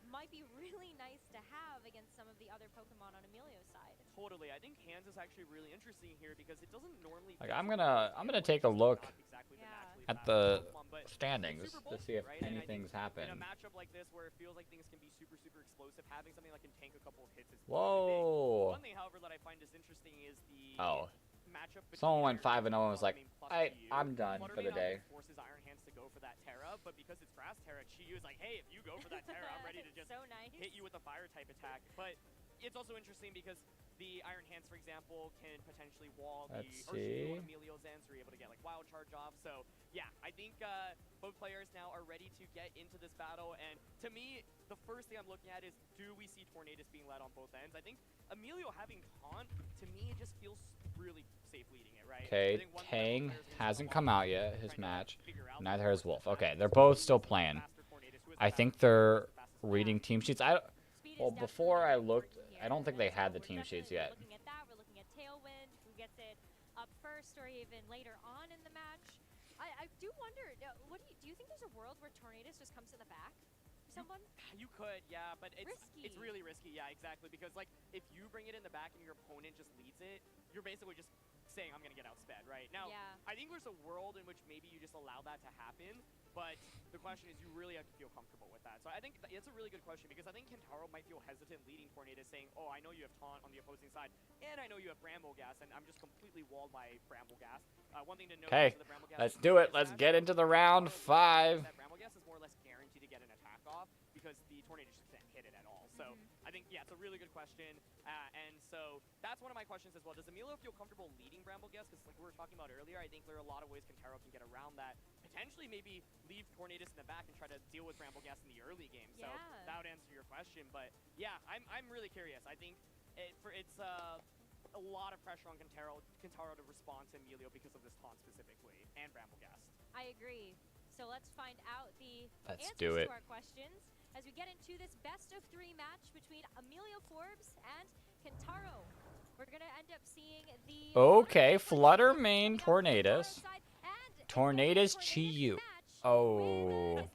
D: Might be really nice to have against some of the other Pokemon on Emilio's side.
I: Totally. I think Hands is actually really interesting here because it doesn't normally...
A: Like I'm gonna take a look at the standings to see if anything's happened.
I: In a matchup like this where it feels like things can be super, super explosive, having something that can tank a couple of hits is
A: Whoa.
I: One thing, however, that I find is interesting is the matchup between...
A: Someone went 5-0 and was like, I'm done for the day.
I: Forces Iron Hands to go for that Terra, but because it's Grass Terra, Chiyu is like, hey, if you go for that Terra, I'm ready to just hit you with a Fire type attack. But it's also interesting because the Iron Hands, for example, can potentially wall the Emilio's ends, so you're able to get like Wild Charge off. So yeah, I think both players now are ready to get into this battle. And to me, the first thing I'm looking at is, do we see Tornadus being led on both ends? I think Emilio having Taunt, to me, it just feels really safe leading it, right?
A: Okay, Tang hasn't come out yet, his match. Neither has Wolf. Okay, they're both still playing. I think they're reading team sheets. Well, before I looked, I don't think they had the team sheets yet.
D: Looking at that, we're looking at Tailwind, who gets it up first or even later on in the match. I do wonder, do you think there's a world where Tornadus just comes in the back for someone?
I: You could, yeah, but it's
D: risky.
I: It's really risky, yeah, exactly. Because like if you bring it in the back and your opponent just leads it, you're basically just saying I'm gonna get outsped, right? Now, I think there's a world in which maybe you just allow that to happen, but the question is you really have to feel comfortable with that. So I think it's a really good question because I think Kentaro might feel hesitant leading Tornadus saying, oh, I know you have Taunt on the opposing side, and I know you have Brambleghast, and I'm just completely walled by Brambleghast. One thing to note is the Brambleghast...
A: let's do it. Let's get into the round 5.
I: That Brambleghast is more or less guaranteed to get an attack off because the Tornadus just can't hit it at all. So I think, yeah, it's a really good question. And so that's one of my questions as well. Does Emilio feel comfortable leading Brambleghast? Because like we were talking about earlier, I think there are a lot of ways Kentaro can get around that. Potentially maybe leave Tornadus in the back and try to deal with Brambleghast in the early game. So that would answer your question. But yeah, I'm really curious. I think it's a lot of pressure on Kentaro to respond to Emilio because of this taunt specifically, and Brambleghast.
D: I agree. So let's find out the answers
A: to
D: our questions as we get into this best-of-3 match between Emilio Forbes and Kentaro. We're going to end up seeing the...
A: Okay, Flutter main Tornadus. Tornadus Chiyu. Oh.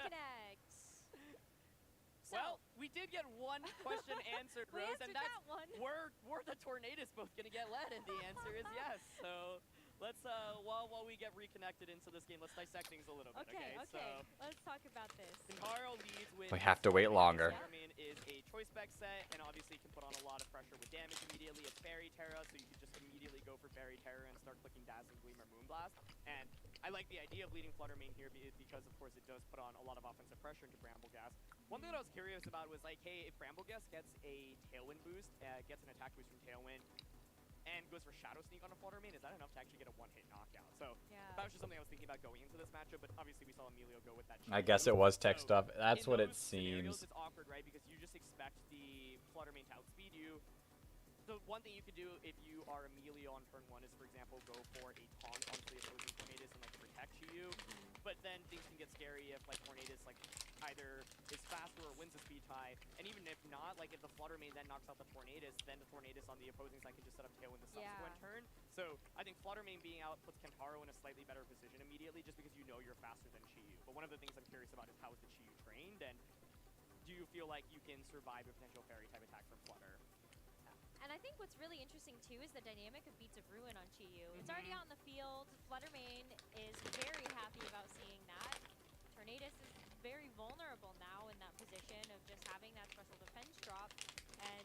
I: Well, we did get one question answered, Rose, and that's were the Tornadus both going to get led? And the answer is yes. So let's, while we get reconnected into this game, let's dissect things a little bit, okay?
D: So let's talk about this.
I: Kentaro leads with...
A: We have to wait longer.
I: Waterman is a choice spec set, and obviously can put on a lot of pressure with damage immediately. It's Fairy Terra, so you can just immediately go for Fairy Terra and start clicking Dazzling Gleam or Moonblast. And I like the idea of leading Flutter main here because, of course, it does put on a lot of offensive pressure into Brambleghast. One thing that I was curious about was, like, hey, if Brambleghast gets a Tailwind boost, gets an attack boost from Tailwind, and goes for Shadow Sneak on a Flutter main, is that enough to actually get a one-hit knockout? So that was just something I was thinking about going into this matchup, but obviously we saw Emilio go with that.
A: I guess it was tech stuff. That's what it seems.
I: It's awkward, right? Because you just expect the Flutter main to outspeed you. The one thing you could do if you are Emilio on turn 1 is, for example, go for a taunt onto the opposing Tornadus and like protect you. But but then things can get scary if like Tornadus like either is faster or wins the speed tie, and even if not, like if the Flutter Mane then knocks out the Tornadus, then the Tornadus on the opposing side can just set up Tailwind the subsequent turn. So I think Flutter Mane being out puts Kentaro in a slightly better position immediately, just because you know you're faster than Chiyu. But one of the things I'm curious about is how is the Chiyu trained, and do you feel like you can survive a potential fairy type attack from Flutter?
D: And I think what's really interesting too is the dynamic of Beats of Ruin on Chiyu. It's already out in the field. Flutter Mane is very happy about seeing that. Tornadus is very vulnerable now in that position of just having that special defense drop. And,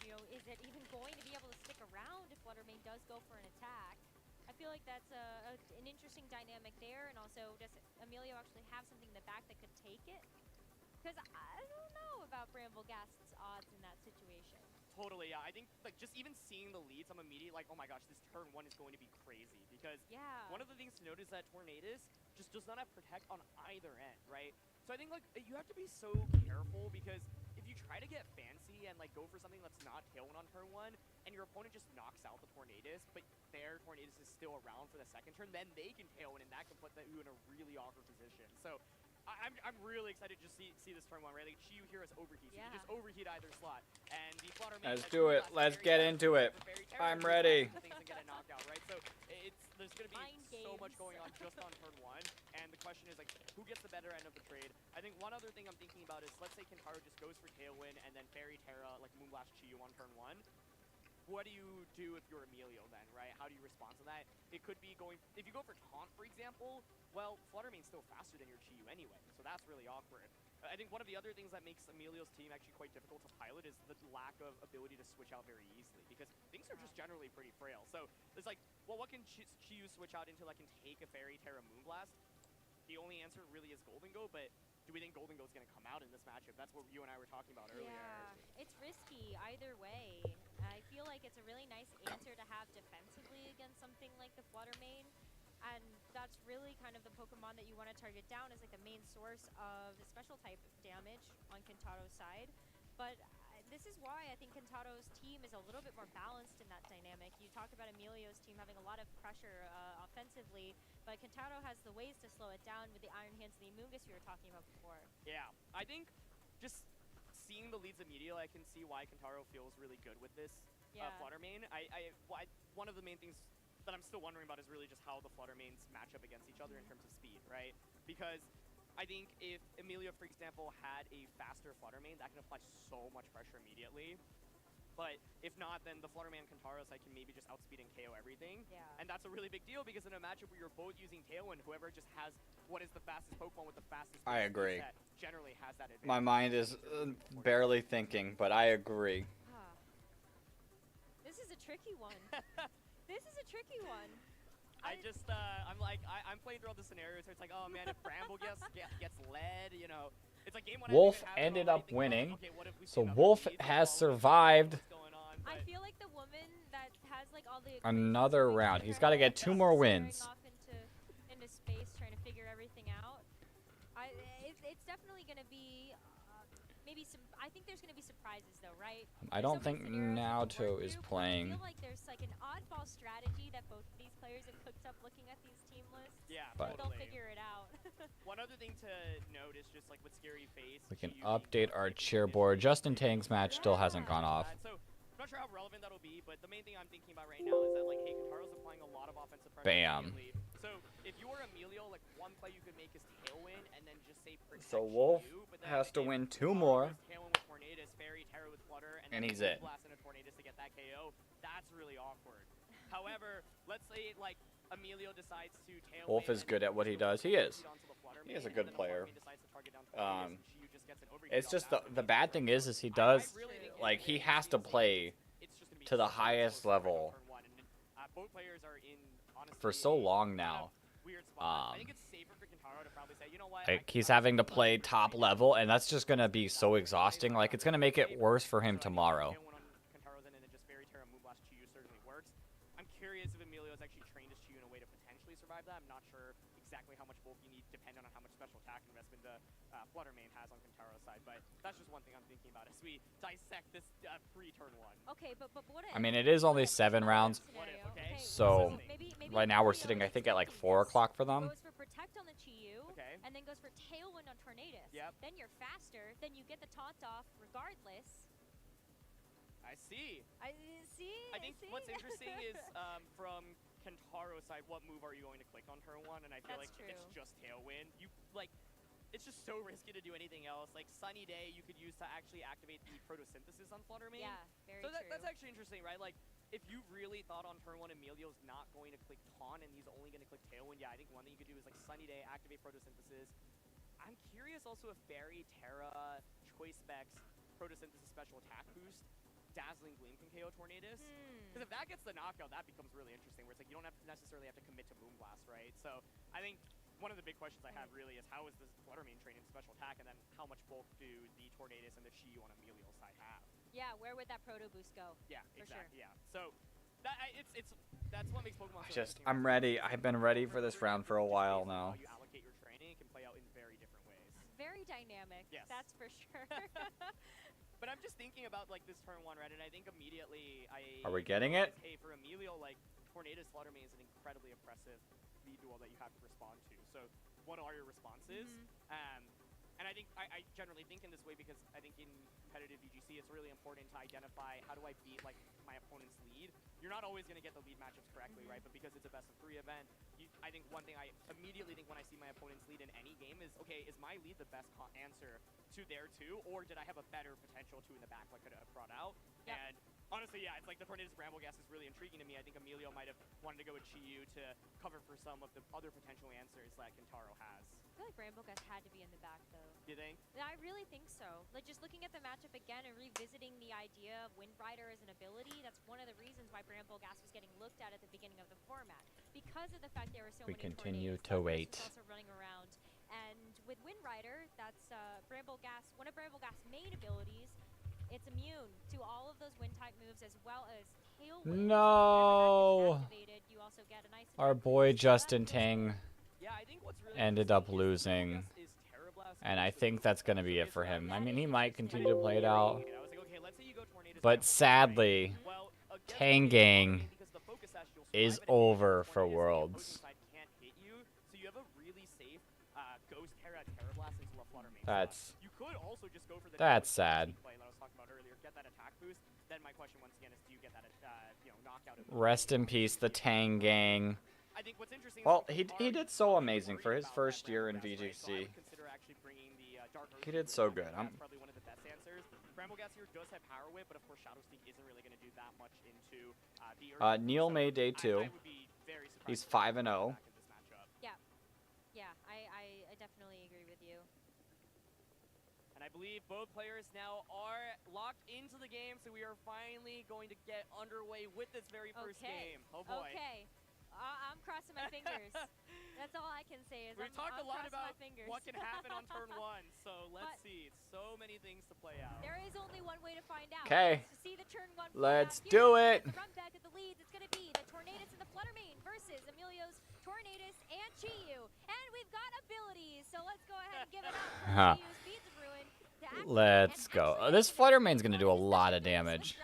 D: you know, is it even going to be able to stick around if Flutter Mane does go for an attack? I feel like that's an interesting dynamic there. And also, does Emilio actually have something in the back that could take it? Because I don't know about Bramble Ghast's odds in that situation.
I: Totally, yeah. I think like just even seeing the leads, I'm immediately like, oh my gosh, this turn 1 is going to be crazy. Because one of the things to note is that Tornadus just does not have Protect on either end, right? So I think like you have to be so careful, because if you try to get fancy and like go for something that's not Tailwind on turn 1, and your opponent just knocks out the Tornadus, but their Tornadus is still around for the second turn, then they can Tailwind, and that can put you in a really awkward position. So I'm really excited to see this turn 1, right? Like Chiyu here is overheat, so you can just overheat either slot. And the Flutter Mane
A: Let's do it. Let's get into it. I'm ready.
I: Things and get it knocked out, right? So there's going to be so much going on just on turn 1, and the question is like, who gets the better end of the trade? I think one other thing I'm thinking about is, let's say Kentaro just goes for Tailwind and then Fairy Terra, like Moonblast Chiyu on turn 1. What do you do if you're Emilio then, right? How do you respond to that? It could be going, if you go for Taunt, for example, well, Flutter Mane's still faster than your Chiyu anyway, so that's really awkward. I think one of the other things that makes Emilio's team actually quite difficult to pilot is the lack of ability to switch out very easily, because things are just generally pretty frail. So it's like, well, what can Chiyu switch out into that can take a Fairy Terra Moonblast? The only answer really is Golden Go, but do we think Golden Go is going to come out in this matchup? That's what you and I were talking about earlier.
D: Yeah, it's risky either way. I feel like it's a really nice answer to have defensively against something like the Flutter Mane. And that's really kind of the Pokemon that you want to target down as like the main source of the special type damage on Kentaro's side. But this is why I think Kentaro's team is a little bit more balanced in that dynamic. You talk about Emilio's team having a lot of pressure offensively, but Kentaro has the ways to slow it down with the Iron Hands and the Amoonguss we were talking about before.
I: Yeah, I think just seeing the leads immediately, I can see why Kentaro feels really good with this Flutter Mane. One of the main things that I'm still wondering about is really just how the Flutter Manes match up against each other in terms of speed, right? Because I think if Emilio, for example, had a faster Flutter Mane, that can apply so much pressure immediately. But if not, then the Flutter Mane Kentaro side can maybe just outspeed and KO everything. Yeah. And that's a really big deal, because in a matchup where you're both using Tailwind, whoever just has what is the fastest Pokemon with the fastest
A: I agree.
I: set generally has that advantage.
A: My mind is barely thinking, but I agree.
D: This is a tricky one. This is a tricky one.
I: I'm playing through all the scenarios where it's like, oh man, if Bramble gets led, you know, it's like game 1.
A: Wolf ended up winning, so Wolf has survived
D: I feel like the woman that has like all the
A: another round. He's got to get 2 more wins.
D: off into space trying to figure everything out. It's definitely going to be maybe some. I think there's going to be surprises though, right?
A: I don't think Naoto is playing.
D: I feel like there's like an oddball strategy that both of these players have cooked up looking at these team lists.
I: Yeah,
A: but
D: they'll figure it out.
I: One other thing to note is just like with Scary Face,
A: We can update our cheer board. Justin Tang's match still hasn't gone off.
I: So I'm not sure how relevant that'll be, but the main thing I'm thinking about right now is that like, hey, Kentaro's applying a lot of offensive pressure.
A: Bam.
I: So if you were Emilio, like one play you could make is Tailwind and then just say protect
A: So Wolf has to win 2 more,
I: Tailwind with Tornadus, Fairy Terra with Flutter, and then
A: he's it.
I: Blast into Tornadus to get that KO. That's really awkward. However, let's say like Emilio decides to Tailwind.
A: Wolf is good at what he does. He is. He is a good player. It's just the bad thing is he does, like, he has to play to the highest level
I: both players are in, honestly,
A: for so long now.
I: Weird spot. I think it's safer for Kentaro to probably say, you know what?
A: Like, he's having to play top level, and that's just gonna be so exhausting. Like, it's gonna make it worse for him tomorrow.
I: Kentaro's in and then just Fairy Terra Moonblast Chiyu certainly works. I'm curious if Emilio has actually trained his Chiyu in a way to potentially survive that. I'm not sure exactly how much bulk you need, depending on how much special attack investment the Flutter main has on Kentaro's side, but that's just one thing I'm thinking about as we dissect this pre-turn 1.
D: Okay, but what
A: I mean, it is only 7 rounds, so
D: maybe
A: right now we're sitting, I think, at like 4 o'clock for them.
D: goes for protect on the Chi-Yu, and then goes for tailwind on Tornadus. Then you're faster, then you get the taunt off regardless.
I: I see.
D: I see.
I: I think what's interesting is from Kentaro's side, what move are you going to click on turn 1? And I feel like it's just tailwind. It's just so risky to do anything else. Like Sunny Day, you could use to actually activate the photosynthesis on Flutter main.
D: Yeah, very
I: so
D: true.
I: That's actually interesting, right? Like if you really thought on turn 1 Emilio's not going to click taunt and he's only going to click tailwind, yeah, I think one thing you could do is like Sunny Day, activate photosynthesis. I'm curious also if Barry, Terra, Choice Specs, photosynthesis special attack boost, Dazzling Gleam can KO Tornadus. Because if that gets the knockout, that becomes really interesting, where it's like you don't necessarily have to commit to Moonblast, right? So I think one of the big questions I have really is how is this Flutter main training special attack, and then how much bulk do the Tornadus and the Chi-Yu on Emilio's side have?
D: Yeah, where would that Proto Boost go?
I: Yeah,
D: for
I: exactly,
D: sure.
I: yeah. So that's what makes Pokemon so interesting.
A: I'm ready. I've been ready for this round for a while now.
I: You allocate your training, it can play out in very different ways.
D: Very dynamic, that's for sure.
I: But I'm just thinking about like this turn 1, right? And I think immediately
A: Are we getting it?
I: Hey, for Emilio, like Tornadus Flutter main is an incredibly oppressive lead duel that you have to respond to. So what are your responses? And I think I generally think in this way because I think in competitive VGC it's really important to identify how do I beat like my opponent's lead. You're not always going to get the lead matchups correctly, right? But because it's a best of 3 event, I think one thing I immediately think when I see my opponent's lead in any game is, okay, is my lead the best answer to their 2, or did I have a better potential 2 in the back I could have brought out? And honestly, yeah, it's like the Tornadus Bramblegas is really intriguing to me. I think Emilio might have wanted to go with Chi-Yu to cover for some of the other potential answers that Kentaro has.
D: I feel like Bramblegas had to be in the back, though.
I: You think?
D: Yeah, I really think so. Like, just looking at the matchup again and revisiting the idea of Wind Rider as an ability, that's one of the reasons why Bramblegas was getting looked at the beginning of the format. Because of the fact there were so many
A: continue
D: Tornadus,
A: to wait.
D: was also running around. And with Wind Rider, that's Bramblegas, one of Bramblegas' main abilities. It's immune to all of those wind-type moves as well as tailwind.
A: No!
D: Activated, you also get a nice
A: Our boy Justin Tang ended up losing. And I think that's going to be it for him. I mean, he might continue to play it out. But sadly, Tang Gang is over for Worlds. That's sad. Rest in peace, the Tang Gang. Well, he did so amazing for his first year in VGC. He did so good.
I: Probably one of the best answers. Bramblegas here does have Power Whip, but of course Shadow Sneak isn't really going to do that much into the
A: Neil May day 2. He's 5-0.
D: Yeah, I definitely agree with you.
I: And I believe both players now are locked into the game, so we are finally going to get underway with this very first game. Oh boy.
D: Okay. I'm crossing my fingers. That's all I can say is
I: We've talked a lot about what can happen on turn 1, so let's see. So many things to play out.
D: There is only one way to find out.
A: Okay.
D: To see the turn 1
A: Let's do it.
D: The run back at the leads, it's going to be the Tornadus and the Flutter main versus Emilio's Tornadus and Chi-Yu. And we've got abilities, so let's go ahead and give it up for Chi-Yu's Beads of Ruin.
A: Let's go. This Flutter main's going to do a lot of damage.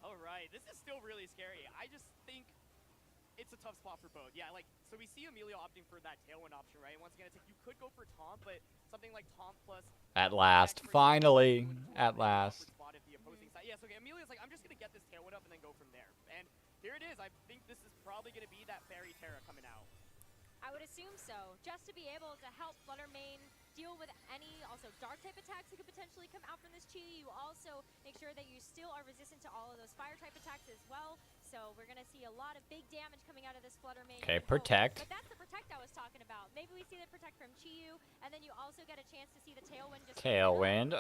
I: All right, this is still really scary. I just think it's a tough spot for both. Yeah, like, so we see Emilio opting for that tailwind option, right? Once again, it's like you could go for taunt, but something like taunt plus...
A: At last. Finally. At last.
I: Yeah, so Emilio's like, I'm just going to get this tailwind up and then go from there. And here it is. I think this is probably going to be that Fairy Terra coming out.
D: I would assume so, just to be able to help Flutter main deal with any also dark type attacks that could potentially come out from this Chi. You also make sure that you still are resistant to all of those fire type attacks as well. So we're going to see a lot of big damage coming out of this Flutter main.
A: Okay, protect.
D: But that's the protect I was talking about. Maybe we see the protect from Chi, and then you also get a chance to see the tailwind.
A: Tailwind.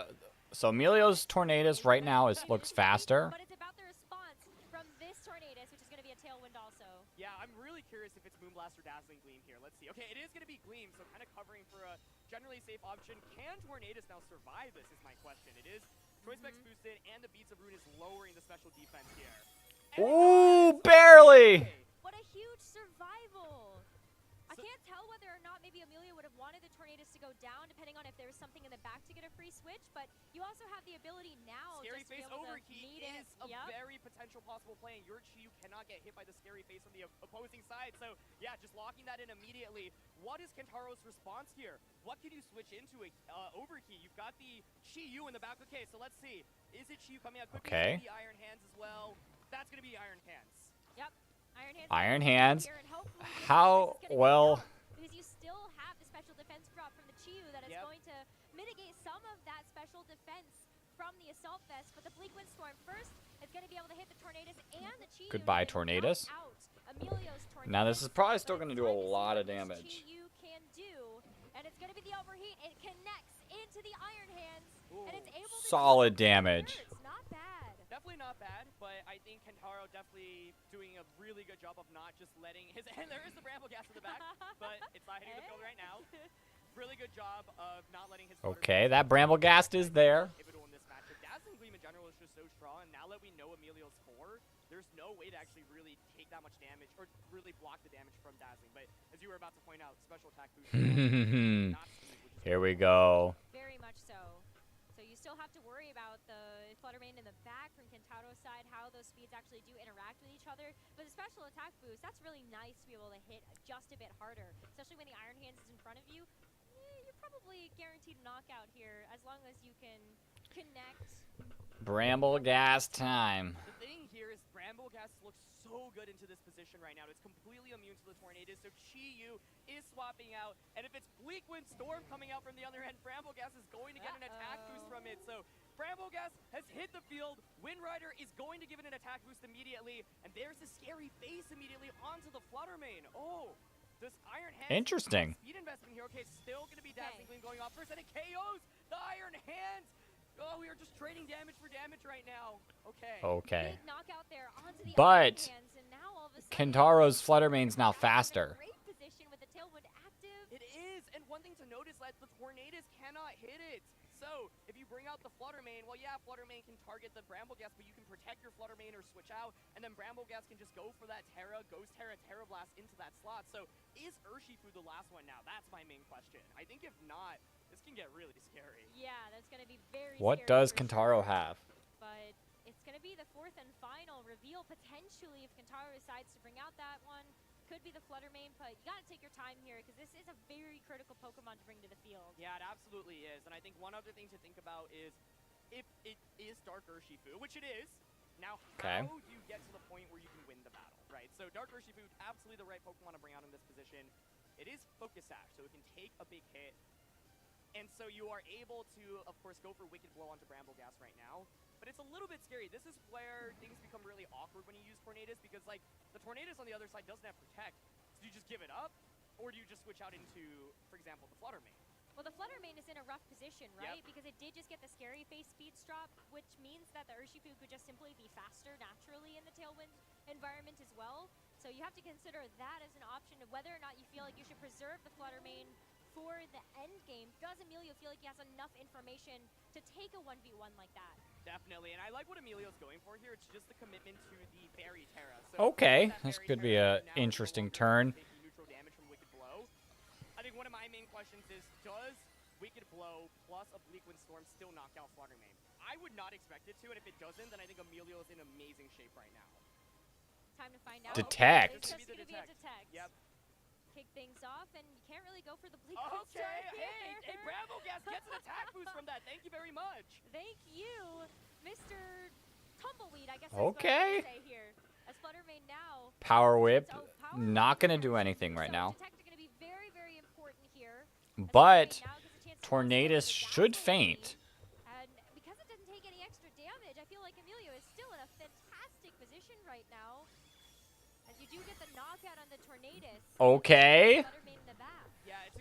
A: So Emilio's Tornadus right now looks faster.
D: But it's about the response from this Tornadus, which is going to be a tailwind also.
I: Yeah, I'm really curious if it's Moonblast or Dazzling Gleam here. Let's see. Okay, it is going to be Gleam, so kind of covering for a generally safe option. Can Tornadus now survive this is my question. It is Choice Specs boosted, and the Beats of Ruin is lowering the special defense here.
A: Ooh, barely!
D: What a huge survival. I I can't tell whether or not maybe Amelia would have wanted the Tornadoes to go down, depending on if there was something in the back to get a free switch, but you also have the ability now
I: Scary
D: just to be
I: face
D: able to
I: overheat
D: meet
I: is
D: it.
I: a very potential possible play, and your Chiyu cannot get hit by the scary face from the opposing side. So yeah, just locking that in immediately. What is Kentaro's response here? What can you switch into a overheat? You've got the Chiyu in the back. Okay, so let's see. Is it Chiyu coming out? Could
A: Okay.
I: be Iron Hands as well. That's gonna be Iron Hands.
D: Yep.
A: Iron Hands. How well?
D: Because you still have the special defense drop from the Chiyu that is going to mitigate some of that special defense from the Assault Vest, but the Bleak Windstorm first is going to be able to hit the Tornadoes and the Chiyu.
A: Goodbye, Tornadoes. Now this is probably still going to do a lot of damage.
D: Chiyu can do, and it's going to be the overheat. It connects into the Iron Hands, and it's able to
A: Solid damage.
D: It's not bad.
I: Definitely not bad, but I think Kentaro definitely doing a really good job of not just letting his... And there is the Bramble Gas in the back, but it's not hitting the field right now. Really good job of not letting his...
A: Okay, that Bramble Ghast is there.
I: ...pivotal in this matchup. Dazzling Gleam in general is just so strong, and now that we know Emilio's 4, there's no way to actually really take that much damage, or really block the damage from Dazzling. But as you were about to point out, special attack boost...
A: Here we go.
D: Very much so. So you still have to worry about the Fluttermane in the back from Kentaro's side, how those speeds actually do interact with each other. But the special attack boost, that's really nice to be able to hit just a bit harder, especially when the Iron Hands is in front of you. You're probably guaranteed knockout here as long as you can connect.
A: Bramble Gas time.
I: The thing here is Bramble Gas looks so good into this position right now. It's completely immune to the Tornadoes, so Chiyu is swapping out. And if it's Bleak Wind Storm coming out from the other end, Bramble Gas is going to get an attack boost from it. So Bramble Gas has hit the field. Wind Rider is going to give it an attack boost immediately. And there's a scary face immediately onto the Fluttermane. Oh, this Iron Hands.
A: Interesting.
I: Speed investment here. Okay, still going to be Dazzling Gleam going off first, and it KOs the Iron Hands. Oh, we are just trading damage for damage right now. Okay.
A: Okay.
D: Big knockout there onto the
A: But
D: Iron Hands, and now all of a sudden,
A: Kentaro's Fluttermane's now faster.
D: great position with the Tailwind active.
I: It is, and one thing to notice that the Tornadoes cannot hit it. So, if you bring out the Fluttermane, well, yeah, Fluttermane can target the Bramble Gas, but you can protect your Fluttermane or switch out, and then Bramble Gas can just go for that Terra, Ghost Terra, Terra Blast into that slot. So, is Urshifu the last one now? That's my main question. I think if not, this can get really scary.
D: Yeah, that's going to be very
A: What
D: scary
A: does
D: for
A: Kentaro
D: sure.
A: have?
D: But it's going to be the fourth and final reveal, potentially, if Kentaro decides to bring out that one. Could be the Fluttermane, but you got to take your time here because this is a very critical Pokemon to bring to the field.
I: Yeah, it absolutely is. And I think one other thing to think about is if it is Dark Urshifu, which it is, now how do you get to the point where you can win the battle, right? So Dark Urshifu, absolutely the right Pokemon to bring out in this position. It is Focus Sash, so it can take a big hit. And so you are able to, of course, go for Wicked Blow onto Bramble Gas right now. But it's a little bit scary. This is where things become really awkward when you use Tornadoes, because, like, the Tornadoes on the other side doesn't have Protect. So do you just give it up, or do you just switch out into, for example, the Fluttermane?
D: Well, the Fluttermane is in a rough position, right? Because it did just get the Scary Face speeds drop, which means that the Urshifu could just simply be faster naturally in the Tailwind environment as well. So you have to consider that as an option of whether or not you feel like you should preserve the Fluttermane for the end game. Does Emilio feel like he has enough information to take a 1v1 like that?
I: Definitely, and I like what Emilio's going for here. It's just the commitment to the Berry Terra. So
A: Okay, this could be an interesting turn.
I: Neutral damage from Wicked Blow. I think one of my main questions is, does Wicked Blow plus a Bleak Wind Storm still knock out Fluttermane? I would not expect it to, and if it doesn't, then I think Emilio is in amazing shape right now.
D: Time to find out.
A: Detect.
D: It's just going to be a detect.
I: Yep.
D: Kick things off, and you can't really go for the Bleak
I: Okay,
D: Windstorm
I: hey, Bramble Gas gets an attack boost from that. Thank you very much.
D: Thank you, Mr. Tumbleweed, I guess
A: Okay.
D: that's what I say here. As Fluttermane now.
A: Power Whip, not going to do anything right now.
D: Detect are going to be very, very important here.
A: But Tornadoes should faint.
D: And because it doesn't take any extra damage, I feel like Emilio is still in a fantastic position right now. As you do get the knockout on the Tornadoes.
A: Okay.
D: Fluttermane in the back.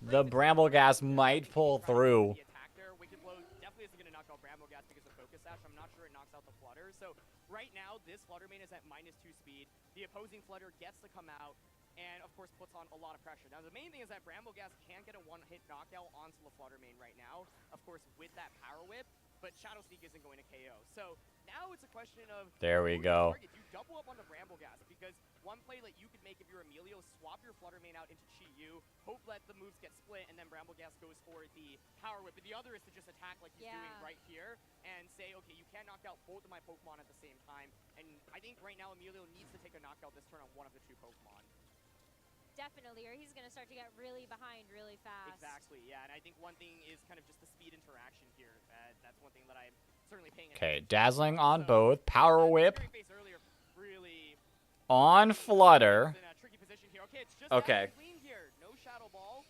A: The Bramble Gas might pull through.
I: The attack there, Wicked Blow definitely isn't going to knock out Bramble Gas because of Focus Sash. I'm not sure it knocks out the Flutter. So right now, this Fluttermane is at -2 speed. The opposing Flutter gets to come out and, of course, puts on a lot of pressure. Now, the main thing is that Bramble Gas can't get a one-hit knockout onto the Fluttermane right now, of course, with that Power Whip. but Shadow Sneak isn't going to KO. So now it's a question of
A: There we
I: who do you
A: go.
I: target? Do you double up on the Bramble Gas? Because one play that you could make if you're Emilio, swap your Flutter Mane out into Chi-Yu, hope that the moves get split, and then Bramble Gas goes for the Power Whip. But the other is to just attack like he's doing right here and say, okay, you can't knock out both of my Pokemon at the same time. And I think right now Emilio needs to take a knockout this turn on one of the two Pokemon.
D: Definitely, or he's going to start to get really behind really fast.
I: Exactly, yeah, and I think one thing is kind of just the speed interaction here. That's one thing that I'm certainly paying
A: Okay,
I: attention to.
A: Dazzling on both. Power Whip
I: Really
A: on Flutter.
I: in a tricky position here. Okay, it's just
A: Okay.
I: clean here. No Shadow Ball.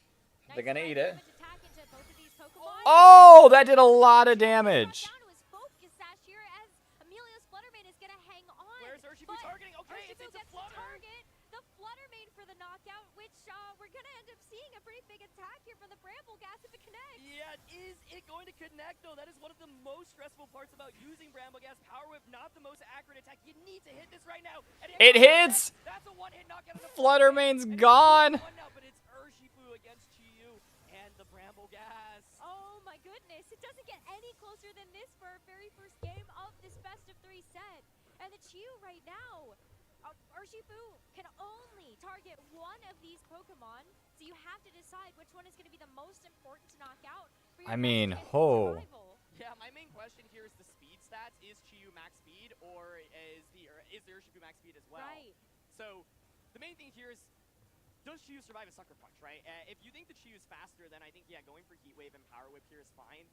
A: They're gonna eat it.
D: Attack into both of these Pokemon.
A: Oh, that did a lot of damage.
D: Down to his focus sash here as Emilio's Flutter Mane is going to hang on.
I: Where's Urshifu
D: but
I: targeting? Okay, it's
D: Urshifu
I: into
D: gets
I: Flutter.
D: the target. The Flutter Mane for the knockout, which we're going to end up seeing a pretty big attack here from the Bramble Gas if it connects.
I: Yeah, is it going to connect though? That is one of the most stressful parts about using Bramble Gas. Power Whip, not the most accurate attack. You need to hit this right now. And
A: It hits.
I: That's a one-hit knockout.
A: Flutter Mane's gone.
I: Now, but it's Urshifu against Chi-Yu and the Bramble Gas.
D: Oh my goodness, it doesn't get any closer than this for our very first game of this best of 3 set. And the Chi-Yu right now, Urshifu can only target one of these Pokemon, so you have to decide which one is going to be the most important to knock out. For your
A: I mean,
D: best chance of
A: ho.
D: survival.
I: Yeah, my main question here is the speed stats. Is Chi-Yu max speed, or is the Urshifu max speed as well?
D: Right.
I: So the main thing here is, does Chi-Yu survive a Sucker Punch, right? If you think the Chi-Yu is faster, then I think, yeah, going for Heat Wave and Power Whip here is fine.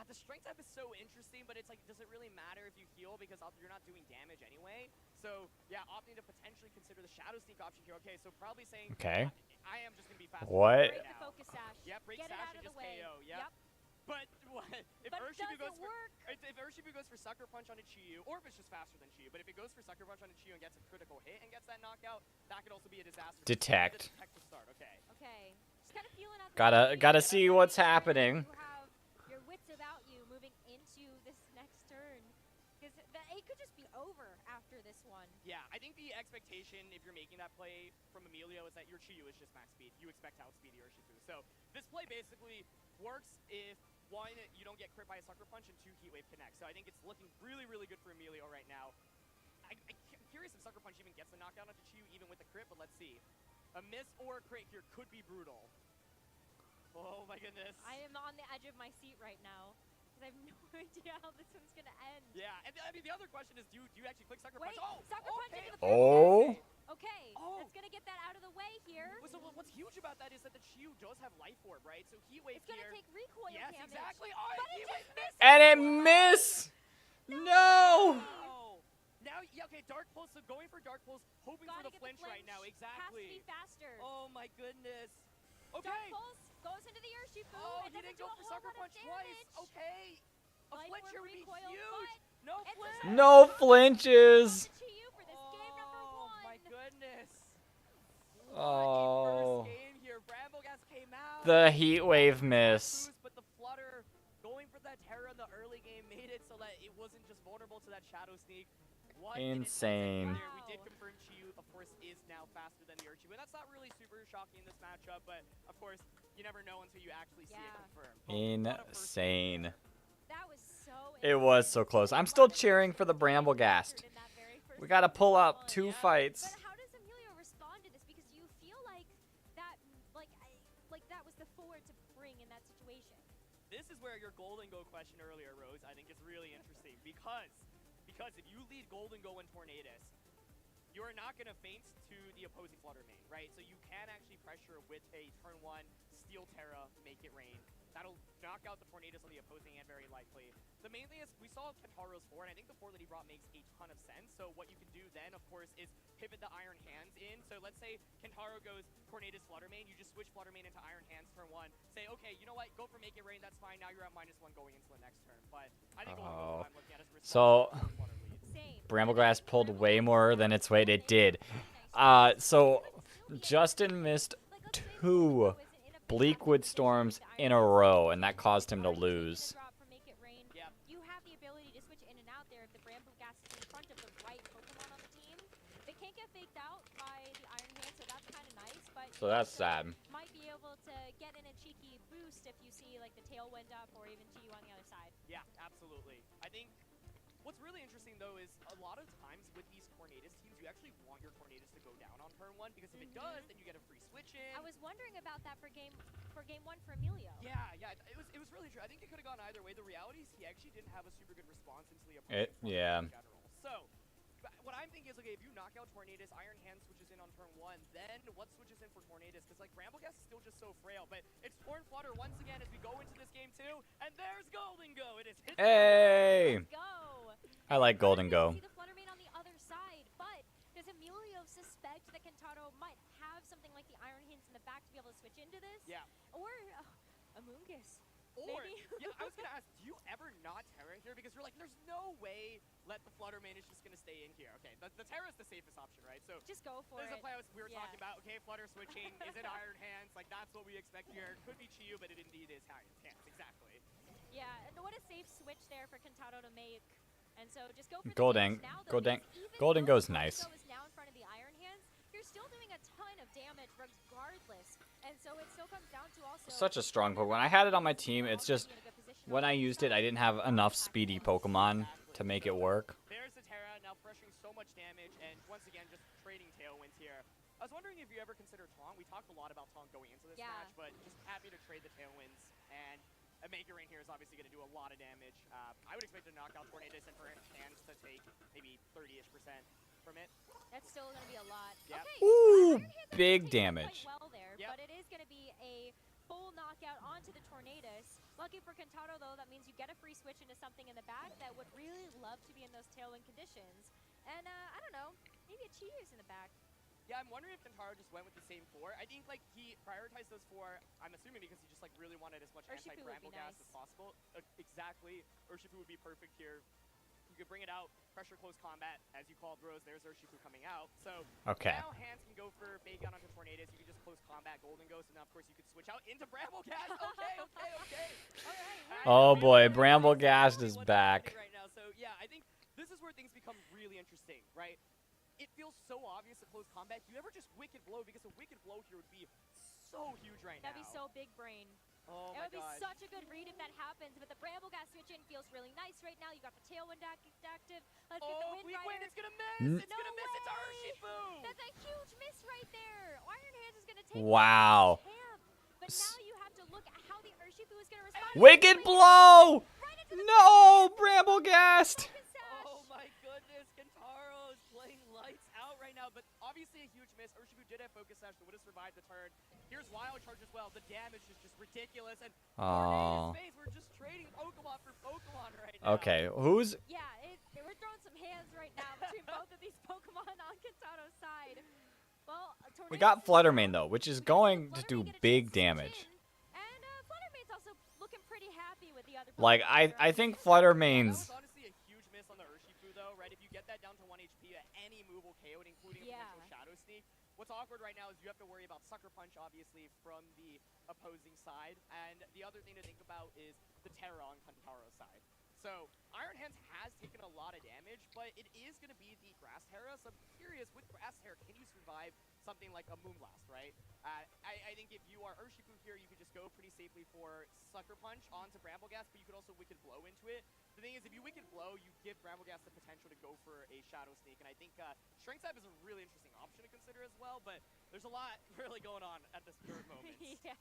I: The strength type is so interesting, but it's like, does it really matter if you heal because you're not doing damage anyway? So, yeah, opting to potentially consider the Shadow Sneak option here. Okay, so probably saying,
A: Okay.
I: I am just going to be faster.
A: What?
D: Break the focus sash.
I: Yep, break
D: Get it
I: sash
D: out
I: and
D: of the
I: just
D: way.
I: KO. Yep. But what? If
D: But
I: Urshifu
D: does
I: goes
D: it work?
I: if Urshifu goes for Sucker Punch on a Chi-Yu, or if it's just faster than Chi-Yu, but if it goes for Sucker Punch on a Chi-Yu and gets a critical hit and gets that knockout, that could also be a disaster.
A: Detect.
I: Detect to start. Okay.
D: Okay. Just kind of feeling out the
A: Gotta see what's happening.
D: You have your wits about you moving into this next turn. Because it could just be over after this one.
I: Yeah, I think the expectation, if you're making that play from Emilio, is that your Chi-Yu is just max speed. You expect to outspeed the Urshifu. So this play basically works if, one, you don't get crit by a Sucker Punch, and two, Heat Wave connects. So I think it's looking really, really good for Emilio right now. I'm curious if Sucker Punch even gets the knockdown onto Chi-Yu, even with the crit, but let's see. A miss or a crit here could be brutal. Oh my goodness.
D: I am on the edge of my seat right now. I have no idea how this one's going to end.
I: Yeah, and I mean, the other question is, do you actually click Sucker
D: Wait,
I: Punch?
D: Sucker Punch into the
A: Oh.
D: Okay, let's going to get that out of the way here.
I: So what's huge about that is that the Chi-Yu does have Life Orb, right? So Heat Wave
D: It's going to
I: here.
D: take recoil
I: Yes,
D: damage.
I: exactly. Oh,
D: but
I: Heat
D: it
I: Wave
D: just misses.
A: And it missed. No.
I: Oh. Now, yeah, okay, Dark Pulse. So going for Dark Pulse, hoping for the flinch right now. Exactly.
D: Has to be faster.
I: Oh my goodness. Okay.
D: Dark Pulse goes into the Urshifu.
I: Oh,
D: it
I: he
D: doesn't
I: didn't go
D: do a
I: for
D: whole
I: Sucker
D: lot of
I: Punch twice.
D: damage.
I: Okay. A
D: Life
I: flinch
D: Orb
I: here would be
D: recoil,
I: huge.
D: but
I: No
D: it's
I: flinch.
A: No flinches.
D: Chi-Yu for this game number one.
I: My goodness.
A: Oh.
I: First game here. Bramble Gas came out.
A: The Heat Wave miss.
I: But the Flutter going for that Terra in the early game made it so that it wasn't just vulnerable to that Shadow Sneak. What an
A: Insane.
I: intense game there. We did confirm Chi-Yu, of course, is now faster than the Urshifu. And that's not really super shocking in this matchup, but of course, you never know until you actually see it confirmed.
A: Insane.
D: That was so
A: It was so close. I'm still cheering for the Bramble Gast. We gotta pull up 2 fights.
D: But how does Emilio respond to this? Because you feel like that, like that was the forward to bring in that situation.
I: This is where your Golden Go question earlier, Rose, I think is really interesting because if you lead Golden Go and Tornadus, you're not going to feint to the opposing Flutter Mane, right? So you can actually pressure with a turn 1 Steel Terra, make it rain. That'll knock out the Tornadus on the opposing end very likely. The main thing is we saw Kentaro's 4, and I think the 4 that he brought makes a ton of sense. So what you can do then, of course, is pivot the Iron Hands in. So let's say Kentaro goes Tornadus Flutter Mane, you just switch Flutter Mane into Iron Hands turn 1. Say, okay, you know what, go for Make It Rain, that's fine. Now you're at -1 going into the next turn. But I think what I'm looking at is
A: So Brambleglass pulled way more than its weight. It did. So Justin missed 2 Bleakwood Storms in a row, and that caused him to lose.
D: You have the ability to switch in and out there if the Bramble Gas is in front of the right Pokemon on the team. They can't get faked out by the Iron Hand, so that's kind of nice. But
A: So that's sad.
D: might be able to get in a cheeky boost best if you see like the tailwind up or even GU on the other side.
I: Yeah, absolutely. I think what's really interesting though is a lot of times with these Tornadus teams, you actually want your Tornadus to go down on turn 1 because if it does, then you get a free switch in.
D: I was wondering about that for game 1 for Emilio.
I: Yeah, it was really true. I think it could have gone either way. The reality is he actually didn't have a super good response into the opponent's
A: Yeah.
I: in general. So what I'm thinking is, okay, if you knock out Tornadus, Iron Hand switches in on turn 1, then what switches in for Tornadus? Because, like, Bramblegas is still just so frail, but it's Torn Flutter once again as we go into this game, too, and there's Golden Go! It is his
A: Hey!
D: Let's go!
A: I like Golden Go.
D: See the Flutter Mane on the other side, but does Emilio suspect that Kentaro might have something like the Iron Hands in the back to be able to switch into this?
I: Yeah.
D: Or Amoonguss.
I: Or,
D: maybe?
I: yeah, I was going to ask, do you ever not Terra here? Because you're like, there's no way let the Flutter Mane is just going to stay in here. Okay, the Terra is the safest option, right? So
D: just go for it.
I: There's a play we were talking about. Okay, Flutter switching. Is it Iron Hands? Like, that's what we expect here. Could be Chiyu, but it indeed is Iron Hands. Exactly.
D: Yeah, and what a safe switch there for Kentaro to make. And so just go for
A: Golden.
D: the now, though,
A: Golden Go's nice.
D: Golden Go is now in front of the Iron Hands. You're still doing a ton of damage regardless. And so it still comes down to also
A: Such a strong Pokemon. I had it on my team. It's just when I used it, I didn't have enough speedy Pokemon to make it work.
I: There's the Terra now pressuring so much damage, and once again just trading tailwinds here. I was wondering if you ever considered Taunt. We talked a lot about Taunt going into this match, but just happy to trade the tailwinds, and a Mega Rain here is obviously going to do a lot of damage. I would expect to knock out Tornadus and for Hands to take maybe 30-ish% from it.
D: That's still going to be a lot.
I: Yep.
D: Okay,
A: Ooh, big damage.
D: quite well there, but it is going to be a full knockout onto the Tornadus. Lucky for Kentaro, though, that means you get a free switch into something in the back that would really love to be in those tailwind conditions. And, I don't know, maybe a Chiyu's in the back.
I: Yeah, I'm wondering if Kentaro just went with the same 4. I think, like, he prioritized those 4, I'm assuming because he just, like, really wanted as much anti-Bramble gas as possible. Exactly. Urshifu would be perfect here. You could bring it out, pressure close combat, as you called Rose. There's Urshifu coming out. So
A: okay.
I: Now Hands can go for Bagon onto Tornadus. You can just close combat Golden Ghost, and now, of course, you could switch out into Brambleghast. Okay. All right.
A: Oh boy, Brambleghast is back.
I: Right now. So, yeah, I think this is where things become really interesting, right? It feels so obvious to close combat. You ever just Wicked Blow, because a Wicked Blow here would be so huge right now.
D: That'd be so big brain.
I: Oh
D: it
I: my
D: would be such a good read if that happens, but the Brambleghast switch in feels really nice right now. You got the Tailwind active. Let's get the Wind Rider.
I: It's gonna miss! It's gonna miss! It's Urshifu!
D: That's a huge miss right there! Iron Hands is gonna take
A: wow.
D: the champ, but now you have to look at how the Urshifu is gonna respond.
A: Wicked Blow! No, Brambleghast!
I: Oh my goodness, Kentaro is playing lights out right now, but obviously a huge miss. Urshifu did have Focus Sash, so would have survived the turn. Here's Wild Charge as well. The damage is just ridiculous, and space, we're just trading Pokemon for Pokemon right now.
A: Okay, who's...
D: Yeah, we're throwing some hands right now between both of these Pokemon on Kentaro's side. Well,
A: We got Flutter Mane, though, which is going to do big damage.
D: And Flutter Mane's also looking pretty happy with the other Pokemon.
A: Like, I think Flutter Mane's...
I: That was honestly a huge miss on the Urshifu, though, right? If you get that down to 1 HP, any move will KO it, including a potential Shadow Sneak. What's awkward right now is you have to worry about Sucker Punch, obviously, from the opposing side. And the other thing to think about is the Terra on Kentaro's side. So, Iron Hands has taken a lot of damage, but it is going to be the Grass Terra. So I'm curious, with Grass Terra, can you survive something like a Moonblast, right? I think if you are Urshifu here, you could just go pretty safely for Sucker Punch onto Brambleghast, but you could also Wicked Blow into it. The thing is, if you Wicked Blow, you give Brambleghast the potential to go for a Shadow Sneak, and I think Strength Type is a really interesting option to consider as well, but there's a lot really going on at this current moment.
D: Yeah.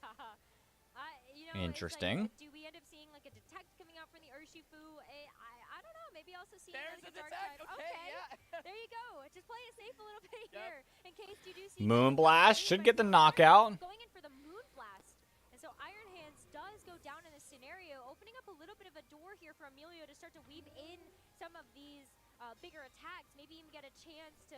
D: You know,
A: interesting.
D: Like, do we end up seeing like a Detect coming out from the Urshifu? I don't know. Maybe also seeing
I: There's
D: like
I: a
D: Dark
I: Detect.
D: Type.
I: Okay, yeah.
D: There you go. Just play it safe a little bit here in case you do see
A: Moonblast should get the knockout.
D: Going in for the Moonblast. And so Iron Hands does go down in this scenario, opening up a little bit of a door here for Emilio to start to weave in some of these bigger attacks. Maybe even get a chance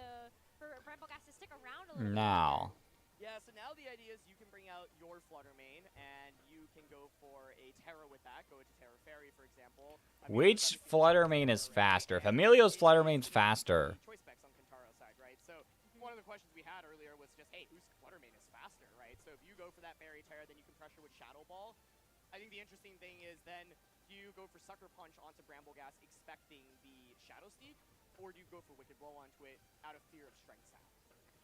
D: for Brambleghast to stick around a little bit.
A: Now.
I: Yeah, so now the idea is you can bring out your Flutter Mane, and you can go for a Terra with that. Go into Terra Fairy, for example.
A: Which Flutter Mane is faster? If Emilio's Flutter Mane's faster.
I: Choice specs on Kentaro's side, right? So one of the questions we had earlier was just, hey, whose Flutter Mane is faster, right? So if you go for that Fairy Terra, then you can pressure with Shadow Ball. I think the interesting thing is then, do you go for Sucker Punch onto Brambleghast expecting the Shadow Sneak, or do you go for Wicked Blow onto it out of fear of Strength Sap?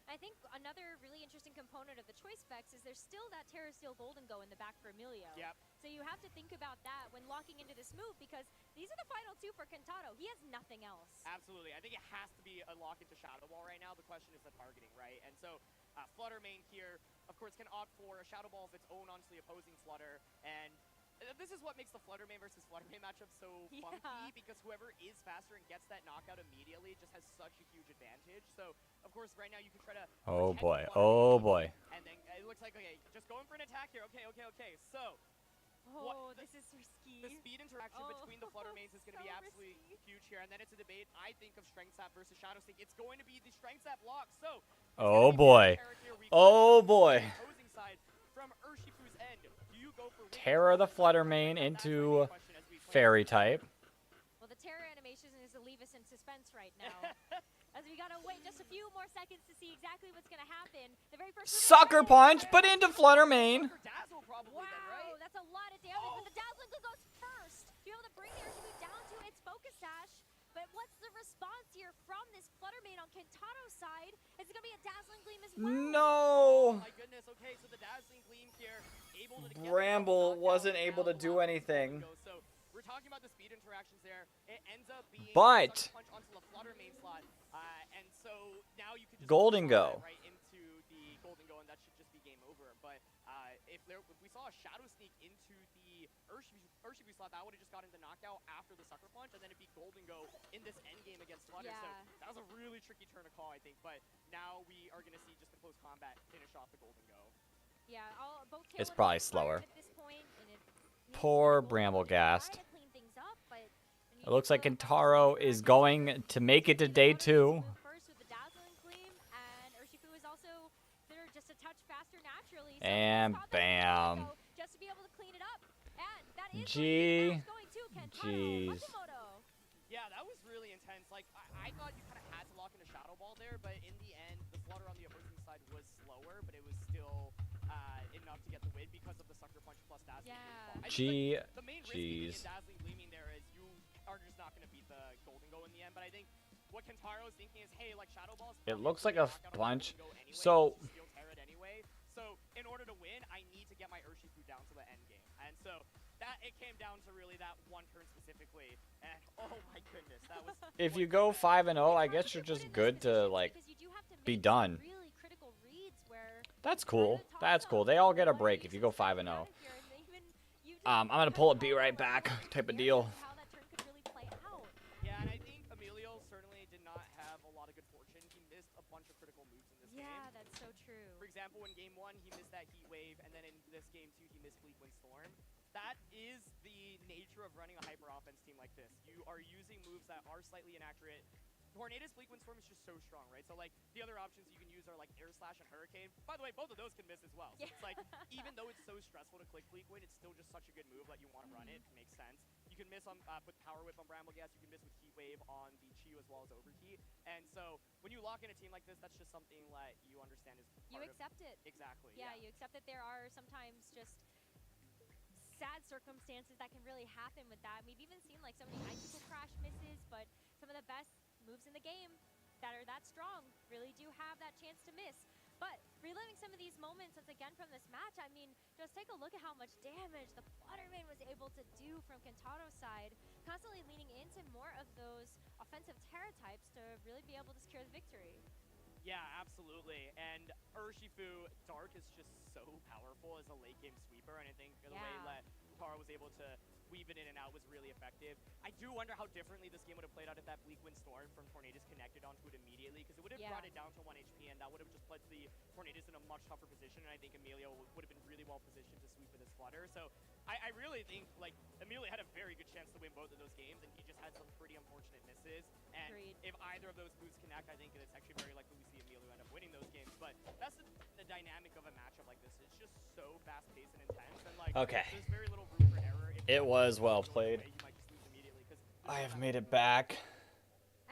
D: I think another really interesting component of the choice specs is there's still that Terra Steel Golden Go in the back for Emilio.
I: Yep.
D: So you have to think about that when locking into this move, because these are the final two for Kentaro. He has nothing else.
I: Absolutely. I think it has to be a lock into Shadow Ball right now. The question is the targeting, right? And so Flutter main here, of course, can opt for a Shadow Ball of its own onto the opposing Flutter. And this is what makes the Flutter main versus Flutter main matchup so funky, because whoever is faster and gets that knockout immediately just has such a huge advantage. So, of course, right now you can try to
A: Oh
I: protect
A: boy.
I: the Flutter
A: Oh
I: main,
A: boy.
I: and then it looks like, okay, just going for an attack here. Okay. So,
D: this is risky.
I: the speed interaction between the Flutter mains is going to be absolutely huge here. And then it's a debate, I think, of Strength Sap versus Shadow Sneak. It's going to be the Strength Sap block. So,
A: Oh boy. Oh boy.
I: opposing side from Urshifu's end. Do you go for
A: Terra the Flutter main into Fairy type.
D: Well, the Terra animation is to leave us in suspense right now. As we gotta wait just a few more seconds to see exactly what's gonna happen. The very first
A: Sucker punch, but into Flutter main.
D: Wow, that's a lot of damage, but the Dazzling Gleam goes first to be able to bring the Urshifu down to its focus sash. But what's the response here from this Flutter main on Kentaro's side? Is it gonna be a Dazzling Gleam as well?
A: No.
I: Oh my goodness. Okay, so the Dazzling Gleam here, able to get
A: Bramble wasn't able to do anything.
I: So we're talking about the speed interactions there. It ends up being
A: But
I: a punch onto the Flutter main slot, and so now you can just
A: Golden
I: throw
A: Go.
I: that right into the Golden Go, and that should just be game over. But if we saw a Shadow Sneak into the Urshifu slot, that would have just gotten the knockout after the Sucker Punch, and then it'd be Golden Go in this end game against Flutter. So that was a really tricky turn to call, I think. But now we are going to see just the close combat finish off the Golden Go.
D: Yeah, both
A: It's probably slower.
D: at this point, and it
A: Poor Bramblegast. It looks like Kentaro is going to make it to day 2.
D: first with the Dazzling Gleam, and Urshifu is also just a touch faster naturally. So
A: And bam.
D: just to be able to clean it up. And that is
A: G.
D: going to Kentaro
A: Jeez.
D: Matsumoto.
I: Yeah, that was really intense. Like, I thought you kind of had to lock in a Shadow Ball there, but in the end, the Flutter on the opposing side was slower, but it was still enough to get the win because of the Sucker Punch plus Dazzling Gleam.
A: The
I: main risk in Dazzling Gleaming there is you are just not going to beat the Golden Go in the end, but I think what Kentaro's thinking is, hey, like Shadow Balls.
A: It looks like a bunch.
I: Anyway,
A: So
I: anyway. So in order to win, I need to get my Urshifu down to the end game, and so that it came down to really that one turn specifically. And oh my goodness, that was.
A: if you go 5-0, I guess you're just good to like be done.
D: Really critical reads where
A: That's cool. That's cool. They all get a break if you go 5-0. I'm gonna pull a be right back type of deal.
D: how that turn could really play out.
I: Yeah, and I think Emilio certainly did not have a lot of good fortune. He missed a bunch of critical moves in this game.
D: Yeah, that's so true.
I: For example, in game 1, he missed that Heat Wave, and then in this game 2, he missed Bleak Wind Storm. That is the nature of running a hyper offense team like this. You are using moves that are slightly inaccurate. Tornadus, Bleak Wind Storm is just so strong, right? So, like, the other options you can use are, like, Air Slash and Hurricane. By the way, both of those can miss as well. So it's like, even though it's so stressful to click Bleak Wind, it's still just such a good move that you want to run it. It makes sense. You can miss on with Power Whip on Bramblegas. You can miss with Heat Wave on the Chiyu as well as Overheat. And so, when you lock in a team like this, that's just something that you understand is part
D: You accept it.
I: Exactly.
D: Yeah, you accept that there are sometimes just sad circumstances that can really happen with that. We've even seen like so many Icicle Crash misses, but some of the best moves in the game that are that strong really do have that chance to miss. But reliving some of these moments once again from this match, I mean, just take a look at how much damage the Flutterman was able to do from Kentaro's side, constantly leaning into more of those offensive Terra types to really be able to secure the victory.
I: Yeah, absolutely. And Urshifu Dark is just so powerful as a late game sweeper, and I think the way that Tara was able to weave it in and out was really effective. I do wonder how differently this game would have played out if that Bleak Wind Storm from Tornadus connected onto it immediately, because it would have brought it down to 1 HP, and that would have just put the Tornadus in a much tougher position, and I think Emilio would have been really well positioned to sweep with his Flutter. So I really think, like, Emilio had a very good chance to win both of those games, and he just had some pretty unfortunate misses. And if either of those moves connect, I think it's actually very likely we see Emilio end up winning those games. But that's the dynamic of a matchup like this. It's just so fast-paced and intense, and like there's very little room for error.
A: It was well played. I have made it back.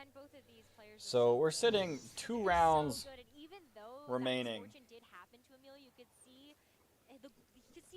D: And both of these players
A: So we're sitting 2 rounds
D: so good, and even though
A: remaining.
D: that misfortune did happen to Emilio, you could see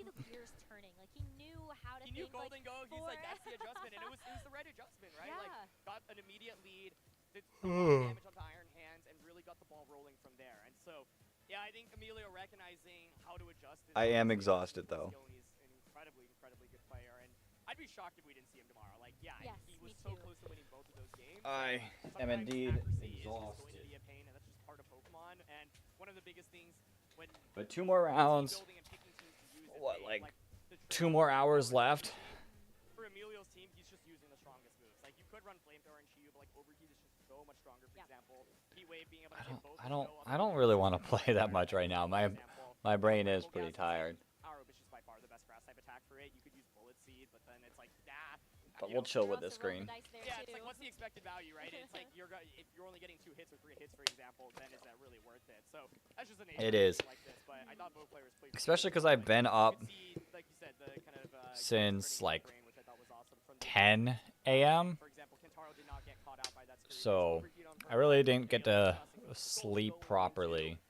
D: the gears turning. Like he knew how to.
I: He knew
D: think,
I: Golden Go. He's like, that's the adjustment, and it was the right adjustment, right?
D: Yeah.
I: Like got an immediate lead, did a lot of damage onto Iron Hands, and really got the ball rolling from there. And so, yeah, I think Emilio recognizing how to adjust.
A: I am exhausted though.
I: He's an incredibly good player, and I'd be shocked if we didn't see him tomorrow. Like, yeah,
D: yes,
I: he was so close to winning both of those games.
A: I am indeed exhausted.
I: Going to be a pain, and that's just part of Pokemon. And one of the biggest things when
A: But 2 more rounds. What, like 2 more hours left?
I: For Emilio's team, he's just using the strongest moves. Like, you could run Flamethrower and Shiyu, but like Overheat is just so much stronger. For example, Heat Wave being able to hit both.
A: I don't really want to play that much right now. My brain is pretty tired.
I: Arrow is just by far the best grass type attack for it. You could use Bullet Seed, but then it's like, nah.
A: But we'll chill with this screen.
I: Yeah, it's like, what's the expected value, right? It's like, if you're only getting 2 hits or 3 hits, for example, then is that really worth it? So that's just an
A: It is.
I: like this, but I thought both players played
A: Especially because I've been up
I: like you said, the kind of,
A: since like 10 a.m. So I really didn't get to sleep properly.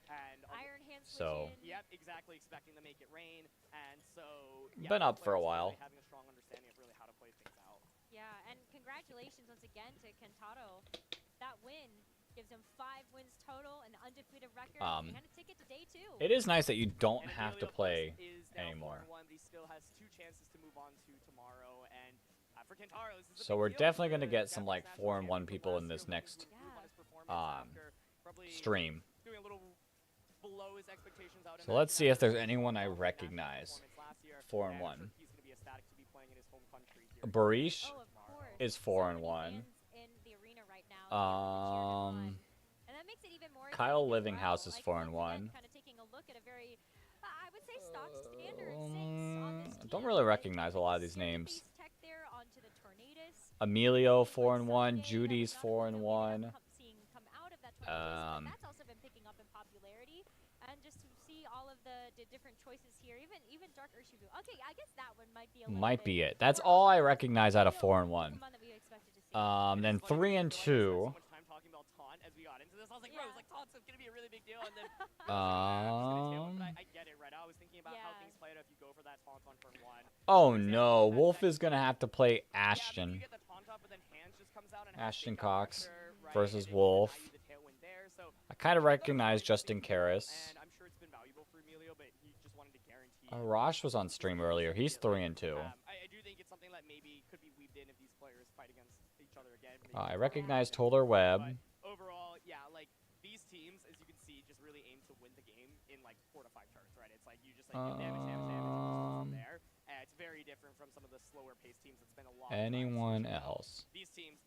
A: So
I: yep, exactly, expecting to make it rain, and so
A: been up for a while.
I: Having a strong understanding of really how to play things out.
D: Yeah, and congratulations once again to Kentaro. That win gives him 5 wins total, an undefeated record, and a ticket to day 2.
A: It is nice that you don't have to play anymore.
I: He still has 2 chances to move on to tomorrow, and for Kentaro, this is
A: So we're definitely going to get some like 4-1 people in this next stream.
I: Doing a little below his expectations out.
A: So let's see if there's anyone I recognize. 4-1. Barish is 4-1. Kyle Livinghouse is 4-1. I don't really recognize a lot of these names. Emilio 4-1. Judy's 4-1.
D: That's also been picking up in popularity, and just to see all of the different choices here, even Dark Urshifu. Okay, I guess that one might be a little
A: Might
D: bit
A: be it. That's all I recognize out of 4-1. Then 3-2.
I: I get it, right? I was thinking about how things played if you go for that taunt on turn 1.
A: Oh no, Wolf is gonna have to play Ashton. Ashton Cox versus Wolf. I kind of recognize Justin Karras. Rosh was on stream earlier. He's 3-2.
I: I do think it's something that maybe could be weaved in if these players fight against each other again.
A: I recognize Toller Webb.
I: Overall, yeah, like these teams, as you can see, just really aim to win the game in like 4 to 5 turns, right? It's like you just like damage, from there. It's very different from some of the slower paced teams. It's been a lot.
A: Anyone else?
I: These teams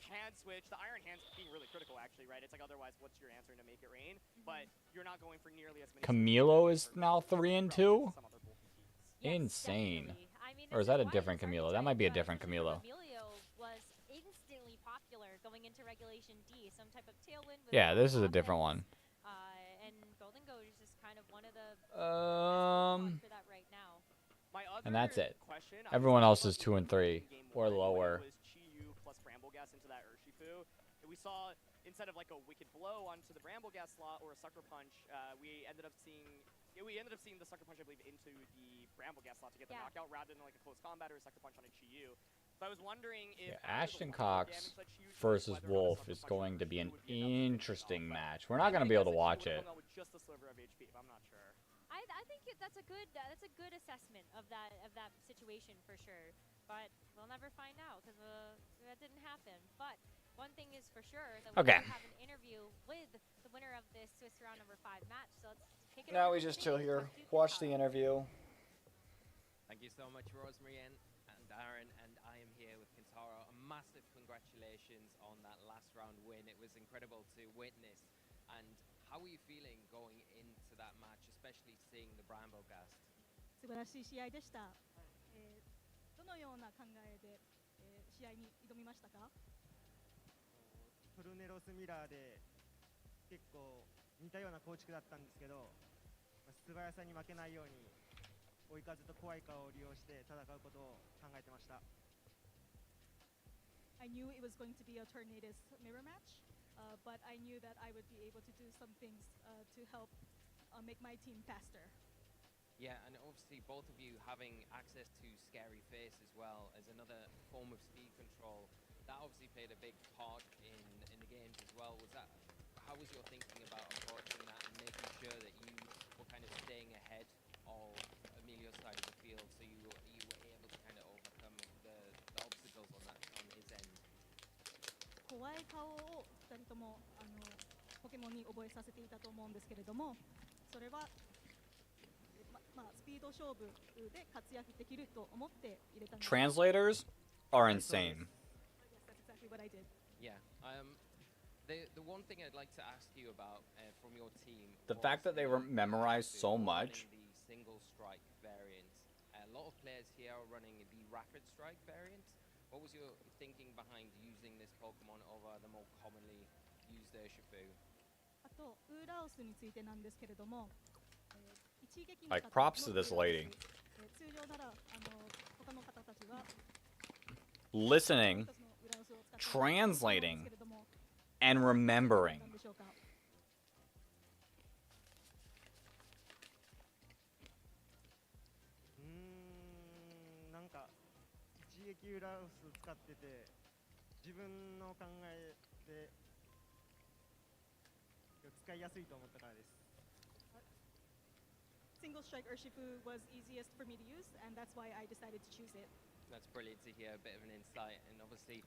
I: can switch. The Iron Hands being really critical, actually, right? It's like otherwise, what's your answer to make it rain? But you're not going for nearly as many.
A: Camilo is now 3-2. Insane. Or is that a different Camilo? That might be a different Camilo.
D: Emilio was instantly popular going into Regulation D, some type of tailwind.
A: Yeah, this is a different one.
D: And Golden Goat is just kind of one of the for that right now.
A: And that's it. Everyone else is 2 and 3 or lower.
I: Into that Urshifu. We saw instead of like a Wicked Blow onto the Bramblegas slot or a Sucker Punch, we ended up seeing the Sucker Punch, I believe, into the Bramblegas slot to get the knockout rather than like a close combat or a Sucker Punch on a Chiyu. So I was wondering if
A: Ashton Cox versus Wolf is going to be an interesting match. We're not going to be able to watch it.
I: Just a sliver of HP, I'm not sure.
D: I think that's a good assessment of that situation for sure. But we'll never find out because that didn't happen. But one thing is for sure that we will have an interview with the winner of this Swiss round number 5 match. So let's take it.
A: Now we just chill here, watch the interview.
F: Thank you so much, Rosemary and Darren, and I am here with Kentaro. A massive congratulations on that last round win. It was incredible to witness. And how are you feeling going into that match, especially seeing the Bramblegast?
C: 素晴らしい試合でした。どのような考えで、試合に挑みましたか？
H: トルネロスミラーで結構似たような構築だったんですけど、素早さに負けないように追い風と怖い顔を利用して戦うことを考えてました。
C: I knew it was going to be a Tornadus mirror match, but I knew that I would be able to do some things to help make my team faster.
F: Yeah, and obviously both of you having access to Scary Face as well as another form of speed control, that obviously played a big part in the games as well. Was that how was your thinking about approaching that and making sure that you were kind of staying ahead of Emilio's side of the field, so you were able to kind of overcome the obstacles on his end?
C: 怖い顔を2人ともポケモンに覚えさせていたと思うんですけれども、それはスピード勝負で活躍できると思って入れたんです。
A: Translators are insane.
C: Yes, that's exactly what I did.
F: Yeah. The one thing I'd like to ask you about from your team.
A: The fact that they were memorized so much.
F: The single strike variant. A lot of players here are running the rapid strike variant. What was your thinking behind using this Pokemon over the more commonly used Urshifu?
C: あとウーラオスについてなんですけれども、一撃の
A: Like props to this lady.
C: 通常なら他の方たちは
A: Listening, translating, and remembering.
H: なんか一撃ウラウス使ってて自分の考えで使いやすいと思ったからです。
C: Single strike Urshifu was easiest for me to use, and that's why I decided to choose it.
F: That's brilliant to hear, a bit of an insight, and obviously,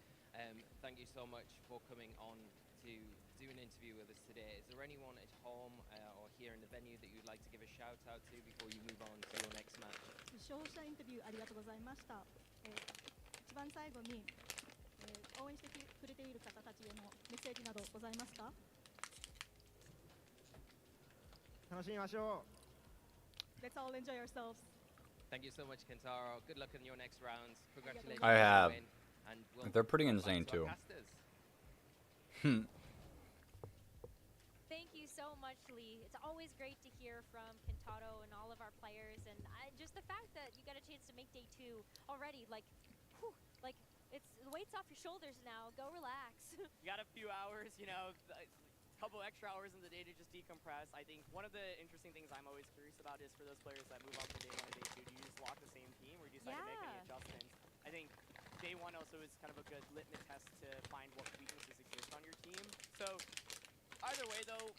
F: thank you so much for coming on to do an interview with us today. Is there anyone at home or here in the venue that you'd like to give a shout out to before you move on to your next match?
C: 勝者インタビューありがとうございました。一番最後に、応援してくれている方たちへのメッセージなどございますか？
H: 楽しみましょう。
C: Let's all enjoy ourselves.
F: Thank you so much, Kentaro. Good luck in your next rounds. Congratulations.
A: I have.
F: On the win, and we'll
A: They're pretty insane too.
D: Thank you so much, Lee. It's always great to hear from Kentaro and all of our players, and just the fact that you got a chance to make day 2 already, like, whew, like it's the weight's off your shoulders now. Go relax.
I: You got a few hours, you know. Couple extra hours in the day to just decompress. I think one of the interesting things I'm always curious about is for those players that move on from day 1 to day 2, do you just lock the same team or do you decide to make any adjustments? I think day 1 also is kind of a good litmus test to find what weaknesses exist on your team. So either way though,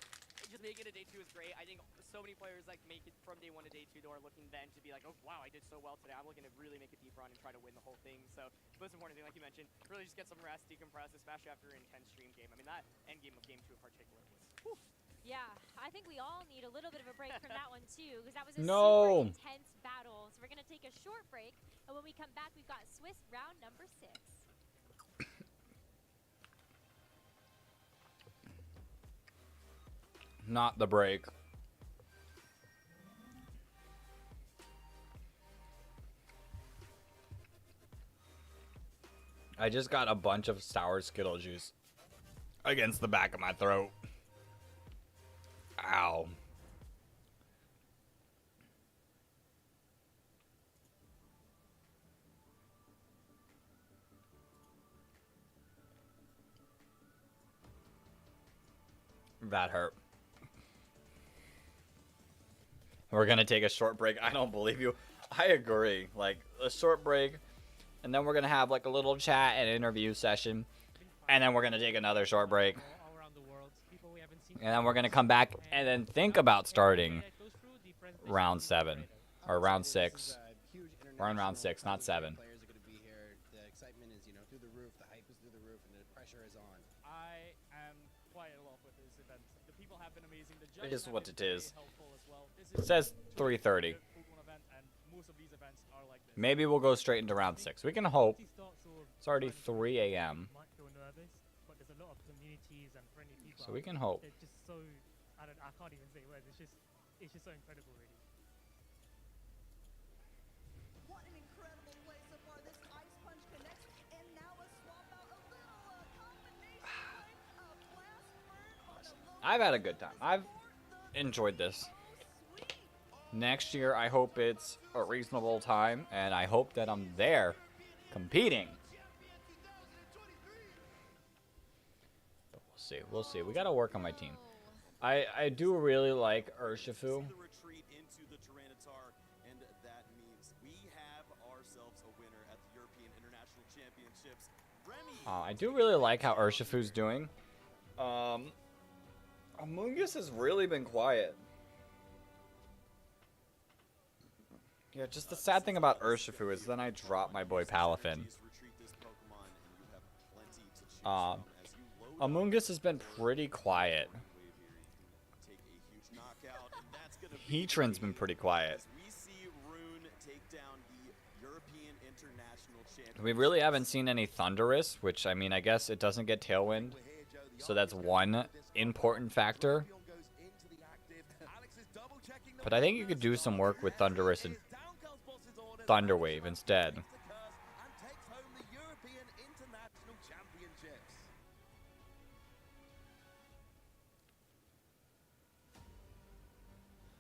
I: just making it to day 2 is great. I think so many players like make it from day 1 to day 2 though are looking then to be like, oh wow, I did so well today. I'm looking to really make a deep run and try to win the whole thing. So the most important thing, like you mentioned, really just get some rest, decompress, especially after an intense stream game. I mean, that end game of game 2 in particular was, whew.
D: Yeah, I think we all need a little bit of a break from that one too, because that was a
A: No.
D: super intense battle. So we're gonna take a short break, and when we come back, we've got Swiss round number 6.
A: Not the break. I just got a bunch of sour Skittle juice against the back of my throat. Ow. That hurt. We're gonna take a short break. I don't believe you. I agree. Like, a short break, and then we're gonna have like a little chat and interview session, and then we're gonna take another short break, and then we're gonna come back and then think about starting round 7 or round 6. We're in round 6, not 7.
N: Players are going to be here. The excitement is, through the roof. The hype is through the roof, and the pressure is on.
O: I am quite in love with this event. The people have been amazing. The
A: It
O: judges
A: is
O: have
A: what
O: been
A: it
O: very
A: is.
O: helpful as well. This
A: It
O: is
A: says
O: truly
A: 3:30.
O: a Pokemon event, and most of these events are like this.
A: Maybe we'll go straight into round 6. We can hope. It's already 3 a.m.
W: Might feel nervous, but there's a lot of communities and friendly people.
A: So we can hope.
W: It's just so, I can't even say words. It's just so incredible, really.
X: What an incredible way so far. This Ice Punch connects, and now a swap out, a little combination play, a blast burn on a
A: I've had a good time. I've enjoyed this. Next year, I hope it's a reasonable time, and I hope that I'm there competing. But we'll see. We'll see. We got to work on my team. I do really like Urshifu. I do really like how Urshifu's doing. Among Us has really been quiet. Yeah, just the sad thing about Urshifu is then I drop my boy Palafin. Among Us has been pretty quiet. Heatran's been pretty quiet. We really haven't seen any Thunderous, which, I mean, I guess it doesn't get Tailwind. So that's one important factor. But I think you could do some work with Thunderous and Thunderwave instead.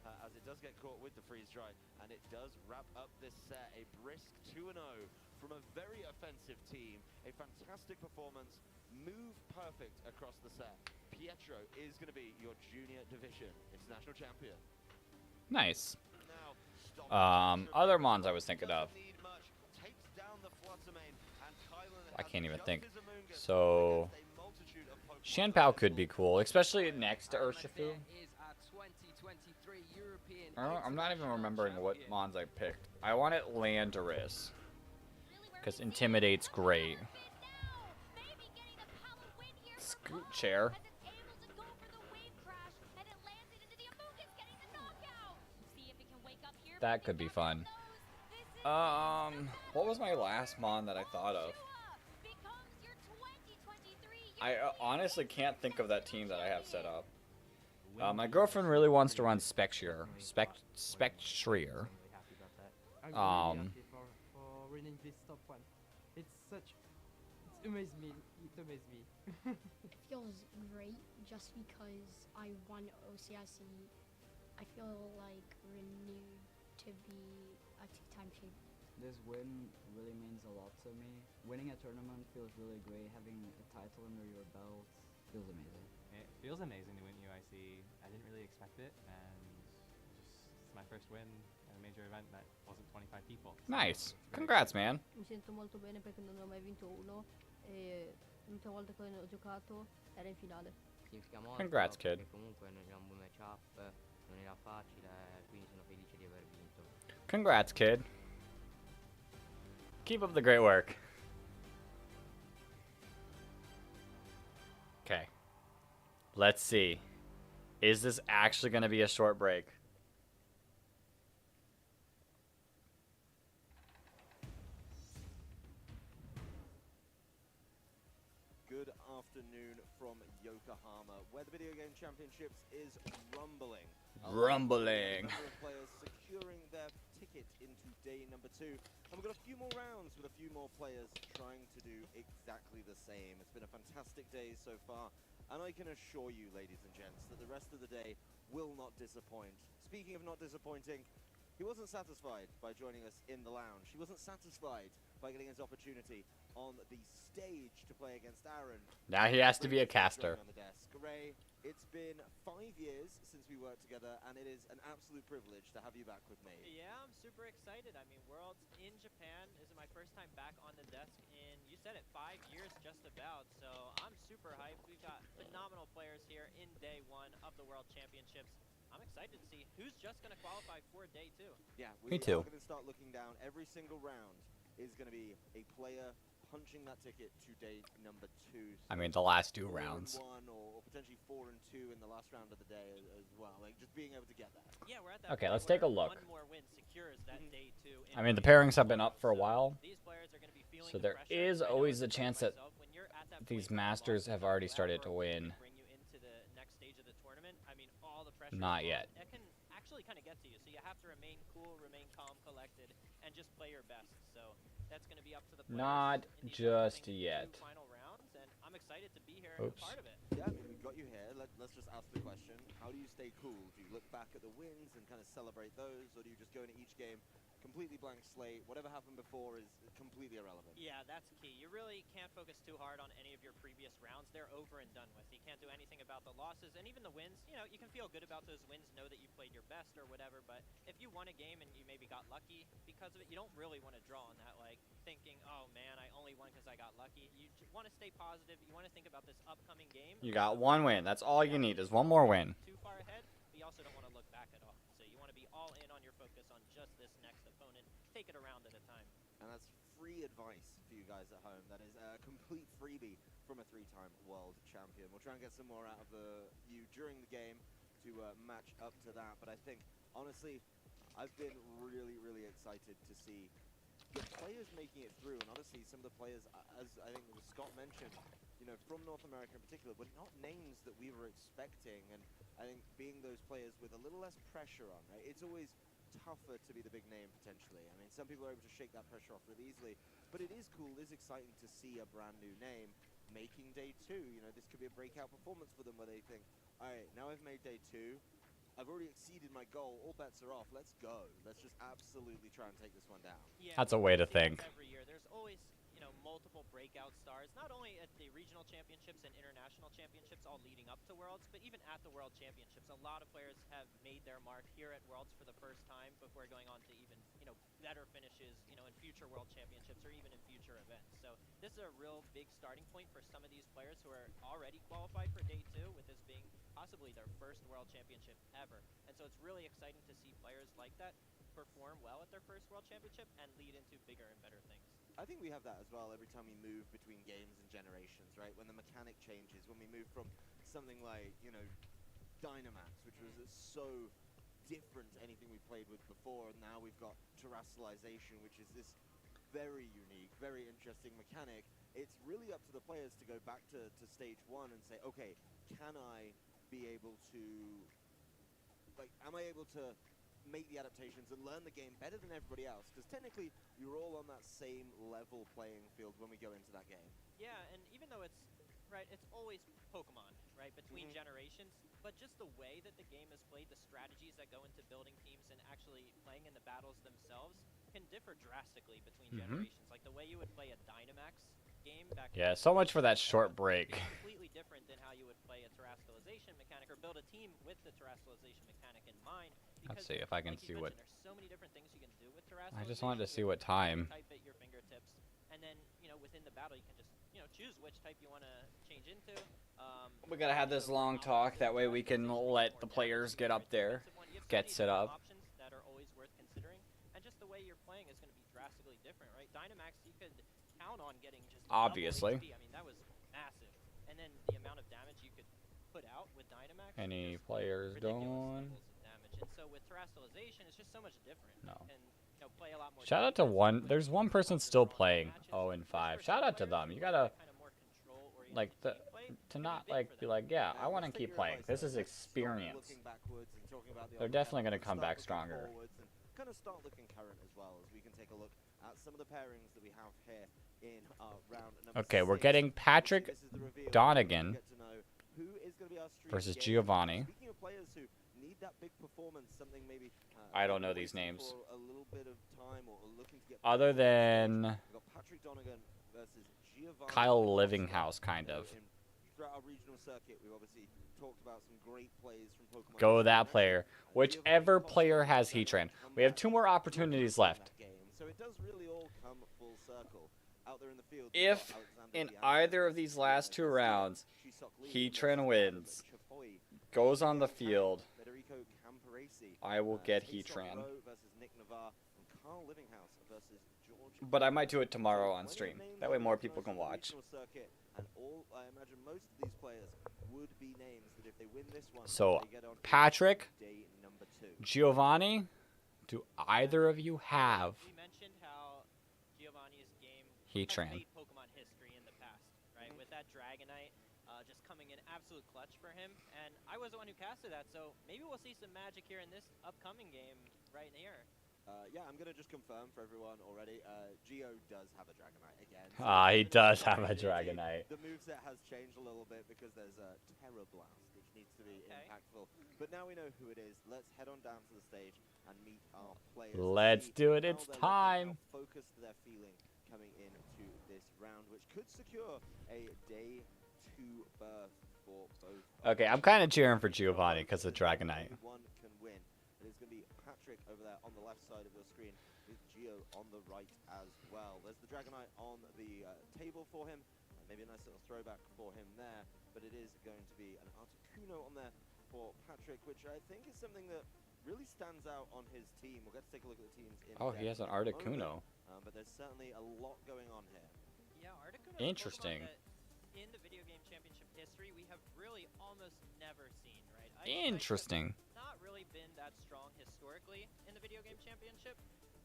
F: As it does get caught with the freeze dry, and it does wrap up this set. A brisk 2-0 from a very offensive team. A fantastic performance. Move perfect across the set. Pietro is going to be your junior division international champion.
A: Nice. Other Mons I was thinking of. I can't even think. So, Shanpao could be cool, especially next to Urshifu. I'm not even remembering what Mons I picked. I wanted Landorus, because Intimidate's great. Scoot chair. That could be fun. What was my last Mon that I thought of? I honestly can't think of that team that I have set up. My girlfriend really wants to run Spectrier. Spectrier.
B: I'm really happy for winning this top one. It's amazed me. It amazed me.
L: It feels great just because I won OCIC. I feel like renewed to be a two-time champion.
M: This win really means a lot to me. Winning a tournament feels really great. Having a title under your belt feels amazing.
R: It feels amazing to win UIC. I didn't really expect it, and it's my first win at a major event that wasn't 25 people.
A: Nice. Congrats, man.
Y: Mi sento molto bene perché non ho mai vinto uno e l'ultima volta che ho giocato era in finale.
A: Congrats, kid.
Y: Comunque non era un buon matchup, non era facile, quindi sono felice di aver vinto.
A: Congrats, kid. Keep up the great work. Okay. Let's see. Is this actually going to be a short break?
P: Good afternoon from Yokohama, where the Video Game Championships is rumbling.
A: Rumbling.
P: A number of players securing their ticket into day number 2. And we've got a few more rounds with a few more players trying to do exactly the same. It's been a fantastic day so far, and I can assure you, ladies and gents, that the rest of the day will not disappoint. Speaking of not disappointing, he wasn't satisfied by joining us in the lounge. He wasn't satisfied by getting his opportunity on the stage to play against Aaron.
A: Now he has to be a caster.
P: On the desk. Ray, it's been 5 years since we worked together, and it is an absolute privilege to have you back with me.
Q: Yeah, I'm super excited. I mean, Worlds in Japan. This is my first time back on the desk in, you said it, 5 years just about. So I'm super hyped. We've got phenomenal players here in day 1 of the World Championships. I'm excited to see who's just going to qualify for day 2.
P: Yeah,
A: me too.
P: We're going to start looking down. Every single round is going to be a player punching that ticket to day number 2. So
A: I mean, the last 2 rounds.
P: 4-1 or potentially 4-2 in the last round of the day as well. Like, just being able to get that.
Q: Yeah, we're at that
A: Okay,
Q: point
A: let's take a
Q: where
A: look.
Q: one more win secures that day 2.
A: I mean, the pairings have been up for a while,
Q: These players are going to be feeling
A: so
Q: the
A: there
Q: pressure.
A: is
Q: I know
A: always
Q: it's
A: a chance that
Q: when you're at that
A: these
Q: point where
A: masters
Q: losses
A: have
Q: are
A: already started to
Q: forever,
A: win.
Q: bring you into the next stage of the tournament. I mean, all the pressure.
A: Not yet.
Q: That can actually kind of get to you. So you have to remain cool, remain calm, collected, and just play your best. So that's going to be up to the players.
A: Not
Q: in these
A: just
Q: upcoming
A: yet.
Q: 2 final rounds, and I'm excited to be here and
A: Oops.
Q: a part of it.
P: Yeah, I mean, we've got you here. Let's just ask the question. How do you stay cool? Do you look back at the wins and kind of celebrate those, or do you just go into each game completely blank slate? Whatever happened before is completely irrelevant.
Q: Yeah, that's key. You really can't focus too hard on any of your previous rounds. They're over and done with. You can't do anything about the losses, and even the wins. You know, you can feel good about those wins, know that you played your best or whatever, but if you won a game and you maybe got lucky because of it, you don't really want to draw on that, like, thinking, oh man, I only won because because I got lucky. You want to stay positive. You want to think about this upcoming game.
A: You got one win. That's all you need is one more win.
Q: Too far ahead, but you also don't want to look back at all. So you want to be all in on your focus on just this next opponent. Take it around at a time.
P: And that's free advice for you guys at home. That is a complete freebie from a 3-time world champion. We'll try and get some more out of you during the game to match up to that. But I think, honestly, I've been really, really excited to see the players making it through. And honestly, some of the players, as I think Scott mentioned, you know, from North America in particular, were not names that we were expecting. And I think being those players with a little less pressure on, right? It's always tougher to be the big name potentially. I mean, some people are able to shake that pressure off really easily, but it is cool, it is exciting to see a brand new name making day 2. You know, this could be a breakout performance for them where they think, all right, now I've made day 2, I've already exceeded my goal, all bets are off, let's go. Let's just absolutely try and take this one down.
Q: Yeah,
A: That's a way to think.
Q: Every year, there's always, you know, multiple breakout stars, not only at the regional championships and international championships all leading up to Worlds, but even at the World Championships. A lot of players have made their mark here at Worlds for the first time before going on to even, you know, better finishes, you know, in future World Championships or even in future events. So this is a real big starting point for some of these players who are already qualified for day 2, with this being possibly their first World Championship ever. And so it's really exciting to see players like that perform well at their first World Championship and lead into bigger and better things.
P: I think we have that as well every time we move between games and generations, right? When the mechanic changes, when we move from something like, you know, Dynamax, which was so different to anything we played with before, and now we've got terrestrialization, which is this very unique, very interesting mechanic. It's really up to the players to go back to stage 1 and say, okay, can I be able to, like, am I able to make the adaptations and learn the game better than everybody else? Because technically, you're all on that same level playing field when we go into that game.
Q: Yeah, and even though it's, right, it's always Pokemon, right, between generations, but just the way that the game is played, the strategies that go into building teams and actually playing in the battles themselves can differ drastically between generations. Like the way you would play a Dynamax game back
A: Yeah, so much for that short break.
Q: completely different than how you would play a terrestrialization mechanic or build a team with the terrestrialization mechanic in mind.
A: Let's see if I can see what.
Q: There's so many different things you can do with
A: I just wanted to see what time.
Q: Type at your fingertips, and then you know within the battle you can just choose which type you want to change into.
A: We gotta have this long talk. That way we can let the players get up there, get set up.
Q: Options that are always worth considering, and just the way you're playing is going to be drastically different, right? Dynamax, you could count on getting just
A: Obviously.
Q: double HP. I mean, that was massive, and then the amount of damage you could put out with Dynamax.
A: Any players going?
Q: And so with terrestrialization, it's just so much different.
A: No.
Q: And, play a lot more.
A: Shout out to one. There's one person still playing 0-5. Shout out to them. You gotta like to not like be like, yeah, I want to keep playing. This is experience. They're definitely gonna come back stronger.
P: Kind of start looking current as well, as we can take a look at some of the pairings that we have here in round number 6.
A: Okay, we're getting Patrick Donegan versus Giovanni.
P: Speaking of players who need that big performance, something maybe
A: I don't know these names.
P: for a little bit of time or looking to get
A: Other than
P: We've got Patrick Donegan versus Giovanni.
A: Kyle Livinghouse, kind of.
P: Throughout our regional circuit, we've obviously talked about some great plays from Pokemon.
A: Go that player. Whichever player has Heatran. We have 2 more opportunities left.
P: So it does really all come full circle out there in the field.
A: If in either of these last 2 rounds, Heatran wins, goes on the field, I will get Heatran. But I might do it tomorrow on stream. That way more people can watch. So, Patrick, Giovanni, do either of you have
Q: We mentioned how Giovanni's game
A: Heatran?
Q: has made Pokemon history in the past, right? With that Dragonite just coming in absolute clutch for him, and I was the one who casted that, so maybe we'll see some magic here in this upcoming game right here.
P: Yeah, I'm going to just confirm for everyone already. Gio does have a Dragonite again. So
A: He does have a Dragonite.
P: The moveset has changed a little bit because there's a Terra Blast, which needs to be impactful. But now we know who it is. Let's head on down to the stage and meet our players.
A: Let's do it. It's time.
P: How focused they're feeling coming into this round, which could secure a day 2 berth for both.
A: Okay, I'm kind of cheering for Giovanni because of Dragonite.
P: One can win. It is going to be Patrick over there on the left side of your screen.
E: with Geo on the right as well. There's the Dragonite on the table for him. Maybe a nice little throwback for him there, but it is going to be an Articuno on there for Patrick, which I think is something that really stands out on his team. We'll get to take a look at the teams in
A: Oh, he has an Articuno.
E: But there's certainly a lot going on here.
Q: Yeah, Articuno.
A: Interesting.
Q: In the video game championship history, we have really almost never seen, right?
A: Interesting.
Q: Not really been that strong historically in the video game championship,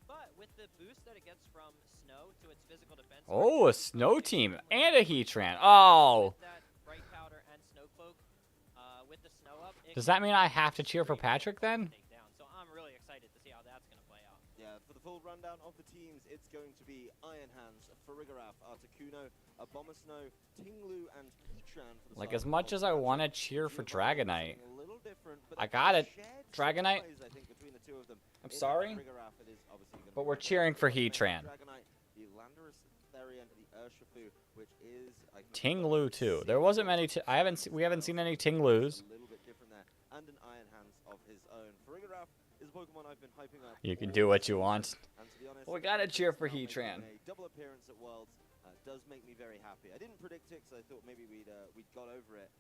Q: but with the boost that it gets from Snow to its physical defense.
A: Oh, a Snow team and a Heatran. Oh.
Q: With that Bright Powder and Snow Cloak, with the Snow up.
A: Does that mean I have to cheer for Patrick then?
Q: So I'm really excited to see how that's going to play out.
E: Yeah, for the full rundown of the teams, it's going to be Iron Hands, Farigiraf, Articuno, Abomasnow, Tinglu, and Heatran.
A: Like, as much as I want to cheer for Dragonite, I got it. Dragonite. I'm sorry, but we're cheering for Heatran. Tinglu too. There wasn't many. We haven't seen any Tinglus.
E: And an Iron Hands of his own. Farigiraf is a Pokemon I've been hyping up.
A: You can do what you want.
E: And to be honest,
A: Well, we gotta cheer for Heatran.
E: A double appearance at Worlds does make me very happy. I didn't predict it because I thought maybe we'd got over it.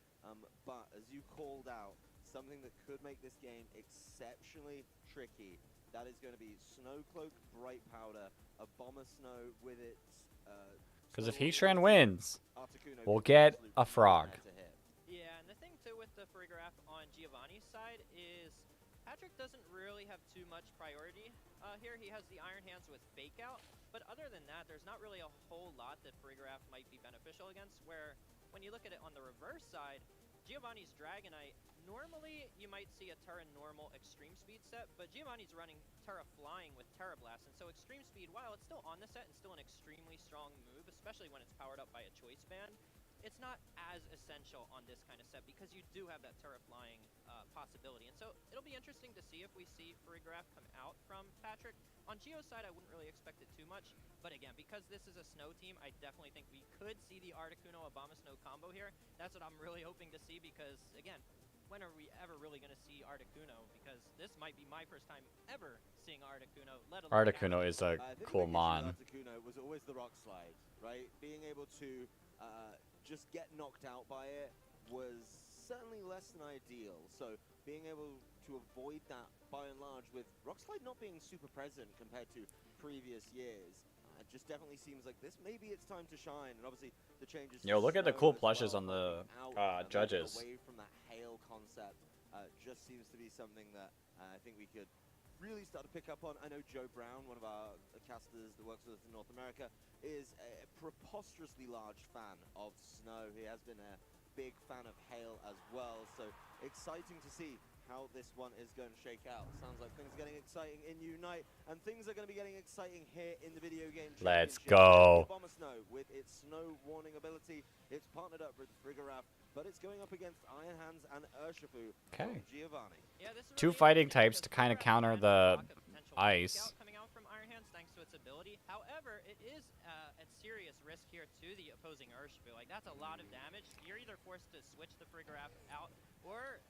E: But as you called out, something that could make this game exceptionally tricky. That is going to be Snowcloak, Bright Powder, Abomasnow with its.
A: Because if Heatran wins, we'll get a frog.
Q: Yeah, and the thing too with the Farigiraf on Giovanni's side is Patrick doesn't really have too much priority. Here he has the Iron Hands with Fake Out, but other than that, there's not really a whole lot that Farigiraf might be beneficial against, where when you look at it on the reverse side, Giovanni's Dragonite, normally you might see a Terra Normal Extreme Speed set, but Giovanni's running Terra Flying with Terra Blast, and so Extreme Speed, while it's still on the set and still an extremely strong move, especially when it's powered up by a Choice Band, it's not as essential on this kind of set because you do have that Terra Flying possibility. And so it'll be interesting to see if we see Farigiraf come out from Patrick. On Geo's side, I wouldn't really expect it too much. But again, because this is a Snow team, I definitely think we could see the Articuno Abomasnow combo here. That's what I'm really hoping to see because, again, when are we ever really going to see Articuno? Because this might be my first time ever seeing Articuno, let alone
A: Articuno is a cool mon.
E: Articuno was always the rock slide, right? Being able to just get knocked out by it was certainly less than ideal. So being able to avoid that by and large with rock slide not being super present compared to previous years, it just definitely seems like this. Maybe it's time to shine. And obviously the changes.
A: Yo, look at the cool plushes on the judges.
E: Away from that hail concept just seems to be something that I think we could really start to pick up on. I know Joe Brown, one of our casters that works with us in North America, is a preposterously large fan of Snow. He has been a big fan of Hail as well, so exciting to see how this one is going to shake out. Sounds like things are getting exciting in Unite, and things are going to be getting exciting here in the video game
A: Let's
E: championship.
A: go.
E: Abomasnow with its Snow Warning ability, it's partnered up with Farigiraf, but it's going up against Iron Hands and Urshifu from Giovanni.
Q: Yeah, this is
A: Two fighting types to kind of counter the ice.
Q: coming out from Iron Hands thanks to its ability. However, it is at serious risk here to the opposing Urshifu. Like, that's a lot of damage. You're either forced to switch the Farigiraf out or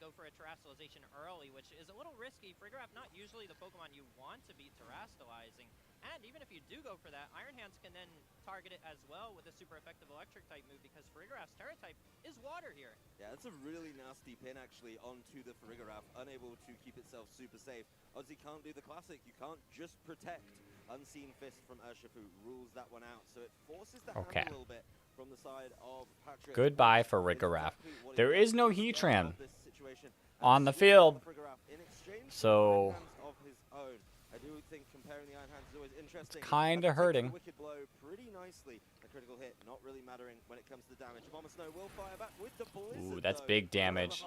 Q: go for a Terrastalization early, which is a little risky. Farigiraf not usually the Pokemon you want to be Terrastalizing. And even if you do go for that, Iron Hands can then target it as well with a super effective electric type move because Farigiraf's Terra type is water here.
E: Yeah, that's a really nasty pin actually onto the Farigiraf, unable to keep itself super safe. Obviously can't do the classic, you can't just protect. Unseen Fist from Urshifu rules that one out, so it forces the hand a little bit from the side of Patrick.
A: Goodbye for Farigiraf. There is no Heatran on the field, so
E: I do think comparing the Iron Hands is always interesting.
A: it's kind of hurting.
E: Wicked blow pretty nicely. A critical hit, not really mattering when it comes to damage. Abomasnow will fire back with the blizzard.
A: Ooh, that's big damage.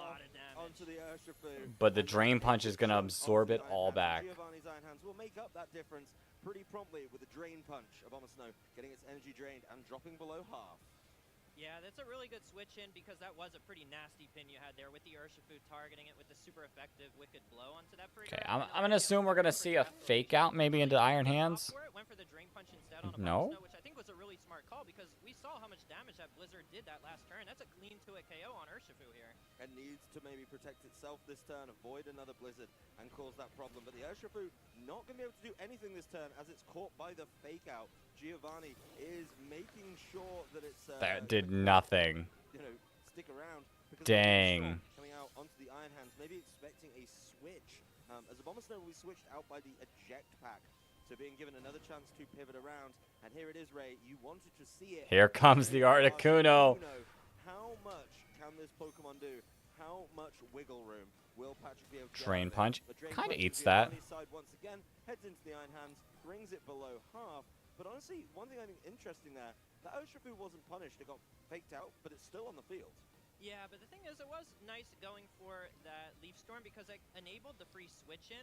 E: Onto the Urshifu.
A: But the Drain Punch is going to absorb it all back.
E: Giovanni's Iron Hands will make up that difference pretty promptly with the Drain Punch. Abomasnow getting its energy drained and dropping below half.
Q: Yeah, that's a really good switch in because that was a pretty nasty pin you had there with the Urshifu targeting it with the super effective Wicked Blow onto that Farigiraf.
A: Okay, I'm going to assume we're going to see a fake out maybe into Iron Hands.
Q: Went for the Drain Punch instead on
A: No?
Q: Abomasnow, which I think was a really smart call because we saw how much damage that Blizzard did that last turn. That's a clean to a KO on Urshifu here.
E: And needs to maybe protect itself this turn, avoid another Blizzard, and cause that problem. But the Urshifu not going to be able to do anything this turn as it's caught by the fake out. Giovanni is making sure that it's...
A: That did nothing.
E: You know, stick around.
A: Dang.
E: Coming out onto the Iron Hands, maybe expecting a switch. As Abomasnow will be switched out by the eject pack. So being given another chance to pivot around. And here it is, Ray. You wanted to see it.
A: Here comes the Articuno.
E: How much can this Pokemon do? How much wiggle room will Patrick be able to
A: Drain
E: get
A: Punch.
E: there?
A: Kind of
E: Punch
A: eats that.
E: side once again, heads into the Iron Hands, brings it below half. But honestly, one thing I think interesting there, that Urshifu wasn't punished. It got faked out, but it's still on the field.
Q: Yeah, but the thing is, it was nice going for that Leaf Storm because it enabled the free switch in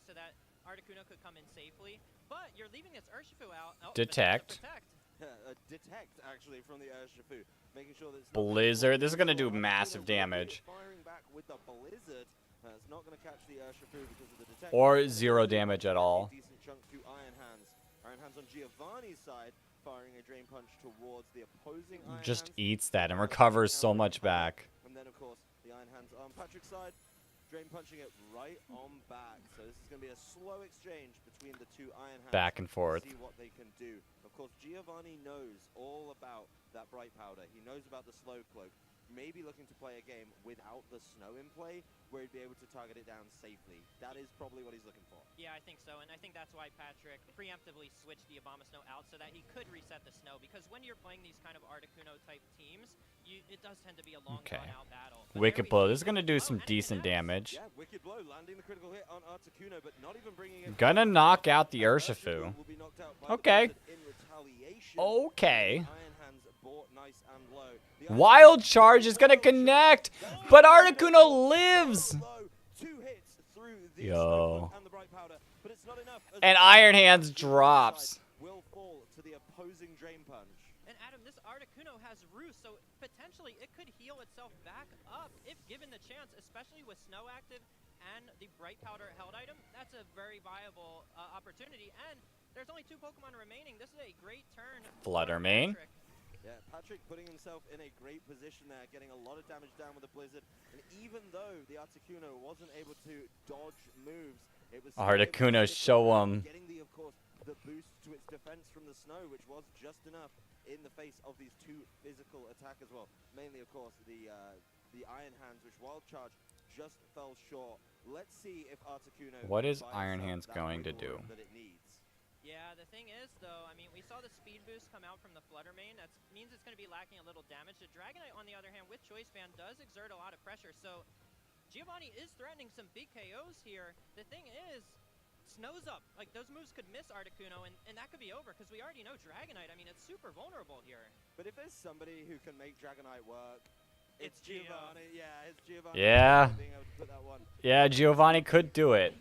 Q: so that Articuno could come in safely. But you're leaving its Urshifu out. Oh,
A: Detect.
E: Detect, actually, from the Urshifu. Making sure that it's
A: Blizzard. This is going to do massive damage.
E: Firing back with the Blizzard. It's not going to catch the Urshifu because of the detect.
A: Or 0 damage at all.
E: Decent chunk to Iron Hands. Iron Hands on Giovanni's side, firing a Drain Punch towards the opposing Iron
A: Just
E: Hands.
A: eats that and recovers so much back.
E: And then, of course, the Iron Hands on Patrick's side, Drain Punching it right on back. So this is going to be a slow exchange between the two Iron Hands.
A: Back and forth.
E: See what they can do. Of course, Giovanni knows all about that Bright Powder. He knows about the Slow Cloak. Maybe looking to play a game without the snow in play, where he'd be able to target it down safely. That is probably what he's looking for.
Q: Yeah, I think so, and I think that's why Patrick preemptively switched the Abomasnow out so that he could reset the snow, because when you're playing these kind of Articuno-type teams, it does tend to be a long, drawn-out battle. But
A: Wicked Blow. This is going to do some decent damage.
E: Yeah, Wicked Blow landing the critical hit on Articuno, but not even bringing it.
A: Gonna knock out the Urshifu. Okay. Okay. Wild Charge is gonna connect, but Articuno lives. Yo. And Iron Hands drops.
E: Will fall to the opposing Drain Punch.
Q: And Adam, this Articuno has Roost, so potentially it could heal itself back up if given the chance, especially with Snow active and the Bright Powder held item. That's a very viable opportunity, and there's only 2 Pokemon remaining. This is a great turn.
A: Fluttermane.
E: Yeah, Patrick putting himself in a great position there, getting a lot of damage down with the Blizzard. And even though the Articuno wasn't able to dodge moves, it was
A: Articuno show him.
E: getting the, of course, the boost to its defense from the snow, which was just enough in the face of these 2 physical attack as well. Mainly, of course, the Iron Hands, which Wild Charge just fell short. Let's see if Articuno.
A: What is Iron Hands going to do?
E: That it needs.
Q: Yeah, the thing is, though, I mean, we saw the speed boost come out from the Fluttermane. That means it's going to be lacking a little damage. The Dragonite, on the other hand, with Choice Band, does exert a lot of pressure. So Giovanni is threatening some big KOs here. The thing is, Snow's up. Like, those moves could miss Articuno, and that could be over, because we already know Dragonite. I mean, it's super vulnerable here.
E: But if there's somebody who can make Dragonite work, it's Giovanni. Yeah, it's Giovanni.
A: Yeah.
E: Being able to put that one.
A: Yeah, Giovanni could do it.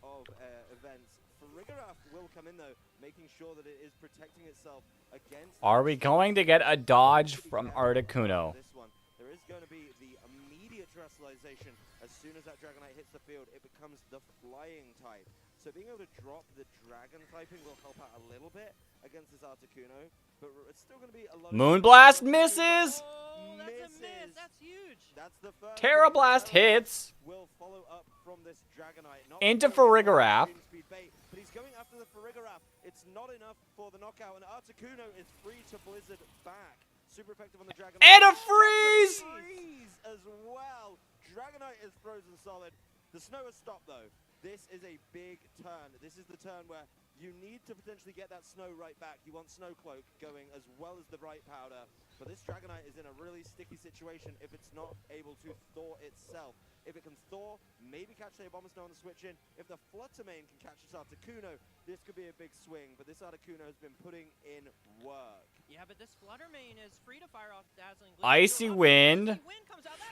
E: Of events. Farigiraf will come in, though, making sure that it is protecting itself against.
A: Are we going to get a dodge from Articuno?
E: This one. There is going to be the immediate terrestrialization. As soon as that Dragonite hits the field, it becomes the flying type. So being able to drop the Dragon typing will help out a little bit against this Articuno, but it's still going to be a lot.
A: Moonblast misses.
Q: Oh, that's a miss. That's huge.
E: That's the first.
A: Terra Blast hits.
E: Will follow up from this Dragonite.
A: Into Farigiraf.
E: But he's going after the Farigiraf. It's not enough for the knockout, and Articuno is free to Blizzard back. Super effective on the Dragonite.
A: And a freeze!
E: Freeze as well. Dragonite is frozen solid. The snow has stopped, though. This is a big turn. This is the turn where you need to potentially get that snow right back. You want Snow Cloak going as well as the Bright Powder. But this Dragonite is in a really sticky situation if it's not able to Thaw itself. If it can Thaw, maybe catch the Abomasnow on the switch in. If the Fluttermane can catch this Articuno, this could be a big swing. But this Articuno has been putting in work.
Q: Yeah, but this Fluttermane is free to fire off Dazzling Gleam.
A: Icy Wind.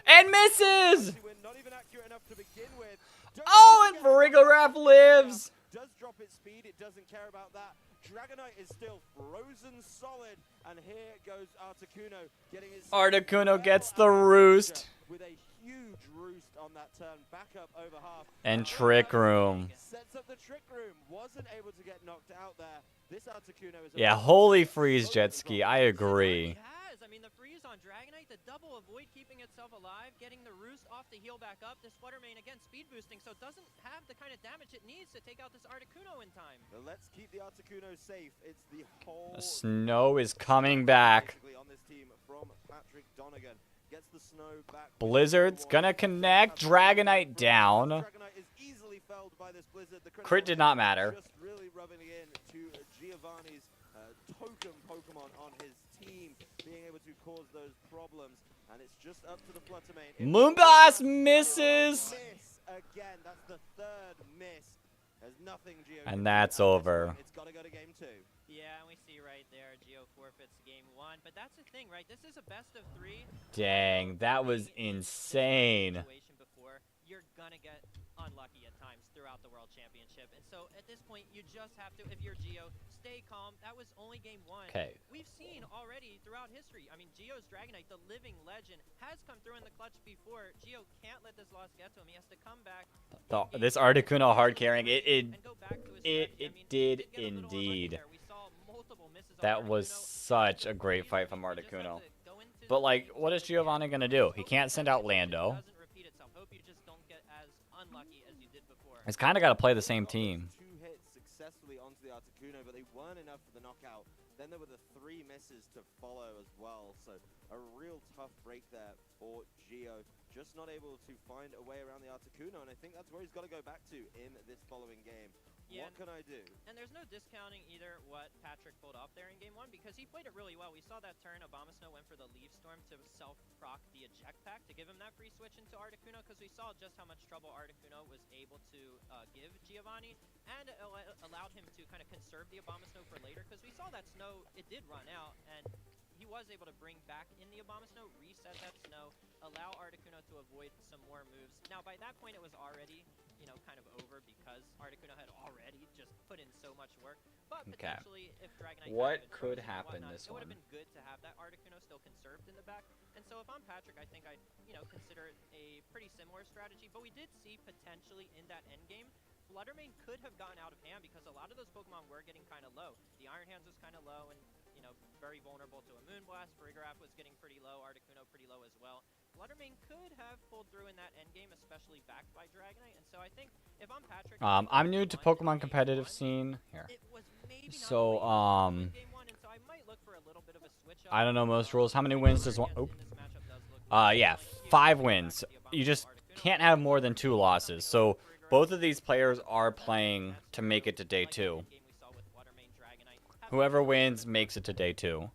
A: And misses!
E: Icy Wind, not even accurate enough to begin with.
A: Oh, and Farigiraf lives!
E: Does drop its speed, it doesn't care about that. Dragonite is still frozen solid, and here goes Articuno getting his
A: Articuno gets the roost.
E: with a huge roost on that turn, back up over half.
A: And Trick Room.
E: Sets up the Trick Room, wasn't able to get knocked out there. This Articuno is
A: Yeah, holy freeze jet ski. I agree.
Q: I mean, the freeze on Dragonite, the double avoid keeping itself alive, getting the roost off the heal back up. This Fluttermane, again, speed boosting, so it doesn't have the kind of damage it needs to take out this Articuno in time.
E: But let's keep the Articuno safe. It's the whole...
A: The snow is coming back.
E: on this team from Patrick Donegan. Gets the snow back.
A: Blizzard's gonna connect. Dragonite down.
E: Dragonite is easily felled by this Blizzard. The
A: Crit did not matter.
E: just really rubbing it in to Giovanni's token Pokemon on his team, being able to cause those problems. And it's just up to the Fluttermane.
A: Moonblast misses.
E: Miss again. That's the third miss. There's nothing Geo.
A: And that's over.
E: It's got to go to game 2.
Q: Yeah, and we see right there, Geo forfeits game 1. But that's the thing, right? This is a best of 3.
A: Dang, that was insane.
Q: Before, you're gonna get unlucky at times throughout the World Championship. And so at this point, you just have to, if you're Geo, stay calm. That was only game 1.
A: Okay.
Q: We've seen already throughout history. I mean, Geo's Dragonite, the living legend, has come through in the clutch before. Geo can't let this loss get to him. He has to come back.
A: This Articuno hard carrying, it did indeed. That was such a great fight from Articuno. But like, what is Giovanni gonna do? He can't send out Lando. He's kind of got to play the same team.
E: 2 hits successfully onto the Articuno, but they weren't enough for the knockout. Then there were the 3 misses to follow as well. So a real tough break there for Geo. Just not able to find a way around the Articuno, and I think that's where he's got to go back to in this following game.
Q: Yeah,
E: what can I do?
Q: And there's no discounting either what Patrick pulled off there in game 1 because he played it really well. We saw that turn. Abomasnow went for the Leaf Storm to self-proc the eject pack to give him that free switch into Articuno because we saw just how much trouble Articuno was able to give Giovanni, and it allowed him to kind of conserve the Abomasnow for later because we saw that snow, it did run out, and he was able to bring back in the Abomasnow, reset that snow, allow Articuno to avoid some more moves. Now, by that point, it was already, you know, kind of over because Articuno had already just put in so much work. But potentially, if Dragonite
A: what could happen
Q: whatnot,
A: this
Q: it would have
A: one?
Q: been good to have that Articuno still conserved in the back. And so if I'm Patrick, I think I'd, you know, consider it a pretty similar strategy. But we did see potentially in that endgame, Fluttermane could have gotten out of hand because a lot of those Pokemon were getting kind of low. The Iron Hands was kind of low and, you know, very vulnerable to a Moonblast. Farigiraf was getting pretty low. Articuno pretty low as well. Fluttermane could have pulled through in that endgame, especially backed by Dragonite. And so I think if I'm Patrick,
A: I'm new to Pokemon competitive scene here. So, I don't know most rules. How many wins does one? Oh. Yeah, 5 wins. You just can't have more than 2 losses. So both of these players are playing to make it to day 2. Whoever wins makes it to day 2.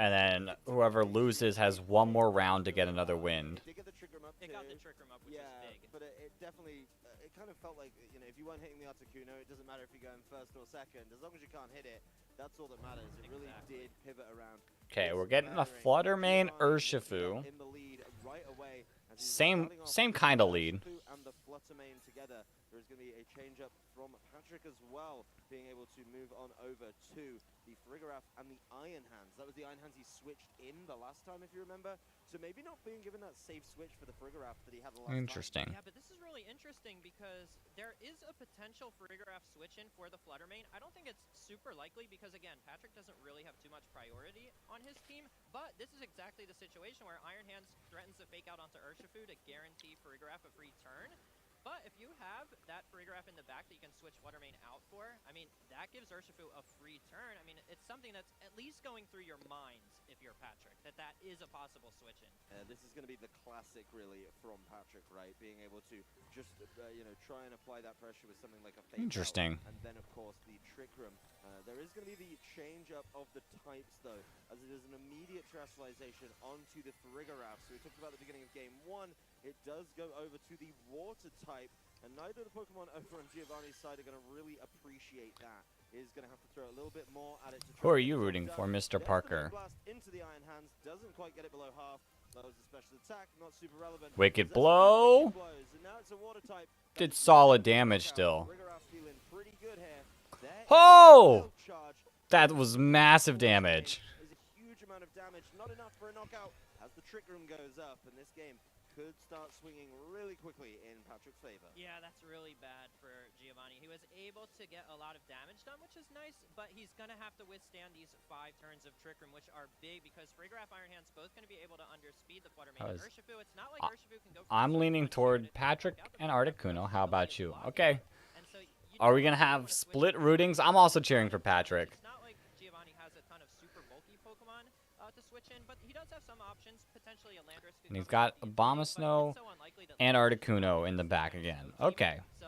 A: And then whoever loses has 1 more round to get another win.
E: It got the Trick Room up, which is big. But it definitely, it kind of felt like, you know, if you weren't hitting the Articuno, it doesn't matter if you're going first or second. As long as you can't hit it, that's all that matters. It really did pivot around.
A: Okay, we're getting a Fluttermane Urshifu.
E: In the lead right away.
A: Same kind of lead.
E: And the Fluttermane together. There's going to be a change up from Patrick as well, being able to move on over to the Farigiraf and the Iron Hands. That was the Iron Hands he switched in the last time, if you remember. So maybe not being given that safe switch for the Farigiraf that he had the last
A: Interesting.
E: time.
Q: Yeah, but this is really interesting because there is a potential Farigiraf switch-in for the Fluttermane. I don't think it's super likely because, again, Patrick doesn't really have too much priority on his team, but this is exactly the situation where Iron Hands threatens to fake out onto Urshifu to guarantee Farigiraf a free turn. But if you have that Farigiraf in the back that you can switch Fluttermane out for, I mean, that gives Urshifu a free turn. I mean, it's something that's at least going through your minds if you're Patrick, that is a possible switch-in.
E: This is going to be the classic, really, from Patrick, right? Being able to just, you know, try and apply that pressure with something like a fake
A: Interesting.
E: out. And then, of course, the Trick Room. There is going to be the change-up of the types, though, as it is an immediate terrestrialization onto the Farigiraf. So we talked about the beginning of Game 1. It does go over to the Water type, and neither of the Pokemon over on Giovanni's side are going to really appreciate that. He's going to have to throw a little bit more at it to try.
A: Who are you rooting for, Mr. Parker?
E: Blast into the Iron Hands, doesn't quite get it below half. That was a special attack, not super relevant.
A: Wicked Blow.
E: And now it's a Water type.
A: Did solid damage still.
E: Farigiraf feeling pretty good here.
A: Oh! That was massive damage.
E: Is a huge amount of damage, not enough for a knockout as the Trick Room goes up, and this game could start swinging really quickly in Patrick's favor.
Q: Yeah, that's really bad for Giovanni. He was able to get a lot of damage done, which is nice, but he's going to have to withstand these 5 turns of Trick Room, which are big because Frigoraph, Iron Hands both going to be able to underspeed the Flutter Mane. Urshifu, it's not like Urshifu can go.
A: I'm leaning toward Patrick and Articuno. How about you? Okay. Are we going to have split rootings? I'm also cheering for Patrick.
Q: It's not like Giovanni has a ton of super bulky Pokemon to switch in, but he does have some options. Potentially a Landorus.
A: And he's got Abomasnow and Articuno in the back again. Okay.
Q: So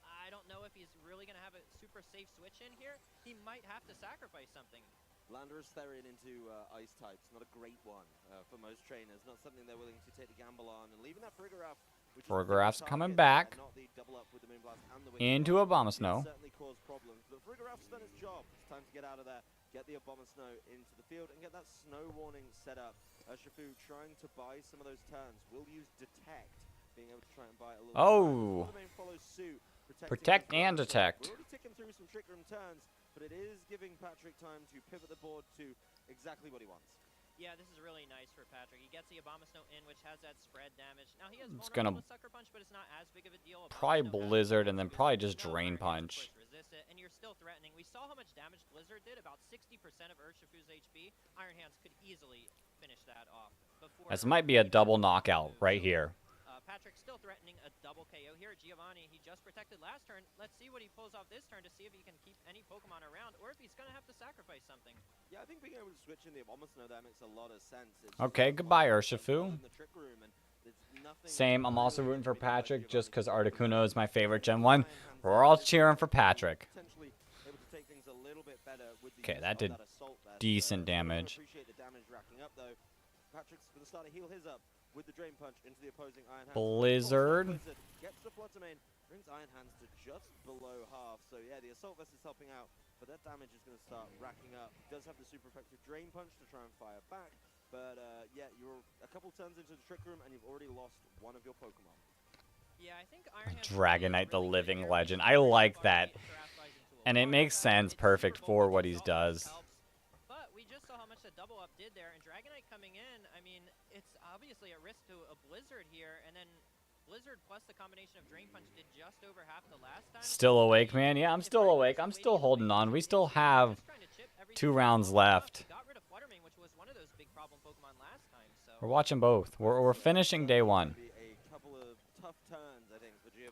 Q: I don't know if he's really going to have a super safe switch in here. He might have to sacrifice something.
E: Landorus Therian into Ice types, not a great one for most trainers. Not something they're willing to take the gamble on. And leaving that Frigoraph,
A: Frigoraf's coming back into Abomasnow.
E: Certainly caused problems, but Frigoraf's done its job. It's time to get out of there, get the Abomasnow into the field, and get that snow warning set up. Urshifu trying to buy some of those turns. Will use Detect, being able to try and buy a little.
A: Oh.
E: Follows suit,
A: Protect and Detect.
E: We're already ticking through some Trick Room turns, but it is giving Patrick time to pivot the board to exactly what he wants.
Q: Yeah, this is really nice for Patrick. He gets the Abomasnow in, which has that spread damage. Now he has
A: It's gonna
Q: Sucker Punch, but it's not as big of a deal.
A: probably Blizzard and then probably just Drain Punch.
Q: Resist it, and you're still threatening. We saw how much damage Blizzard did, about 60% of Urshifu's HP. Iron Hands could easily finish that off.
A: This might be a double knockout right here.
Q: Patrick's still threatening a double KO here. Giovanni, he just protected last turn. Let's see what he pulls off this turn to see if he can keep any Pokemon around or if he's going to have to sacrifice something.
E: Yeah, I think being able to switch in the Abomasnow there makes a lot of sense.
A: Okay, goodbye, Urshifu. Same, I'm also rooting for Patrick just because Articuno is my favorite Gen 1. We're all cheering for Patrick. Okay, that did decent damage.
E: Patrick's going to start to heal his up with the Drain Punch into the opposing Iron Hands.
A: Blizzard.
E: Gets the Flutter Mane, brings Iron Hands to just below half. So yeah, the Assault Vest is helping out, but that damage is going to start racking up. Does have the super effective Drain Punch to try and fire back, but yeah, you're a couple turns into the Trick Room and you've already lost one of your Pokemon.
Q: Yeah, I think Iron Hands
A: Dragonite, the living legend. I like that. And it makes sense perfect for what he does.
Q: But we just saw how much the double up did there, and Dragonite coming in, I mean, it's obviously a risk to a Blizzard here, and then Blizzard plus the combination of Drain Punch did just over half the last time.
A: Still awake, man? Yeah, I'm still awake. I'm still holding on. We still have 2 rounds left. We're watching both. We're finishing day 1.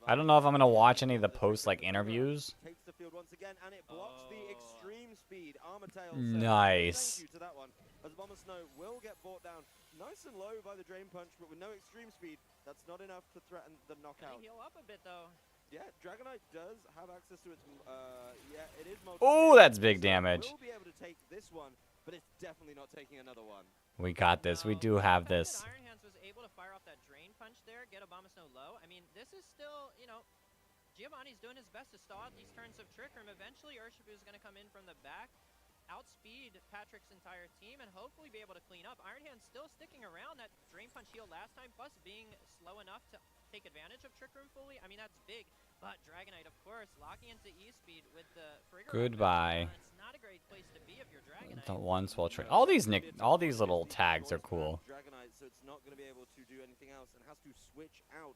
A: I don't know if I'm going to watch any of the post like interviews.
E: Takes the field once again, and it blocks the extreme speed. Armatail
A: nice.
E: thank you to that one. As Abomasnow will get brought down nice and low by the Drain Punch, but with no extreme speed, that's not enough to threaten the knockout.
Q: Can he heal up a bit though?
E: Yeah, Dragonite does have access to its. Yeah, it is.
A: Oh, that's big damage.
E: We'll be able to take this one, but it's definitely not taking another one.
A: We got this. We do have this.
Q: Iron Hands was able to fire off that Drain Punch there, get Abomasnow low. I mean, this is still, you know, Giovanni's doing his best to stall out these turns of Trick Room. Eventually, Urshifu is going to come in from the back, outspeed Patrick's entire team, and hopefully be able to clean up. Iron Hand's still sticking around. That Drain Punch heal last time, plus being slow enough to take advantage of Trick Room fully. I mean, that's big. But Dragonite, of course, locking into E-Speed with the Frigoraph.
A: Goodbye.
Q: It's not a great place to be if you're Dragonite.
A: The one swell trade. All these little tags are cool.
E: Dragonite, so it's not going to be able to do anything else and has to switch out.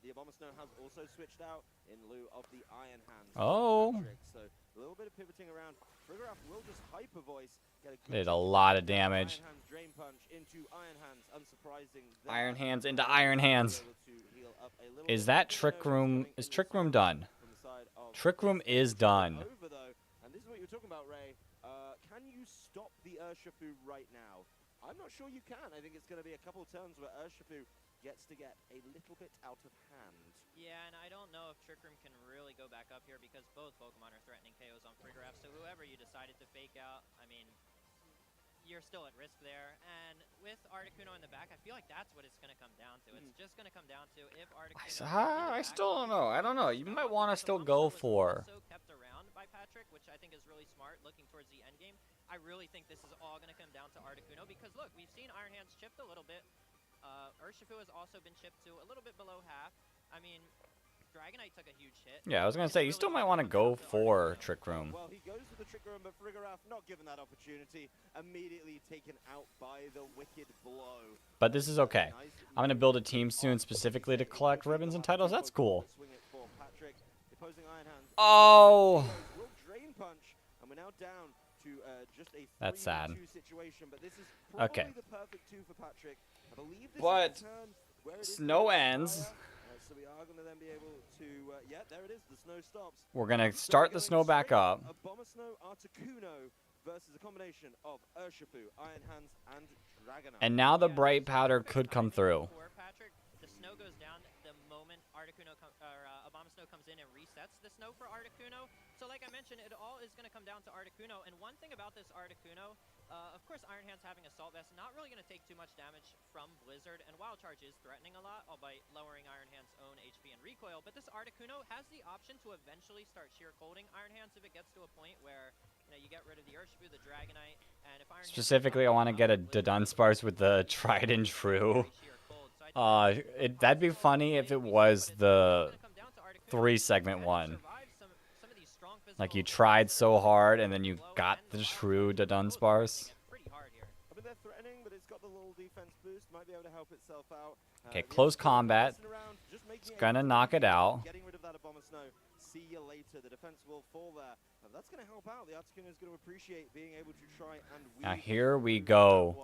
E: The Abomasnow has also switched out in lieu of the Iron Hands.
A: Oh.
E: So a little bit of pivoting around. Frigoraph will just Hyper Voice.
A: Did a lot of damage.
E: Iron Hands Drain Punch into Iron Hands, unsurprising.
A: Iron Hands into Iron Hands. Is that Trick Room? Is Trick Room done? Trick Room is done.
E: Over though, and this is what you're talking about, Ray. Can you stop the Urshifu right now? I'm not sure you can. I think it's going to be a couple turns where Urshifu gets to get a little bit out of hand.
Q: Yeah, and I don't know if Trick Room can really go back up here because both Pokemon are threatening KOs on Frigoraph, so whoever you decided to fake out, I mean, you're still at risk there. And with Articuno in the back, I feel like that's what it's going to come down to. It's just going to come down to if Articuno...
A: I still don't know. I don't know. You might want to still go for...
Q: ...also kept around by Patrick, which I think is really smart looking towards the end game. I really think this is all going to come down to Articuno because, look, we've seen Iron Hands chipped a little bit. Urshifu has also been chipped to a little bit below half. I mean, Dragonite took a huge hit.
A: Yeah, I was gonna say you still might want to go for Trick Room.
E: Well, he goes for the Trick Room, but Frigoraf not given that opportunity. Immediately taken out by the Wicked Blow.
A: But this is okay. I'm gonna build a team soon specifically to collect ribbons and titles. That's cool.
E: Swing it for Patrick. The opposing Iron Hands.
A: Oh.
E: Will drain punch, and we're now down to just a
A: That's sad.
E: 3-2 situation. But this is probably
A: Okay.
E: the perfect 2 for Patrick. I believe this
A: But
E: is the turn where it is
A: snow
E: gonna
A: ends.
E: expire. So we are going to then be able to, yeah, there it is. The snow stops.
A: We're gonna start the snow back up.
E: A Bomber Snow Articuno versus a combination of Urshifu, Iron Hands, and Dragonite.
A: And now the bright powder could come through.
Q: Patrick, the snow goes down the moment Articuno Abomasnow comes in and resets the snow for Articuno. So like I mentioned, it all is going to come down to Articuno. And one thing about this Articuno, of course Iron Hands having Assault Vest, not really going to take too much damage from Blizzard. And Wild Charge is threatening a lot, albeit lowering Iron Hands' own HP and recoil. But this Articuno has the option to eventually start sheer colding Iron Hands if it gets to a point where you get rid of the Urshifu, the Dragonite, and if Iron
A: Specifically, I want to get a Dunsparce with the tried and true. That'd be funny if it was the 3-segment one. Like you tried so hard and then you got the true Dunsparce.
E: I mean, they're threatening, but it's got the little defense boost. Might be able to help itself out.
A: Okay, close combat. It's gonna knock it out.
E: Getting rid of that Abomasnow. See you later. The defense will fall there. And that's going to help out. The Articuno is going to appreciate being able to try and win.
A: Now here we go.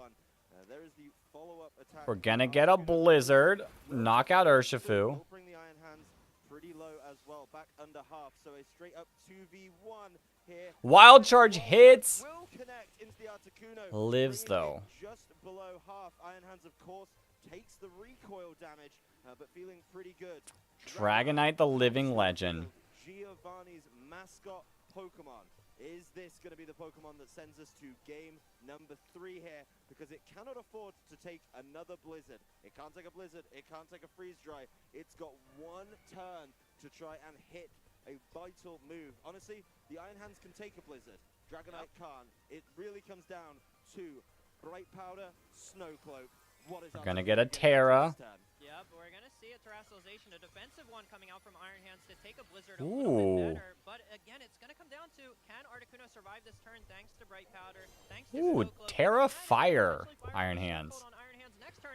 E: There is the follow-up attack.
A: We're gonna get a Blizzard, knock out Urshifu.
E: Will bring the Iron Hands pretty low as well, back under half. So a straight up 2v1 here.
A: Wild Charge hits.
E: Will connect into the Articuno.
A: Lives though.
E: Just below half. Iron Hands, of course, takes the recoil damage, but feeling pretty good.
A: Dragonite, the living legend.
E: Giovanni's mascot Pokemon. Is this going to be the Pokemon that sends us to game number 3 here? Because it cannot afford to take another Blizzard. It can't take a Blizzard. It can't take a Freeze Dry. It's got one turn to try and hit a vital move. Honestly, the Iron Hands can take a Blizzard. Dragonite can't. It really comes down to Bright Powder, Snow Cloak. What is
A: We're gonna get a Terra.
Q: Yep, we're going to see a Terrassalization, a defensive one coming out from Iron Hands to take a Blizzard a little bit better. But again, it's going to come down to, can Articuno survive this turn thanks to Bright Powder, thanks to
A: Ooh,
Q: Snow Cloak,
A: Terra Fire, Iron Hands.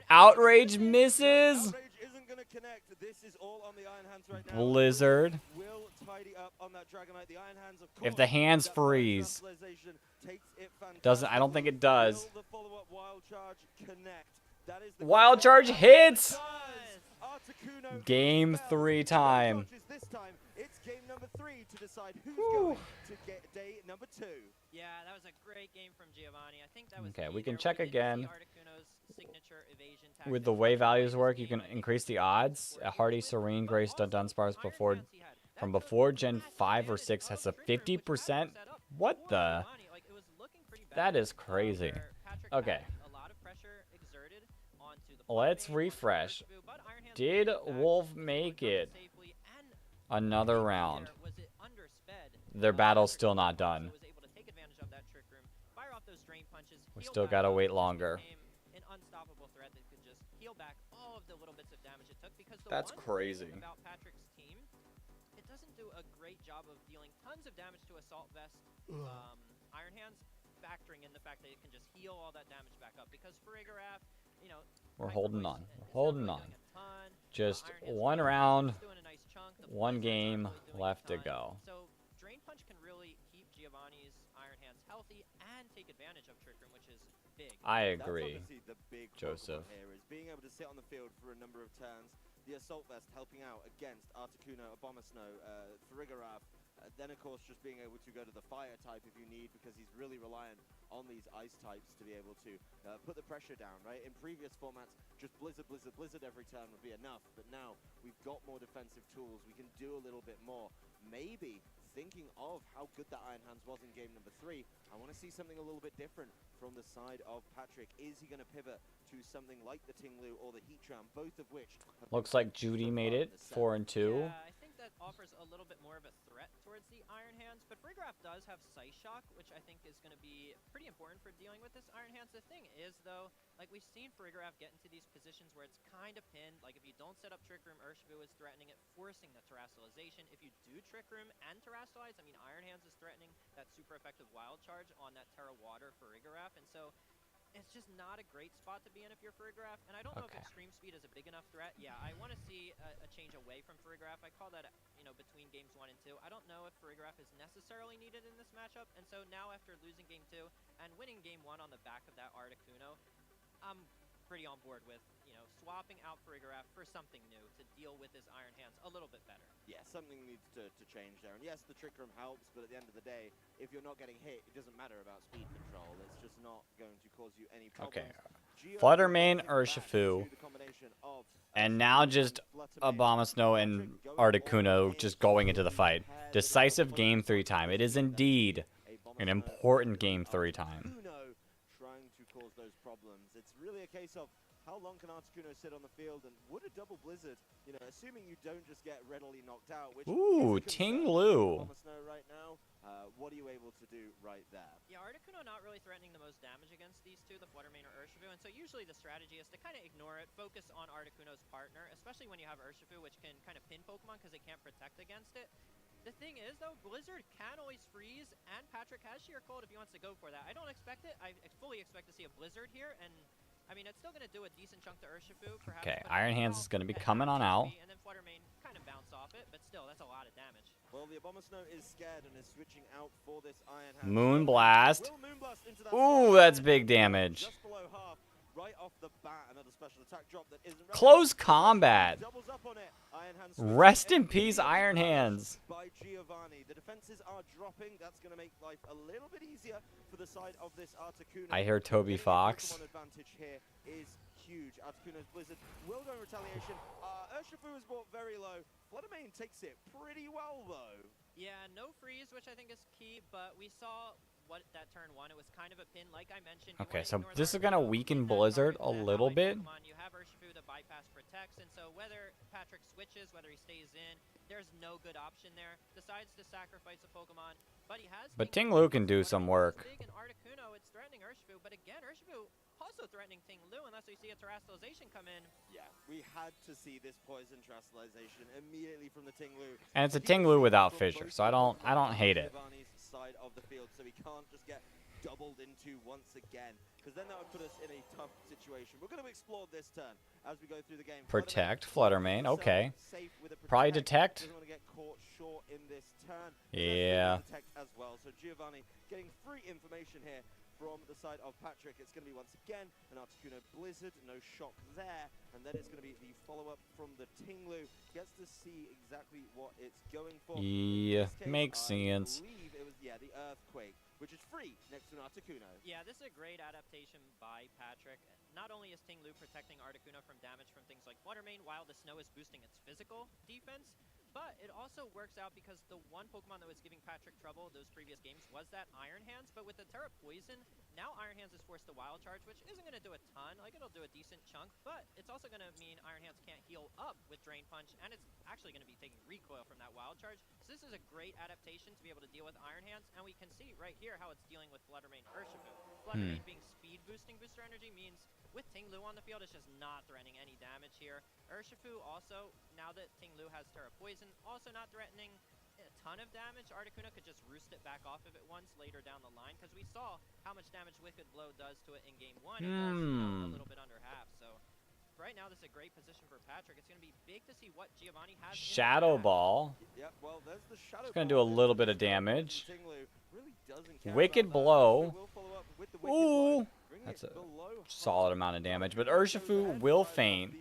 A: Outrage misses.
E: Outrage isn't going to connect. This is all on the Iron Hands right now.
A: Blizzard.
E: Will tidy up on that Dragonite. The Iron Hands, of course,
A: If the hands freeze. Doesn't, I don't think it does.
E: Will the follow-up Wild Charge connect? That is the
A: Wild Charge hits.
E: Articuno
A: Game 3 time.
E: This time, it's game number 3 to decide who's going to get day number 2.
Q: Yeah, that was a great game from Giovanni. I think that was
A: Okay,
Q: key
A: we can
Q: there.
A: check
Q: didn't
A: again.
Q: see Articuno's signature evasion
A: With the way values work, you can increase the odds. A Hardy, Serene, Grace, Dunsparce from before Gen 5 or 6 has a 50%. What the? That is crazy. Okay. Let's refresh. Did Wolf make it another round? Their battle's still not done. We still gotta wait longer. That's crazy.
Q: About Patrick's team, it doesn't do a great job of dealing tons of damage to Assault Vest. Iron Hands factoring in the fact that it can just heal all that damage back up because Farigiraf,
A: We're holding on. We're holding on. Just one round, one game left to go.
Q: So Drain Punch can really keep Giovanni's Iron Hands healthy and take advantage of Trick Room, which is big.
A: I agree,
E: That's obviously the big
A: Joseph.
E: Here is being able to sit on the field for a number of turns. The Assault Vest helping out against Articuno, Abomasnow, Farigiraf. Then, of course, just being able to go to the Fire type if you need, because he's really reliant on these Ice types to be able to put the pressure down, right? In previous formats, just Blizzard, Blizzard, Blizzard every turn would be enough. But now, we've got more defensive tools. We can do a little bit more. Maybe, thinking of how good that Iron Hands was in game number 3, I want to see something a little bit different from the side of Patrick. Is he going to pivot to something like the Tinglu or the Heatran, both of which...
A: Looks like Judy made it 4-2.
Q: that offers a little bit more of a threat towards the Iron Hands, but Frigraph does have Sight Shock, which I think is going to be pretty important for dealing with this Iron Hands. The thing is, though, like we've seen Frigraph get into these positions where it's kind of pinned. Like if you don't set up Trick Room, Urshifu is threatening it, forcing the Terastallization. If you do Trick Room and Terastallize, I mean, Iron Hands is threatening that super effective Wild Charge on that Terra Water for Frigraph, and so it's just not a great spot to be in if you're Frigraph, and I don't know if Extreme Speed is a big enough threat. Yeah, I want to see a change away from Frigraph. I call that, you know, between games 1 and 2. I don't know if Frigraph is necessarily needed in this matchup, and so now after losing game 2 and winning game 1 on the back of that Articuno, I'm pretty on board with, you know, swapping out Frigraph for something new to deal with his Iron Hands a little bit better.
E: Yeah, something needs to change there. And yes, the Trick Room helps, but at the end of the day, if you're not getting hit, it doesn't matter about speed control. It's just not going to cause you any problems.
A: Okay. Flutter Mane, Urshifu, and now just Abomasnow and Articuno just going into the fight. Decisive game 3 time. It is indeed an important game 3 time.
E: Trying to cause those problems. It's really a case of how long can Articuno sit on the field, and would a double blizzard, you know, assuming you don't just get readily knocked out, which
A: Ooh, Ting Lu.
E: right now, what are you able to do right there?
Q: Yeah, Articuno not really threatening the most damage against these two, the Flutter Mane or Urshifu, and so usually the strategy is to kind of ignore it, focus on Articuno's partner, especially when you have Urshifu, which can kind of pin Pokemon because it can't protect against it. The thing is, though, Blizzard can always freeze, and Patrick has Sheer Cold if he wants to go for that. I don't expect it. I fully expect to see a Blizzard here, and I mean, it's still going to do a decent chunk to Urshifu.
A: Okay, Iron Hands is going to be coming on out.
Q: And then Flutter Mane kind of bounce off it, but still, that's a lot of damage.
E: Well, the Abomasnow is scared and is switching out for this Iron Hand.
A: Moonblast. Ooh, that's big damage.
E: Just below half, right off the bat, another special attack drop that isn't
A: Close combat.
E: doubles up on it. Iron Hands
A: Rest in peace, Iron Hands.
E: By Giovanni. The defenses are dropping. That's going to make life a little bit easier for the side of this Articuno.
A: I hear Toby Fox.
E: Pokemon advantage here is huge. Articuno's Blizzard will go in retaliation. Urshifu is brought very low. Flutter Mane takes it pretty well, though.
Q: Yeah, no freeze, which I think is key, but we saw what that turn 1, it was kind of a pin, like I mentioned.
A: Okay, so this is going to weaken Blizzard a little bit.
Q: You have Urshifu, the bypass protects, and so whether Patrick switches, whether he stays in, there's no good option there. Decides to sacrifice a Pokemon, but he has...
A: But Ting Lu can do some work.
Q: Big in Articuno, it's threatening Urshifu, but again, Urshifu also threatening Ting Lu unless we see a Terastallization come in.
E: Yeah, we had to see this poison Terastallization immediately from the Ting Lu.
A: And it's a Ting Lu without Fissure, so I don't hate it.
E: Side of the field, so he can't just get doubled into once again, because then that would put us in a tough situation. We're going to explore this turn as we go through the game.
A: Protect, Flutter Mane, okay. Probably Detect.
E: Doesn't want to get caught short in this turn.
A: Yeah.
E: Detect as well. So Giovanni getting free information here from the side of Patrick. It's going to be once again an Articuno Blizzard, no shock there, and then it's going to be the follow-up from the Ting Lu. Gets to see exactly what it's going for.
A: Yeah, makes sense.
E: I believe it was, yeah, the Earthquake, which is free next to an Articuno.
Q: Yeah, this is a great adaptation by Patrick. Not only is Ting Lu protecting Articuno from damage from things like Flutter Mane, while the snow is boosting its physical defense, but it also works out because the one Pokemon that was giving Patrick trouble those previous games was that Iron Hands, but with the Terra Poison, now Iron Hands is forced to Wild Charge, which isn't going to do a ton, like it'll do a decent chunk, but it's also going to mean Iron Hands can't heal up with Drain Punch, and it's actually going to be taking recoil from that Wild Charge, so this is a great adaptation to be able to deal with Iron Hands, and we can see right here how it's dealing with Flutter Mane Urshifu. Flutter Mane being speed boosting booster energy means with Ting Lu on the field, it's just not threatening any damage here. Urshifu also, now that Ting Lu has Terra Poison, also not threatening a ton of damage. Articuno could just roost it back off of it once later down the line, because we saw how much damage Wicked Blow does to it in Game 1. It does a little bit under half, so right now this is a great position for Patrick. It's going to be big to see what Giovanni has.
A: Shadow Ball.
E: Yep, well, there's the Shadow
A: It's going to do a little bit of damage. Wicked Blow. Ooh. That's a solid amount of damage, but Urshifu will faint.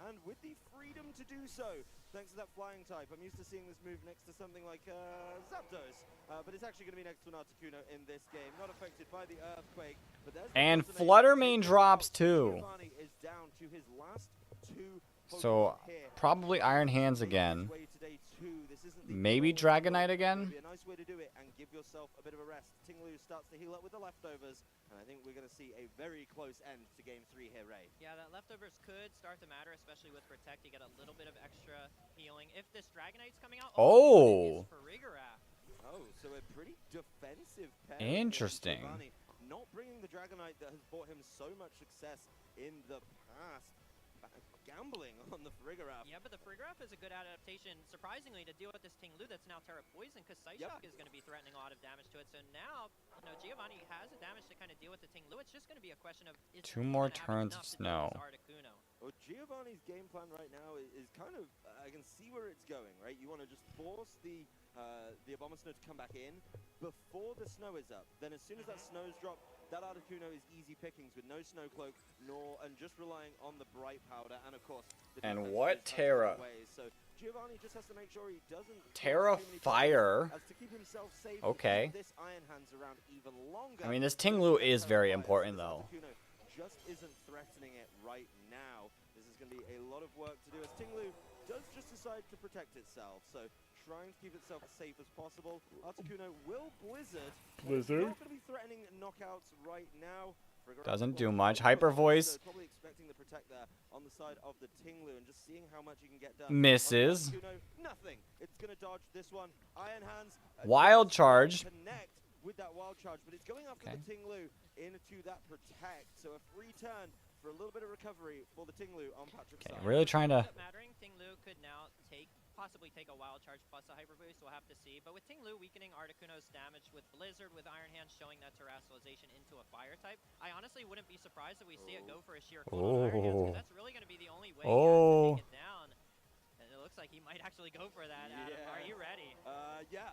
E: And with the freedom to do so, thanks to that flying type. I'm used to seeing this move next to something like Zapdos, but it's actually going to be next to an Articuno in this game. Not affected by the Earthquake, but there's
A: And Flutter Mane drops too.
E: Giovanni is down to his last 2
A: So probably Iron Hands again. Maybe Dragonite again.
E: Be a nice way to do it and give yourself a bit of a rest. Ting Lu starts to heal up with the leftovers. And I think we're going to see a very close end to Game 3 here, Ray.
Q: Yeah, that leftovers could start to matter, especially with Protect. You get a little bit of extra healing. If this Dragonite's coming out,
A: Oh.
Q: for Rigoraph.
E: Oh, so a pretty defensive pair.
A: Interesting.
E: Not bringing the Dragonite that has brought him so much success in the past. Gambling on the Frigoraph.
Q: Yeah, but the Frigoraph is a good adaptation, surprisingly, to deal with this Ting Lu that's now Terra Poison, because Psyshock is going to be threatening a lot of damage to it. So now, you know, Giovanni has a damage to kind of deal with the Ting Lu. It's just going to be a question of...
A: Two more turns of snow.
E: Well, Giovanni's game plan right now is kind of... I can see where it's going, right? You want to just force the Abomasnow to come back in before the snow is up. Then as soon as that snow's dropped, that Articuno is easy pickings with no Snow Cloak, and just relying on the Bright Powder, and of course...
A: And what Terra?
E: So Giovanni just has to make sure he doesn't...
A: Terra Fire.
E: As to keep himself safe.
A: Okay.
E: This Iron Hands around even longer.
A: I mean, this Ting Lu is very important, though.
E: Articuno just isn't threatening it right now. This is going to be a lot of work to do as Ting Lu does just decide to protect itself. So trying to keep itself as safe as possible. Articuno will Blizzard.
A: Blizzard.
E: Not going to be threatening knockouts right now.
A: Doesn't do much. Hyper Voice.
E: So probably expecting the Protect there on the side of the Ting Lu and just seeing how much he can get done.
A: Misses.
E: Nothing. It's going to dodge this one. Iron Hands.
A: Wild Charge.
E: Connect with that Wild Charge, but it's going after the Ting Lu into that Protect. So a free turn for a little bit of recovery for the Ting Lu on Patrick's side.
A: Really trying to...
Q: Ting Lu could now possibly take a Wild Charge plus a Hyper Boost, we'll have to see. But with Ting Lu weakening Articuno's damage with Blizzard, with Iron Hands showing that Terrestrialization into a Fire type, I honestly wouldn't be surprised if we see it go for a sheer cold on Iron Hands, because that's really going to be the only way he has to take it down. And it looks like he might actually go for that, Adam. Are you ready?
E: Yeah,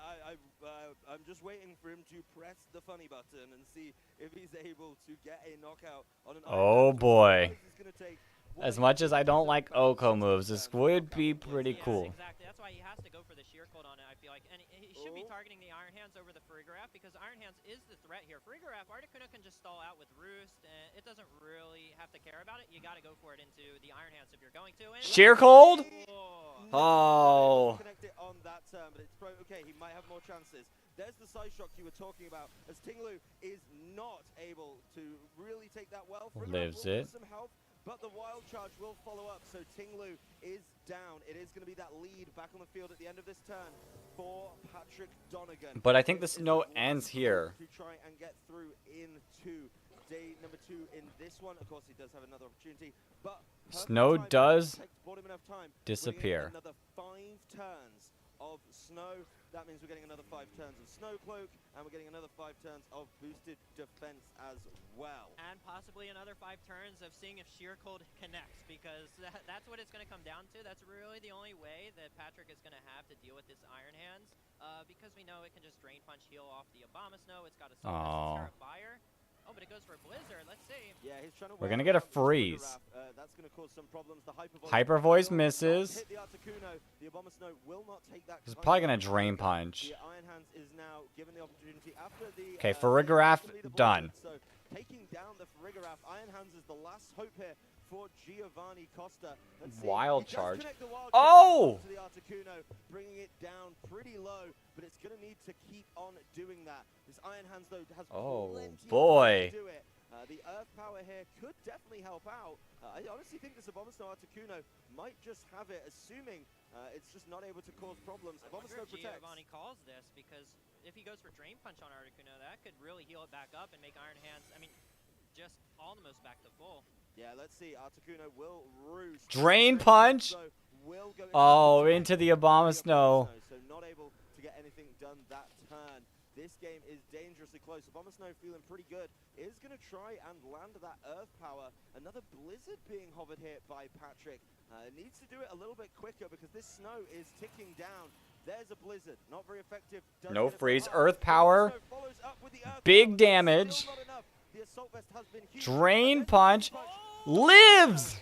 E: I'm just waiting for him to press the funny button and see if he's able to get a knockout on an
A: Oh boy. As much as I don't like Oko moves, this would be pretty cool.
Q: Exactly. That's why he has to go for the sheer cold on it, I feel like. And he should be targeting the Iron Hands over the Frigoraph, because Iron Hands is the threat here. Frigoraph, Articuno can just stall out with Roost, and it doesn't really have to care about it. You got to go for it into the Iron Hands if you're going to.
A: Sheer cold? Oh.
E: Connect it on that turn, but it's okay. He might have more chances. There's the side shock you were talking about, as Ting Lu is not able to really take that well.
A: Lives it.
E: Some help, but the Wild Charge will follow up, so Ting Lu is down. It is going to be that lead back on the field at the end of this turn for Patrick Donegan.
A: But I think the snow ends here.
E: To try and get through into day number 2 in this one. Of course, he does have another opportunity, but
A: snow does
E: bought him enough time.
A: disappear.
E: Another 5 turns of snow. That means we're getting another 5 turns of Snow Cloak, and we're getting another 5 turns of boosted defense as well.
Q: And possibly another 5 turns of seeing if Sheer Cold connects, because that's what it's going to come down to. That's really the only way that Patrick is going to have to deal with this Iron Hands, because we know it can just Drain Punch, heal off the Abomasnow. It's got a Terra Fire. Oh, but it goes for Blizzard. Let's see.
E: Yeah, he's trying to
A: We're gonna get a freeze.
E: That's gonna cause some problems. The
A: Hyper Voice misses.
E: Hit the Articuno. The Abomasnow will not take that.
A: He's probably gonna Drain Punch.
E: The Iron Hands is now given the opportunity after the.
A: Okay, Frigoraph done.
E: So taking down the Frigoraph, Iron Hands is the last hope here for Giovanni Costa.
A: Wild Charge. Oh!
E: To the Articuno, bringing it down pretty low, but it's gonna need to keep on doing that. This Iron Hands though has plenty
A: boy.
E: to do it. The Earth Power here could definitely help out. I honestly think this Abomasnow Articuno might just have it, assuming it's just not able to cause problems. Abomasnow protects.
Q: Giovanni calls this, because if he goes for Drain Punch on Articuno, that could really heal it back up and make Iron Hands, I mean, just almost back to full.
E: Yeah, let's see. Articuno will roost.
A: Drain Punch? Oh, into the Abomasnow.
E: So not able to get anything done that turn. This game is dangerously close. Abomasnow feeling pretty good. Is going to try and land that Earth Power. Another Blizzard being hovered here by Patrick. Needs to do it a little bit quicker, because this snow is ticking down. There's a Blizzard. Not very effective.
A: No freeze. Earth Power. Big damage.
E: The Assault Vest has been huge.
A: Drain Punch. Lives!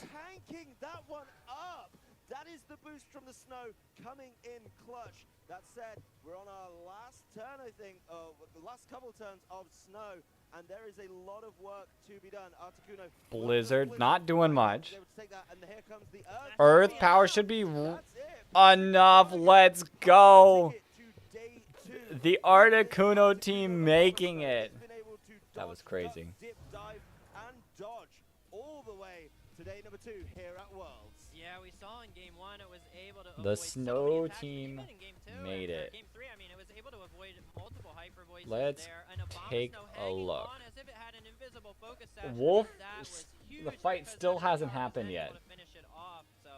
E: Tanking that one up. That is the boost from the snow coming in clutch. That said, we're on our last turn, I think, the last couple turns of snow, and there is a lot of work to be done. Articuno.
A: Blizzard not doing much.
E: And here comes the
A: Earth Power should be enough. Let's go. The Articuno team making it. That was
E: Dodge,
A: crazy.
E: duck, dip, dive, and dodge all the way to day number 2 here at Worlds.
Q: Yeah, we saw in game 1 it was able to
A: The
Q: avoid some of
A: snow
Q: the attacks that
A: team
Q: came in game 2
A: made
Q: and,
A: it.
Q: game 3, I mean, it was able to avoid multiple hyper voices
A: Let's
Q: there. And
A: take
Q: Abomasnow
A: a
Q: hanging
A: look.
Q: on as if it had an invisible focus sash.
A: Wolf,
Q: That was huge
A: the fight
Q: because
A: still
Q: that
A: hasn't
Q: Avatar was
A: happened
Q: then
A: yet.
Q: able to finish it off. So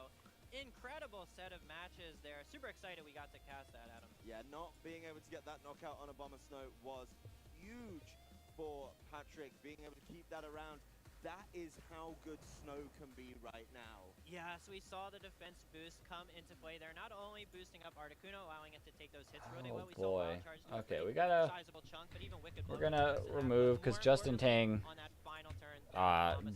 Q: incredible set of matches there. Super excited we got to cast that, Adam.
E: Yeah, not being able to get that knockout on Abomasnow was huge for Patrick. Being able to keep that around, that is how good Snow can be right now.
Q: Yeah, so we saw the defense boost come into play there. Not only boosting up Articuno, allowing it to take those hits really well. We saw
A: boy.
Q: Wild Charge do a
A: Okay,
Q: pretty
A: we gotta.
Q: sizable chunk, but even Wicked
A: We're
Q: Blow
A: gonna
Q: doesn't have
A: remove
Q: that.
A: because
Q: More
A: Justin
Q: importantly,
A: Tang
Q: on that final turn,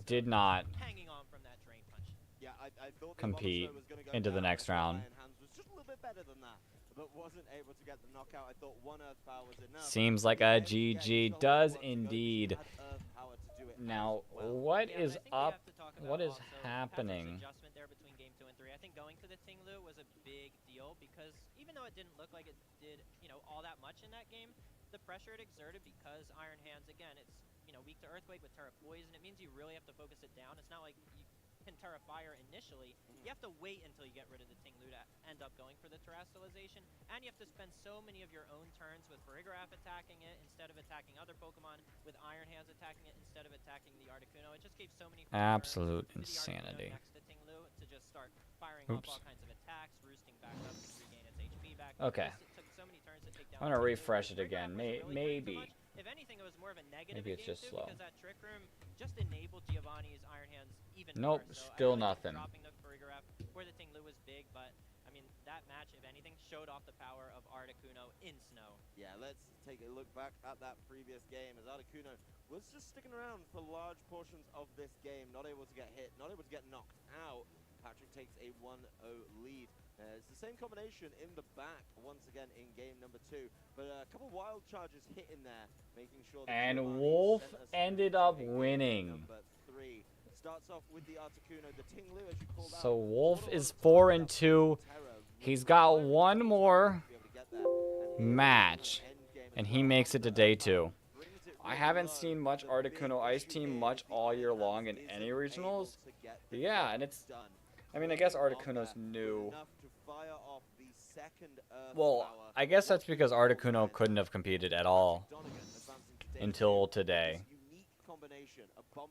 A: did not
Q: hanging on from that drain punch.
E: Yeah, I thought the
A: compete
E: Abomasnow was gonna go
A: into the
E: down.
A: next
E: I thought
A: round.
E: Iron Hands was just a little bit better than that, but wasn't able to get the knockout. I thought one Earth Power was enough.
A: Seems like a GG does indeed. Now, what is up? What is happening?
Q: Adjustment there between game 2 and 3. I think going to the Tinglu was a big deal because even though it didn't look like it did, all that much in that game, the pressure it exerted because Iron Hands, again, it's, weak to Earthquake with Terra Poison. It means you really have to focus it down. It's not like you can Terra Fire initially. You have to wait until you get rid of the Tinglu to end up going for the Terastallization, and you have to spend so many of your own turns with Farigiraf attacking it instead of attacking other Pokemon, with Iron Hands attacking it instead of attacking the Articuno. It just gave so many
A: Absolute
Q: turns to the
A: insanity.
Q: Articuno next to Tinglu to just start firing
A: Oops.
Q: off all kinds of attacks, roosting back up to regain its HP back.
A: Okay.
Q: It took so many turns to take down
A: I'm gonna
Q: the Tinglu.
A: refresh it
Q: Farigiraf
A: again.
Q: wasn't really doing too
A: Maybe.
Q: much. If anything, it was more of a negative
A: Maybe
Q: in
A: it's
Q: game
A: just
Q: 2
A: slow.
Q: because that Trick Room just enabled Giovanni's Iron Hands even
A: Nope,
Q: more. So
A: still
Q: I really
A: nothing.
Q: think dropping the Farigiraf where the Tinglu was big, but I mean that match, if anything, showed off the power of Articuno in Snow.
E: Yeah, let's take a look back at that previous game as Articuno was just sticking around for large portions of this game, not able to get hit, not able to get knocked out. Patrick takes a 1-0 lead. It's the same combination in the back once again in game number 2, but a couple wild charges hit in there, making sure that
A: And
E: Giovanni
A: Wolf
E: sent us
A: ended
E: through
A: up
E: to game
A: winning.
E: Number 3 starts off with the Articuno, the Tinglu, as you called out.
A: So Wolf is 4-2. He's got one more match, and he makes it to day 2. I haven't seen much Articuno Ice Team much all year long in any regionals. Yeah, and it's. I mean, I guess Articuno's new. Well, I guess that's because Articuno couldn't have competed at all until today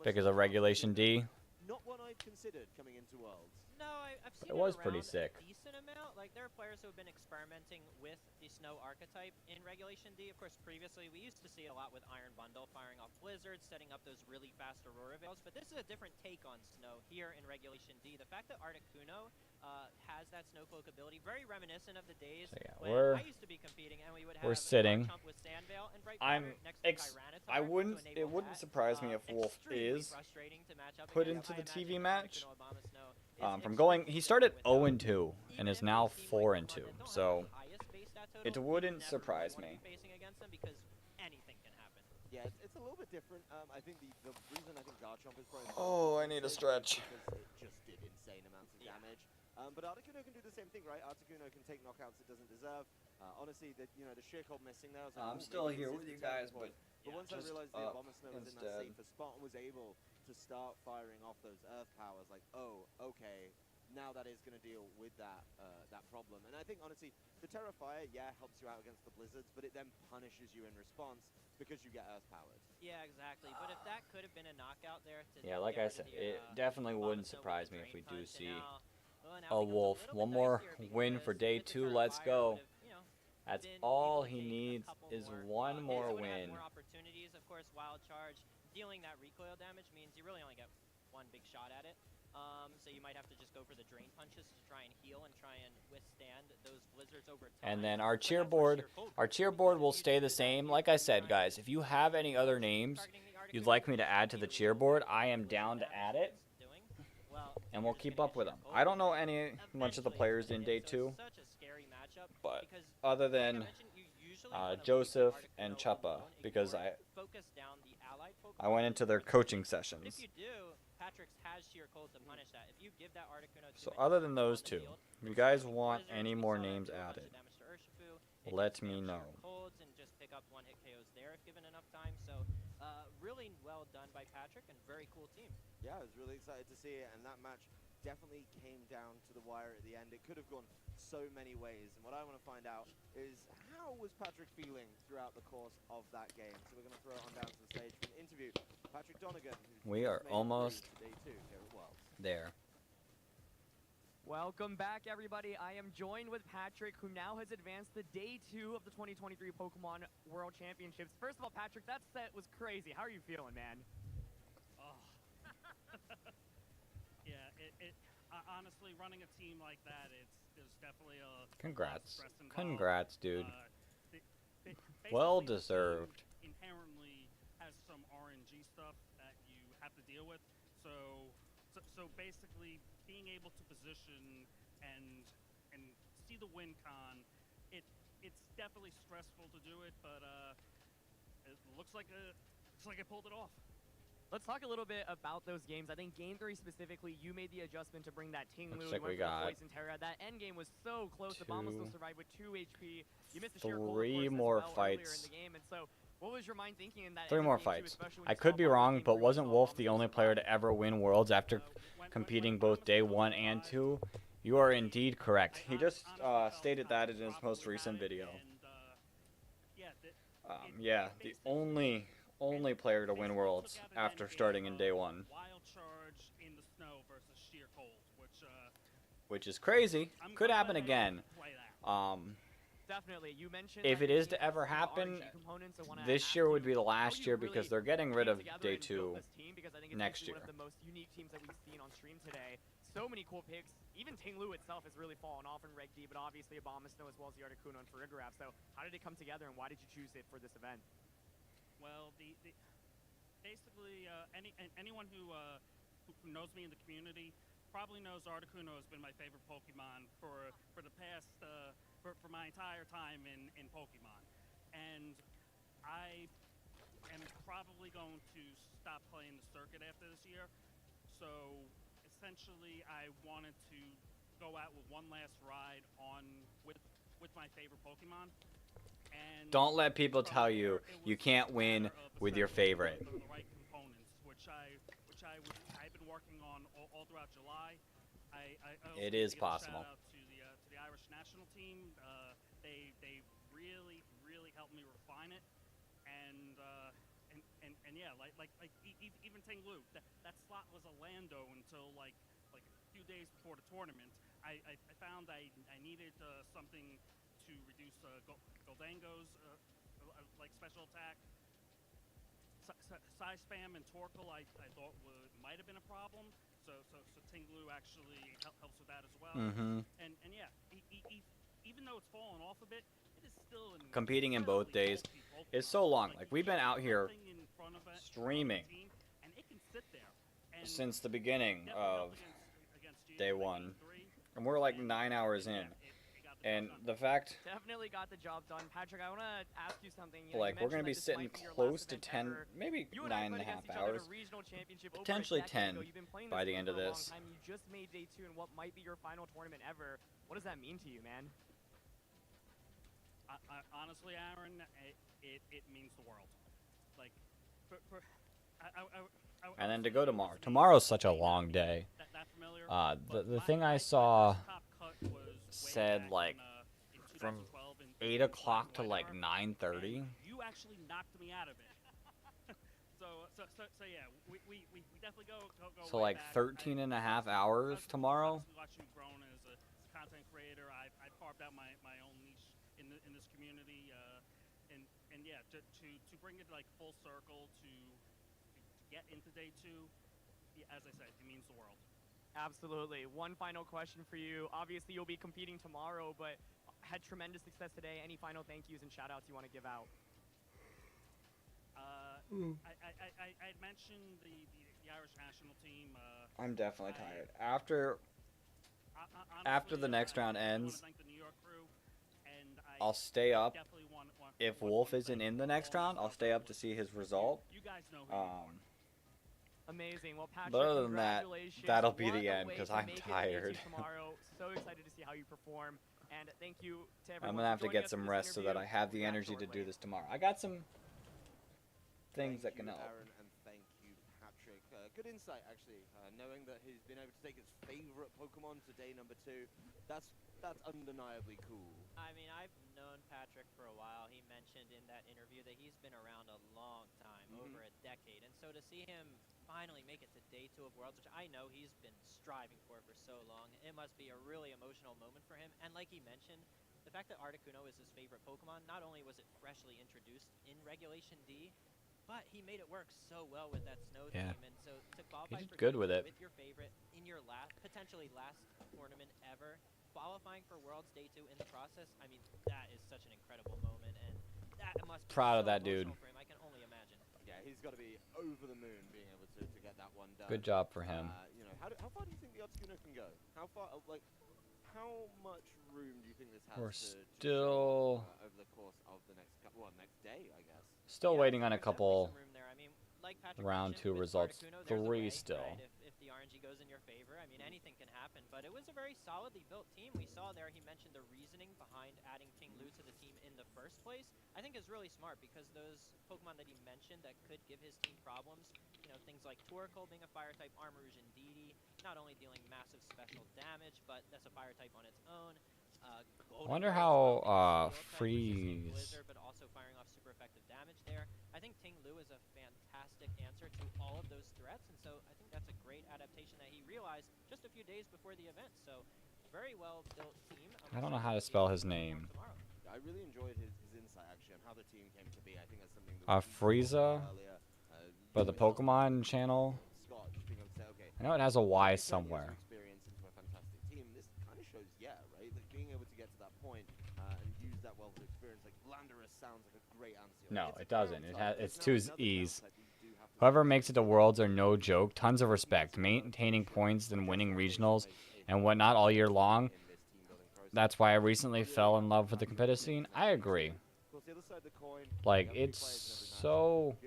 A: because of Regulation D.
E: Not one I'd considered coming into Worlds.
Q: No, I've seen
A: It was pretty
Q: around
A: sick.
Q: a decent amount. Like, there are players who have been experimenting with the Snow archetype in Regulation D. Of course, previously, we used to see a lot with Iron Bundle, firing off Blizzards, setting up those really fast Aurora Veils, but this is a different take on Snow here in Regulation D. The fact that Articuno has that Snowcloak ability, very reminiscent of the days
A: So, yeah,
Q: when I used to be competing and we would have
A: we're sitting.
Q: Garchomp with Sandveil and Bright Powder next to Tyranitar
A: I wouldn't.
Q: to
A: It
Q: enable
A: wouldn't
Q: that.
A: surprise me if Wolf
Q: Extremely
A: is
Q: frustrating to match up
A: put
Q: against.
A: into
Q: I
A: the
Q: imagine
A: TV match.
Q: Articuno Abomasnow
A: From going, he started 0-2 and is now 4-2. So it wouldn't surprise me.
Q: Facing against them because anything can happen.
E: Yeah, it's a little bit different. I think the reason I think Garchomp is probably
A: Oh, I need a stretch.
E: because it just did insane amounts of damage. But Articuno can do the same thing, right? Articuno can take knockouts it doesn't deserve. Honestly, the sheer cold missing there. I was like,
A: I'm
E: "Ooh,
A: still
E: maybe
A: here
E: this
A: with
E: is
A: you
E: the
A: guys,
E: turning point."
A: but
E: once I
A: just
E: realized the
A: up
E: Abomasnow was in that
A: instead.
E: safer spot and was able to start firing off those Earth powers, like, oh, okay, now that is going to deal with that that problem. And I think honestly, the Terra Fire, yeah, helps you out against the blizzards, but it then punishes you in response because you get Earth powered.
Q: Yeah, exactly. But if that could have been a knockout there to
A: Yeah, like
Q: get
A: I
Q: rid of
A: said,
Q: the,
A: it definitely wouldn't
Q: Abomasnow with
A: surprise
Q: the
A: me if we
Q: Drain
A: do
Q: Punch,
A: see
Q: and now
A: a
Q: it becomes
A: Wolf.
Q: little
A: One
Q: bit
A: more
Q: dicier
A: win
Q: because
A: for day
Q: with the
A: 2.
Q: Terra
A: Let's
Q: Fire
A: go.
Q: would have,
A: That's
Q: been
A: all
Q: able to
A: he
Q: gain a
A: needs
Q: couple
A: is
Q: more,
A: one more
Q: so would have
A: win.
Q: more opportunities. Of course, Wild Charge dealing that recoil damage means you really only get one big shot at it. So you might have to just go for the drain punches to try and heal and try and withstand those blizzards over time.
A: And then our cheer board will stay the same. Like I said, guys, if you have any other names you'd like me to add to the cheer board, I am down to add it. And we'll keep up with them. I don't know much of the players in day 2, but other than Joseph and Chuppa, because I went into their coaching sessions.
Q: If you do, Patrick's has sheer cold to punish that. If you give that Articuno
A: So other than those 2, if you guys want any more names added, let me know.
Q: colds and just pick up one-hit KOs there if given enough time. So Really well done by Patrick and very cool team.
E: Yeah, I was really excited to see it, and that match definitely came down to the wire at the end. It could have gone so many ways, and what I want to find out is how was Patrick feeling throughout the course of that game? So we're going to throw it on down to the stage for an interview. Patrick Donegan, who's
A: We are
E: just made it
A: almost
E: through day 2 here at Worlds.
A: there.
G: Welcome back, everybody. I am joined with Patrick, who now has advanced to Day 2 of the 2023 Pokemon World Championships. First of all, Patrick, that set was crazy. How are you feeling, man?
W: Oh. Yeah, honestly, running a team like that, there's definitely a
A: Congrats.
W: lot of stress involved.
A: Congrats, dude.
W: Basically,
A: Well
W: the
A: deserved.
W: team inherently has some RNG stuff that you have to deal with. So basically, being able to position and see the win con, it's definitely stressful to do it, but it looks like I pulled it off.
G: Let's talk a little bit about those games. I think Game 3 specifically, you made the adjustment to bring that Ting Lu.
A: Looks like we got
G: Poison Terra. That end game was so close. The bomb still survived with 2 HP. You missed the sheer cold, of
A: Three
G: course, as
A: more
G: well earlier in
A: fights.
G: the game. And so, what was your mind thinking in that?
A: 3
G: end of
A: more
G: game 2,
A: fights.
G: especially when
A: I
G: you
A: could
G: saw
A: be
G: Bomb
A: wrong,
G: Game
A: but
G: 3
A: wasn't
G: saw
A: Wolf
G: Bomb
A: the
G: still
A: only
G: survive?
A: player to ever win Worlds after competing both Day 1 and 2? You are indeed correct. He just stated that in his most recent video. Yeah, the only player to win Worlds after starting in Day 1.
W: Wild charge in the snow versus sheer cold,
A: Which is crazy. Could happen again.
G: Definitely. You mentioned
A: If
G: that
A: it is
G: the
A: to ever
G: RNG
A: happen,
G: components. I wanna
A: this
G: ask
A: year
G: you
A: would be the
G: how
A: last
G: you
A: year
G: really
A: because they're getting rid
G: came
A: of
G: together
A: Day
G: and built
A: 2
G: this team, because I think it's
A: next
G: actually
A: year.
G: one of the most unique teams that we've seen on stream today. So many cool picks. Even Ting Lu itself has really fallen off in Reg D, but obviously Abomasnow as well as the Articuno and Farigiraf. So how did it come together, and why did you choose it for this event?
W: Well, basically anyone who knows me in the community probably knows Articuno has been my favorite Pokemon for the past for my entire time in Pokemon, and I am probably going to stop playing the circuit after this year. So essentially, I wanted to go out with one last ride with my favorort Pokemon. And
A: Don't let people tell you you can't win with your favorite.
W: the right components, which I've been working on all throughout July. I also
A: It
W: need
A: is
W: to give a
A: possible.
W: Shout out to the Irish national team. They really helped me refine it, and yeah, even Ting Lu, that slot was a Lando until like a few days before the tournament. I found I needed something to reduce Goldango's like special attack. Size spam and Torkoal I thought might have been a problem, so Ting Lu actually helps with that as well. And yeah, even though it's fallen off a bit, it is still an
A: Competing in both days is so long. Like, we've been out here streaming
W: and it can sit there. And
A: since the beginning of
W: against
A: Day 1, and we're like 9 hours in. And the fact,
G: Definitely got the job done. Patrick, I want to ask you something. You know,
A: like,
G: you
A: we're going to be
G: mentioned that
A: sitting
G: this might be your
A: close
G: last
A: to
G: event
A: 10,
G: ever.
A: maybe
G: You and I
A: 9 and a
G: played
A: half
G: against each other at
A: hours.
G: a regional championship over a
A: Potentially
G: decade
A: 10
G: ago. You've been playing
A: by
G: this
A: the
G: game
A: end of
G: for a long
A: this.
G: time. You just made Day 2 in what might be your final tournament ever. What does that mean to you, man?
W: Honestly, Aaron, it means the world. Like,
A: And then to go tomorrow. Tomorrow's such a long day. The thing I saw said like from 8 o'clock to like 9:30.
W: You actually knocked me out of it. so yeah, we definitely go.
A: So like 13 and a half hours tomorrow.
W: Watching you grown as a content creator, I've carved out my own niche in this community, and yeah, to bring it like full circle to get into Day 2, as I said, it means the world.
G: Absolutely. One final question for you. Obviously, you'll be competing tomorrow, but had tremendous success today. Any final thank yous and shout outs you want to give out?
W: I mentioned the Irish national team.
A: I'm definitely tired. After the next round ends, I'll stay up. If Wolf isn't in the next round, I'll stay up to see his result.
G: Amazing. Well, Patrick,
A: But other than that,
G: congratulations.
A: that'll be
G: What
A: the
G: a
A: end
G: way
A: because
G: to
A: I'm
G: make it into
A: tired.
G: Tomorrow. So excited to see how you perform. And thank you to everyone.
A: I'm gonna have
G: for
A: to
G: joining
A: get
G: us for
A: some
G: this
A: rest so that
G: interview.
A: I have the
G: We'll be back
A: energy to
G: shortly.
A: do this tomorrow. I got some things that
E: Thank
A: can
E: you,
A: help.
E: Aaron, and thank you, Patrick. Good insight, actually. Knowing that he's been able to take his favorite Pokemon to day number 2, that's undeniably cool.
Q: I mean, I've known Patrick for a while. He mentioned in that interview that he's been around a long time, over a decade. And so to see him finally make it to day 2 of Worlds, which I know he's been striving for so long, it must be a really emotional moment for him. And like he mentioned, the fact that Articuno is his favorite Pokemon, not only was it freshly introduced in Regulation D, but he made it work so well with that snow
A: Yeah.
Q: team. And so to qualify
A: He did
Q: for
A: good
Q: Day
A: with
Q: 2
A: it.
Q: with your favorite in your potentially last tournament ever, qualifying for Worlds Day 2 in the process, I mean, that is such an incredible moment, and that must be
A: Proud of
Q: so
A: that dude.
Q: emotional for him. I can only imagine.
E: Yeah, he's got to be over the moon being able to get that one done.
A: Good job for him.
E: You know, how far do you think the Articuno can go? How far, like, how much room do you think this has
A: We're
E: to
A: still
E: show, over the course of the next next day, I guess?
A: still waiting on a couple
Q: Some room there. I mean, like Patrick
A: round
Q: mentioned,
A: 2
Q: with
A: results.
Q: Articuno, there's a
A: 3
Q: way,
A: still.
Q: right? If the RNG goes in your favor, I mean, anything can happen. But it was a very solidly built team. We saw there, he mentioned the reasoning behind adding Ting Lu to the team in the first place. I think is really smart because those Pokemon that he mentioned that could give his team problems, you know, things like Torkoal being a fire type, Armarouge and Didi, not only dealing massive special damage, but that's a fire type on its own.
A: I wonder how Freeze.
Q: Blizzard, but also firing off super effective damage there. I think Ting Lu is a fantastic answer to all of those threats, and so I think that's a great adaptation that he realized just a few days before the event. So very well built team.
A: I don't know how to spell his name.
E: I really enjoyed his insight actually on how the team came to be. I think that's something that
A: Frieza,
E: earlier.
A: but the Pokemon channel.
E: Scott just being able to say, okay,
A: I know it has a Y somewhere.
E: Experience into a fantastic team. This kind of shows, yeah, right, that being able to get to that point and use that wealth of experience, like Blandurus sounds like a great answer.
A: No, it doesn't. It's 2 E's. Whoever makes it to Worlds are no joke. Tons of respect. Maintaining points and winning regionals and whatnot all year long. That's why I recently fell in love with the competitive scene. I agree. Like, it's so...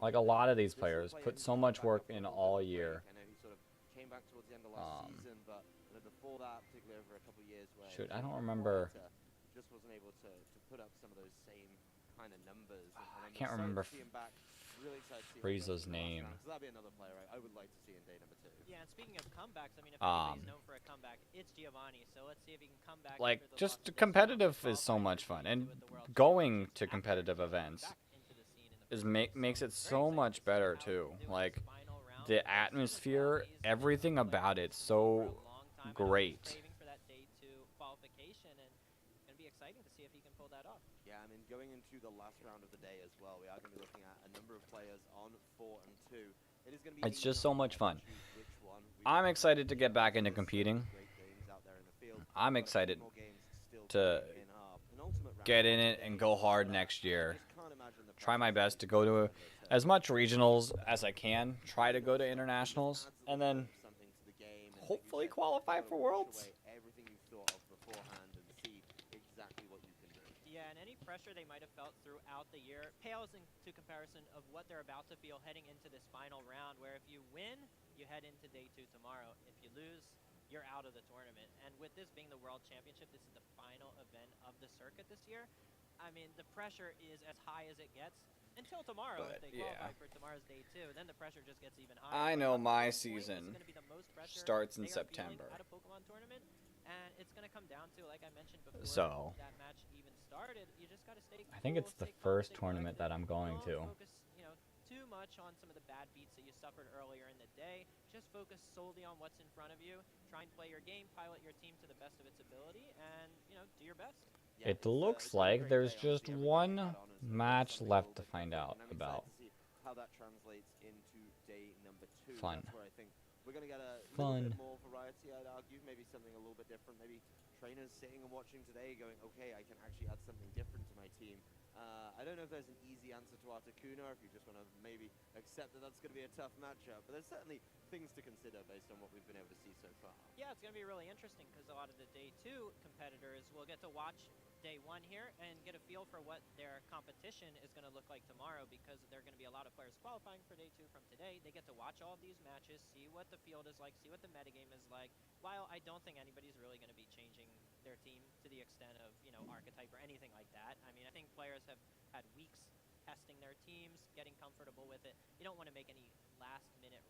A: Like, a lot of these players put so much work in all year.
E: Came back towards the end of last season, but before that, particularly over a couple of years where
A: Shoot, I don't remember.
E: Just wasn't able to put up some of those same kind of numbers.
A: I can't remember Frieza's name.
E: So that'd be another player I would like to see in day number 2.
Q: Yeah, and speaking of comebacks, I mean, if anybody's known for a comeback, it's Giovanni. So let's see if he can come back.
A: Like, just competitive is so much fun, and going to competitive events makes it so much better too. Like, the atmosphere, everything about it, so great.
Q: For that day 2 qualification, and gonna be exciting to see if he can pull that off.
E: Yeah, I mean, going into the last round of the day as well, we are going to be looking at a number of players on 4 and 2. It is going to be
A: It's just so much fun. I'm excited to get back into competing. I'm excited to get in it and go hard next year. Try my best to go to as much regionals as I can. Try to go to internationals, and then hopefully qualify for Worlds.
Q: Yeah, and any pressure they might have felt throughout the year pales into comparison of what they're about to feel heading into this final round, where if you win, you head into day 2 tomorrow. If you lose, you're out of the tournament. And with this being the World Championship, this is the final event of the circuit this year. I mean, the pressure is as high as it gets until tomorrow. If they qualify for tomorrow's day 2, then the pressure just gets even higher.
A: I know my season starts in September.
Q: At a Pokemon tournament, and it's going to come down to, like I mentioned before,
A: So,
Q: that match even started. You just got to stay
A: I think it's the first tournament that I'm going to.
Q: Focus, you know, too much on some of the bad beats that you suffered earlier in the day. Just focus solely on what's in front of you. Try and play your game, pilot your team to the best of its ability, and, you know, do your best.
A: It looks like there's just one match left to find out about.
E: How that translates into day number 2.
A: Fun.
E: That's where I think we're going to get a
A: Fun.
E: little bit more variety, I'd argue. Maybe something a little bit different. Maybe trainers sitting and watching today going, okay, I can actually add something different to my team. I don't know if there's an easy answer to Articuno, if you just want to maybe accept that that's going to be a tough matchup. But there's certainly things to consider based on what we've been able to see so far.
Q: Yeah, it's going to be really interesting because a lot of the day 2 competitors will get to watch day 1 here and get a feel for what their competition is going to look like tomorrow, because there are going to be a lot of players qualifying for day 2 from today. They get to watch all of these matches, see what the field is like, see what the metagame is like, while I don't think anybody's really going to be changing their team to the extent of, you know, archetype or anything like that. I mean, I think players have had weeks testing their teams, getting comfortable with it. You don't want to make any last-minute,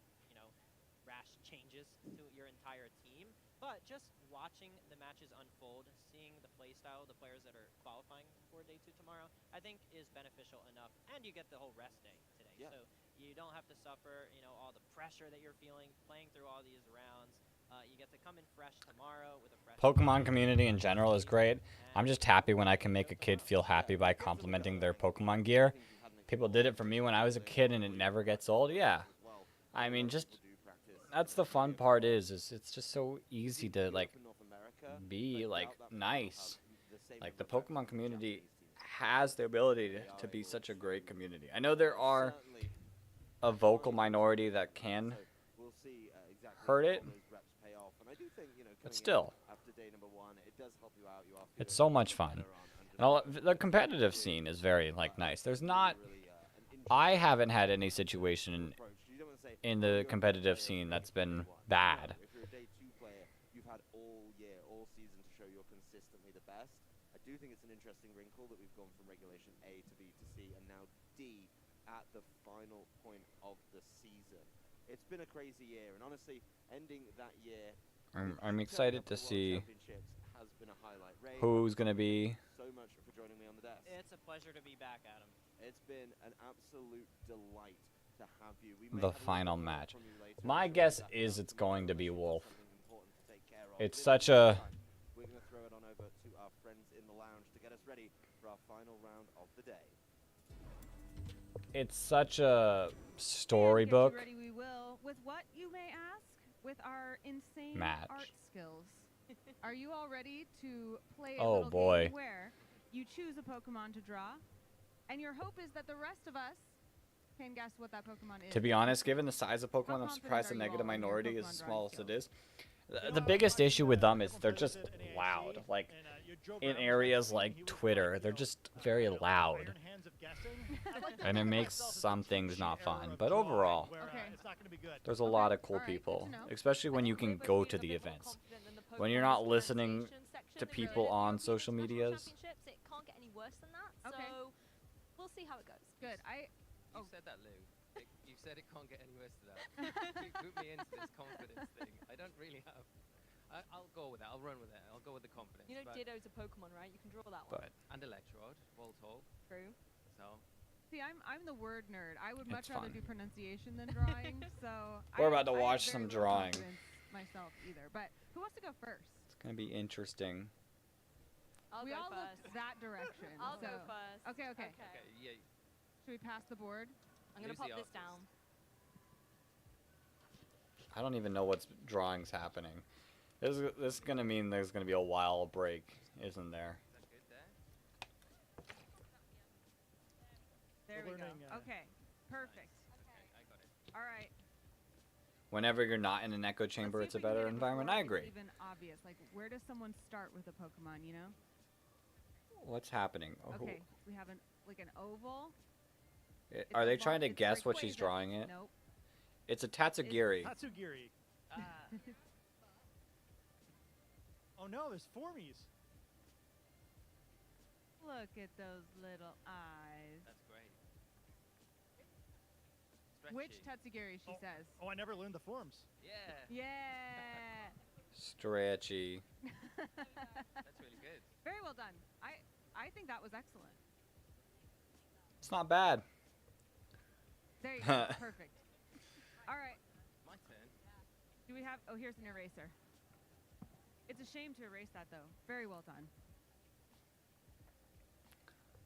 Q: rash changes to your entire team. But just watching the matches unfold, seeing the playstyle, the players that are qualifying for Day 2 tomorrow, I think is beneficial enough. And you get the whole rest day today.
E: Yeah.
Q: So you don't have to suffer, all the pressure that you're feeling playing through all these rounds. You get to come in fresh tomorrow with a fresh
A: Pokemon community in general is great. I'm just happy when I can make a kid feel happy by complimenting their Pokemon gear. People did it for me when I was a kid and it never gets old. Yeah. I mean, just that's the fun part is it's just so easy to like be like nice. Like the Pokemon community has the ability to be such a great community. I know there are a vocal minority that can hurt it, but still, it's so much fun. And the competitive scene is very like nice. There's not, I haven't had any situation in the competitive scene that's been bad.
E: If you're a Day 2 player, you've had all year, all season to show you're consistently the best. I do think it's an interesting wrinkle that we've gone from Regulation A to B to C and now D at the final point of the season. It's been a crazy year, and honestly, ending that year,
A: I'm excited to see
E: has been a highlight. Ray,
A: who's going to be
E: so much for joining me on the desk.
Q: It's a pleasure to be back, Adam.
E: It's been an absolute delight to have you.
A: the final match. My guess is it's going to be Wolf. It's such a...
E: We're going to throw it on over to our friends in the lounge to get us ready for our final round of the day.
A: It's such a storybook
J: Get you ready we will. With what, you may ask? With our insane
A: match.
J: art skills. Are you all ready to play a
A: Oh,
J: little
A: boy.
J: game where you choose a Pokemon to draw, and your hope is that the rest of us can guess what that Pokemon is?
A: To be honest, given the size of Pokemon, I'm
J: confident
A: surprised
J: are
A: the
J: you
A: negative
J: all in your
A: minority is
J: Pokemon
A: as
J: drawing
A: small as it is. The biggest issue with them is they're just loud. Like, in areas like Twitter, they're just very loud. And it makes some things not fun. But overall, there's a lot of cool people. Especially when you can go to the events. When you're not listening to people on social medias.
D: It can't get any worse than that.
J: Okay.
D: So we'll see how it goes.
J: Good.
F: You said that, Lou. You said it can't get any worse than that. You put me into this confidence thing. I don't really have... I'll go with that. I'll run with it. I'll go with the confidence.
D: You know Ditto's a Pokemon, right? You can draw that one.
F: And Electrode, Voltorb.
D: True.
F: So...
J: See, I'm the word nerd. I would much
A: It's
J: rather
A: fun.
J: do pronunciation than drawing. So
A: We're about to
J: I have
A: watch
J: very
A: some
J: little
A: drawing.
J: confidence myself either. But who wants to go first?
A: It's going to be interesting.
J: We
D: go
J: all
D: first.
J: looked that direction.
D: I'll
J: so.
D: go first.
J: Okay.
F: Okay, yeah.
J: Should we pass the board?
D: I'm gonna
F: Who's
D: pop
F: the
D: this
F: artist?
D: down.
A: I don't even know what's drawing's happening. This is going to mean there's going to be a while break, isn't there?
J: There we go. Okay. Perfect.
F: I got it.
J: All right.
A: Whenever you're not in an echo chamber, it's a better environment. I agree.
J: It's even obvious. Like, where does someone start with a Pokemon? You know?
A: What's happening? Oh, who-
J: Okay. We have an oval.
A: Are they
J: It's
A: trying to
J: it's
A: guess what she's
J: Rayquaza.
A: drawing it?
J: Nope.
A: It's a Tatsugiri.
O: Tatsugiri. Oh no, there's Formies.
J: Look at those little eyes.
F: That's great.
J: Which
F: Stretchy.
J: Tatsugiri, she says.
O: Oh, I never learned the forms.
F: Yeah.
J: Yeah.
A: Stretchy.
F: That's really good.
J: Very well done. I think that was excellent.
A: It's not bad.
J: There you go. Perfect. All right.
F: My turn.
J: Do we have... Oh, here's an eraser. It's a shame to erase that, though. Very well done.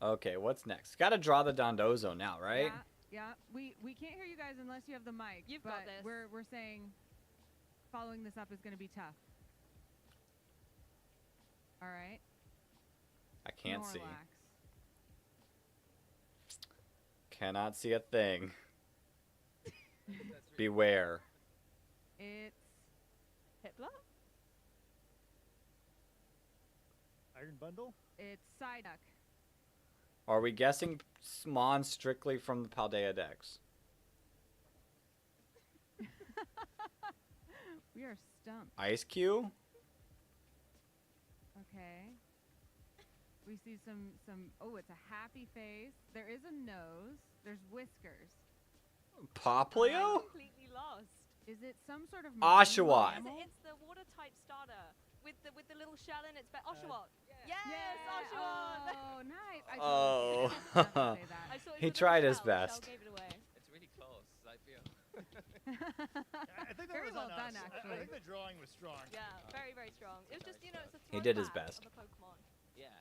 A: Okay, what's next? Got to draw the Dondozo now, right?
J: Yeah. We can't hear you guys unless you have the mic.
D: You've
J: but
D: got this.
J: We're saying following this up is going to be tough. All right.
A: I can't see.
J: Snorlax.
A: Cannot see a thing. Beware.
J: It's
D: Hitler?
O: Iron Bundle.
J: It's Psyduck.
A: Are we guessing Mon strictly from the Paldea decks?
J: We are stumped.
A: Ice Cube?
J: Okay. We see some. Oh, it's a happy face. There is a nose. There's whiskers.
A: Poplio?
D: Completely lost.
J: Is it some sort of
A: Oshawott.
D: It's the water type starter with the little shell in its back. Oshawott. Yes, Oshawott.
J: Oh, nice. I
A: Oh.
J: totally say that.
D: I saw it
A: He
D: was a
A: tried
D: little
A: his
D: shell.
A: best.
D: Shell gave it away.
F: It's really close, I feel.
O: I think that
J: Very
O: was
J: well
O: on
J: done,
O: us. I
J: actually.
O: think the drawing was strong.
D: Yeah, very, very strong. It was just, you know, it's a
A: He did his
D: throwback
A: best.
D: of a Pokemon.
F: Yeah.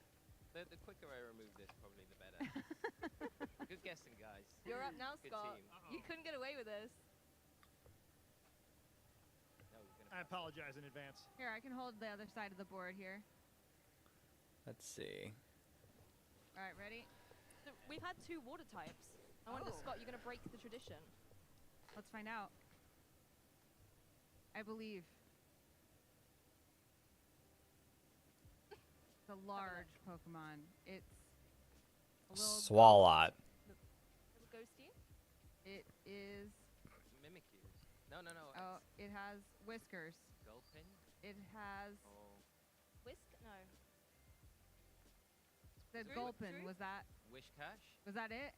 F: The quicker I remove this, probably the better. Good guessing, guys.
D: You're up now,
F: Good
D: Scott.
F: team.
D: You couldn't get away with this.
F: No, you're gonna
O: I apologize in advance.
J: Here, I can hold the other side of the board here.
A: Let's see.
J: All right, ready?
D: So we've had 2 water types. I wonder, Scott, you're going to break the tradition.
J: Let's find out. I believe. It's a large Pokemon. It's a little
A: Swalot.
D: Little ghosty?
J: It is.
F: Mimikyu. No.
J: Oh, it has whiskers.
F: Gulpin?
J: It has.
F: Oh.
D: Whisk? No.
J: The
D: Drew?
J: Gulpin.
D: Drew?
J: Was that?
F: Wishcash?
J: Was that it?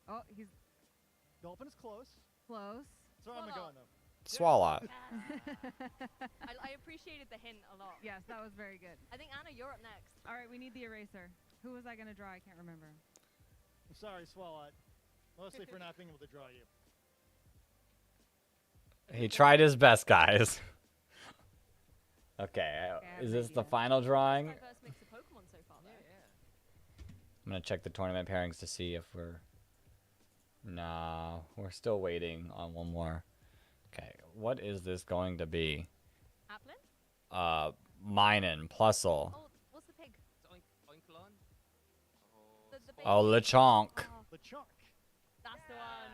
J: Oh, he's
O: Gulpin is close.
J: close.
O: That's where I'm going though.
A: Swalot.
D: I appreciated the hint a lot.
J: Yes, that was very good.
D: I think, Anna, you're up next.
J: All right, we need the eraser. Who was I going to draw? I can't remember.
O: I'm sorry, Swalot. Mostly for not being able to draw you.
A: He tried his best, guys. Okay, is this the final drawing?
D: Diverse mix of Pokemon so far, though.
A: I'm gonna check the tournament pairings to see if we're... No, we're still waiting on one more. Okay, what is this going to be?
D: Applin?
A: Minun, Plusle.
D: Oh, what's the pig?
F: Oinklon?
D: The big
A: Oh,
D: pig.
A: Lechonk.
O: Lechonk.
D: That's the one.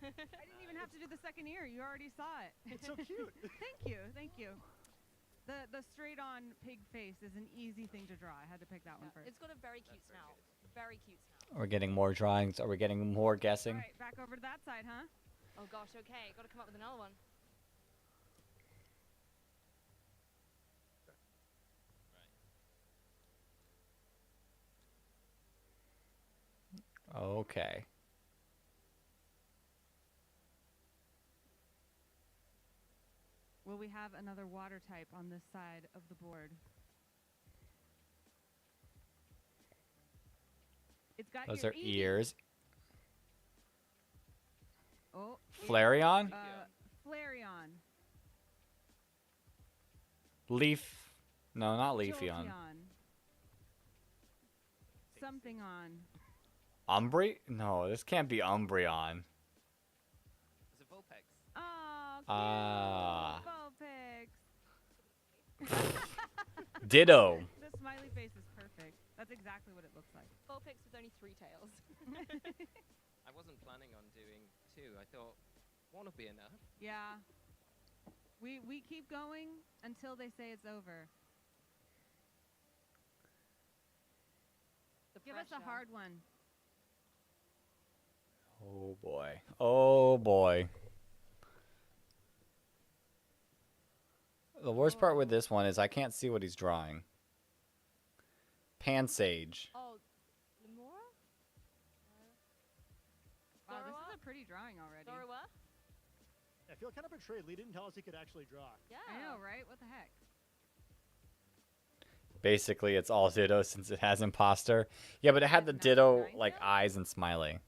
J: I didn't even have to do the second ear. You already saw it.
O: It's so cute.
J: Thank you. Thank you. The straight on pig face is an easy thing to draw. I had to pick that one first.
D: It's got a very cute snout. Very cute snout.
A: We're getting more drawings. Are we getting more guessing?
J: All right, back over to that side, huh?
D: Oh gosh, okay. Got to come up with another one.
A: Okay.
J: Will we have another water type on this side of the board? It's got
A: Those
J: your
A: are ears.
J: Oh.
A: Flareon?
J: Flareon.
A: Leaf. No, not Leafeon.
J: Something on.
A: Umbre? No, this can't be Umbreon.
F: It's a Vulpix.
J: Oh,
A: Ah.
J: Vulpix.
A: Ditto.
J: The smiley face is perfect. That's exactly what it looks like.
D: Vulpix with only 3 tails.
F: I wasn't planning on doing 2. I thought 1 would be enough.
J: Yeah. We keep going until they say it's over. Give us a hard one.
A: Oh boy. Oh boy. The worst part with this one is I can't see what he's drawing. Pansage.
D: Oh, Lemora?
J: Wow, this is a pretty drawing already.
D: Zorua?
O: I feel kind of betrayed. Lee didn't tell us he could actually draw.
D: Yeah.
J: I know, right? What the heck?
A: Basically, it's all Ditto since it has Imposter. Yeah, but it had the Ditto, like, eyes and smiley.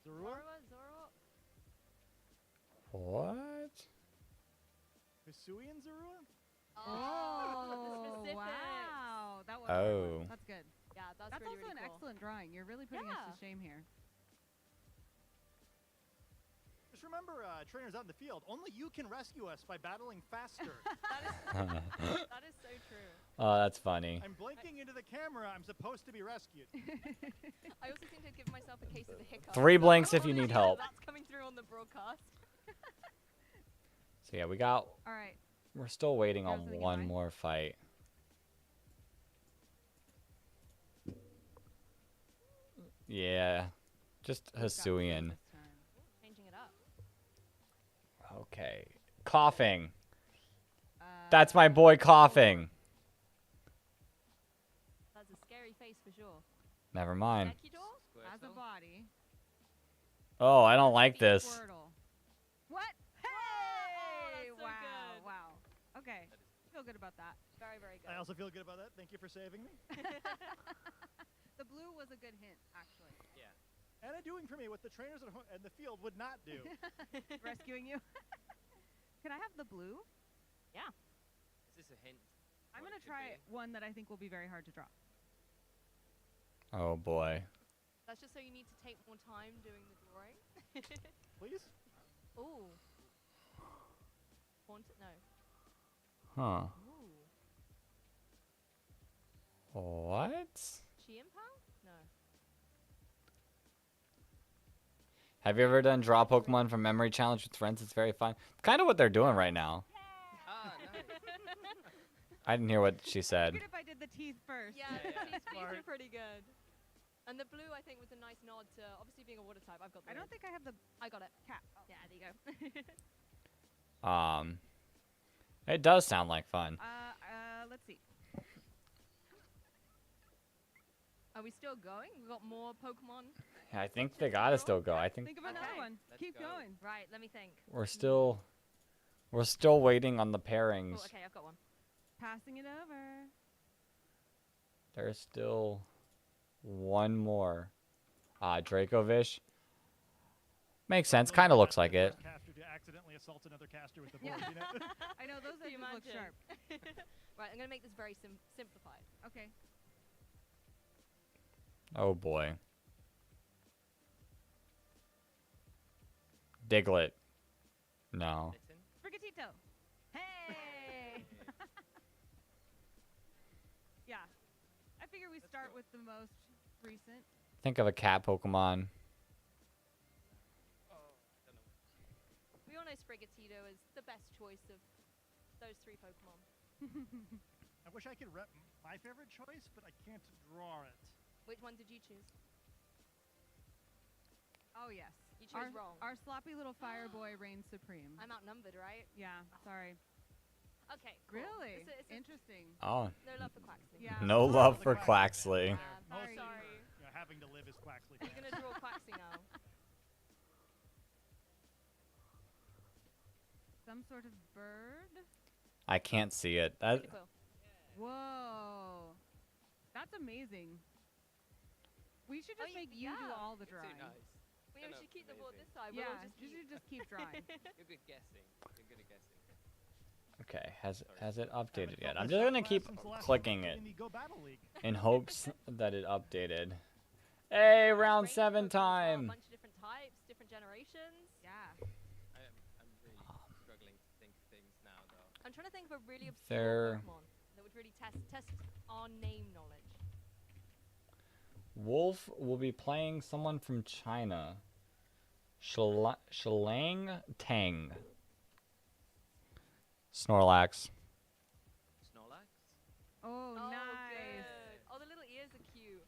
O: Zorua?
A: What?
O: Hisuian Zorua?
J: Oh,
D: specifics.
J: wow. That was
A: Oh.
J: That's good.
D: Yeah, that's
J: That's
D: really,
J: also
D: really
J: an
D: cool.
J: excellent drawing. You're really putting us to shame here.
O: Just remember, trainers out in the field, only you can rescue us by battling faster.
D: That is so true.
A: Oh, that's funny.
O: I'm blinking into the camera. I'm supposed to be rescued.
D: I also seem to have given myself a case of the hiccup.
A: 3 blinks if you need help.
D: That's coming through on the broadcast.
A: So yeah, we got...
J: All right.
A: We're still waiting
J: You have
A: on
J: something in
A: one
J: mind?
A: more fight. Yeah. Just Hisuian.
D: Changing it up.
A: Okay. Coughing. That's my boy Coughing. Never mind.
J: Has a body.
A: Oh, I don't like this.
J: Squirtle. What? Hey! Wow, wow. Okay, feel good about that.
D: Very, very good.
O: I also feel good about that. Thank you for saving me.
J: The blue was a good hint, actually.
I: Yeah.
O: And a doing for me what the trainers and the field would not do.
J: Rescuing you. Can I have the blue?
D: Yeah.
F: Is this a hint?
J: I'm going to try one that I think will be very hard to draw.
A: Oh boy.
Y: That's just so you need to take more time doing the drawing.
O: Please?
Y: Ooh. Haunted? No.
A: Huh.
Y: Ooh.
A: What?
Y: Chienpao? No.
A: Have you ever done draw Pokemon from memory challenge with friends? It's very fun. Kind of what they're doing right now.
F: Ah, nice.
A: I didn't hear what she said.
J: Good if I did the teeth first.
Y: Yeah, these are pretty good. And the blue, I think, was a nice nod to obviously being a water type. I've got the
J: I don't think I have the
Y: I got it.
J: cap. Oh.
Y: Yeah, there you go.
A: It does sound like fun.
J: Let's see.
Y: Are we still going? We've got more Pokemon.
A: I think they gotta still go. I think
J: Think of another one. Keep going.
Y: Right, let me think.
A: we're still waiting on the pairings.
Y: Oh, okay, I've got one.
J: Passing it over.
A: There's still one more. Dracovish. Makes sense. Kind of looks like it.
O: Caster to accidentally assault another caster with the
Y: Yeah.
O: board, you know?
J: I know those edges look sharp.
Y: Right, I'm going to make this very simplified.
J: Okay.
A: Oh boy. Diglett. No.
J: Sprigatito. Hey! Yeah. I figure we start with the most recent.
A: Think of a cat Pokemon.
Y: We all know Sprigatito is the best choice of those three Pokemon.
O: I wish I could rep my favorite choice, but I can't draw it.
Y: Which one did you choose?
J: Oh, yes.
Y: You chose wrong.
J: Our sloppy little fire boy reigns supreme.
Y: I'm outnumbered, right?
J: Yeah, sorry.
Y: Okay, cool.
J: Really?
Y: It's
J: Interesting.
A: Oh.
Y: No love for Quaxley.
J: Yeah.
A: No love for Quaxley.
Y: Sorry.
O: You know, having to live as Quaxley.
Y: You're going to draw Quaxley now.
J: Some sort of bird?
A: I can't see it. That.
J: Whoa. That's amazing. We should just make you do all the drawing.
F: Too nice.
Y: We should keep the board this side.
J: Yeah,
Y: We'll
J: you should just keep drawing.
F: You're good guessing. You're good at guessing.
A: Okay, has it updated yet? I'm just gonna keep clicking it in hopes that it updated. Hey, round 7 time.
Y: A bunch of different types, different generations.
J: Yeah.
F: I'm really struggling to think of things now, though.
Y: I'm trying to think of a really
A: There-
Y: obscure Pokemon that would really test our name knowledge.
A: Wolf will be playing someone from China. Shilang Tang. Snorlax.
F: Snorlax?
J: Oh, nice.
Y: Good. Oh, the little ears are cute.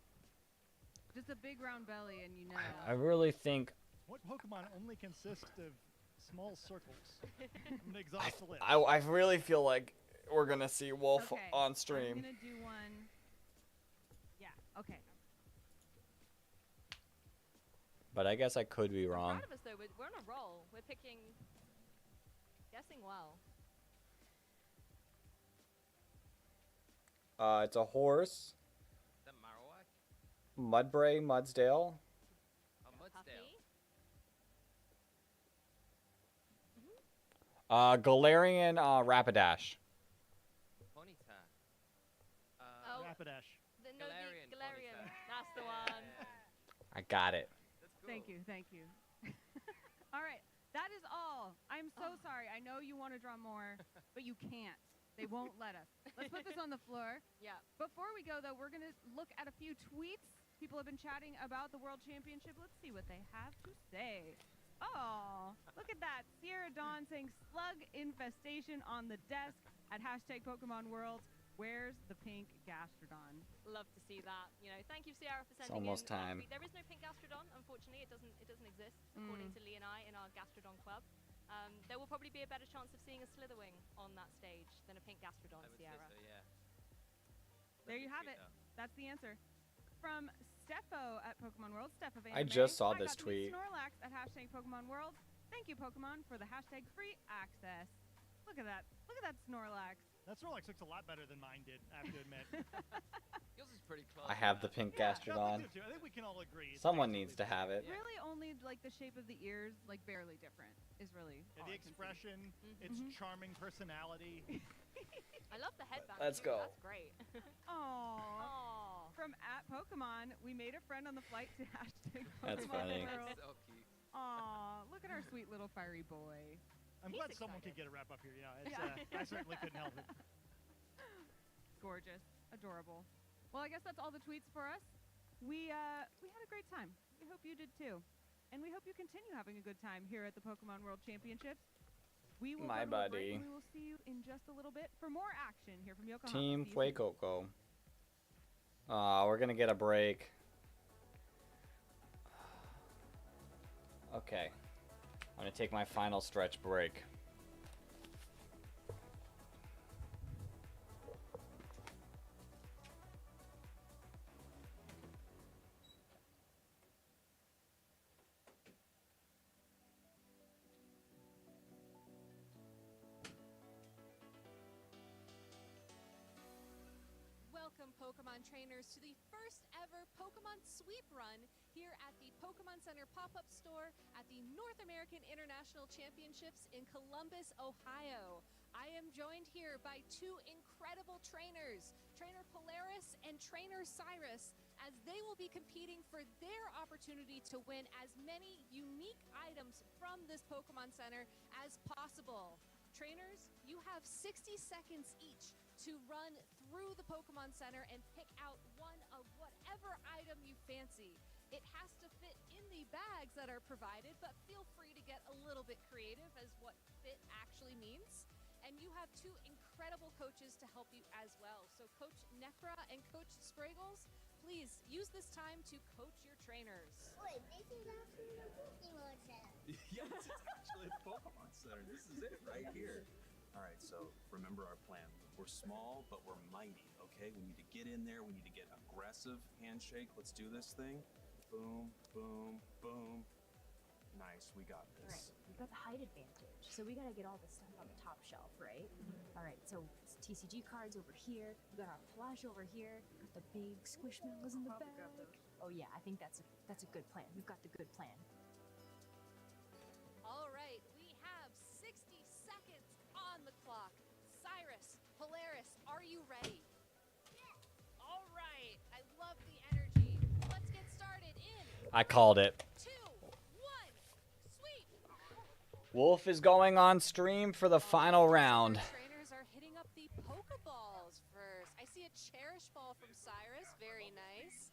J: Just a big round belly and you know.
A: I really think
O: What Pokemon only consist of small circles? I'm gonna exhaust the list.
A: I really feel like we're gonna see Wolf
J: Okay,
A: on
J: I'm
A: stream.
J: gonna do one. Yeah. Okay.
A: But I guess I could be wrong.
Y: Proud of us though. We're on a roll. We're guessing well.
A: It's a horse.
F: Is that Marowak?
A: Mudbray, Mudsdale.
F: Oh, Mudsdale.
A: Galarian, Rapidash.
F: Ponyta.
Y: Oh.
O: Rapidash.
Y: Galarian. That's the one.
A: I got it.
F: That's cool.
J: Thank you. Thank you. All right. That is all. I'm so sorry. I know you want to draw more, but you can't. They won't let us. Let's put this on the floor.
Y: Yeah.
J: Before we go, though, we're going to look at a few tweets. People have been chatting about the World Championship. Let's see what they have to say. Oh, look at that. Sierra Dawn saying slug infestation on the desk at hashtag Pokemon Worlds. Where's the pink Gastrodon?
Y: Love to see that. You know, thank you, Sierra, for
A: It's
Y: sending
A: almost
Y: in.
A: time.
Y: There is no pink Gastrodon, unfortunately. It doesn't exist according to Lee and I in our Gastrodon club. There will probably be a better chance of seeing a Slitherwing on that stage than a pink Gastrodon,
F: I would
Y: Sierra.
F: say so, yeah.
J: There you have
F: Cute,
J: it.
F: though.
J: That's the answer. From Steffo at Pokemon World. Steffo
A: I just saw this
J: got
A: tweet.
J: Snorlax at hashtag Pokemon World. Thank you, Pokemon, for the hashtag free access. Look at that. Look at that Snorlax.
O: That Snorlax looks a lot better than mine did, I have to admit.
F: Yours is pretty close.
A: I have the pink Gastrodon.
O: I think we can all agree.
A: Someone needs to have it.
J: Really only like the shape of the ears, like barely different, is really all
O: The
J: I can see.
O: expression, its charming personality.
D: I love the headband.
A: Let's
D: too.
A: go.
D: That's great.
J: Aww. From at Pokemon, we made a friend on the flight to hashtag
A: That's
J: Pokemon
A: funny.
J: World.
F: So cute.
J: Aw, look at our sweet little fiery boy.
O: I'm glad someone could get a wrap up here. Yeah, it's, I certainly couldn't help it.
J: Gorgeous, adorable. Well, I guess that's all the tweets for us. We had a great time. We hope you did too, and we hope you continue having a good time here at the Pokemon World Championships. We will
A: My
J: go to a break,
A: buddy.
J: and we will see you in just a little bit for more action here from Yokohama.
A: Team
J: See you soon.
A: Fuecoco. We're gonna get a break. Okay. I'm gonna take my final stretch break.
K: Welcome, Pokemon trainers, to the first ever Pokemon Sweep Run here at the Pokemon Center pop-up store at the North American International Championships in Columbus, Ohio. I am joined here by two incredible trainers, Trainer Polaris and Trainer Cyrus, as they will be competing for their opportunity to win as many unique items from this Pokemon Center as possible. Trainers, you have 60 seconds each to run through the Pokemon Center and pick out one of whatever item you fancy. It has to fit in the bags that are provided, but feel free to get a little bit creative as what fit actually means. And you have two incredible coaches to help you as well. So Coach Nefra and Coach Spraggles, please use this time to coach your trainers.
S: Wait, this is actually the Pokemon Center.
T: Yes, it's actually the Pokemon Center. This is it right here. All right, so remember our plan. We're small, but we're mighty, okay? We need to get in there. We need to get aggressive handshake. Let's do this thing. Boom, boom, boom. Nice, we got
U: All right,
T: this.
U: we've got the height advantage, so we gotta get all this stuff on the top shelf, right? All right, so it's TCG cards over here. We got our plush over here. Got the big squishmallows in the back. Oh yeah, I think that's a good plan. We've got the good plan.
K: All right, we have 60 seconds on the clock. Cyrus, Polaris, are you ready? All right, I love the energy. Let's get started in
A: I called it.
K: 2, 1, sweep.
A: Wolf is going on stream for the final round.
K: Trainers are hitting up the Pokeballs first. I see a Cherish Ball from Cyrus, very nice.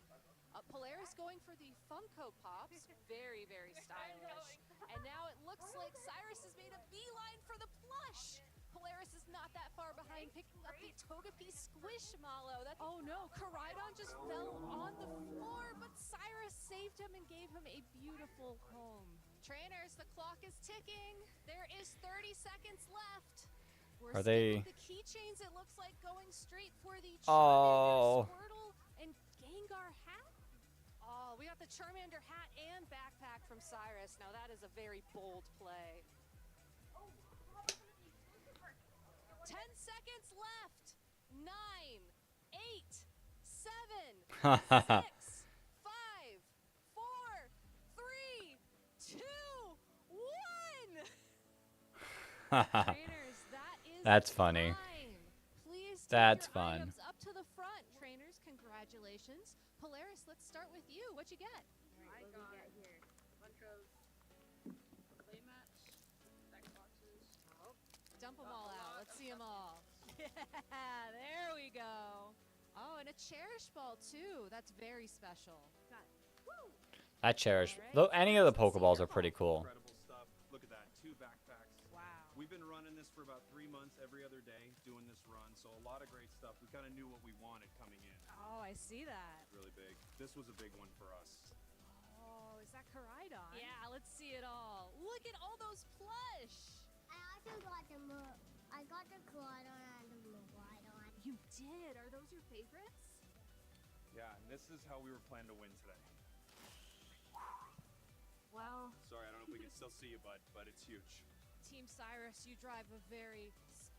K: Polaris going for the Funko Pops, very, very stylish. And now it looks like Cyrus has made a beeline for the plush. Polaris is not that far behind, picking up the Togepi Squishmallow. Oh no, Koraidon just fell on the floor, but Cyrus saved him and gave him a beautiful home. Trainers, the clock is ticking. There is 30 seconds left. We're
A: Are they-
K: skipping the keychains, it looks like going straight for the
A: Oh.
K: Charmander, Squirtle, and Gengar hat. Oh, we got the Charmander hat and backpack from Cyrus. Now that is a very bold play. 10 seconds left. 9, 8, 7, 6, 5, 4, 3, 2, 1. Trainers, that is
A: That's funny.
K: time. Please take
A: That's
K: your
A: fun.
K: items up to the front. Trainers, congratulations. Polaris, let's start with you. What you get?
U: I got here a bunch of playmats, deck boxes.
K: Oh, dump them all out. Let's see them all. Yeah, there we go. Oh, and a Cherish Ball, too. That's very special.
A: I cherish. Though any of the Pokeballs are pretty cool.
V: Incredible stuff. Look at that. 2 backpacks.
K: Wow.
V: We've been running this for about 3 months every other day, doing this run. So a lot of great stuff. We kind of knew what we wanted coming in.
K: Oh, I see that.
V: Really big. This was a big one for us.
K: Oh, is that Koraidon? Yeah, let's see it all. Look at all those plush.
S: I also got I got the Koraidon and the Miraidon.
K: You did? Are those your favorites?
V: Yeah, and this is how we were planning to win today.
K: Well,
V: Sorry, I don't know if we can still see you, bud, but it's huge.
K: Team Cyrus, you drive a very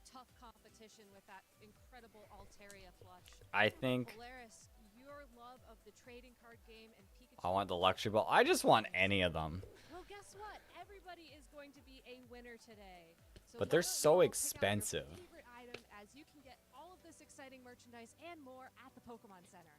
K: tough competition with that incredible Altaria flush.
A: I think
K: Polaris, your love of the trading card game and Pikachu.
A: I want the luxury ball. I just want any of them.
K: Well, guess what? Everybody is going to be a winner today. So
A: But they're
K: why don't
A: so
K: you all pick out your
A: expensive.
K: favorite item, as you can get all of this exciting merchandise and more at the Pokemon Center.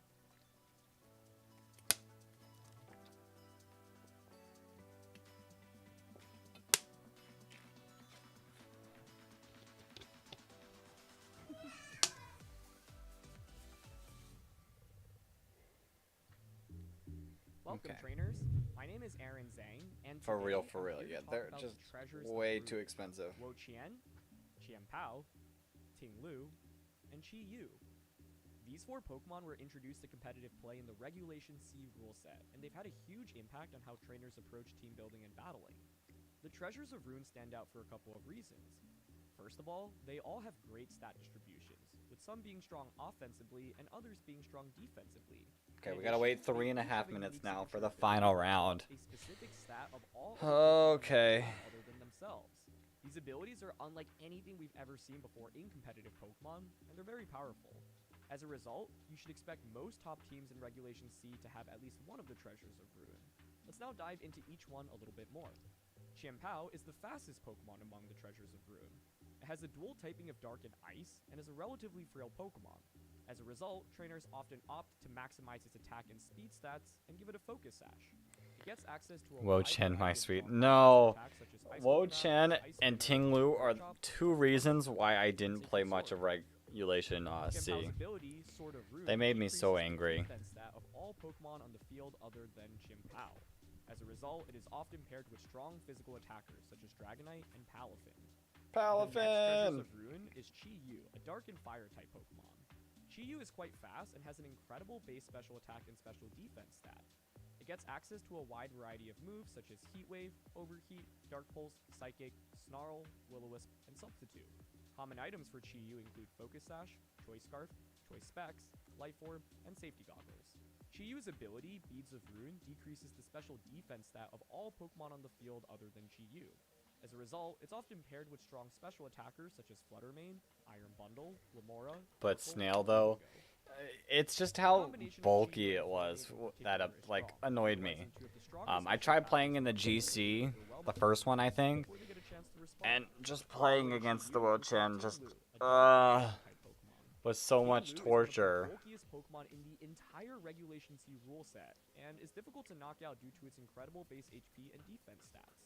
G: Welcome,
A: Okay.
G: trainers. My name is Aaron Zhang, and
A: For
G: today
A: real,
G: I'm
A: for real.
G: here to
A: Yeah,
G: talk
A: they're
G: about
A: just
G: the treasures of
A: way
G: Rune.
A: too expensive.
G: Wo Qian, Qian Pao, Ting Lu, and Chi Yu. These 4 Pokemon were introduced to competitive play in the Regulation C rule set, and they've had a huge impact on how trainers approach team building and battling. The treasures of Rune stand out for a couple of reasons. First of all, they all have great stat distributions, with some being strong offensively and others being strong defensively.
A: Okay,
G: In
A: we gotta wait
G: addition, they
A: 3.5
G: each have a
A: minutes
G: unique
A: now for
G: signature
A: the
G: ability,
A: final round.
G: a specific stat of all other Pokemon
A: Okay.
G: other than themselves. These abilities are unlike anything we've ever seen before in competitive Pokemon, and they're very powerful. As a result, you should expect most top teams in Regulation C to have at least one of the treasures of Rune. Let's now dive into each one a little bit more. Qianpao is the fastest Pokemon among the treasures of Rune. It has a dual typing of Dark and Ice, and is a relatively frail Pokemon. As a result, trainers often opt to maximize its attack and speed stats and give it a Focus Sash. It gets access to a
A: Wo
G: wide
A: Chen, my
G: variety of
A: sweet.
G: strong
A: No.
G: attacks such as Ice
A: Wo
G: Wave Grab,
A: Chen
G: Ice
A: and
G: Spinner,
A: Ting Lu are
G: Sword Chop,
A: 2 reasons why I didn't
G: Sacred
A: play much
G: Sword.
A: of Regulation
G: Qianpao's
A: C.
G: ability, Sword of Rune,
A: They made me so
G: decreases the
A: angry.
G: defense stat of all Pokemon on the field other than Qianpao. As a result, it is often paired with strong physical attackers such as Dragonite and Palafin. The next treasures
A: Palafin!
G: of Rune is Chi-Yu, a dark and fire type Pokemon. Chi-Yu is quite fast and has an incredible base special attack and special defense stat. It gets access to a wide variety of moves such as Heat Wave, Overheat, Dark Pulse, Psychic, Snarl, Will-O-Wisp, and Substitute. Common items for Chi-Yu include Focus Sash, Choice Scarf, Choice Specs, Life Orb, and Safety Goggles. Chi-Yu's ability, Beads of Rune, decreases the special defense stat of all Pokemon on the field other than Chi-Yu. As a result, it's often paired with strong special attackers such as Fluttermane, Iron Bundle, Lamora,
A: But
G: Purple,
A: Snail,
G: and
A: though,
G: Indigo.
A: it's just
G: The
A: how
G: combination of
A: bulky
G: Chi-Yu
A: it
G: and
A: was
G: Fluttermane in
A: that
G: particular is
A: like
G: strong,
A: annoyed
G: and
A: me.
G: lets them two of the strongest
A: I
G: special
A: tried playing in the
G: attackers in the
A: GC,
G: game
A: the first one I think,
G: before they get a chance to respond.
A: and just playing against the Wo Chen just
G: Type Pokemon.
A: was so
G: Ting
A: much
G: Lu is
A: torture.
G: one of the bulkiest Pokemon in the entire Regulation C rule set, and is difficult to knock out due to its incredible base HP and defense stats.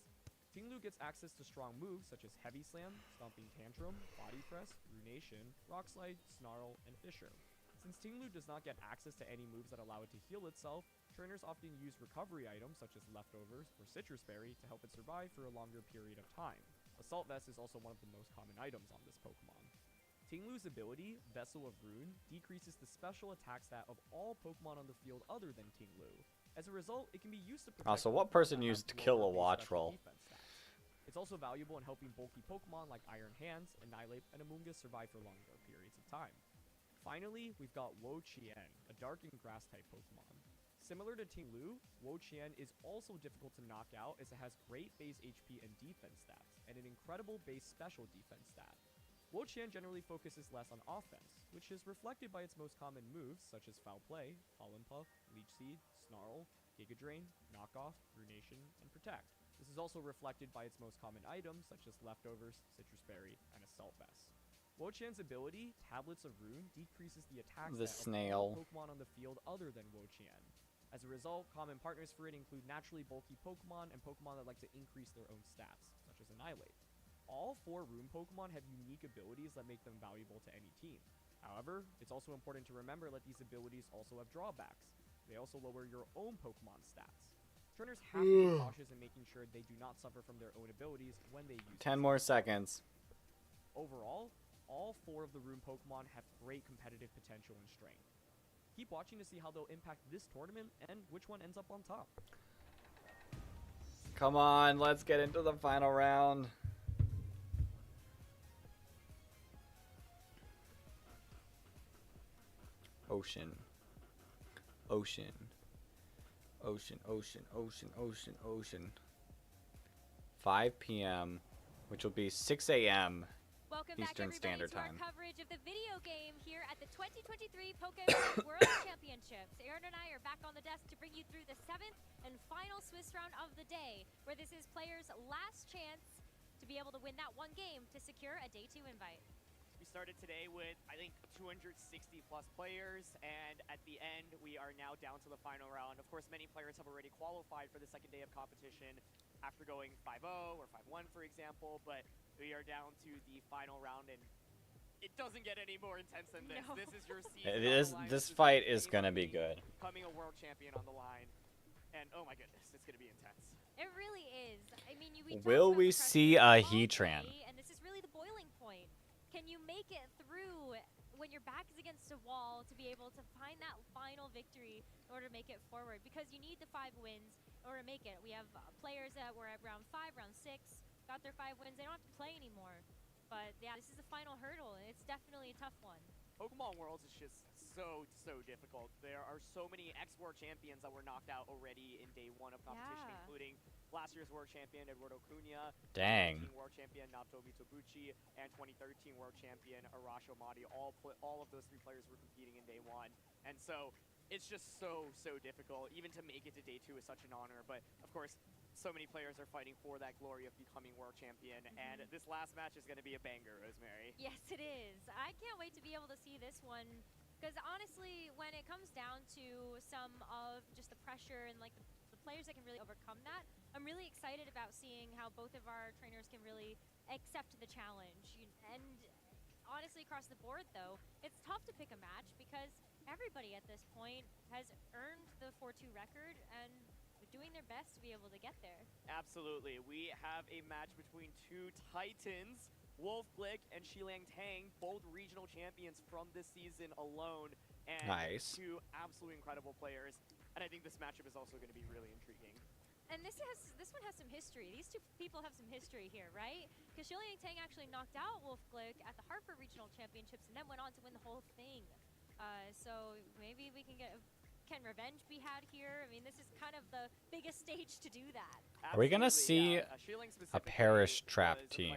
G: Ting Lu gets access to strong moves such as Heavy Slam, Stomping Tantrum, Body Press, Runation, Rock Slide, Snarl, and Fissure. Since Ting Lu does not get access to any moves that allow it to heal itself, trainers often use recovery items such as Leftovers or Citrus Berry to help it survive for a longer period of time. Assault Vest is also one of the most common items on this Pokemon. Ting Lu's ability, Vessel of Rune, decreases the special attack stat of all Pokemon on the field other than Ting Lu. As a result, it can be used to protect
A: Also, what
G: Pokemon
A: person
G: that
A: used to
G: have
A: kill a
G: lower base
A: watch
G: special
A: roll?
G: defense stats. It's also valuable in helping bulky Pokemon like Iron Hands, Annihilate, and Amoonguss survive for longer periods of time. Finally, we've got Wo Qian, a dark and grass type Pokemon. Similar to Ting Lu, Wo Qian is also difficult to knock out as it has great base HP and defense stats, and an incredible base special defense stat. Wo Qian generally focuses less on offense, which is reflected by its most common moves such as Foul Play, Pollen Puff, Leech Seed, Snarl, Giga Drain, Knockoff, Runation, and Protect. This is also reflected by its most common items such as Leftovers, Citrus Berry, and Assault Vest. Wo Qian's ability, Tablets of Rune, decreases the attack
A: The
G: stat of
A: snail.
G: all Pokemon on the field other than Wo Qian. As a result, common partners for it include naturally bulky Pokemon and Pokemon that like to increase their own stats, such as Annihilate. All 4 Rune Pokemon have unique abilities that make them valuable to any team. However, it's also important to remember that these abilities also have drawbacks. They also lower your own Pokemon stats. Trainers have to be cautious in making sure they do not suffer from their own abilities when they use
A: 10
G: these
A: more
G: abilities.
A: seconds.
G: Overall, all 4 of the Rune Pokemon have great competitive potential and strength. Keep watching to see how they'll impact this tournament and which one ends up on top.
A: Come on, let's get into the final round. Ocean. Ocean. Ocean, ocean, ocean, ocean, ocean. 5 p.m., which will be 6 a.m.
D: Welcome
A: Eastern
D: back,
A: Standard
D: everybody,
A: Time.
D: to our coverage of the video game here at the 2023 Pokemon World Championships. Aaron and I are back on the desk to bring you through the 7th and final Swiss round of the day, where this is players' last chance to be able to win that one game to secure a Day 2 invite.
I: We started today with, I think, 260 plus players, and at the end, we are now down to the final round. Of course, many players have already qualified for the second day of competition after going 5-0 or 5-1, for example, but we are down to the final round, and it doesn't get any more intense than this.
D: No.
I: This is your season.
A: This fight is gonna be good.
I: Becoming a world champion on the line, and oh my goodness, it's gonna be intense.
D: It really is. I mean,
A: Will we see a Heatran?
D: And this is really the boiling point. Can you make it through when your back is against a wall to be able to find that final victory in order to make it forward? Because you need the 5 wins in order to make it. We have players that were at round 5, round 6, got their 5 wins. They don't have to play anymore. But yeah, this is the final hurdle, and it's definitely a tough one.
I: Pokemon Worlds is just so difficult. There are so many ex-world champions that were knocked out already in day 1 of competition, including last year's world champion Eduardo Cunha,
A: Dang.
I: 2019 world champion Naoto Mitsubishi, and 2013 world champion Arasho Madi. All of those 3 players were competing in day 1, and so it's just so difficult. Even to make it to day 2 is such an honor, but of course, so many players are fighting for that glory of becoming world champion, and this last match is going to be a banger, Rosemary.
D: Yes, it is. I can't wait to be able to see this one, because honestly, when it comes down to some of just the pressure and like the players that can really overcome that, I'm really excited about seeing how both of our trainers can really accept the challenge. And honestly, across the board, though, it's tough to pick a match because everybody at this point has earned the 4-2 record and doing their best to be able to get there.
I: Absolutely. We have a match between 2 titans, Wolf Glick and Shilang Tang, both regional champions from this season alone, and
A: Nice.
I: 2 absolutely incredible players. And I think this matchup is also going to be really intriguing.
D: And this one has some history. These 2 people have some history here, right? Because Shilang Tang actually knocked out Wolf Glick at the Hartford Regional Championships and then went on to win the whole thing. So maybe we can revenge be had here? I mean, this is kind of the biggest stage to do that.
A: Are we gonna see a Parish Trap team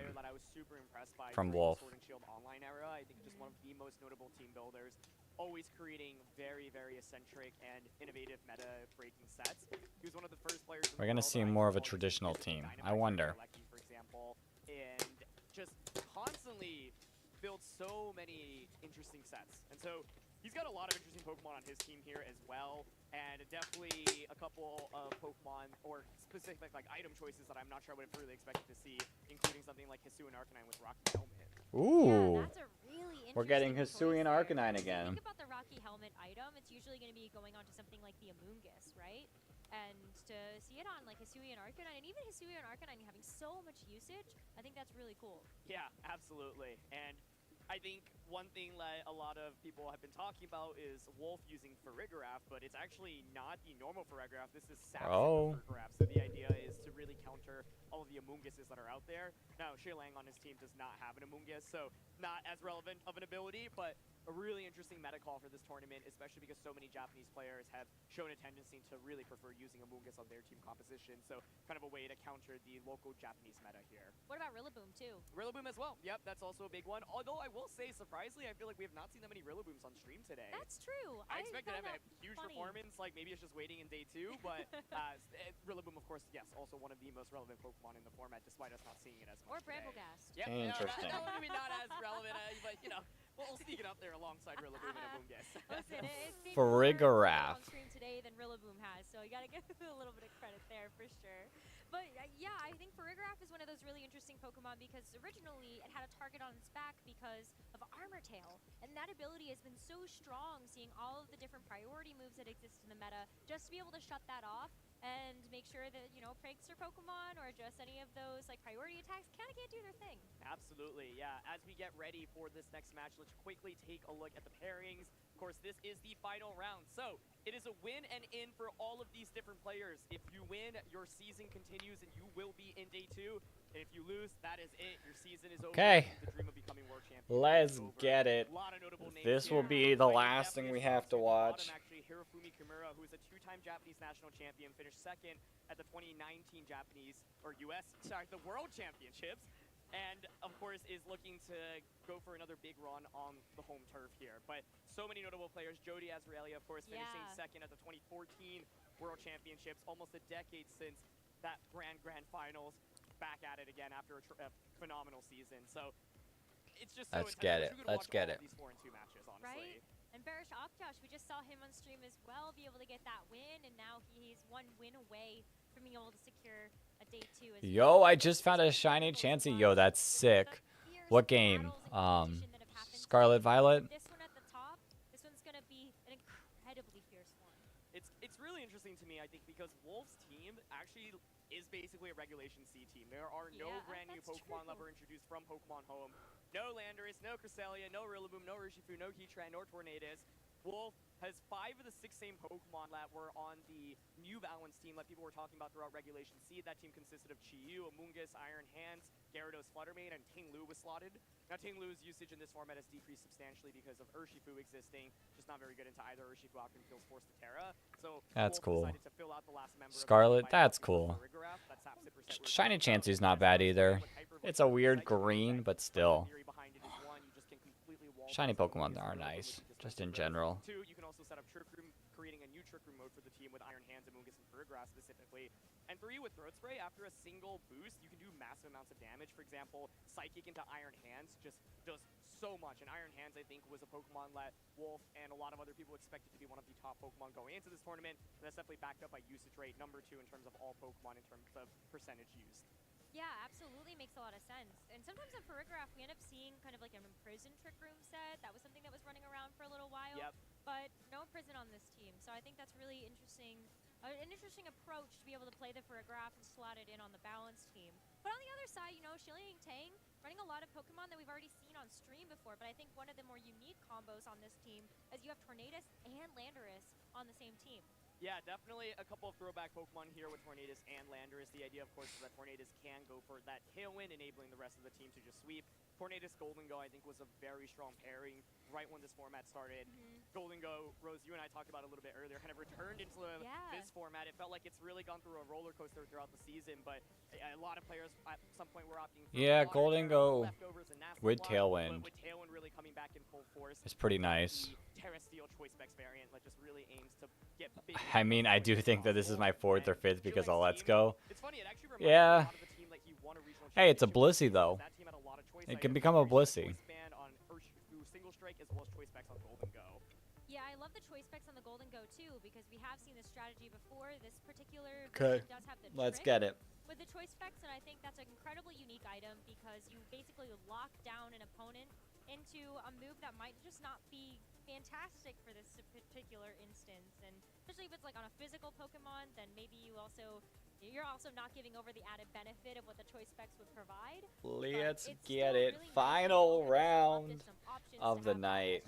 A: from Wolf?
I: Sword and Shield Online era. I think just one of the most notable team builders, always creating very eccentric and innovative meta-breaking sets. He was one of the first players.
A: We're gonna see more of a traditional team. I wonder.
I: For example, and just constantly build so many interesting sets, and so he's got a lot of interesting Pokemon on his team here as well, and definitely a couple of Pokemon or specific like item choices that I'm not sure I would have really expected to see, including something like Hisuian Arcanine with Rocky Helmet.
A: Ooh.
D: Yeah, that's a really interesting
A: We're getting Hisuian
D: choice
A: Arcanine
D: there.
A: again.
D: Think about the Rocky Helmet item, it's usually going to be going on to something like the Amoonguss, right? And to see it on like Hisuian Arcanine, and even Hisuian Arcanine having so much usage, I think that's really cool.
I: Yeah, absolutely. And I think one thing that a lot of people have been talking about is Wolf using Farigiraf, but it's actually not the normal Farigiraf. This is Sapphire Farigiraf. So the idea is to really counter all of the Amoongusses that are out there. Now, Shilang on his team does not have an Amoonguss, so not as relevant of an ability, but a really interesting meta call for this tournament, especially because so many Japanese players have shown a tendency to really prefer using Amoonguss on their team composition. So kind of a way to counter the local Japanese meta here.
D: What about Rillaboom, too?
I: Rillaboom as well. Yep, that's also a big one. Although I will say, surprisingly, I feel like we have not seen that many Rillabooms on stream today.
D: That's true.
I: I expected to have a huge
D: funny.
I: performance, like maybe it's just waiting in day 2, but Rillaboom, of course, yes, also one of the most relevant Pokemon in the format, despite us not seeing it as much.
D: Or Bramblegast.
I: Yep,
A: Interesting.
I: that would be not as relevant, but you know, we'll sneak it up there alongside Rillaboom and Amoonguss.
D: Listen, it's been
A: Farigiraf.
D: more on stream today than Rillaboom has, so you gotta give a little bit of credit there for sure. But yeah, I think Farigiraf is one of those really interesting Pokemon because originally it had a target on its back because of Armor Tail, and that ability has been so strong, seeing all of the different priority moves that exist in the meta, just to be able to shut that off and make sure that, you know, prankster Pokemon or just any of those like priority attacks kind of can't do their thing.
I: Absolutely, yeah. As we get ready for this next match, let's quickly take a look at the pairings. Of course, this is the final round, so it is a win and in for all of these different players. If you win, your season continues and you will be in day 2. And if you lose, that is it. Your season is over.
A: Okay.
I: The dream of becoming world champion
A: Let's
I: is over.
A: get it.
I: A lot of notable names
A: This will
I: here.
A: be the last thing we have to watch.
I: A lot of actually Hirofumi Kimura, who is a 2-time Japanese national champion, finished second at the 2019 Japanese, or US, sorry, the World Championships. And, of course, is looking to go for another big run on the home turf here. But so many notable players. Jody Azrieli, of course, finishing second at the 2014 World Championships, almost a decade since that grand finals, back at it again after a phenomenal season. So it's just so
A: Let's get it. Let's get it.
I: These 4-2 matches, honestly.
D: Right? And Barish Aktosh, we just saw him on stream as well, be able to get that win, and now he's 1 win away from being able to secure a day 2 as
A: Yo, I just found a shiny Chansey. Yo, that's sick. What game? Scarlet Violet?
D: This one at the top, this one's going to be an incredibly fierce one.
I: It's really interesting to me, I think, because Wolf's team actually is basically a Regulation C team. There are no brand new Pokemon that were introduced from Pokemon Home. No Landorus, no Cresselia, no Rillaboom, no Urshifu, no Heatran, nor Tornadus. Wolf has 5 of the 6 same Pokemon that were on the New Balance team that people were talking about throughout Regulation C. That team consisted of Chi-Yu, Amoonguss, Iron Hands, Gyarados, Fluttermane, and Ting-Lu was slotted. Now, Ting-Lu's usage in this format has decreased substantially because of Urshifu existing. Just not very good into either Urshifu option, feels forced to Terra. So
A: that's
I: Wolf
A: cool.
I: decided to fill out the last member
A: Scarlet,
I: of
A: that's cool. Shiny Chansey's not bad either. It's a weird green, but still. Shiny Pokemon are nice, just in general.
I: 2, you can also set up Trick Room, creating a new Trick Room mode for the team with Iron Hands, Amoonguss, and Furgrass specifically. And 3, with Throat Spray, after a single boost, you can do massive amounts of damage. For example, Psychic into Iron Hands just does so much. And Iron Hands, I think, was a Pokemon that Wolf and a lot of other people expected to be one of the top Pokemon going into this tournament. And that's definitely backed up by usage rate, number 2 in terms of all Pokemon in terms of percentage used.
D: Yeah, absolutely makes a lot of sense. And sometimes in Paragraph, we end up seeing kind of like an Imprison Trick Room set. That was something that was running around for a little while.
I: Yep.
D: But no Imprison on this team. So I think that's really interesting. An interesting approach to be able to play the Paragraph and slot it in on the Balance team. But on the other side, you know, Shilling Tang running a lot of Pokemon that we've already seen on stream before. But I think one of the more unique combos on this team is you have Tornadus and Landorus on the same team.
I: Yeah, definitely a couple of throwback Pokemon here with Tornadus and Landorus. The idea, of course, is that Tornadus can go for that Tailwind, enabling the rest of the team to just sweep. Tornadus Golden Go, I think, was a very strong pairing right when this format started. Golden Go, Rose, you and I talked about a little bit earlier, kind of returned into this format. It felt like it's really gone through a roller coaster throughout the season, but a lot of players at some point were opting for
A: Golden Go with Tailwind.
I: With Tailwind really coming back in full force.
A: It's pretty nice.
I: Terra Steel Choice Specs variant that just really aims to get big.
A: I mean, I do think that this is my 4th or 5th because of Let's Go.
I: It's funny, it actually reminds me a
A: Yeah.
I: lot of the team that he won a regional
A: Hey, it's a
I: championship
A: Blissey though.
I: That team had a lot of choice
A: It can
I: items,
A: become a
I: choice
A: Blissey.
I: band on Urshifu Single Strike as well as choice specs on Golden Go.
D: Yeah, I love the choice specs on the Golden Go too, because we have seen this strategy before. This particular
A: Okay,
D: version does have the
A: let's
D: trick
A: get it.
D: with the choice specs, and I think that's an incredibly unique item because you basically lock down an opponent into a move that might just not be fantastic for this particular instance. And especially if it's like on a physical Pokemon, then maybe you're also not giving over the added benefit of what the choice specs would provide.
A: Let's get it. Final round of the night.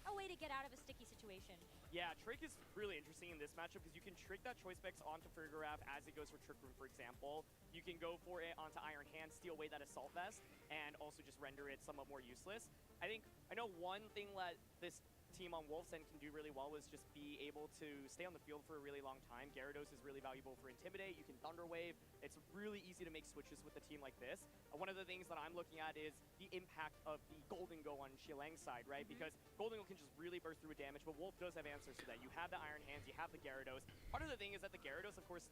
D: A way to get out of a sticky situation.
I: Yeah, Trick is really interesting in this matchup because you can trick that choice specs onto Furgraff as it goes for Trick Room, for example. You can go for it onto Iron Hand, steal away that Assault Vest, and also just render it somewhat more useless. I know one thing that this team on Wolf's end can do really well is just be able to stay on the field for a really long time. Gyarados is really valuable for Intimidate. You can Thunder Wave. It's really easy to make switches with a team like this. One of the things that I'm looking at is the impact of the Golden Go on Shilang's side, right? Because Golden Go can just really burst through with damage, but Wolf does have answers to that. You have the Iron Hands, you have the Gyarados. Part of the thing is that the Gyarados, of course,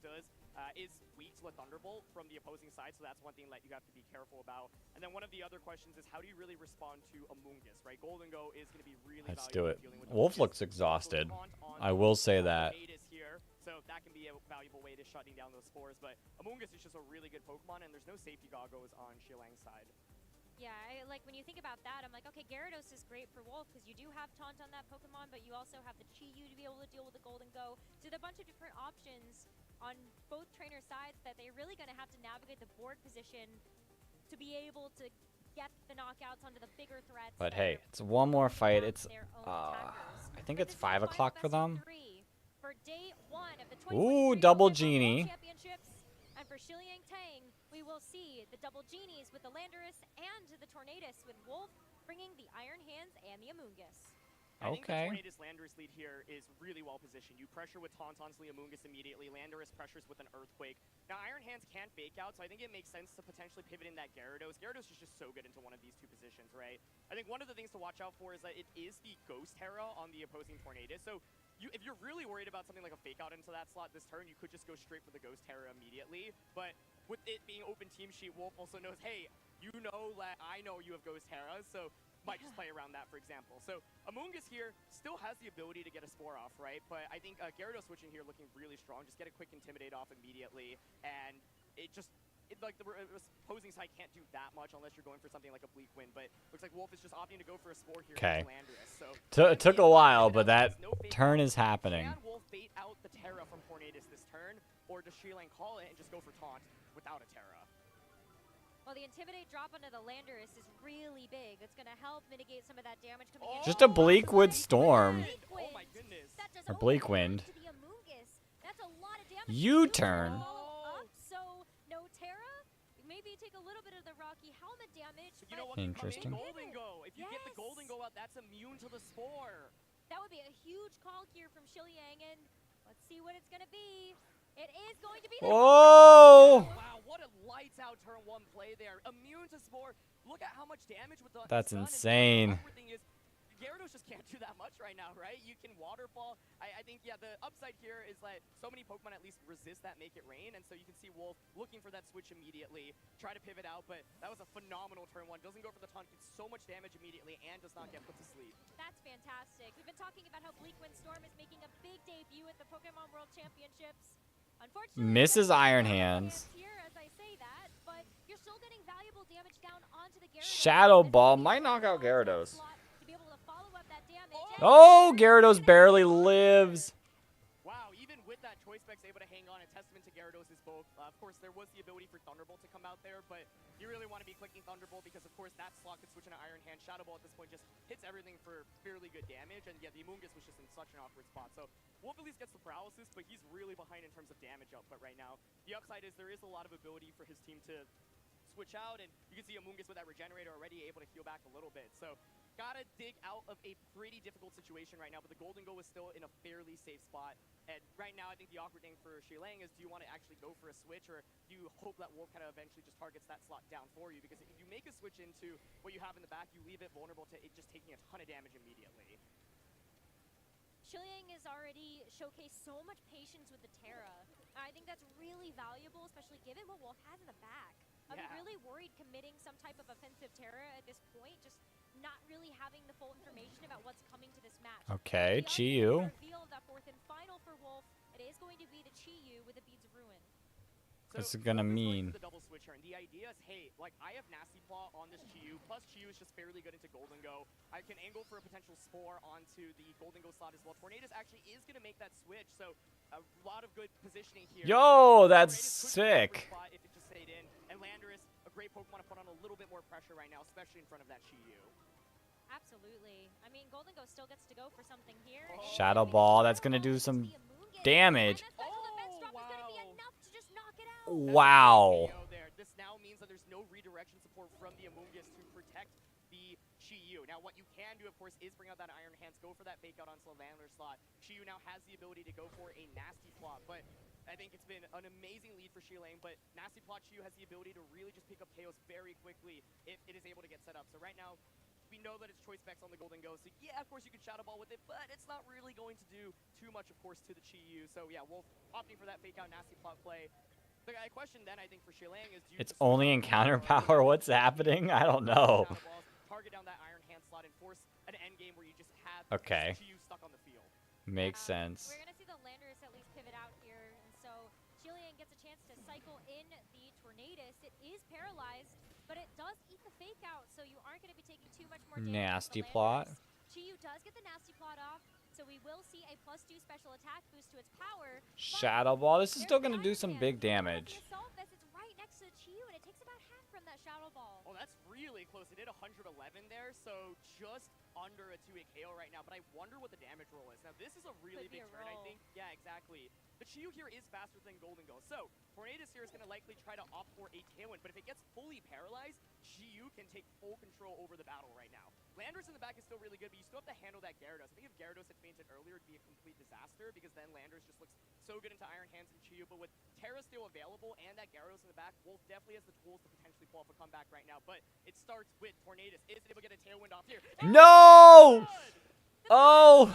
I: is weak to a Thunderbolt from the opposing side, so that's one thing that you have to be careful about. And then one of the other questions is how do you really respond to Amoonguss, right? Golden Go is going to be really
A: Let's
I: valuable
A: do it.
I: dealing with
A: Wolf
I: Amoonguss.
A: looks exhausted. I will say that.
I: Here, so that can be a valuable way to shutting down those spores. But Amoonguss is just a really good Pokemon, and there's no safety goggles on Shilang's side.
D: Yeah, like when you think about that, I'm like, okay, Gyarados is great for Wolf because you do have Taunt on that Pokemon, but you also have the Chi-Yu to be able to deal with the Golden Go. So there's a bunch of different options on both trainer sides that they're really going to have to navigate the board position to be able to get the knockouts onto the bigger threats.
A: But hey, it's one more fight. It's I think it's 5 o'clock for them.
D: For day 1 of the
A: Ooh, double Genie.
D: Championships. And for Shiliang Tang, we will see the double Genies with the Landorus and the Tornadus, with Wolf bringing the Iron Hands and the Amoonguss.
I: I think the
A: Okay.
I: Tornadus Landorus lead here is really well positioned. You pressure with Tauntauns Leomungus immediately. Landorus pressures with an Earthquake. Now, Iron Hands can't fake out, so I think it makes sense to potentially pivot in that Gyarados. Gyarados is just so good into one of these two positions, right? I think one of the things to watch out for is that it is the Ghost Terra on the opposing Tornadus. So if you're really worried about something like a fake out into that slot this turn, you could just go straight for the Ghost Terra immediately. But with it being open team sheet, Wolf also knows, hey, you know that I know you have Ghost Terra, so might just play around that, for example. So Amoongus here still has the ability to get a Spore off, right? But I think Gyarados switching here looking really strong. Just get a quick Intimidate off immediately, and like the opposing side can't do that much unless you're going for something like a Bleak Wind. But looks like Wolf is just opting to go for a Spore here.
A: Okay.
I: Landorus. So
A: It took a while, but that turn is happening.
I: can Wolf bait out the Terra from Tornadus this turn, or does Sheelang call it and just go for Taunt without a Terra?
D: Well, the Intimidate drop onto the Landorus is really big. It's going to help mitigate some of that damage coming in.
A: Just a Bleakwood Storm.
I: Oh my goodness.
A: Or Bleak Wind.
D: To the Amoongus. That's a lot of damage.
A: U-turn.
D: Up, so no Terra. Maybe take a little bit of the Rocky Helmet damage.
I: You know what?
A: Interesting.
I: Golden Go. If you get the Golden Go out, that's immune to the Spore.
D: That would be a huge call here from Shiliang, and let's see what it's going to be. It is going to be the
A: Whoa!
I: Wow, what a lights out turn one play there. Immune to Spore. Look at how much damage with the
A: That's
I: stun,
A: insane.
I: And the thing is, Gyarados just can't do that much right now, right? You can Waterfall. I think, yeah, the upside here is that so many Pokemon at least resist that Make It Rain, and so you can see Wolf looking for that switch immediately, try to pivot out, but that was a phenomenal turn one. Doesn't go for the taunt, gets so much damage immediately, and does not get put to sleep.
D: That's fantastic. We've been talking about how Bleakwind Storm is making a big debut at the Pokemon World Championships. Unfortunately,
A: Misses Iron Hands.
D: here as I say that, but you're still getting valuable damage down onto the Gyarados.
A: Shadow Ball might knock out Gyarados.
D: To be able to follow up that damage.
A: Oh, Gyarados barely lives.
I: Wow, even with that Choice Specs able to hang on, a testament to Gyarados' bulk. Of course, there was the ability for Thunderbolt to come out there, but you really want to be clicking Thunderbolt because, of course, that slot could switch into Iron Hand. Shadow Ball at this point just hits everything for fairly good damage, and yeah, the Amoongus was just in such an awkward spot. So Wolf at least gets the paralysis, but he's really behind in terms of damage output right now. The upside is there is a lot of ability for his team to switch out, and you can see Amoongus with that Regenerator already able to heal back a little bit. So gotta dig out of a pretty difficult situation right now, but the Golden Go is still in a fairly safe spot. And right now, I think the awkward thing for Sheelang is, do you want to actually go for a switch, or do you hope that Wolf kind of eventually just targets that slot down for you? Because if you make a switch into what you have in the back, you leave it vulnerable to it just taking a ton of damage immediately.
D: Shiliang has already showcased so much patience with the Terra. I think that's really valuable, especially given what Wolf has in the back. I'm really worried committing some type of offensive Terra at this point, just not really having the full information about what's coming to this match.
A: Okay, Chi-Yu.
D: Reveal that fourth and final for Wolf. It is going to be the Chi-Yu with the Beads of Ruin.
A: What's it gonna mean?
I: The double switch turn. The idea is, hey, like I have Nasty Claw on this Chi-Yu, plus Chi-Yu is just fairly good into Golden Go. I can angle for a potential Spore onto the Golden Go slot as well. Tornadus actually is gonna make that switch, so a lot of good positioning here.
A: Yo, that's sick.
I: If it just stayed in, and Landorus, a great Pokemon to put on a little bit more pressure right now, especially in front of that Chi-Yu.
D: Absolutely. I mean, Golden Go still gets to go for something here.
A: Shadow Ball, that's gonna do some damage. Wow.
I: This now means that there's no redirection support from the Amoongus to protect the Chi-Yu. Now, what you can do, of course, is bring out that Iron Hands, go for that fake out onto the Landler slot. Chi-Yu now has the ability to go for a Nasty Plot, but I think it's been an amazing lead for Sheelang, but Nasty Plot Chi-Yu has the ability to really just pick up KOs very quickly if it is able to get set up. So right now, we know that it's Choice Specs on the Golden Go, so yeah, of course you can Shadow Ball with it, but it's not really going to do too much, of course, to the Chi-Yu. So yeah, Wolf opting for that fake out Nasty Plot play. The question then, I think, for Sheelang is, do you
A: It's only encounter power. What's happening? I don't know.
I: Target down that Iron Hand slot and force an end game where you just have Chi-Yu stuck on the field.
A: Makes sense.
D: We're going to see the Landorus at least pivot out here, and so Shiliang gets a chance to cycle in the Tornadus. It is paralyzed, but it does eat the fake out, so you aren't going to be taking too much more damage.
A: Nasty Plot.
D: Chi-Yu does get the Nasty Plot off, so we will see a +2 special attack boost to its power.
A: Shadow Ball. This is still gonna do some big damage.
D: It's right next to the Chi-Yu, and it takes about half from that Shadow Ball.
I: Oh, that's really close. It did 111 there, so just under a 2-hit KO right now, but I wonder what the damage roll is. Now, this is a really big turn, I think. Yeah, exactly. The Chiyu here is faster than Golden Go. So, Tornadus here is going to likely try to opt for a Tailwind, but if it gets fully paralyzed, Chiyu can take full control over the battle right now. Landers in the back is still really good, but you still have to handle that Gyarados. I think if Gyarados had fainted earlier, it'd be a complete disaster, because then Landers just looks so good into Iron Hands and Chiyu, but with Terra still available and that Gyarados in the back, Wolf definitely has the tools to potentially pull off a comeback right now, but it starts with Tornadus. Is able to get a Tailwind off here.
A: No! Oh!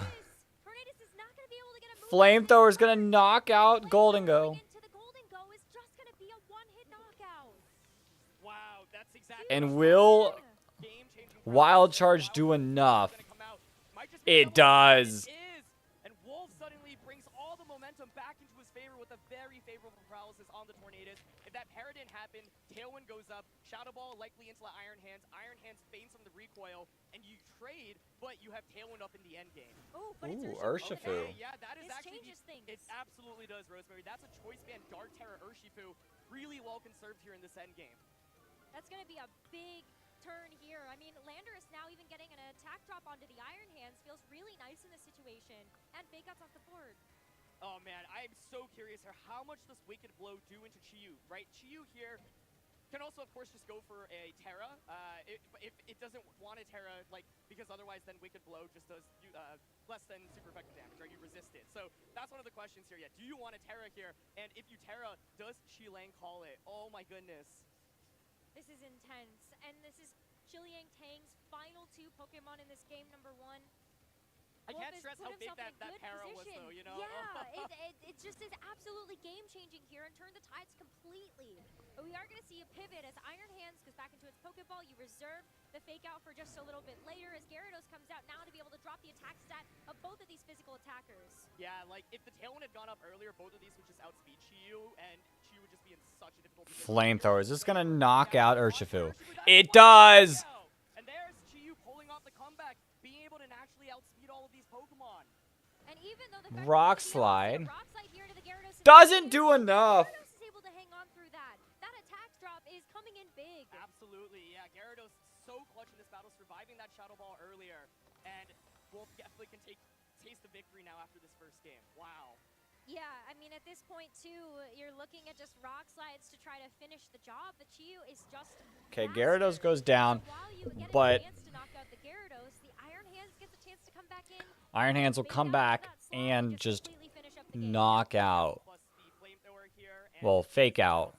D: Tornadus is not going to be able to get a move.
A: Flamethrower's gonna knock out Golden Go.
D: Into the Golden Go is just going to be a one-hit knockout.
I: Wow, that's exactly.
A: And will Wild Charge do enough? It does.
I: And Wolf suddenly brings all the momentum back into his favor with a very favorable paralysis on the Tornadus. If that para didn't happen, Tailwind goes up, Shadow Ball likely into the Iron Hands. Iron Hands feigns from the recoil, and you trade, but you have Tailwind up in the end game.
D: Oh, but it's
A: Urshifu.
I: Okay, yeah, that is
D: this
I: actually
D: changes things.
I: It absolutely does, Rosemary. That's a choice band Dark Terror Urshifu. Really well conserved here in this end game.
D: That's going to be a big turn here. I mean, Landorus now even getting an attack drop onto the Iron Hands feels really nice in this situation. And Fake Out's off the board.
I: Oh man, I'm so curious here. How much does Wicked Blow do into Chiyu, right? Chiyu here can also, of course, just go for a Terra. If it doesn't want a Terra, like, because otherwise then Wicked Blow just does less than super effective damage, right? You resist it. So that's one of the questions here. Yeah, do you want a Terra here? And if you Terra, does Chilang call it? Oh my goodness.
D: This is intense, and this is Chiliang Tang's final 2 Pokemon in this game, number 1.
I: I can't stress how big that para was, though, you know?
D: Yeah, it just is absolutely game-changing here and turn the tides completely. But we are going to see a pivot as Iron Hands goes back into its Pokeball. You reserve the Fake Out for just a little bit later as Gyarados comes out now to be able to drop the attack stat of both of these physical attackers.
I: Yeah, like, if the Tailwind had gone up earlier, both of these would just outspeed Chiyu, and Chiyu would just be in such a difficult position.
A: Flamethrower. Is this gonna knock out Urshifu? It does!
I: And there's Chiyu pulling off the comeback, being able to naturally outspeed all of these Pokemon.
D: And even though the
A: Rock Slide
D: here to the Gyarados
A: doesn't do enough.
D: Gyarados is able to hang on through that. That attack drop is coming in big.
I: Absolutely, yeah. Gyarados so clutch in this battle, surviving that Shadow Ball earlier. And Wolf definitely can taste the victory now after this first game. Wow.
D: Yeah, I mean, at this point, too, you're looking at just Rock Slides to try to finish the job, but Chiyu is just
A: Okay, Gyarados goes down, but Iron Hands will come back and just knock out. Well, Fake Out.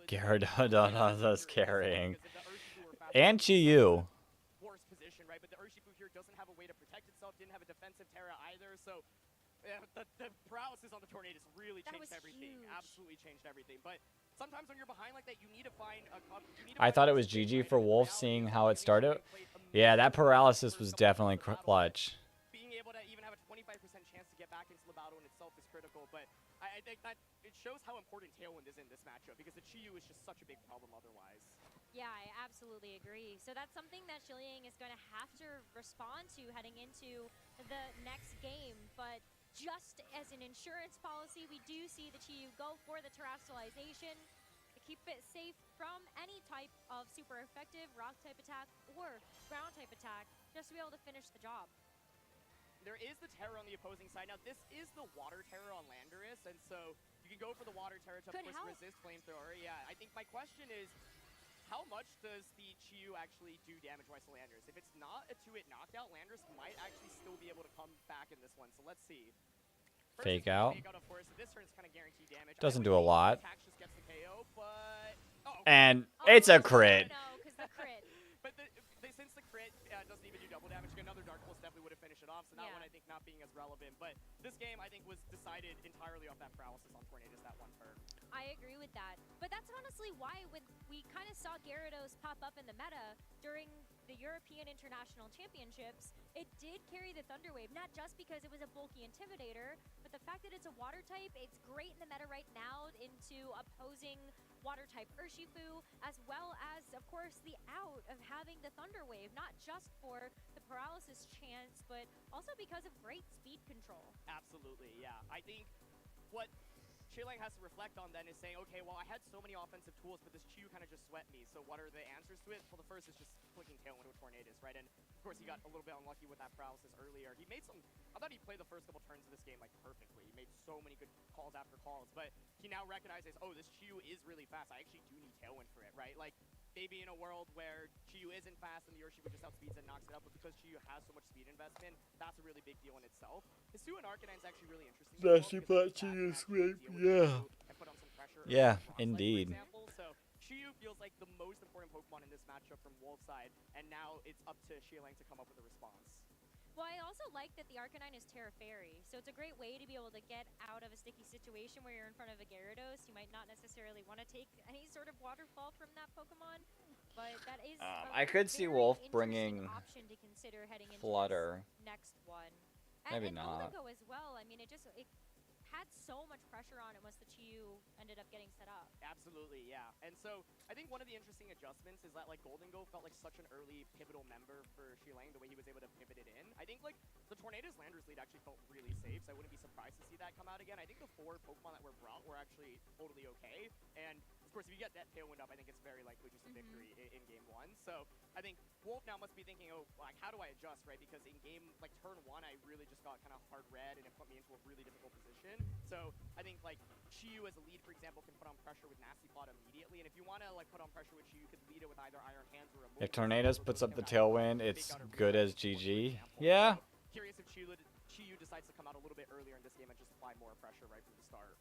A: Gyarados carrying. And Chiyu.
I: Worst position, right? But the Urshifu here doesn't have a way to protect itself, didn't have a defensive Terra either, so the paralysis on the Tornadus really changed everything.
D: Huge.
I: Absolutely changed everything. But sometimes when you're behind like that, you need to find a
A: I thought it was GG for Wolf, seeing how it started. Yeah, that paralysis was definitely clutch.
I: Being able to even have a 25% chance to get back into the battle in itself is critical, but I think that it shows how important Tailwind is in this matchup, because the Chiyu is just such a big problem otherwise.
D: Yeah, I absolutely agree. So that's something that Chiliang is going to have to respond to heading into the next game. But just as an insurance policy, we do see the Chiyu go for the terrestrialization to keep it safe from any type of super effective rock-type attack or ground-type attack, just to be able to finish the job.
I: There is the Terror on the opposing side. Now, this is the Water Terror on Landorus, and so you can go for the Water Terror to, of course, resist Flamethrower. Yeah, I think my question is, how much does the Chiyu actually do damage-wise to Landorus? If it's not a 2-hit knockout, Landorus might actually still be able to come back in this one, so let's see.
A: Fake Out.
I: Fake Out, of course. This turn is kind of guaranteed damage.
A: Doesn't do a lot.
I: Just gets the KO, but...
A: And it's a crit.
D: No, because the crit.
I: But since the crit doesn't even do double damage, another Dark Pulse definitely would have finished it off, so that one I think not being as relevant. But this game, I think, was decided entirely off that paralysis on Tornadus that one turn.
D: I agree with that. But that's honestly why when we kind of saw Gyarados pop up in the meta during the European International Championships, it did carry the Thunder Wave, not just because it was a bulky intimidator, but the fact that it's a water type, it's great in the meta right now into opposing water type Urshifu, as well as, of course, the out of having the Thunder Wave, not just for the paralysis chance, but also because of great speed control.
I: Absolutely, yeah. I think what Chilang has to reflect on then is saying, okay, well, I had so many offensive tools, but this Chiyu kind of just swept me. So what are the answers to it? Well, the first is just clicking Tailwind with Tornadus, right? And of course, he got a little bit unlucky with that paralysis earlier. He made some, I thought he played the first couple turns of this game like perfectly. He made so many good calls after calls, but he now recognizes, oh, this Chiyu is really fast. I actually do need Tailwind for it, right? Like, maybe in a world where Chiyu isn't fast and the Urshifu just outspeeds and knocks it out, but because Chiyu has so much speed investment, that's a really big deal in itself. His 2 and Arcanine's actually really interesting.
A: Nasty plot Chiyu sweep, yeah.
I: And put on some pressure
A: Yeah,
I: Frostlight,
A: indeed.
I: For example. So Chiyu feels like the most important Pokemon in this matchup from Wolf's side, and now it's up to Xiaolang to come up with a response.
D: Well, I also like that the Arcanine is Terra Fairy, so it's a great way to be able to get out of a sticky situation where you're in front of a Gyarados. You might not necessarily want to take any sort of waterfall from that Pokemon, but that is
A: I could see
D: very
A: Wolf
D: interesting
A: bringing
D: option to consider heading into
A: Flutter.
D: this next one.
A: Maybe
D: and
A: not.
D: Oligo as well. I mean, it had so much pressure on it once the Chiyu ended up getting set up.
I: Absolutely, yeah. And so I think one of the interesting adjustments is that like Golden Go felt like such an early pivotal member for Xiaolang, the way he was able to pivot it in. I think like the Tornadus Landers lead actually felt really safe, so I wouldn't be surprised to see that come out again. I think the 4 Pokemon that were brought were actually totally okay. And of course, if you get that Tailwind up, I think it's very likely just a victory in game 1. So I think Wolf now must be thinking, oh, like how do I adjust, right? Because in game like turn 1, I really just got kind of hard red and it put me into a really difficult position. So I think like Chiyu as a lead, for example, can put on pressure with Nasty Plot immediately, and if you want to like put on pressure with Chiyu, you could lead it with either Iron Hands or a
A: If Tornadus puts up the Tailwind, it's good as GG. Yeah.
I: So, curious if Chiyu decides to come out a little bit earlier in this game and just apply more pressure right from the start.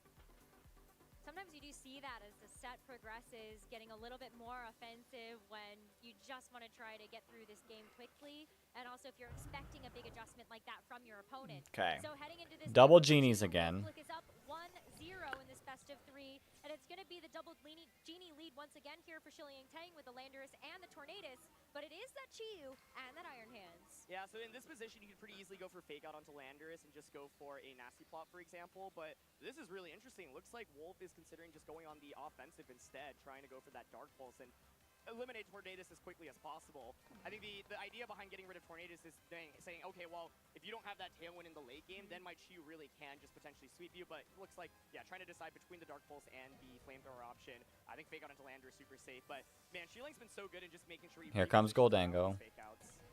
D: Sometimes you do see that as the set progresses, getting a little bit more offensive when you just want to try to get through this game quickly, and also if you're expecting a big adjustment like that from your opponent.
A: Okay.
D: So heading into this
A: Double
D: game,
A: Genies again.
D: Flick is up 1-0 in this best of 3, and it's going to be the double Genie lead once again here for Xiaolang Tang with the Landorus and the Tornadus, but it is that Chiyu and that Iron Hands.
I: Yeah, so in this position, you could pretty easily go for Fake Out onto Landorus and just go for a Nasty Plot, for example, but this is really interesting. Looks like Wolf is considering just going on the offensive instead, trying to go for that Dark Pulse and eliminate Tornadus as quickly as possible. I think the idea behind getting rid of Tornadus is saying, okay, well, if you don't have that Tailwind in the late game, then my Chiyu really can just potentially sweep you, but it looks like, yeah, trying to decide between the Dark Pulse and the Flamethrower option. I think Fake Out into Lander is super safe, but man, Xiaolang's been so good in just making sure he
A: Here comes Goldango.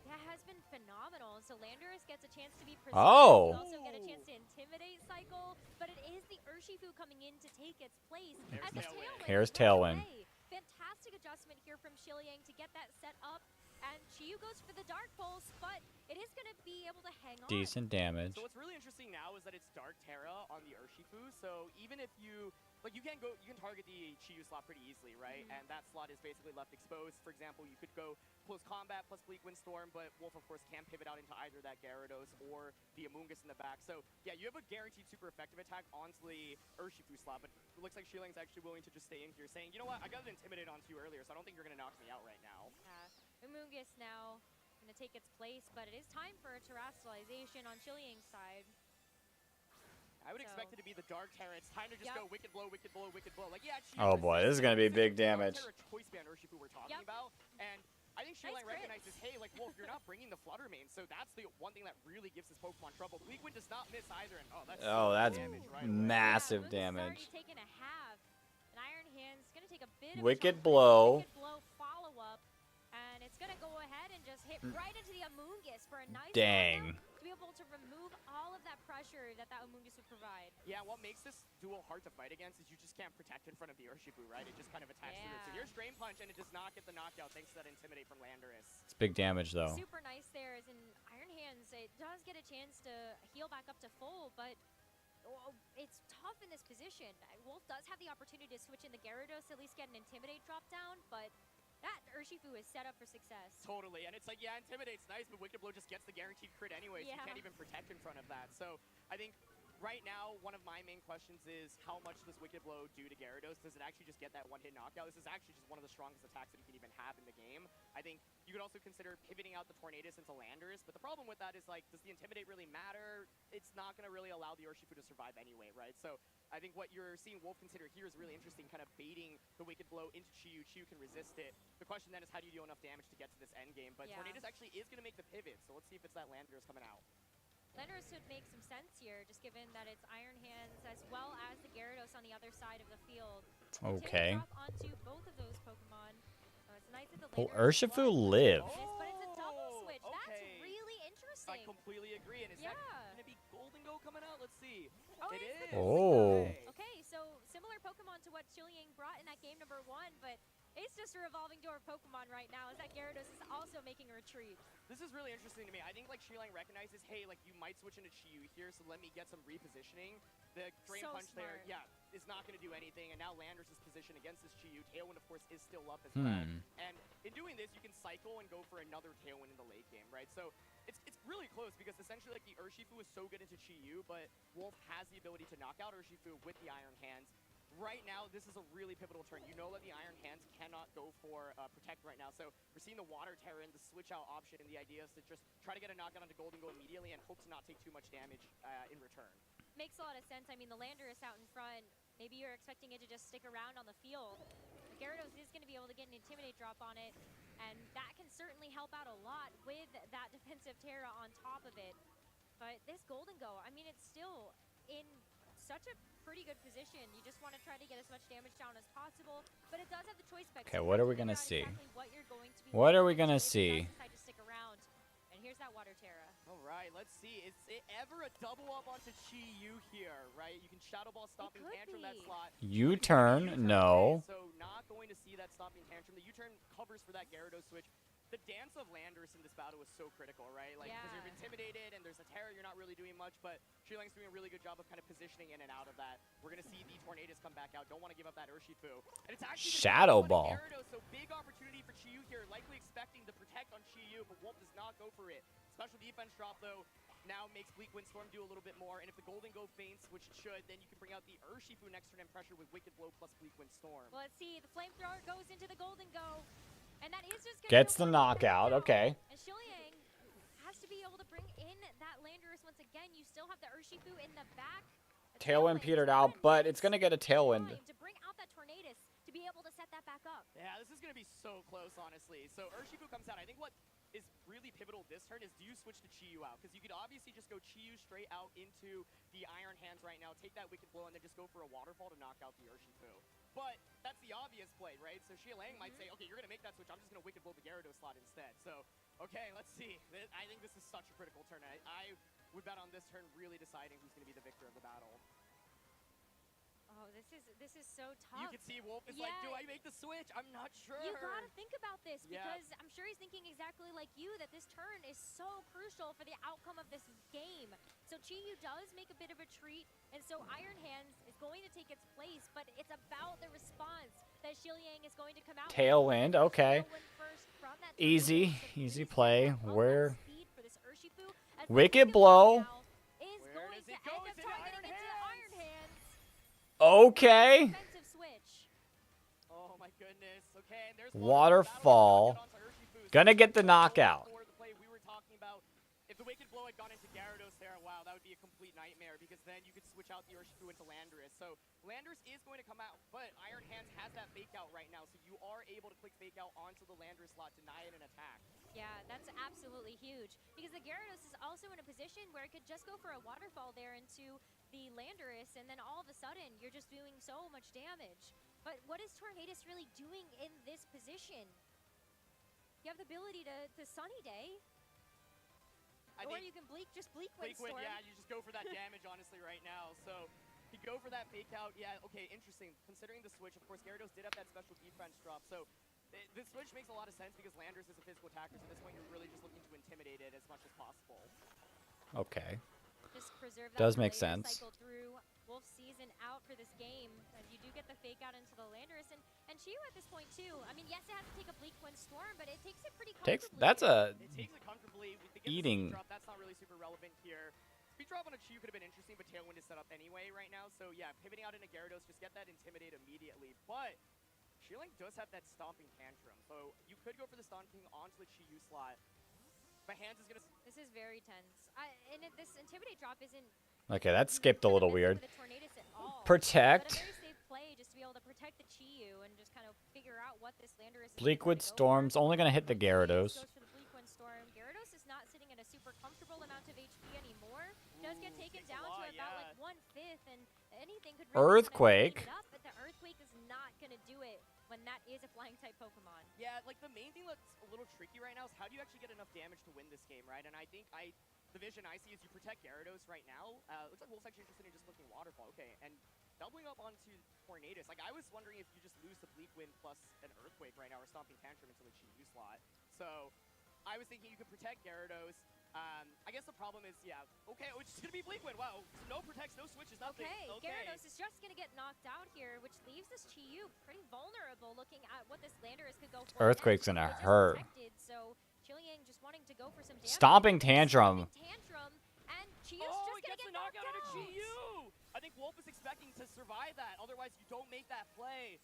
D: Yeah, has been phenomenal. So Landorus gets a chance to be precise.
A: Oh.
D: You also get a chance to intimidate Cycle, but it is the Urshifu coming in to take its place. As the Tailwind.
A: Here's Tailwind.
D: Fantastic adjustment here from Xiaolang to get that set up. And Chiyu goes for the Dark Pulse, but it is going to be able to hang on.
A: Decent damage.
I: So what's really interesting now is that it's Dark Terra on the Urshifu, so even if you, like you can target the Chiyu slot pretty easily, right? And that slot is basically left exposed. For example, you could go close combat plus Bleak Windstorm, but Wolf of course can pivot out into either that Gyarados or the Amoonguss in the back. So yeah, you have a guaranteed super effective attack onto the Urshifu slot, but it looks like Xiaolang's actually willing to just stay in here saying, you know what, I got intimidated onto you earlier, so I don't think you're going to knock me out right now.
D: Amoonguss now going to take its place, but it is time for a terrestrialization on Xiaolang's side.
I: I would expect it to be the Dark Terra. It's time to just go Wicked Blow, Wicked Blow, Wicked Blow. Like, yeah,
A: Oh boy, this is going to be big damage.
I: Dark Terra choice band Urshifu we're talking about, and I think Xiaolang recognizes, hey, like, Wolf, you're not bringing the Flutter Mane, so that's the one thing that really gives this Pokemon trouble. Bleak Wind does not miss either, and
A: That's
I: damage right
A: massive
D: Amoonguss
A: damage.
D: already taken a half. An Iron Hand's going to take a bit
A: Wicked
D: of a
A: Blow.
D: Wicked Blow follow-up, and it's going to go ahead and just hit right into the Amoonguss for a nice
A: Dang.
D: knockdown to be able to remove all of that pressure that Amoonguss would provide.
I: Yeah, what makes this duel hard to fight against is you just can't protect in front of the Urshifu, right? It just kind of attacks through it. So here's Drain Punch, and it does not get the knockout thanks to that Intimidate from Landorus.
A: It's big damage though.
D: Super nice there as in Iron Hands. It does get a chance to heal back up to full, but it's tough in this position. Wolf does have the opportunity to switch in the Gyarados, at least get an Intimidate drop down, but that Urshifu is set up for success.
I: Totally, and it's like, yeah, Intimidate's nice, but Wicked Blow just gets the guaranteed crit anyway, so you can't even protect in front of that. So I think right now, one of my main questions is how much does Wicked Blow do to Gyarados? Does it actually just get that one-hit knockout? This is actually just one of the strongest attacks that you can even have in the game. I think you could also consider pivoting out the Tornadus into Landorus, but the problem with that is, like, does the Intimidate really matter? It's not going to really allow the Urshifu to survive anyway, right? So I think what you're seeing Wolf consider here is really interesting, kind of baiting the Wicked Blow into Chiyu. Chiyu can resist it. The question then is, how do you deal enough damage to get to this end game? But Tornadus actually is going to make the pivot, so let's see if it's that Landorus coming out.
D: Landorus would make some sense here, just given that it's Iron Hands as well as the Gyarados on the other side of the field.
A: Okay.
D: Drop onto both of those Pokemon. It's nice that the
A: Will
D: Landorus
A: Urshifu
D: was
A: live?
D: but it's a double switch.
I: Okay.
D: That's really interesting.
I: I completely agree. And is that going to be Golden Go coming out? Let's see.
D: Oh,
I: it is.
A: Oh.
D: Okay, so similar Pokemon to what Chiliang brought in that game number 1, but it's just a revolving door of Pokemon right now as that Gyarados is also making a retreat.
I: This is really interesting to me. I think like Chiliang recognizes, hey, like you might switch into Chi-Yu here, so let me get some repositioning. The Drain Punch there, yeah, is not going to do anything. And now Landorus' position against this Chi-Yu. Tailwind, of course, is still up as well. And in doing this, you can cycle and go for another Tailwind in the late game, right? So it's really close because essentially like the Urshifu is so good into Chi-Yu, but Wolf has the ability to knock out Urshifu with the Iron Hands. Right now, this is a really pivotal turn. You know that the Iron Hands cannot go for Protect right now, so we're seeing the Water Terran, the switch-out option, and the idea is to just try to get a knockout onto Golden Go immediately and hope to not take too much damage in return.
D: Makes a lot of sense. I mean, the Landorus out in front, maybe you're expecting it to just stick around on the field. The Gyarados is going to be able to get an Intimidate drop on it, and that can certainly help out a lot with that defensive Terra on top of it. But this Golden Go, I mean, it's still in such a pretty good position. You just want to try to get as much damage down as possible, but it does have the choice specs.
A: Okay, what are we gonna see?
D: Exactly
A: what are we gonna see?
D: To stick around. And here's that Water Terra.
I: All right, let's see. Is it ever a double up onto Chi-Yu here, right? You can Shadow Ball Stomping Tantrum that slot.
A: U-turn? No.
I: So not going to see that Stomping Tantrum. The U-turn covers for that Gyarados switch. The dance of Landorus in this battle was so critical, right? Like, because you're intimidated and there's a Terra, you're not really doing much, but Chiliang's doing a really good job of kind of positioning in and out of that. We're going to see the Tornadus come back out. Don't want to give up that Urshifu. And it's actually
A: Shadow Ball.
I: Gyarados, so big opportunity for Chi-Yu here, likely expecting the Protect on Chi-Yu, but Wolf does not go for it. Special defense drop, though, now makes Bleak Wind Storm do a little bit more, and if the Golden Go faints, which it should, then you can bring out the Urshifu next turn and pressure with Wicked Blow plus Bleak Wind Storm.
D: Well, let's see. The Flamethrower goes into the Golden Go. And that is just
A: Gets the knockout. Okay.
D: And Chiliang has to be able to bring in that Landorus once again. You still have the Urshifu in the back.
A: Tailwind petered out, but it's going to get a Tailwind.
D: To bring out that Tornadus to be able to set that back up.
I: Yeah, this is going to be so close, honestly. So Urshifu comes out. I think what is really pivotal this turn is, do you switch to Chi-Yu out? Because you could obviously just go Chi-Yu straight out into the Iron Hands right now, take that Wicked Blow, and then just go for a Waterfall to knock out the Urshifu. But that's the obvious play, right? So Chiliang might say, okay, you're going to make that switch. I'm just going to Wicked Blow the Gyarados slot instead. So, okay, let's see. I think this is such a critical turn. I would bet on this turn really deciding who's going to be the victor of the battle.
D: Oh, this is so tough.
I: You can see Wolf is like, do I make the switch? I'm not sure.
D: You gotta think about this because I'm sure he's thinking exactly like you that this turn is so crucial for the outcome of this game. So Chi-Yu does make a bit of a treat, and so Iron Hands is going to take its place, but it's about the response that Chiliang is going to come out.
A: Tailwind, okay. Easy play. Where? Wicked Blow.
I: Where does it go? Is it Iron Hands?
A: Okay.
I: Oh my goodness. Okay, and there's
A: Waterfall. Gonna get the knockout.
I: We were talking about if the Wicked Blow had gone into Gyarados there, wow, that would be a complete nightmare because then you could switch out the Urshifu into Landorus. So Landorus is going to come out, but Iron Hands has that fake out right now, so you are able to click fake out onto the Landorus slot, deny it an attack.
D: Yeah, that's absolutely huge because the Gyarados is also in a position where it could just go for a Waterfall there into the Landorus, and then all of a sudden you're just doing so much damage. But what is Tornadus really doing in this position? You have the ability to Sunny Day, or you can just Bleak Wind Storm.
I: Yeah, you just go for that damage, honestly, right now. So you go for that fake out. Yeah, okay, interesting. Considering the switch, of course, Gyarados did have that special defense drop. So the switch makes a lot of sense because Landorus is a physical attacker. So at this point, you're really just looking to intimidate it as much as possible.
A: Okay.
D: Just preserve that
A: Does make
D: delay
A: sense.
D: Cycle through Wolf season out for this game, and you do get the fake out into the Landorus and Chi-Yu at this point too. I mean, yes, it has to take a Bleak Wind Storm, but it takes it pretty comfortably.
A: That's a
I: It takes it comfortably.
A: eating.
I: Drop, that's not really super relevant here. Speed drop on a Chi-Yu could have been interesting, but Tailwind is set up anyway right now. So yeah, pivoting out into Gyarados, just get that Intimidate immediately. But Chiliang does have that Stomping Tantrum, so you could go for the Stomping onto the Chi-Yu slot. But Hands is gonna.
D: This is very tense. This Intimidate drop isn't.
A: Okay, that skipped a little weird.
D: But
A: Protect.
D: a very safe play just to be able to protect the Chi-Yu and just kind of figure out what this Landorus is
A: Bleak Wind Storm's only gonna hit the Gyarados.
D: Goes for the Bleak Wind Storm. Gyarados is not sitting in a super super comfortable amount of HP anymore. Does get taken down to about like 1/5, and anything could really
A: Earthquake.
D: kind of speed it up, but the Earthquake is not going to do it when that is a flying type Pokemon.
I: Yeah, like the main thing that's a little tricky right now is how do you actually get enough damage to win this game, right? And I think the vision I see is you protect Gyarados right now. Looks like Wolf's actually interested in just looking Waterfall. Okay, and doubling up onto Tornadus. Like, I was wondering if you just lose the Bleak Wind plus an Earthquake right now or Stomping Tantrum into the Chi-Yu slot. So I was thinking you could protect Gyarados. I guess the problem is, yeah, okay, oh, it's just gonna be Bleak Wind. Wow, so no protects, no switches, nothing.
D: Okay, Gyarados is just gonna get knocked out here, which leaves this Chi-Yu pretty vulnerable looking at what this Landorus could go for.
A: Earthquake's gonna hurt.
D: Protected, so Chiliang just wanting to go for some damage.
A: Stomping Tantrum.
D: And Chi-Yu's just gonna get knocked out.
I: Chi-Yu! I think Wolf is expecting to survive that, otherwise you don't make that play.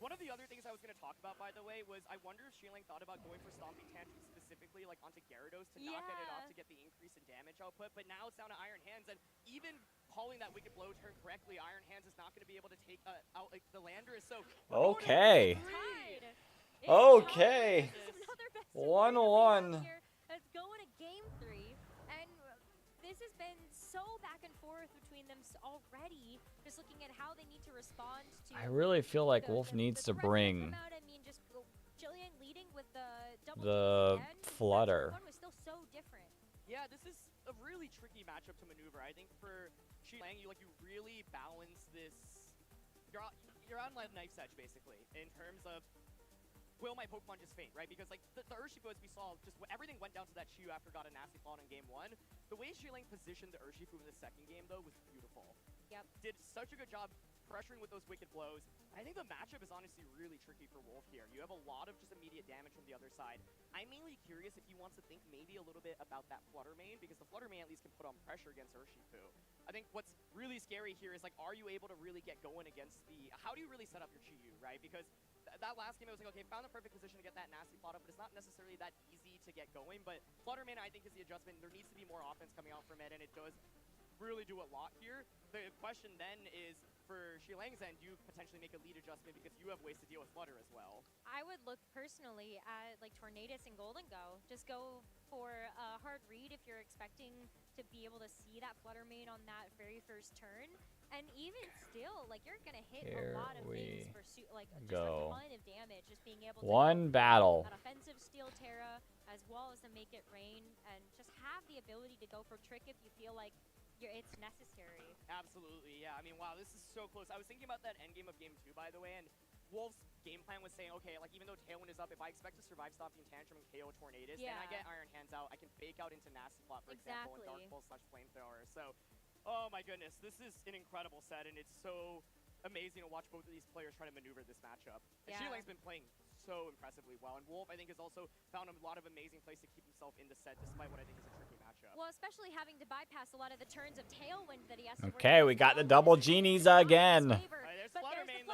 I: One of the other things I was going to talk about, by the way, was I wonder if Chiliang thought about going for Stomping Tantrum specifically, like onto Gyarados to not get it off to get the increase in damage output, but now it's down to Iron Hands, and even calling that Wicked Blow turn correctly, Iron Hands is not going to be able to take out like, the Landorus, so...
A: Okay. Okay. 1-1.
D: Let's go into game 3, and this has been so back and forth between them already. Just looking at how they need to respond to.
A: I really feel like Wolf needs to bring
D: just Chiliang leading with the
A: flutter.
D: One was still so different.
I: Yeah, this is a really tricky matchup to maneuver. I think for Chiliang, you really balance this. You're on like knife's edge basically in terms of. Will my Pokemon just faint, right? Because, like, the Urshifu, as we saw, just everything went down to that Chi-Yu after got a nasty fall in game 1. The way Chiliang positioned the Urshifu in the second game, though, was beautiful.
D: Yep.
I: Did such a good job pressuring with those Wicked Blows. I think the matchup is honestly really tricky for Wolf here. You have a lot of just immediate damage from the other side. I'm mainly curious if he wants to think maybe a little bit about that Flutter Mane, because the Flutter Mane at least can put on pressure against Urshifu. I think what's really scary here is, like, are you able to really get going against the... How do you really set up your Chi-Yu, right? Because that last game, I was like, okay, found the perfect position to get that nasty plot up, but it's not necessarily that easy to get going. But Flutter Mane, I think, is the adjustment. There needs to be more offense coming out from it, and it does really do a lot here. The question then is, for Chiliang's end, do you potentially make a lead adjustment because you have ways to deal with Flutter as well?
D: I would look personally at, like, Tornadus and Golden Go. Just go for a hard read if you're expecting to be able to see that Flutter Mane on that very first turn. And even still, like, you're going to hit a lot of things for, like, just a ton of damage. Just being able to
A: One battle.
D: That offensive Steel Terra, as well as the Make It Rain, and just have the ability to go for Trick if you feel like it's necessary.
I: Absolutely, yeah. I mean, wow, this is so close. I was thinking about that endgame of game 2, by the way, and Wolf's game plan was saying, okay, like, even though Tailwind is up, if I expect to survive Stomping Tantrum and KO Tornadus, then I get Iron Hands out, I can fake out into Nasty Plot, for example, and Dark Pulse / Flamethrower. So, oh my goodness, this is an incredible set, and it's so amazing to watch both of these players try to maneuver this matchup. And Chiliang's been playing so impressively well, and Wolf, I think, has also found a lot of amazing plays to keep himself in the set, despite what I think is a tricky matchup.
D: Well, especially having to bypass a lot of the turns of Tailwind that he has to work
A: Okay, we got the double genies again.
I: There's Flutter Mane,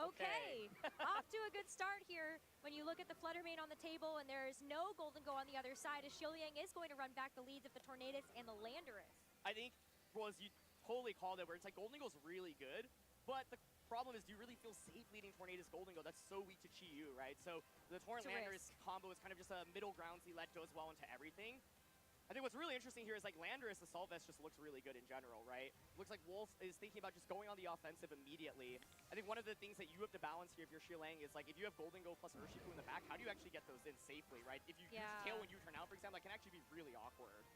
D: Okay. Off to a good start here when you look at the Flutter Mane on the table, and there is no Golden Go on the other side, as Chiliang is going to run back the leads of the Tornadus and the Landorus.
I: I think, well, as you totally called it, where it's like Golden Go's really good, but the problem is, do you really feel safe leading Tornadus Golden Go? That's so weak to Chi-Yu, right? So the Torn Landorus combo is kind of just a middle ground Z let goes well into everything. I think what's really interesting here is, like, Landorus, the Assault Vest just looks really good in general, right? Looks like Wolf is thinking about just going on the offensive immediately. I think one of the things that you have to balance here if you're Chiliang is, like, if you have Golden Go plus Urshifu in the back, how do you actually get those in safely, right? If you use Tail when you turn out, for example, that can actually be really awkward.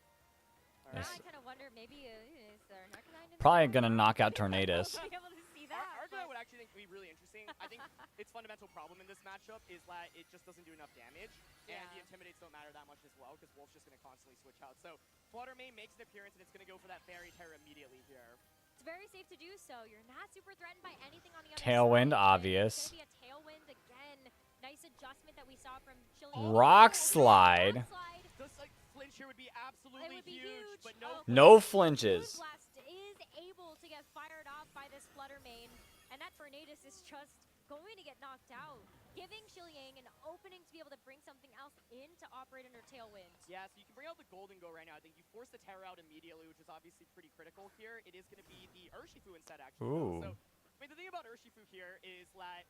D: Now I kind of wonder, maybe is there an Arcanine in
A: Probably gonna knock out Tornadus.
I: Arcanine would actually be really interesting. I think its fundamental problem in this matchup is that it just doesn't do enough damage, and the Intimidates don't matter that much as well, because Wolf's just going to constantly switch out. So Flutter Mane makes an appearance, and it's going to go for that Fairy Terror immediately here.
D: It's very safe to do so. You're not super threatened by anything on the other
A: Tailwind,
D: side.
A: obvious.
D: It's going to be a Tailwind again. Nice adjustment that we saw from Chiliang.
A: Rock Slide.
I: Just like flinch here would be absolutely huge, but
A: no flinches.
D: Blast is able to get fired off by this Flutter Mane, and that Tornadus is just going to get knocked out, giving Chiliang an opening to be able to bring something else in to operate under Tailwind.
I: Yeah, so you can bring out the Golden Go right now. I think you force the Terror out immediately, which is obviously pretty critical here. It is going to be the Urshifu instead, actually. So, I mean, the thing about Urshifu here is that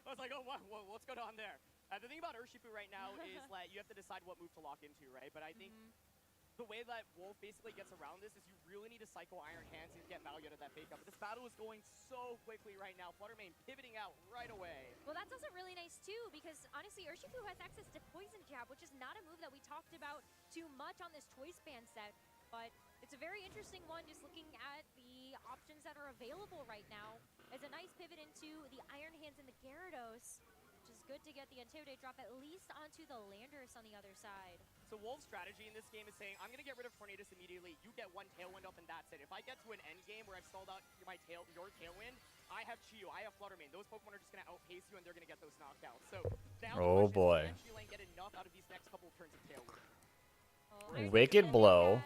I: I was like, oh, what's going on there? The thing about Urshifu right now is that you have to decide what move to lock into, right? But I think the way that Wolf basically gets around this is you really need to cycle Iron Hands and get value out of that fake out. But this battle is going so quickly right now. Fluttermane pivoting out right away.
D: Well, that's also really nice too, because honestly, Urshifu has access to Poison Jab, which is not a move that we talked about too much on this Choice Band set. But it's a very interesting one, just looking at the options that are available right now. It's a nice pivot into the Iron Hands and the Gyarados, which is good to get the Intimidate drop at least onto the Landorus on the other side.
I: So Wolf's strategy in this game is saying, I'm going to get rid of Tornadus immediately. You get one Tailwind up and that's it. If I get to an end game where I've stalled out your Tailwind, I have Chiyu, I have Fluttermane. Those Pokemon are just going to outpace you and they're going to get those knockouts. So now
A: oh boy.
I: get enough out of these next couple of turns of Tailwind.
A: Wicked Blow.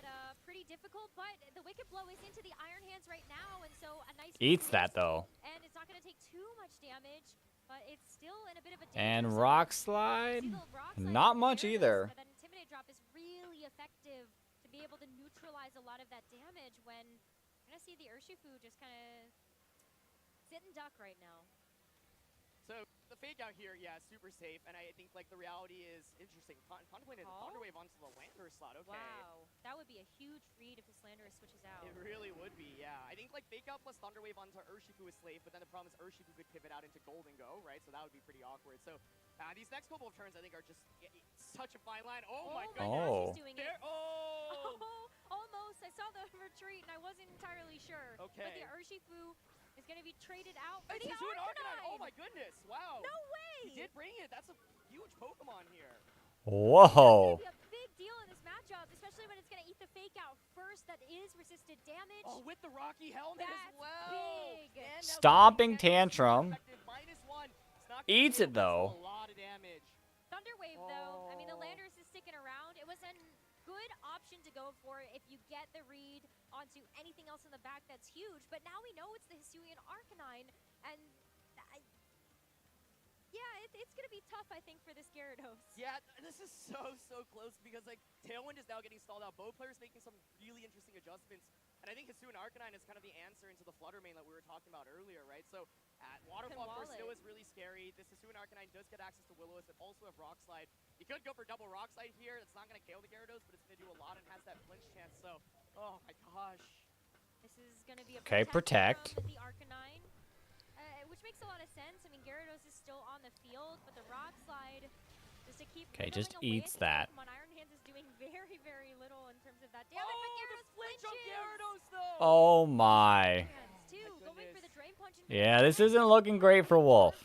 D: Pretty difficult, but the Wicked Blow is into the Iron Hands right now, and so a nice
A: eats that though.
D: And it's not going to take too much damage, but it's still in a bit of a
A: and Rock Slide, not much either.
D: But that Intimidate drop is really effective to be able to neutralize a lot of that damage when you're going to see the Urshifu just kind of sit and duck right now.
I: So the fake out here, yeah, super safe, and I think like the reality is interesting. Contemplated the Thunder Wave onto the Landorus slot. Okay.
D: Wow, that would be a huge read if this Landorus switches out.
I: It really would be, yeah. I think like fake out plus Thunder Wave onto Urshifu is safe, but then the problem is Urshifu could pivot out into Golden Go, right? So that would be pretty awkward. So these next couple of turns, I think, are just such a fine line. Oh my goodness,
D: he's doing it. Oh, almost. I saw the retreat and I wasn't entirely sure.
I: Okay.
D: But the Urshifu is going to be traded out for
I: it's
D: the Arcanine.
I: Oh my goodness, wow.
D: No way.
I: He did bring it. That's a huge Pokemon here.
A: Whoa.
D: That's going to be a big deal in this matchup, especially when it's going to eat the fake out first. That is resisted damage.
I: Oh, with the Rocky Helmet as well.
D: Big.
A: Stomping Tantrum. Eats it though.
I: A lot of damage.
D: Thunder Wave though, I mean the Landorus is sticking around. It was a good option to go for if you get the read onto anything else in the back that's huge. But now we know it's the Hisuian Arcanine, and yeah, it's going to be tough, I think, for this Gyarados.
I: Yeah, this is so close because, like, Tailwind is now getting stalled out. Both players making some really interesting adjustments. And I think Hisuian Arcanine is kind of the answer into the Fluttermane that we were talking about earlier, right? So, Waterfall, of course, still is really scary. This Hisuian Arcanine does get access to Will-O-Wisp, but also have Rock Slide. You could go for double Rock Slide here. That's not going to KO the Gyarados, but it's going to do a lot and has that flinch chance. So, oh my gosh.
D: This is going to be a
A: protect.
D: From the Arcanine. Which makes a lot of sense. I mean, Gyarados is still on the field, but the Rock Slide, just to keep
A: just eats that.
D: Iron Hands is doing very little in terms of that damage, but Gyarados
I: flinch on Gyarados, though!
A: Oh my.
D: Going for the Drain Punch
A: Yeah, this isn't looking great for Wolf.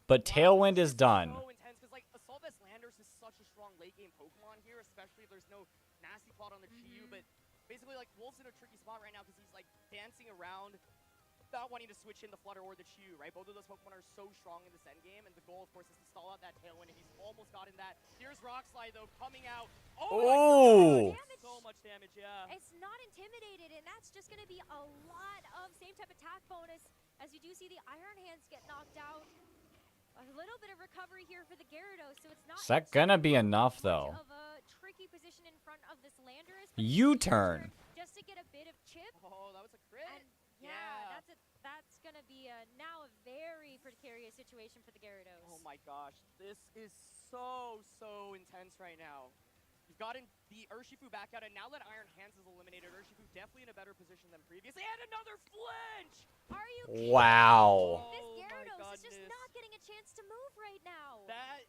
A: But Tailwind is done.
I: So intense, because like Assault-Vest Landorus is such a strong late game Pokemon here, especially if there's no nasty plot on the Chiyu, but basically like Wolf's in a tricky spot right now because he's like dancing around, not wanting to switch in the Flutter or the Chiyu, right? Both of those Pokemon are so strong in this endgame, and the goal, of course, is to stall out that Tailwind, and he's almost gotten that. Here's Rock Slide, though, coming out. Oh! So much damage, yeah.
D: It's not intimidated, and that's just going to be a lot of same type attack bonus, as you do see the Iron Hands get knocked out. A little bit of recovery here for the Gyarados, so it's not...
A: Is that gonna be enough, though?
D: Of a tricky position in front of this Landorus.
A: U-turn.
D: Just to get a bit of chip.
I: Oh, that was a crit.
D: And yeah, that's going to be now a very precarious situation for the Gyarados.
I: Oh my gosh, this is so intense right now. You've gotten the Urshifu back out, and now that Iron Hands is eliminated, Urshifu definitely in a better position than previously. And another flinch!
D: Are you kidding?
A: Wow.
D: This Gyarados is just not getting a chance to move right now.
I: That,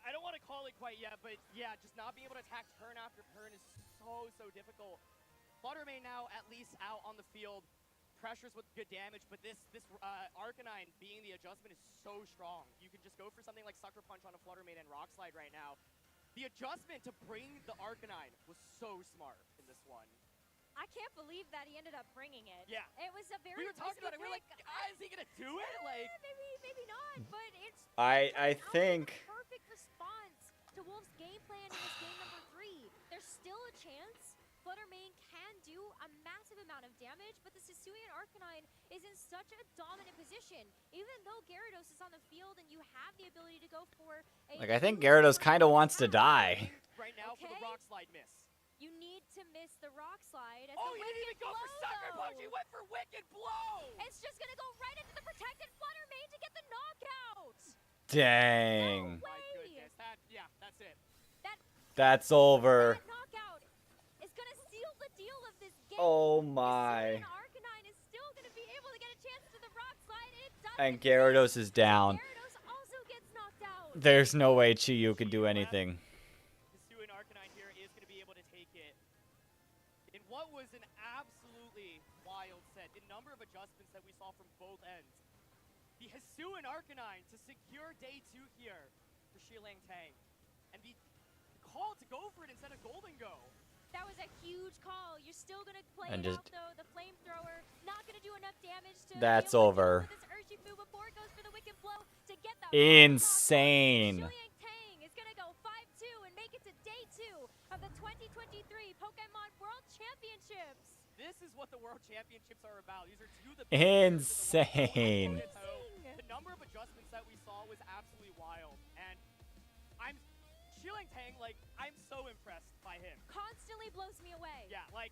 I: I don't want to call it quite yet, but yeah, just not being able to attack turn after turn is so difficult. Fluttermane now at least out on the field. Pressures with good damage, but this Arcanine being the adjustment is so strong. You can just go for something like Sucker Punch on a Fluttermane and Rock Slide right now. The adjustment to bring the Arcanine was so smart in this one.
D: I can't believe that he ended up bringing it.
I: Yeah.
D: It was a very
I: We were talking about it. We were like, is he going to do it? Like,
D: maybe not, but it's
A: I think...
D: a perfect response to Wolf's game plan in this game number 3. There's still a chance Fluttermane can do a massive amount of damage, but the Hisuian Arcanine is in such a dominant position. Even though Gyarados is on the field and you have the ability to go for a...
A: Like, I think Gyarados kind of wants to die.
I: Right now for the Rock Slide miss.
D: You need to miss the Rock Slide. As
I: oh,
D: the
I: he didn't even go for Sucker Punch. He went for Wicked Blow.
D: It's just going to go right into the protected Fluttermane to get the knockout.
A: Dang.
I: My goodness, yeah, that's it.
A: That's over.
D: That knockout is gonna seal the deal of this game.
A: Oh my.
D: Arcanine is still gonna be able to get a chance to the rock slide. It doesn't.
A: And Gyarados is down.
D: Gyarados also gets knocked out.
A: There's no way Chiyu could do anything.
I: Hisuian Arcanine here is going to be able to take it in what was an absolutely wild set. The number of adjustments that we saw from both ends. The Hisuian Arcanine to secure day 2 here for Shilang Tang. And the call to go for it instead of Golden Go.
D: That was a huge call. You're still gonna play
A: And
D: it
A: just-
D: out though. The flamethrower not gonna do enough damage to.
A: That's
D: be able to
A: over.
D: deal with this Urshifu before it goes for the wicked blow to get the
A: Insane.
D: Shilang Tang is gonna go 5-2 and make it to day 2 of the 2023 Pokemon World Championships.
I: This is what the World Championships are about. These are two of the
A: Insane.
I: The number of adjustments that we saw was absolutely wild. And Shilang Tang, like, I'm so impressed by him.
D: Constantly blows me away.
I: Yeah, like,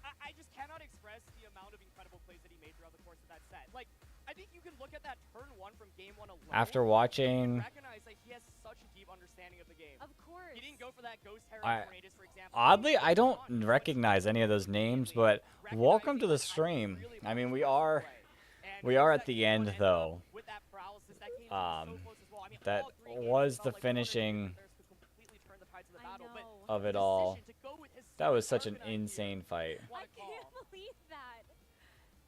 I: I just cannot express the amount of incredible plays that he made throughout the course of that set. Like, I think you can look at that turn 1 from game 1 alone.
A: After watching,
I: Recognize that he has such a deep understanding of the game.
D: Of course.
I: He didn't go for that Ghost Terror Tornadus, for example.
A: oddly, I don't recognize any of those names, but welcome to the stream. I mean, we are at the end though. That was the finishing of it all. That was such an insane fight.
D: I can't believe that.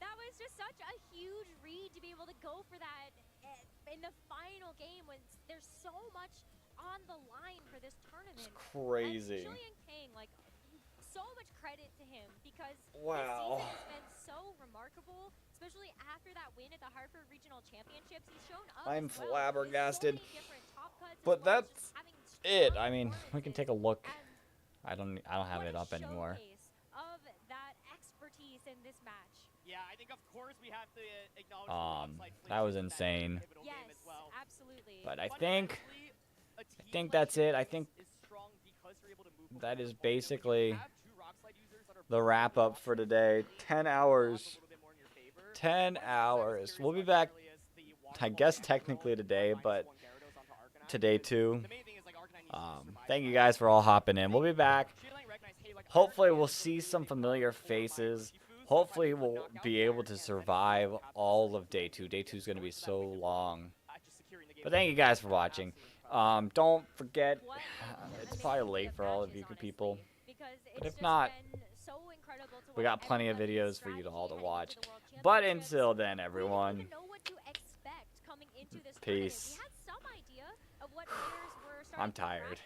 D: That was just such a huge read to be able to go for that in the final game when there's so much on the line for this tournament.
A: It's crazy.
D: And Shilang Tang, like, so much credit to him because
A: Wow.
D: this season has been so remarkable, especially after that win at the Hartford Regional Championships. He's shown up
A: I'm
D: as well with
A: flabbergasted.
D: so many different top cuts,
A: But
D: as well as
A: that's
D: just having
A: it.
D: strong
A: I mean, we can take a look. I don't have
D: what
A: it
D: a
A: up anymore.
D: showcase of that expertise in this match.
I: Yeah, I think of course we have to acknowledge
A: That was insane.
D: Yes, absolutely.
A: But I think that's it. I think that is basically the wrap up for today. 10 hours. 10 hours. We'll be back, I guess, technically today, but today too. Thank you guys for all hopping in. We'll be back. Hopefully we'll see some familiar faces. Hopefully we'll be able to survive all of day 2. Day 2 is going to be so long. But thank you guys for watching. Don't forget, it's probably late for all of you people. But if not, we got plenty of videos for you all to watch. But until then, everyone, peace. I'm tired.